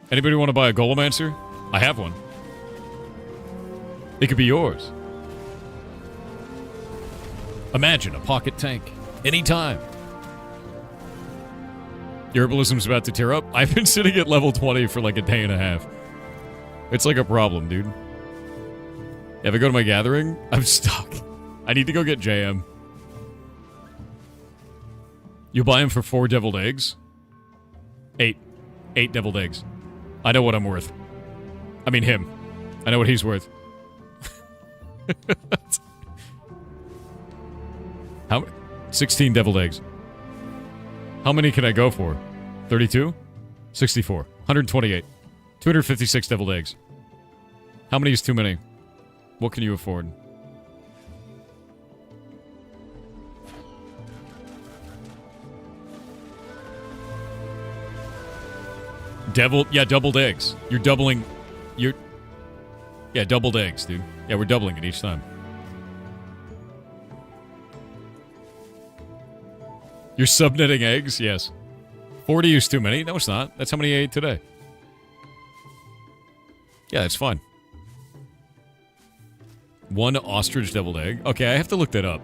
Anybody want to buy a Golomancer? I have one. It could be yours. Imagine a pocket tank. Anytime. Your herbalism's about to tear up. I've been sitting at level 20 for like a day and a half. It's like a problem, dude. If I go to my gathering, I'm stuck. I need to go get JM. You buy him for 4 deviled eggs? 8. 8 deviled eggs. I know what I'm worth. I mean him. I know what he's worth. How many? 16 deviled eggs. How many can I go for? 32? 64. 128. 256 deviled eggs. How many is too many? What can you afford? Yeah, doubled eggs. You're doubling... Yeah, doubled eggs, dude. Yeah, we're doubling it each time. You're subnetting eggs? Yes. 40 is too many? No, it's not. That's how many I ate today. Yeah, that's fine. 1 ostrich deviled egg. Okay, I have to look that up.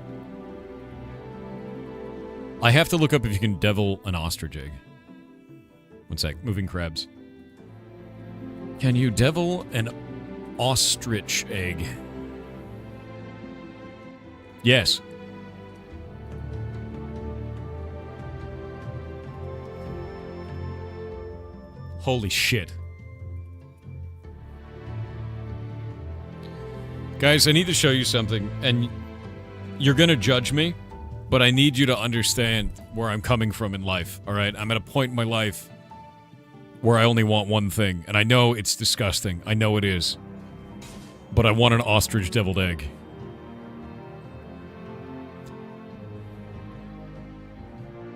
I have to look up if you can devil an ostrich egg. One sec. Moving crabs. Can you devil an ostrich egg? Yes. Holy shit. Guys, I need to show you something, and you're gonna judge me, but I need you to understand where I'm coming from in life, alright? I'm at a point in my life where I only want one thing, and I know it's disgusting. I know it is. But I want an ostrich deviled egg.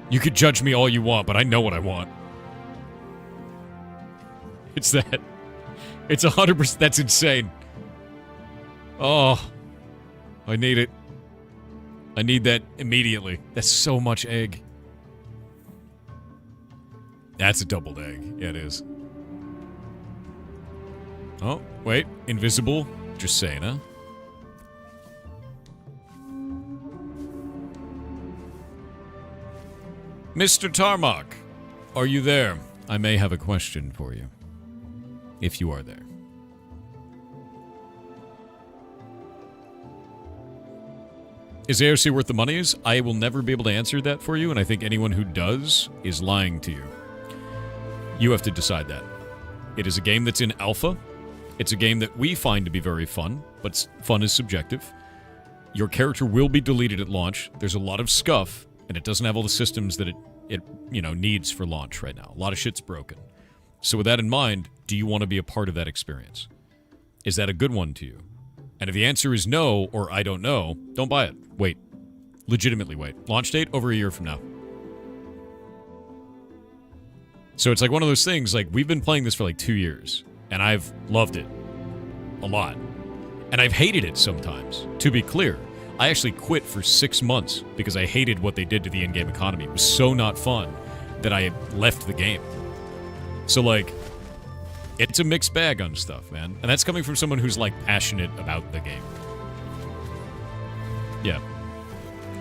You could judge me all you want, but I know what I want. It's that. It's 100%. That's insane. Oh, I need it. I need that immediately. That's so much egg. That's a doubled egg. Yeah, it is. Oh, wait. Invisible. Just saying, huh? Mr. Tarmac, are you there? I may have a question for you. If you are there. Is AOC worth the money? I will never be able to answer that for you, and I think anyone who does is lying to you. You have to decide that. It is a game that's in alpha. It's a game that we find to be very fun, but fun is subjective. Your character will be deleted at launch. There's a lot of scuff, and it doesn't have all the systems that it needs for launch right now. A lot of shit's broken. So with that in mind, do you want to be a part of that experience? Is that a good one to you? And if the answer is no, or I don't know, don't buy it. Wait. Legitimately wait. Launch date, over a year from now. So it's like one of those things, like, we've been playing this for like 2 years, and I've loved it. A lot. And I've hated it sometimes. To be clear, I actually quit for 6 months because I hated what they did to the in-game economy. It was so not fun that I left the game. So, like, it's a mixed bag on stuff, man. And that's coming from someone who's, like, passionate about the game. Yeah.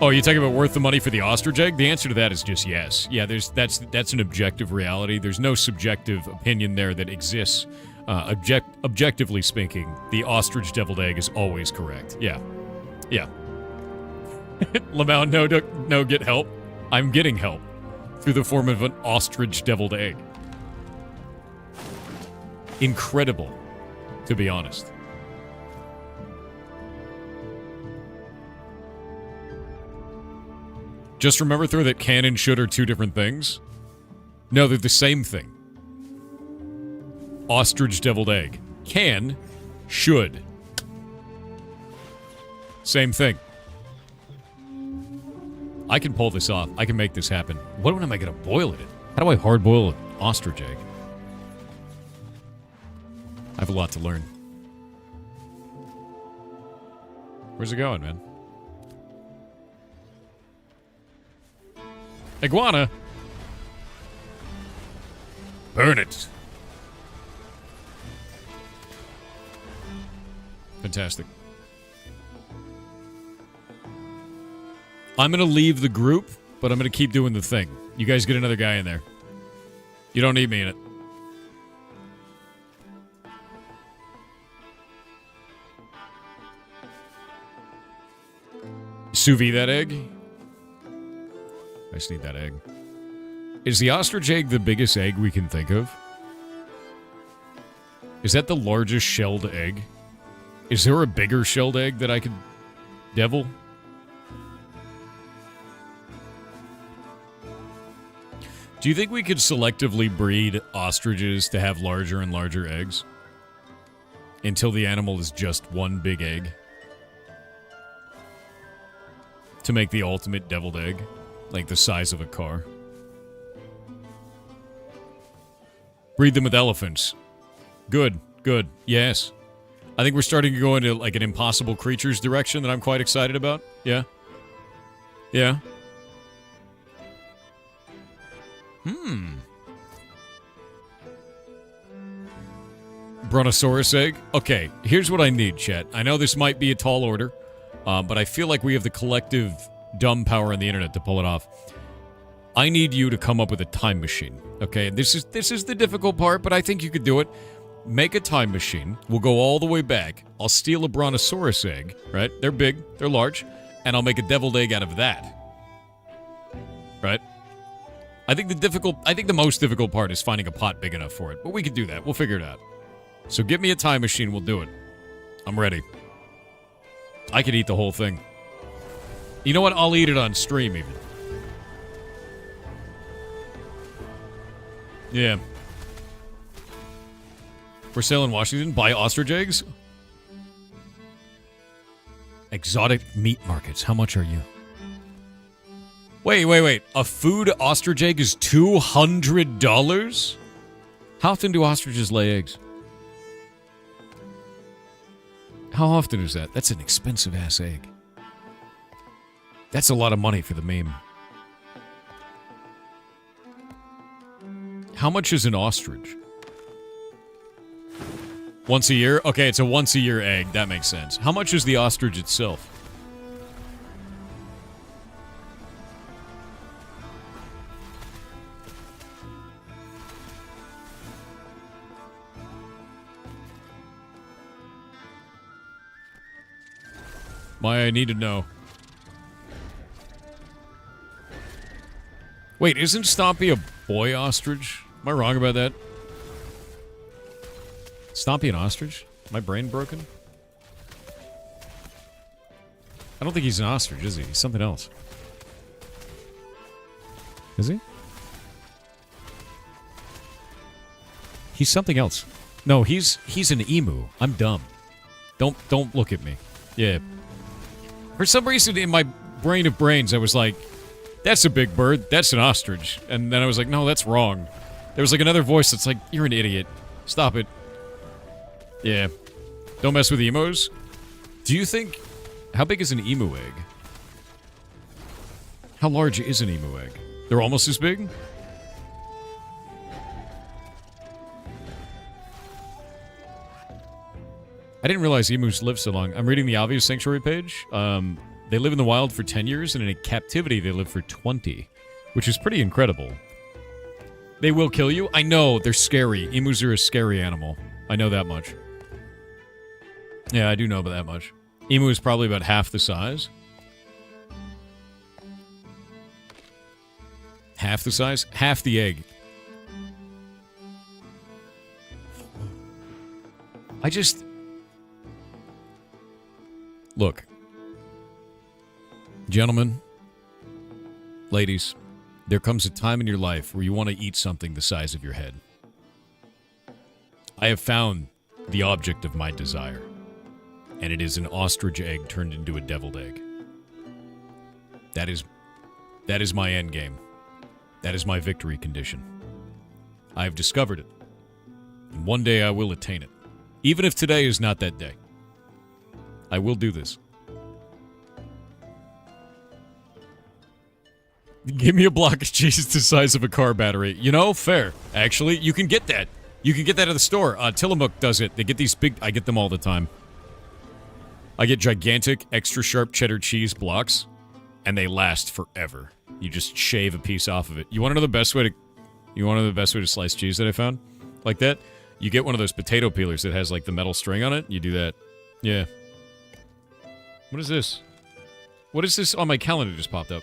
Oh, you talking about worth the money for the ostrich egg? The answer to that is just yes. Yeah, that's an objective reality. There's no subjective opinion there that exists. Objectively speaking, the ostrich deviled egg is always correct. Yeah. Yeah. Lamau, no, get help. I'm getting help through the form of an ostrich deviled egg. Incredible, to be honest. Just remember, Thor, that can and should are two different things. No, they're the same thing. Ostrich deviled egg. Can, should. Same thing. I can pull this off. I can make this happen. What am I going to boil it in? How do I hard boil an ostrich egg? I have a lot to learn. Where's it going, man? Iguana? Burn it. Fantastic. I'm going to leave the group, but I'm going to keep doing the thing. You guys get another guy in there. You don't need me in it. Sous vide that egg? I just need that egg. Is the ostrich egg the biggest egg we can think of? Is that the largest shelled egg? Is there a bigger shelled egg that I could devil? Do you think we could selectively breed ostriches to have larger and larger eggs? Until the animal is just one big egg? To make the ultimate deviled egg? Like the size of a car? Breed them with elephants. Good, good, yes. I think we're starting to go into like an impossible creatures direction that I'm quite excited about. Yeah. Yeah. Brontosaurus egg? Okay, here's what I need, chat. I know this might be a tall order, but I feel like we have the collective dumb power on the internet to pull it off. I need you to come up with a time machine, okay? This is the difficult part, but I think you could do it. Make a time machine. We'll go all the way back. I'll steal a Brontosaurus egg, right? They're big, they're large, and I'll make a deviled egg out of that. Right? I think the most difficult part is finding a pot big enough for it, but we could do that. We'll figure it out. So give me a time machine, we'll do it. I'm ready. I could eat the whole thing. You know what? I'll eat it on stream, even. Yeah. For sale in Washington, buy ostrich eggs? Exotic meat markets. How much are you? Wait. A food ostrich egg is $200? How often do ostriches lay eggs? How often is that? That's an expensive-ass egg. That's a lot of money for the meme. How much is an ostrich? Once a year? Okay, it's a once-a-year egg. That makes sense. How much is the ostrich itself? Maya, I need to know. Wait, isn't Stompy a boy ostrich? Am I wrong about that? Stompy an ostrich? My brain broken? I don't think he's an ostrich, is he? He's something else. Is he? He's something else. No, he's an emu. I'm dumb. Don't look at me. Yeah. For some reason in my brain of brains I was like, that's a big bird, that's an ostrich. And then I was like, no, that's wrong. There was like another voice that's like, you're an idiot. Stop it. Yeah. Don't mess with emos. Do you think... How big is an emu egg? How large is an emu egg? They're almost as big? I didn't realize emus live so long. I'm reading the Obvious Sanctuary page. They live in the wild for 10 years, and in captivity they live for 20. Which is pretty incredible. They will kill you? I know, they're scary. Emus are a scary animal. I know that much. Yeah, I do know about that much. Emu is probably about half the size. Half the size? Half the egg. I just... Look. Gentlemen, ladies, there comes a time in your life where you want to eat something the size of your head. I have found the object of my desire, and it is an ostrich egg turned into a deviled egg. That is my end game. That is my victory condition. I have discovered it, and one day I will attain it. Even if today is not that day. I will do this. Give me a block of cheese the size of a car battery. You know, fair. Actually, you can get that. You can get that at the store. Tillamook does it. They get these big... I get them all the time. I get gigantic, extra sharp cheddar cheese blocks, and they last forever. You just shave a piece off of it. You want to know the best way to... You want to know the best way to slice cheese that I found? Like that? You get one of those potato peelers that has, like, the metal string on it. You do that. Yeah. What is this? What is this on my calendar just popped up?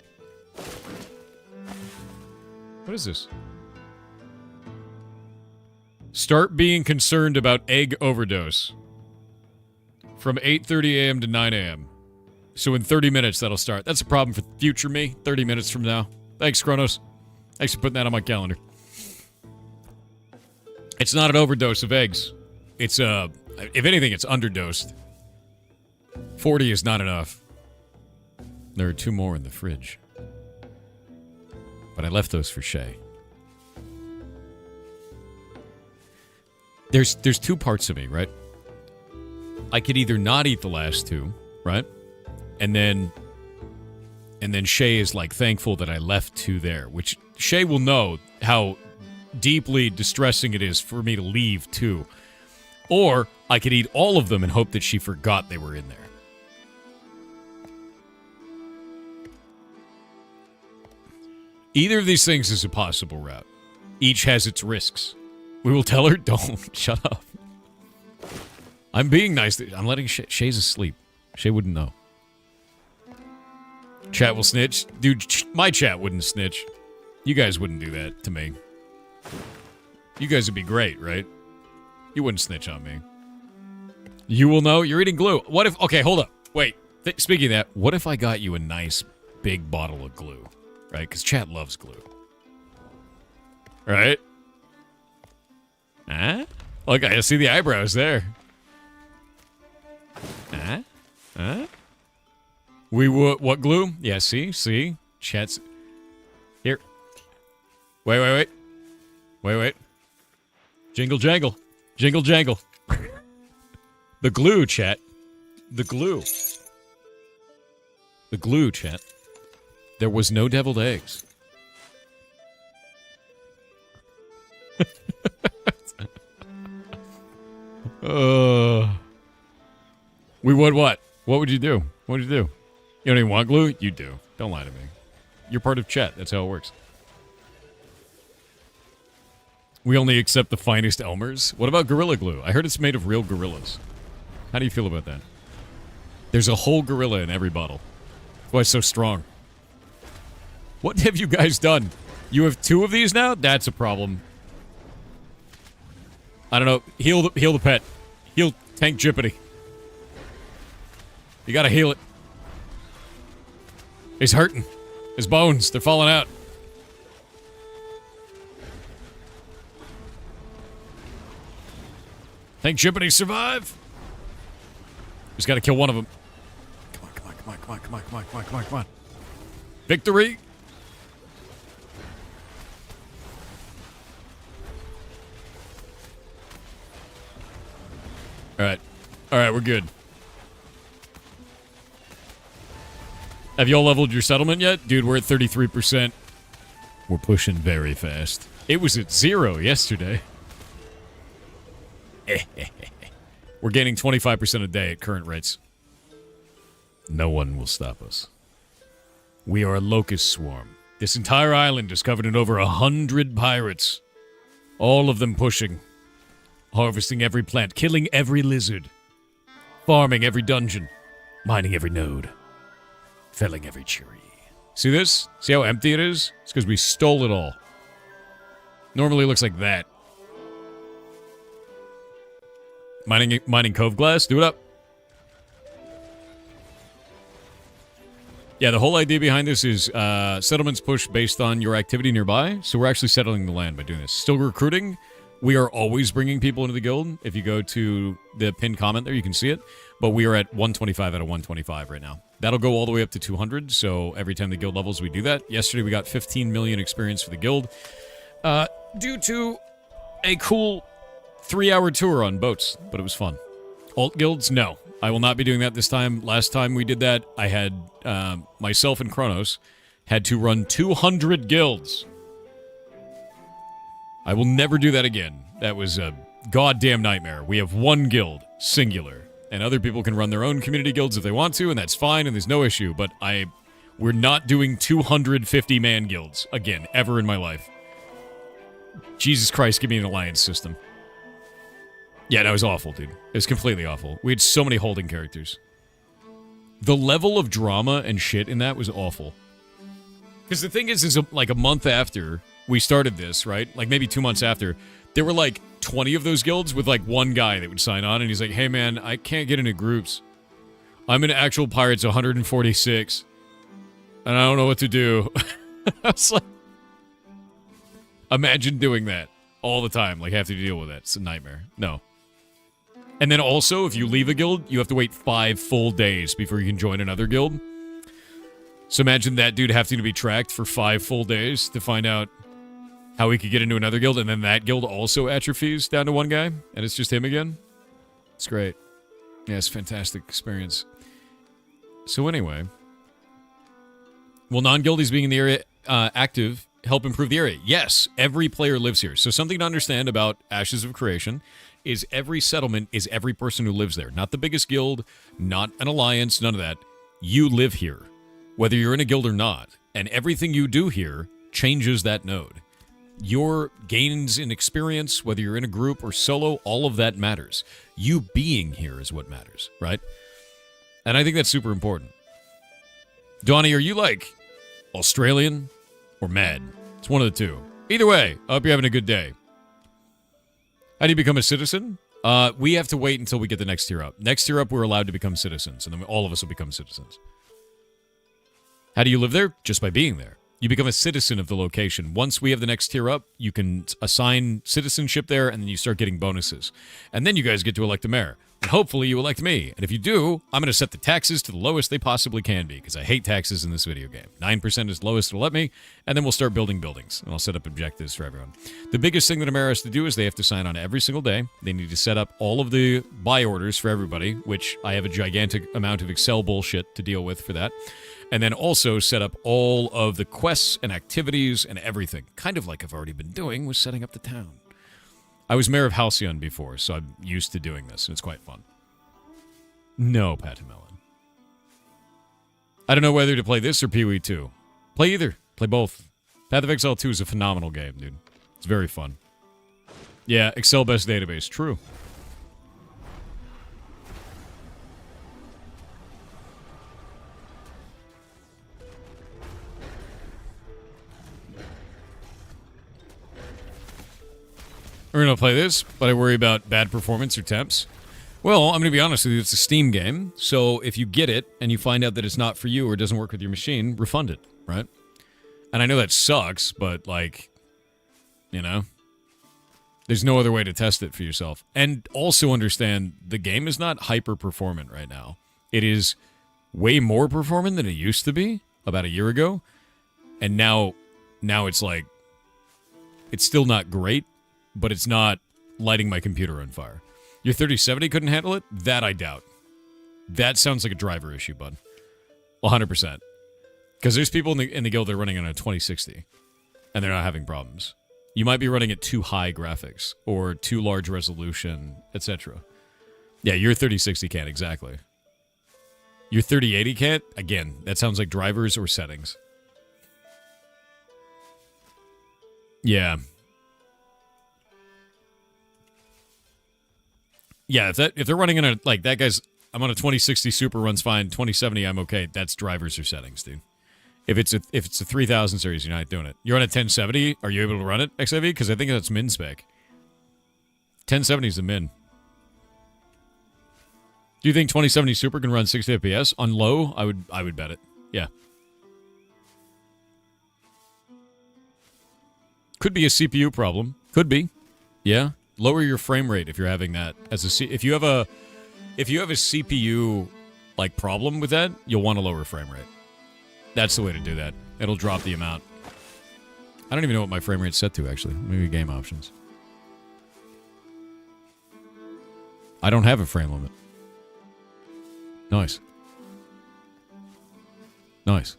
What is this? Start being concerned about egg overdose. From 8:30 a.m. to 9 a.m. So in 30 minutes that'll start. That's a problem for future me. 30 minutes from now. Thanks, Kronos. Thanks for putting that on my calendar. It's not an overdose of eggs. It's, if anything, it's underdosed. 40 is not enough. There are 2 more in the fridge. But I left those for Shay. There's 2 parts of me, right? I could either not eat the last 2, right? And then Shay is like thankful that I left 2 there, which Shay will know how deeply distressing it is for me to leave 2. Or I could eat all of them and hope that she forgot they were in there. Either of these things is a possible route. Each has its risks. We will tell her, don't. Shut up. I'm being nice. I'm letting Shay's asleep. Shay wouldn't know. Chat will snitch. Dude, my chat wouldn't snitch. You guys wouldn't do that to me. You guys would be great, right? You wouldn't snitch on me. You will know. You're eating glue. What if... Okay, hold up. Wait. Speaking of that, what if I got you a nice big bottle of glue? Right? Because chat loves glue. Right? Huh? Look, I see the eyebrows there. Huh? Huh? We would... What glue? Yeah, see? Chat's... Here. Wait. Jingle jangle. Jingle jangle. The glue, chat. The glue. The glue, chat. There was no deviled eggs. We would what? What would you do? What would you do? You don't even want glue? You do. Don't lie to me. You're part of chat. That's how it works. We only accept the finest Elmers. What about Gorilla Glue? I heard it's made of real gorillas. How do you feel about that? There's a whole gorilla in every bottle. That's why it's so strong. What have you guys done? You have 2 of these now? That's a problem. I don't know. Heal the pet. Heal Tank Jippity. You gotta heal it. He's hurting. His bones, they're falling out. Tank Jippity survive. Just gotta kill one of them. Come on. Victory. Alright, we're good. Have y'all leveled your settlement yet? Dude, we're at 33%. We're pushing very fast. It was at 0 yesterday. We're gaining 25% a day at current rates. No one will stop us. We are a locust swarm. This entire island is covered in over 100 pirates. All of them pushing. Harvesting every plant, killing every lizard. Farming every dungeon. Mining every node. Felling every tree. See this? See how empty it is? It's because we stole it all. Normally it looks like that. Mining cove glass? Do it up. Yeah, the whole idea behind this is settlements push based on your activity nearby. So we're actually settling the land by doing this. Still recruiting. We are always bringing people into the guild. If you go to the pinned comment there, you can see it. But we are at 125 out of 125 right now. That'll go all the way up to 200, so every time the guild levels, we do that. Yesterday, we got 15 million experience for the guild due to a cool 3-hour tour on boats, but it was fun. Alt guilds? No. I will not be doing that this time. Last time we did that, I had myself and Kronos had to run 200 guilds. I will never do that again. That was a goddamn nightmare. We have one guild, singular. And other people can run their own community guilds if they want to, and that's fine, and there's no issue. But we're not doing 250-man guilds again, ever in my life. Jesus Christ, give me an alliance system. Yeah, that was awful, dude. It was completely awful. We had so many holding characters. The level of drama and shit in that was awful. Because the thing is like a month after we started this, right? Like maybe 2 months after, there were like 20 of those guilds with like one guy that would sign on, and he's like, hey man, I can't get into groups. I'm in actual pirates 146, and I don't know what to do. I was like, imagine doing that all the time, like have to deal with that. It's a nightmare. No. And then also, if you leave a guild, you have to wait 5 full days before you can join another guild. So imagine that dude having to be tracked for 5 full days to find out how he could get into another guild, and then that guild also atrophies down to one guy, and it's just him again. It's great. Yeah, it's a fantastic experience. So anyway, will non-guildies being in the area active help improve the area? Yes, every player lives here. So something to understand about Ashes of Creation is every settlement is every person who lives there. Not the biggest guild, not an alliance, none of that. You live here, whether you're in a guild or not, and everything you do here changes that node. Your gains in experience, whether you're in a group or solo, all of that matters. You being here is what matters, right? And I think that's super important. Donnie, are you like Australian or mad? It's one of the two. Either way, I hope you're having a good day. How do you become a citizen? We have to wait until we get the next tier up. Next tier up, we're allowed to become citizens, and then all of us will become citizens. How do you live there? Just by being there. You become a citizen of the location. Once we have the next tier up, you can assign citizenship there, and then you start getting bonuses. And then you guys get to elect a mayor. And hopefully you elect me. And if you do, I'm going to set the taxes to the lowest they possibly can be, because I hate taxes in this video game. 9% is the lowest it'll let me, and then we'll start building buildings. And I'll set up objectives for everyone. The biggest thing that America has to do is they have to sign on every single day. They need to set up all of the buy orders for everybody, which I have a gigantic amount of Excel bullshit to deal with for that. And then also set up all of the quests and activities and everything. Kind of like I've already been doing with setting up the town. I was mayor of Halcyon before, so I'm used to doing this, and it's quite fun. No, Patamelon. I don't know whether to play this or Pee Wee 2. Play either. Play both. Path of Exile 2 is a phenomenal game, dude. It's very fun. Yeah, Excel best database. True. We're going to play this, but I worry about bad performance or temps. Well, I'm going to be honest with you, it's a Steam game, so if you get it and you find out that it's not for you or it doesn't work with your machine, refund it, right? And I know that sucks, but, like, you know, there's no other way to test it for yourself. And also understand, the game is not hyper-performant right now. It is way more performant than it used to be about a year ago, and now it's like, it's still not great, but it's not lighting my computer on fire. Your 3070 couldn't handle it? That I doubt. That sounds like a driver issue, bud. 100%. Because there's people in the guild that are running on a 2060, and they're not having problems. You might be running at too high graphics, or too large resolution, etc. Yeah, your 3060 can't, exactly. Your 3080 can't? Again, that sounds like drivers or settings. Yeah. Yeah, if they're running in a, like, that guy's, I'm on a 2060 Super, runs fine, 2070, I'm okay, that's drivers or settings, dude. If it's a 3000 series, you're not doing it. You're on a 1070, are you able to run it, XIV? Because I think that's min spec. 1070 is the min. Do you think 2070 Super can run 60 FPS? On low, I would bet it. Yeah. Could be a CPU problem. Could be. Yeah. Lower your frame rate if you're having that as if you have a CPU like problem with that, you'll want a lower frame rate. That's the way to do that. It'll drop the amount. I don't even know what my frame rate's set to actually. Maybe game options. I don't have a frame limit. Nice. Nice.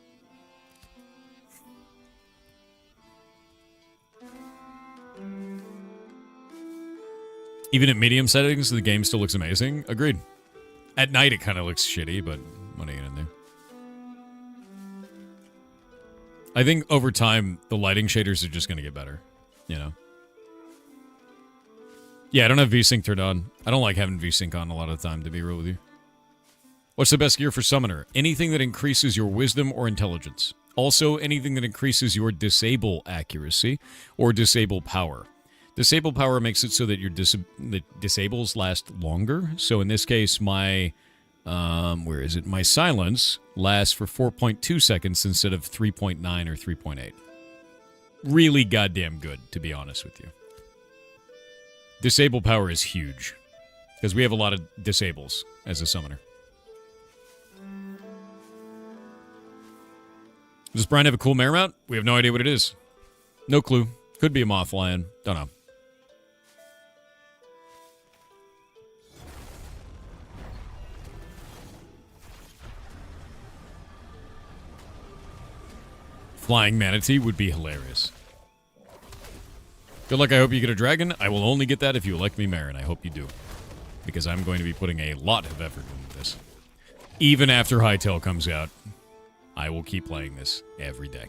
Even at medium settings, the game still looks amazing. Agreed. At night, it kind of looks shitty, but what are you gonna do? I think over time, the lighting shaders are just gonna get better. You know? Yeah, I don't have VSync turned on. I don't like having VSync on a lot of the time, to be real with you. What's the best gear for Summoner? Anything that increases your wisdom or intelligence. Also, anything that increases your disable accuracy or disable power. Disable power makes it so that your disables last longer. So in this case, my, where is it? My silence lasts for 4.2 seconds instead of 3.9 or 3.8. Really goddamn good, to be honest with you. Disable power is huge. Because we have a lot of disables as a summoner. Does Brian have a cool mare mount? We have no idea what it is. No clue. Could be a moth lion. Don't know. Flying manatee would be hilarious. Good luck, I hope you get a dragon. I will only get that if you elect me mayor, and I hope you do. Because I'm going to be putting a lot of effort into this. Even after Hytale comes out, I will keep playing this every day.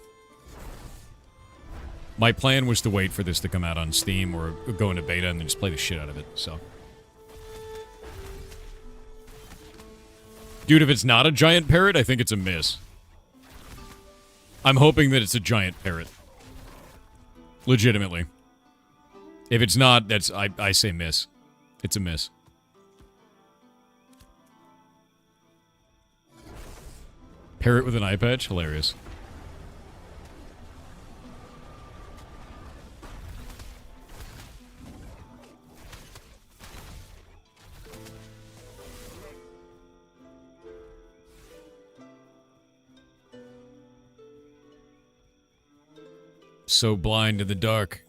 My plan was to wait for this to come out on Steam or go into beta and then just play the shit out of it, so. Dude, if it's not a giant parrot, I think it's a miss. I'm hoping that it's a giant parrot. Legitimately. If it's not, that's I say miss. It's a miss. Parrot with an eye patch? Hilarious. So blind in the dark.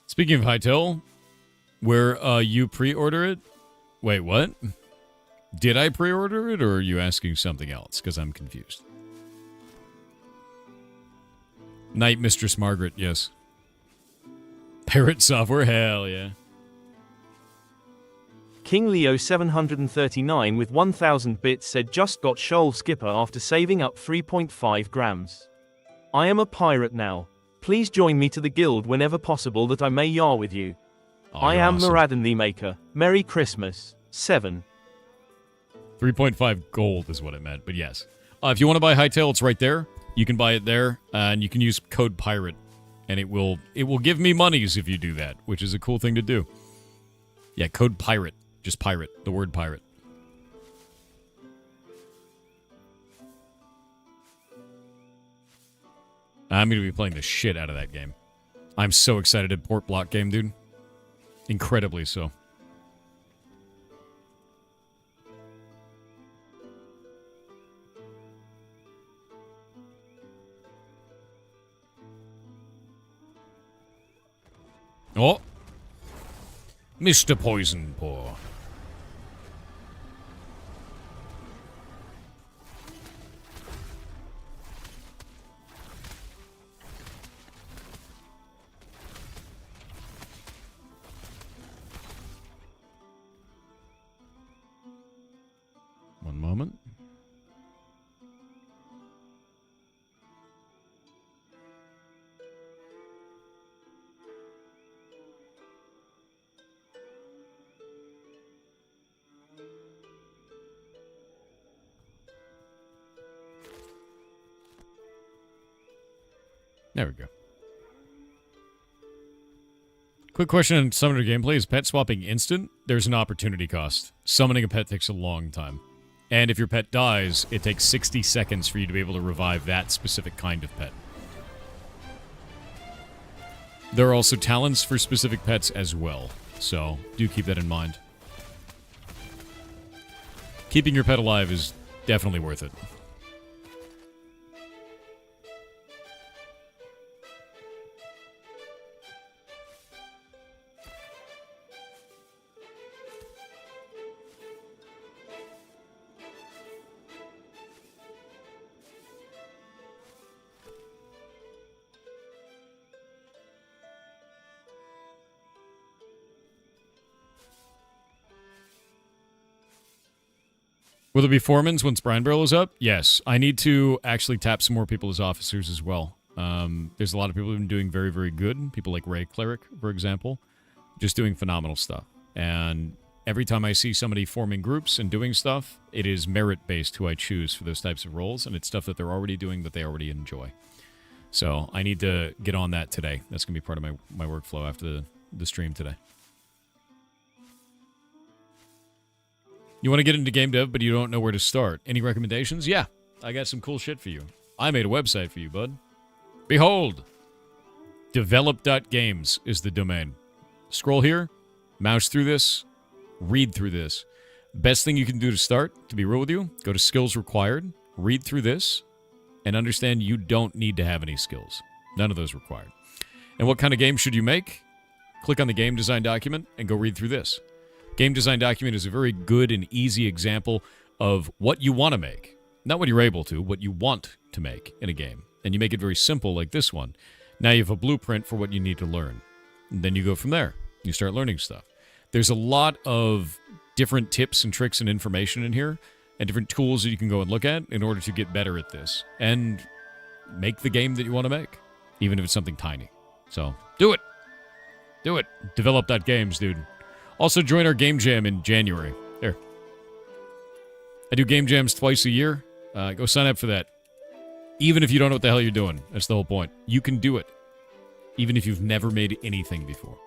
Speaking of Hytale, where you pre-order it? Wait, what? Did I pre-order it, or are you asking something else? Because I'm confused. Night Mistress Margaret, yes. Parrot Software, hell yeah. King Leo 739 with 1000 bits said just got Shoal Skipper after saving up 3.5 grams. I am a pirate now. Please join me to the guild whenever possible that I may yar with you. I am awesome. Muradin the Maker. Merry Christmas. 7. 3.5 gold is what it meant, but yes. If you want to buy Hytale, it's right there. You can buy it there, and you can use code PIRATE, and it will give me monies if you do that, which is a cool thing to do. Yeah, code PIRATE. Just pirate. The word pirate. I'm going to be playing the shit out of that game. I'm so excited at Port Block game, dude. Incredibly so. Oh. Mr. Poison Paw. One moment. There we go. Quick question on summoner gameplay. Is pet swapping instant? There's an opportunity cost. Summoning a pet takes a long time. And if your pet dies, it takes 60 seconds for you to be able to revive that specific kind of pet. There are also talents for specific pets as well, so do keep that in mind. Keeping your pet alive is definitely worth it. Will there be foremans once Brian Barrel is up? Yes. I need to actually tap some more people as officers as well. There's a lot of people who've been doing very, very good. People like Ray Cleric, for example. Just doing phenomenal stuff. And every time I see somebody forming groups and doing stuff, it is merit-based who I choose for those types of roles, and it's stuff that they're already doing that they already enjoy. So I need to get on that today. That's going to be part of my workflow after the stream today. You want to get into game dev, but you don't know where to start. Any recommendations? Yeah, I got some cool shit for you. I made a website for you, bud. Behold! Develop.games is the domain. Scroll here, mouse through this, read through this. Best thing you can do to start, to be real with you, go to skills required, read through this, and understand you don't need to have any skills. None of those required. And what kind of game should you make? Click on the game design document and go read through this. Game design document is a very good and easy example of what you want to make. Not what you're able to, what you want to make in a game. And you make it very simple like this one. Now you have a blueprint for what you need to learn. And then you go from there. You start learning stuff. There's a lot of different tips and tricks and information in here and different tools that you can go and look at in order to get better at this and make the game that you want to make, even if it's something tiny. So do it. Do it. Develop.games, dude. Also, join our game jam in January. There. I do game jams twice a year. Go sign up for that. Even if you don't know what the hell you're doing. That's the whole point. You can do it. Even if you've never made anything before.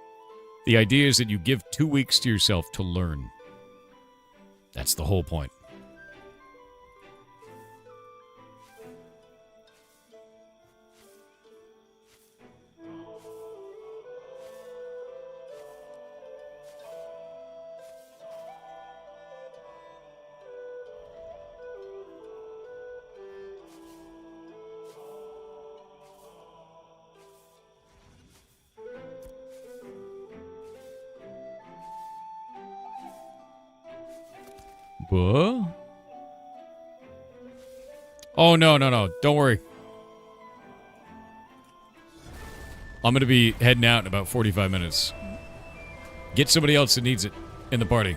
The idea is that you give 2 weeks to yourself to learn. That's the whole point. What? Oh, no. Don't worry. I'm going to be heading out in about 45 minutes. Get somebody else that needs it in the party.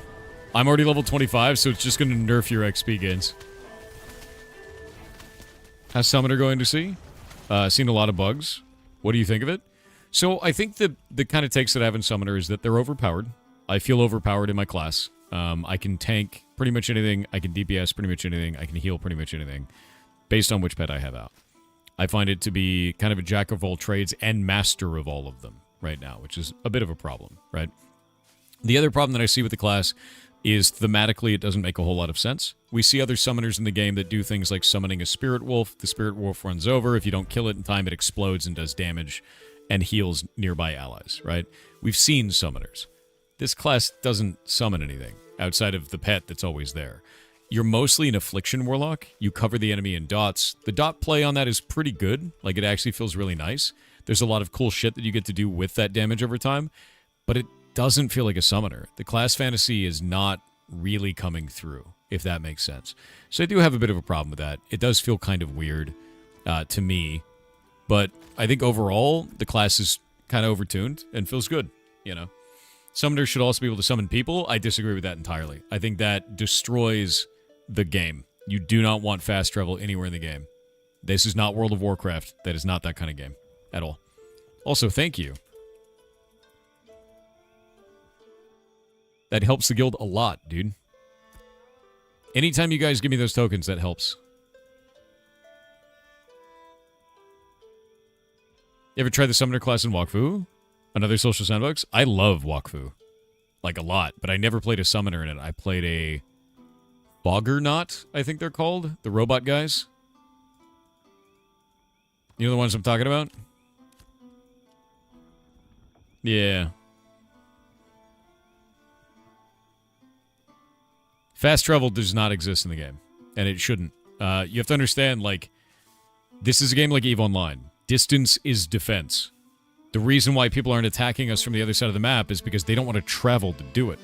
I'm already level 25, so it's just going to nerf your XP gains. How's Summoner going to see? Seen a lot of bugs. What do you think of it? So I think the kind of takes that I have in Summoner is that they're overpowered. I feel overpowered in my class. I can tank pretty much anything. I can DPS pretty much anything. I can heal pretty much anything based on which pet I have out. I find it to be kind of a jack of all trades and master of all of them right now, which is a bit of a problem, right? The other problem that I see with the class is thematically it doesn't make a whole lot of sense. We see other summoners in the game that do things like summoning a spirit wolf. The spirit wolf runs over. If you don't kill it in time, it explodes and does damage and heals nearby allies, right? We've seen summoners. This class doesn't summon anything outside of the pet that's always there. You're mostly an Affliction Warlock. You cover the enemy in dots. The dot play on that is pretty good. Like, it actually feels really nice. There's a lot of cool shit that you get to do with that damage over time, but it doesn't feel like a summoner. The class fantasy is not really coming through, if that makes sense. So I do have a bit of a problem with that. It does feel kind of weird to me, but I think overall the class is kind of overtuned and feels good, you know. Summoners should also be able to summon people. I disagree with that entirely. I think that destroys the game. You do not want fast travel anywhere in the game. This is not World of Warcraft. That is not that kind of game at all. Also, thank you. That helps the guild a lot, dude. Anytime you guys give me those tokens, that helps. You ever tried the Summoner class in Wakfu? Another social sandbox? I love Wakfu. Like, a lot. But I never played a Summoner in it. I played a Boggernaut, I think they're called. The robot guys. You know the ones I'm talking about? Yeah. Fast travel does not exist in the game, and it shouldn't. You have to understand, like, this is a game like EVE Online. Distance is defense. The reason why people aren't attacking us from the other side of the map is because they don't want to travel to do it.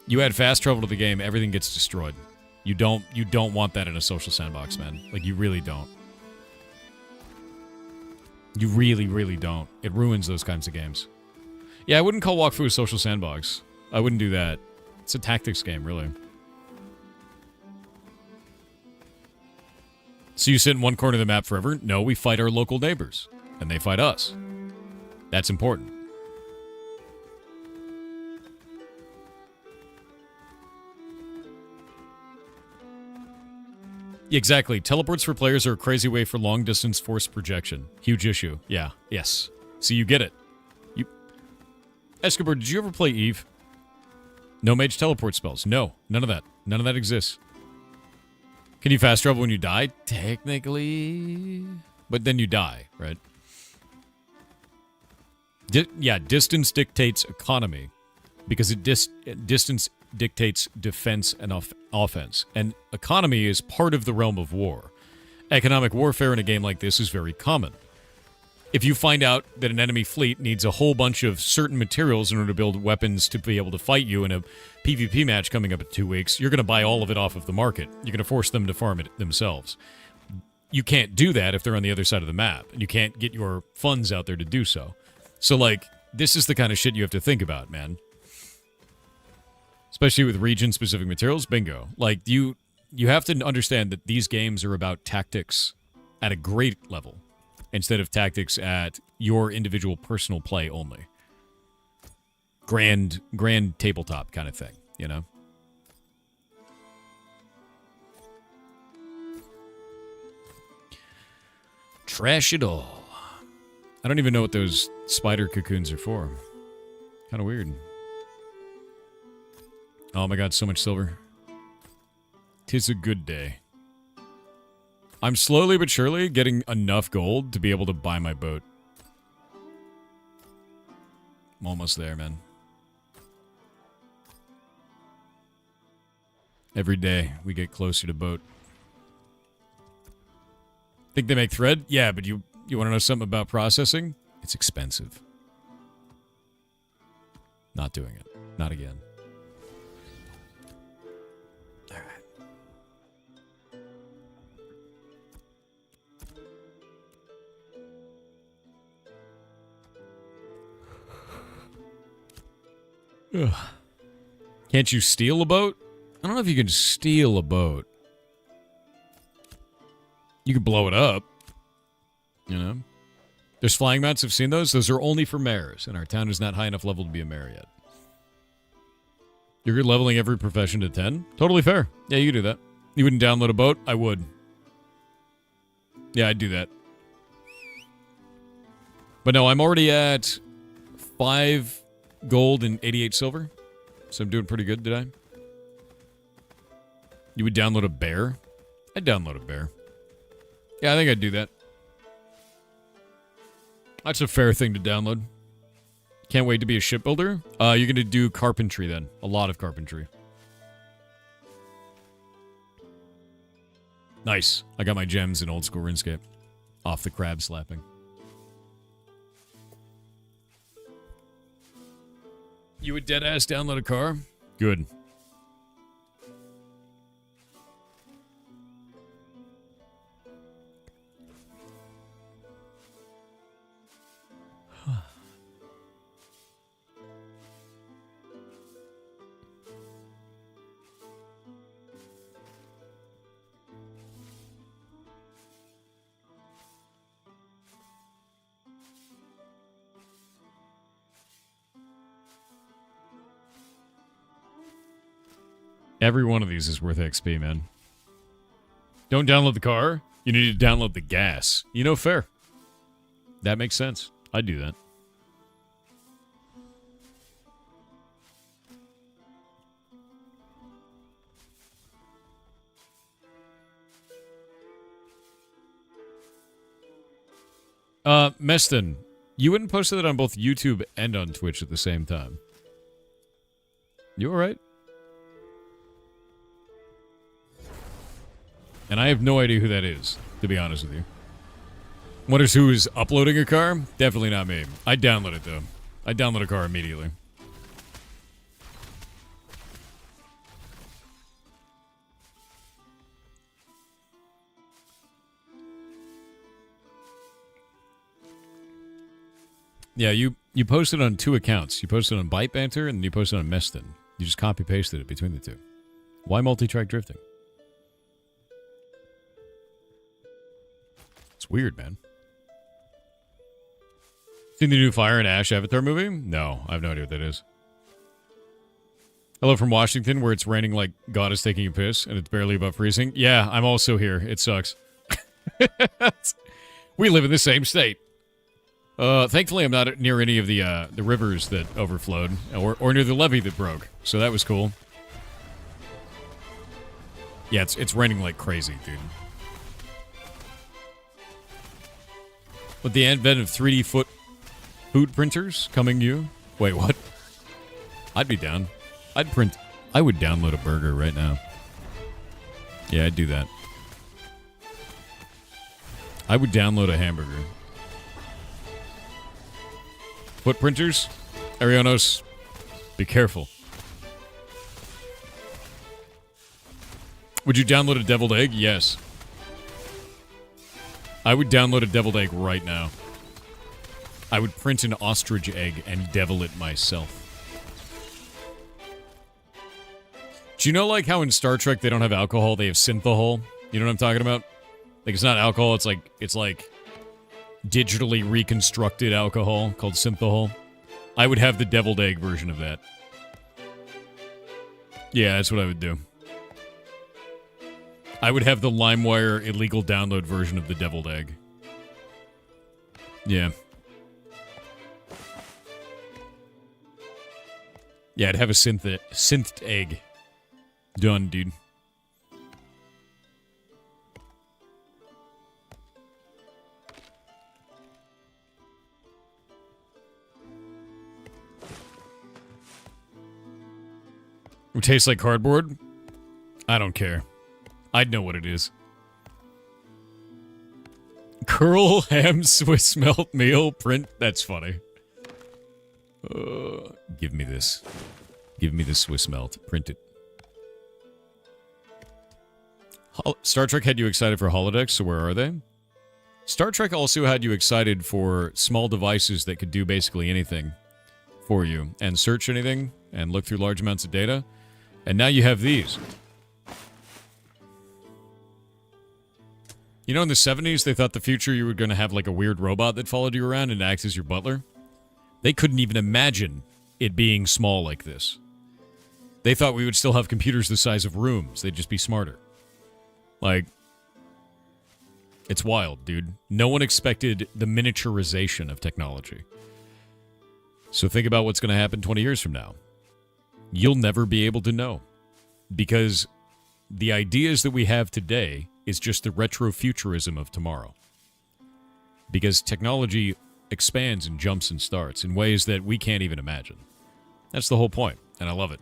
You add fast travel to the game, everything gets destroyed. You don't want that in a social sandbox, man. Like, you really don't. You really, really don't. It ruins those kinds of games. Yeah, I wouldn't call Wakfu a social sandbox. I wouldn't do that. It's a tactics game, really. So you sit in one corner of the map forever? No, we fight our local neighbors. And they fight us. That's important. Exactly. Teleports for players are a crazy way for long-distance force projection. Huge issue. Yeah. Yes. So you get it. Escobar, did you ever play EVE? No mage teleport spells. No. None of that. None of that exists. Can you fast travel when you die? Technically. But then you die, right? Yeah, distance dictates economy. Because distance dictates defense and offense. And economy is part of the realm of war. Economic warfare in a game like this is very common. If you find out that an enemy fleet needs a whole bunch of certain materials in order to build weapons to be able to fight you in a PvP match coming up in 2 weeks, you're going to buy all of it off of the market. You're going to force them to farm it themselves. You can't do that if they're on the other side of the map, and you can't get your funds out there to do so. So, like, this is the kind of shit you have to think about, man. Especially with region-specific materials, bingo. Like, you have to understand that these games are about tactics at a great level, instead of tactics at your individual personal play only. Grand tabletop kind of thing, you know? Trash it all. I don't even know what those spider cocoons are for. Kind of weird. Oh my god, so much silver. 'Tis a good day. I'm slowly but surely getting enough gold to be able to buy my boat. I'm almost there, man. Every day we get closer to boat. Think they make thread? Yeah, but you want to know something about processing? It's expensive. Not doing it. Not again. Alright. Can't you steal a boat? I don't know if you can steal a boat. You could blow it up. You know? There's flying mounts. I've seen those. Those are only for mayors, and our town is not high enough level to be a mayor yet. You're leveling every profession to 10? Totally fair. Yeah, you do that. You wouldn't download a boat? I would. Yeah, I'd do that. But no, I'm already at 5 gold and 88 silver. So I'm doing pretty good, did I? You would download a bear? I'd download a bear. Yeah, I think I'd do that. That's a fair thing to download. Can't wait to be a shipbuilder. You're going to do carpentry then. A lot of carpentry. Nice. I got my gems in old school RuneScape. Off the crab slapping. You would deadass download a car? Good. Every one of these is worth XP, man. Don't download the car. You need to download the gas. You know, fair. That makes sense. I'd do that. Meston, you wouldn't post that on both YouTube and on Twitch at the same time. You alright? And I have no idea who that is, to be honest with you. Wonders who is uploading a car? Definitely not me. I'd download it, though. I'd download a car immediately. Yeah, you posted on 2 accounts. You posted on Banter, and you posted on Meston. You just copy-pasted it between the 2. Why multi-track drifting? It's weird, man. Seen the new Fire and Ash Avatar movie? No, I have no idea what that is. Hello from Washington, where it's raining like God is taking a piss, and it's barely above freezing. Yeah, I'm also here. It sucks. We live in the same state. Thankfully, I'm not near any of the rivers that overflowed, or near the levee that broke, so that was cool. Yeah, it's raining like crazy, dude. With the advent of 3D food printers coming you? Wait, what? I'd be down. I would download a burger right now. Yeah, I'd do that. I would download a hamburger. Foot printers? Arianos, be careful. Would you download a deviled egg? Yes. I would download a deviled egg right now. I would print an ostrich egg and devil it myself. Do you know, like, how in Star Trek they don't have alcohol, they have synthahol? You know what I'm talking about? Like, it's not alcohol, it's like digitally reconstructed alcohol called synthahol. I would have the deviled egg version of that. Yeah, that's what I would do. I would have the LimeWire illegal download version of the deviled egg. Yeah. Yeah, I'd have a synthed egg. Done, dude. It tastes like cardboard? I don't care. I'd know what it is. Curl ham Swiss melt meal print. That's funny. Give me this. Give me the Swiss melt. Print it. Star Trek had you excited for holodecks, so where are they? Star Trek also had you excited for small devices that could do basically anything. for you and search anything and look through large amounts of data. And now you have these. You know, in the 70s, they thought the future you were going to have like a weird robot that followed you around and acts as your butler. They couldn't even imagine it being small like this. They thought we would still have computers the size of rooms. They'd just be smarter. Like, it's wild, dude. No one expected the miniaturization of technology. So think about what's going to happen 20 years from now. You'll never be able to know. Because the ideas that we have today is just the retrofuturism of tomorrow. Because technology expands and jumps and starts in ways that we can't even imagine. That's the whole point, and I love it.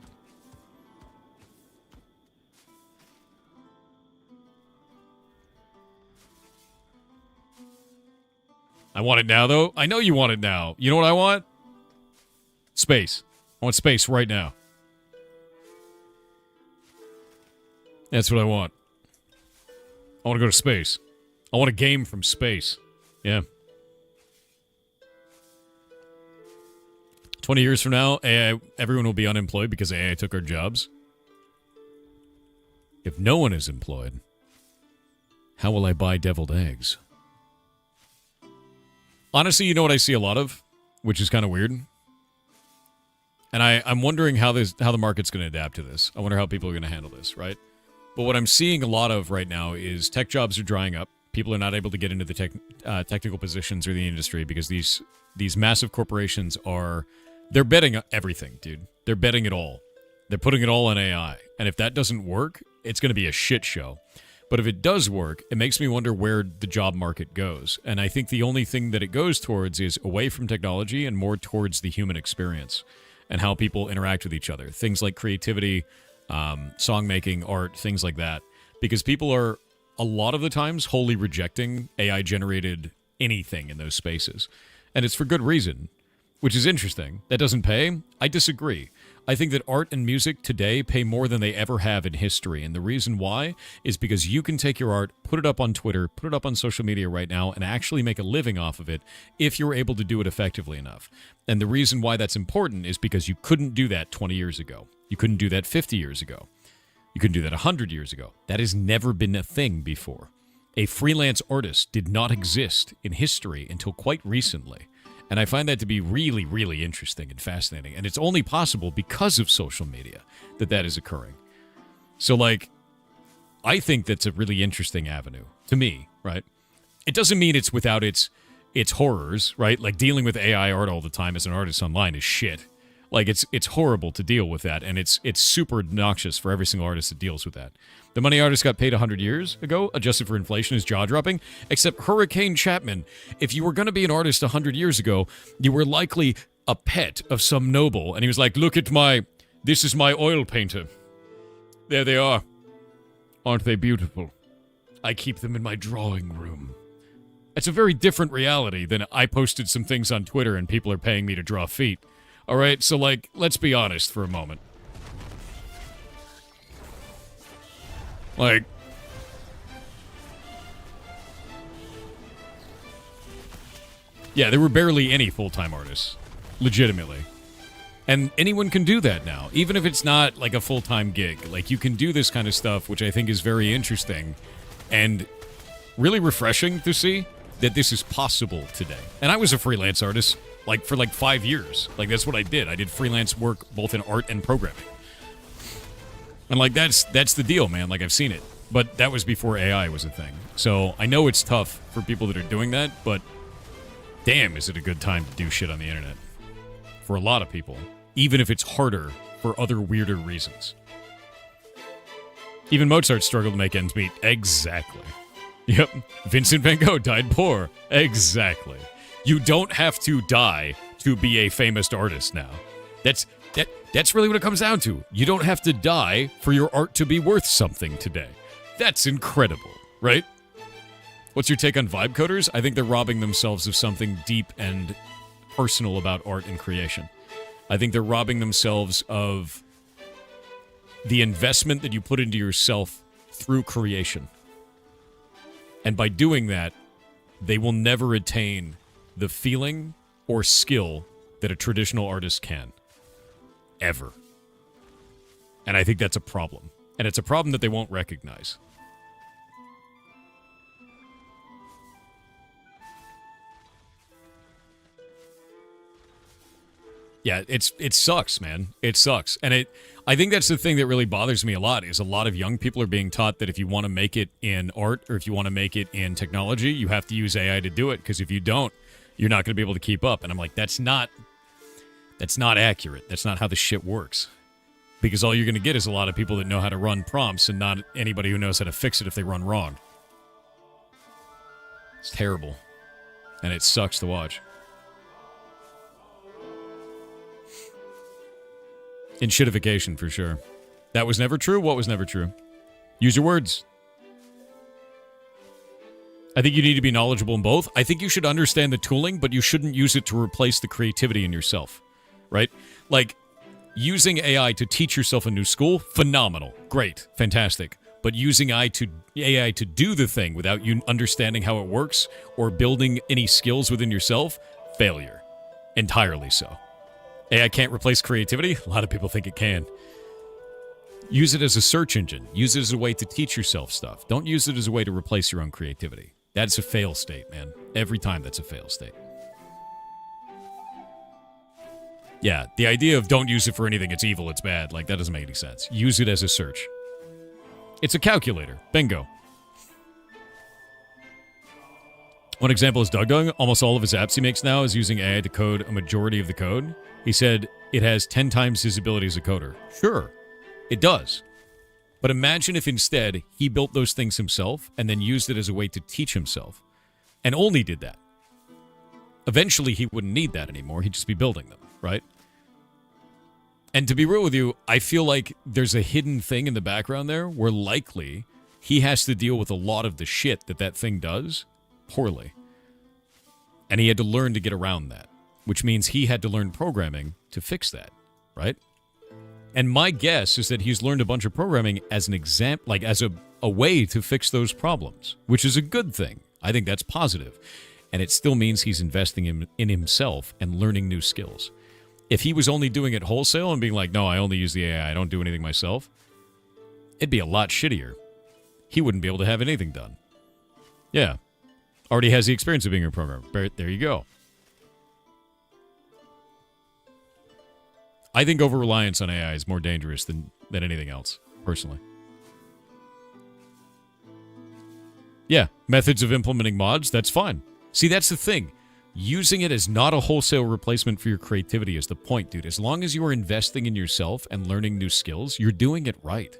I want it now, though. I know you want it now. You know what I want? Space. I want space right now. That's what I want. I want to go to space. I want a game from space. Yeah. 20 years from now, AI, everyone will be unemployed because AI took our jobs. If no one is employed, how will I buy deviled eggs? Honestly, you know what I see a lot of, which is kind of weird? And I'm wondering how the market's going to adapt to this. I wonder how people are going to handle this, right? But what I'm seeing a lot of right now is tech jobs are drying up. People are not able to get into the technical positions or the industry because these massive corporations they're betting everything, dude. They're betting it all. They're putting it all on AI. And if that doesn't work, it's going to be a shit show. But if it does work, it makes me wonder where the job market goes. And I think the only thing that it goes towards is away from technology and more towards the human experience and how people interact with each other. Things like creativity, song making, art, things like that. Because people are, a lot of the times, wholly rejecting AI-generated anything in those spaces. And it's for good reason, which is interesting. That doesn't pay? I disagree. I think that art and music today pay more than they ever have in history. And the reason why is because you can take your art, put it up on Twitter, put it up on social media right now, and actually make a living off of it if you're able to do it effectively enough. And the reason why that's important is because you couldn't do that 20 years ago. You couldn't do that 50 years ago. You couldn't do that 100 years ago. That has never been a thing before. A freelance artist did not exist in history until quite recently. And I find that to be really, really interesting and fascinating. And it's only possible because of social media that is occurring. So, like, I think that's a really interesting avenue to me, right? It doesn't mean it's without its horrors, right? Like, dealing with AI art all the time as an artist online is shit. Like, it's horrible to deal with that, and it's super obnoxious for every single artist that deals with that. The money artist got paid 100 years ago, adjusted for inflation, is jaw-dropping, except Hurricane Chapman, if you were going to be an artist 100 years ago, you were likely a pet of some noble, and he was like, look at this is my oil painter. There they are. Aren't they beautiful? I keep them in my drawing room. It's a very different reality than I posted some things on Twitter and people are paying me to draw feet. All right, so, like, let's be honest for a moment. Like, yeah, there were barely any full-time artists, legitimately. And anyone can do that now, even if it's not, like, a full-time gig. Like, you can do this kind of stuff, which I think is very interesting and really refreshing to see that this is possible today. And I was a freelance artist. Like, for 5 years. Like, that's what I did. I did freelance work both in art and programming. And, like, that's the deal, man. Like, I've seen it. But that was before AI was a thing. So, I know it's tough for people that are doing that, but damn, is it a good time to do shit on the internet. For a lot of people. Even if it's harder for other weirder reasons. Even Mozart struggled to make ends meet. Exactly. Yep. Vincent van Gogh died poor. Exactly. You don't have to die to be a famous artist now. That's really what it comes down to. You don't have to die for your art to be worth something today. That's incredible, right? What's your take on vibe coders? I think they're robbing themselves of something deep and personal about art and creation. I think they're robbing themselves of the investment that you put into yourself through creation. And by doing that, they will never attain the feeling or skill that a traditional artist can. Ever. And I think that's a problem. And it's a problem that they won't recognize. Yeah, it sucks, man. It sucks. And I think that's the thing that really bothers me a lot, is a lot of young people are being taught that if you want to make it in art or if you want to make it in technology, you have to use AI to do it, because if you don't, you're not going to be able to keep up. And I'm like, that's not accurate. That's not how the shit works. Because all you're going to get is a lot of people that know how to run prompts and not anybody who knows how to fix it if they run wrong. It's terrible. And it sucks to watch. In shitification, for sure. That was never true? What was never true? Use your words. I think you need to be knowledgeable in both. I think you should understand the tooling, but you shouldn't use it to replace the creativity in yourself. Right? Like, using AI to teach yourself a new school, phenomenal. Great. Fantastic. But using AI to do the thing without you understanding how it works or building any skills within yourself, failure. Entirely so. AI can't replace creativity? A lot of people think it can. Use it as a search engine. Use it as a way to teach yourself stuff. Don't use it as a way to replace your own creativity. That's a fail state, man. Every time that's a fail state. Yeah, the idea of don't use it for anything, it's evil, it's bad, like, that doesn't make any sense. Use it as a search. It's a calculator. Bingo. One example is Doug. Almost all of his apps he makes now is using AI to code a majority of the code. He said it has 10 times his ability as a coder. Sure, it does. But imagine if instead he built those things himself and then used it as a way to teach himself. And only did that. Eventually he wouldn't need that anymore. He'd just be building them, right? And to be real with you, I feel like there's a hidden thing in the background there where likely he has to deal with a lot of the shit that thing does poorly. And he had to learn to get around that, which means he had to learn programming to fix that, right? And my guess is that he's learned a bunch of programming as an example, like as a way to fix those problems, which is a good thing. I think that's positive. And it still means he's investing in himself and learning new skills. If he was only doing it wholesale and being like, no, I only use the AI, I don't do anything myself, it'd be a lot shittier. He wouldn't be able to have anything done. Yeah. Already has the experience of being a programmer. There you go. I think over-reliance on AI is more dangerous than anything else, personally. Yeah, methods of implementing mods, that's fine. See, that's the thing. Using it as not a wholesale replacement for your creativity is the point, dude. As long as you are investing in yourself and learning new skills, you're doing it right.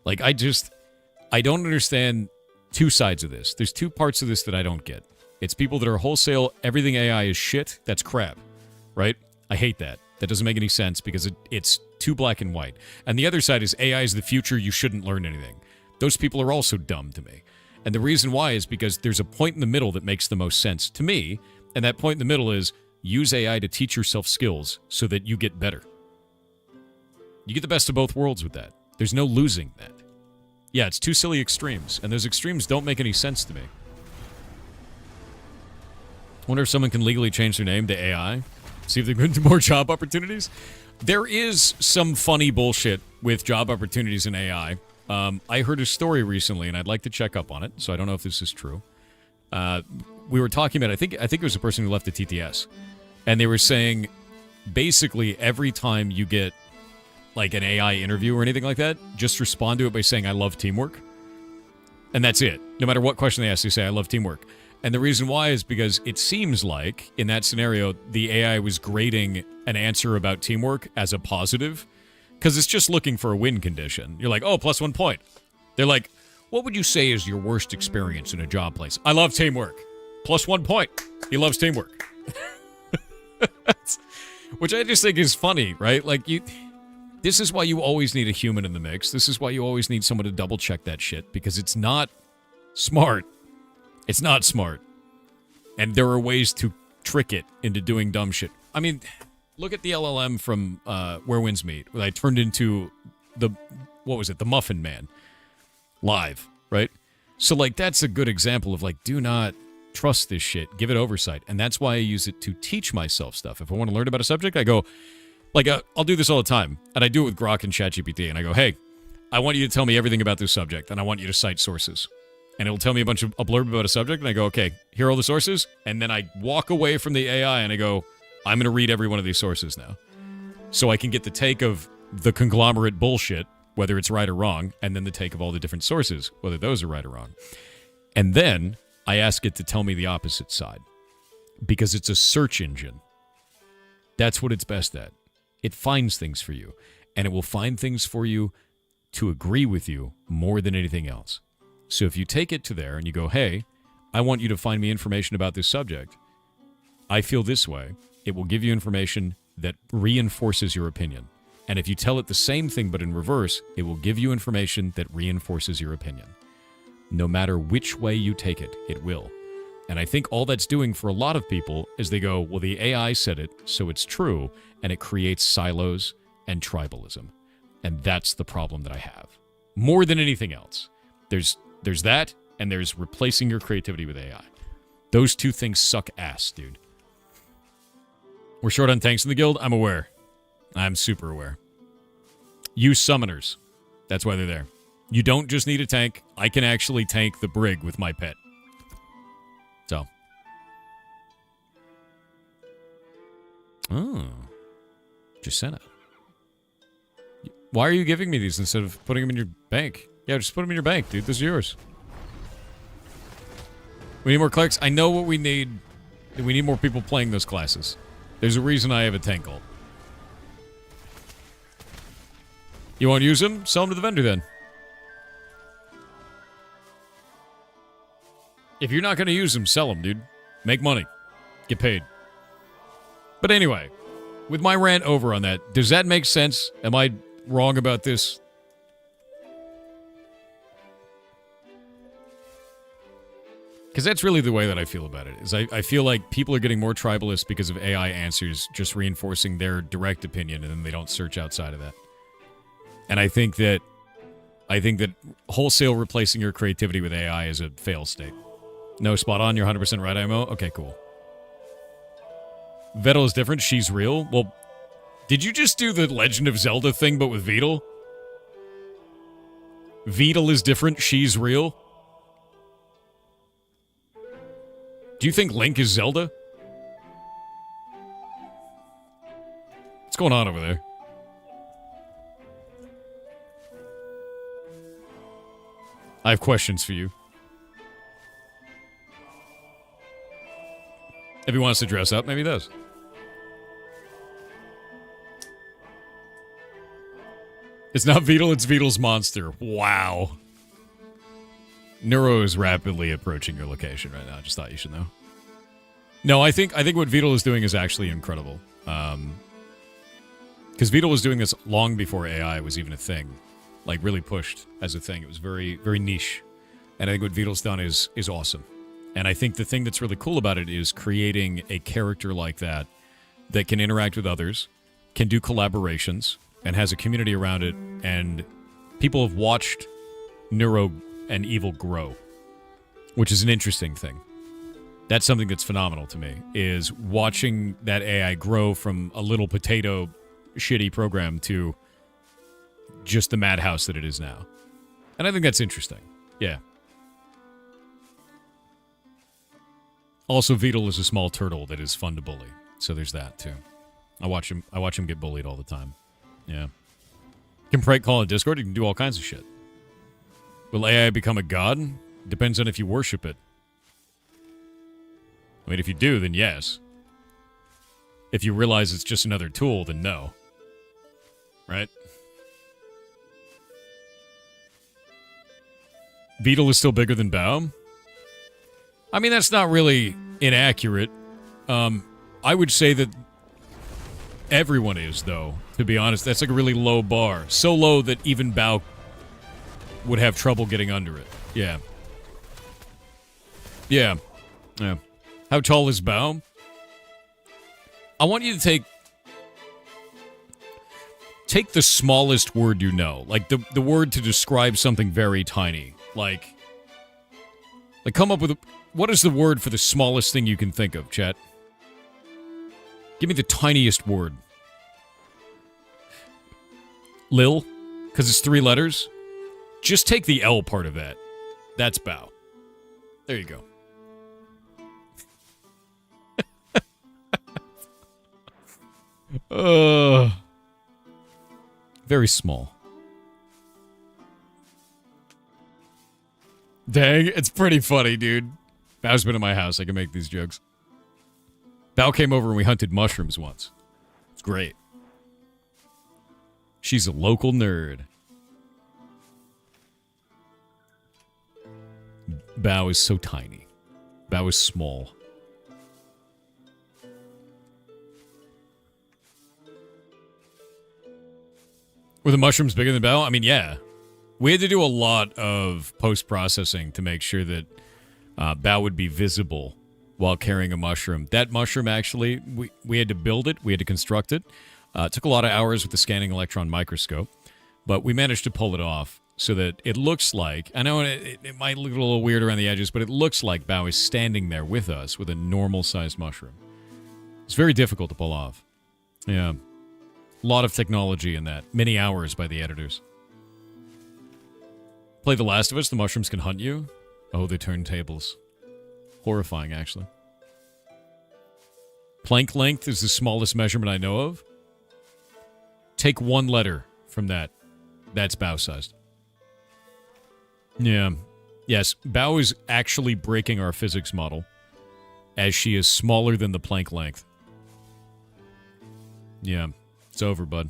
Like, I don't understand two sides of this. There's two parts of this that I don't get. It's people that are wholesale, everything AI is shit, that's crap, right? I hate that. That doesn't make any sense because it's too black and white. And the other side is AI is the future, you shouldn't learn anything. Those people are also dumb to me. And the reason why is because there's a point in the middle that makes the most sense to me, and that point in the middle is use AI to teach yourself skills so that you get better. You get the best of both worlds with that. There's no losing that. Yeah, it's two silly extremes, and those extremes don't make any sense to me. I wonder if someone can legally change their name to AI. See if they can get more job opportunities. There is some funny bullshit with job opportunities in AI. I heard a story recently, and I'd like to check up on it, so I don't know if this is true. We were talking about, I think it was a person who left the TTS, and they were saying, basically, every time you get, like, an AI interview or anything like that, just respond to it by saying, I love teamwork. And that's it. No matter what question they ask, they say, I love teamwork. And the reason why is because it seems like, in that scenario, the AI was grading an answer about teamwork as a positive, because it's just looking for a win condition. You're like, oh, plus 1 point. They're like, what would you say is your worst experience in a job place? I love teamwork. Plus 1 point. He loves teamwork. Which I just think is funny, right? Like, this is why you always need a human in the mix. This is why you always need someone to double check that shit, because it's not smart. It's not smart. And there are ways to trick it into doing dumb shit. I mean, look at the LLM from Where Winds Meet, where I turned into the Muffin Man live, right? So, like, that's a good example of, like, do not trust this shit. Give it oversight. And that's why I use it to teach myself stuff. If I want to learn about a subject, I go, like, I'll do this all the time. And I do it with Grok and ChatGPT. And I go, hey, I want you to tell me everything about this subject. And I want you to cite sources. And it'll tell me a blurb about a subject. And I go, okay, here are all the sources. And then I walk away from the AI and I go, I'm going to read every one of these sources now. So I can get the take of the conglomerate bullshit, whether it's right or wrong, and then the take of all the different sources, whether those are right or wrong. And then I ask it to tell me the opposite side, because it's a search engine. That's what it's best at. It finds things for you, and it will find things for you to agree with you more than anything else. So if you take it to there and you go, hey, I want you to find me information about this subject, I feel this way, it will give you information that reinforces your opinion. And if you tell it the same thing but in reverse, it will give you information that reinforces your opinion. No matter which way you take it, it will. And I think all that's doing for a lot of people is they go, well, the AI said it, so it's true, and it creates silos and tribalism. And that's the problem that I have. More than anything else. There's that, and there's replacing your creativity with AI. Those two things suck ass, dude. We're short on tanks in the guild. I'm aware. I'm super aware. Use summoners. That's why they're there. You don't just need a tank. I can actually tank the brig with my pet. So. Oh. Jacenna. Why are you giving me these instead of putting them in your bank? Yeah, just put them in your bank, dude. This is yours. We need more clerics. I know what we need. We need more people playing those classes. There's a reason I have a tank ult. You want to use them? Sell them to the vendor then. If you're not going to use them, sell them, dude. Make money. Get paid. But anyway, with my rant over on that, does that make sense? Am I wrong about this? Because that's really the way that I feel about it. Is I feel like people are getting more tribalist because of AI answers just reinforcing their direct opinion, and then they don't search outside of that. And I think that wholesale replacing your creativity with AI is a fail state. No, spot on. You're 100% right, IMO. Okay, cool. Vettel is different. She's real. Well, did you just do the Legend of Zelda thing, but with Vedal? Vedal is different. She's real. Do you think Link is Zelda? What's going on over there? I have questions for you. If he wants to dress up, maybe he does. It's not Vedal, it's Vedal's monster. Wow. Neuro is rapidly approaching your location right now. Just thought you should know. No, I think what Vedal is doing is actually incredible. Because Vedal was doing this long before AI was even a thing. Like, really pushed as a thing. It was very, very niche. And I think what Vedal's done is awesome. And I think the thing that's really cool about it is creating a character like that that can interact with others, can do collaborations, and has a community around it. And people have watched Neuro and Evil grow, which is an interesting thing. That's something that's phenomenal to me, is watching that AI grow from a little potato shitty program to just the madhouse that it is now. And I think that's interesting. Yeah. Also, Vedal is a small turtle that is fun to bully. So there's that too. I watch him get bullied all the time. Yeah. You can prank call on Discord, you can do all kinds of shit. Will AI become a god? Depends on if you worship it. I mean, if you do, then yes. If you realize it's just another tool, then no. Right? Vedal is still bigger than Baum? I mean, that's not really inaccurate. I would say that everyone is, though, to be honest. That's like a really low bar. So low that even Bao would have trouble getting under it. Yeah. Yeah. Yeah. How tall is Bao? I want you to take the smallest word you know. Like the word to describe something very tiny. Like come up with What is the word for the smallest thing you can think of, chat? Give me the tiniest word. Lil? Because it's 3 letters? Just take the L part of that. That's bow. There you go. Very small. Dang, it's pretty funny, dude. Bow's been in my house. I can make these jokes. Bow came over and we hunted mushrooms once. It's great. She's a local nerd. Bow is so tiny. Bow is small. Were the mushrooms bigger than Bow? I mean, yeah. We had to do a lot of post-processing to make sure that Bow would be visible while carrying a mushroom. That mushroom, actually, we had to build it. We had to construct it. It took a lot of hours with the scanning electron microscope. But we managed to pull it off so that it looks like... I know it might look a little weird around the edges, but it looks like Bow is standing there with us with a normal-sized mushroom. It's very difficult to pull off. Yeah. A lot of technology in that. Many hours by the editors. Play The Last of Us, the mushrooms can hunt you. Oh, they turn tables. Horrifying, actually. Plank length is the smallest measurement I know of. Take 1 letter from that. That's Bow-sized. Yeah. Yes, Bow is actually breaking our physics model, as she is smaller than the plank length. Yeah, it's over, bud.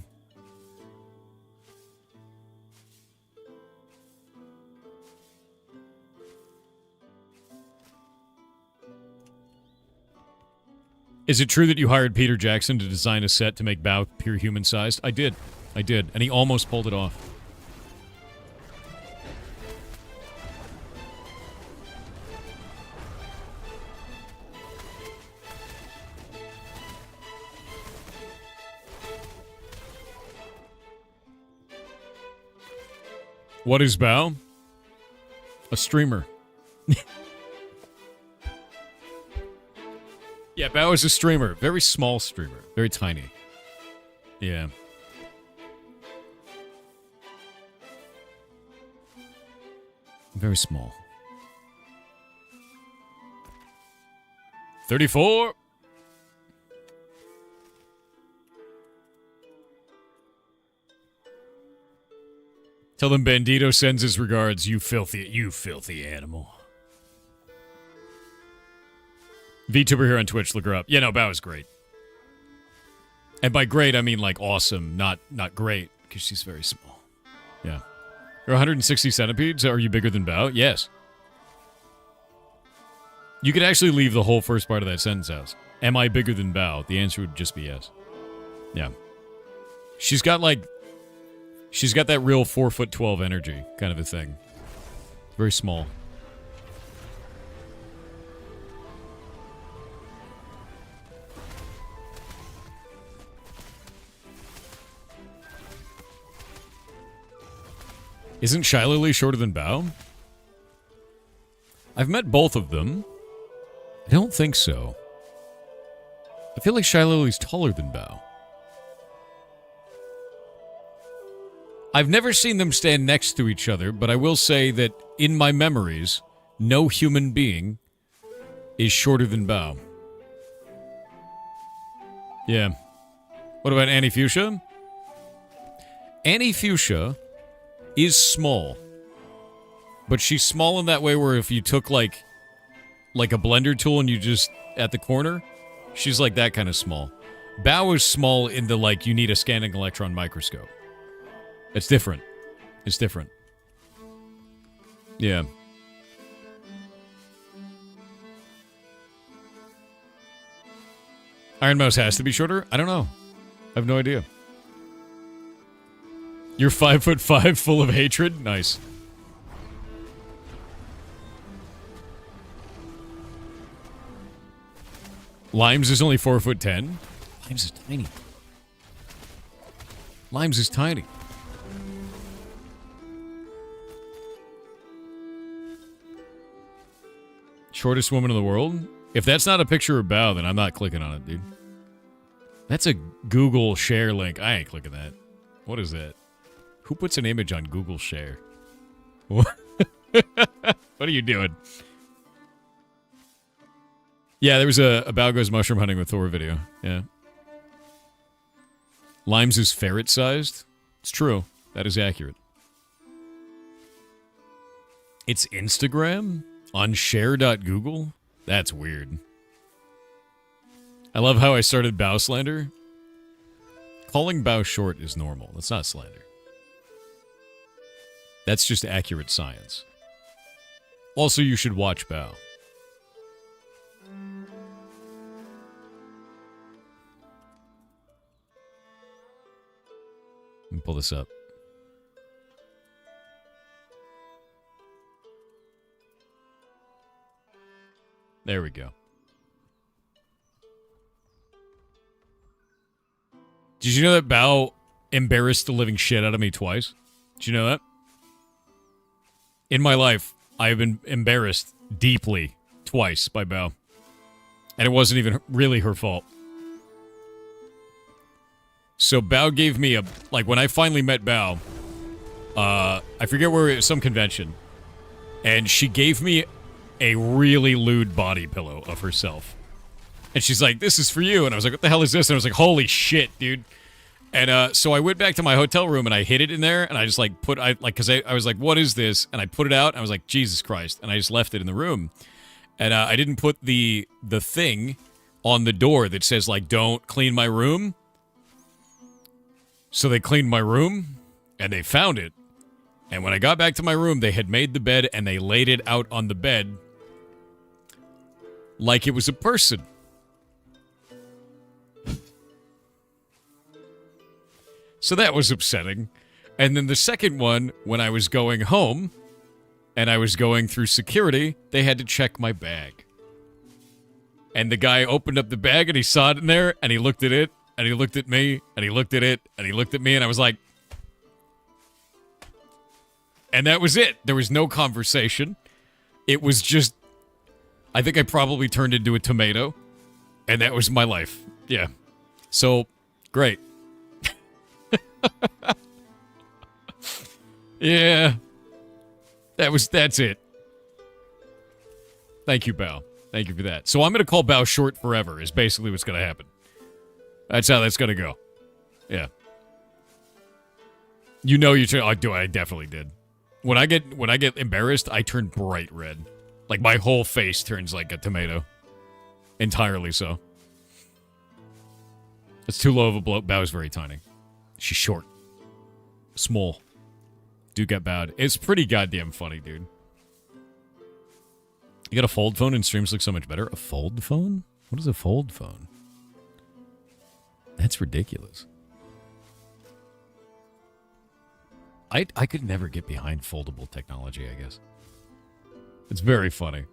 Is it true that you hired Peter Jackson to design a set to make Bow pure human-sized? I did. And he almost pulled it off. What is Bow? A streamer. Yeah, Bow is a streamer. Very small streamer. Very tiny. Yeah. Very small. 34. Tell them Bandito sends his regards, you filthy animal. VTuber here on Twitch, look her up. Yeah, no, Bow is great. And by great, I mean like awesome, not great, because she's very small. Yeah. You're 160 centipedes? Are you bigger than Bow? Yes. You could actually leave the whole first part of that sentence out. Am I bigger than Bow? The answer would just be yes. Yeah. She's got that real 4'12" energy kind of a thing. Very small. Isn't Shylily shorter than Bow? I've met both of them. I don't think so. I feel like Shylily's taller than Bow. I've never seen them stand next to each other, but I will say that in my memories, no human being is shorter than Bow. Yeah. What about Annie Fuchsia? Annie Fuchsia is small. But she's small in that way where if you took like a blender tool and you just at the corner, she's like that kind of small. Bow is small in the you need a scanning electron microscope. It's different. It's different. Yeah. Iron Mouse has to be shorter? I don't know. I have no idea. You're 5'5", full of hatred? Nice. Limes is only 4'10". Limes is tiny. Limes is tiny. Shortest woman in the world? If that's not a picture of Bao, then I'm not clicking on it, dude. That's a Google share link. I ain't clicking that. What is that? Who puts an image on Google Share? What? What are you doing? Yeah, there was a Bao goes mushroom hunting with Thor video. Yeah. Limes is ferret-sized? It's true. That is accurate. It's Instagram? On share.google? That's weird. I love how I started Bao slander. Calling Bao short is normal. That's not slander. That's just accurate science. Also, you should watch Bao. Let me pull this up. There we go. Did you know that Bao embarrassed the living shit out of me twice? Did you know that? In my life, I have been embarrassed deeply twice by Bao. And it wasn't even really her fault. So Bao gave me when I finally met Bao, I forget where it was, some convention. And she gave me a really lewd body pillow of herself. And she's like, this is for you. And I was like, what the hell is this? And I was like, holy shit, dude. And so I went back to my hotel room and I hid it in there. And I just because I was like, what is this? And I put it out. And I was like, Jesus Christ. And I just left it in the room. And I didn't put the thing on the door that says, don't clean my room. So they cleaned my room and they found it. And when I got back to my room, they had made the bed and they laid it out on the bed like it was a person. So that was upsetting. And then the second one, when I was going home and I was going through security, they had to check my bag. And the guy opened up the bag and he saw it in there and he looked at it and he looked at me and he looked at it and he looked at me and I was like... And that was it. There was no conversation. It was just... I think I probably turned into a tomato. And that was my life. Yeah. So, great. Yeah. That's it. Thank you, Bao. Thank you for that. So I'm going to call Bao short forever is basically what's going to happen. That's how that's going to go. Yeah. You know you turn... I definitely did. When I get embarrassed, I turn bright red. Like my whole face turns like a tomato. Entirely so. It's too low of a blow. Bao is very tiny. She's short. Small. Dude got bowed. It's pretty goddamn funny, dude. You got a fold phone and streams look so much better. A fold phone? What is a fold phone? That's ridiculous. I could never get behind foldable technology, I guess. It's very funny.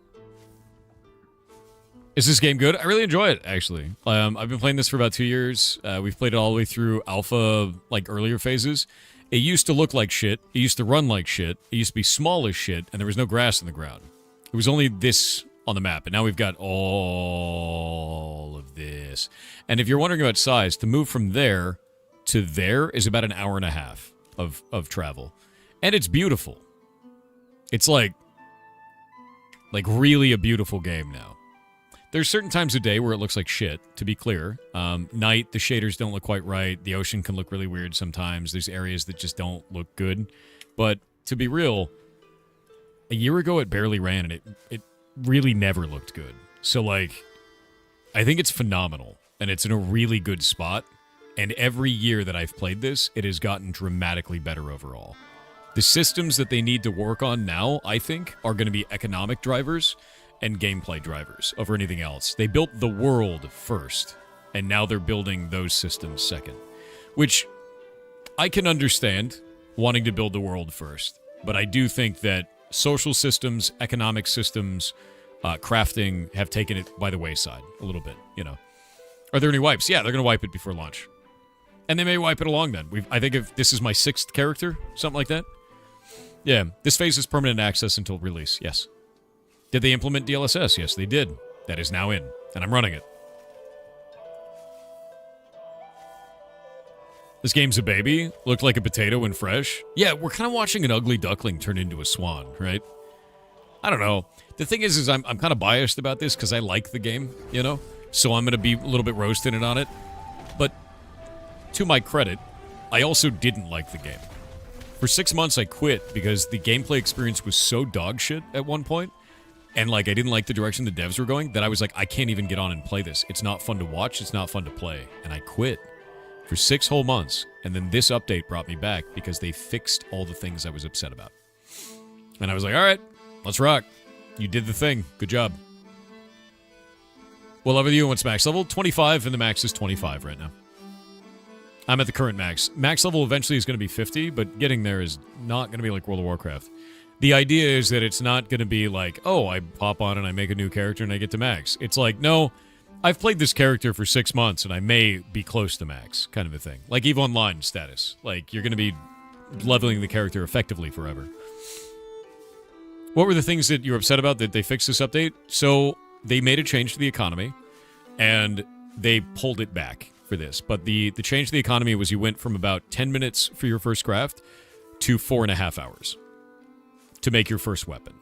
Is this game good? I really enjoy it, actually. I've been playing this for about 2 years. We've played it all the way through alpha, earlier phases. It used to look like shit. It used to run like shit. It used to be small as shit, and there was no grass in the ground. It was only this on the map, and now we've got all of this. And if you're wondering about size, to move from there to there is about an hour and a half of travel. And it's beautiful. It's like really a beautiful game now. There's certain times of day where it looks like shit, to be clear. Night, the shaders don't look quite right. The ocean can look really weird sometimes. There's areas that just don't look good. But to be real, a year ago it barely ran, and it really never looked good. So, I think it's phenomenal, and it's in a really good spot. And every year that I've played this, it has gotten dramatically better overall. The systems that they need to work on now, I think, are going to be economic drivers and gameplay drivers over anything else. They built the world first, and now they're building those systems second. Which I can understand wanting to build the world first, but I do think that social systems, economic systems, crafting have taken it by the wayside a little bit, Are there any wipes? Yeah, they're going to wipe it before launch. And they may wipe it along then. I think if this is my 6th character, something like that. Yeah, this phase is permanent access until release, yes. Did they implement DLSS? Yes, they did. That is now in, and I'm running it. This game's a baby. Looked like a potato when fresh. Yeah, we're kind of watching an ugly duckling turn into a swan, right? I don't know. The thing is I'm kind of biased about this because I like the game, you know? So I'm going to be a little bit roasting it on it. But to my credit, I also didn't like the game. For 6 months, I quit because the gameplay experience was so dog shit at one point, and like I didn't like the direction the devs were going, that I was like, I can't even get on and play this. It's not fun to watch. It's not fun to play. And I quit for 6 whole months. And then this update brought me back because they fixed all the things I was upset about. And I was like, all right, let's rock. You did the thing. Good job. What level are you? What's max level? 25, and the max is 25 right now. I'm at the current max. Max level eventually is going to be 50, but getting there is not going to be like World of Warcraft. The idea is that it's not going to be like, oh, I pop on and I make a new character and I get to max. It's like, no, I've played this character for 6 months and I may be close to max, kind of a thing. Like EVE Online status. Like, you're going to be leveling the character effectively forever. What were the things that you were upset about that they fixed this update? So, they made a change to the economy, and they pulled it back for this. But the change to the economy was you went from about 10 minutes for your first craft to 4.5 hours to make your first weapon.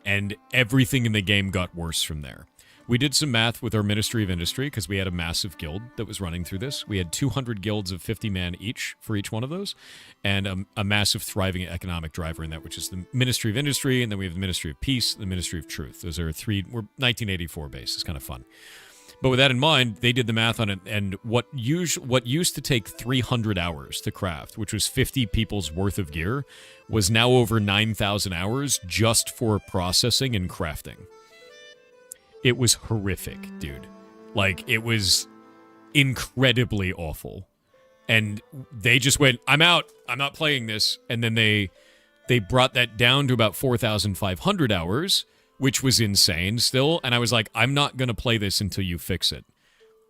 And everything in the game got worse from there. We did some math with our Ministry of Industry because we had a massive guild that was running through this. We had 200 guilds of 50 man each for each one of those, and a massive thriving economic driver in that, which is the Ministry of Industry, and then we have the Ministry of Peace, and the Ministry of Truth. Those are three. We're 1984 base. It's kind of fun. But with that in mind, they did the math on it, and what used to take 300 hours to craft, which was 50 people's worth of gear, was now over 9,000 hours just for processing and crafting. It was horrific, dude. Like, it was incredibly awful. And they just went, I'm out. I'm not playing this. And then they brought that down to about 4,500 hours, which was insane still. And I was like, I'm not going to play this until you fix it.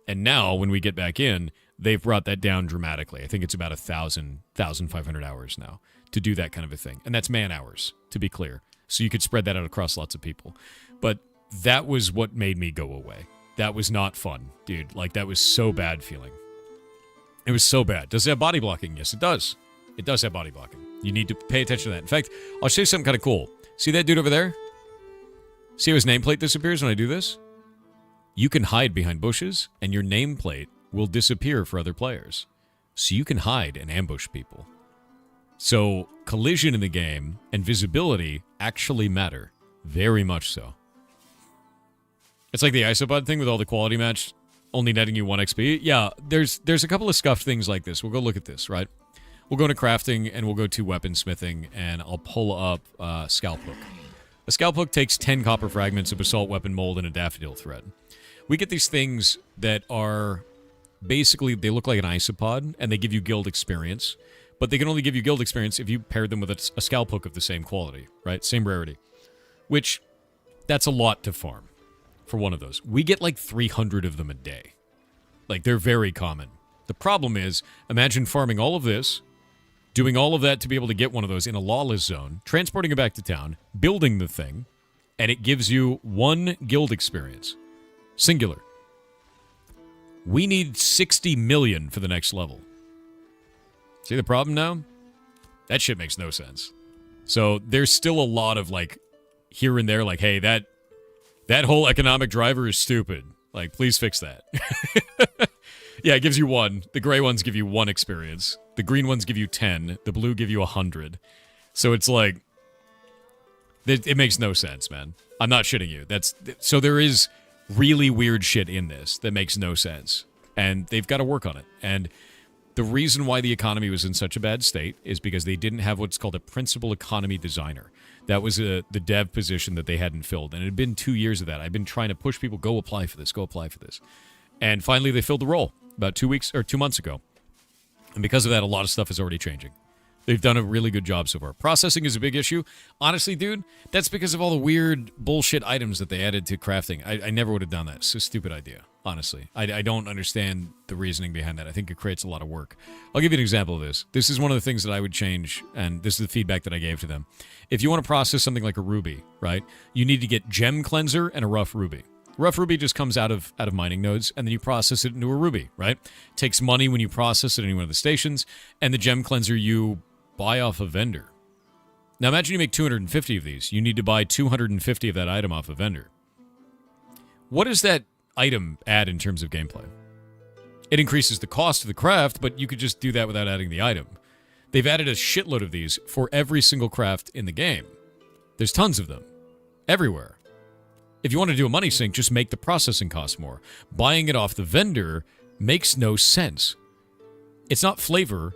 And now, when we get back in, they've brought that down dramatically. I think it's about 1,500 hours now to do that kind of a thing. And that's man hours, to be clear. So you could spread that out across lots of people. But that was what made me go away. That was not fun, dude. Like, that was so bad feeling. It was so bad. Does it have body blocking? Yes, it does. It does have body blocking. You need to pay attention to that. In fact, I'll show you something kind of cool. See that dude over there? See how his nameplate disappears when I do this? You can hide behind bushes, and your nameplate will disappear for other players. So you can hide and ambush people. So collision in the game and visibility actually matter. Very much so. It's like the isopod thing with all the quality match only netting you 1 XP. Yeah, there's a couple of scuffed things like this. We'll go look at this, right? We'll go into crafting, and we'll go to weaponsmithing, and I'll pull up scalp hook. A scalp hook takes 10 copper fragments, a basalt weapon mold, and a daffodil thread. We get these things that are basically, they look like an isopod, and they give you guild experience, but they can only give you guild experience if you pair them with a scalp hook of the same quality, right? Same rarity. Which, that's a lot to farm for one of those. We get like 300 of them a day. Like, they're very common. The problem is, imagine farming all of this, doing all of that to be able to get one of those in a lawless zone, transporting it back to town, building the thing, and it gives you 1 guild experience. Singular. We need 60 million for the next level. See the problem now? That shit makes no sense. So there's still a lot of, like, here and there, like, hey, that whole economic driver is stupid. Like, please fix that. Yeah, it gives you 1. The gray ones give you 1 experience. The green ones give you 10. The blue give you 100. So it's like, it makes no sense, man. I'm not shitting you. So there is really weird shit in this that makes no sense. And they've got to work on it. And the reason why the economy was in such a bad state is because they didn't have what's called a principal economy designer. That was the dev position that they hadn't filled. And it had been 2 years of that. I've been trying to push people, go apply for this, go apply for this. And finally, they filled the role about 2 months ago. And because of that, a lot of stuff is already changing. They've done a really good job so far. Processing is a big issue. Honestly, dude, that's because of all the weird bullshit items that they added to crafting. I never would have done that. It's a stupid idea. honestly. I don't understand the reasoning behind that. I think it creates a lot of work. I'll give you an example of this. This is one of the things that I would change, and this is the feedback that I gave to them. If you want to process something like a ruby, right, you need to get gem cleanser and a rough ruby. Rough ruby just comes out of mining nodes, and then you process it into a ruby, right? It takes money when you process it at any one of the stations, and the gem cleanser you buy off a vendor. Now imagine you make 250 of these. You need to buy 250 of that item off a vendor. What does that item add in terms of gameplay? It increases the cost of the craft, but you could just do that without adding the item. They've added a shitload of these for every single craft in the game. There's tons of them. Everywhere. If you want to do a money sink, just make the processing cost more. Buying it off the vendor makes no sense. It's not flavor,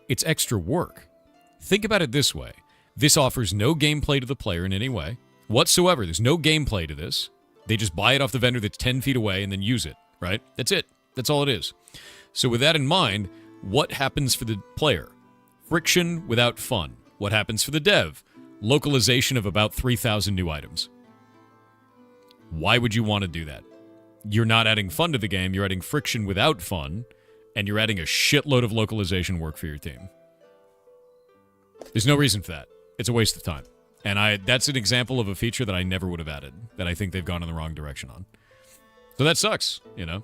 it's extra work. Think about it this way. This offers no gameplay to the player in any way whatsoever. There's no gameplay to this. They just buy it off the vendor that's 10 feet away and then use it, right? That's it. That's all it is. So with that in mind, what happens for the player? Friction without fun. What happens for the dev? Localization of about 3,000 new items. Why would you want to do that? You're not adding fun to the game, you're adding friction without fun, and you're adding a shitload of localization work for your team. There's no reason for that. It's a waste of time. And that's an example of a feature that I never would have added, that I think they've gone in the wrong direction on. So that sucks, you know?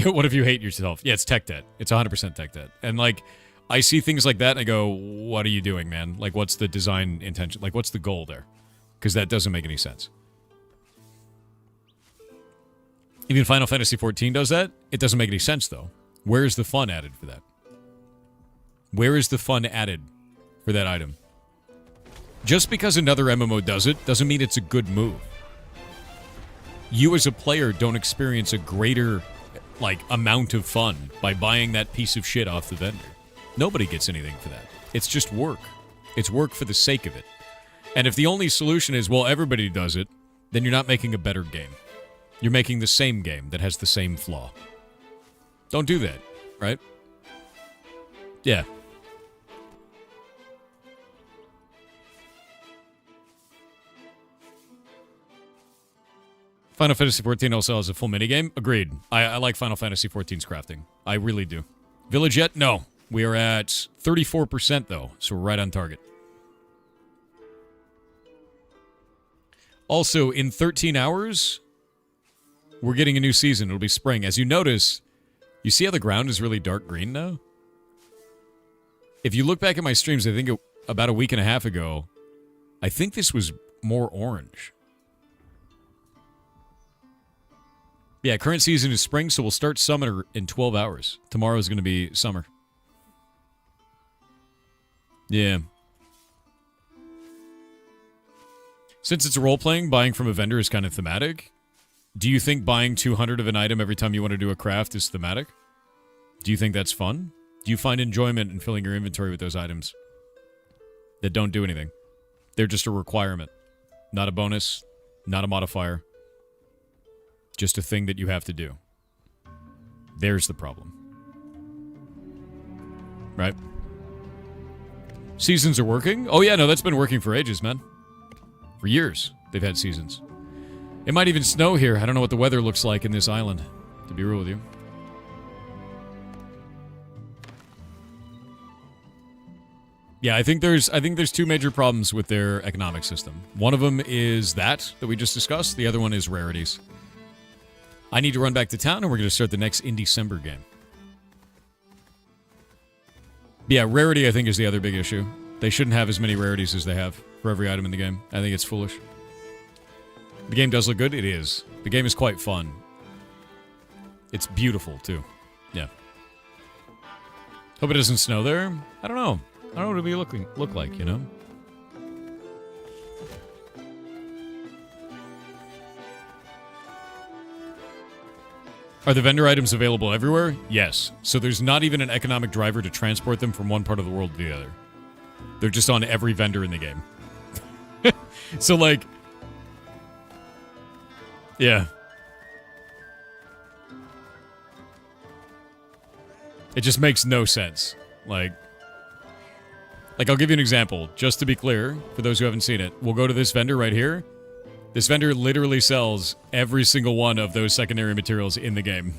What if you hate yourself? Yeah, it's tech debt. It's 100% tech debt. And, like, I see things like that and I go, what are you doing, man? Like, what's the design intention? Like, what's the goal there? Because that doesn't make any sense. Even Final Fantasy XIV does that? It doesn't make any sense, though. Where is the fun added for that? Where is the fun added for that item? Just because another MMO does it doesn't mean it's a good move. You as a player don't experience a greater, like, amount of fun by buying that piece of shit off the vendor. Nobody gets anything for that. It's just work. It's work for the sake of it. And if the only solution is, well, everybody does it, then you're not making a better game. You're making the same game that has the same flaw. Don't do that, right? Yeah. Final Fantasy XIV also has a full minigame. Agreed. I like Final Fantasy XIV's crafting. I really do. Village yet? No. We are at 34% though, so we're right on target. Also, in 13 hours, we're getting a new season. It'll be spring. As you notice, you see how the ground is really dark green now? If you look back at my streams, I think about a week and a half ago, I think this was more orange. Yeah, current season is spring, so we'll start summer in 12 hours. Tomorrow is going to be summer. Yeah. Since it's role-playing, buying from a vendor is kind of thematic. Do you think buying 200 of an item every time you want to do a craft is thematic? Do you think that's fun? Do you find enjoyment in filling your inventory with those items that don't do anything? They're just a requirement. Not a bonus, not a modifier. Just a thing that you have to do. There's the problem. Right? Seasons are working? Oh yeah, no, that's been working for ages, man. For years, they've had seasons. It might even snow here. I don't know what the weather looks like in this island, to be real with you. Yeah, I think there's two major problems with their economic system. One of them is that we just discussed. The other one is rarities. I need to run back to town, and we're going to start the next in December game. Yeah, rarity, I think, is the other big issue. They shouldn't have as many rarities as they have for every item in the game. I think it's foolish. The game does look good. It is. The game is quite fun. It's beautiful, too. Yeah. Hope it doesn't snow there. I don't know. I don't know what it'll look like, you know? Are the vendor items available everywhere? Yes. So there's not even an economic driver to transport them from one part of the world to the other. They're just on every vendor in the game. So, like... Yeah. It just makes no sense. Like, I'll give you an example. Just to be clear, for those who haven't seen it, we'll go to this vendor right here. This vendor literally sells every single one of those secondary materials in the game.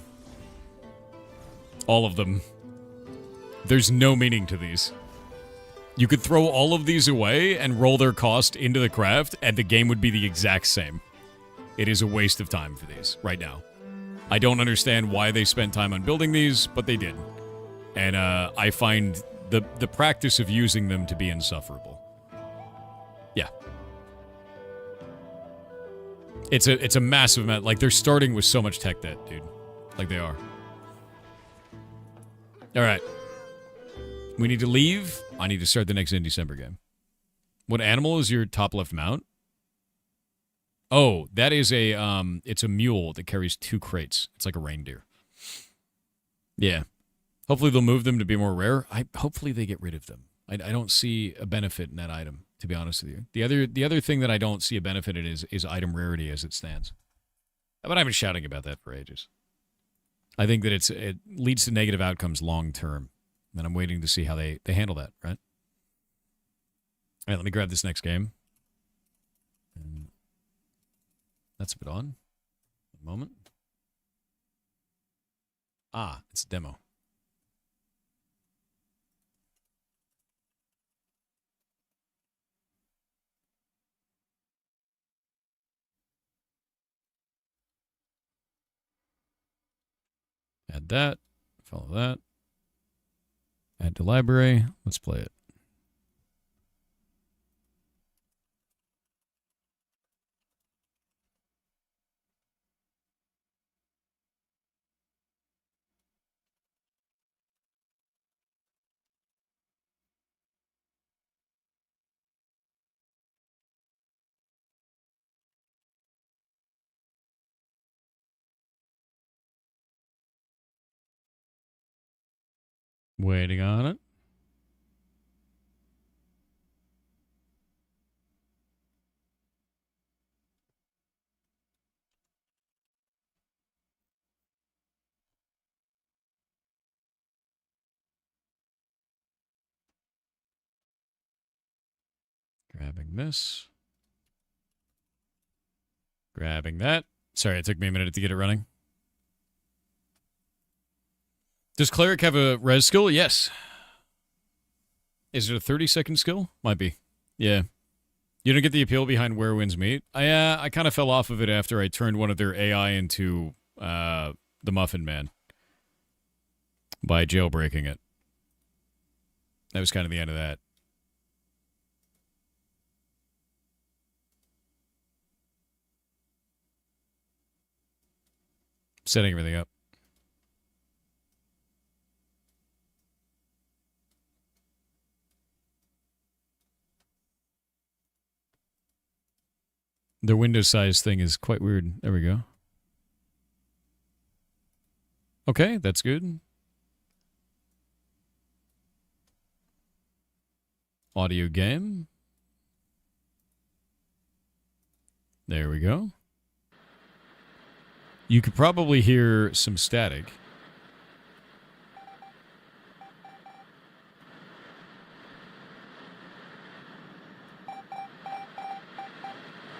All of them. There's no meaning to these. You could throw all of these away and roll their cost into the craft, and the game would be the exact same. It is a waste of time for these right now. I don't understand why they spent time on building these, but they did. And I find the practice of using them to be insufferable. Yeah. It's a massive amount. Like, they're starting with so much tech debt, dude. Like, they are. All right. We need to leave. I need to start the next in December game. What animal is your top left mount? Oh, that is it's a mule that carries 2 crates. It's like a reindeer. Yeah. Hopefully they'll move them to be more rare. Hopefully they get rid of them. I don't see a benefit in that item, to be honest with you. The other thing that I don't see a benefit in is item rarity as it stands. But I've been shouting about that for ages. I think that it leads to negative outcomes long term. And I'm waiting to see how they handle that, right? All right, let me grab this next game. And that's a bit on. A moment. Ah, it's a demo. Add that. Follow that. Add to library. Let's play it. Waiting on it. Grabbing this. Grabbing that. Sorry, it took me a minute to get it running. Does Cleric have a res skill? Yes. Is it a 30-second skill? Might be. Yeah. You don't get the appeal behind Where Winds Meet? I kind of fell off of it after I turned one of their AI into the Muffin Man by jailbreaking it. That was kind of the end of that. Setting everything up. The window size thing is quite weird. There we go. Okay, that's good. Audio game. There we go. You could probably hear some static.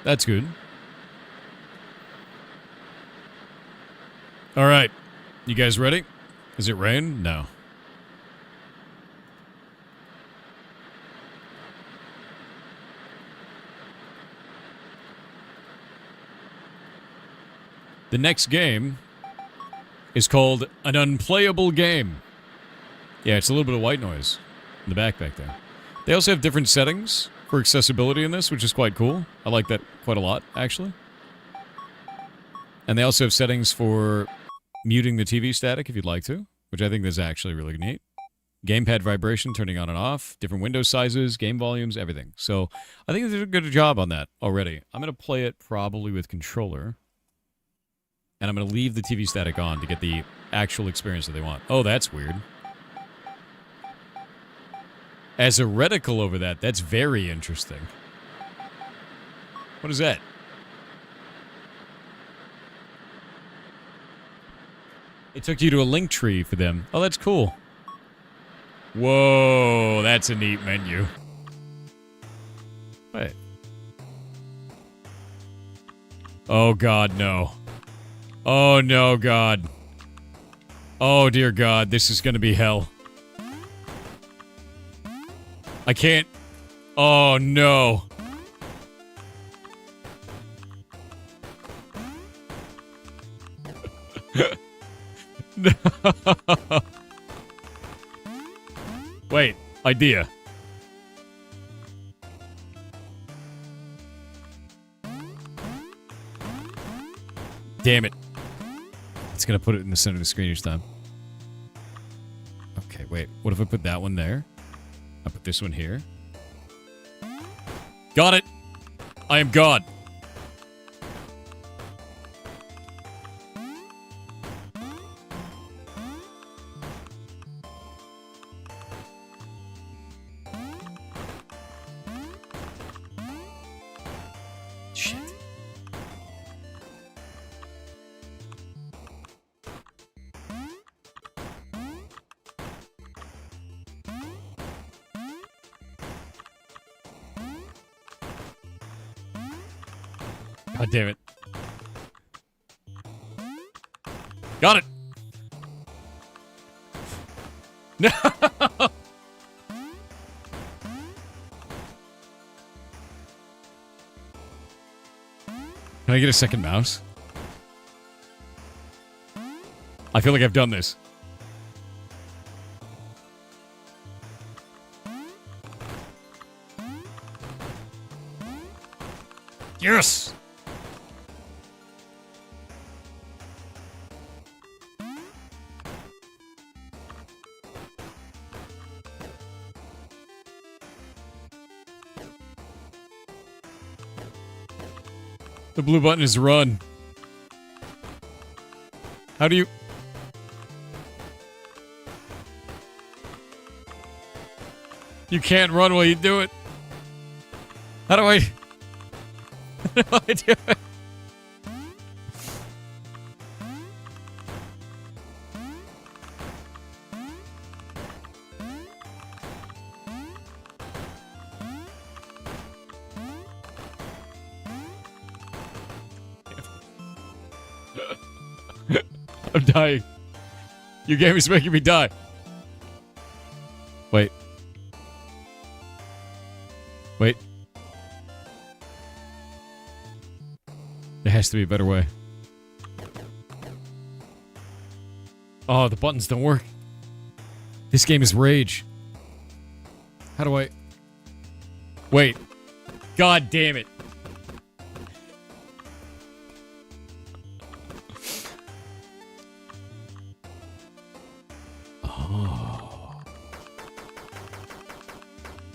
That's good. All right. You guys ready? Is it rain? No. The next game is called An Unplayable Game. Yeah, it's a little bit of white noise in the backpack there. They also have different settings for accessibility in this, which is quite cool. I like that quite a lot, actually. And they also have settings for muting the TV static if you'd like to, which I think is actually really neat. Gamepad vibration, turning on and off, different window sizes, game volumes, everything. So I think they did a good job on that already. I'm going to play it probably with controller. And I'm going to leave the TV static on to get the actual experience that they want. Oh, that's weird. As a reticle over that, that's very interesting. What is that? It took you to a link tree for them. Oh, that's cool. Whoa, that's a neat menu. Wait. Oh, God, no. Oh, no, God. Oh, dear God, this is gonna be hell. I can't... Oh, no. No. Wait, idea. Damn it. It's gonna put it in the center of the screen each time. Okay, wait. What if I put that one there? I put this one here. Got it! I am God. Shit. God damn it. Got it! No! Can I get a second mouse? I feel like I've done this. Yes! The blue button is run. How do you... You can't run while you do it. How do I... How do I do it? I'm dying. Your game is making me die. Wait. Wait. There has to be a better way. Oh, the buttons don't work. This game is rage. How do I... Wait. God damn it.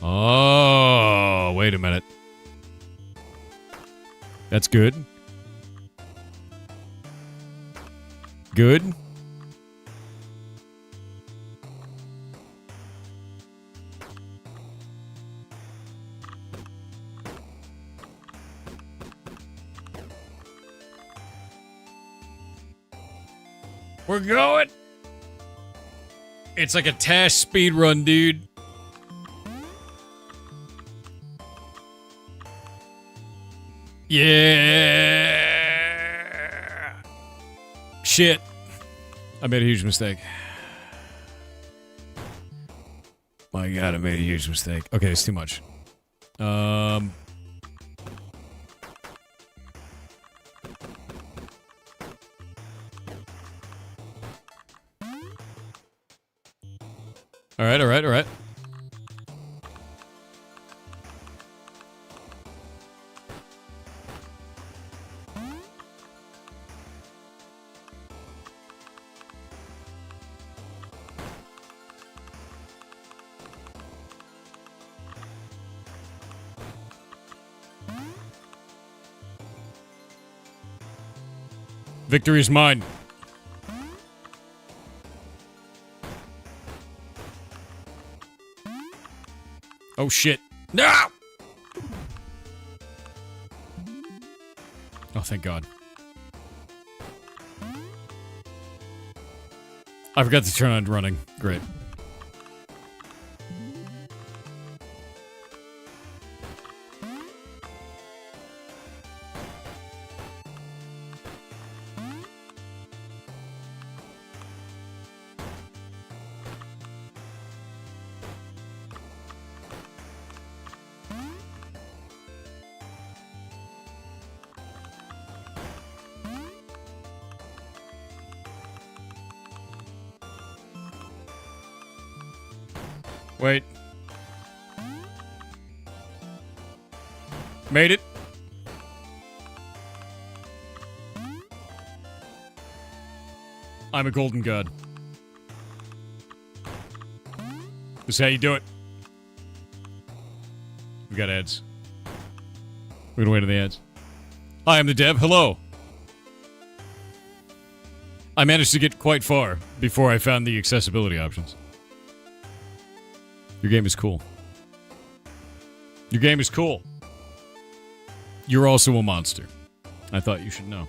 Oh, wait a minute. That's good. Good. We're going. It's like a Tash speed run, dude. Yeah. Shit. I made a huge mistake. My God, I made a huge mistake. Okay, it's too much. All right, all right, all right. Victory is mine. Oh shit. No! Oh, thank God. I forgot to turn on running. Great. Wait. Made it. I'm a golden god. This is how you do it. We got ads. We're gonna wait to the ads. Hi, I'm the dev. Hello. I managed to get quite far before I found the accessibility options. Your game is cool. Your game is cool. You're also a monster. I thought you should know.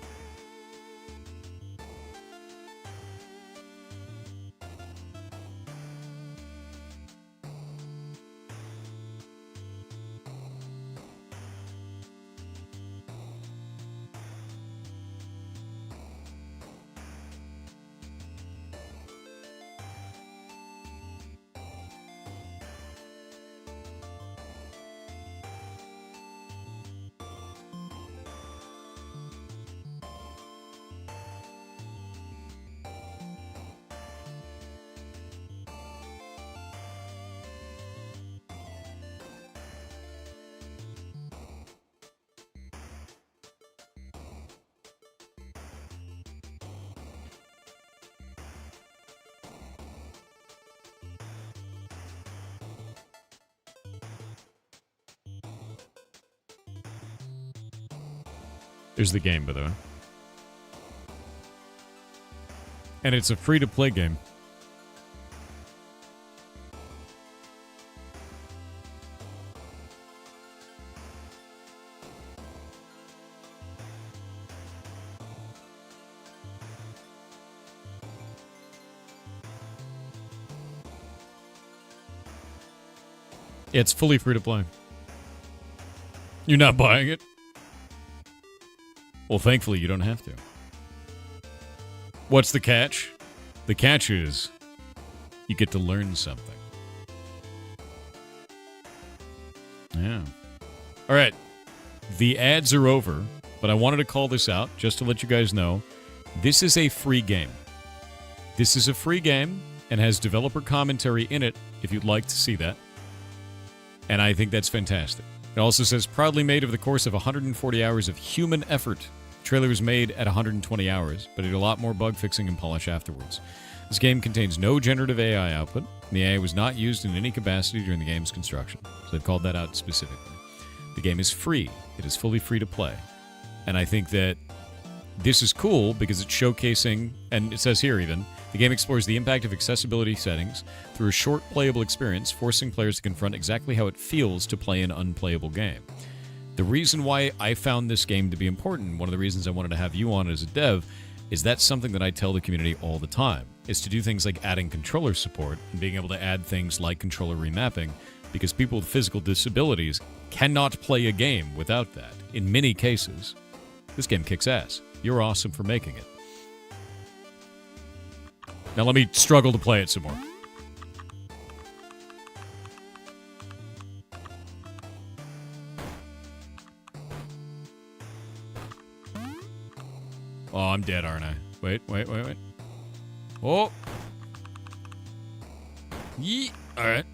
There's the game, by the way. And it's a free-to-play game. Yeah, it's fully free-to-play. You're not buying it? Well, thankfully, you don't have to. What's the catch? The catch is you get to learn something. Yeah. All right. The ads are over, but I wanted to call this out just to let you guys know. This is a free game. This is a free game and has developer commentary in it if you'd like to see that. And I think that's fantastic. It also says, proudly made over the course of 140 hours of human effort. The trailer was made at 120 hours, but it did a lot more bug fixing and polish afterwards. This game contains no generative AI output, and the AI was not used in any capacity during the game's construction. So they've called that out specifically. The game is free. It is fully free to play. And I think that this is cool because it's showcasing, and it says here even, the game explores the impact of accessibility settings through a short playable experience, forcing players to confront exactly how it feels to play an unplayable game. The reason why I found this game to be important, one of the reasons I wanted to have you on as a dev, is that's something that I tell the community all the time, is to do things like adding controller support and being able to add things like controller remapping, because people with physical disabilities cannot play a game without that. In many cases, this game kicks ass. You're awesome for making it. Now let me struggle to play it some more. Oh, I'm dead, aren't I? Wait. Oh! Yeet! Alright.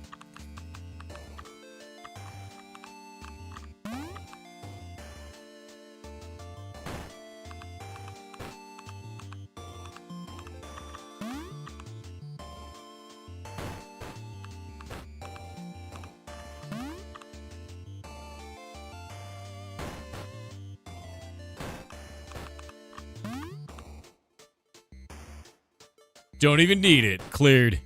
Don't even need it. Cleared.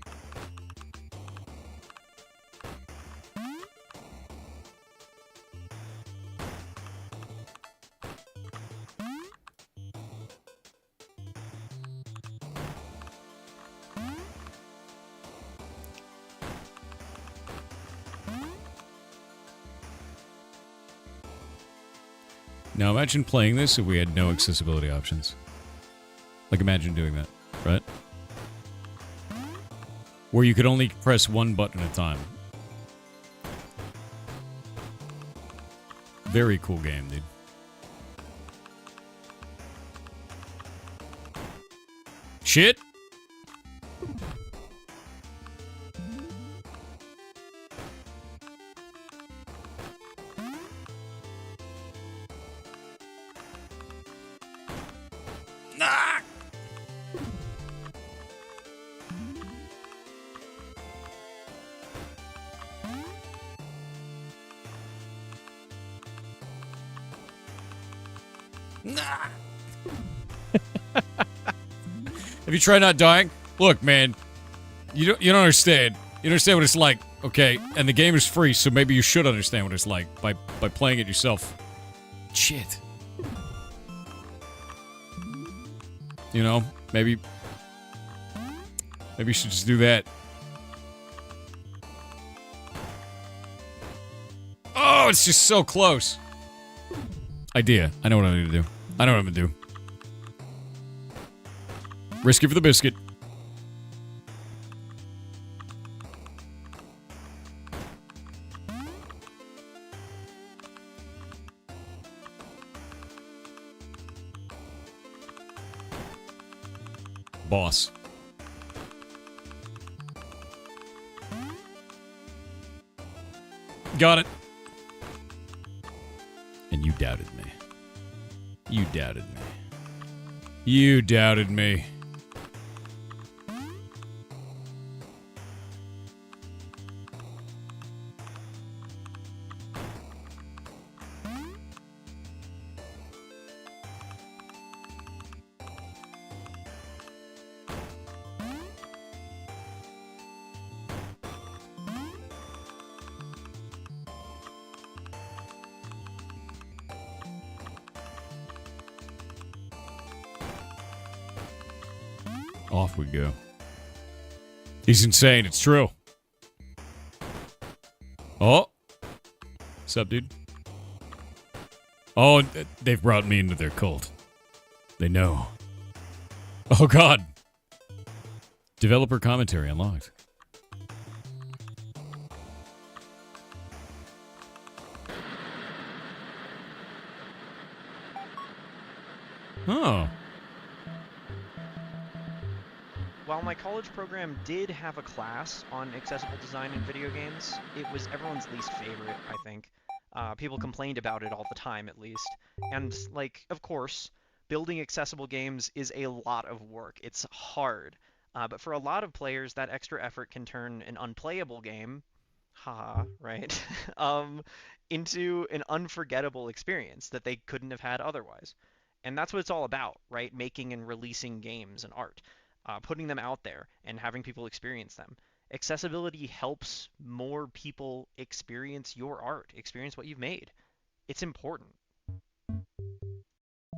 Now imagine playing this if we had no accessibility options. Like imagine doing that, right? Where you could only press one button at a time. Very cool game, dude. Shit! Ah! Nah. Have you tried not dying? Look, man, you don't understand. You understand what it's like, okay? And the game is free, so maybe you should understand what it's like by playing it yourself. Shit. You know, maybe you should just do that. Oh, it's just so close. Idea. I know what I need to do. I know what I'm gonna do. Risk it for the biscuit. Boss. Got it. And you doubted me. You doubted me. You doubted me. Off we go. He's insane. It's true. Oh. What's up, dude? Oh, they've brought me into their cult. They know. Oh, God. Developer commentary unlocked. Oh. While my college program did have a class on accessible design in video games, it was everyone's least favorite, I think. People complained about it all the time, at least. And, like, of course, building accessible games is a lot of work. It's hard. But for a lot of players, that extra effort can turn an unplayable game, right, into an unforgettable experience that they couldn't have had otherwise. And that's what it's all about, right? Making and releasing games and art. Putting them out there and having people experience them. Accessibility helps more people experience your art, experience what you've made. It's important.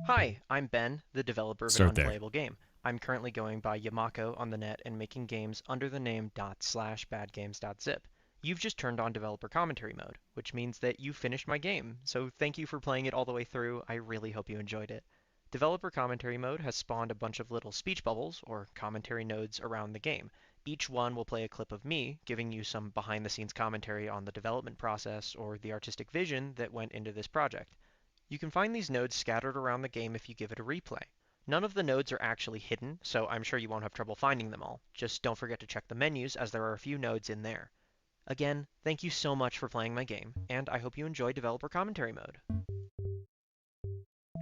Hi, I'm Ben, the developer of an unplayable game. I'm currently going by Yamako on the net and making games under the name ./badgames.zip. You've just turned on developer commentary mode, which means that you finished my game, so thank you for playing it all the way through. I really hope you enjoyed it. Developer commentary mode has spawned a bunch of little speech bubbles, or commentary nodes, around the game. Each one will play a clip of me, giving you some behind-the-scenes commentary on the development process or the artistic vision that went into this project. You can find these nodes scattered around the game if you give it a replay. None of the nodes are actually hidden, so I'm sure you won't have trouble finding them all. Just don't forget to check the menus, as there are a few nodes in there. Again, thank you so much for playing my game, and I hope you enjoy developer commentary mode.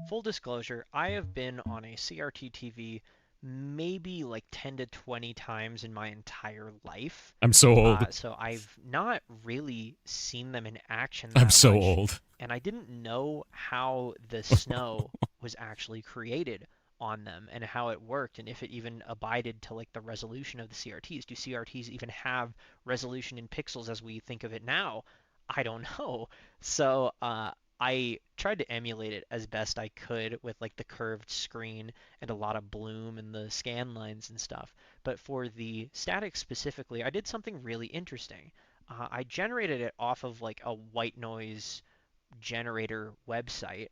Full disclosure, I have been on a CRT TV maybe like 10 to 20 times in my entire life. I'm so old. So I've not really seen them in action I'm that so much, old. and I didn't know how the snow was actually created on them and how it worked and if it even abided to like the resolution of the CRTs. Do CRTs even have resolution in pixels as we think of it now? I don't know. So I tried to emulate it as best I could with like the curved screen and a lot of bloom and the scan lines and stuff. But for the static specifically, I did something really interesting. I generated it off of like a white noise generator website.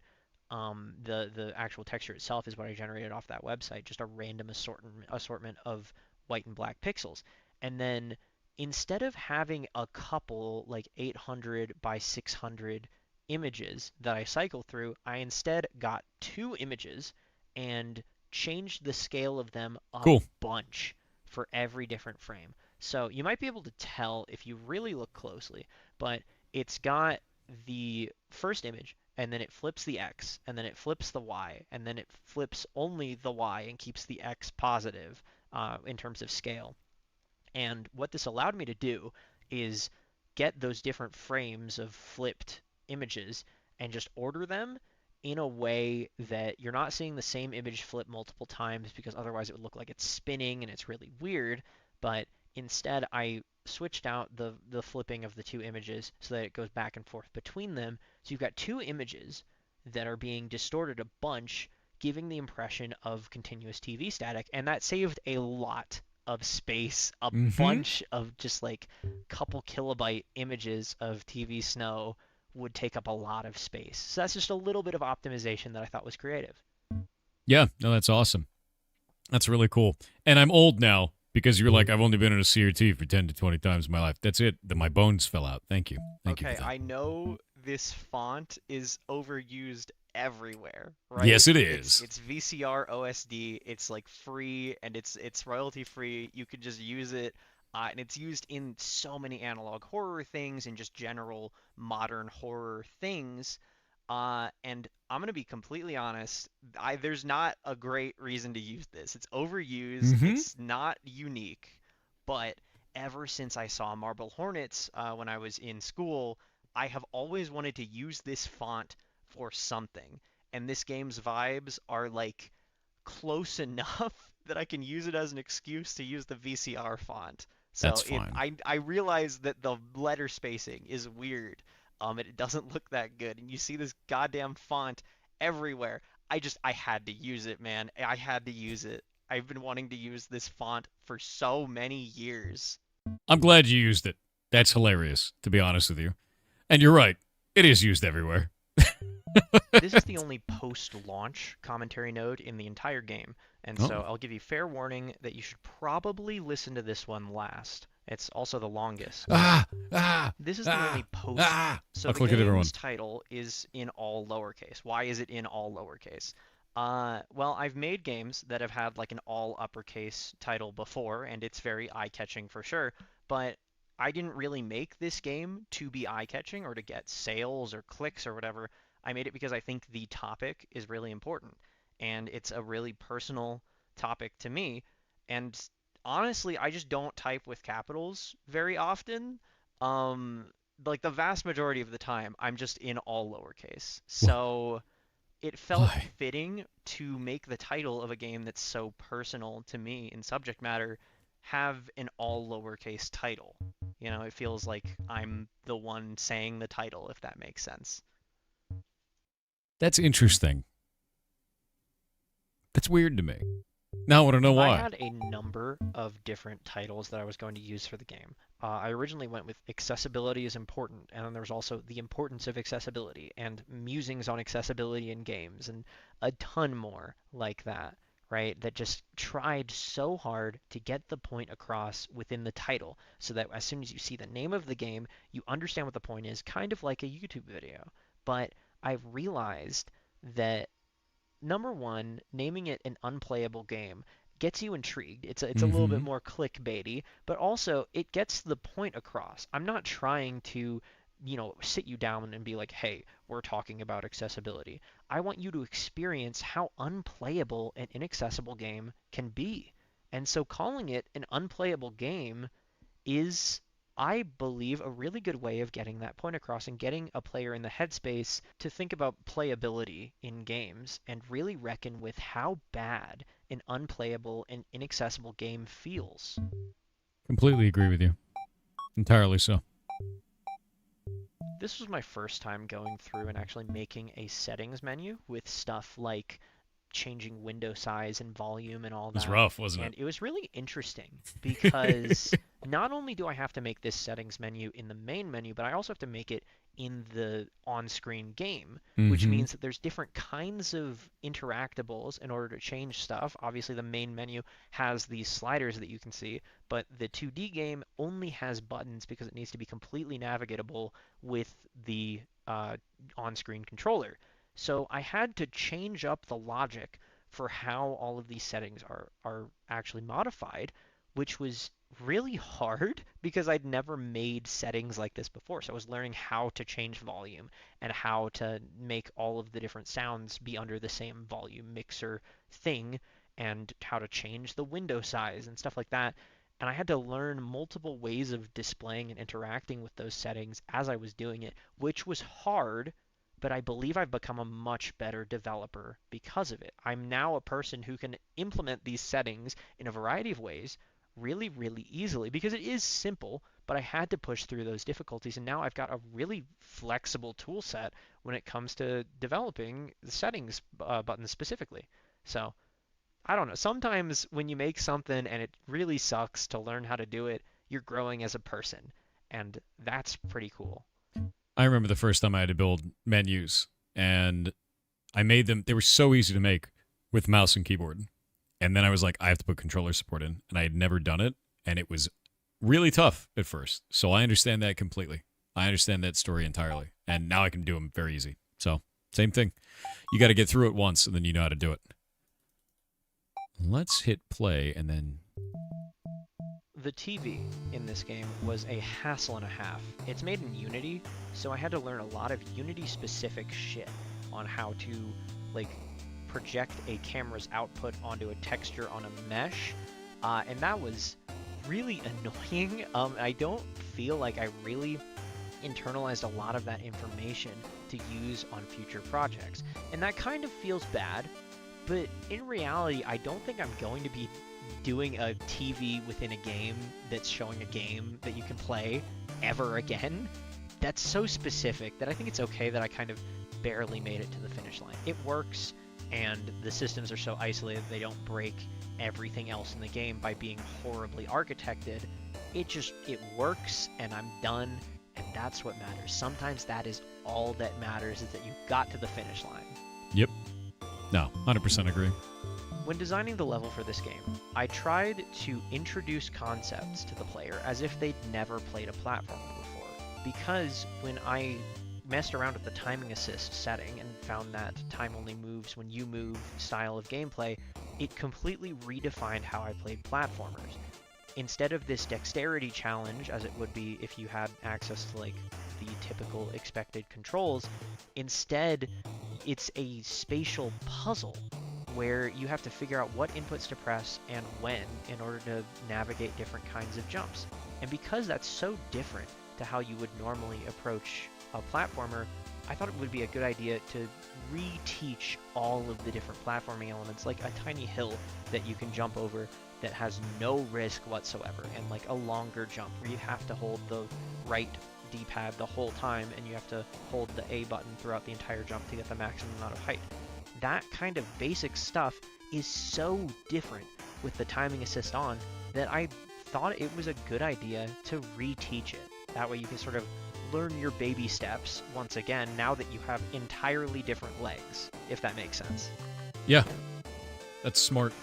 The actual texture itself is what I generated off that website, just a random assortment of white and black pixels. And then instead of having a couple like 800 by 600 images that I cycle through, I instead got 2 images and changed the scale of them a bunch for every different frame. So you might be able to tell if you really look closely, but it's got the first image and then it flips the X, and then it flips the Y, and then it flips only the Y and keeps the X positive in terms of scale. And what this allowed me to do is get those different frames of flipped images and just order them in a way that you're not seeing the same image flip multiple times, because otherwise it would look like it's spinning and it's really weird. But instead, I switched out the flipping of the two images so that it goes back and forth between them. So you've got two images that are being distorted a bunch, giving the impression of continuous TV static, and that saved a lot of space, a bunch of just like couple kilobyte images of TV snow would take up a lot of space. So that's just a little bit of optimization that I thought was creative. Yeah, no, that's awesome. That's really cool. And I'm old now because you're like, I've only been in a CRT for 10 to 20 times in my life. That's it. My bones fell out. Thank you. Thank you for that. I know this font is overused everywhere, right? Yes, it is. It's VCR OSD. It's like free and it's royalty free. You could just use it. And it's used in so many analog horror things and just general modern horror things. And I'm going to be completely honest, there's not a great reason to use this. It's overused. It's not unique. But ever since I saw Marble Hornets when I was in school, I have always wanted to use this font for something. And this game's vibes are like close enough that I can use it as an excuse to use the VCR font. So that's fine. I realize that the letter spacing is weird. It doesn't look that good. And you see this goddamn font everywhere. I had to use it, man. I had to use it. I've been wanting to use this font for so many years. I'm glad you used it. That's hilarious, to be honest with you. And you're right. It is used everywhere. This is the only post-launch commentary node in the entire game, and so I'll give you fair warning that you should probably listen to this one last. It's also the longest. This is the only post. So the game's title is in all lowercase. Why is it in all lowercase? Well, I've made games that have had like an all uppercase title before, and it's very eye-catching for sure, but I didn't really make this game to be eye-catching or to get sales or clicks or whatever. I made it because I think the topic is really important, and it's a really personal topic to me. And honestly, I just don't type with capitals very often. Like the vast majority of the time, I'm just in all lowercase. So it felt fitting to make the title of a game that's so personal to me in subject matter have an all lowercase title. You know, it feels like I'm the one saying the title, if that makes sense. That's interesting. That's weird to me. Now I want to know why. I had a number of different titles that I was going to use for the game. I originally went with accessibility is important, and then there was also the importance of accessibility, and musings on accessibility in games, and a ton more like that, right? That just tried so hard to get the point across within the title, so that as soon as you see the name of the game, you understand what the point is, kind of like a YouTube video. But I've realized that number one, naming it an unplayable game gets you intrigued. It's a little bit more clickbaity, but also it gets the point across. I'm not trying to, sit you down and be like, hey, we're talking about accessibility. I want you to experience how unplayable an inaccessible game can be. And so calling it an unplayable game is, I believe, a really good way of getting that point across and getting a player in the headspace to think about playability in games and really reckon with how bad an unplayable and inaccessible game feels. Completely agree with you. Entirely so. This was my first time going through and actually making a settings menu with stuff like changing window size and volume and all that. It was rough, wasn't it? And it was really interesting because not only do I have to make this settings menu in the main menu, but I also have to make it in the on-screen game, which means that there's different kinds of interactables in order to change stuff. Obviously, the main menu has these sliders that you can see, but the 2D game only has buttons because it needs to be completely navigatable with the on-screen controller. So I had to change up the logic for how all of these settings are actually modified, which was really hard because I'd never made settings like this before. So I was learning how to change volume and how to make all of the different sounds be under the same volume mixer thing and how to change the window size and stuff like that. And I had to learn multiple ways of displaying and interacting with those settings as I was doing it, which was hard, but I believe I've become a much better developer because of it. I'm now a person who can implement these settings in a variety of ways really, really easily because it is simple, but I had to push through those difficulties, and now I've got a really flexible tool set when it comes to developing the settings buttons specifically. So I don't know. Sometimes when you make something and it really sucks to learn how to do it, you're growing as a person, and that's pretty cool. I remember the first time I had to build menus, and I made them. They were so easy to make with mouse and keyboard. And then I was like, I have to put controller support in. And I had never done it, and it was really tough at first. So I understand that completely. I understand that story entirely. And now I can do them very easy. So, same thing. You got to get through it once, and then you know how to do it. Let's hit play, and then... The TV in this game was a hassle and a half. It's made in Unity, so I had to learn a lot of Unity-specific shit on how to, like, project a camera's output onto a texture on a mesh, and that was really annoying. I don't feel like I really internalized a lot of that information to use on future projects, and that kind of feels bad, but in reality, I don't think I'm going to be doing a TV within a game that's showing a game that you can play ever again. That's so specific that I think it's okay that I kind of barely made it to the finish line. It works, and the systems are so isolated they don't break everything else in the game by being horribly architected. It works, and I'm done, and that's what matters. Sometimes that is all that matters, is that you got to the finish line. Yep. No, 100% agree. When designing the level for this game, I tried to introduce concepts to the player as if they'd never played a platformer before, because when I messed around with the timing assist setting and found that time only moves when you move style of gameplay, it completely redefined how I played platformers. Instead of this dexterity challenge, as it would be if you had access to like the typical expected controls, instead it's a spatial puzzle where you have to figure out what inputs to press and when in order to navigate different kinds of jumps. And because that's so different to how you would normally approach a platformer, I thought it would be a good idea to reteach all of the different platforming elements, like a tiny hill that you can jump over that has no risk whatsoever, and like a longer jump where you have to hold the right D-pad the whole time and you have to hold the A button throughout the entire jump to get the maximum amount of height. That kind of basic stuff is so different with the timing assist on that I thought it was a good idea to reteach it. That way you can sort of learn your baby steps once again now that you have entirely different legs, if that makes sense. Yeah, that's smart.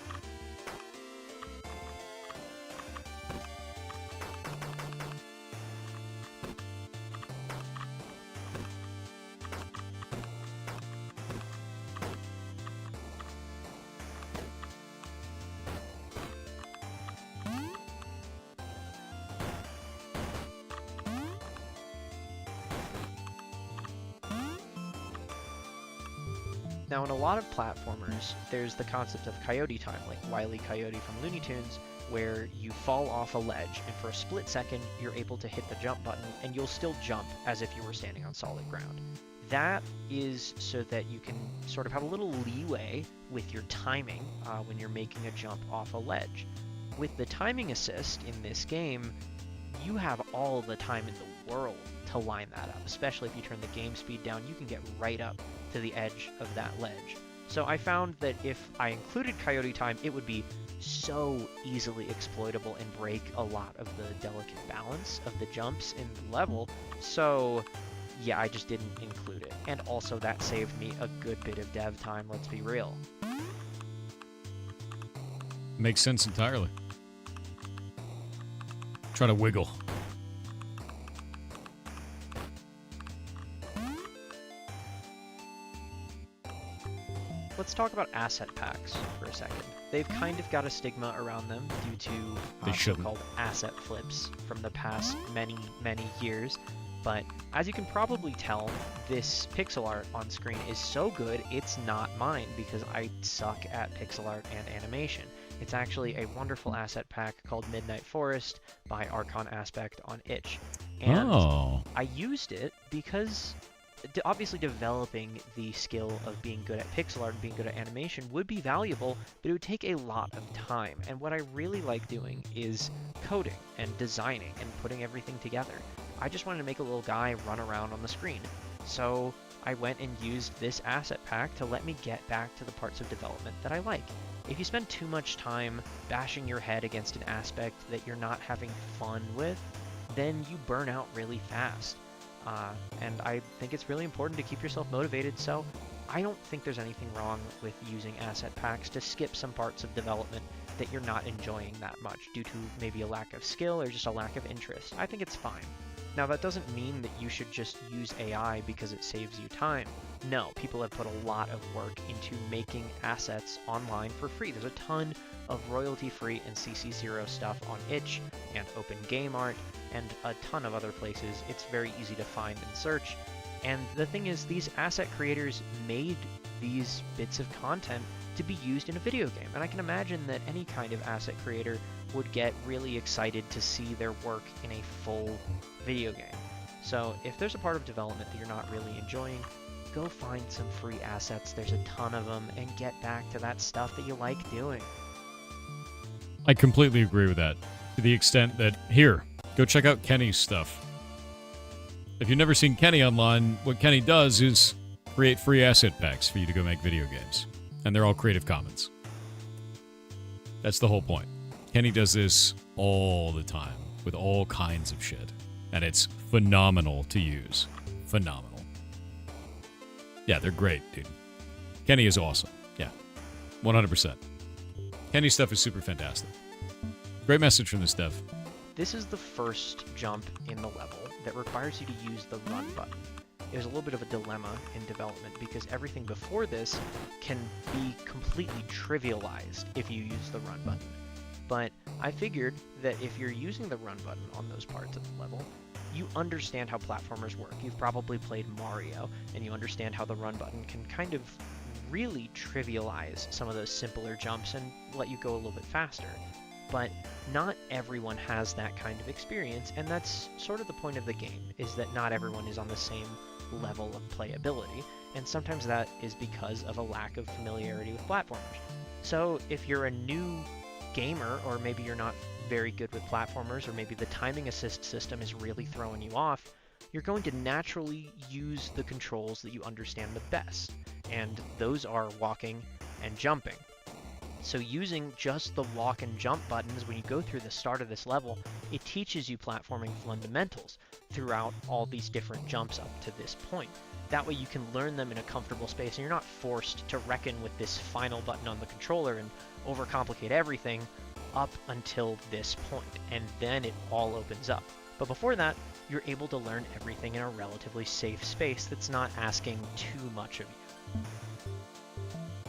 Now, in a lot of platformers, there's the concept of coyote time, like Wile E. Coyote from Looney Tunes, where you fall off a ledge, and for a split second, you're able to hit the jump button, and you'll still jump as if you were standing on solid ground. That is so that you can sort of have a little leeway with your timing when you're making a jump off a ledge. With the timing assist in this game, you have all the time in the world to line that up, especially if you turn the game speed down, you can get right up to the edge of that ledge. So I found that if I included coyote time, it would be so easily exploitable and break a lot of the delicate balance of the jumps in the level. So yeah, I just didn't include it. And also that saved me a good bit of dev time, let's be real. Makes sense entirely. Try to wiggle. let's talk about asset packs for a second. They've kind of got a stigma around them due to so-called asset flips from the past many, many years. But as you can probably tell, this pixel art on screen is so good, it's not mine because I suck at pixel art and animation. It's actually a wonderful asset pack called Midnight Forest by Archon Aspect on itch. And I used it because obviously developing the skill of being good at pixel art and being good at animation would be valuable, but it would take a lot of time. And what I really like doing is coding and designing and putting everything together. I just wanted to make a little guy run around on the screen. So I went and used this asset pack to let me get back to the parts of development that I like. If you spend too much time bashing your head against an aspect that you're not having fun with, then you burn out really fast. And I think it's really important to keep yourself motivated, so I don't think there's anything wrong with using asset packs to skip some parts of development that you're not enjoying that much due to maybe a lack of skill or just a lack of interest. I think it's fine. Now, that doesn't mean that you should just use AI because it saves you time. No, people have put a lot of work into making assets online for free. There's a ton of royalty-free and CC0 stuff on itch and Open Game Art and a ton of other places. It's very easy to find and search. And the thing is, these asset creators made these bits of content to be used in a video game. And I can imagine that any kind of asset creator would get really excited to see their work in a full video game. So if there's a part of development that you're not really enjoying, go find some free assets, there's a ton of them, and get back to that stuff that you like doing. I completely agree with that, to the extent that, here, go check out Kenny's stuff. If you've never seen Kenny online, what Kenny does is create free asset packs for you to go make video games. And they're all Creative Commons. That's the whole point. Kenny does this all the time with all kinds of shit. And it's phenomenal to use. Phenomenal. Yeah, they're great, dude. Kenny is awesome. Yeah, 100%. Kenny's stuff is super fantastic. Great message from this dev. This is the first jump in the level that requires you to use the run button. It was a little bit of a dilemma in development because everything before this can be completely trivialized if you use the run button. But I figured that if you're using the run button on those parts of the level, you understand how platformers work. You've probably played Mario, and you understand how the run button can kind of really trivialize some of those simpler jumps and let you go a little bit faster. But not everyone has that kind of experience, and that's sort of the point of the game, is that not everyone is on the same level of playability, and sometimes that is because of a lack of familiarity with platformers. So if you're a new gamer, or maybe you're not very good with platformers, or maybe the timing assist system is really throwing you off, you're going to naturally use the controls that you understand the best, and those are walking and jumping. So using just the walk and jump buttons when you go through the start of this level, it teaches you platforming fundamentals throughout all these different jumps up to this point. That way you can learn them in a comfortable space, and you're not forced to reckon with this final button on the controller and overcomplicate everything up until this point, and then it all opens up. But before that, you're able to learn everything in a relatively safe space that's not asking too much of you.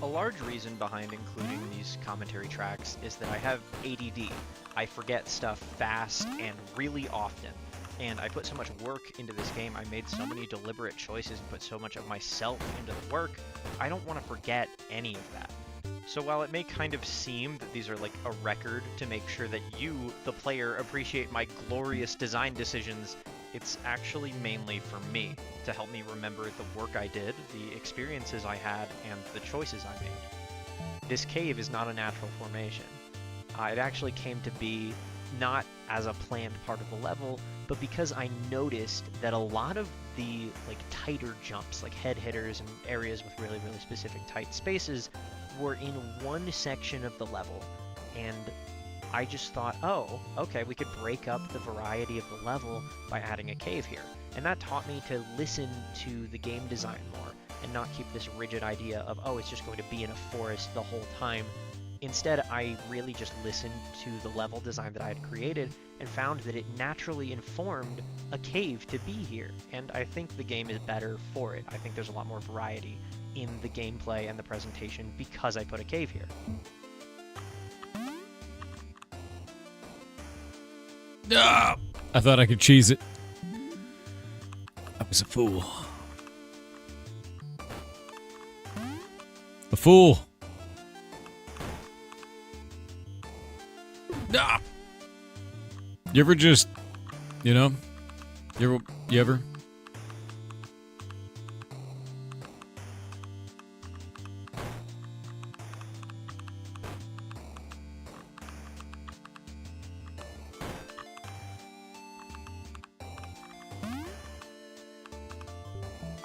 A large reason behind including these commentary tracks is that I have ADD. I forget stuff fast and really often. And I put so much work into this game, I made so many deliberate choices and put so much of myself into the work, I don't want to forget any of that. So while it may kind of seem that these are like a record to make sure that you, the player, appreciate my glorious design decisions, it's actually mainly for me, to help me remember the work I did, the experiences I had, and the choices I made. This cave is not a natural formation. It actually came to be not as a planned part of the level, but because I noticed that a lot of the tighter jumps, like head hitters and areas with really, really specific tight spaces, were in one section of the level, and I just thought, oh, okay, we could break up the variety of the level by adding a cave here. And that taught me to listen to the game design more and not keep this rigid idea of, oh, it's just going to be in a forest the whole time. Instead, I really just listened to the level design that I had created and found that it naturally informed a cave to be here. And I think the game is better for it. I think there's a lot more variety in the gameplay and the presentation because I put a cave here. Ah, I thought I could cheese it. I was a fool. A fool. Ah. You ever just, you know, you ever?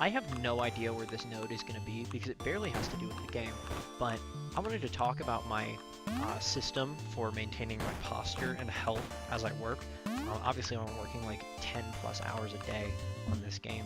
I have no idea where this node is going to be because it barely has to do with the game, but I wanted to talk about my system for maintaining my posture and health as I work. Obviously, I'm working like 10 plus hours a day on this game.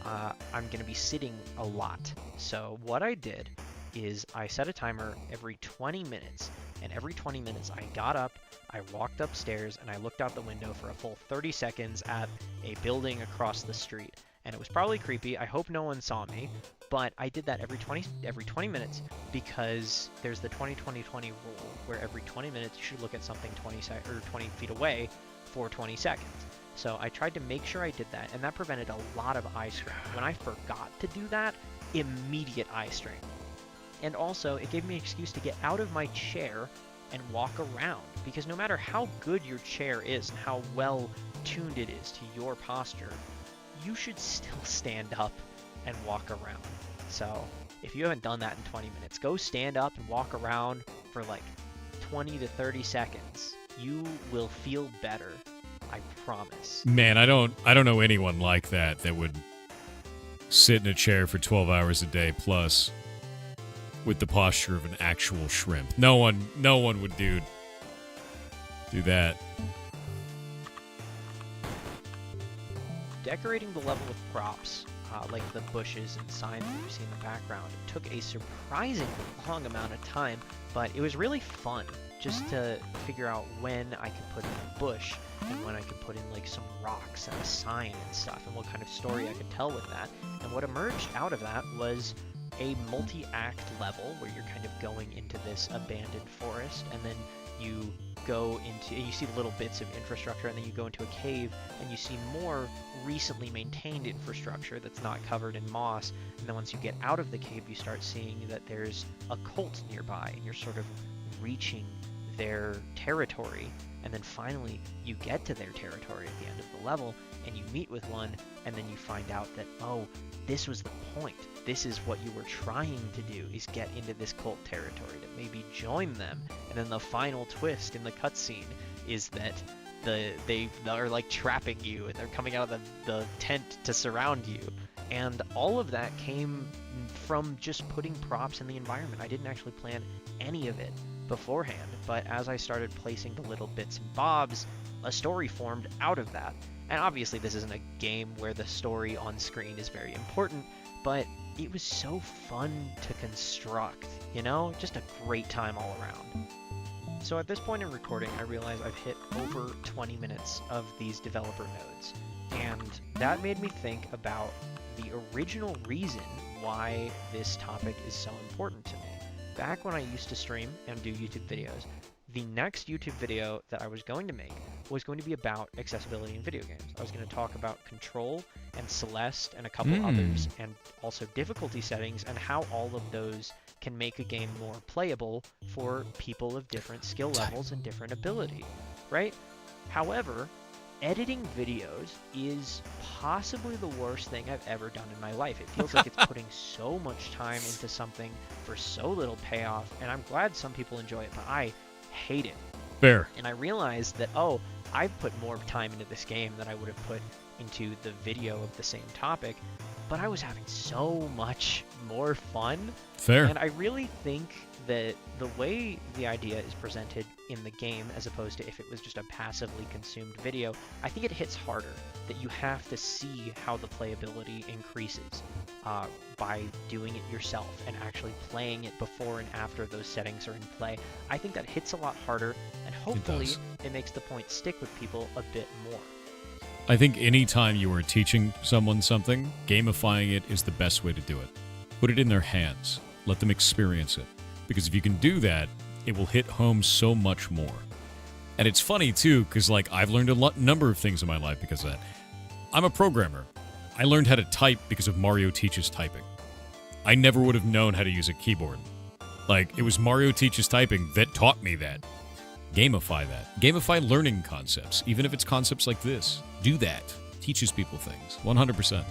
I'm going to be sitting a lot. So what I did is I set a timer every 20 minutes, and every 20 minutes I got up, I walked upstairs, and I looked out the window for a full 30 seconds at a building across the street. And it was probably creepy. I hope no one saw me, but I did that every 20 minutes because there's the 20-20-20 rule where every 20 minutes you should look at something 20 feet away for 20 seconds. So I tried to make sure I did that, and that prevented a lot of eye strain. When I forgot to do that, immediate eye strain. And also, it gave me an excuse to get out of my chair and walk around, because no matter how good your chair is and how well tuned it is to your posture, you should still stand up and walk around. So if you haven't done that in 20 minutes, go stand up and walk around for like 20 to 30 seconds. You will feel better. I promise. Man, I don't know anyone like that would sit in a chair for 12 hours a day plus with the posture of an actual shrimp. No one would do that. Decorating the level with props, like the bushes and signs that you see in the background, took a surprisingly long amount of time, but it was really fun just to figure out when I could put in a bush and when I could put in like some rocks and a sign and stuff, and what kind of story I could tell with that. And what emerged out of that was a multi-act level where you're kind of going into this abandoned forest, and then you go into, you see little bits of infrastructure, and then you go into a cave and you see more recently maintained infrastructure that's not covered in moss. And then once you get out of the cave, you start seeing that there's a cult nearby, and you're sort of reaching their territory. And then finally you get to their territory at the end of the level, and you meet with one, and then you find out that, oh, this was the point. This is what you were trying to do, is get into this cult territory, to maybe join them. And then the final twist in the cutscene is that they are like trapping you, and they're coming out of the tent to surround you. And all of that came from just putting props in the environment. I didn't actually plan any of it beforehand, but as I started placing the little bits and bobs, a story formed out of that. And obviously this isn't a game where the story on screen is very important, but it was so fun to construct, you know? Just a great time all around. So at this point in recording, I realize I've hit over 20 minutes of these developer nodes, and that made me think about the original reason why this topic is so important to me. Back when I used to stream and do YouTube videos, the next YouTube video that I was going to make was going to be about accessibility in video games. I was going to talk about Control and Celeste and a couple others, and also difficulty settings and how all of those can make a game more playable for people of different skill levels and different ability, right? However, editing videos is possibly the worst thing I've ever done in my life. It feels like it's putting so much time into something for so little payoff, and I'm glad some people enjoy it, but I hate it. Fair. And I realized that, oh, I've put more time into this game than I would have put into the video of the same topic, but I was having so much more fun. Fair. And I really think that the way the idea is presented in the game, as opposed to if it was just a passively consumed video, I think it hits harder, that you have to see how the playability increases by doing it yourself and actually playing it before and after those settings are in play. I think that hits a lot harder, and hopefully it makes the point stick with people a bit more. I think anytime you are teaching someone something, gamifying it is the best way to do it. Put it in their hands. Let them experience it. Because if you can do that, it will hit home so much more. And it's funny, too, because, like, I've learned a number of things in my life because of that. I'm a programmer. I learned how to type because of Mario Teaches Typing. I never would have known how to use a keyboard. Like, it was Mario Teaches Typing that taught me that. Gamify that. Gamify learning concepts, even if it's concepts like this. Do that. Teaches people things. 100%.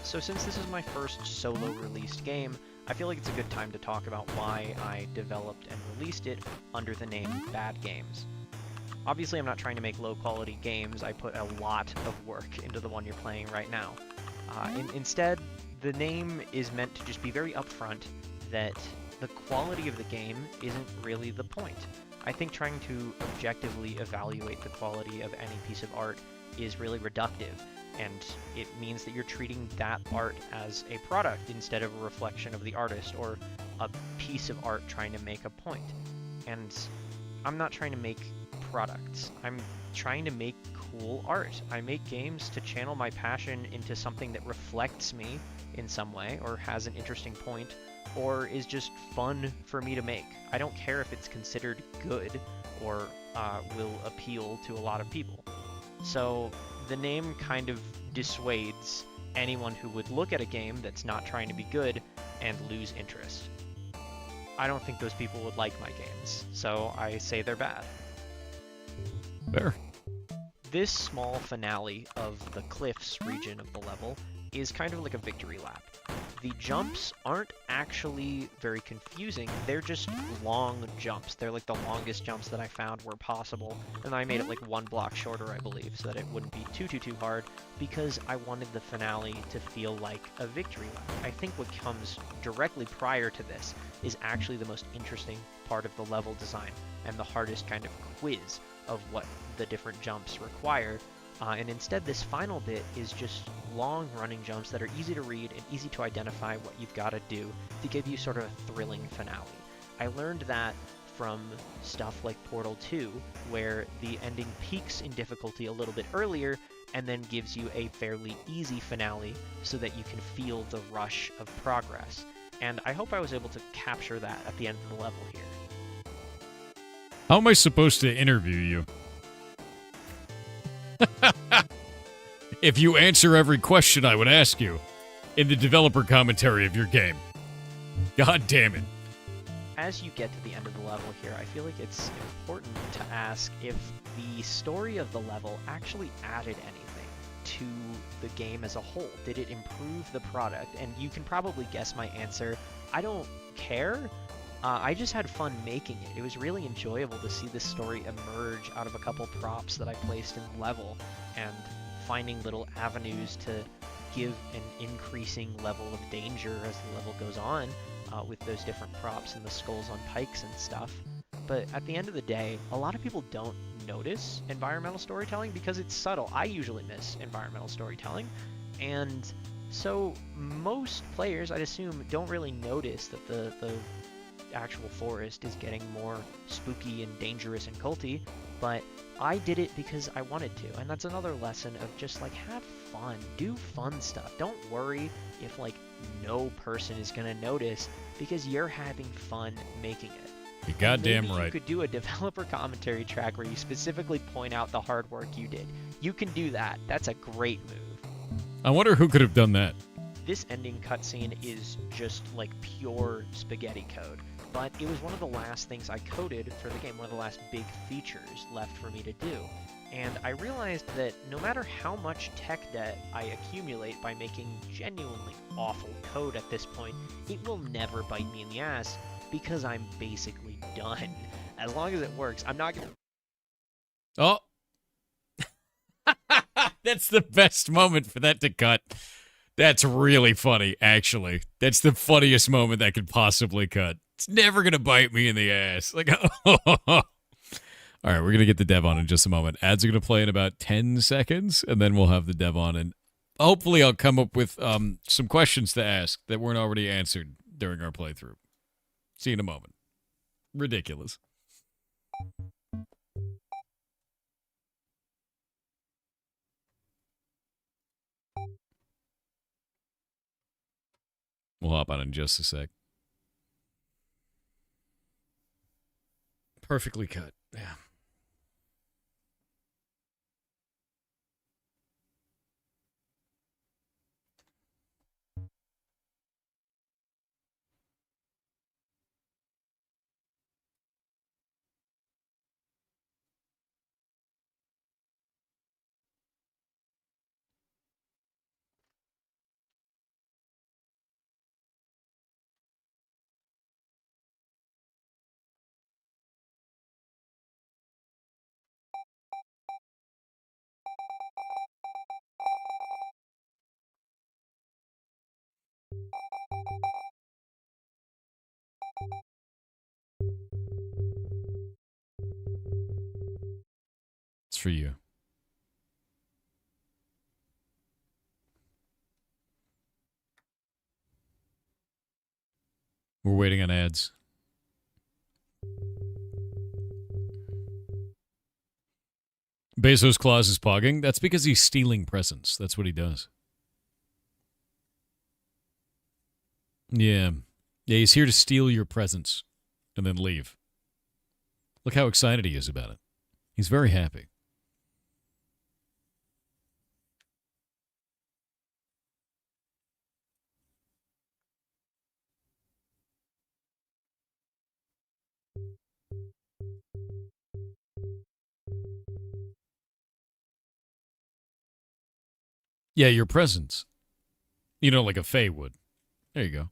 So since this is my first solo released game, I feel like it's a good time to talk about why I developed and released it under the name Bad Games. Obviously, I'm not trying to make low-quality games. I put a lot of work into the one you're playing right now. Instead, the name is meant to just be very upfront that the quality of the game isn't really the point. I think trying to objectively evaluate the quality of any piece of art is really reductive, and it means that you're treating that art as a product instead of a reflection of the artist or a piece of art trying to make a point. And I'm not trying to make products. I'm trying to make cool art. I make games to channel my passion into something that reflects me in some way, or has an interesting point, or is just fun for me to make. I don't care if it's considered good or will appeal to a lot of people. So the name kind of dissuades anyone who would look at a game that's not trying to be good and lose interest. I don't think those people would like my games, so I say they're bad. Fair. This small finale of the cliffs region of the level is kind of like a victory lap. The jumps aren't actually very confusing, they're just long jumps. They're like the longest jumps that I found were possible, and I made it like 1 block shorter, I believe, so that it wouldn't be too hard, because I wanted the finale to feel like a victory lap. I think what comes directly prior to this is actually the most interesting part of the level design, and the hardest kind of quiz of what the different jumps require. And instead, this final bit is just long running jumps that are easy to read and easy to identify what you've got to do to give you sort of a thrilling finale. I learned that from stuff like Portal 2, where the ending peaks in difficulty a little bit earlier and then gives you a fairly easy finale so that you can feel the rush of progress. And I hope I was able to capture that at the end of the level here. How am I supposed to interview you? If you answer every question I would ask you in the developer commentary of your game. God damn it. As you get to the end of the level here, I feel like it's important to ask if the story of the level actually added anything to the game as a whole. Did it improve the product? And you can probably guess my answer. I don't care. I just had fun making it. It was really enjoyable to see this story emerge out of a couple props that I placed in the level, and finding little avenues to give an increasing level of danger as the level goes on with those different props and the skulls on pikes and stuff. But at the end of the day, a lot of people don't notice environmental storytelling because it's subtle. I usually miss environmental storytelling, and so most players, I'd assume, don't really notice that the actual forest is getting more spooky and dangerous and culty, but I did it because I wanted to, and that's another lesson of just like have fun, do fun stuff. Don't worry if like no person is gonna notice because you're having fun making it. You're goddamn Maybe right. You could do a developer commentary track where you specifically point out the hard work you did. You can do that. That's a great move. I wonder who could have done that. This ending cutscene is just like pure spaghetti code, but it was one of the last things I coded for the game, one of the last big features left for me to do. And I realized that no matter how much tech debt I accumulate by making genuinely awful code at this point, it will never bite me in the ass because I'm basically done. As long as it works, I'm not gonna... Oh. That's the best moment for that to cut. That's really funny, actually. That's the funniest moment that could possibly cut. It's never going to bite me in the ass. Like, all right, we're going to get the dev on in just a moment. Ads are going to play in about 10 seconds, and then we'll have the dev on. And hopefully I'll come up with some questions to ask that weren't already answered during our playthrough. See you in a moment. Ridiculous. We'll hop on in just a sec. Perfectly cut. Yeah. It's for you. We're waiting on ads. Bezos Claus is pogging. That's because he's stealing presents. That's what he does. Yeah. Yeah, he's here to steal your presents and then leave. Look how excited he is about it. He's very happy. Yeah, your presents. You know, like a Fae would. There you go.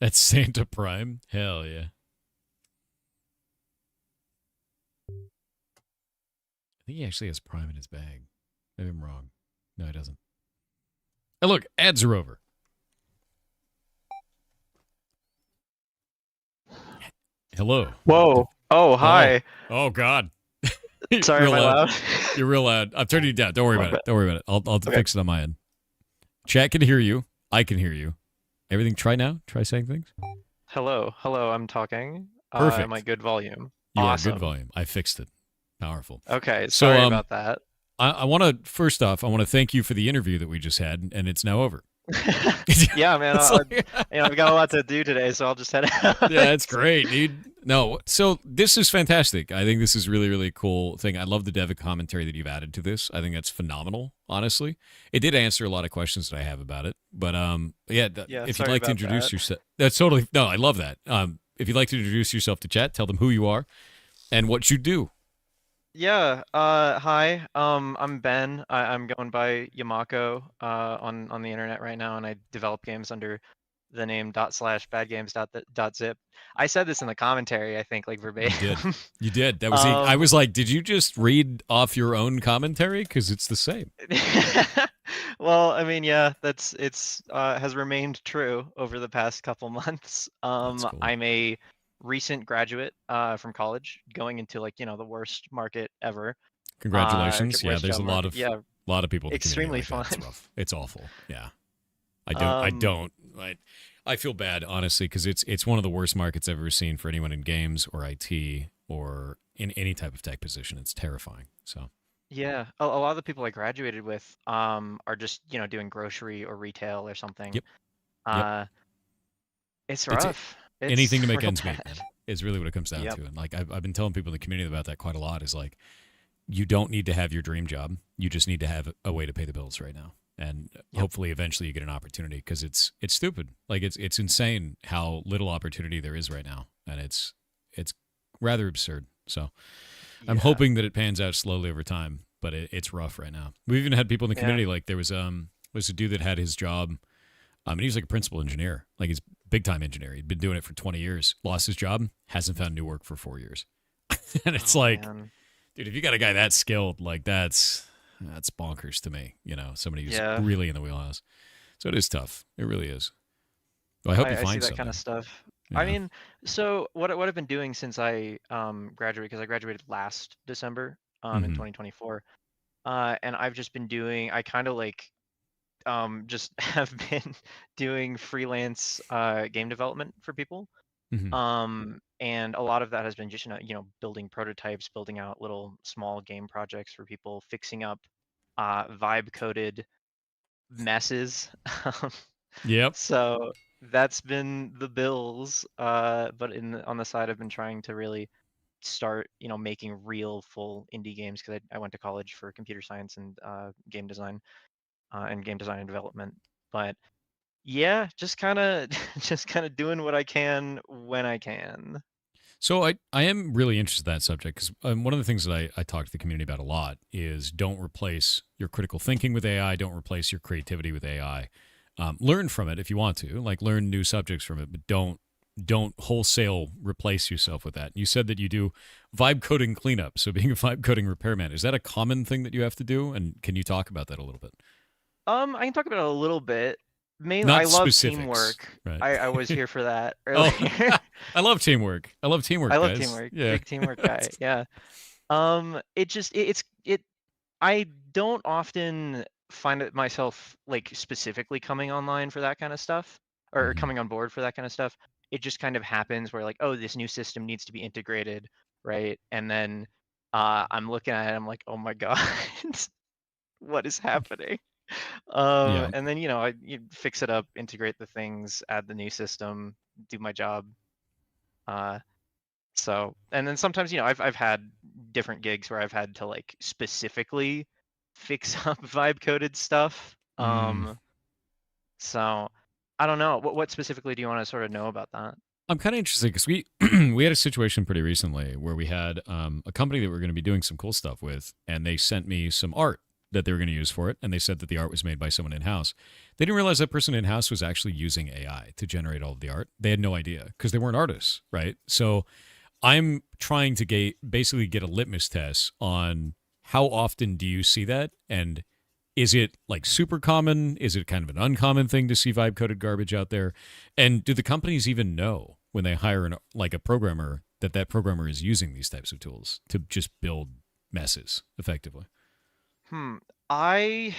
That's Santa Prime? Hell yeah. I think he actually has Prime in his bag. Maybe I'm wrong. No, he doesn't. Oh, look, ads are over. Hello. Whoa. Oh, hi. Oh God. Sorry, am I loud? You're real loud. I'm turning you down. Don't worry about it. Don't worry about it. I'll fix it on my end. Chat can hear you. I can hear you. Everything. Try now. Try saying things. Hello. Hello, I'm talking. Perfect. Am I good volume? You Awesome. are good volume. I fixed it. Powerful. Okay. Sorry about that. I want to, first off, I want to thank you for the interview that we just had, and it's now over. Yeah, man. I've got a lot to do today, so I'll just head out. Yeah, that's great, dude. No, so this is fantastic. I think this is really, really cool thing. I love the dev commentary that you've added to this. I think that's phenomenal, honestly. It did answer a lot of questions that I have about it. But if you'd like to introduce yourself, that's totally, no, I love that. If you'd like to introduce yourself to chat, tell them who you are and what you do. Yeah. Hi. I'm Ben. I'm going by Yamako on the internet right now, and I develop games under the name /badgames.zip. I said this in the commentary, I think, like verbatim. You did. That was. I was like, did you just read off your own commentary? Because it's the same. Well, I mean, yeah, it's has remained true over the past couple months. Cool. I'm a recent graduate from college, going into like the worst market ever. Congratulations. Yeah, there's a lot of people. Extremely fun. fun. It's rough. It's awful. Yeah. I feel bad, honestly, because it's one of the worst markets I've ever seen for anyone in games or IT or in any type of tech position. It's terrifying. So yeah, a lot of the people I graduated with are just doing grocery or retail or something. Yep. It's rough. It's anything to make real ends meet, bad. man, is really what it comes down to. And like I've been telling people in the community about that quite a lot. Is like, you don't need to have your dream job. You just need to have a way to pay the bills right now. And hopefully eventually you get an opportunity, because it's stupid. Like it's insane how little opportunity there is right now. And it's rather absurd. So I'm hoping that it pans out slowly over time, but it's rough right now. We've even had people in the community, like there was a dude that had his job. And he was like a principal engineer, like he's big time engineer. He'd been doing it for 20 years, lost his job, hasn't found new work for 4 years. And it's man. Dude, if you got a guy that skilled, like that's bonkers to me. Somebody who's really in the wheelhouse. So it is tough. It really is. Well, I hope you find see that something. kind of stuff. Yeah. I mean, so what I've been doing since I graduated, because I graduated last December in 2024, and I've just been doing. I kind of like just have been doing freelance game development for people. And a lot of that has been just building prototypes, building out little small game projects for people, fixing up vibe coded messes. Yep. So that's been the bills. But on the side, I've been trying to really start, making real full indie games because I went to college for computer science and game design and game design and development. But yeah, just kind of just kind of doing what I can when I can. So I am really interested in that subject because one of the things that I talk to the community about a lot is don't replace your critical thinking with AI. Don't replace your creativity with AI. Learn from it if you want to, like learn new subjects from it, but don't wholesale replace yourself with that. You said that you do vibe coding cleanup. So being a vibe coding repairman, is that a common thing that you have to do? And can you talk about that a little bit? I can talk about it a little bit. Mainly, Not I love specifics, teamwork. right? I was here for that Oh, earlier. I love teamwork. I love teamwork, I love guys. teamwork. Yeah. Big teamwork guy. Yeah. It just it I don't often find it myself like specifically coming online for that kind of stuff or Mhm. coming on board for that kind of stuff. It just kind of happens where like, oh, this new system needs to be integrated, right? And then I'm looking at it, I'm like, oh my god, what is happening? Yeah. And then you fix it up, integrate the things, add the new system, do my job. So, and then sometimes, I've had different gigs where I've had to like specifically fix up vibe coded stuff. Mm. So I don't know. What specifically do you want to sort of know about that? I'm kind of interested because we we had a situation pretty recently where we had a company that we are going to be doing some cool stuff with, and they sent me some art that they were going to use for it, and they said that the art was made by someone in house. They didn't realize that person in house was actually using AI to generate all of the art. They had no idea because they weren't artists, right? So I'm trying to basically get a litmus test on how often do you see that, and is it like super common? Is it kind of an uncommon thing to see vibe coded garbage out there? And do the companies even know when they hire a programmer that programmer is using these types of tools to just build messes effectively? Well, I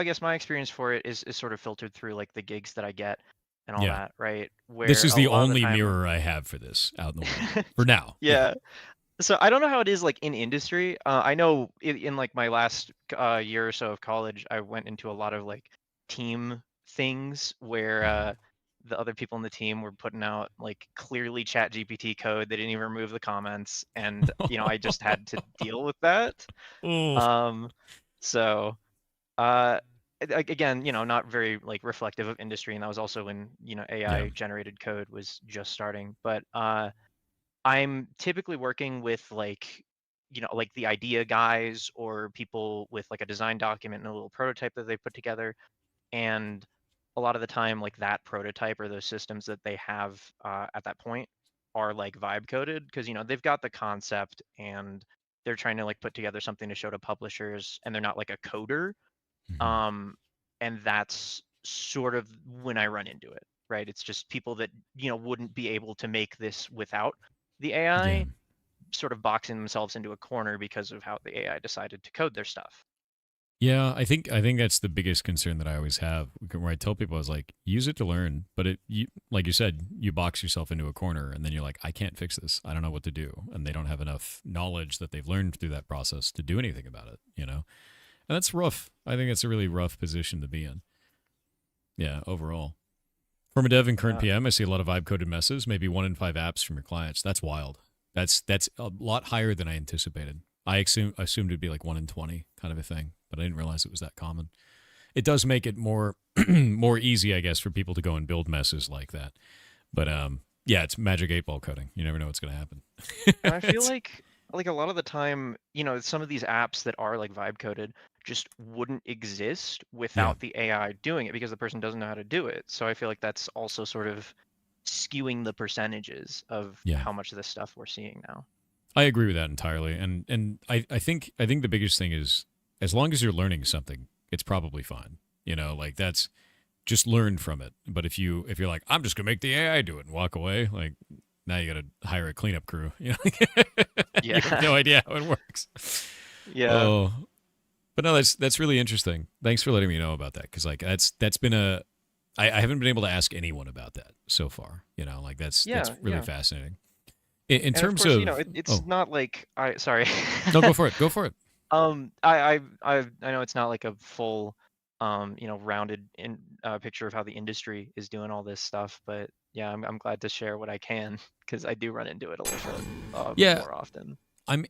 guess my experience for it is sort of filtered through like the gigs that I get and all Yeah. that, right? This Where is a the lot of the only time, mirror I have for this out in the world for now. yeah. So I don't know how it is like in industry. I know in like my last year or so of college, I went into a lot of like team things where the other people in the team were putting out like clearly chat GPT code. They didn't even remove the comments, and I just had to deal with that. Oh. So again, not very like reflective of industry, and that was also when AI generated code was just starting. But I'm typically working with like like the idea guys or people with like a design document and a little prototype that they put together, and a lot of the time like that prototype or those systems that they have at that point are like vibe coded because they've got the concept and they're trying to like put together something to show to publishers, and they're not like a coder. um and that's sort of when I run into it, right? It's just people that wouldn't be able to make this without the Yeah. AI, sort of boxing themselves into a corner because of how the AI decided to code their stuff. Yeah, I think that's the biggest concern that I always have. Where I tell people, I was like, use it to learn, but like you said, you box yourself into a corner, and then you're like, I can't fix this. I don't know what to do, and they don't have enough knowledge that they've learned through that process to do anything about it. And that's rough. I think it's a really rough position to be in. Yeah, overall. From a dev and current PM, I see a lot of vibe coded messes. Maybe 1 in 5 apps from your clients. That's wild. That's a lot higher than I anticipated. I assumed it'd be like 1 in 20 kind of a thing, but I didn't realize it was that common. It does make it more more easy, I guess, for people to go and build messes like that. But yeah, it's magic 8-ball coding. You never know what's going to happen. And I feel like a lot of the time, some of these apps that are like vibe coded just wouldn't exist without the AI doing it because the person doesn't know how to do it. So I feel like that's also sort of skewing the percentages of how much of this stuff we're seeing now. I agree with that entirely, and I think the biggest thing is as long as you're learning something, it's probably fine. Like that's just learn from it. But if you're like, I'm just gonna make the AI do it and walk away, like now you got to hire a cleanup crew. You have no idea how it works. Yeah. Oh, but no, that's really interesting. Thanks for letting me know about that because like that's been I haven't been able to ask anyone about that so far. Like that's really fascinating. In terms of, course, it's not like sorry. No, go for it. Go for it. I know it's not like a full rounded in picture of how the industry is doing all this stuff. But yeah, I'm glad to share what I can because I do run into it a little bit Yeah, more often.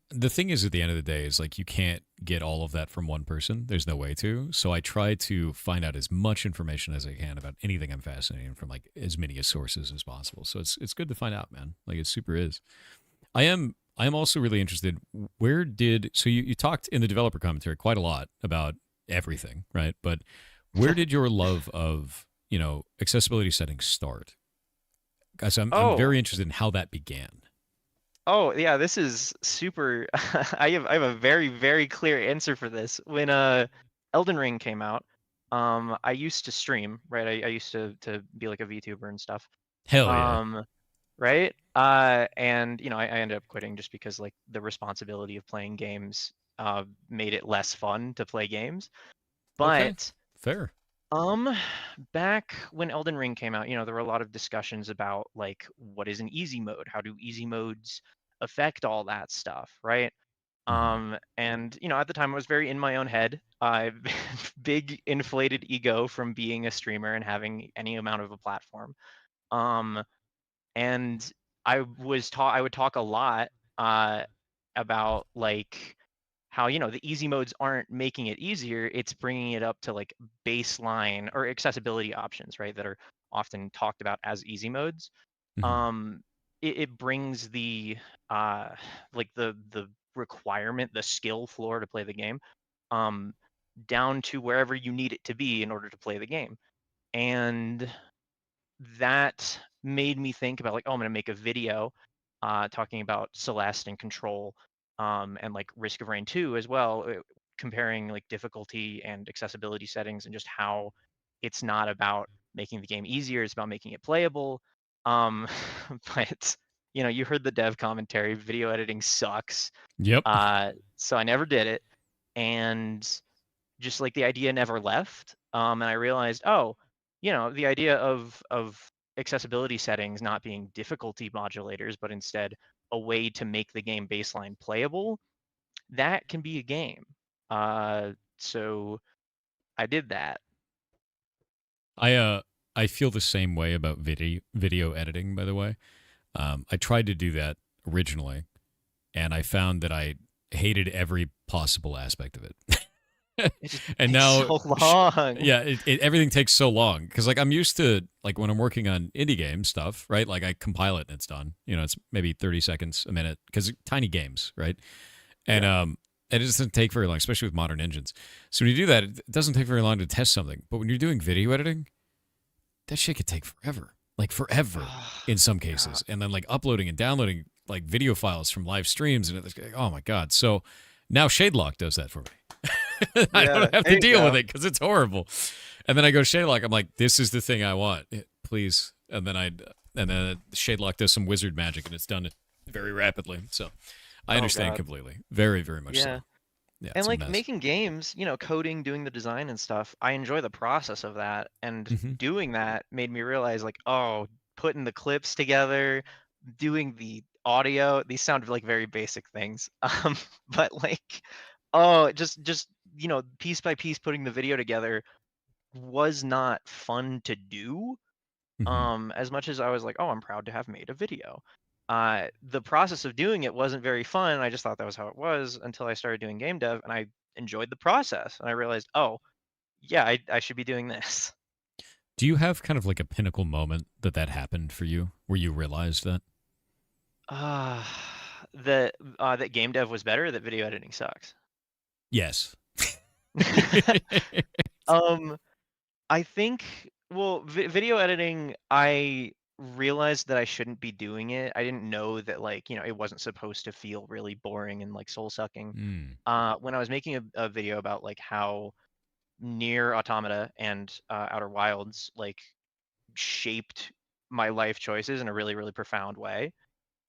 the thing is, at the end of the day, is like you can't get all of that from one person. There's no way to. So I try to find out as much information as I can about anything I'm fascinated in from like as many sources as possible. So it's good to find out, man. Like it super is. I am also really interested. Where did so you talked in the developer commentary quite a lot about everything, right? But where did your love of accessibility settings start? Guys, I'm very interested in how that began. Oh yeah, this is super. I have a very very clear answer for this. When Elden Ring came out, I used to stream, right? I used to be like a VTuber and stuff. Hell yeah. Right? And I ended up quitting just because like the responsibility of playing games made it less fun to play games. Okay. But Fair. back when Elden Ring came out, there were a lot of discussions about like what is an easy mode? How do easy modes affect all that stuff, right? And at the time I was very in my own head. Big inflated ego from being a streamer and having any amount of a platform. And I would talk a lot about like how the easy modes aren't making it easier, it's bringing it up to like baseline or accessibility options, right, that are often talked about as easy modes. It brings the like the requirement, the skill floor to play the game down to wherever you need it to be in order to play the game. And that made me think about like, oh, I'm gonna make a video talking about Celeste and Control and like Risk of Rain 2 as well, comparing like difficulty and accessibility settings and just how it's not about making the game easier, it's about making it playable. But you heard the dev commentary, video editing sucks. Yep. So I never did it. And just like the idea never left. And I realized, oh, the idea of accessibility settings not being difficulty modulators, but instead a way to make the game baseline playable, that can be a game. So I did that. I feel the same way about video editing, by the way. I tried to do that originally, and I found that I hated every possible aspect of it. And now so long. Yeah, everything takes so long because like I'm used to like when I'm working on indie game stuff, right? Like I compile it and it's done. It's maybe 30 seconds a minute because tiny games, right? And it doesn't take very long, especially with modern engines. So when you do that, it doesn't take very long to test something. But when you're doing video editing, that shit could take forever, like forever in some cases. And then like uploading and downloading like video files from live streams and it's like, oh my god. So now Shadelock does that for me. I don't have to deal with it because it's horrible. And then I go to Shadelock. I'm like, this is the thing I want, please. And then Shadelock does some wizard magic, and it's done very rapidly. So I understand completely, very, very much so. Yeah, and like making games, coding, doing the design and stuff. I enjoy the process of that, and doing that made me realize, like, oh, putting the clips together, doing the audio. These sound like very basic things, but like. Oh, just piece by piece putting the video together was not fun to do. As much as I was like, oh, I'm proud to have made a video. The process of doing it wasn't very fun. I just thought that was how it was until I started doing game dev, and I enjoyed the process. And I realized, oh, yeah, I should be doing this. Do you have kind of like a pinnacle moment that happened for you, where you realized that? That game dev was better, that video editing sucks. Yes. I think, well, video editing, I realized that I shouldn't be doing it. I didn't know that, like, it wasn't supposed to feel really boring and like soul sucking. When I was making a video about like how Nier Automata and Outer Wilds like shaped my life choices in a really, really profound way.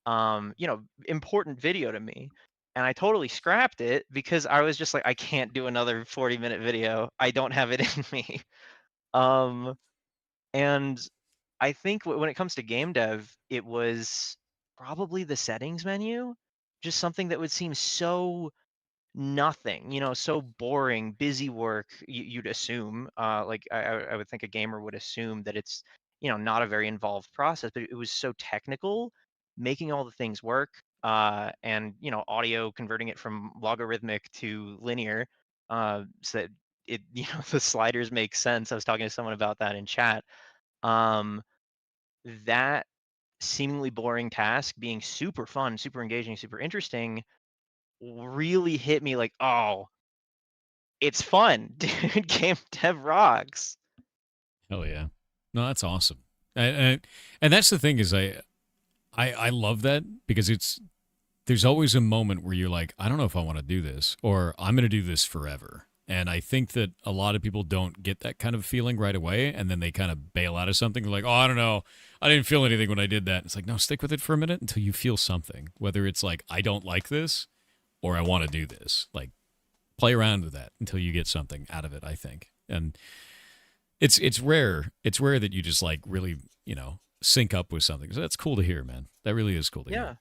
Important video to me. And I totally scrapped it because I was just like, I can't do another 40-minute video. I don't have it in me. And I think when it comes to game dev, it was probably the settings menu, just something that would seem so nothing, so boring, busy work. You'd assume, like I would think a gamer would assume that it's, not a very involved process, but it was so technical, making all the things work, and audio, converting it from logarithmic to linear, so that it, the sliders make sense. I was talking to someone about that in chat. Um, that seemingly boring task being super fun, super engaging, super interesting really hit me like, oh, it's fun, dude. Game dev rocks. Hell yeah. No, that's awesome. And that's the thing is I love that because there's always a moment where you're like, I don't know if I want to do this or I'm going to do this forever. And I think that a lot of people don't get that kind of feeling right away. And then they kind of bail out of something. They're like, oh, I don't know. I didn't feel anything when I did that. It's like, no, stick with it for a minute until you feel something, whether it's like, I don't like this or I want to do this. Like, play around with that until you get something out of it, I think. And it's rare. It's rare that you just like really, sync up with something. So that's cool to hear, man. That really is cool to hear. Yeah,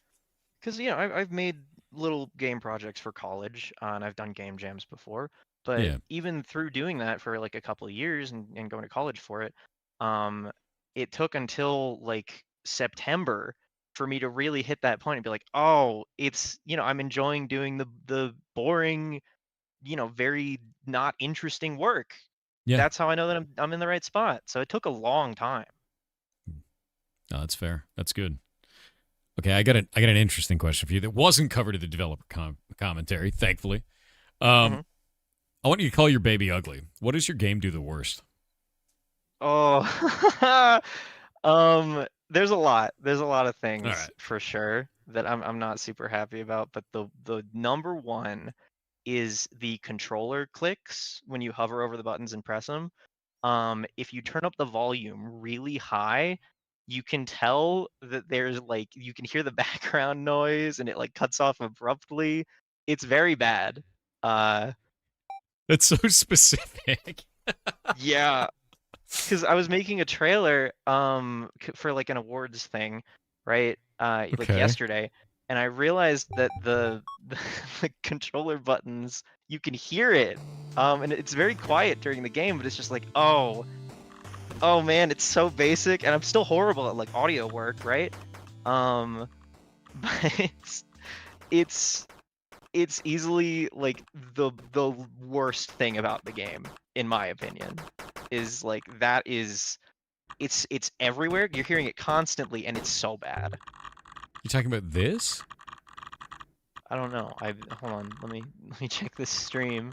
because I've made little game projects for college, and I've done game jams before. But Yeah. even through doing that for like a couple of years and going to college for it, it took until like September for me to really hit that point and be like, oh, it's I'm enjoying doing the boring, very not interesting work. Yeah. That's how I know that I'm in the right spot. So it took a long time. No, that's fair. That's good. Okay, I got an interesting question for you that wasn't covered in the developer commentary, thankfully. Mhm. I want you to call your baby ugly. What does your game do the worst? Oh, there's a lot. There's a lot of things right. for sure that I'm not super happy about, but the number one is the controller clicks when you hover over the buttons and press them. If you turn up the volume really high, you can tell that there's like you can hear the background noise and it like cuts off abruptly. It's very bad. Uh, That's so specific. yeah, because I was making a trailer for like an awards thing, right? Like Okay. yesterday, and I realized that the controller buttons, you can hear it. And it's very quiet during the game, but it's just like, oh man, it's so basic, and I'm still horrible at like audio work, right? But it's it's easily like the worst thing about the game, in my opinion, is like that is it's everywhere. You're hearing it constantly, and it's so bad. You talking about this? I don't know. Hold on. Let me check this stream.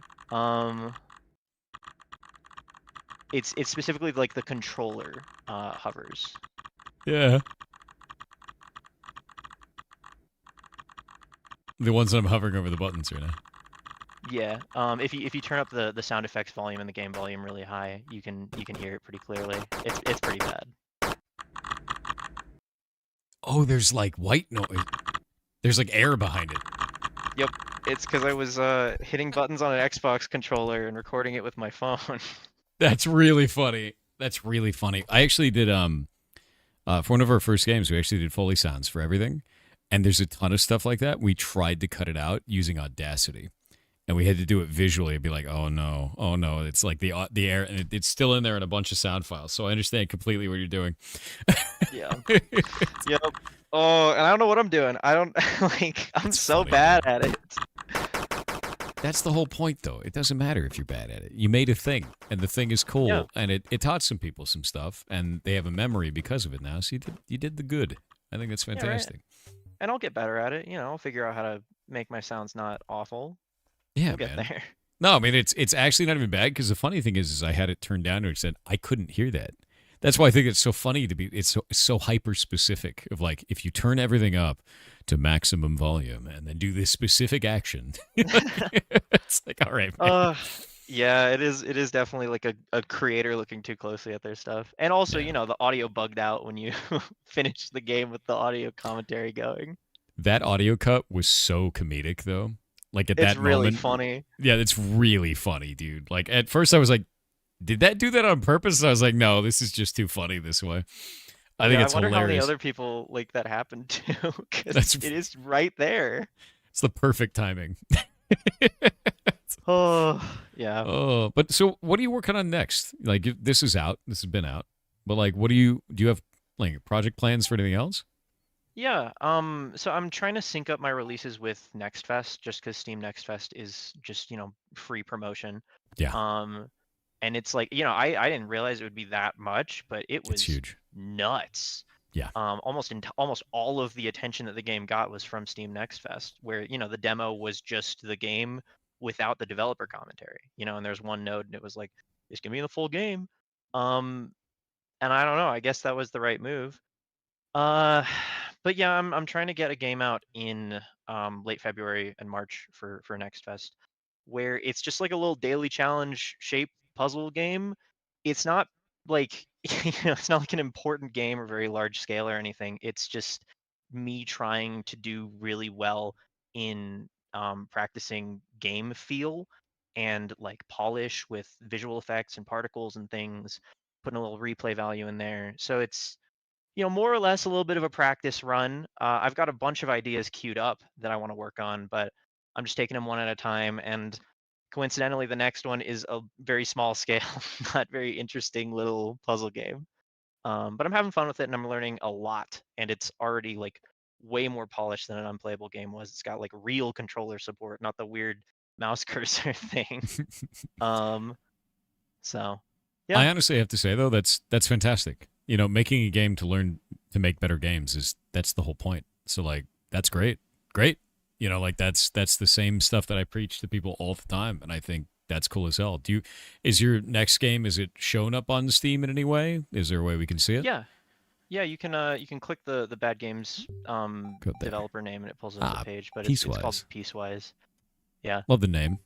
It's specifically like the controller hovers. Yeah. The ones that I'm hovering over the buttons right now. Yeah. If you turn up the sound effects volume and the game volume really high, you can hear it pretty clearly. It's pretty bad. Oh, there's like white noise. There's like air behind it. Yep. It's because I was hitting buttons on an Xbox controller and recording it with my phone. That's really funny. That's really funny. I actually did for one of our first games, we actually did Foley sounds for everything. And there's a ton of stuff like that. We tried to cut it out using Audacity. And we had to do it visually and be like, oh no. It's like the air, and it's still in there in a bunch of sound files. So I understand completely what you're doing. Yeah. Yep. Oh, and I don't know what I'm doing. I don't like. I'm so funny, bad at it. That's the whole point, though. It doesn't matter if you're bad at it. You made a thing, and the thing is cool, Yeah. and it taught some people some stuff, and they have a memory because of it now. So you did the good. I think that's fantastic. Yeah, right. And I'll get better at it. I'll figure out how to make my sounds not awful. Yeah, We'll get man. there. No, I mean it's actually not even bad because the funny thing is I had it turned down and it said I couldn't hear that. That's why I think it's so funny to be. It's so hyper specific of like if you turn everything up to maximum volume and then do this specific action. It's like all right. Man. Yeah, it is definitely like a creator looking too closely at their stuff. And also, the audio bugged out when you finished the game with the audio commentary going. That audio cut was so comedic though. Like at It's that really moment. funny. Yeah, it's really funny, dude. Like at first I was like, did that do that on purpose? I was like, no, this is just too funny this way. I think it's I wonder hilarious. how many other people like that happened to, because That's- it is right there. It's the perfect timing. Oh, yeah. Oh, but so what are you working on next? Like this is out, this has been out, but like, what do you have like project plans for anything else? Yeah, so I'm trying to sync up my releases with Next Fest just because Steam Next Fest is just, free promotion. Yeah, Um, and it's like, I didn't realize it would be that much, but it it's was huge. nuts. Yeah, Almost all of the attention that the game got was from Steam Next Fest, where, the demo was just the game without the developer commentary, and there's one node and it was like, it's gonna be the full game. And I don't know, I guess that was the right move. Uh, but yeah, I'm trying to get a game out in late February and March for Next Fest, where it's just like a little daily challenge shape puzzle game. It's not like it's not like an important game or very large scale or anything. It's just me trying to do really well in practicing game feel and like polish with visual effects and particles and things, putting a little replay value in there. So it's more or less a little bit of a practice run. I've got a bunch of ideas queued up that I want to work on, but I'm just taking them one at a time. And coincidentally, the next one is a very small scale, not very interesting little puzzle game. But I'm having fun with it and I'm learning a lot. And it's already like way more polished than an unplayable game was. It's got like real controller support, not the weird mouse cursor thing. Um, so yeah. I honestly have to say though, that's fantastic. You know, making a game to learn to make better games that's the whole point. So like, that's great, great. You know, like that's the same stuff that I preach to people all the time, and I think that's cool as hell. Is your next game, is it shown up on Steam in any way? Is there a way we can see it? Yeah. Yeah, you can click the Bad Games Go there. developer name and it pulls up the page, but it's called Piecewise. Piecewise. Yeah. Love the name.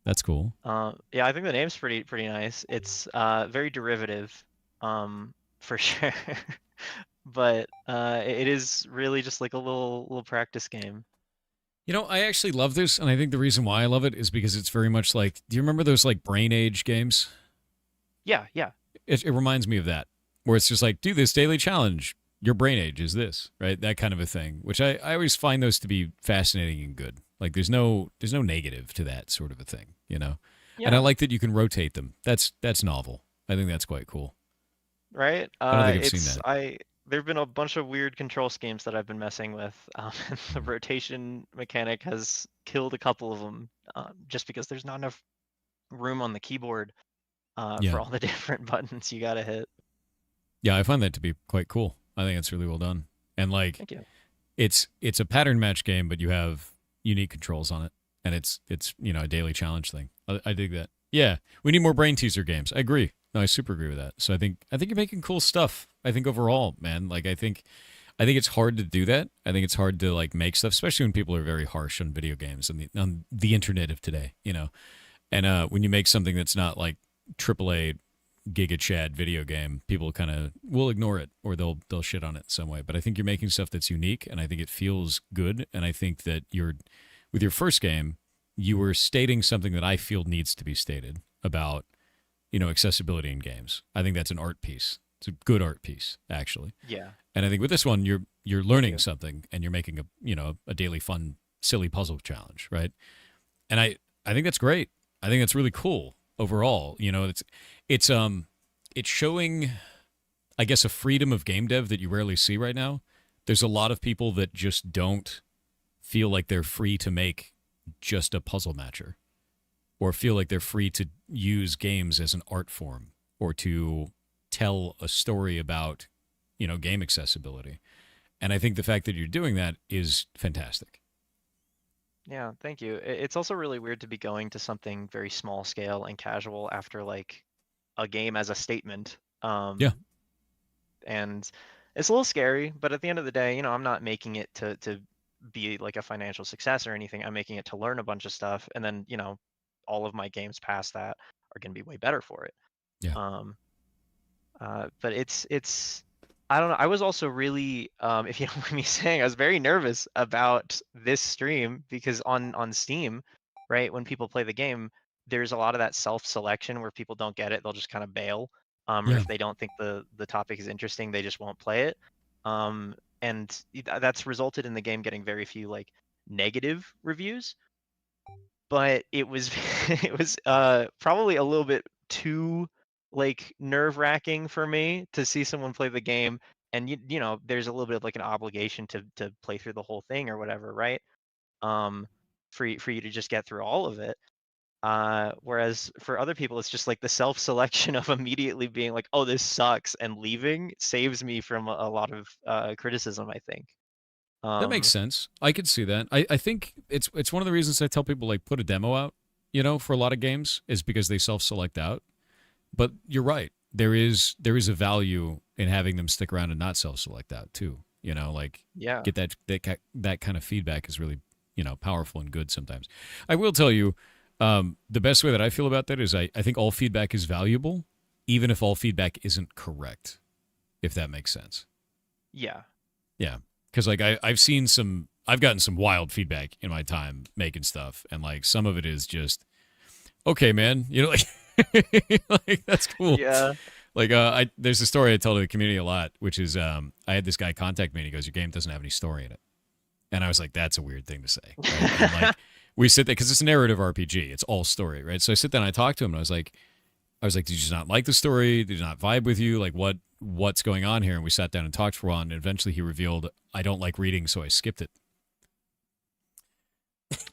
That's cool. Yeah, I think the name's pretty nice. It's very derivative, for sure. But it is really just like a little practice game. You know, I actually love this, and I think the reason why I love it is because it's very much like, do you remember those like Brain Age games? Yeah, yeah. It reminds me of that, where it's just like, do this daily challenge. Your brain age is this, right? That kind of a thing, which I always find those to be fascinating and good. Like there's no negative to that sort of a thing, you know? Yeah. And I like that you can rotate them. That's novel. I think that's quite cool. Right? I don't think I've seen that. There've been a bunch of weird control schemes that I've been messing with, and the rotation mechanic has killed a couple of them, just because there's not enough room on the keyboard for all the different buttons you gotta hit. Yeah, I find that to be quite cool. I think it's really well done. And like, Thank you. it's a pattern match game, but you have unique controls on it, and it's a daily challenge thing. I dig that. Yeah, we need more brain teaser games. I agree. No, I super agree with that. So I think you're making cool stuff. I think overall, man, like I think it's hard to do that. I think it's hard to like make stuff, especially when people are very harsh on video games and on the internet of today, you know. And when you make something that's not like AAA Giga Chad video game, people kind of will ignore it or they'll shit on it in some way. But I think you're making stuff that's unique, and I think it feels good. And I think that with your first game, you were stating something that I feel needs to be stated about, accessibility in games. I think that's an art piece. It's a good art piece, actually. Yeah. And I think with this one, you're learning something, and you're making a daily fun, silly puzzle challenge, right? And I think that's great. I think that's really cool overall. It's showing, I guess, a freedom of game dev that you rarely see right now. There's a lot of people that just don't feel like they're free to make just a puzzle matcher, or feel like they're free to use games as an art form, or to tell a story about, game accessibility. And I think the fact that you're doing that is fantastic. Yeah, thank you. It's also really weird to be going to something very small scale and casual after like a game as a statement. Yeah. And it's a little scary, but at the end of the day, I'm not making it to be like a financial success or anything. I'm making it to learn a bunch of stuff, and then, all of my games past that are going to be way better for it. Yeah. But it's I don't know. I was also really, if you don't mind me saying, I was very nervous about this stream because on Steam, right, when people play the game, there's a lot of that self-selection where people don't get it, they'll just kind of bail. Or if they don't think the topic is interesting, they just won't play it. And that's resulted in the game getting very few like negative reviews. but it was it was probably a little bit too like nerve-wracking for me to see someone play the game, and you know there's a little bit of like an obligation to play through the whole thing or whatever, right? For you to just get through all of it. Whereas for other people, it's just like the self-selection of immediately being like, "Oh, this sucks," and leaving saves me from a lot of criticism, I think. That makes sense. I could see that. I think it's one of the reasons I tell people like put a demo out, for a lot of games is because they self-select out. But you're right. There is a value in having them stick around and not self-select out too. Like Yeah. get that kind of feedback is really, powerful and good sometimes. I will tell you, the best way that I feel about that is I think all feedback is valuable, even if all feedback isn't correct, if that makes sense. Yeah. Yeah. Because like I've gotten some wild feedback in my time making stuff, and like some of it is just, okay, man, like, like that's cool. Yeah. Like there's a story I tell to the community a lot, which is I had this guy contact me and he goes, "Your game doesn't have any story in it," and I was like, "That's a weird thing to say." Right? And like we sit there because it's a narrative RPG, it's all story, right? So I sit there and I talk to him and I was like, "Did you just not like the story? Did you not vibe with you? Like what's going on here?" And we sat down and talked for a while, and eventually he revealed, "I don't like reading, so I skipped it."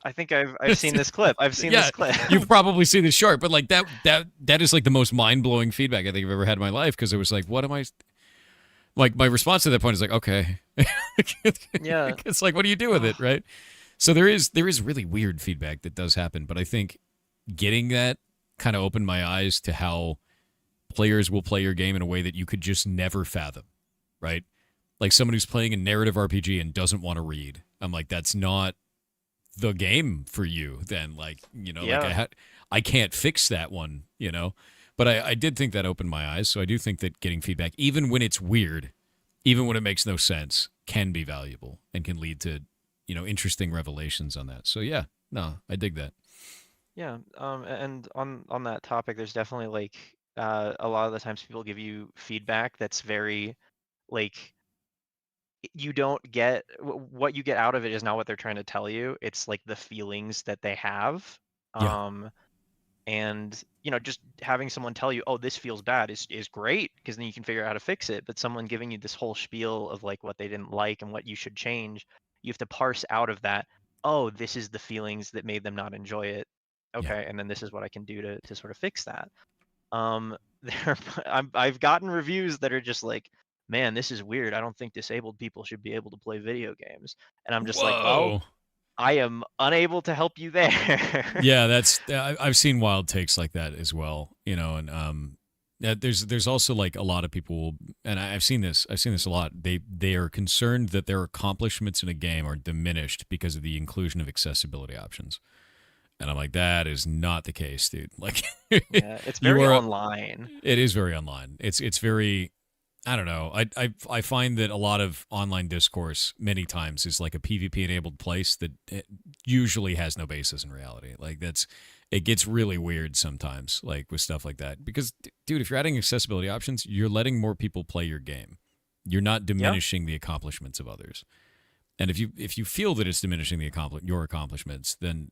I think I've seen this clip. I've seen this clip. You've probably seen this short, but like that is like the most mind-blowing feedback I think I've ever had in my life, because it was like, what am I like, my response to that point is like, okay. Yeah. It's like, what do you do with it, right? So there is really weird feedback that does happen, but I think getting that kind of opened my eyes to how players will play your game in a way that you could just never fathom, right? Like someone who's playing a narrative RPG and doesn't want to read. I'm like, that's not the game for you then. Like, like I can't fix that one, but I did think that opened my eyes. So I do think that getting feedback, even when it's weird, even when it makes no sense, can be valuable and can lead to, interesting revelations on that. So yeah, no, I dig that. Yeah. And on that topic, there's definitely like a lot of the times people give you feedback that's very like, you don't get what you get out of it is not what they're trying to tell you. It's like the feelings that they have. Yeah. And just having someone tell you, "Oh, this feels bad," is great, because then you can figure out how to fix it. But someone giving you this whole spiel of like what they didn't like and what you should change, you have to parse out of that, "Oh, this is the feelings that made them not enjoy it." Okay, and then this is what I can do to sort of fix that. I've gotten reviews that are just like, "Man, this is weird. I don't think disabled people should be able to play video games." And I'm just like, "Well, I am unable to help you there." Yeah, I've seen wild takes like that as well, and there's also like a lot of people, and I've seen this a lot. They are concerned that their accomplishments in a game are diminished because of the inclusion of accessibility options. And I'm like, that is not the case, dude. Like, yeah, it's very online. It is very online. It's very, I don't know. I find that a lot of online discourse many times is like a PvP enabled place that usually has no basis in reality. Like it gets really weird sometimes, like with stuff like that. Because, dude, if you're adding accessibility options, you're letting more people play your game. You're not diminishing the accomplishments of others. And if you feel that it's diminishing your accomplishments, then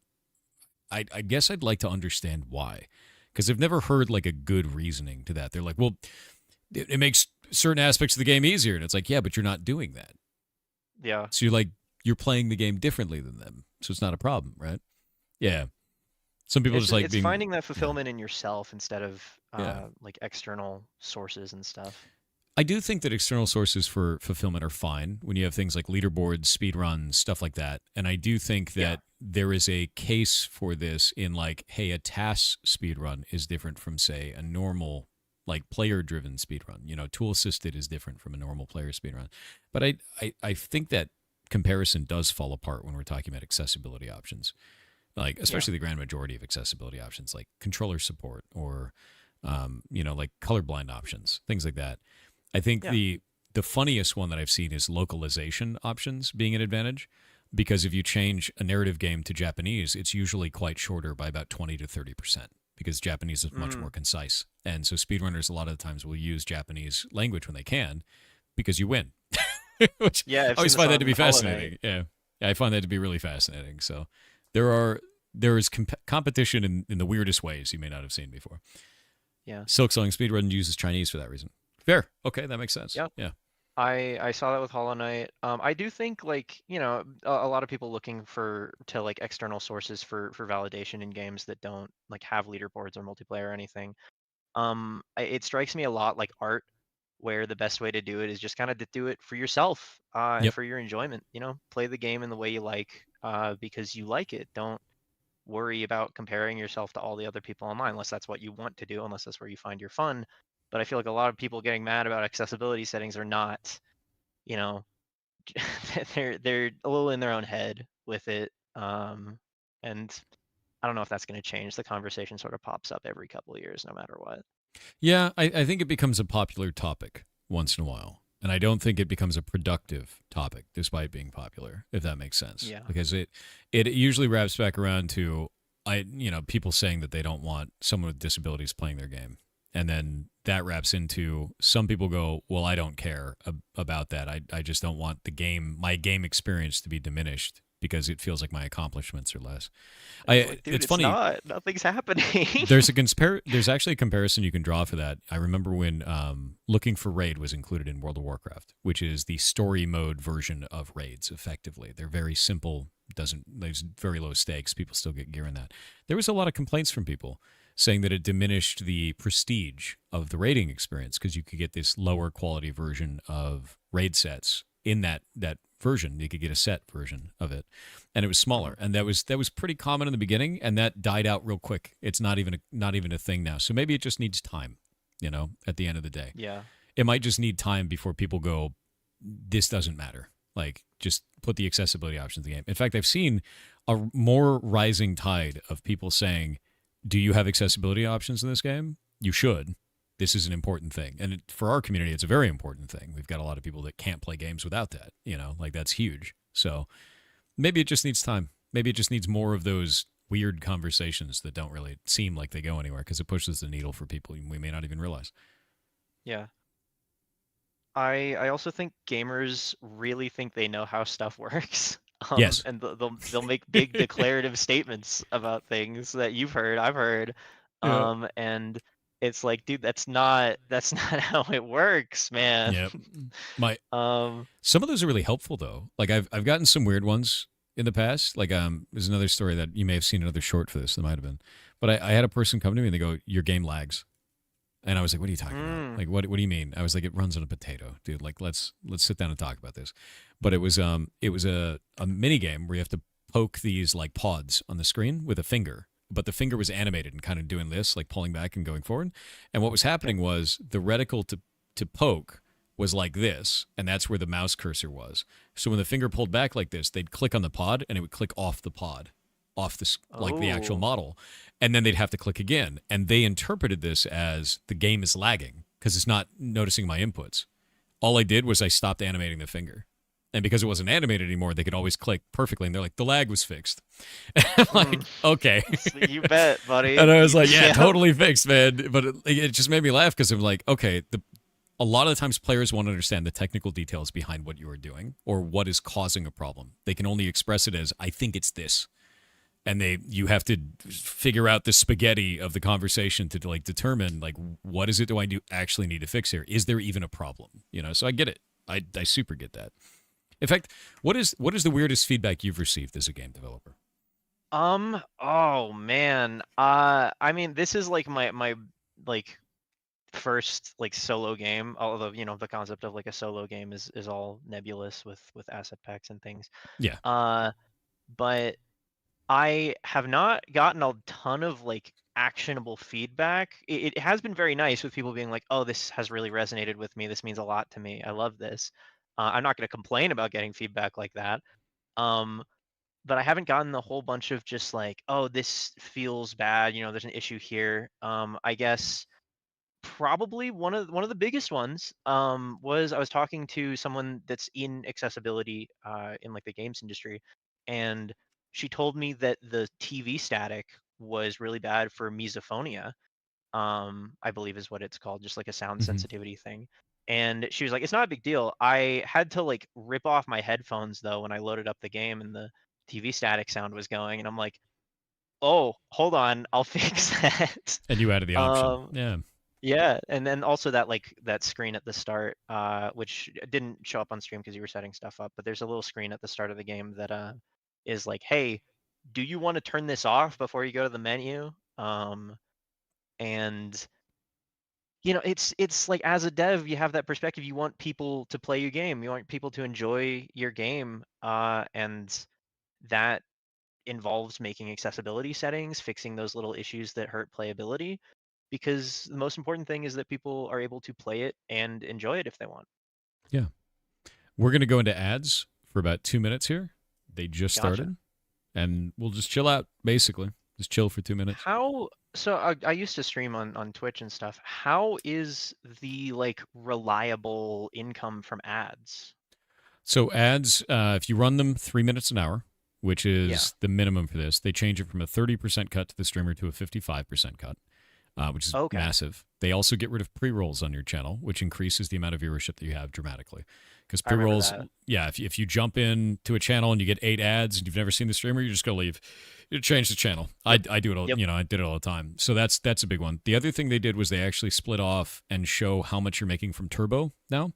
I guess I'd like to understand why, because I've never heard like a good reasoning to that. They're like, well, it makes certain aspects of the game easier, and it's like, yeah, but you're not doing that. Yeah. So you're playing the game differently than them, so it's not a problem, right? Yeah. Some people just like it's finding that fulfillment in yourself instead of like external sources and stuff. I do think that external sources for fulfillment are fine when you have things like leaderboards, speedruns, stuff like that. And I do think that there is a case for this in like, hey, a task speedrun is different from, say, a normal like player-driven speedrun. Tool-assisted is different from a normal player speedrun. But I think that comparison does fall apart when we're talking about accessibility options, like especially the grand majority of accessibility options, like controller support or, like colorblind options, things like that. I think the funniest one that I've seen is localization options being an advantage, because if you change a narrative game to Japanese, it's usually quite shorter by about 20 to 30%, because Japanese is much more concise. And so speedrunners a lot of the times will use Japanese language when they can, because you win. Which I always find that to be fascinating. Yeah, I find that to be really fascinating. So there are there is competition in the weirdest ways you may not have seen before. Yeah. Silksong Speedrun uses Chinese for that reason. Fair. Okay, that makes sense. Yeah. I saw that with Hollow Knight. I do think like, you know, a lot of people looking to like external sources for validation in games that don't like have leaderboards or multiplayer or anything. It strikes me a lot like art, where the best way to do it is just kind of to do it for yourself and for your enjoyment. You know, play the game in the way you like because you like it. Don't worry about comparing yourself to all the other people online unless that's what you want to do, unless that's where you find your fun. But I feel like a lot of people getting mad about accessibility settings are not, you know, they're a little in their own head with it. And I don't know if that's going to change. The conversation sort of pops up every couple of years, no matter what. Yeah, I think it becomes a popular topic once in a while. And I don't think it becomes a productive topic despite being popular, if that makes sense. Yeah. Because it usually wraps back around to people saying that they don't want someone with disabilities playing their game. And then that wraps into some people go, well, I don't care about that. I just don't want my game experience to be diminished because it feels like my accomplishments are less. It's funny. Nothing's happening. There's actually a comparison you can draw for that. I remember when Looking for Raid was included in World of Warcraft, which is the story mode version of raids. Effectively, they're very simple. There's very low stakes. People still get gear in that. There was a lot of complaints from people saying that it diminished the prestige of the raiding experience because you could get this lower quality version of raid sets in that version. You could get a set version of it, and it was smaller, and that was pretty common in the beginning, and that died out real quick. It's not even a thing now. So maybe it just needs time, at the end of the day. Yeah. It might just need time before people go, this doesn't matter. Like, just put the accessibility options in the game. In fact, I've seen a more rising tide of people saying, do you have accessibility options in this game? You should. This is an important thing. And for our community, it's a very important thing. We've got a lot of people that can't play games without that, like that's huge. So maybe it just needs time. Maybe it just needs more of those weird conversations that don't really seem like they go anywhere because it pushes the needle for people we may not even realize. Yeah. I also think gamers really think they know how stuff works. Yes. And they'll make big declarative statements about things that you've heard, I've heard. Yeah. And it's like, dude, that's not how it works, man. Yep. Some of those are really helpful though. Like I've gotten some weird ones in the past. Like there's another story that you may have seen another short for this. There might have been, but I had a person come to me and they go, "Your game lags," and I was like, "What are you talking about? Like what do you mean?" I was like, "It runs on a potato, dude. Like let's sit down and talk about this." But it was a mini game where you have to poke these like pods on the screen with a finger. But the finger was animated and kind of doing this, like pulling back and going forward. And what was happening was the reticle to poke was like this, and that's where the mouse cursor was. So when the finger pulled back like this, they'd click on the pod, and it would click off the pod, like the actual model. And then they'd have to click again. And they interpreted this as the game is lagging because it's not noticing my inputs. All I did was I stopped animating the finger. And because it wasn't animated anymore, they could always click perfectly. And they're like, the lag was fixed. I'm like, okay. You bet, buddy. And I was like, yeah, totally fixed, man. But it just made me laugh because I'm like, okay, a lot of the times players won't understand the technical details behind what you are doing or what is causing a problem. They can only express it as, I think it's this. And you have to figure out the spaghetti of the conversation to like determine like, what is it do I actually need to fix here? Is there even a problem? So I get it. I super get that. In fact, what is the weirdest feedback you've received as a game developer? Oh man. I mean, this is like my like first like solo game, although the concept of like a solo game is all nebulous with asset packs and things. Yeah. But I have not gotten a ton of like actionable feedback. It has been very nice with people being like, oh, this has really resonated with me. This means a lot to me. I love this. I'm not going to complain about getting feedback like that. But I haven't gotten a whole bunch of just like, oh, this feels bad. There's an issue here. I guess probably one of the biggest ones was I was talking to someone that's in accessibility in like the games industry, and she told me that the TV static was really bad for misophonia. I believe is what it's called, just like a sound sensitivity thing. And she was like, it's not a big deal. I had to like rip off my headphones though when I loaded up the game and the TV static sound was going. And I'm like, oh, hold on, I'll fix that. And you added the option. Yeah. Yeah, and then also that that screen at the start, which didn't show up on stream because you were setting stuff up, but there's a little screen at the start of the game that is like, hey, do you want to turn this off before you go to the menu? And it's like, as a dev, you have that perspective. You want people to play your game. You want people to enjoy your game, and that involves making accessibility settings, fixing those little issues that hurt playability, because the most important thing is that people are able to play it and enjoy it if they want. Yeah. We're going to go into ads for about 2 minutes here. They just started. And we'll just chill out, basically. Just chill for 2 minutes. So I used to stream on Twitch and stuff. How is the reliable income from ads? So ads, if you run them 3 minutes an hour, which is the minimum for this, they change it from a 30% cut to the streamer to a 55% cut, which is massive. They also get rid of pre-rolls on your channel, which increases the amount of viewership that you have dramatically. Because pre-rolls, if you jump in to a channel and you get 8 ads and you've never seen the streamer, you're just going to leave. You change the channel. I do it all, I did it all the time. So that's a big one. The other thing they did was they actually split off and show how much you're making from Turbo now.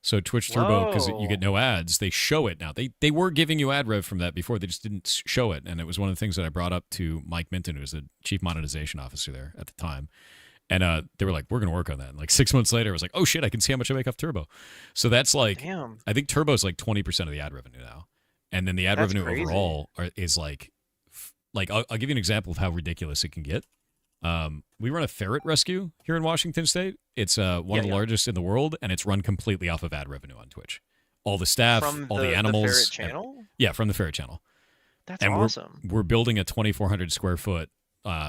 So Twitch Turbo, because you get no ads, they show it now. They were giving you ad rev from that before. They just didn't show it. And it was one of the things that I brought up to Mike Minton, who was the chief monetization officer there at the time. And they were like, we're going to work on that. And 6 months later, I was like, oh, shit, I can see how much I make off Turbo. So that's damn. I think Turbo's 20% of the ad revenue now. And then the ad revenue overall is I'll give you an example of how ridiculous it can get. We run a ferret rescue here in Washington State. It's one of the largest in the world, and it's run completely off of ad revenue on Twitch. All the staff, all the animals. The ferret channel? Yeah, from the ferret channel. That's awesome. We're building a 2,400 square foot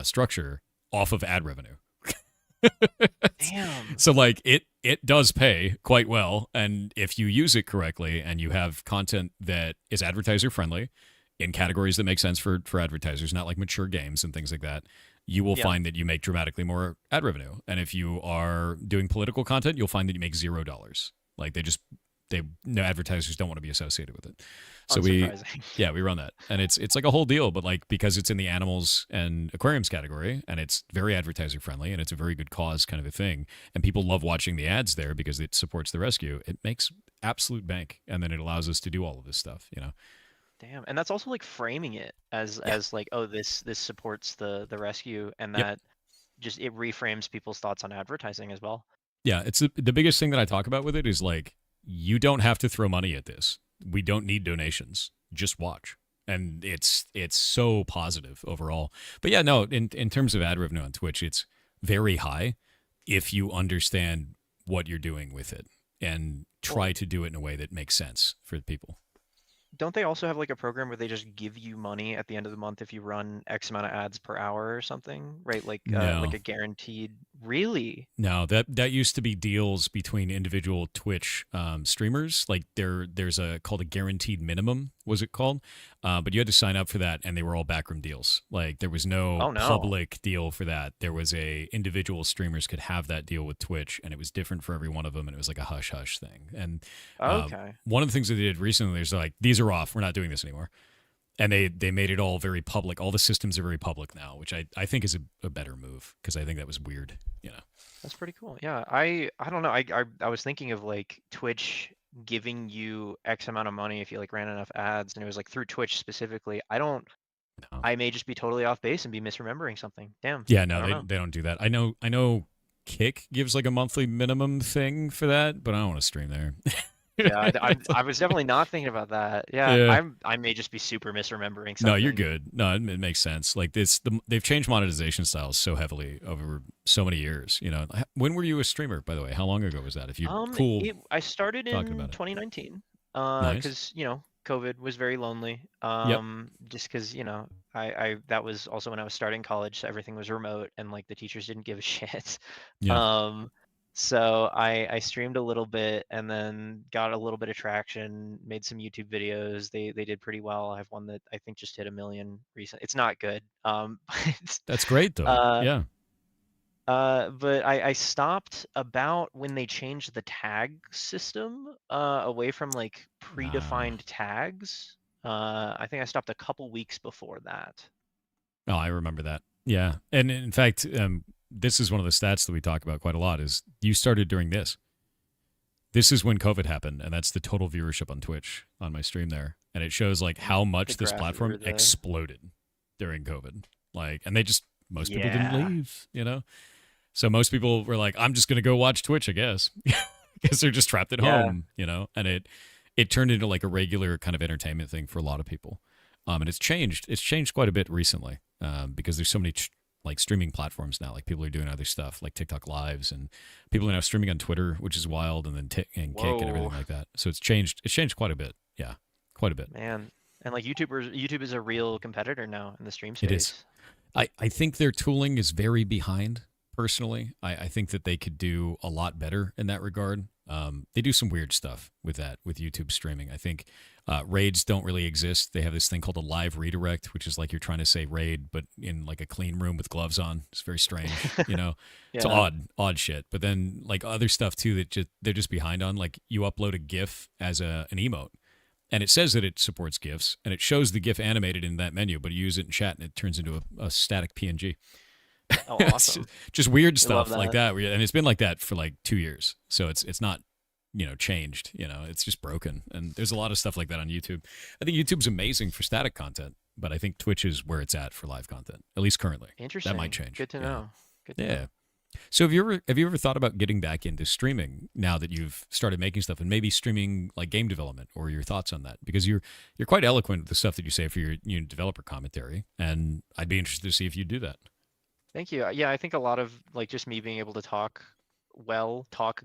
structure off of ad revenue. Damn. So it does pay quite well, and if you use it correctly and you have content that is advertiser friendly in categories that make sense for advertisers, not like mature games and things like that, you will find that you make dramatically more ad revenue. And if you are doing political content, you'll find that you make $0. No advertisers don't want to be associated with it. So we run that, and it's like a whole deal. But because it's in the animals and aquariums category, and it's very advertiser friendly, and it's a very good cause kind of a thing, and people love watching the ads there because it supports the rescue. It makes absolute bank, and then it allows us to do all of this stuff. Damn, and that's also framing it as oh, this supports the rescue, and that just it reframes people's thoughts on advertising as well. Yeah, it's the biggest thing that I talk about with it is you don't have to throw money at this. We don't need donations. Just watch. And it's so positive overall. But yeah, no, in terms of ad revenue on Twitch, it's very high if you understand what you're doing with it and try to do it in a way that makes sense for people. Don't they also have a program where they just give you money at the end of the month if you run X amount of ads per hour or something, right? Like a guaranteed. Really? No, that used to be deals between individual Twitch streamers. There's called a guaranteed minimum, was it called? But you had to sign up for that, and they were all backroom deals. There was no public deal for that. There was individual streamers could have that deal with Twitch, and it was different for every one of them, and it was like a hush hush thing. And one of the things that they did recently is these are off. We're not doing this anymore. And they made it all very public. All the systems are very public now, which I think is a better move, because I think that was weird. That's pretty cool. Yeah, I don't know. I was thinking of Twitch giving you X amount of money if you ran enough ads, and it was through Twitch specifically. I may just be totally off base and be misremembering something. Damn. Yeah, no, they don't do that. I know Kick gives a monthly minimum thing for that, but I don't want to stream there. Yeah, I was definitely not thinking about that. Yeah. I may just be super misremembering something. No, you're good. No, it makes sense. They've changed monetization styles so heavily over so many years. When were you a streamer, by the way? How long ago was that? If you I started in 2019. Because COVID was very lonely. Just because I that was also when I was starting college, so everything was remote, and the teachers didn't give a shit. Yeah. So I streamed a little bit, and then got a little bit of traction, made some YouTube videos. They did pretty well. I have one that I think just hit 1 million recently. It's not good. But that's great though. Yeah. But I stopped about when they changed the tag system away from predefined tags. I think I stopped a couple weeks before that. Oh, I remember that. Yeah. And in fact, this is one of the stats that we talk about quite a lot is you started during this. This is when COVID happened, and that's the total viewership on Twitch on my stream there. And it shows like how much this platform exploded during COVID. Like, and most people didn't leave, you know? So most people were like, I'm just going to go watch Twitch, I guess, because they're just trapped at home, you know? And it turned into like a regular kind of entertainment thing for a lot of people. And it's changed quite a bit recently because there's so many like streaming platforms now. Like people are doing other stuff like TikTok lives, and people are now streaming on Twitter, which is wild, and then Kick and everything like that. So it's changed quite a bit. Yeah, quite a bit. Man, and like YouTube is a real competitor now in the stream space. It is. I think their tooling is very behind. Personally, I think that they could do a lot better in that regard. They do some weird stuff with YouTube streaming. I think raids don't really exist. They have this thing called a live redirect, which is like you're trying to say raid, but in like a clean room with gloves on. It's very strange, you know. It's odd shit. But then like other stuff too that they're just behind on. Like you upload a GIF as an emote, and it says that it supports GIFs, and it shows the GIF animated in that menu, but you use it in chat and it turns into a static PNG. Oh, awesome. just weird stuff like that. And it's been like that for like 2 years. So it's not, you know, changed, you know, it's just broken. And there's a lot of stuff like that on YouTube. I think YouTube's amazing for static content, but I think Twitch is where it's at for live content, at least currently. Interesting. That might change. Good to know. Good to know. So have you ever thought about getting back into streaming now that you've started making stuff, and maybe streaming like game development, or your thoughts on that? Because you're quite eloquent with the stuff that you say for your developer commentary, and I'd be interested to see if you do that. Thank you. Yeah, I think a lot of like just me being able to talk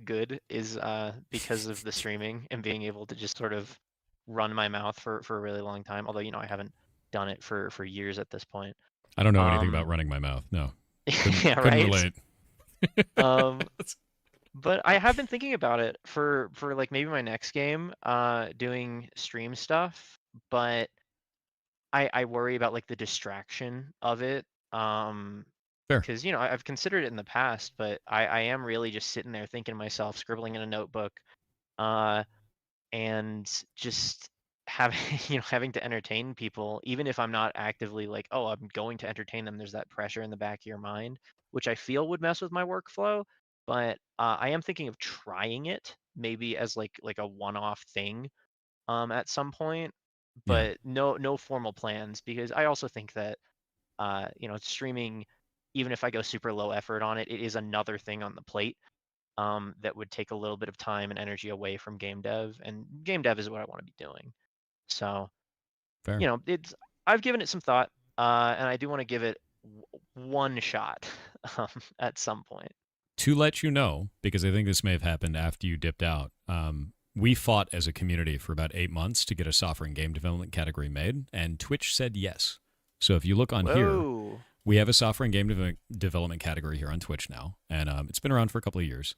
good is because of the streaming and being able to just sort of run my mouth for a really long time. Although, you know, I haven't done it for years at this point. I don't know anything about running my mouth. No. Yeah, couldn't relate. But I have been thinking about it for like maybe my next game, doing stream stuff, but I worry about like the distraction of it. Because, you know, I've considered it in the past, but I am really just sitting there thinking to myself, scribbling in a notebook, and just having to entertain people, even if I'm not actively like, oh, I'm going to entertain them. There's that pressure in the back of your mind, which I feel would mess with my workflow. But I am thinking of trying it maybe as like a one-off thing at some point, but no formal plans, because I also think that you know, streaming, even if I go super low effort on it, it is another thing on the plate that would take a little bit of time and energy away from game dev, and game dev is what I want to be doing. So, Fair. You know, I've given it some thought, and I do want to give it one shot at some point. To let you know, because I think this may have happened after you dipped out, we fought as a community for about 8 months to get a software and game development category made, and Twitch said yes. So if you look on here, we have a software and game development category here on Twitch now, and it's been around for a couple of years.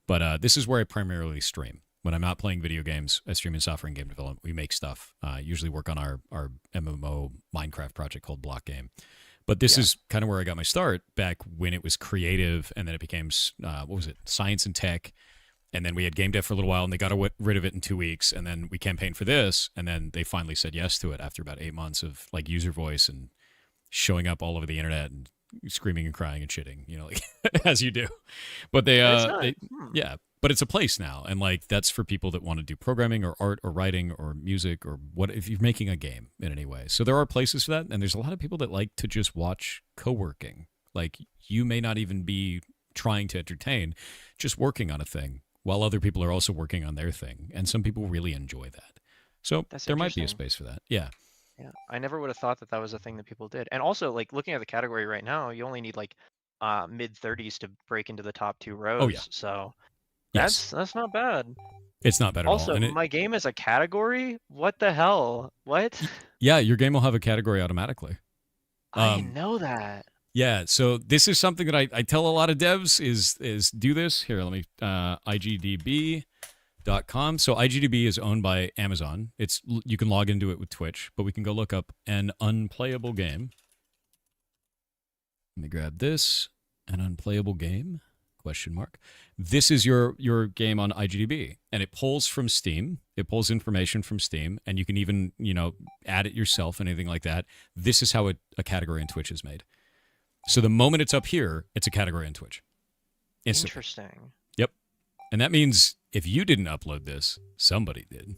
But this is where I primarily stream. When I'm not playing video games, I stream in software and game development. We make stuff. Usually work on our MMO Minecraft project called Block Game. But this is kind of where I got my start, back when it was creative, and then it became, science and tech. And then we had game dev for a little while, and they got rid of it in 2 weeks. And then we campaigned for this, and then they finally said yes to it after about 8 months of like user voice and showing up all over the internet and screaming and crying and shitting, you know, like as you do. But but it's a place now, and like that's for people that want to do programming or art or writing or music or what, if you're making a game in any way. So there are places for that, and there's a lot of people that like to just watch co-working. Like you may not even be trying to entertain, just working on a thing while other people are also working on their thing, and some people really enjoy that. So there might be a space for that. Yeah. Yeah, I never would have thought that was a thing that people did. And also, like looking at the category right now, you only need like mid-30s to break into the top 2 rows. Oh yeah. So that's not bad. It's not bad at all. Also, my game is a category? What the hell? What? Yeah, your game will have a category automatically. I didn't know that. Yeah, so this is something that I tell a lot of devs is do this. Here, let me IGDB.com. So IGDB is owned by Amazon. You can log into it with Twitch, but we can go look up an unplayable game. Let me grab this. An unplayable game. question mark. This is your game on IGDB, and it pulls from Steam. It pulls information from Steam, and you can even, add it yourself, anything like that. This is how a category in Twitch is made. So the moment it's up here, it's a category in Twitch. Instantly. Interesting. Yep. And that means if you didn't upload this, somebody did.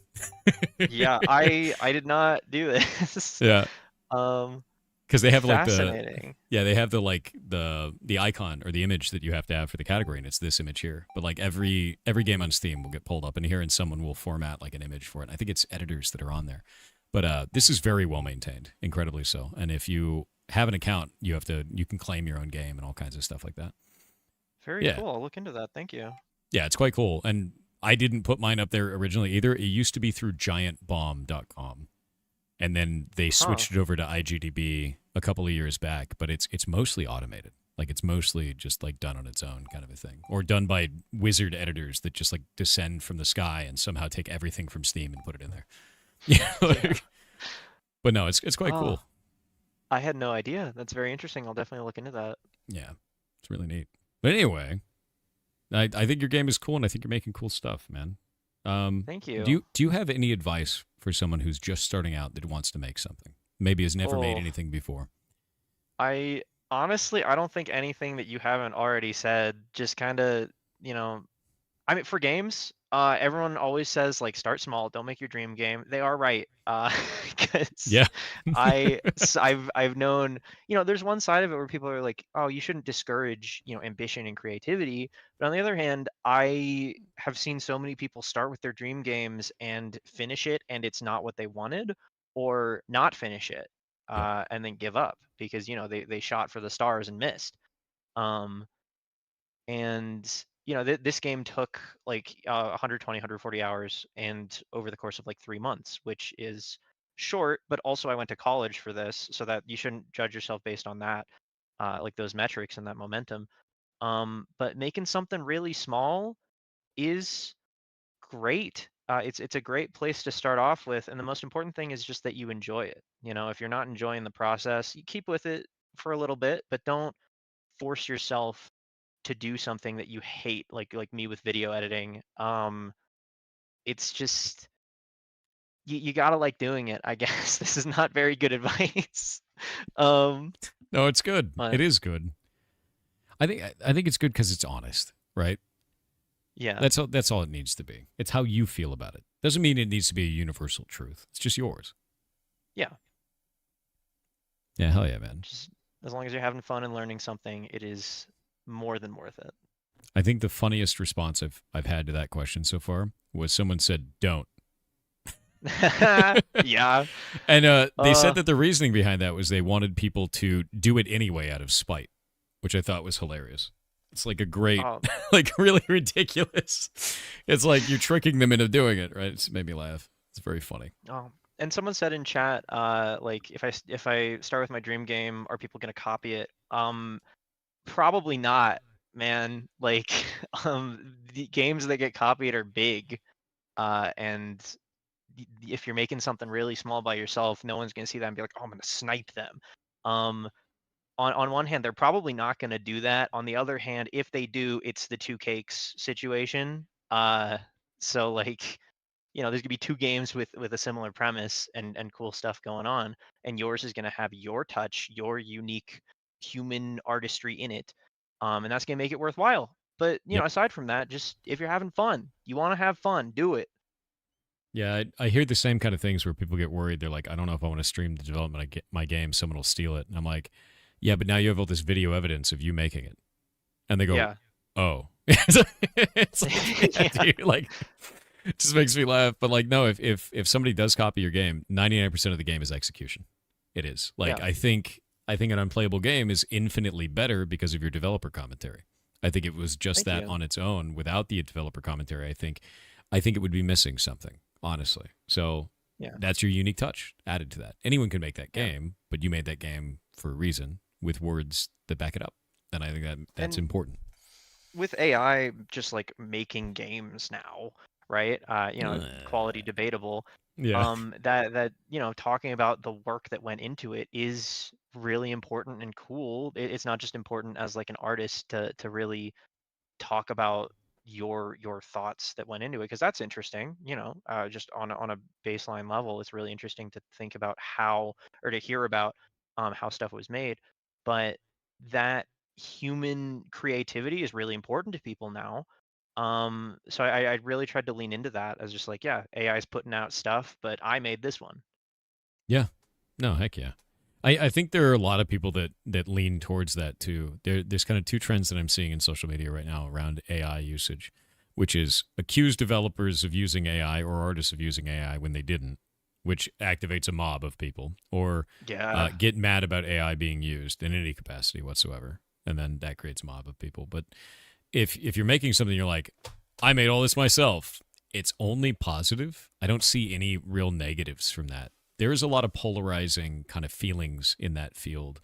Yeah, I did not do this. Yeah. Because they have fascinating. they have the icon or the image that you have to have for the category, and it's this image here. But like every game on Steam will get pulled up in here, and someone will format like an image for it. I think it's editors that are on there. But this is very well maintained, incredibly so. And if you have an account, you can claim your own game and all kinds of stuff like that. Very cool. I'll look into that. Thank you. Yeah, it's quite cool. And I didn't put mine up there originally either. It used to be through giantbomb.com. And then they switched it over to IGDB a couple of years back, but it's mostly automated. Like it's mostly just like done on its own kind of a thing, or done by wizard editors that just like descend from the sky and somehow take everything from Steam and put it in there. Yeah. But no, it's quite cool. I had no idea. That's very interesting. I'll definitely look into that. Yeah, it's really neat. But anyway, I think your game is cool, and I think you're making cool stuff, man. Thank you. Do you have any advice for someone who's just starting out that wants to make something? Maybe has never made anything before. I honestly, I don't think anything that you haven't already said. Just kind of, I mean, for games, everyone always says like start small, don't make your dream game. They are right. Because I've known, there's one side of it where people are like, oh, you shouldn't discourage, ambition and creativity. But on the other hand, I have seen so many people start with their dream games and finish it, and it's not what they wanted, or not finish it, and then give up because they shot for the stars and missed. And this game took like 120 140 hours, and over the course of like 3 months, which is short, but also I went to college for this, so that you shouldn't judge yourself based on that, like those metrics and that momentum. But making something really small is great. It's a great place to start off with, and the most important thing is just that you enjoy it. If you're not enjoying the process, you keep with it for a little bit, but don't force yourself to do something that you hate, like me with video editing. It's just you gotta like doing it, I guess. This is not very good advice. No, it's good. It is good. I think it's good because it's honest, right? Yeah. That's all it needs to be. It's how you feel about it. Doesn't mean it needs to be a universal truth. It's just yours. Yeah. Yeah, hell yeah, man. Just as long as you're having fun and learning something, it is more than worth it. I think the funniest response I've had to that question so far was someone said, "Don't." Yeah. And they said that the reasoning behind that was they wanted people to do it anyway out of spite, which I thought was hilarious. It's like a great, like really ridiculous. It's like you're tricking them into doing it, right? It's made me laugh. It's very funny. And someone said in chat, like if I start with my dream game, are people gonna copy it? Probably not, man. Like, the games that get copied are big, and if you're making something really small by yourself, no one's gonna see that and be like, oh, I'm gonna snipe them. On one hand, they're probably not gonna do that. On the other hand, if they do, it's the two cakes situation. So like, there's gonna be two games with a similar premise and cool stuff going on, and yours is gonna have your touch, your unique human artistry in it, and that's gonna make it worthwhile. But aside from that, just if you're having fun, you want to have fun, do it. Yeah, I hear the same kind of things where people get worried. They're like, I don't know if I want to stream the development of my game. Someone will steal it. And I'm like, yeah, but now you have all this video evidence of you making it. And they go, oh. It's like, yeah, dude, like, it just makes me laugh. But like, no, if somebody does copy your game, 99% of the game is execution. It is. Like, I think an unplayable game is infinitely better because of your developer commentary. I think it was just on its own without the developer commentary. I think it would be missing something, honestly. So that's your unique touch added to that. Anyone can make that game, but you made that game for a reason with words that back it up. And I think that's important. With AI just like making games now, right? Quality debatable. Yeah. That talking about the work that went into it is really important and cool. It's not just important as like an artist to really talk about your thoughts that went into it, because that's interesting. Just on a baseline level, it's really interesting to think about how, or to hear about how stuff was made. But that human creativity is really important to people now. So I really tried to lean into that as just like, yeah, AI is putting out stuff, but I made this one. Yeah. No, heck yeah. I think there are a lot of people that lean towards that too. There's kind of two trends that I'm seeing in social media right now around AI usage, which is accuse developers of using AI or artists of using AI when they didn't, which activates a mob of people, or Yeah. get mad about AI being used in any capacity whatsoever, and then that creates a mob of people. But if you're making something, you're like, I made all this myself, it's only positive. I don't see any real negatives from that. There is a lot of polarizing kind of feelings in that field,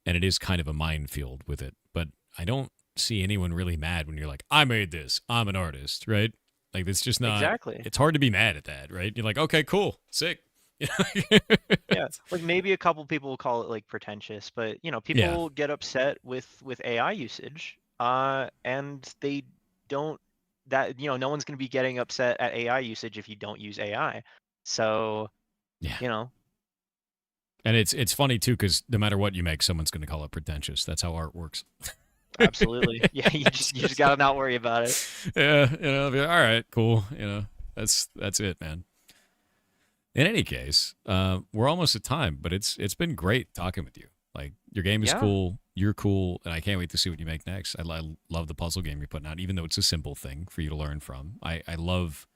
and it is kind of a minefield with it. But I don't see anyone really mad when you're like, I made this, I'm an artist, right? Like, it's just not, Exactly. it's hard to be mad at that, right? You're like, okay, cool, sick. Yeah, like maybe a couple people will call it like pretentious, but people get upset with AI usage, and they don't, that no one's going to be getting upset at AI usage if you don't use AI. So, Yeah. And it's funny too, because no matter what you make, someone's going to call it pretentious. That's how art works. Absolutely. Yeah, you just gotta not worry about it. Yeah, be like, all right, cool. That's it, man. In any case, we're almost at time, but it's been great talking with you. Like, your game is cool, you're cool, and I can't wait to see what you make next. I love the puzzle game you're putting out, even though it's a simple thing for you to learn from. I love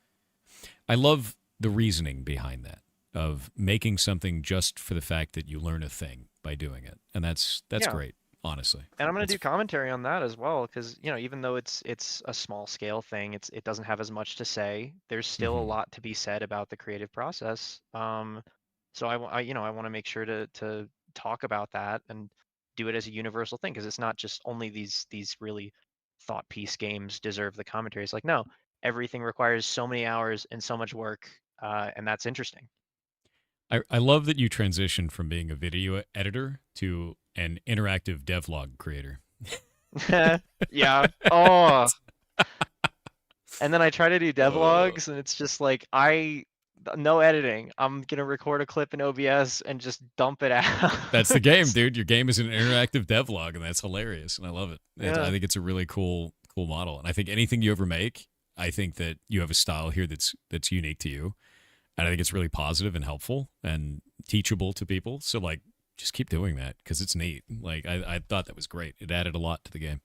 the reasoning behind that, of making something just for the fact that you learn a thing by doing it, and that's great, honestly. And I'm gonna do commentary on that as well, because even though it's a small scale thing, it doesn't have as much to say. There's still a lot to be said about the creative process. So I want to make sure to talk about that and do it as a universal thing, because it's not just only these really thought piece games deserve the commentary. It's like, no, everything requires so many hours and so much work, and that's interesting. I love that you transitioned from being a video editor to an interactive devlog creator. Yeah. Oh. And then I try to do devlogs, and it's just like, no editing. I'm gonna record a clip in OBS and just dump it out. That's the game, dude. Your game is an interactive devlog, and that's hilarious, and I love it. Yeah. I think it's a really cool model, and I think anything you ever make, I think that you have a style here that's unique to you, and I think it's really positive and helpful and teachable to people. So, like, just keep doing that, because it's neat. Like, I thought that was great. It added a lot to the game.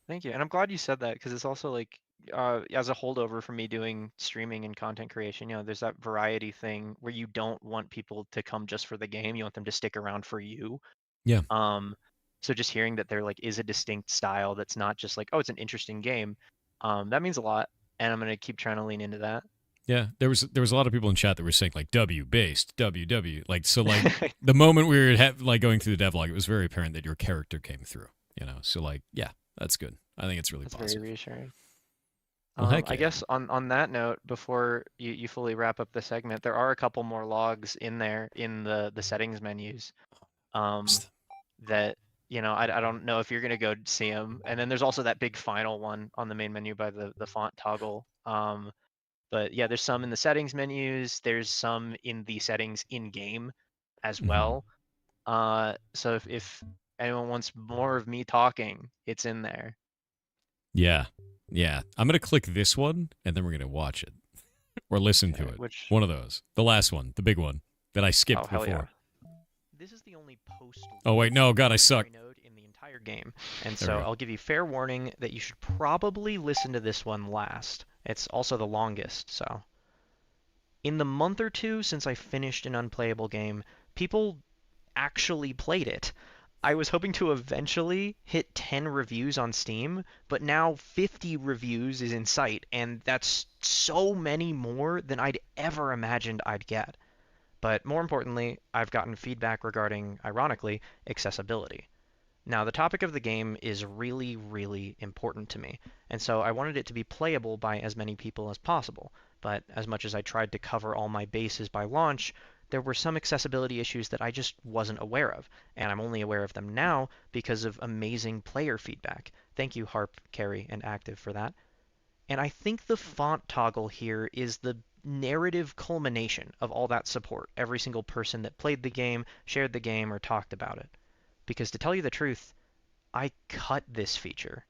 Thank you, and I'm glad you said that, because it's also like, as a holdover from me doing streaming and content creation, there's that variety thing where you don't want people to come just for the game. You want them to stick around for you. Yeah. So just hearing that there like is a distinct style that's not just like, oh, it's an interesting game, that means a lot, and I'm gonna keep trying to lean into that. Yeah, there was a lot of people in chat that were saying like W-based, WW, like, so like the moment we were like going through the devlog, it was very apparent that your character came through, so like, yeah, that's good. I think it's really That's positive. very reassuring. Well, heck I yeah. guess on that note, before you fully wrap up the segment, there are a couple more logs in there in the settings menus, that I don't know if you're gonna go see them. And then there's also that big final one on the main menu by the font toggle. But yeah, there's some in the settings menus. There's some in the settings in game as well. So if anyone wants more of me talking, it's in there. Yeah. I'm gonna click this one, and then we're gonna watch it or listen to it. One of those. The last one, the big one that I skipped before. Yeah. This is the only post. Oh wait, no, God, I suck. Node in the entire game, and so I'll give you fair warning that you should probably listen to this one last. It's also the longest, so. In the month or two since I finished an unplayable game, people actually played it. I was hoping to eventually hit 10 reviews on Steam, but now 50 reviews is in sight, and that's so many more than I'd ever imagined I'd get. But more importantly, I've gotten feedback regarding, ironically, accessibility. Now, the topic of the game is really, really important to me, and so I wanted it to be playable by as many people as possible. But as much as I tried to cover all my bases by launch, there were some accessibility issues that I just wasn't aware of, and I'm only aware of them now because of amazing player feedback. Thank you, Harp, Carrie, and Active for that. And I think the font toggle here is the narrative culmination of all that support, every single person that played the game, shared the game, or talked about it. Because to tell you the truth, I cut this feature.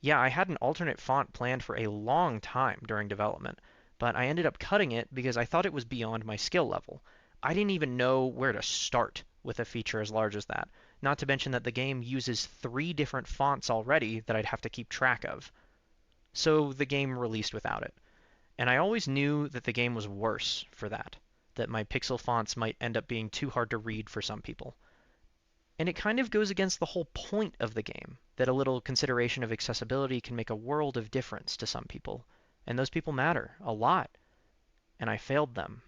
Yeah, I had an alternate font planned for a long time during development, but I ended up cutting it because I thought it was beyond my skill level. I didn't even know where to start with a feature as large as that, not to mention that the game uses 3 different fonts already that I'd have to keep track of. So the game released without it. And I always knew that the game was worse for that my pixel fonts might end up being too hard to read for some people. And it kind of goes against the whole point of the game, that a little consideration of accessibility can make a world of difference to some people. And those people matter a lot. And I failed them.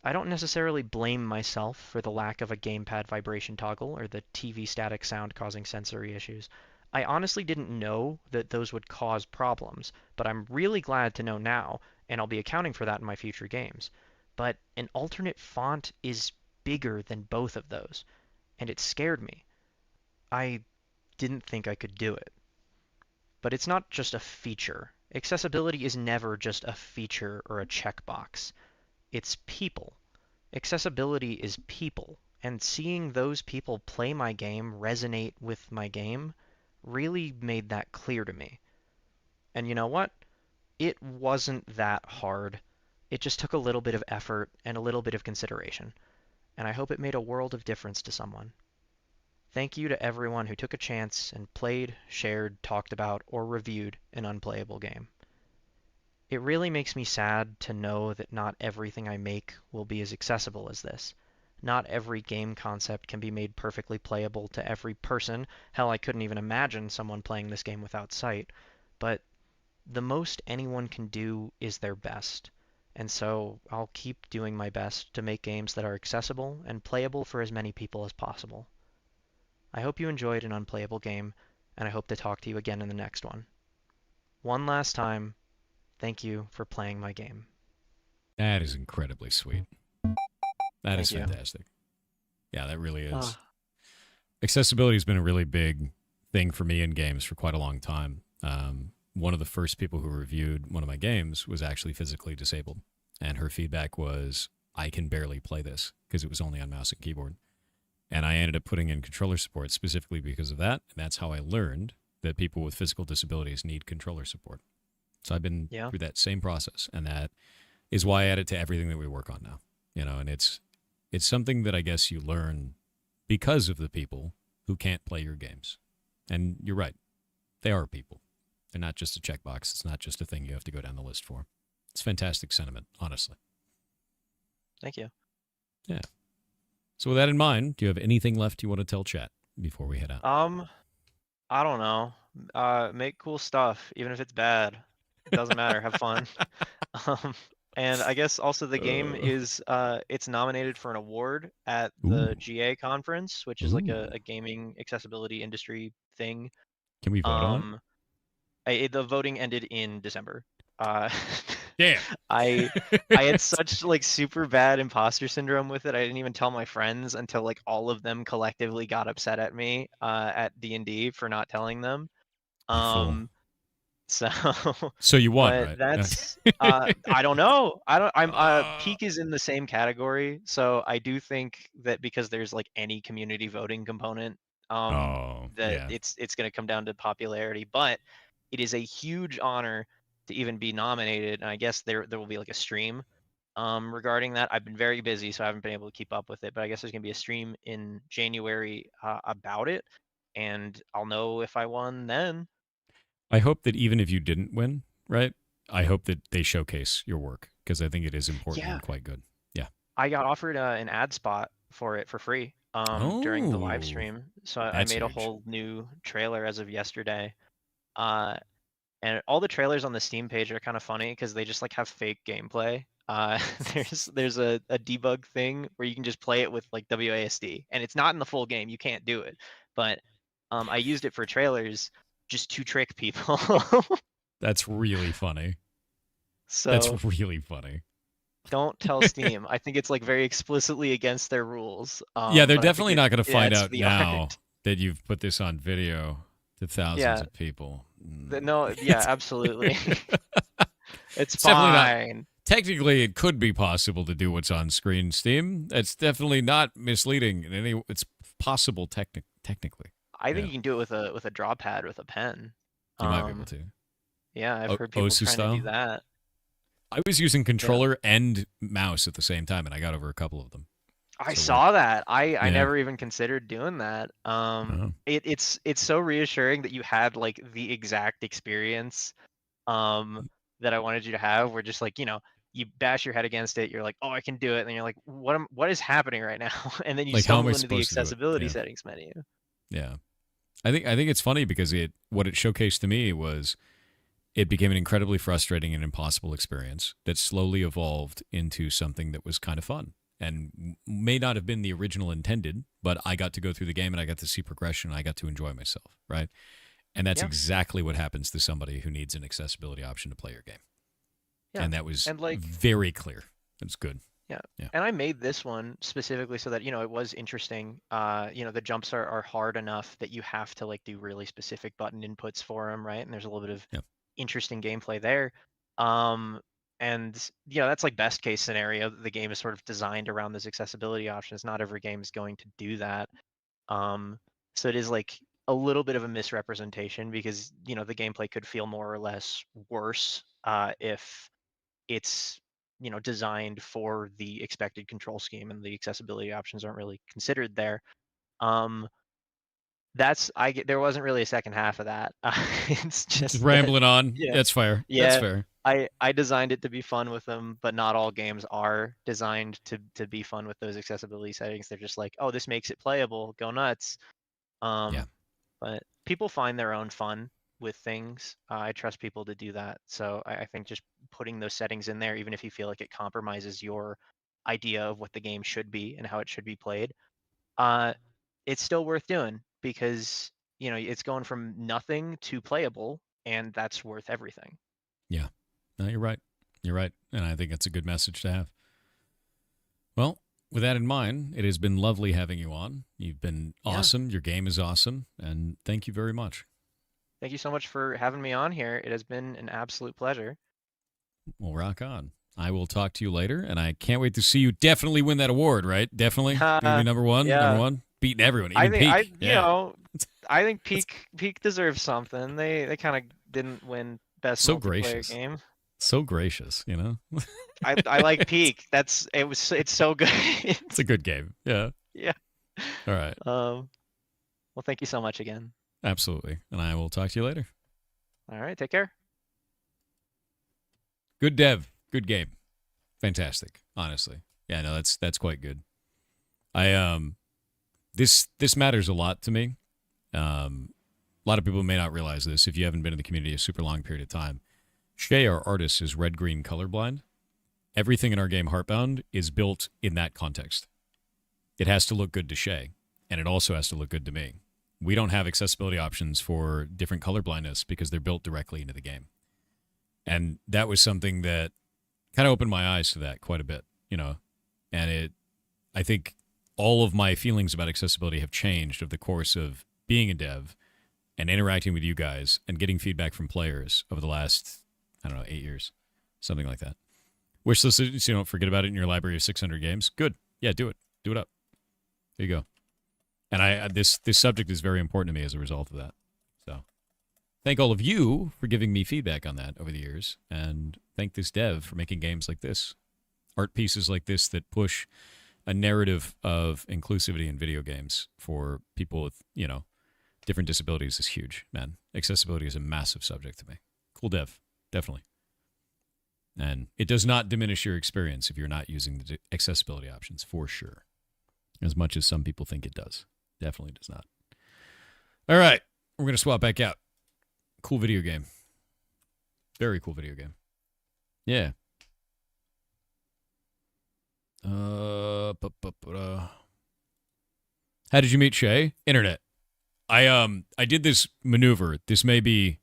I don't necessarily blame myself for the lack of a gamepad vibration toggle or the TV static sound causing sensory issues. I honestly didn't know that those would cause problems, but I'm really glad to know now, and I'll be accounting for that in my future games. But an alternate font is bigger than both of those, and it scared me. I didn't think I could do it. But it's not just a feature. Accessibility is never just a feature or a checkbox. It's people. Accessibility is people, and seeing those people play my game, resonate with my game, really made that clear to me. And you know what? It wasn't that hard. It just took a little bit of effort and a little bit of consideration. And I hope it made a world of difference to someone. Thank you to everyone who took a chance and played, shared, talked about, or reviewed an unplayable game. It really makes me sad to know that not everything I make will be as accessible as this. Not every game concept can be made perfectly playable to every person. Hell, I couldn't even imagine someone playing this game without sight. But the most anyone can do is their best. And so I'll keep doing my best to make games that are accessible and playable for as many people as possible. I hope you enjoyed an unplayable game, and I hope to talk to you again in the next one. One last time, thank you for playing my game. That is incredibly sweet. That is Thank you. fantastic. Yeah, that really is. Accessibility has been a really big thing for me in games for quite a long time. One of the first people who reviewed one of my games was actually physically disabled, and her feedback was, I can barely play this, because it was only on mouse and keyboard. And I ended up putting in controller support specifically because of that, and that's how I learned that people with physical disabilities need controller support. So I've been through that same process, and that is why I add it to everything that we work on now. You know, and it's something that I guess you learn because of the people who can't play your games. And you're right. They are people. They're not just a checkbox. It's not just a thing you have to go down the list for. It's fantastic sentiment, honestly. Thank you. Yeah. So with that in mind, do you have anything left you want to tell chat before we head out? I don't know. Make cool stuff, even if it's bad. It doesn't matter. Have fun. And I guess also the game is it's nominated for an award at the GA conference, which is like a gaming accessibility industry thing. Can we vote on it? The voting ended in December. Damn. I had such like super bad imposter syndrome with it. I didn't even tell my friends until like all of them collectively got upset at me at D&D for not telling them. So you won, right? That's I don't know. Peak is in the same category, so I do think that because there's like any community voting component, it's going to come down to popularity. But it is a huge honor to even be nominated, and I guess there will be like a stream regarding that. I've been very busy, so I haven't been able to keep up with it. But I guess there's going to be a stream in January about it, and I'll know if I won then. I hope that even if you didn't win, right? I hope that they showcase your work, because I think it is important and quite good. Yeah. I got offered an ad spot for it for free during the live stream. So I made a whole new trailer as of yesterday. And all the trailers on the Steam page are kind of funny because they just like have fake gameplay. There's a debug thing where you can just play it with like WASD, and it's not in the full game. You can't do it. But I used it for trailers just to trick people. That's really funny. So that's really funny. Don't tell Steam. I think it's like very explicitly against their rules. Yeah, they're but I think definitely not going to find it's out the now art. that you've put this on video to thousands Yeah. of people. No, yeah, absolutely. It's definitely not. fine. Technically, it could be possible to do what's on screen, Steam. It's definitely not misleading in any. It's possible technically. I think you can do it with a draw pad with a pen. You might be able to. Yeah, I've heard people Osu trying style? to do that. I was using controller and mouse at the same time, and I got over a couple of them. I saw that. I Yeah. never even considered doing that. It's so reassuring that you had like the exact experience that I wanted you to have, where just like, you know, you bash your head against it, you're like, oh, I can do it, and then you're like, what is happening right now? And then you Like, how am stumble I into the supposed to do it? accessibility Yeah. settings menu. Yeah. I think it's funny because what it showcased to me was it became an incredibly frustrating and impossible experience that slowly evolved into something that was kind of fun and may not have been the original intended, but I got to go through the game and I got to see progression and I got to enjoy myself, right? And that's exactly what happens to somebody who needs an accessibility option to play your game. Yeah. And that was And, like, very clear. It's good. Yeah. Yeah. And I made this one specifically so that, you know, it was interesting. You know, the jumps are hard enough that you have to like do really specific button inputs for them, right? And there's a little bit of interesting gameplay there. And you know, that's like best case scenario. The game is sort of designed around those accessibility options. Not every game is going to do that. So it is like a little bit of a misrepresentation because, you know, the gameplay could feel more or less worse if it's, you know, designed for the expected control scheme and the accessibility options aren't really considered there. There wasn't really a second half of that. It's just rambling on. Yeah, That's fair. Yeah, That's fair. I designed it to be fun with them, but not all games are designed to be fun with those accessibility settings. They're just like, oh, this makes it playable. Go nuts. But people find their own fun with things. I trust people to do that. So I think just putting those settings in there, even if you feel like it compromises your idea of what the game should be and how it should be played, it's still worth doing because, you know, it's going from nothing to playable, and that's worth everything. Yeah. No, you're right. You're right. And I think it's a good message to have. Well, with that in mind, it has been lovely having you on. You've been awesome. Your game is awesome. And thank you very much. Thank you so much for having me on here. It has been an absolute pleasure. Well, rock on. I will talk to you later, and I can't wait to see you definitely win that award, right? Definitely. Maybe number one. Yeah. Number one. Beating everyone. Even Peak. You know, I think Peak deserves something. They kind of didn't win best multiplayer game. So gracious, you know. I like Peak. It's so good. It's a good game. Yeah. Yeah. All right. Well, thank you so much again. Absolutely. And I will talk to you later. All right. Take care. Good dev. Good game. Fantastic. Honestly. Yeah, no, that's quite good. This matters a lot to me. A lot of people may not realize this if you haven't been in the community a super long period of time. Shay, our artist, is red-green colorblind. Everything in our game Heartbound is built in that context. It has to look good to Shay, and it also has to look good to me. We don't have accessibility options for different colorblindness because they're built directly into the game. And that was something that kind of opened my eyes to that quite a bit, you know. And I think all of my feelings about accessibility have changed over the course of being a dev and interacting with you guys and getting feedback from players over the last, 8 years, something like that. Wish list, so you don't forget about it in your library of 600 games. Good. Yeah, do it. Do it up. There you go. And this subject is very important to me as a result of that. So thank all of you for giving me feedback on that over the years. And thank this dev for making games like this. Art pieces like this that push a narrative of inclusivity in video games for people with, different disabilities is huge, man. Accessibility is a massive subject to me. Cool dev. Definitely. And it does not diminish your experience if you're not using the accessibility options, for sure. As much as some people think it does. Definitely does not. All right. We're going to swap back out. Cool video game. Very cool video game. Yeah. How did you meet Shay? Internet. I did this maneuver. This may be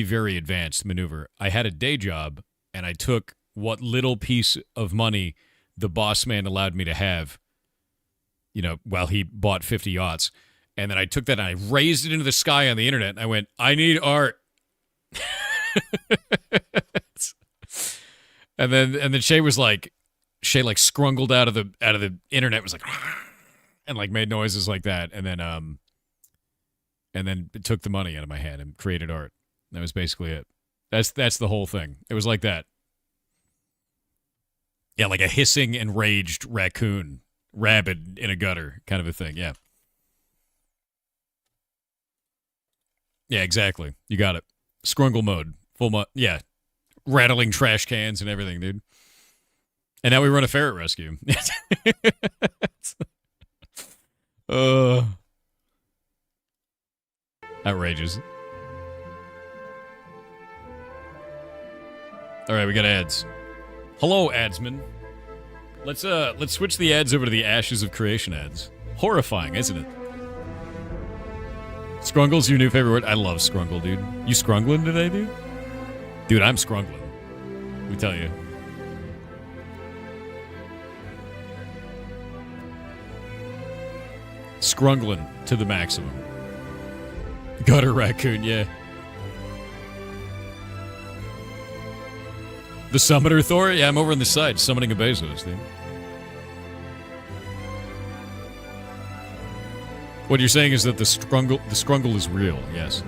very advanced maneuver. I had a day job, and I took what little piece of money the boss man allowed me to have, you know, while he bought 50 yachts. And then I took that and I raised it into the sky on the internet. And I went, I need art. and then Shay like scrungled out of the internet, was like, and like made noises like that. And then it took the money out of my hand and created art. That was basically it. That's the whole thing. It was like that. Yeah, like a hissing, enraged raccoon, rabid in a gutter kind of a thing. Yeah. Yeah, exactly. You got it. Scrungle mode. Full mode. Yeah. Rattling trash cans and everything, dude. And now we run a ferret rescue. Outrageous. All right, we got ads. Hello, adsman. Let's switch the ads over to the Ashes of Creation ads. Horrifying, isn't it? Scrungle's your new favorite word. I love scrungle, dude. You scrungling today, dude? Dude, I'm scrungling. Let me tell you. Scrungling to the maximum. Gutter raccoon, yeah. The Summoner Thor? Yeah, I'm over on the side, summoning a Bezos, dude. What you're saying is that the scrungle is real, yes.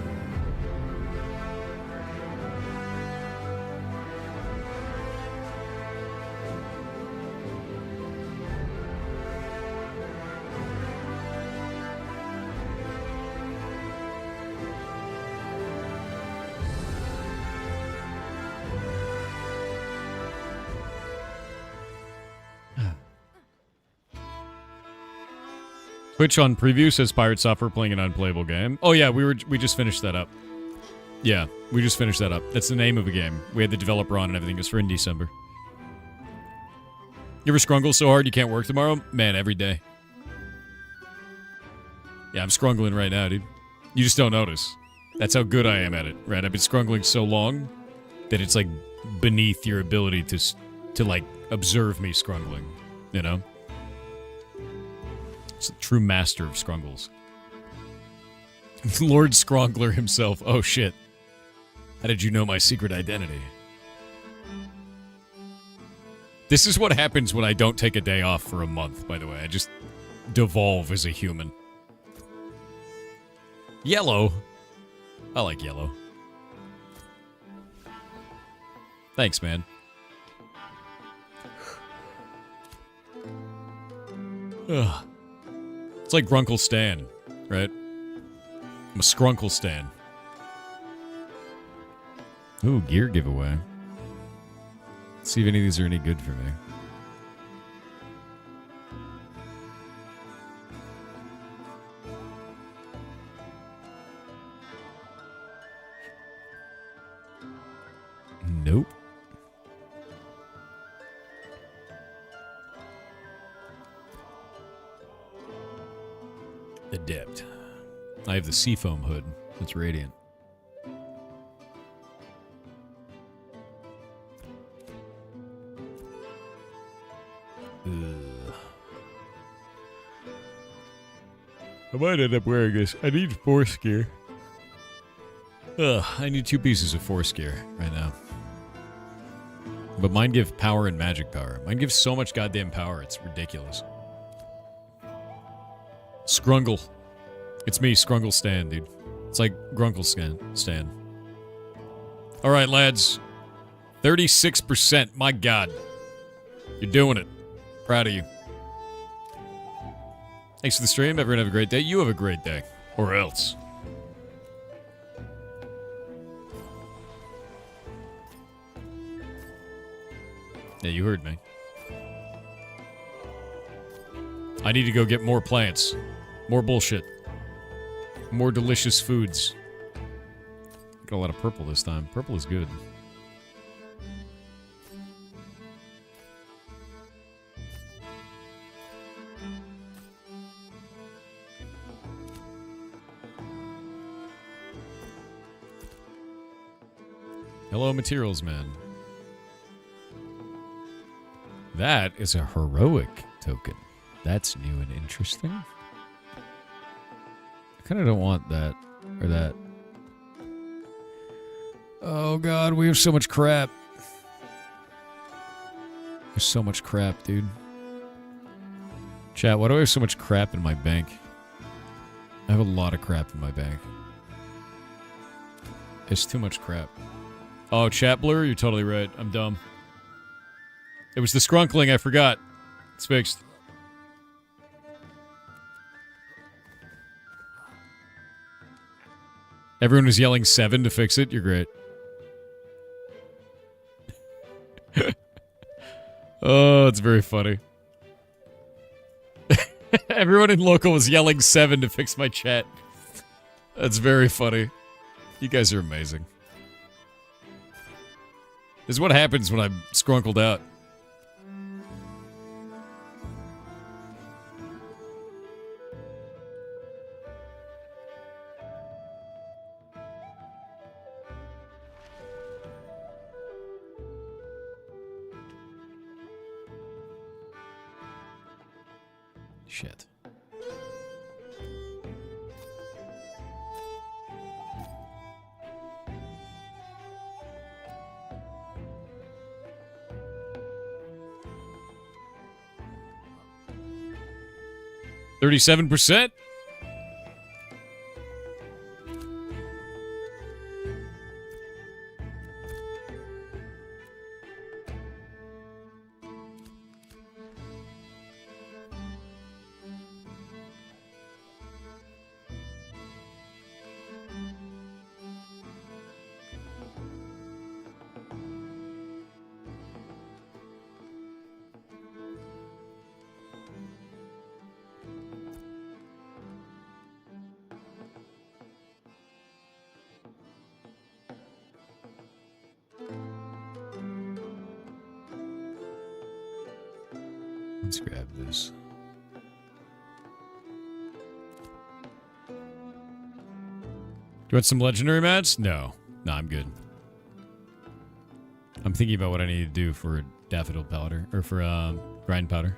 Twitch on preview says Pirate Software playing an unplayable game. Oh yeah, we just finished that up. Yeah, we just finished that up. That's the name of the game. We had the developer on and everything. It was for in December. You ever scrungle so hard you can't work tomorrow? Man, every day. Yeah, I'm scrungling right now, dude. You just don't notice. That's how good I am at it, right? I've been scrungling so long that it's like beneath your ability to like observe me scrungling, you know? It's a true master of scrungles. Lord Scrongler himself. Oh, shit. How did you know my secret identity? This is what happens when I don't take a day off for a month, by the way. I just devolve as a human. Yellow. I like yellow. Thanks, man. Ugh. It's like Grunkle Stan, right? I'm a Scrunkle Stan. Ooh, gear giveaway. Let's see if any of these are any good for me. Nope. Adept. I have the Seafoam hood. That's radiant. Ugh. I might end up wearing this. I need force gear. Ugh, I need 2 pieces of force gear right now. But mine give power and magic power. Mine gives so much goddamn power, it's ridiculous. Scrungle. It's me, Scrungle Stan, dude. It's like Grunkle Stan. Alright, lads. 36%. My god. You're doing it. Proud of you. Thanks for the stream. Everyone have a great day. You have a great day. Or else. Yeah, you heard me. I need to go get more plants. More bullshit. More delicious foods. Got a lot of purple this time. Purple is good. Hello, Materials Man. That is a heroic token. That's new and interesting. I kind of don't want that or that. Oh god, we have so much crap. There's so much crap, dude. Chat, why do I have so much crap in my bank? I have a lot of crap in my bank. It's too much crap. Oh, chat blur? You're totally right. I'm dumb. It was the scrunkling, I forgot. It's fixed. Everyone was yelling 7 to fix it. You're great. Oh, it's very funny. Everyone in local was yelling 7 to fix my chat. That's very funny. You guys are amazing. This is what happens when I'm scrunkled out. Shit. $37%? Let's grab this. Do you want some legendary mats? No. No, I'm good. I'm thinking about what I need to do for daffodil powder, or for grind powder.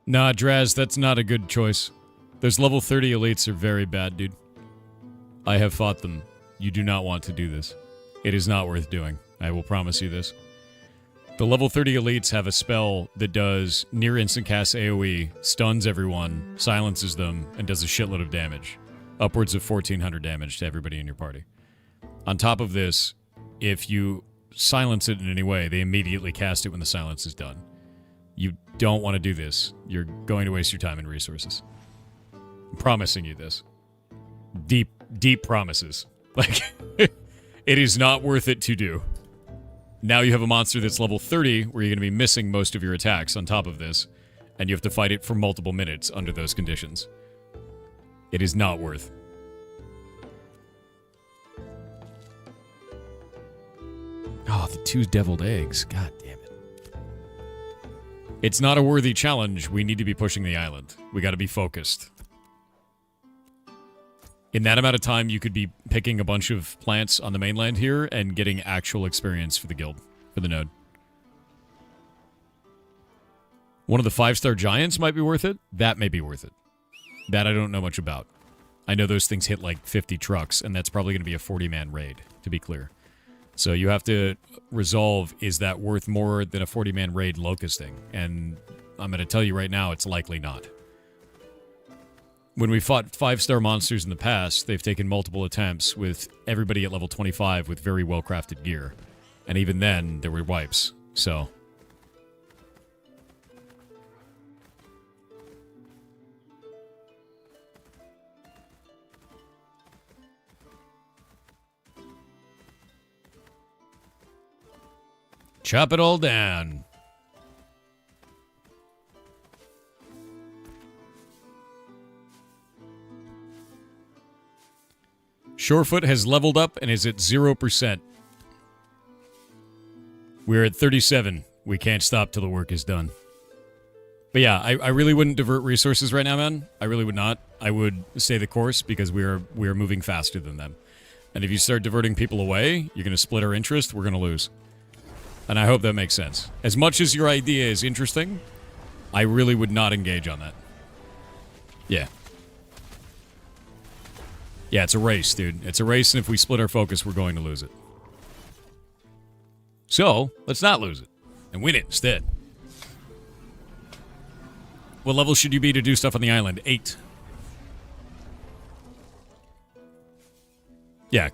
Nah, Draz, that's not a good choice. Those level 30 elites are very bad, dude. I have fought them. You do not want to do this. It is not worth doing. I will promise you this. The level 30 elites have a spell that does near instant cast AoE, stuns everyone, silences them, and does a shitload of damage. Upwards of 1400 damage to everybody in your party. On top of this, if you silence it in any way, they immediately cast it when the silence is done. You don't want to do this. You're going to waste your time and resources. I'm promising you this. Deep, deep promises. Like, it is not worth it to do. Now you have a monster that's level 30, where you're going to be missing most of your attacks on top of this, and you have to fight it for multiple minutes under those conditions. It is not worth. Oh, the 2 deviled eggs. God damn it. It's not a worthy challenge. We need to be pushing the island. We got to be focused. In that amount of time, you could be picking a bunch of plants on the mainland here and getting actual experience for the guild, for the node. One of the 5-star giants might be worth it. That may be worth it. That I don't know much about. I know those things hit like 50 trucks, and that's probably going to be a 40-man raid, to be clear. So you have to resolve, is that worth more than a 40-man raid locusting? And I'm going to tell you right now, it's likely not. When we fought 5-star monsters in the past, they've taken multiple attempts with everybody at level 25 with very well-crafted gear. And even then, there were wipes. So... chop it all down. Shorefoot has leveled up and is at 0%. We're at 37. We can't stop till the work is done. But yeah, I really wouldn't divert resources right now, man. I really would not. I would stay the course because we are moving faster than them. And if you start diverting people away, you're going to split our interest. We're going to lose. And I hope that makes sense. As much as your idea is interesting, I really would not engage on that. Yeah. Yeah, it's a race, dude. It's a race, and if we split our focus, we're going to lose it. So, let's not lose it. And win it instead. What level should you be to do stuff on the island? 8. Yeah.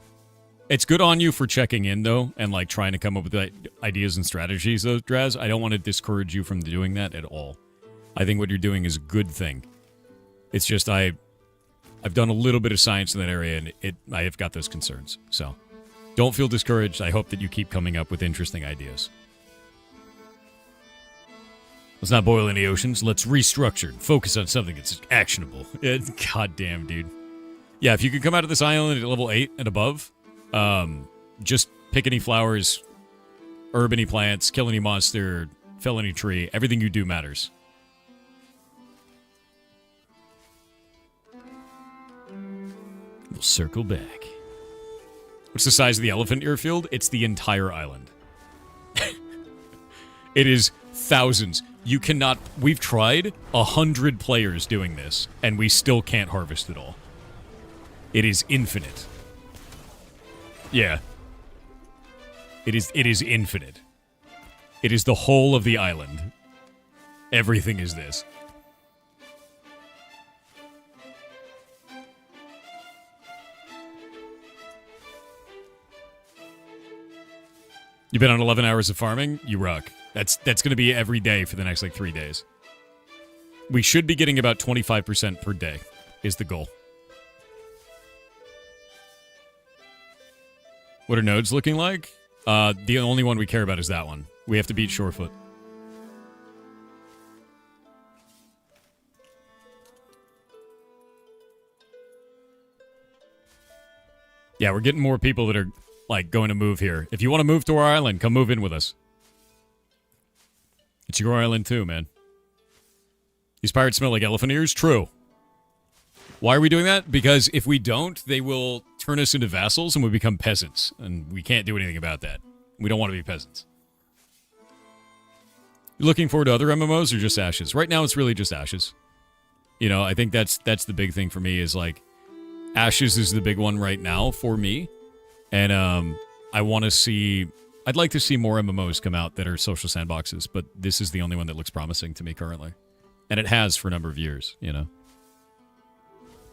It's good on you for checking in, though, and, like, trying to come up with ideas and strategies, though, Draz. I don't want to discourage you from doing that at all. I think what you're doing is a good thing. It's just I've done a little bit of science in that area, and I have got those concerns. So, don't feel discouraged. I hope that you keep coming up with interesting ideas. Let's not boil any oceans. Let's restructure and focus on something that's actionable. God damn, dude. Yeah, if you can come out of this island at level 8 and above, just pick any flowers, herb any plants, kill any monster, fell any tree. Everything you do matters. We'll circle back. What's the size of the elephant airfield? It's the entire island. It is thousands. You cannot... We've tried 100 players doing this, and we still can't harvest it all. It is infinite. Yeah. It is infinite. It is the whole of the island. Everything is this. You've been on 11 hours of farming? You rock. That's going to be every day for the next, 3 days. We should be getting about 25% per day, is the goal. What are nodes looking like? The only one we care about is that one. We have to beat Shorefoot. Yeah, we're getting more people that are, going to move here. If you want to move to our island, come move in with us. It's your island too, man. These pirates smell like elephant ears? True. Why are we doing that? Because if we don't, they will turn us into vassals and we become peasants. And we can't do anything about that. We don't want to be peasants. You looking forward to other MMOs or just Ashes? Right now, it's really just Ashes. You know, I think that's the big thing for me is, Ashes is the big one right now for me. And I want to see... I'd like to see more MMOs come out that are social sandboxes, but this is the only one that looks promising to me currently. And it has for a number of years, you know.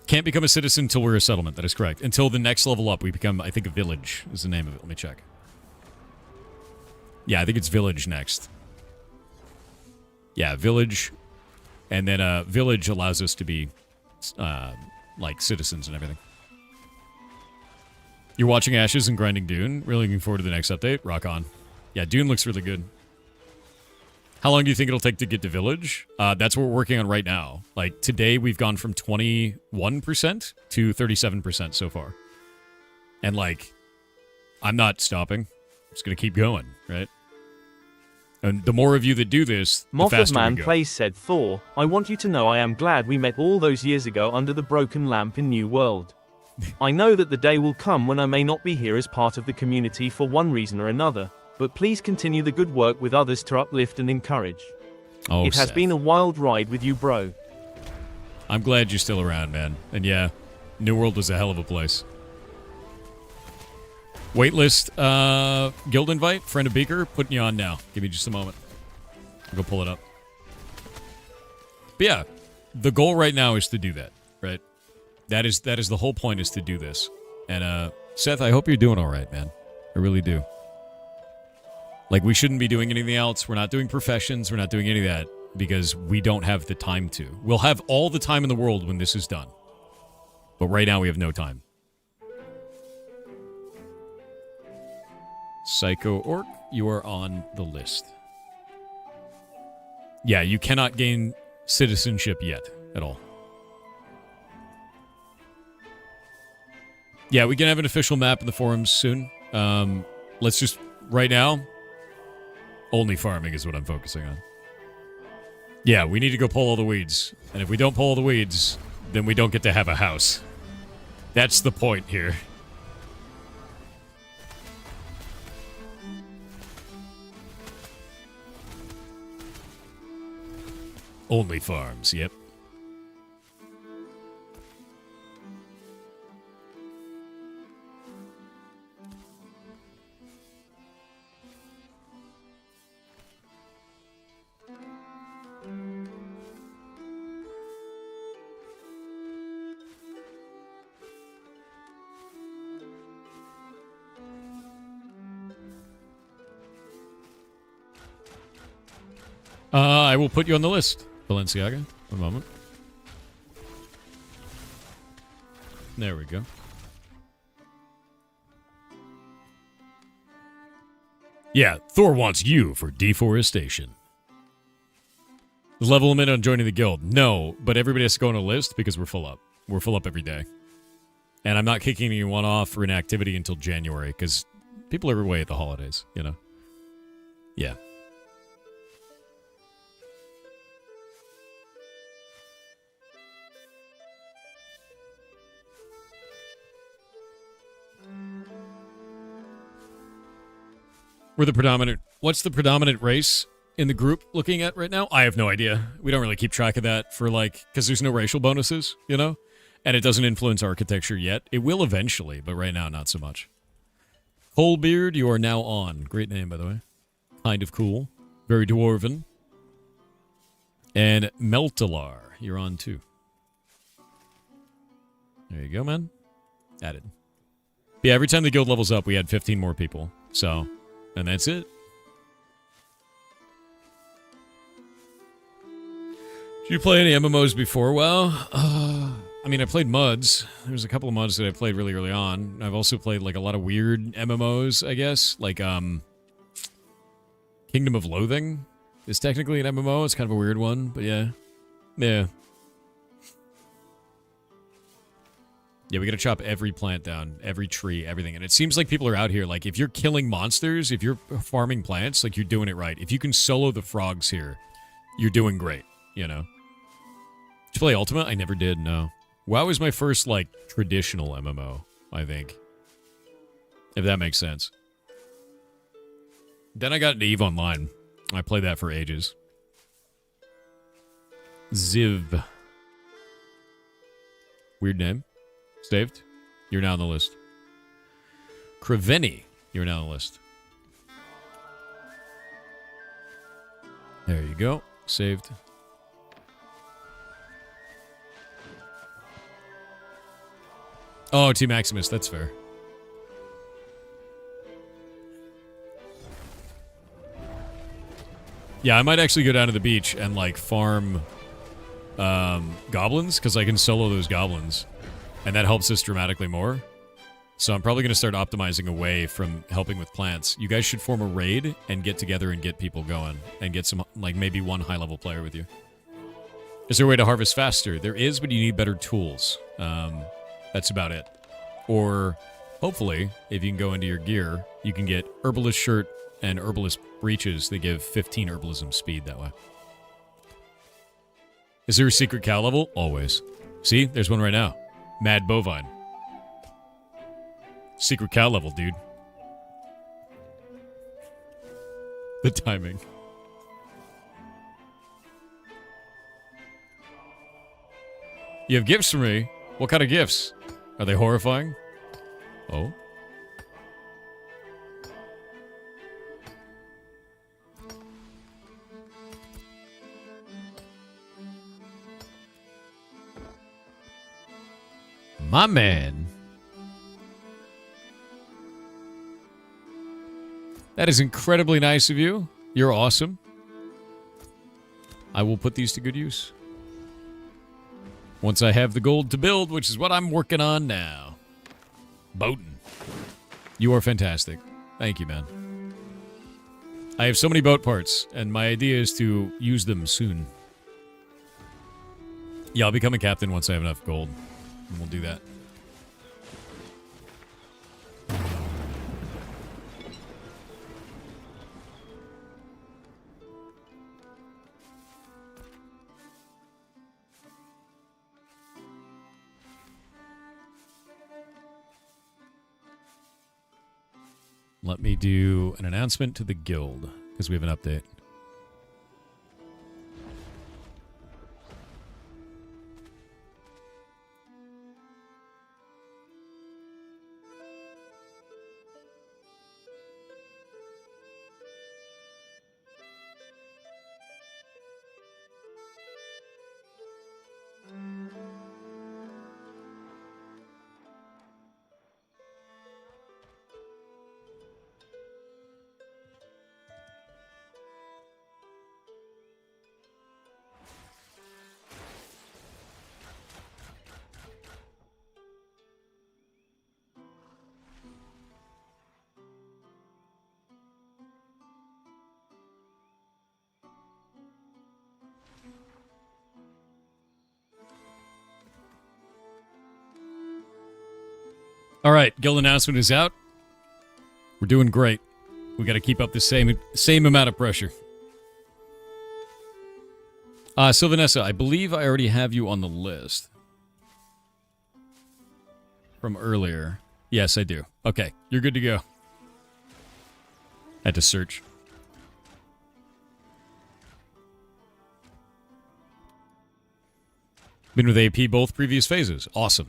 Can't become a citizen until we're a settlement, that is correct. Until the next level up, we become, I think, a village is the name of it. Let me check. Yeah, I think it's village next. Yeah, village. And then village allows us to be, citizens and everything. You're watching Ashes and grinding Dune. Really looking forward to the next update. Rock on. Yeah, Dune looks really good. How long do you think it'll take to get to Village? That's what we're working on right now. Today we've gone from 21% to 37% so far. And, I'm not stopping. I'm just going to keep going, right? And the more of you that do this, the faster we go. Plays said, Thor, I want you to know I am glad we met all those years ago under the broken lamp in New World. I know that the day will come when I may not be here as part of the community for one reason or another, but please continue the good work with others to uplift and encourage. Oh, it has been a wild ride with you, bro. I'm glad you're still around, man. And yeah, New World was a hell of a place. Waitlist, guild invite, friend of Beaker, putting you on now. Give me just a moment. I'll go pull it up. But yeah, the goal right now is to do that, right? That is the whole point, is to do this. And Seth, I hope you're doing all right, man. I really do. We shouldn't be doing anything else. We're not doing professions. We're not doing any of that because we don't have the time to. We'll have all the time in the world when this is done. But right now we have no time. Psycho Orc, you are on the list. Yeah, you cannot gain citizenship yet at all. Yeah, we can have an official map in the forums soon. Let's just, right now, Only farming is what I'm focusing on. Yeah, we need to go pull all the weeds. And if we don't pull all the weeds, then we don't get to have a house. That's the point here. Only farms, yep. I will put you on the list, Balenciaga. One moment. There we go. Yeah, Thor wants you for deforestation. Level him in on joining the guild. No, but everybody has to go on a list because we're full up. We're full up every day. And I'm not kicking anyone off for inactivity until January because people are away at the holidays, you know? Yeah. We're the predominant... What's the predominant race in the group looking at right now? I have no idea. We don't really keep track of that for, like... Because there's no racial bonuses, you know? And it doesn't influence architecture yet. It will eventually, but right now, not so much. Coalbeard, you are now on. Great name, by the way. Kind of cool. Very dwarven. And Meltalar, you're on, too. There you go, man. Added. But yeah, every time the guild levels up, we add 15 more people. So... And that's it. Did you play any MMOs before? Well, I mean, I played MUDs. There's a couple of MUDs that I played really early on. I've also played, like, a lot of weird MMOs, I guess. Like, Kingdom of Loathing is technically an MMO. It's kind of a weird one, but yeah. Yeah. Yeah, we gotta chop every plant down, every tree, everything. And it seems like people are out here, like, if you're killing monsters, if you're farming plants, like, you're doing it right. If you can solo the frogs here, you're doing great, you know? Did you play Ultima? I never did, no. WoW was my first, like, traditional MMO, I think. If that makes sense. Then I got into EVE Online. I played that for ages. Ziv. Weird name. Saved. You're now on the list. Kraveni. You're now on the list. There you go. Saved. Oh, T Maximus. That's fair. Yeah, I might actually go down to the beach and, like, farm goblins, because I can solo those goblins. And that helps us dramatically more. So I'm probably going to start optimizing away from helping with plants. You guys should form a raid and get together and get people going. And get some, like, maybe one high-level player with you. Is there a way to harvest faster? There is, but you need better tools. That's about it. Or, hopefully, if you can go into your gear, you can get Herbalist Shirt and Herbalist Breeches. They give 15 Herbalism speed that way. Is there a secret cow level? Always. See? There's one right now. Mad Bovine. Secret cow level, dude. The timing. You have gifts for me? What kind of gifts? Are they horrifying? Oh? My man. That is incredibly nice of you. You're awesome. I will put these to good use. Once I have the gold to build, which is what I'm working on now. Boating. You are fantastic. Thank you, man. I have so many boat parts, and my idea is to use them soon. Yeah, I'll become a captain once I have enough gold. And we'll do that. let me do an announcement to the guild, because we have an update. All right, guild announcement is out. We're doing great. We got to keep up the same amount of pressure. Sylvanessa, I believe I already have you on the list from earlier. Yes, I do. Okay, you're good to go. Had to search. Been with AP both previous phases. Awesome.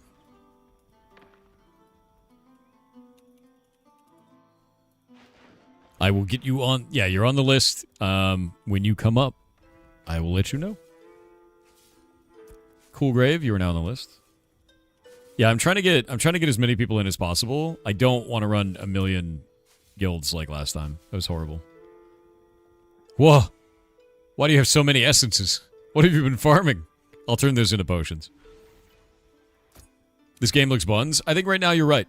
I will get you on. Yeah, you're on the list. When you come up, I will let you know. Cool Grave, you are now on the list. Yeah, I'm trying to get as many people in as possible. I don't want to run a million guilds like last time. That was horrible. Whoa. Why do you have so many essences? What have you been farming? I'll turn those into potions. This game looks buns. I think right now you're right.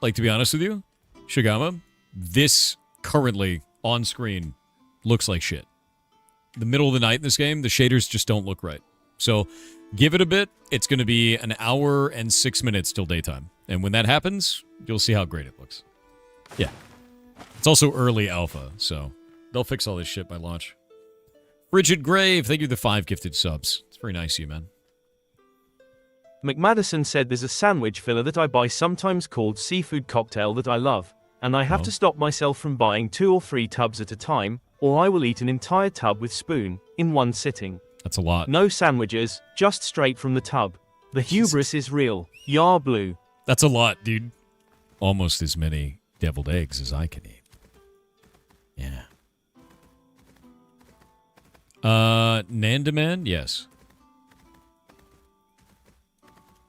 Like, to be honest with you, Shigama, this currently on screen looks like shit. The middle of the night in this game, the shaders just don't look right. So give it a bit. It's going to be an hour and 6 minutes till daytime. And when that happens, you'll see how great it looks. Yeah. It's also early alpha, so they'll fix all this shit by launch. Frigid Grave, thank you for the 5 gifted subs. It's very nice of you, man. McMadison said there's a sandwich filler that I buy sometimes called seafood cocktail that I love, and I have to stop myself from buying 2 or 3 tubs at a time, or I will eat an entire tub with spoon, in one sitting. That's a lot. No sandwiches, just straight from the tub. The hubris is real. Yar blue. That's a lot, dude. Almost as many deviled eggs as I can eat. Yeah. Nandaman? Yes.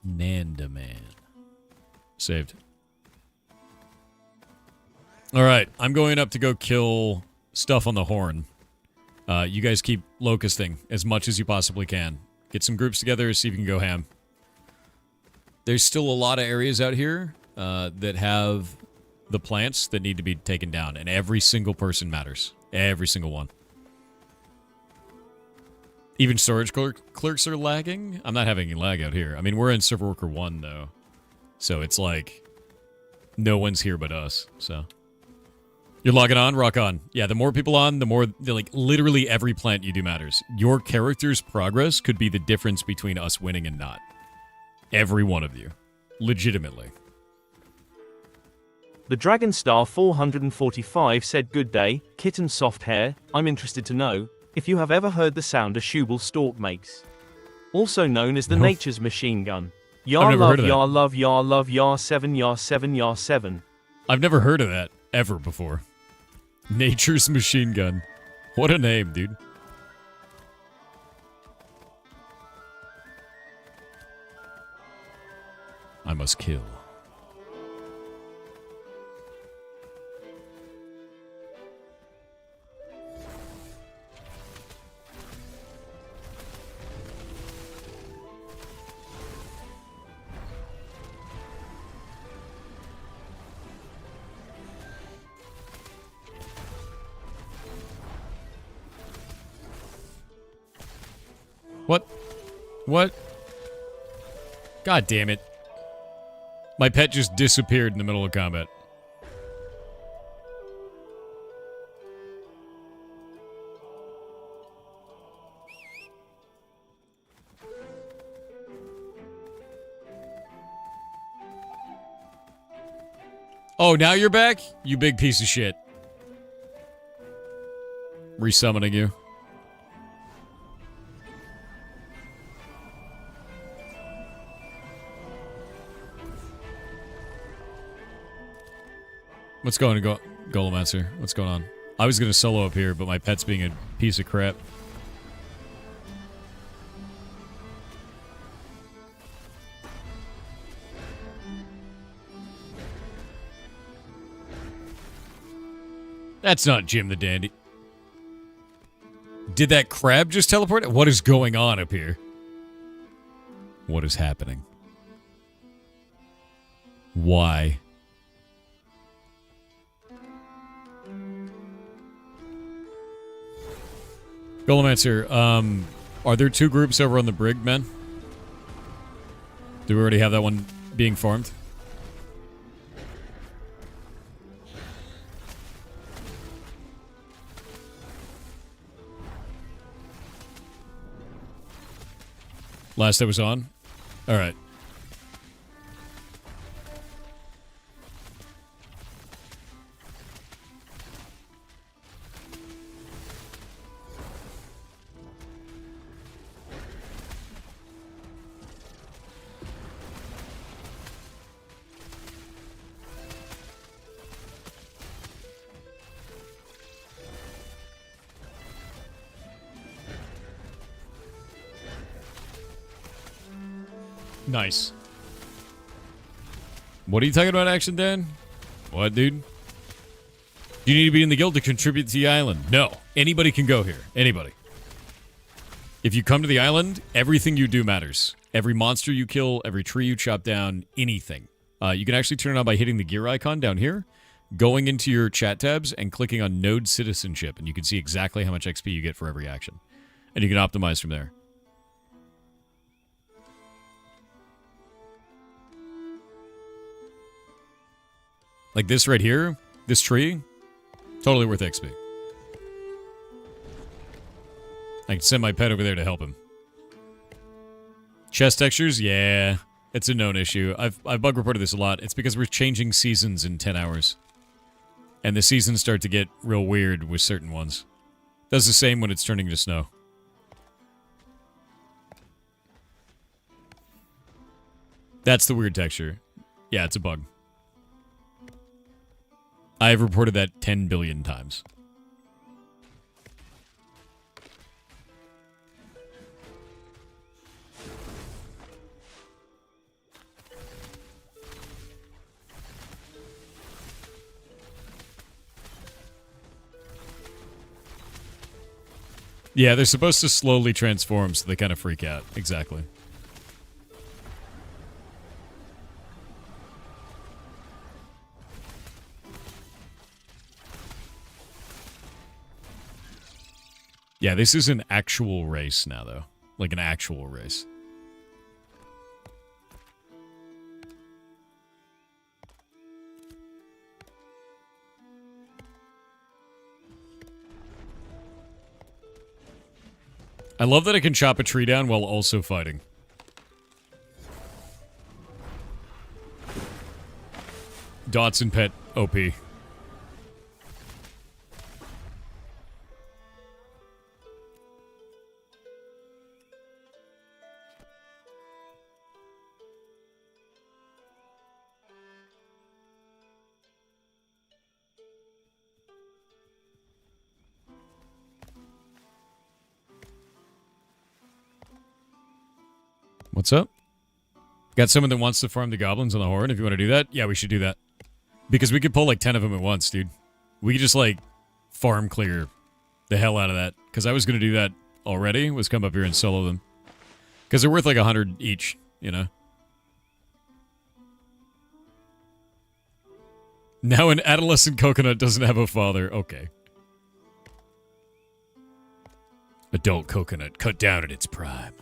Nandaman. Saved. Alright, I'm going up to go kill stuff on the horn. You guys keep locusting as much as you possibly can. Get some groups together, see if you can go ham. There's still a lot of areas out here that have the plants that need to be taken down, and every single person matters. Every single one. Even storage clerks are lagging? I'm not having any lag out here. I mean, we're in server worker 1, though. So it's like, no one's here but us, so. You're logging on? Rock on. Yeah, the more people on, the more, like, literally every plant you do matters. Your character's progress could be the difference between us winning and not. Every one of you. Legitimately. The Dragon Star 445 said, "Good day, kitten soft hair. I'm interested to know if you have ever heard the sound a Shubal stalk makes. Also known as the Nature's Machine Gun. Yar love, yar love, yar love, yar 7, yar 7, yar 7. I've never heard of that, ever before. Nature's Machine Gun. What a name, dude. I must kill. What? What? God damn it. My pet just disappeared in the middle of combat. Oh, now you're back? You big piece of shit. Resummoning you. What's going on, Golemancer? What's going on? I was going to solo up here, but my pet's being a piece of crap. That's not Jim the Dandy. Did that crab just teleport? What is going on up here? What is happening? Why? Golemancer, are there 2 groups over on the brig, men? Do we already have that one being formed? Last I was on? Alright. Nice. What are you talking about, Action Dan? What, dude? You need to be in the guild to contribute to the island. No. Anybody can go here. Anybody. If you come to the island, everything you do matters. Every monster you kill, every tree you chop down, anything. You can actually turn it on by hitting the gear icon down here, going into your chat tabs, and clicking on Node Citizenship, and you can see exactly how much XP you get for every action. And you can optimize from there. Like this right here, this tree, totally worth XP. I can send my pet over there to help him. Chest textures, yeah, it's a known issue. I've bug reported this a lot. It's because we're changing seasons in 10 hours. And the seasons start to get real weird with certain ones. Does the same when it's turning to snow. That's the weird texture. Yeah, it's a bug. I've reported that 10 billion times. Yeah, they're supposed to slowly transform, so they kind of freak out. Exactly. Yeah, this is an actual race now, though. Like an actual race. I love that I can chop a tree down while also fighting. Dotson pet OP. What's up? Got someone that wants to farm the goblins on the horn. If you want to do that, yeah, we should do that. Because we could pull like 10 of them at once, dude. We could just like farm clear the hell out of that. Because I was going to do that already, was come up here and solo them. Because they're worth like 100 each, you know? Now an adolescent coconut doesn't have a father. Okay. Adult coconut cut down at its prime.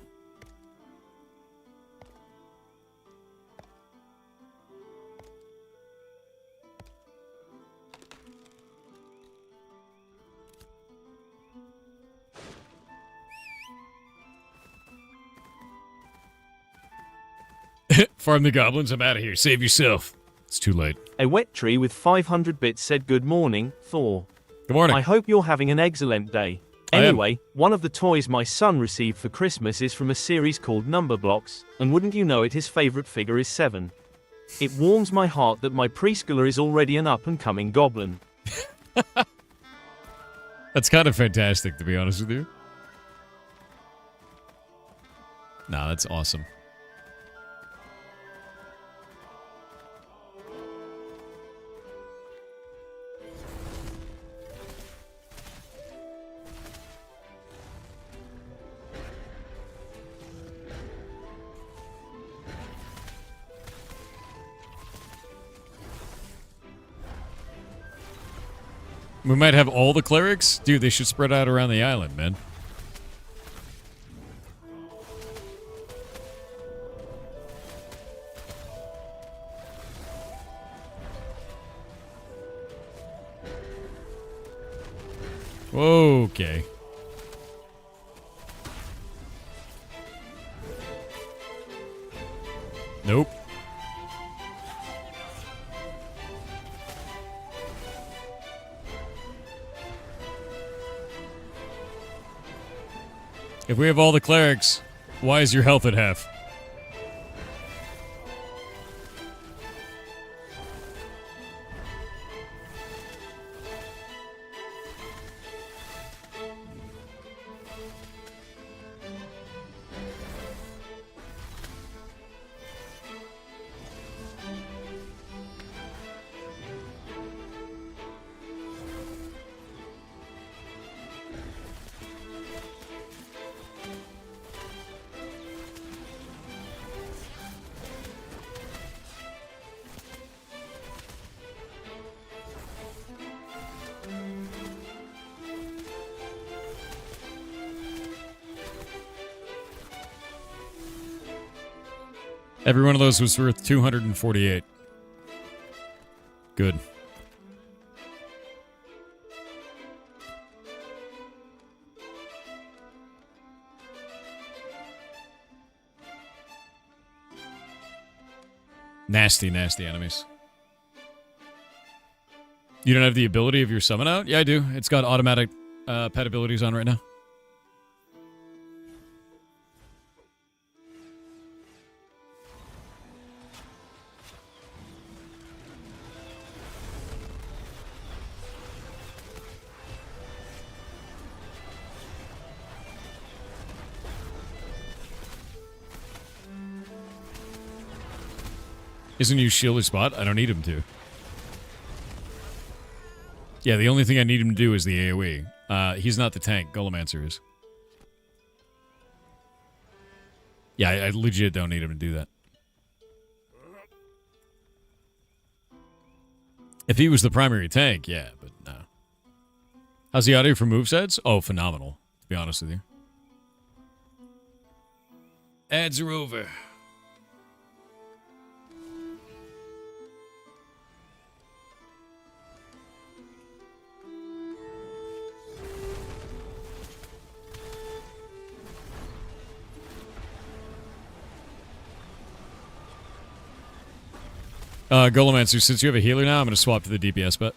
Farm the goblins, I'm out of here. Save yourself. It's too late. A wet tree with 500 bits said good morning, Thor. Good morning. I hope you're having an excellent day. Anyway, one of the toys my son received for Christmas is from a series called Number Blocks, and wouldn't you know it, his favorite figure is 7. It warms my heart that my preschooler is already an up-and-coming goblin. That's kind of fantastic, to be honest with you. Nah, that's awesome. We might have all the clerics? Dude, they should spread out around the island, man. Okay. Nope. If we have all the clerics, why is your health at half? Every one of those was worth 248. Good. Nasty, nasty enemies. You don't have the ability of your summon out? Yeah, I do. It's got automatic pet abilities on right now. Isn't you shield his spot? I don't need him to. Yeah, the only thing I need him to do is the AoE. He's not the tank. Gullimancer is. Yeah, I legit don't need him to do that. If he was the primary tank, yeah, but no. How's the audio for movesets? Oh, phenomenal, to be honest with you. Ads are over. Gullimancer, since you have a healer now, I'm going to swap to the DPS bet.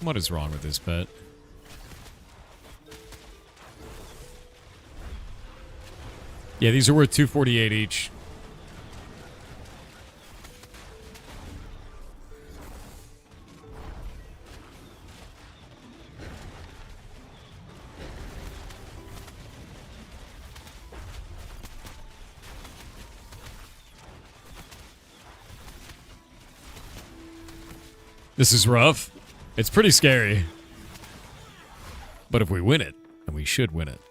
What is wrong with this pet? Yeah, these are worth 248 each. This is rough. It's pretty scary. But if we win it, and we should win it,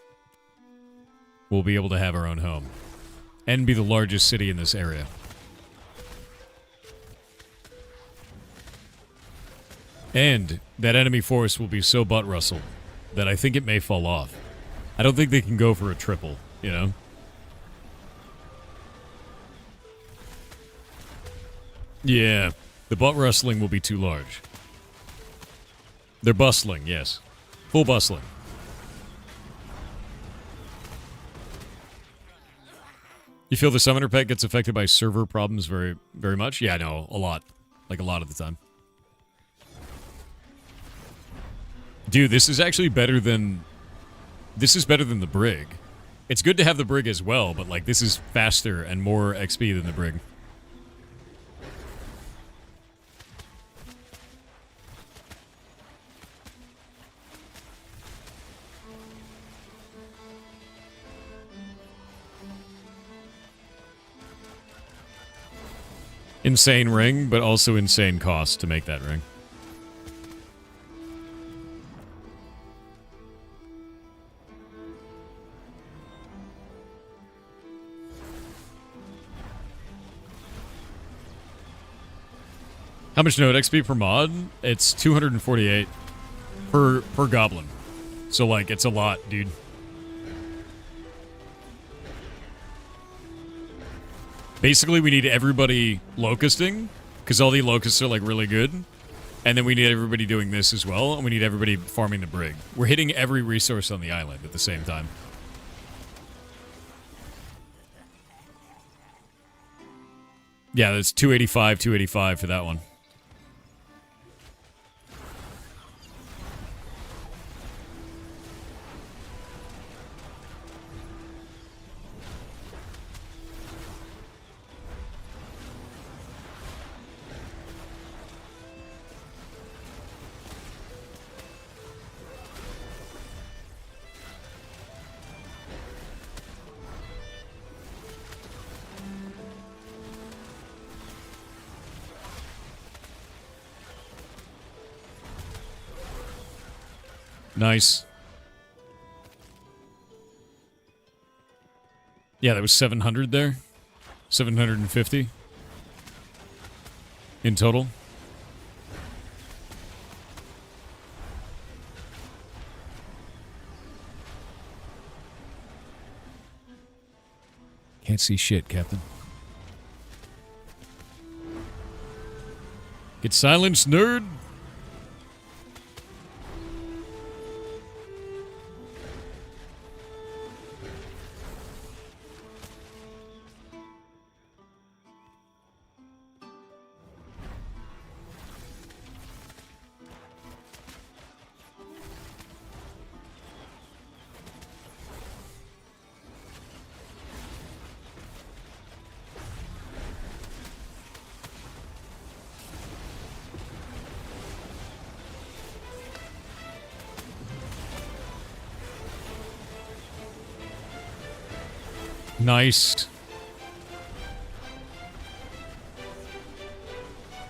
we'll be able to have our own home. And be the largest city in this area. And that enemy force will be so butt-rustled that I think it may fall off. I don't think they can go for a triple, you know? Yeah, the butt rustling will be too large. They're bustling, yes. Full bustling. You feel the summoner pet gets affected by server problems very, very much? Yeah, no, a lot. Like a lot of the time. Dude, this is actually better than... This is better than the Brig. It's good to have the Brig as well, but like this is faster and more XP than the Brig. Insane ring, but also insane cost to make that ring. How much node XP per mod? It's 248 per goblin. So like it's a lot, dude. Basically, we need everybody locusting, because all the locusts are, like, really good. And then we need everybody doing this as well, and we need everybody farming the Brig. We're hitting every resource on the island at the same time. Yeah, that's 285 for that one. Nice. Yeah, that was 700 there. 750 in total. Can't see shit, Captain. Get silenced, nerd! Nice.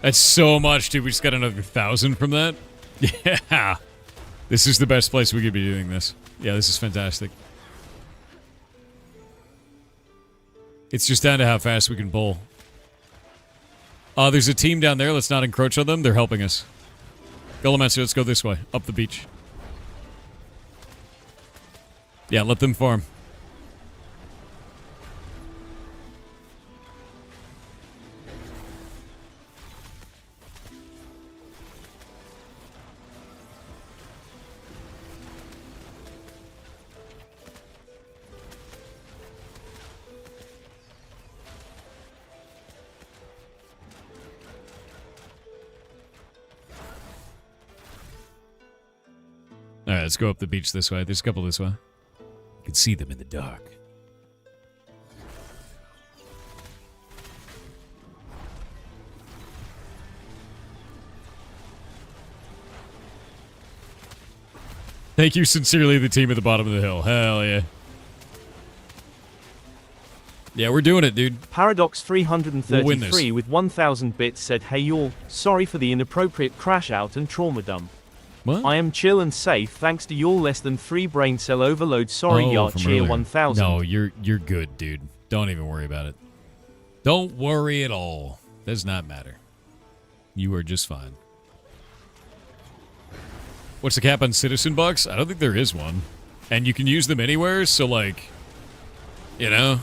That's so much, dude. We just got another 1,000 from that. Yeah. This is the best place we could be doing this. Yeah, this is fantastic. It's just down to how fast we can bowl. There's a team down there. Let's not encroach on them. They're helping us. Gullimancer, let's go this way. Up the beach. Yeah, let them farm. Alright, let's go up the beach this way. There's a couple this way. You can see them in the dark. Thank you sincerely, the team at the bottom of the hill. Hell yeah. Yeah, we're doing it, dude. Paradox 333 We'll win this. with 1,000 bits said, "Hey y'all, sorry for the inappropriate crash out and trauma dump. What? I am chill and safe thanks to y'all less than 3 brain cell overload. Sorry, y'all from cheer earlier. 1,000. No, you're good, dude. Don't even worry about it. Don't worry at all. Does not matter. You are just fine. What's the cap on citizen bucks? I don't think there is one. And you can use them anywhere, so like, you know.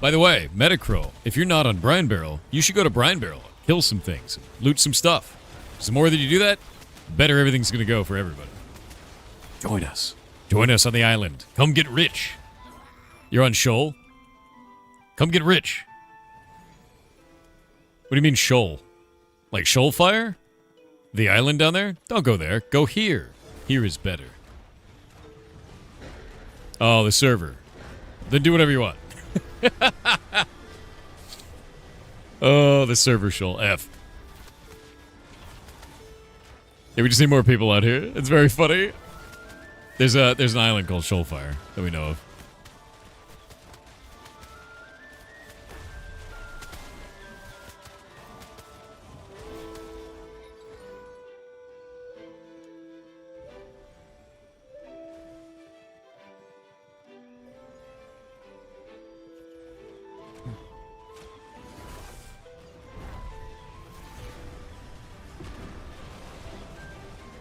By the way, Metacrow, if you're not on Brine Barrel, you should go to Brine Barrel, kill some things, loot some stuff. Because the more that you do that, the better everything's going to go for everybody. Join us. Join us on the island. Come get rich. You're on Shoal? Come get rich. What do you mean Shoal? Like Shoal Fire? The island down there? Don't go there. Go here. Here is better. Oh, the server. Then do whatever you want. Oh, the server Shoal. F. Yeah, we just need more people out here. It's very funny. There's an island called Shoal Fire that we know of.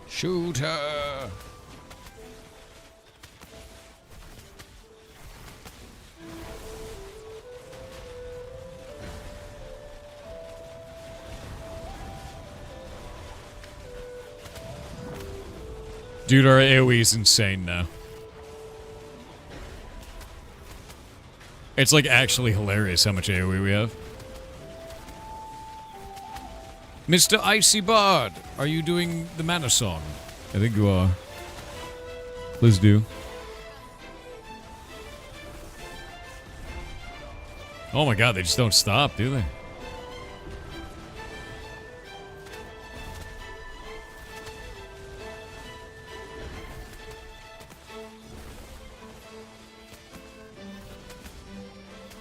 Shooter! Dude, our AoE is insane now. It's like actually hilarious how much AoE we have. Mr. Icy Bard, are you doing the mana song? I think you are. Please do. Oh my god, they just don't stop, do they?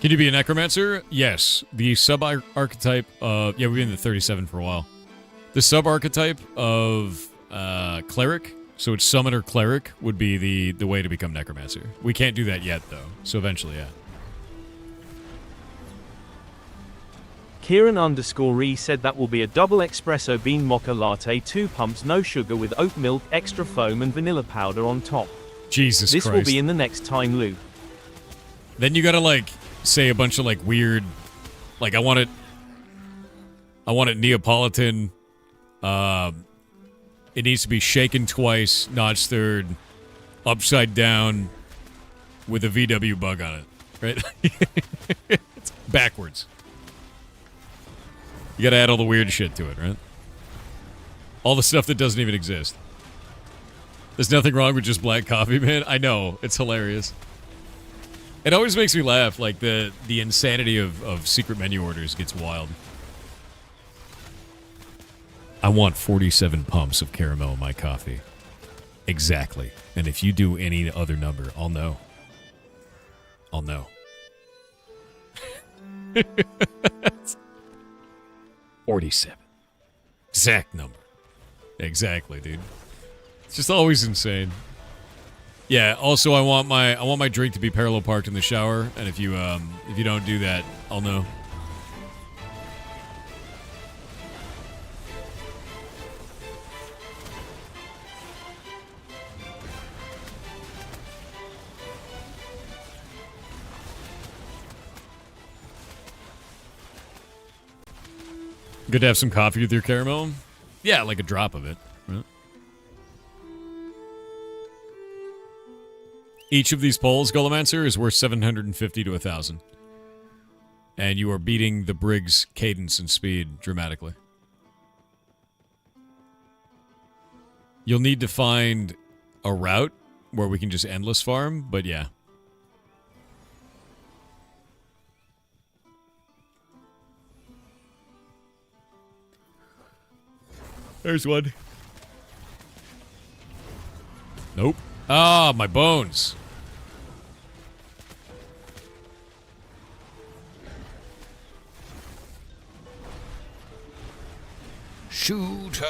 Can you be a necromancer? Yes. The sub-archetype of... Yeah, we've been in the 37 for a while. The sub-archetype of cleric, so it's summoner cleric, would be the way to become necromancer. We can't do that yet, though. So eventually, yeah. Kieran_re said that will be a double espresso bean mocha latte, 2 pumps, no sugar with oat milk, extra foam and vanilla powder on top. Jesus Christ. This will be in the next time loop. Then you gotta, like, say a bunch of, like, weird... Like, I want it Neapolitan. It needs to be shaken twice, not stirred, upside down, with a VW bug on it. Right? It's backwards. You gotta add all the weird shit to it, right? All the stuff that doesn't even exist. There's nothing wrong with just black coffee, man. I know. It's hilarious. It always makes me laugh. Like, the insanity of secret menu orders gets wild. I want 47 pumps of caramel in my coffee. Exactly. And if you do any other number, I'll know. I'll know. 47. Exact number. Exactly, dude. It's just always insane. Yeah, also I want my drink to be parallel parked in the shower, and if you don't do that, I'll know. Good to have some coffee with your caramel? Yeah, like a drop of it. Right? Each of these polls, Golomancer, is worth 750 to 1,000. And you are beating the Brig's cadence and speed dramatically. You'll need to find a route where we can just endless farm, but yeah. There's one. Nope. Ah, my bones. Shooter.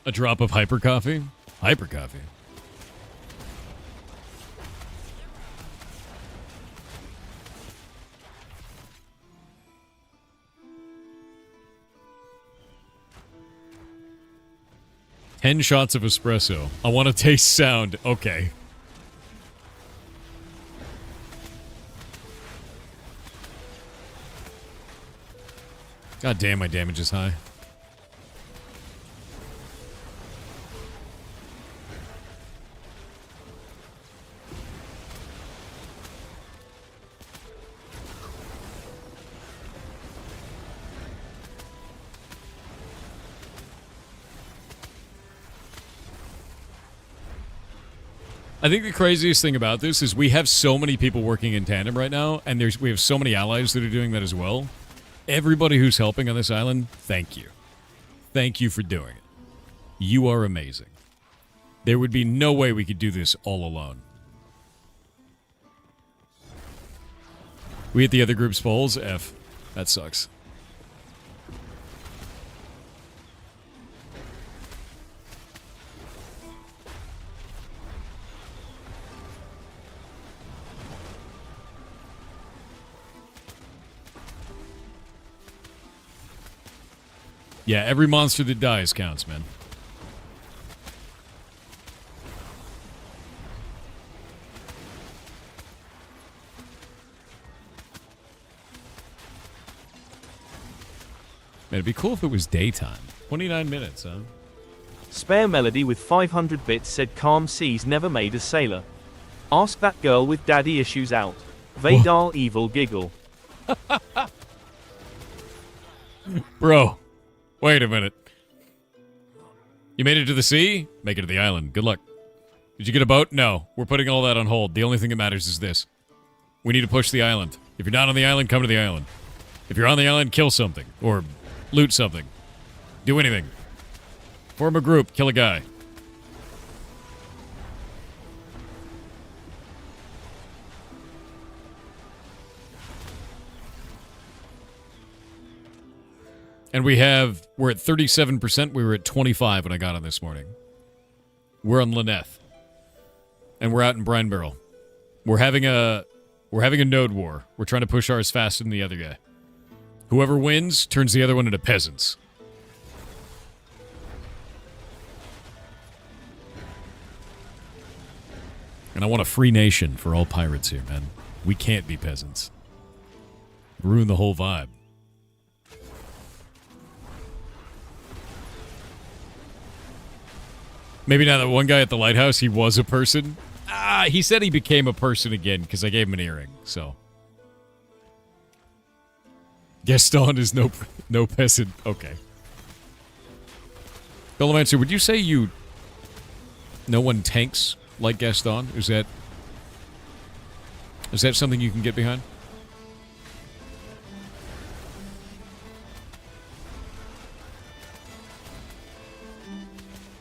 A drop of hyper coffee? Hyper coffee. 10 shots of espresso. I want to taste sound. Okay. God damn, my damage is high. I think the craziest thing about this is we have so many people working in tandem right now, and we have so many allies that are doing that as well. Everybody who's helping on this island, thank you. Thank you for doing it. You are amazing. There would be no way we could do this all alone. We hit the other group's polls? F. That sucks. Yeah, every monster that dies counts, man. Man, it'd be cool if it was daytime. 29 minutes, huh? Spare Melody with 500 bits said calm seas never made a sailor. Ask that girl with daddy issues out. Vadal evil giggle. Bro, wait a minute. You made it to the sea? Make it to the island. Good luck. Did you get a boat? No. We're putting all that on hold. The only thing that matters is this. We need to push the island. If you're not on the island, come to the island. If you're on the island, kill something. Or loot something. Do anything. Form a group. Kill a guy. And we're at 37%. We were at 25 when I got on this morning. We're on Lyneth. And we're out in Brine Barrel. We're having a node war. We're trying to push ours faster than the other guy. Whoever wins turns the other one into peasants. And I want a free nation for all pirates here, man. We can't be peasants. Ruin the whole vibe. Maybe now that one guy at the lighthouse, he was a person. He said he became a person again because I gave him an earring, so. Gaston is no peasant. Okay. Bellmancer, would you say no one tanks like Gaston? Is that something you can get behind?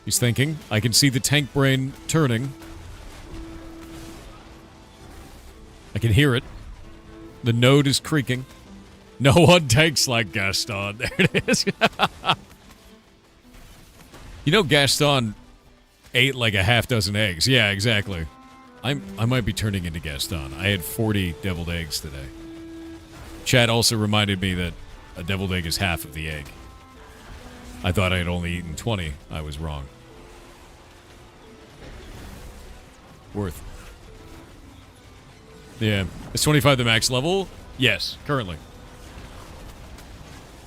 He's thinking. I can see the tank brain turning. I can hear it. The node is creaking. No one tanks like Gaston. There it is. You know Gaston ate like a half dozen eggs. Yeah, exactly. I might be turning into Gaston. I had 40 deviled eggs today. Chad also reminded me that a deviled egg is half of the egg. I thought I had only eaten 20. I was wrong. Worth. Yeah. Is 25 the max level? Yes, currently.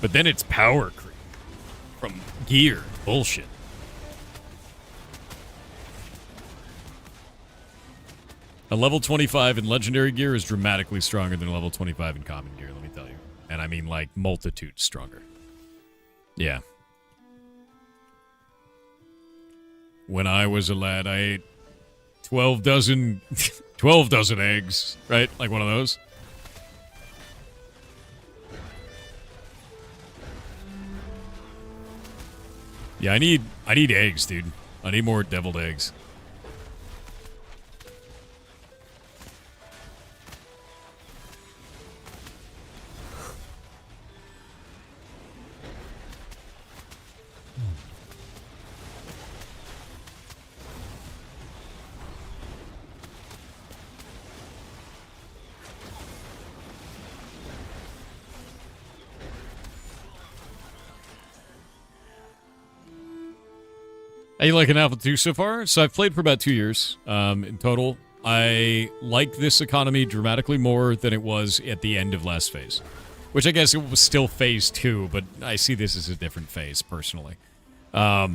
But then it's power creep from gear. Bullshit. A level 25 in legendary gear is dramatically stronger than a level 25 in common gear, let me tell you. And I mean like multitudes stronger. Yeah. When I was a lad, I ate 12 dozen eggs, right? Like one of those. Yeah, I need eggs, dude. I need more deviled eggs. How you liking Alpha 2 so far? So I've played for about 2 years in total. I like this economy dramatically more than it was at the end of last phase. Which I guess it was still phase 2, but I see this as a different phase, personally. I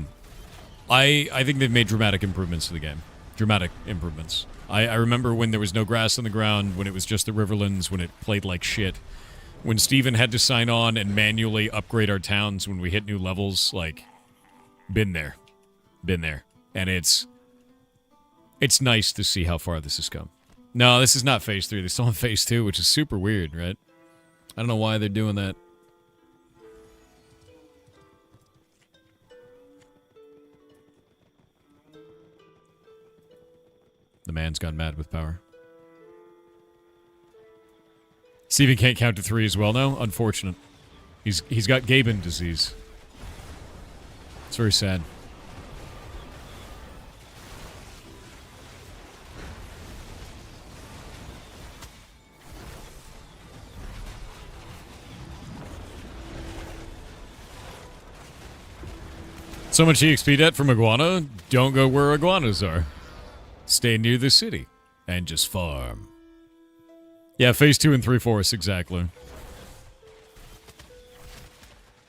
think they've made dramatic improvements to the game. Dramatic improvements. I remember when there was no grass on the ground, when it was just the Riverlands, when it played like shit. When Steven had to sign on and manually upgrade our towns when we hit new levels, like, been there. Been there. And it's nice to see how far this has come. No, this is not phase 3. They're still in phase 2, which is super weird, right? I don't know why they're doing that. The man's gone mad with power. Steven can't count to 3 as well now. Unfortunate. He's got Gaben disease. It's very sad. So much EXP debt from Iguana. Don't go where iguanas are. Stay near the city and just farm. Yeah, phase 2 and 3/4, exactly.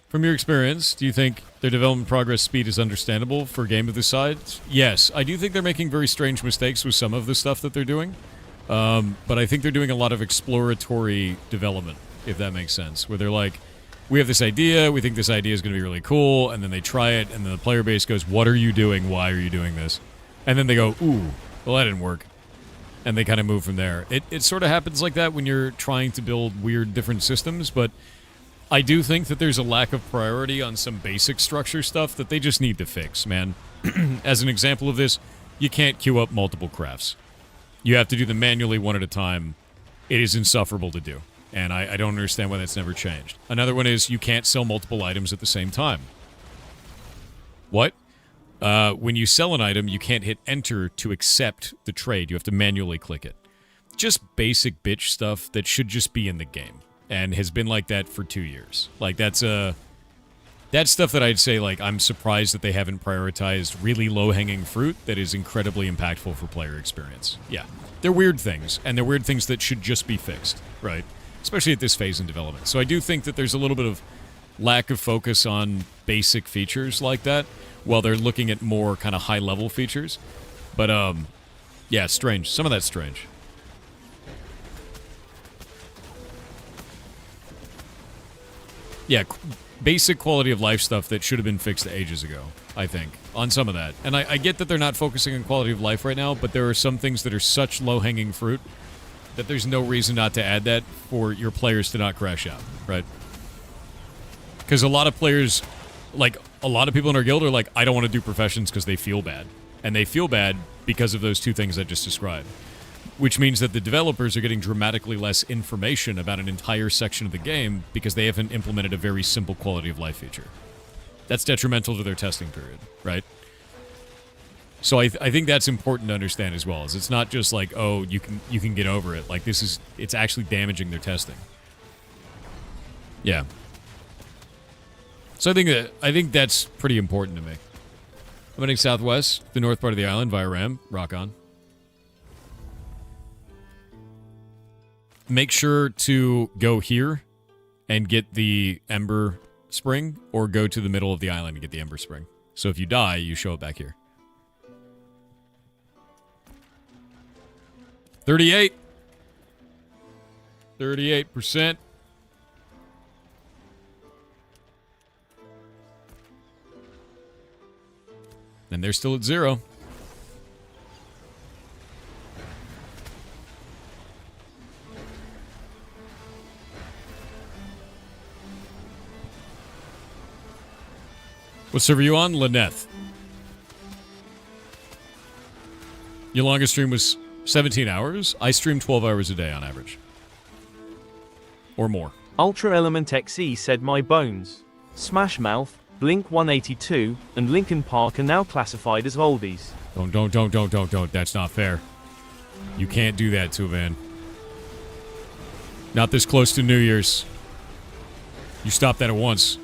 From your experience, do you think their development progress speed is understandable for a game of this size? Yes, I do think they're making very strange mistakes with some of the stuff that they're doing. But I think they're doing a lot of exploratory development, if that makes sense. Where they're like, we have this idea, we think this idea is going to be really cool, and then they try it, and then the player base goes, what are you doing? Why are you doing this? And then they go, ooh, well, that didn't work. And they kind of move from there. It sort of happens like that when you're trying to build weird different systems, but I do think that there's a lack of priority on some basic structure stuff that they just need to fix, man. As an example of this, you can't queue up multiple crafts. You have to do them manually one at a time. It is insufferable to do. And I don't understand why that's never changed. Another one is you can't sell multiple items at the same time. What? When you sell an item, you can't hit enter to accept the trade. You have to manually click it. Just basic bitch stuff that should just be in the game. And has been like that for 2 years. Like, that's stuff that I'd say, like, I'm surprised that they haven't prioritized really low-hanging fruit that is incredibly impactful for player experience. Yeah. They're weird things, and they're weird things that should just be fixed, right? Especially at this phase in development. So I do think that there's a little bit of lack of focus on basic features like that, while they're looking at more kind of high-level features. But, yeah, strange. Some of that's strange. Yeah, basic quality of life stuff that should have been fixed ages ago, I think, on some of that. And I get that they're not focusing on quality of life right now, but there are some things that are such low-hanging fruit that there's no reason not to add that for your players to not crash out, right? Because a lot of players, like, a lot of people in our guild are like, I don't want to do professions because they feel bad. And they feel bad because of those two things I just described. Which means that the developers are getting dramatically less information about an entire section of the game because they haven't implemented a very simple quality of life feature. That's detrimental to their testing period, right? So I think that's important to understand as well. Is it's not just like, oh, you can get over it. Like, it's actually damaging their testing. Yeah. So I think that's pretty important to me. I'm heading southwest, the north part of the island via Ram. Rock on. Make sure to go here and get the Ember Spring, or go to the middle of the island and get the Ember Spring. So if you die, you show it back here. 38. 38%. And they're still at 0. What server are you on? Lyneth. Your longest stream was 17 hours? I stream 12 hours a day on average. Or more. Ultra Element XE said my bones. Smash Mouth, Blink 182, and Linkin Park are now classified as oldies. Don't. That's not fair. You can't do that to a man. Not this close to New Year's. You stop that at once.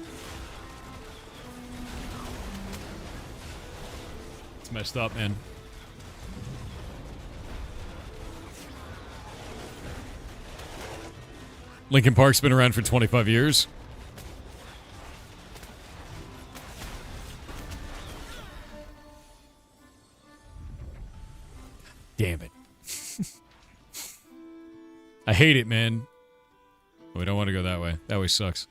It's messed up, man. Lincoln Park's been around for 25 years. Damn it. I hate it, man. We don't want to go that way. That way sucks.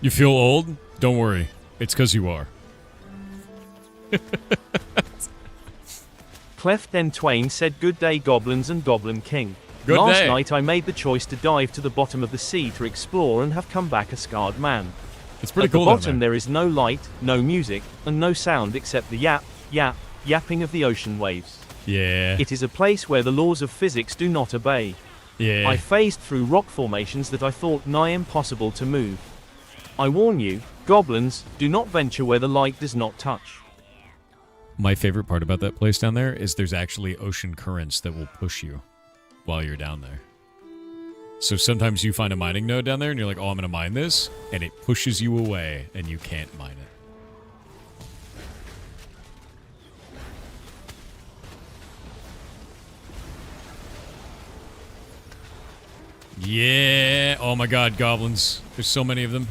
You feel old? Don't worry. It's because you are. Cleft N. Twain said, "Good day, goblins and Goblin King. Good Last day. night I made the choice to dive to the bottom of the sea to explore and have come back a scarred man. It's pretty At cool the down bottom there is no light, no music, and no sound except the yapping of the ocean waves. Yeah. It is a place where the laws of physics do not obey. Yeah. I phased through rock formations that I thought nigh impossible to move. I warn you, goblins, do not venture where the light does not touch." My favorite part about that place down there is there's actually ocean currents that will push you while you're down there. So sometimes you find a mining node down there and you're like, oh, I'm going to mine this, and it pushes you away and you can't mine it. Yeah. Oh my god, goblins. There's so many of them.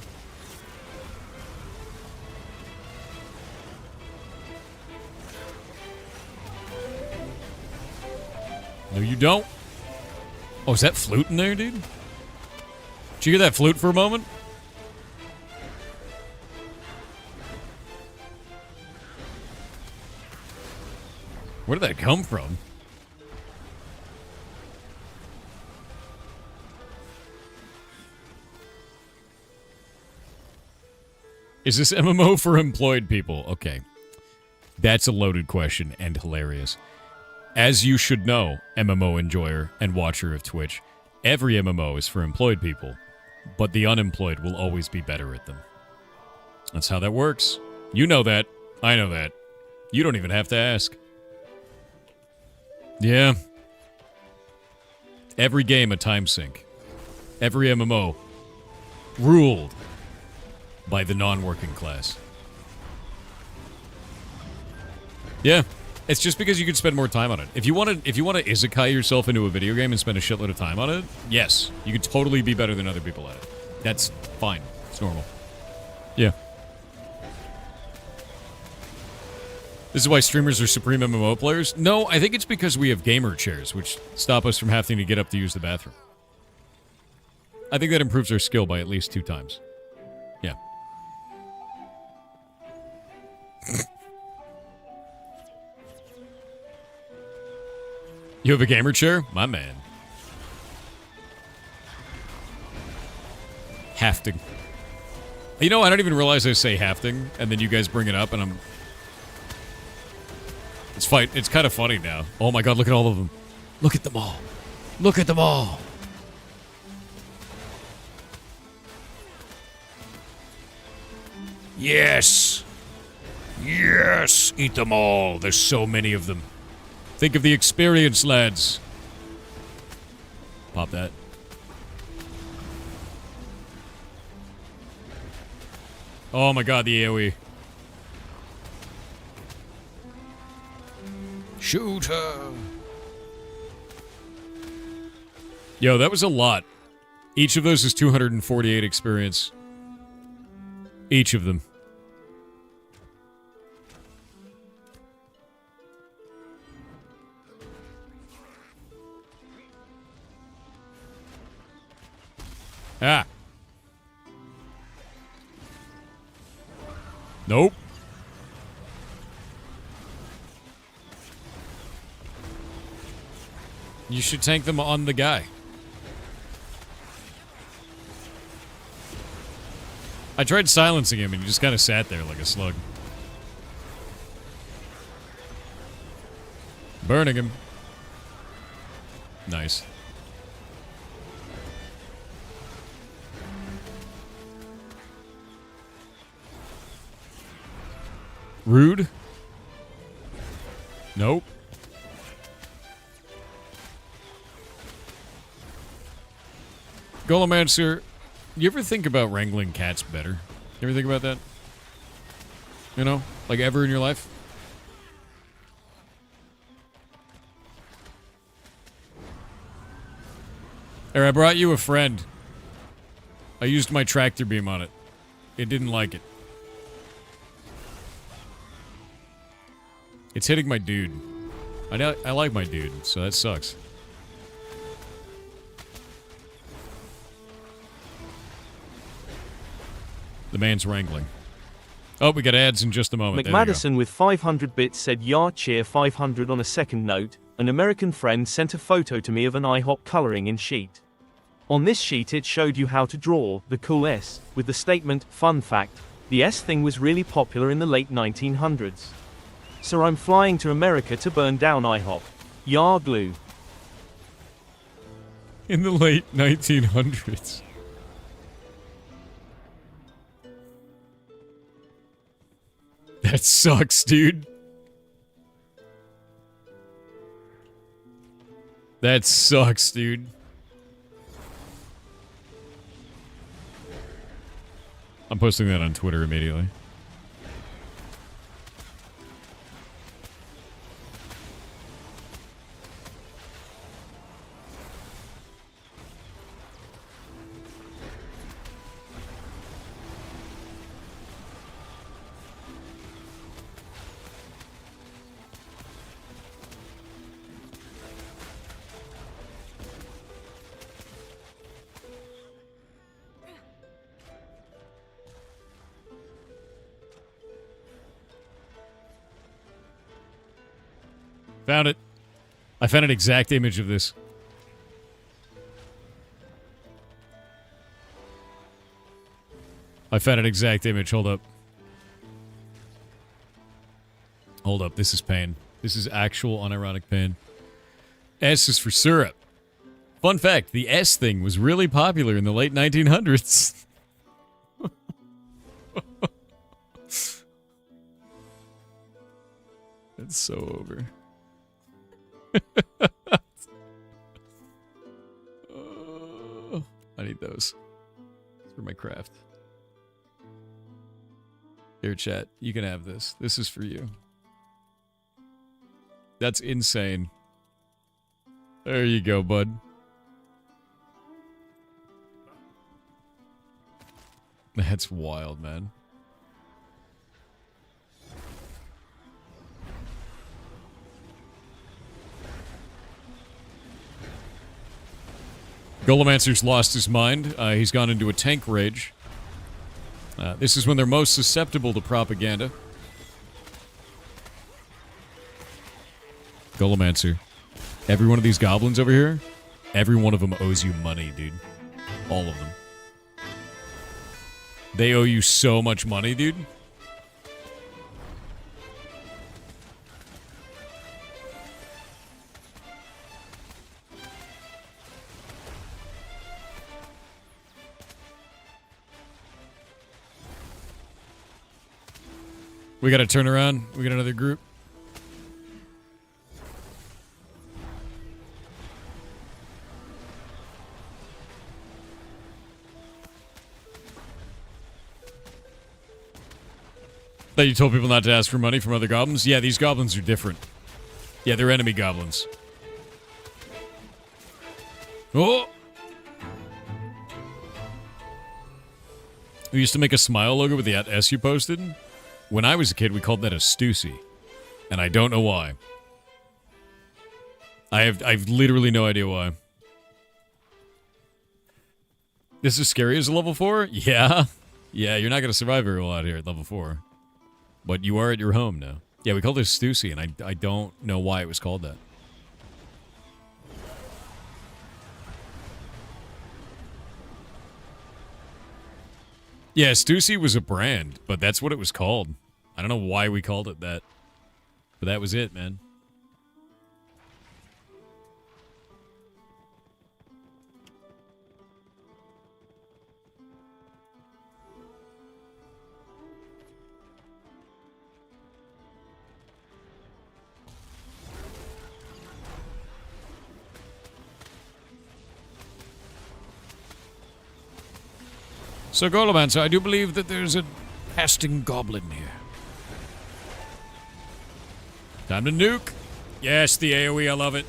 No, you don't. Oh, is that flute in there, dude? Did you hear that flute for a moment? Where did that come from? Is this MMO for employed people? Okay. That's a loaded question and hilarious. As you should know, MMO enjoyer and watcher of Twitch, every MMO is for employed people, but the unemployed will always be better at them. That's how that works. You know that. I know that. You don't even have to ask. Yeah. Every game a time sink. Every MMO ruled by the non-working class. Yeah. It's just because you could spend more time on it. If you want to isekai yourself into a video game and spend a shitload of time on it, yes, you could totally be better than other people at it. That's fine. It's normal. Yeah. This is why streamers are supreme MMO players? No, I think it's because we have gamer chairs, which stop us from having to get up to use the bathroom. I think that improves our skill by at least 2 times. Yeah. You have a gamer chair? My man. Hafting. You know, I don't even realize I say hafting, and then you guys bring it up, and I'm... It's kind of funny now. Oh my god, look at all of them. Look at them all. Look at them all. Yes. Yes. Eat them all. There's so many of them. Think of the experience, lads. Pop that. Oh my god, the AoE. Shooter. Yo, that was a lot. Each of those is 248 experience. Each of them. Ah. Nope. You should tank them on the guy. I tried silencing him and he just kind of sat there like a slug. Burning him. Nice. Rude? Nope. Golomancer, you ever think about wrangling cats better? You ever think about that? You know? Like ever in your life? Here, I brought you a friend. I used my tractor beam on it. It didn't like it. It's hitting my dude. I like my dude, so that sucks. The man's wrangling. Oh, we got ads in just a moment. McMadison with 500 bits said, "Yar cheer 500." On a second note, an American friend sent a photo to me of an IHOP coloring in sheet. On this sheet it showed you how to draw the cool S, with the statement, "Fun fact, the S thing was really popular in the late 1900s. So I'm flying to America to burn down IHOP. Yar glue." In the late 1900s. That sucks, dude. That sucks, dude. I'm posting that on Twitter immediately. Found it. I found an exact image of this. I found an exact image. Hold up. Hold up. This is pain. This is actual unironic pain. S is for syrup. Fun fact, the S thing was really popular in the late 1900s. It's so over. I need those. It's for my craft. Here, chat. You can have this. This is for you. That's insane. There you go, bud. That's wild, man. Golomancer's lost his mind. He's gone into a tank rage. This is when they're most susceptible to propaganda. Golomancer. Every one of these goblins over here, every one of them owes you money, dude. All of them. They owe you so much money, dude. We gotta turn around. We got another group. That you told people not to ask for money from other goblins? Yeah, these goblins are different. Yeah, they're enemy goblins. Oh! We used to make a smile logo with the @S you posted. When I was a kid, we called that a Stussy. And I don't know why. I've literally no idea why. This is scary as a level 4? Yeah. Yeah, you're not going to survive very well out here at level 4. But you are at your home now. Yeah, we called it Stussy, and I don't know why it was called that. Yeah, Stussy was a brand, but that's what it was called. I don't know why we called it that. But that was it, man. So, Golomancer, I do believe that there's a casting goblin here. Time to nuke. Yes, the AoE, I love it.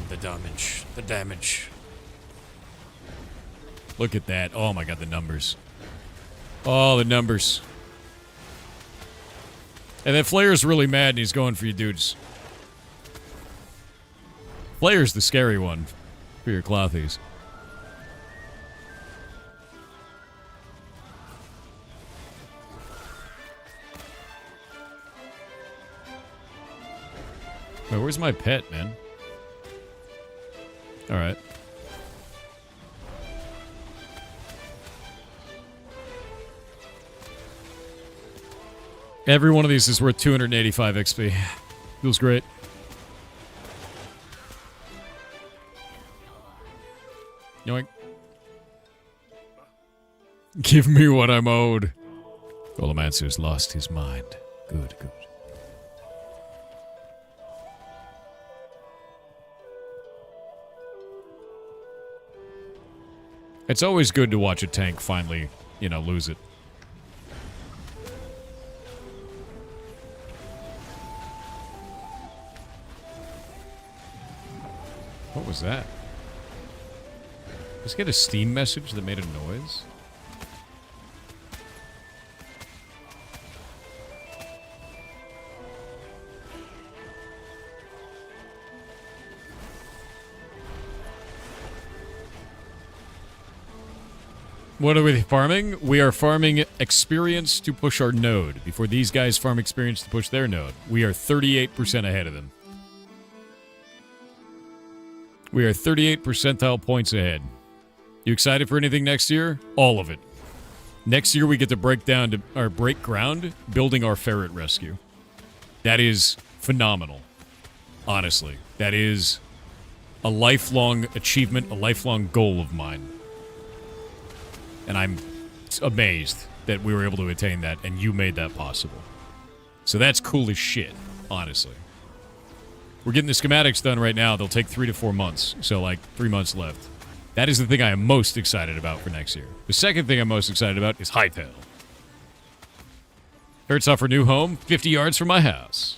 The damage. The damage. Look at that. Oh my god, the numbers. Oh, the numbers. And then Flair's really mad and he's going for you dudes. Flair's the scary one for your clothies. Wait, where's my pet, man? Alright. Every one of these is worth 285 XP. Feels great. Yoink. Give me what I'm owed. Golomancer's lost his mind. Good, good. It's always good to watch a tank finally, you know, lose it. What was that? Just get a Steam message that made a noise? What are we farming? We are farming experience to push our node. Before these guys farm experience to push their node. We are 38% ahead of them. We are 38 percentile points ahead. You excited for anything next year? All of it. Next year we get to break ground building our ferret rescue. That is phenomenal. Honestly. That is a lifelong achievement, a lifelong goal of mine. And I'm amazed that we were able to attain that, and you made that possible. So that's cool as shit, honestly. We're getting the schematics done right now. They'll take 3 to 4 months, so like 3 months left. That is the thing I am most excited about for next year. The second thing I'm most excited about is Hightail. Hertz offer new home, 50 yards from my house.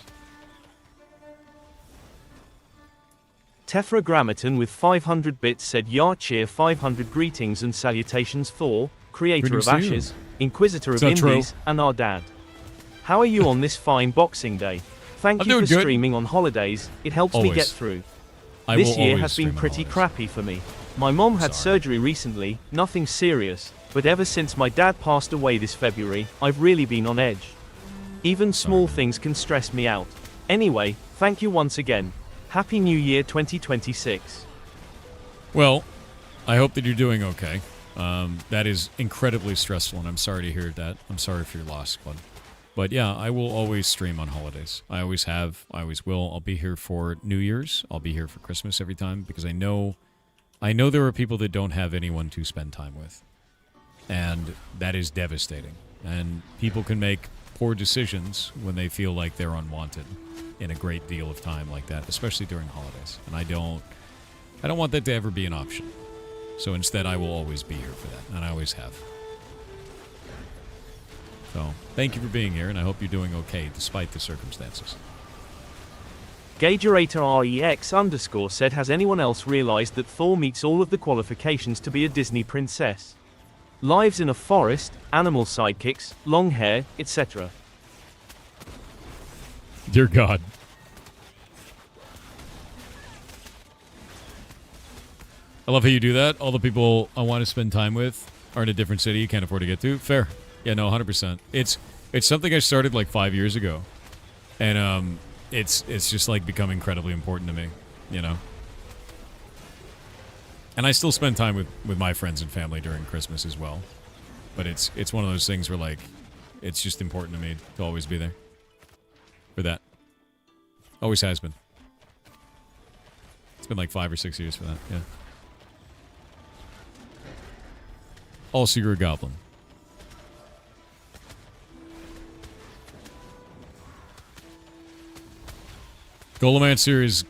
Tephra with 500 bits said Yarcheer 500 greetings and salutations for Creator Greetings of to you. Ashes, Inquisitor of that true? Indies, and our dad. How are you on this fine Boxing Day? Thank I'm you doing for good. streaming on holidays, it helps me Always. get through. I This will year always has been stream on pretty holidays. crappy for me. My mom had Sorry. surgery recently, nothing serious, but ever since my dad passed away this February, I've really been on edge. Even small things can stress me out. Anyway, thank you once again. Happy New Year 2026. Well, I hope that you're doing okay. That is incredibly stressful, and I'm sorry to hear that. I'm sorry for your loss, bud. But yeah, I will always stream on holidays. I always have. I always will. I'll be here for New Year's. I'll be here for Christmas every time because I know there are people that don't have anyone to spend time with. And that is devastating. And people can make poor decisions when they feel like they're unwanted in a great deal of time like that, especially during holidays. And I don't want that to ever be an option. So instead, I will always be here for that, and I always have. So, thank you for being here, and I hope you're doing okay despite the circumstances. Gagerator REX_ said, has anyone else realized that Thor meets all of the qualifications to be a Disney princess? Lives in a forest, animal sidekicks, long hair, etc. Dear God. I love how you do that. All the people I want to spend time with are in a different city you can't afford to get to. Fair. Yeah, no, 100%. It's something I started like 5 years ago. And it's just like become incredibly important to me, you know? And I still spend time with my friends and family during Christmas as well. But it's one of those things where like it's just important to me to always be there. For that. Always has been. It's been like 5 or 6 years for that, yeah. Also, you're a goblin. Golomancer is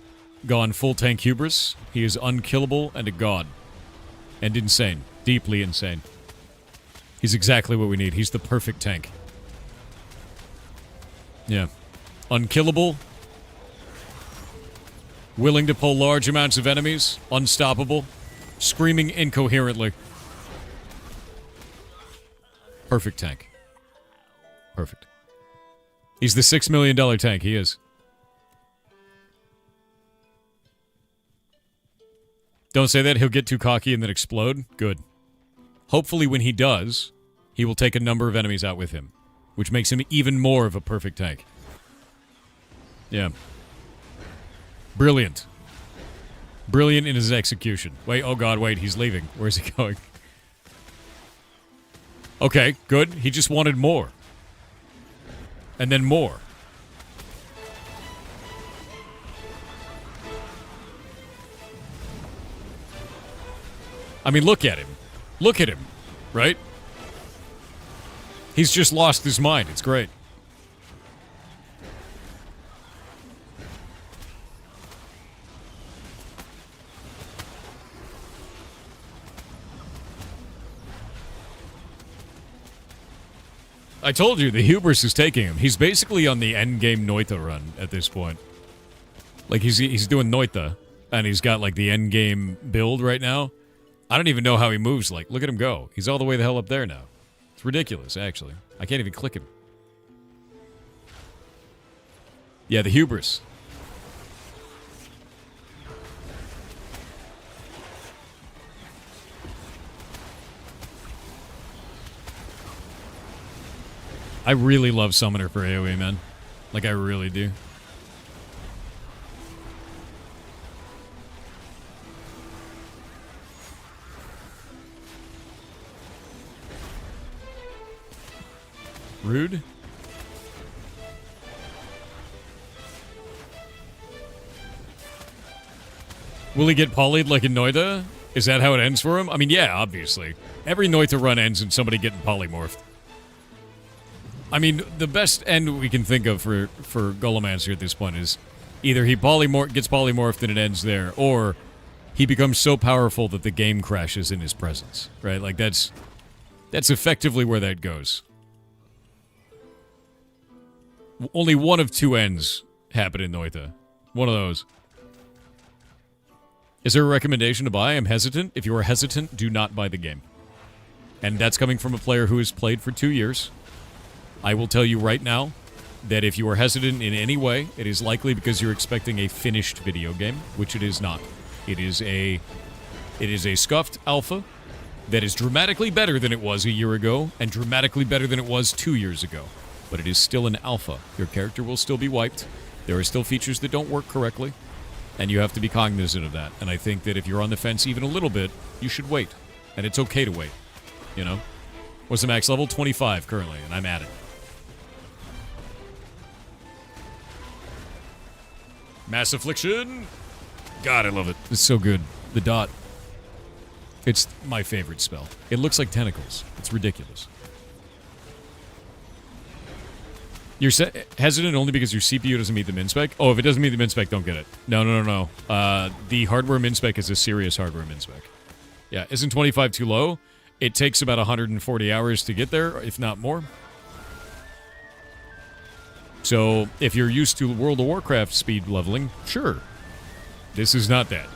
gone full tank hubris. He is unkillable and a god. And insane. Deeply insane. He's exactly what we need. He's the perfect tank. Yeah. Unkillable. Willing to pull large amounts of enemies. Unstoppable. Screaming incoherently. Perfect tank. Perfect. He's the $6 million tank. He is. Don't say that. He'll get too cocky and then explode. Good. Hopefully when he does, he will take a number of enemies out with him, which makes him even more of a perfect tank. Yeah. Brilliant. Brilliant in his execution. Wait, oh god, wait, he's leaving. Where's he going? Okay, good. He just wanted more. And then more. I mean, look at him. Look at him, right? He's just lost his mind. It's great. I told you, the hubris is taking him. He's basically on the endgame Noita run at this point. Like, he's doing Noita, and he's got, like, the endgame build right now. I don't even know how he moves. Like, look at him go. He's all the way the hell up there now. It's ridiculous, actually. I can't even click him. Yeah, the hubris. I really love Summoner for AoE, man. Like, I really do. Rude. Will he get polyed like in Noita? Is that how it ends for him? I mean, yeah, obviously. Every Noita run ends in somebody getting polymorphed. I mean, the best end we can think of for Golemancer at this point is either he gets polymorphed and it ends there, or he becomes so powerful that the game crashes in his presence, right? Like, that's effectively where that goes. Only one of two ends happen in Noita. One of those. Is there a recommendation to buy? I'm hesitant. If you are hesitant, do not buy the game. And that's coming from a player who has played for 2 years. I will tell you right now that if you are hesitant in any way, it is likely because you're expecting a finished video game, which it is not. It is a scuffed alpha that is dramatically better than it was a year ago and dramatically better than it was 2 years ago. But it is still an alpha. Your character will still be wiped. There are still features that don't work correctly, and you have to be cognizant of that. And I think that if you're on the fence even a little bit, you should wait. And it's okay to wait, you know? What's the max level? 25 currently, and I'm at it. Mass Affliction! God, I love it. It's so good. The dot. It's my favorite spell. It looks like tentacles. It's ridiculous. You're hesitant only because your CPU doesn't meet the min spec? Oh, if it doesn't meet the min spec, don't get it. No. The hardware min spec is a serious hardware min spec. Yeah, isn't 25 too low? It takes about 140 hours to get there, if not more. So, if you're used to World of Warcraft speed leveling, sure. This is not that.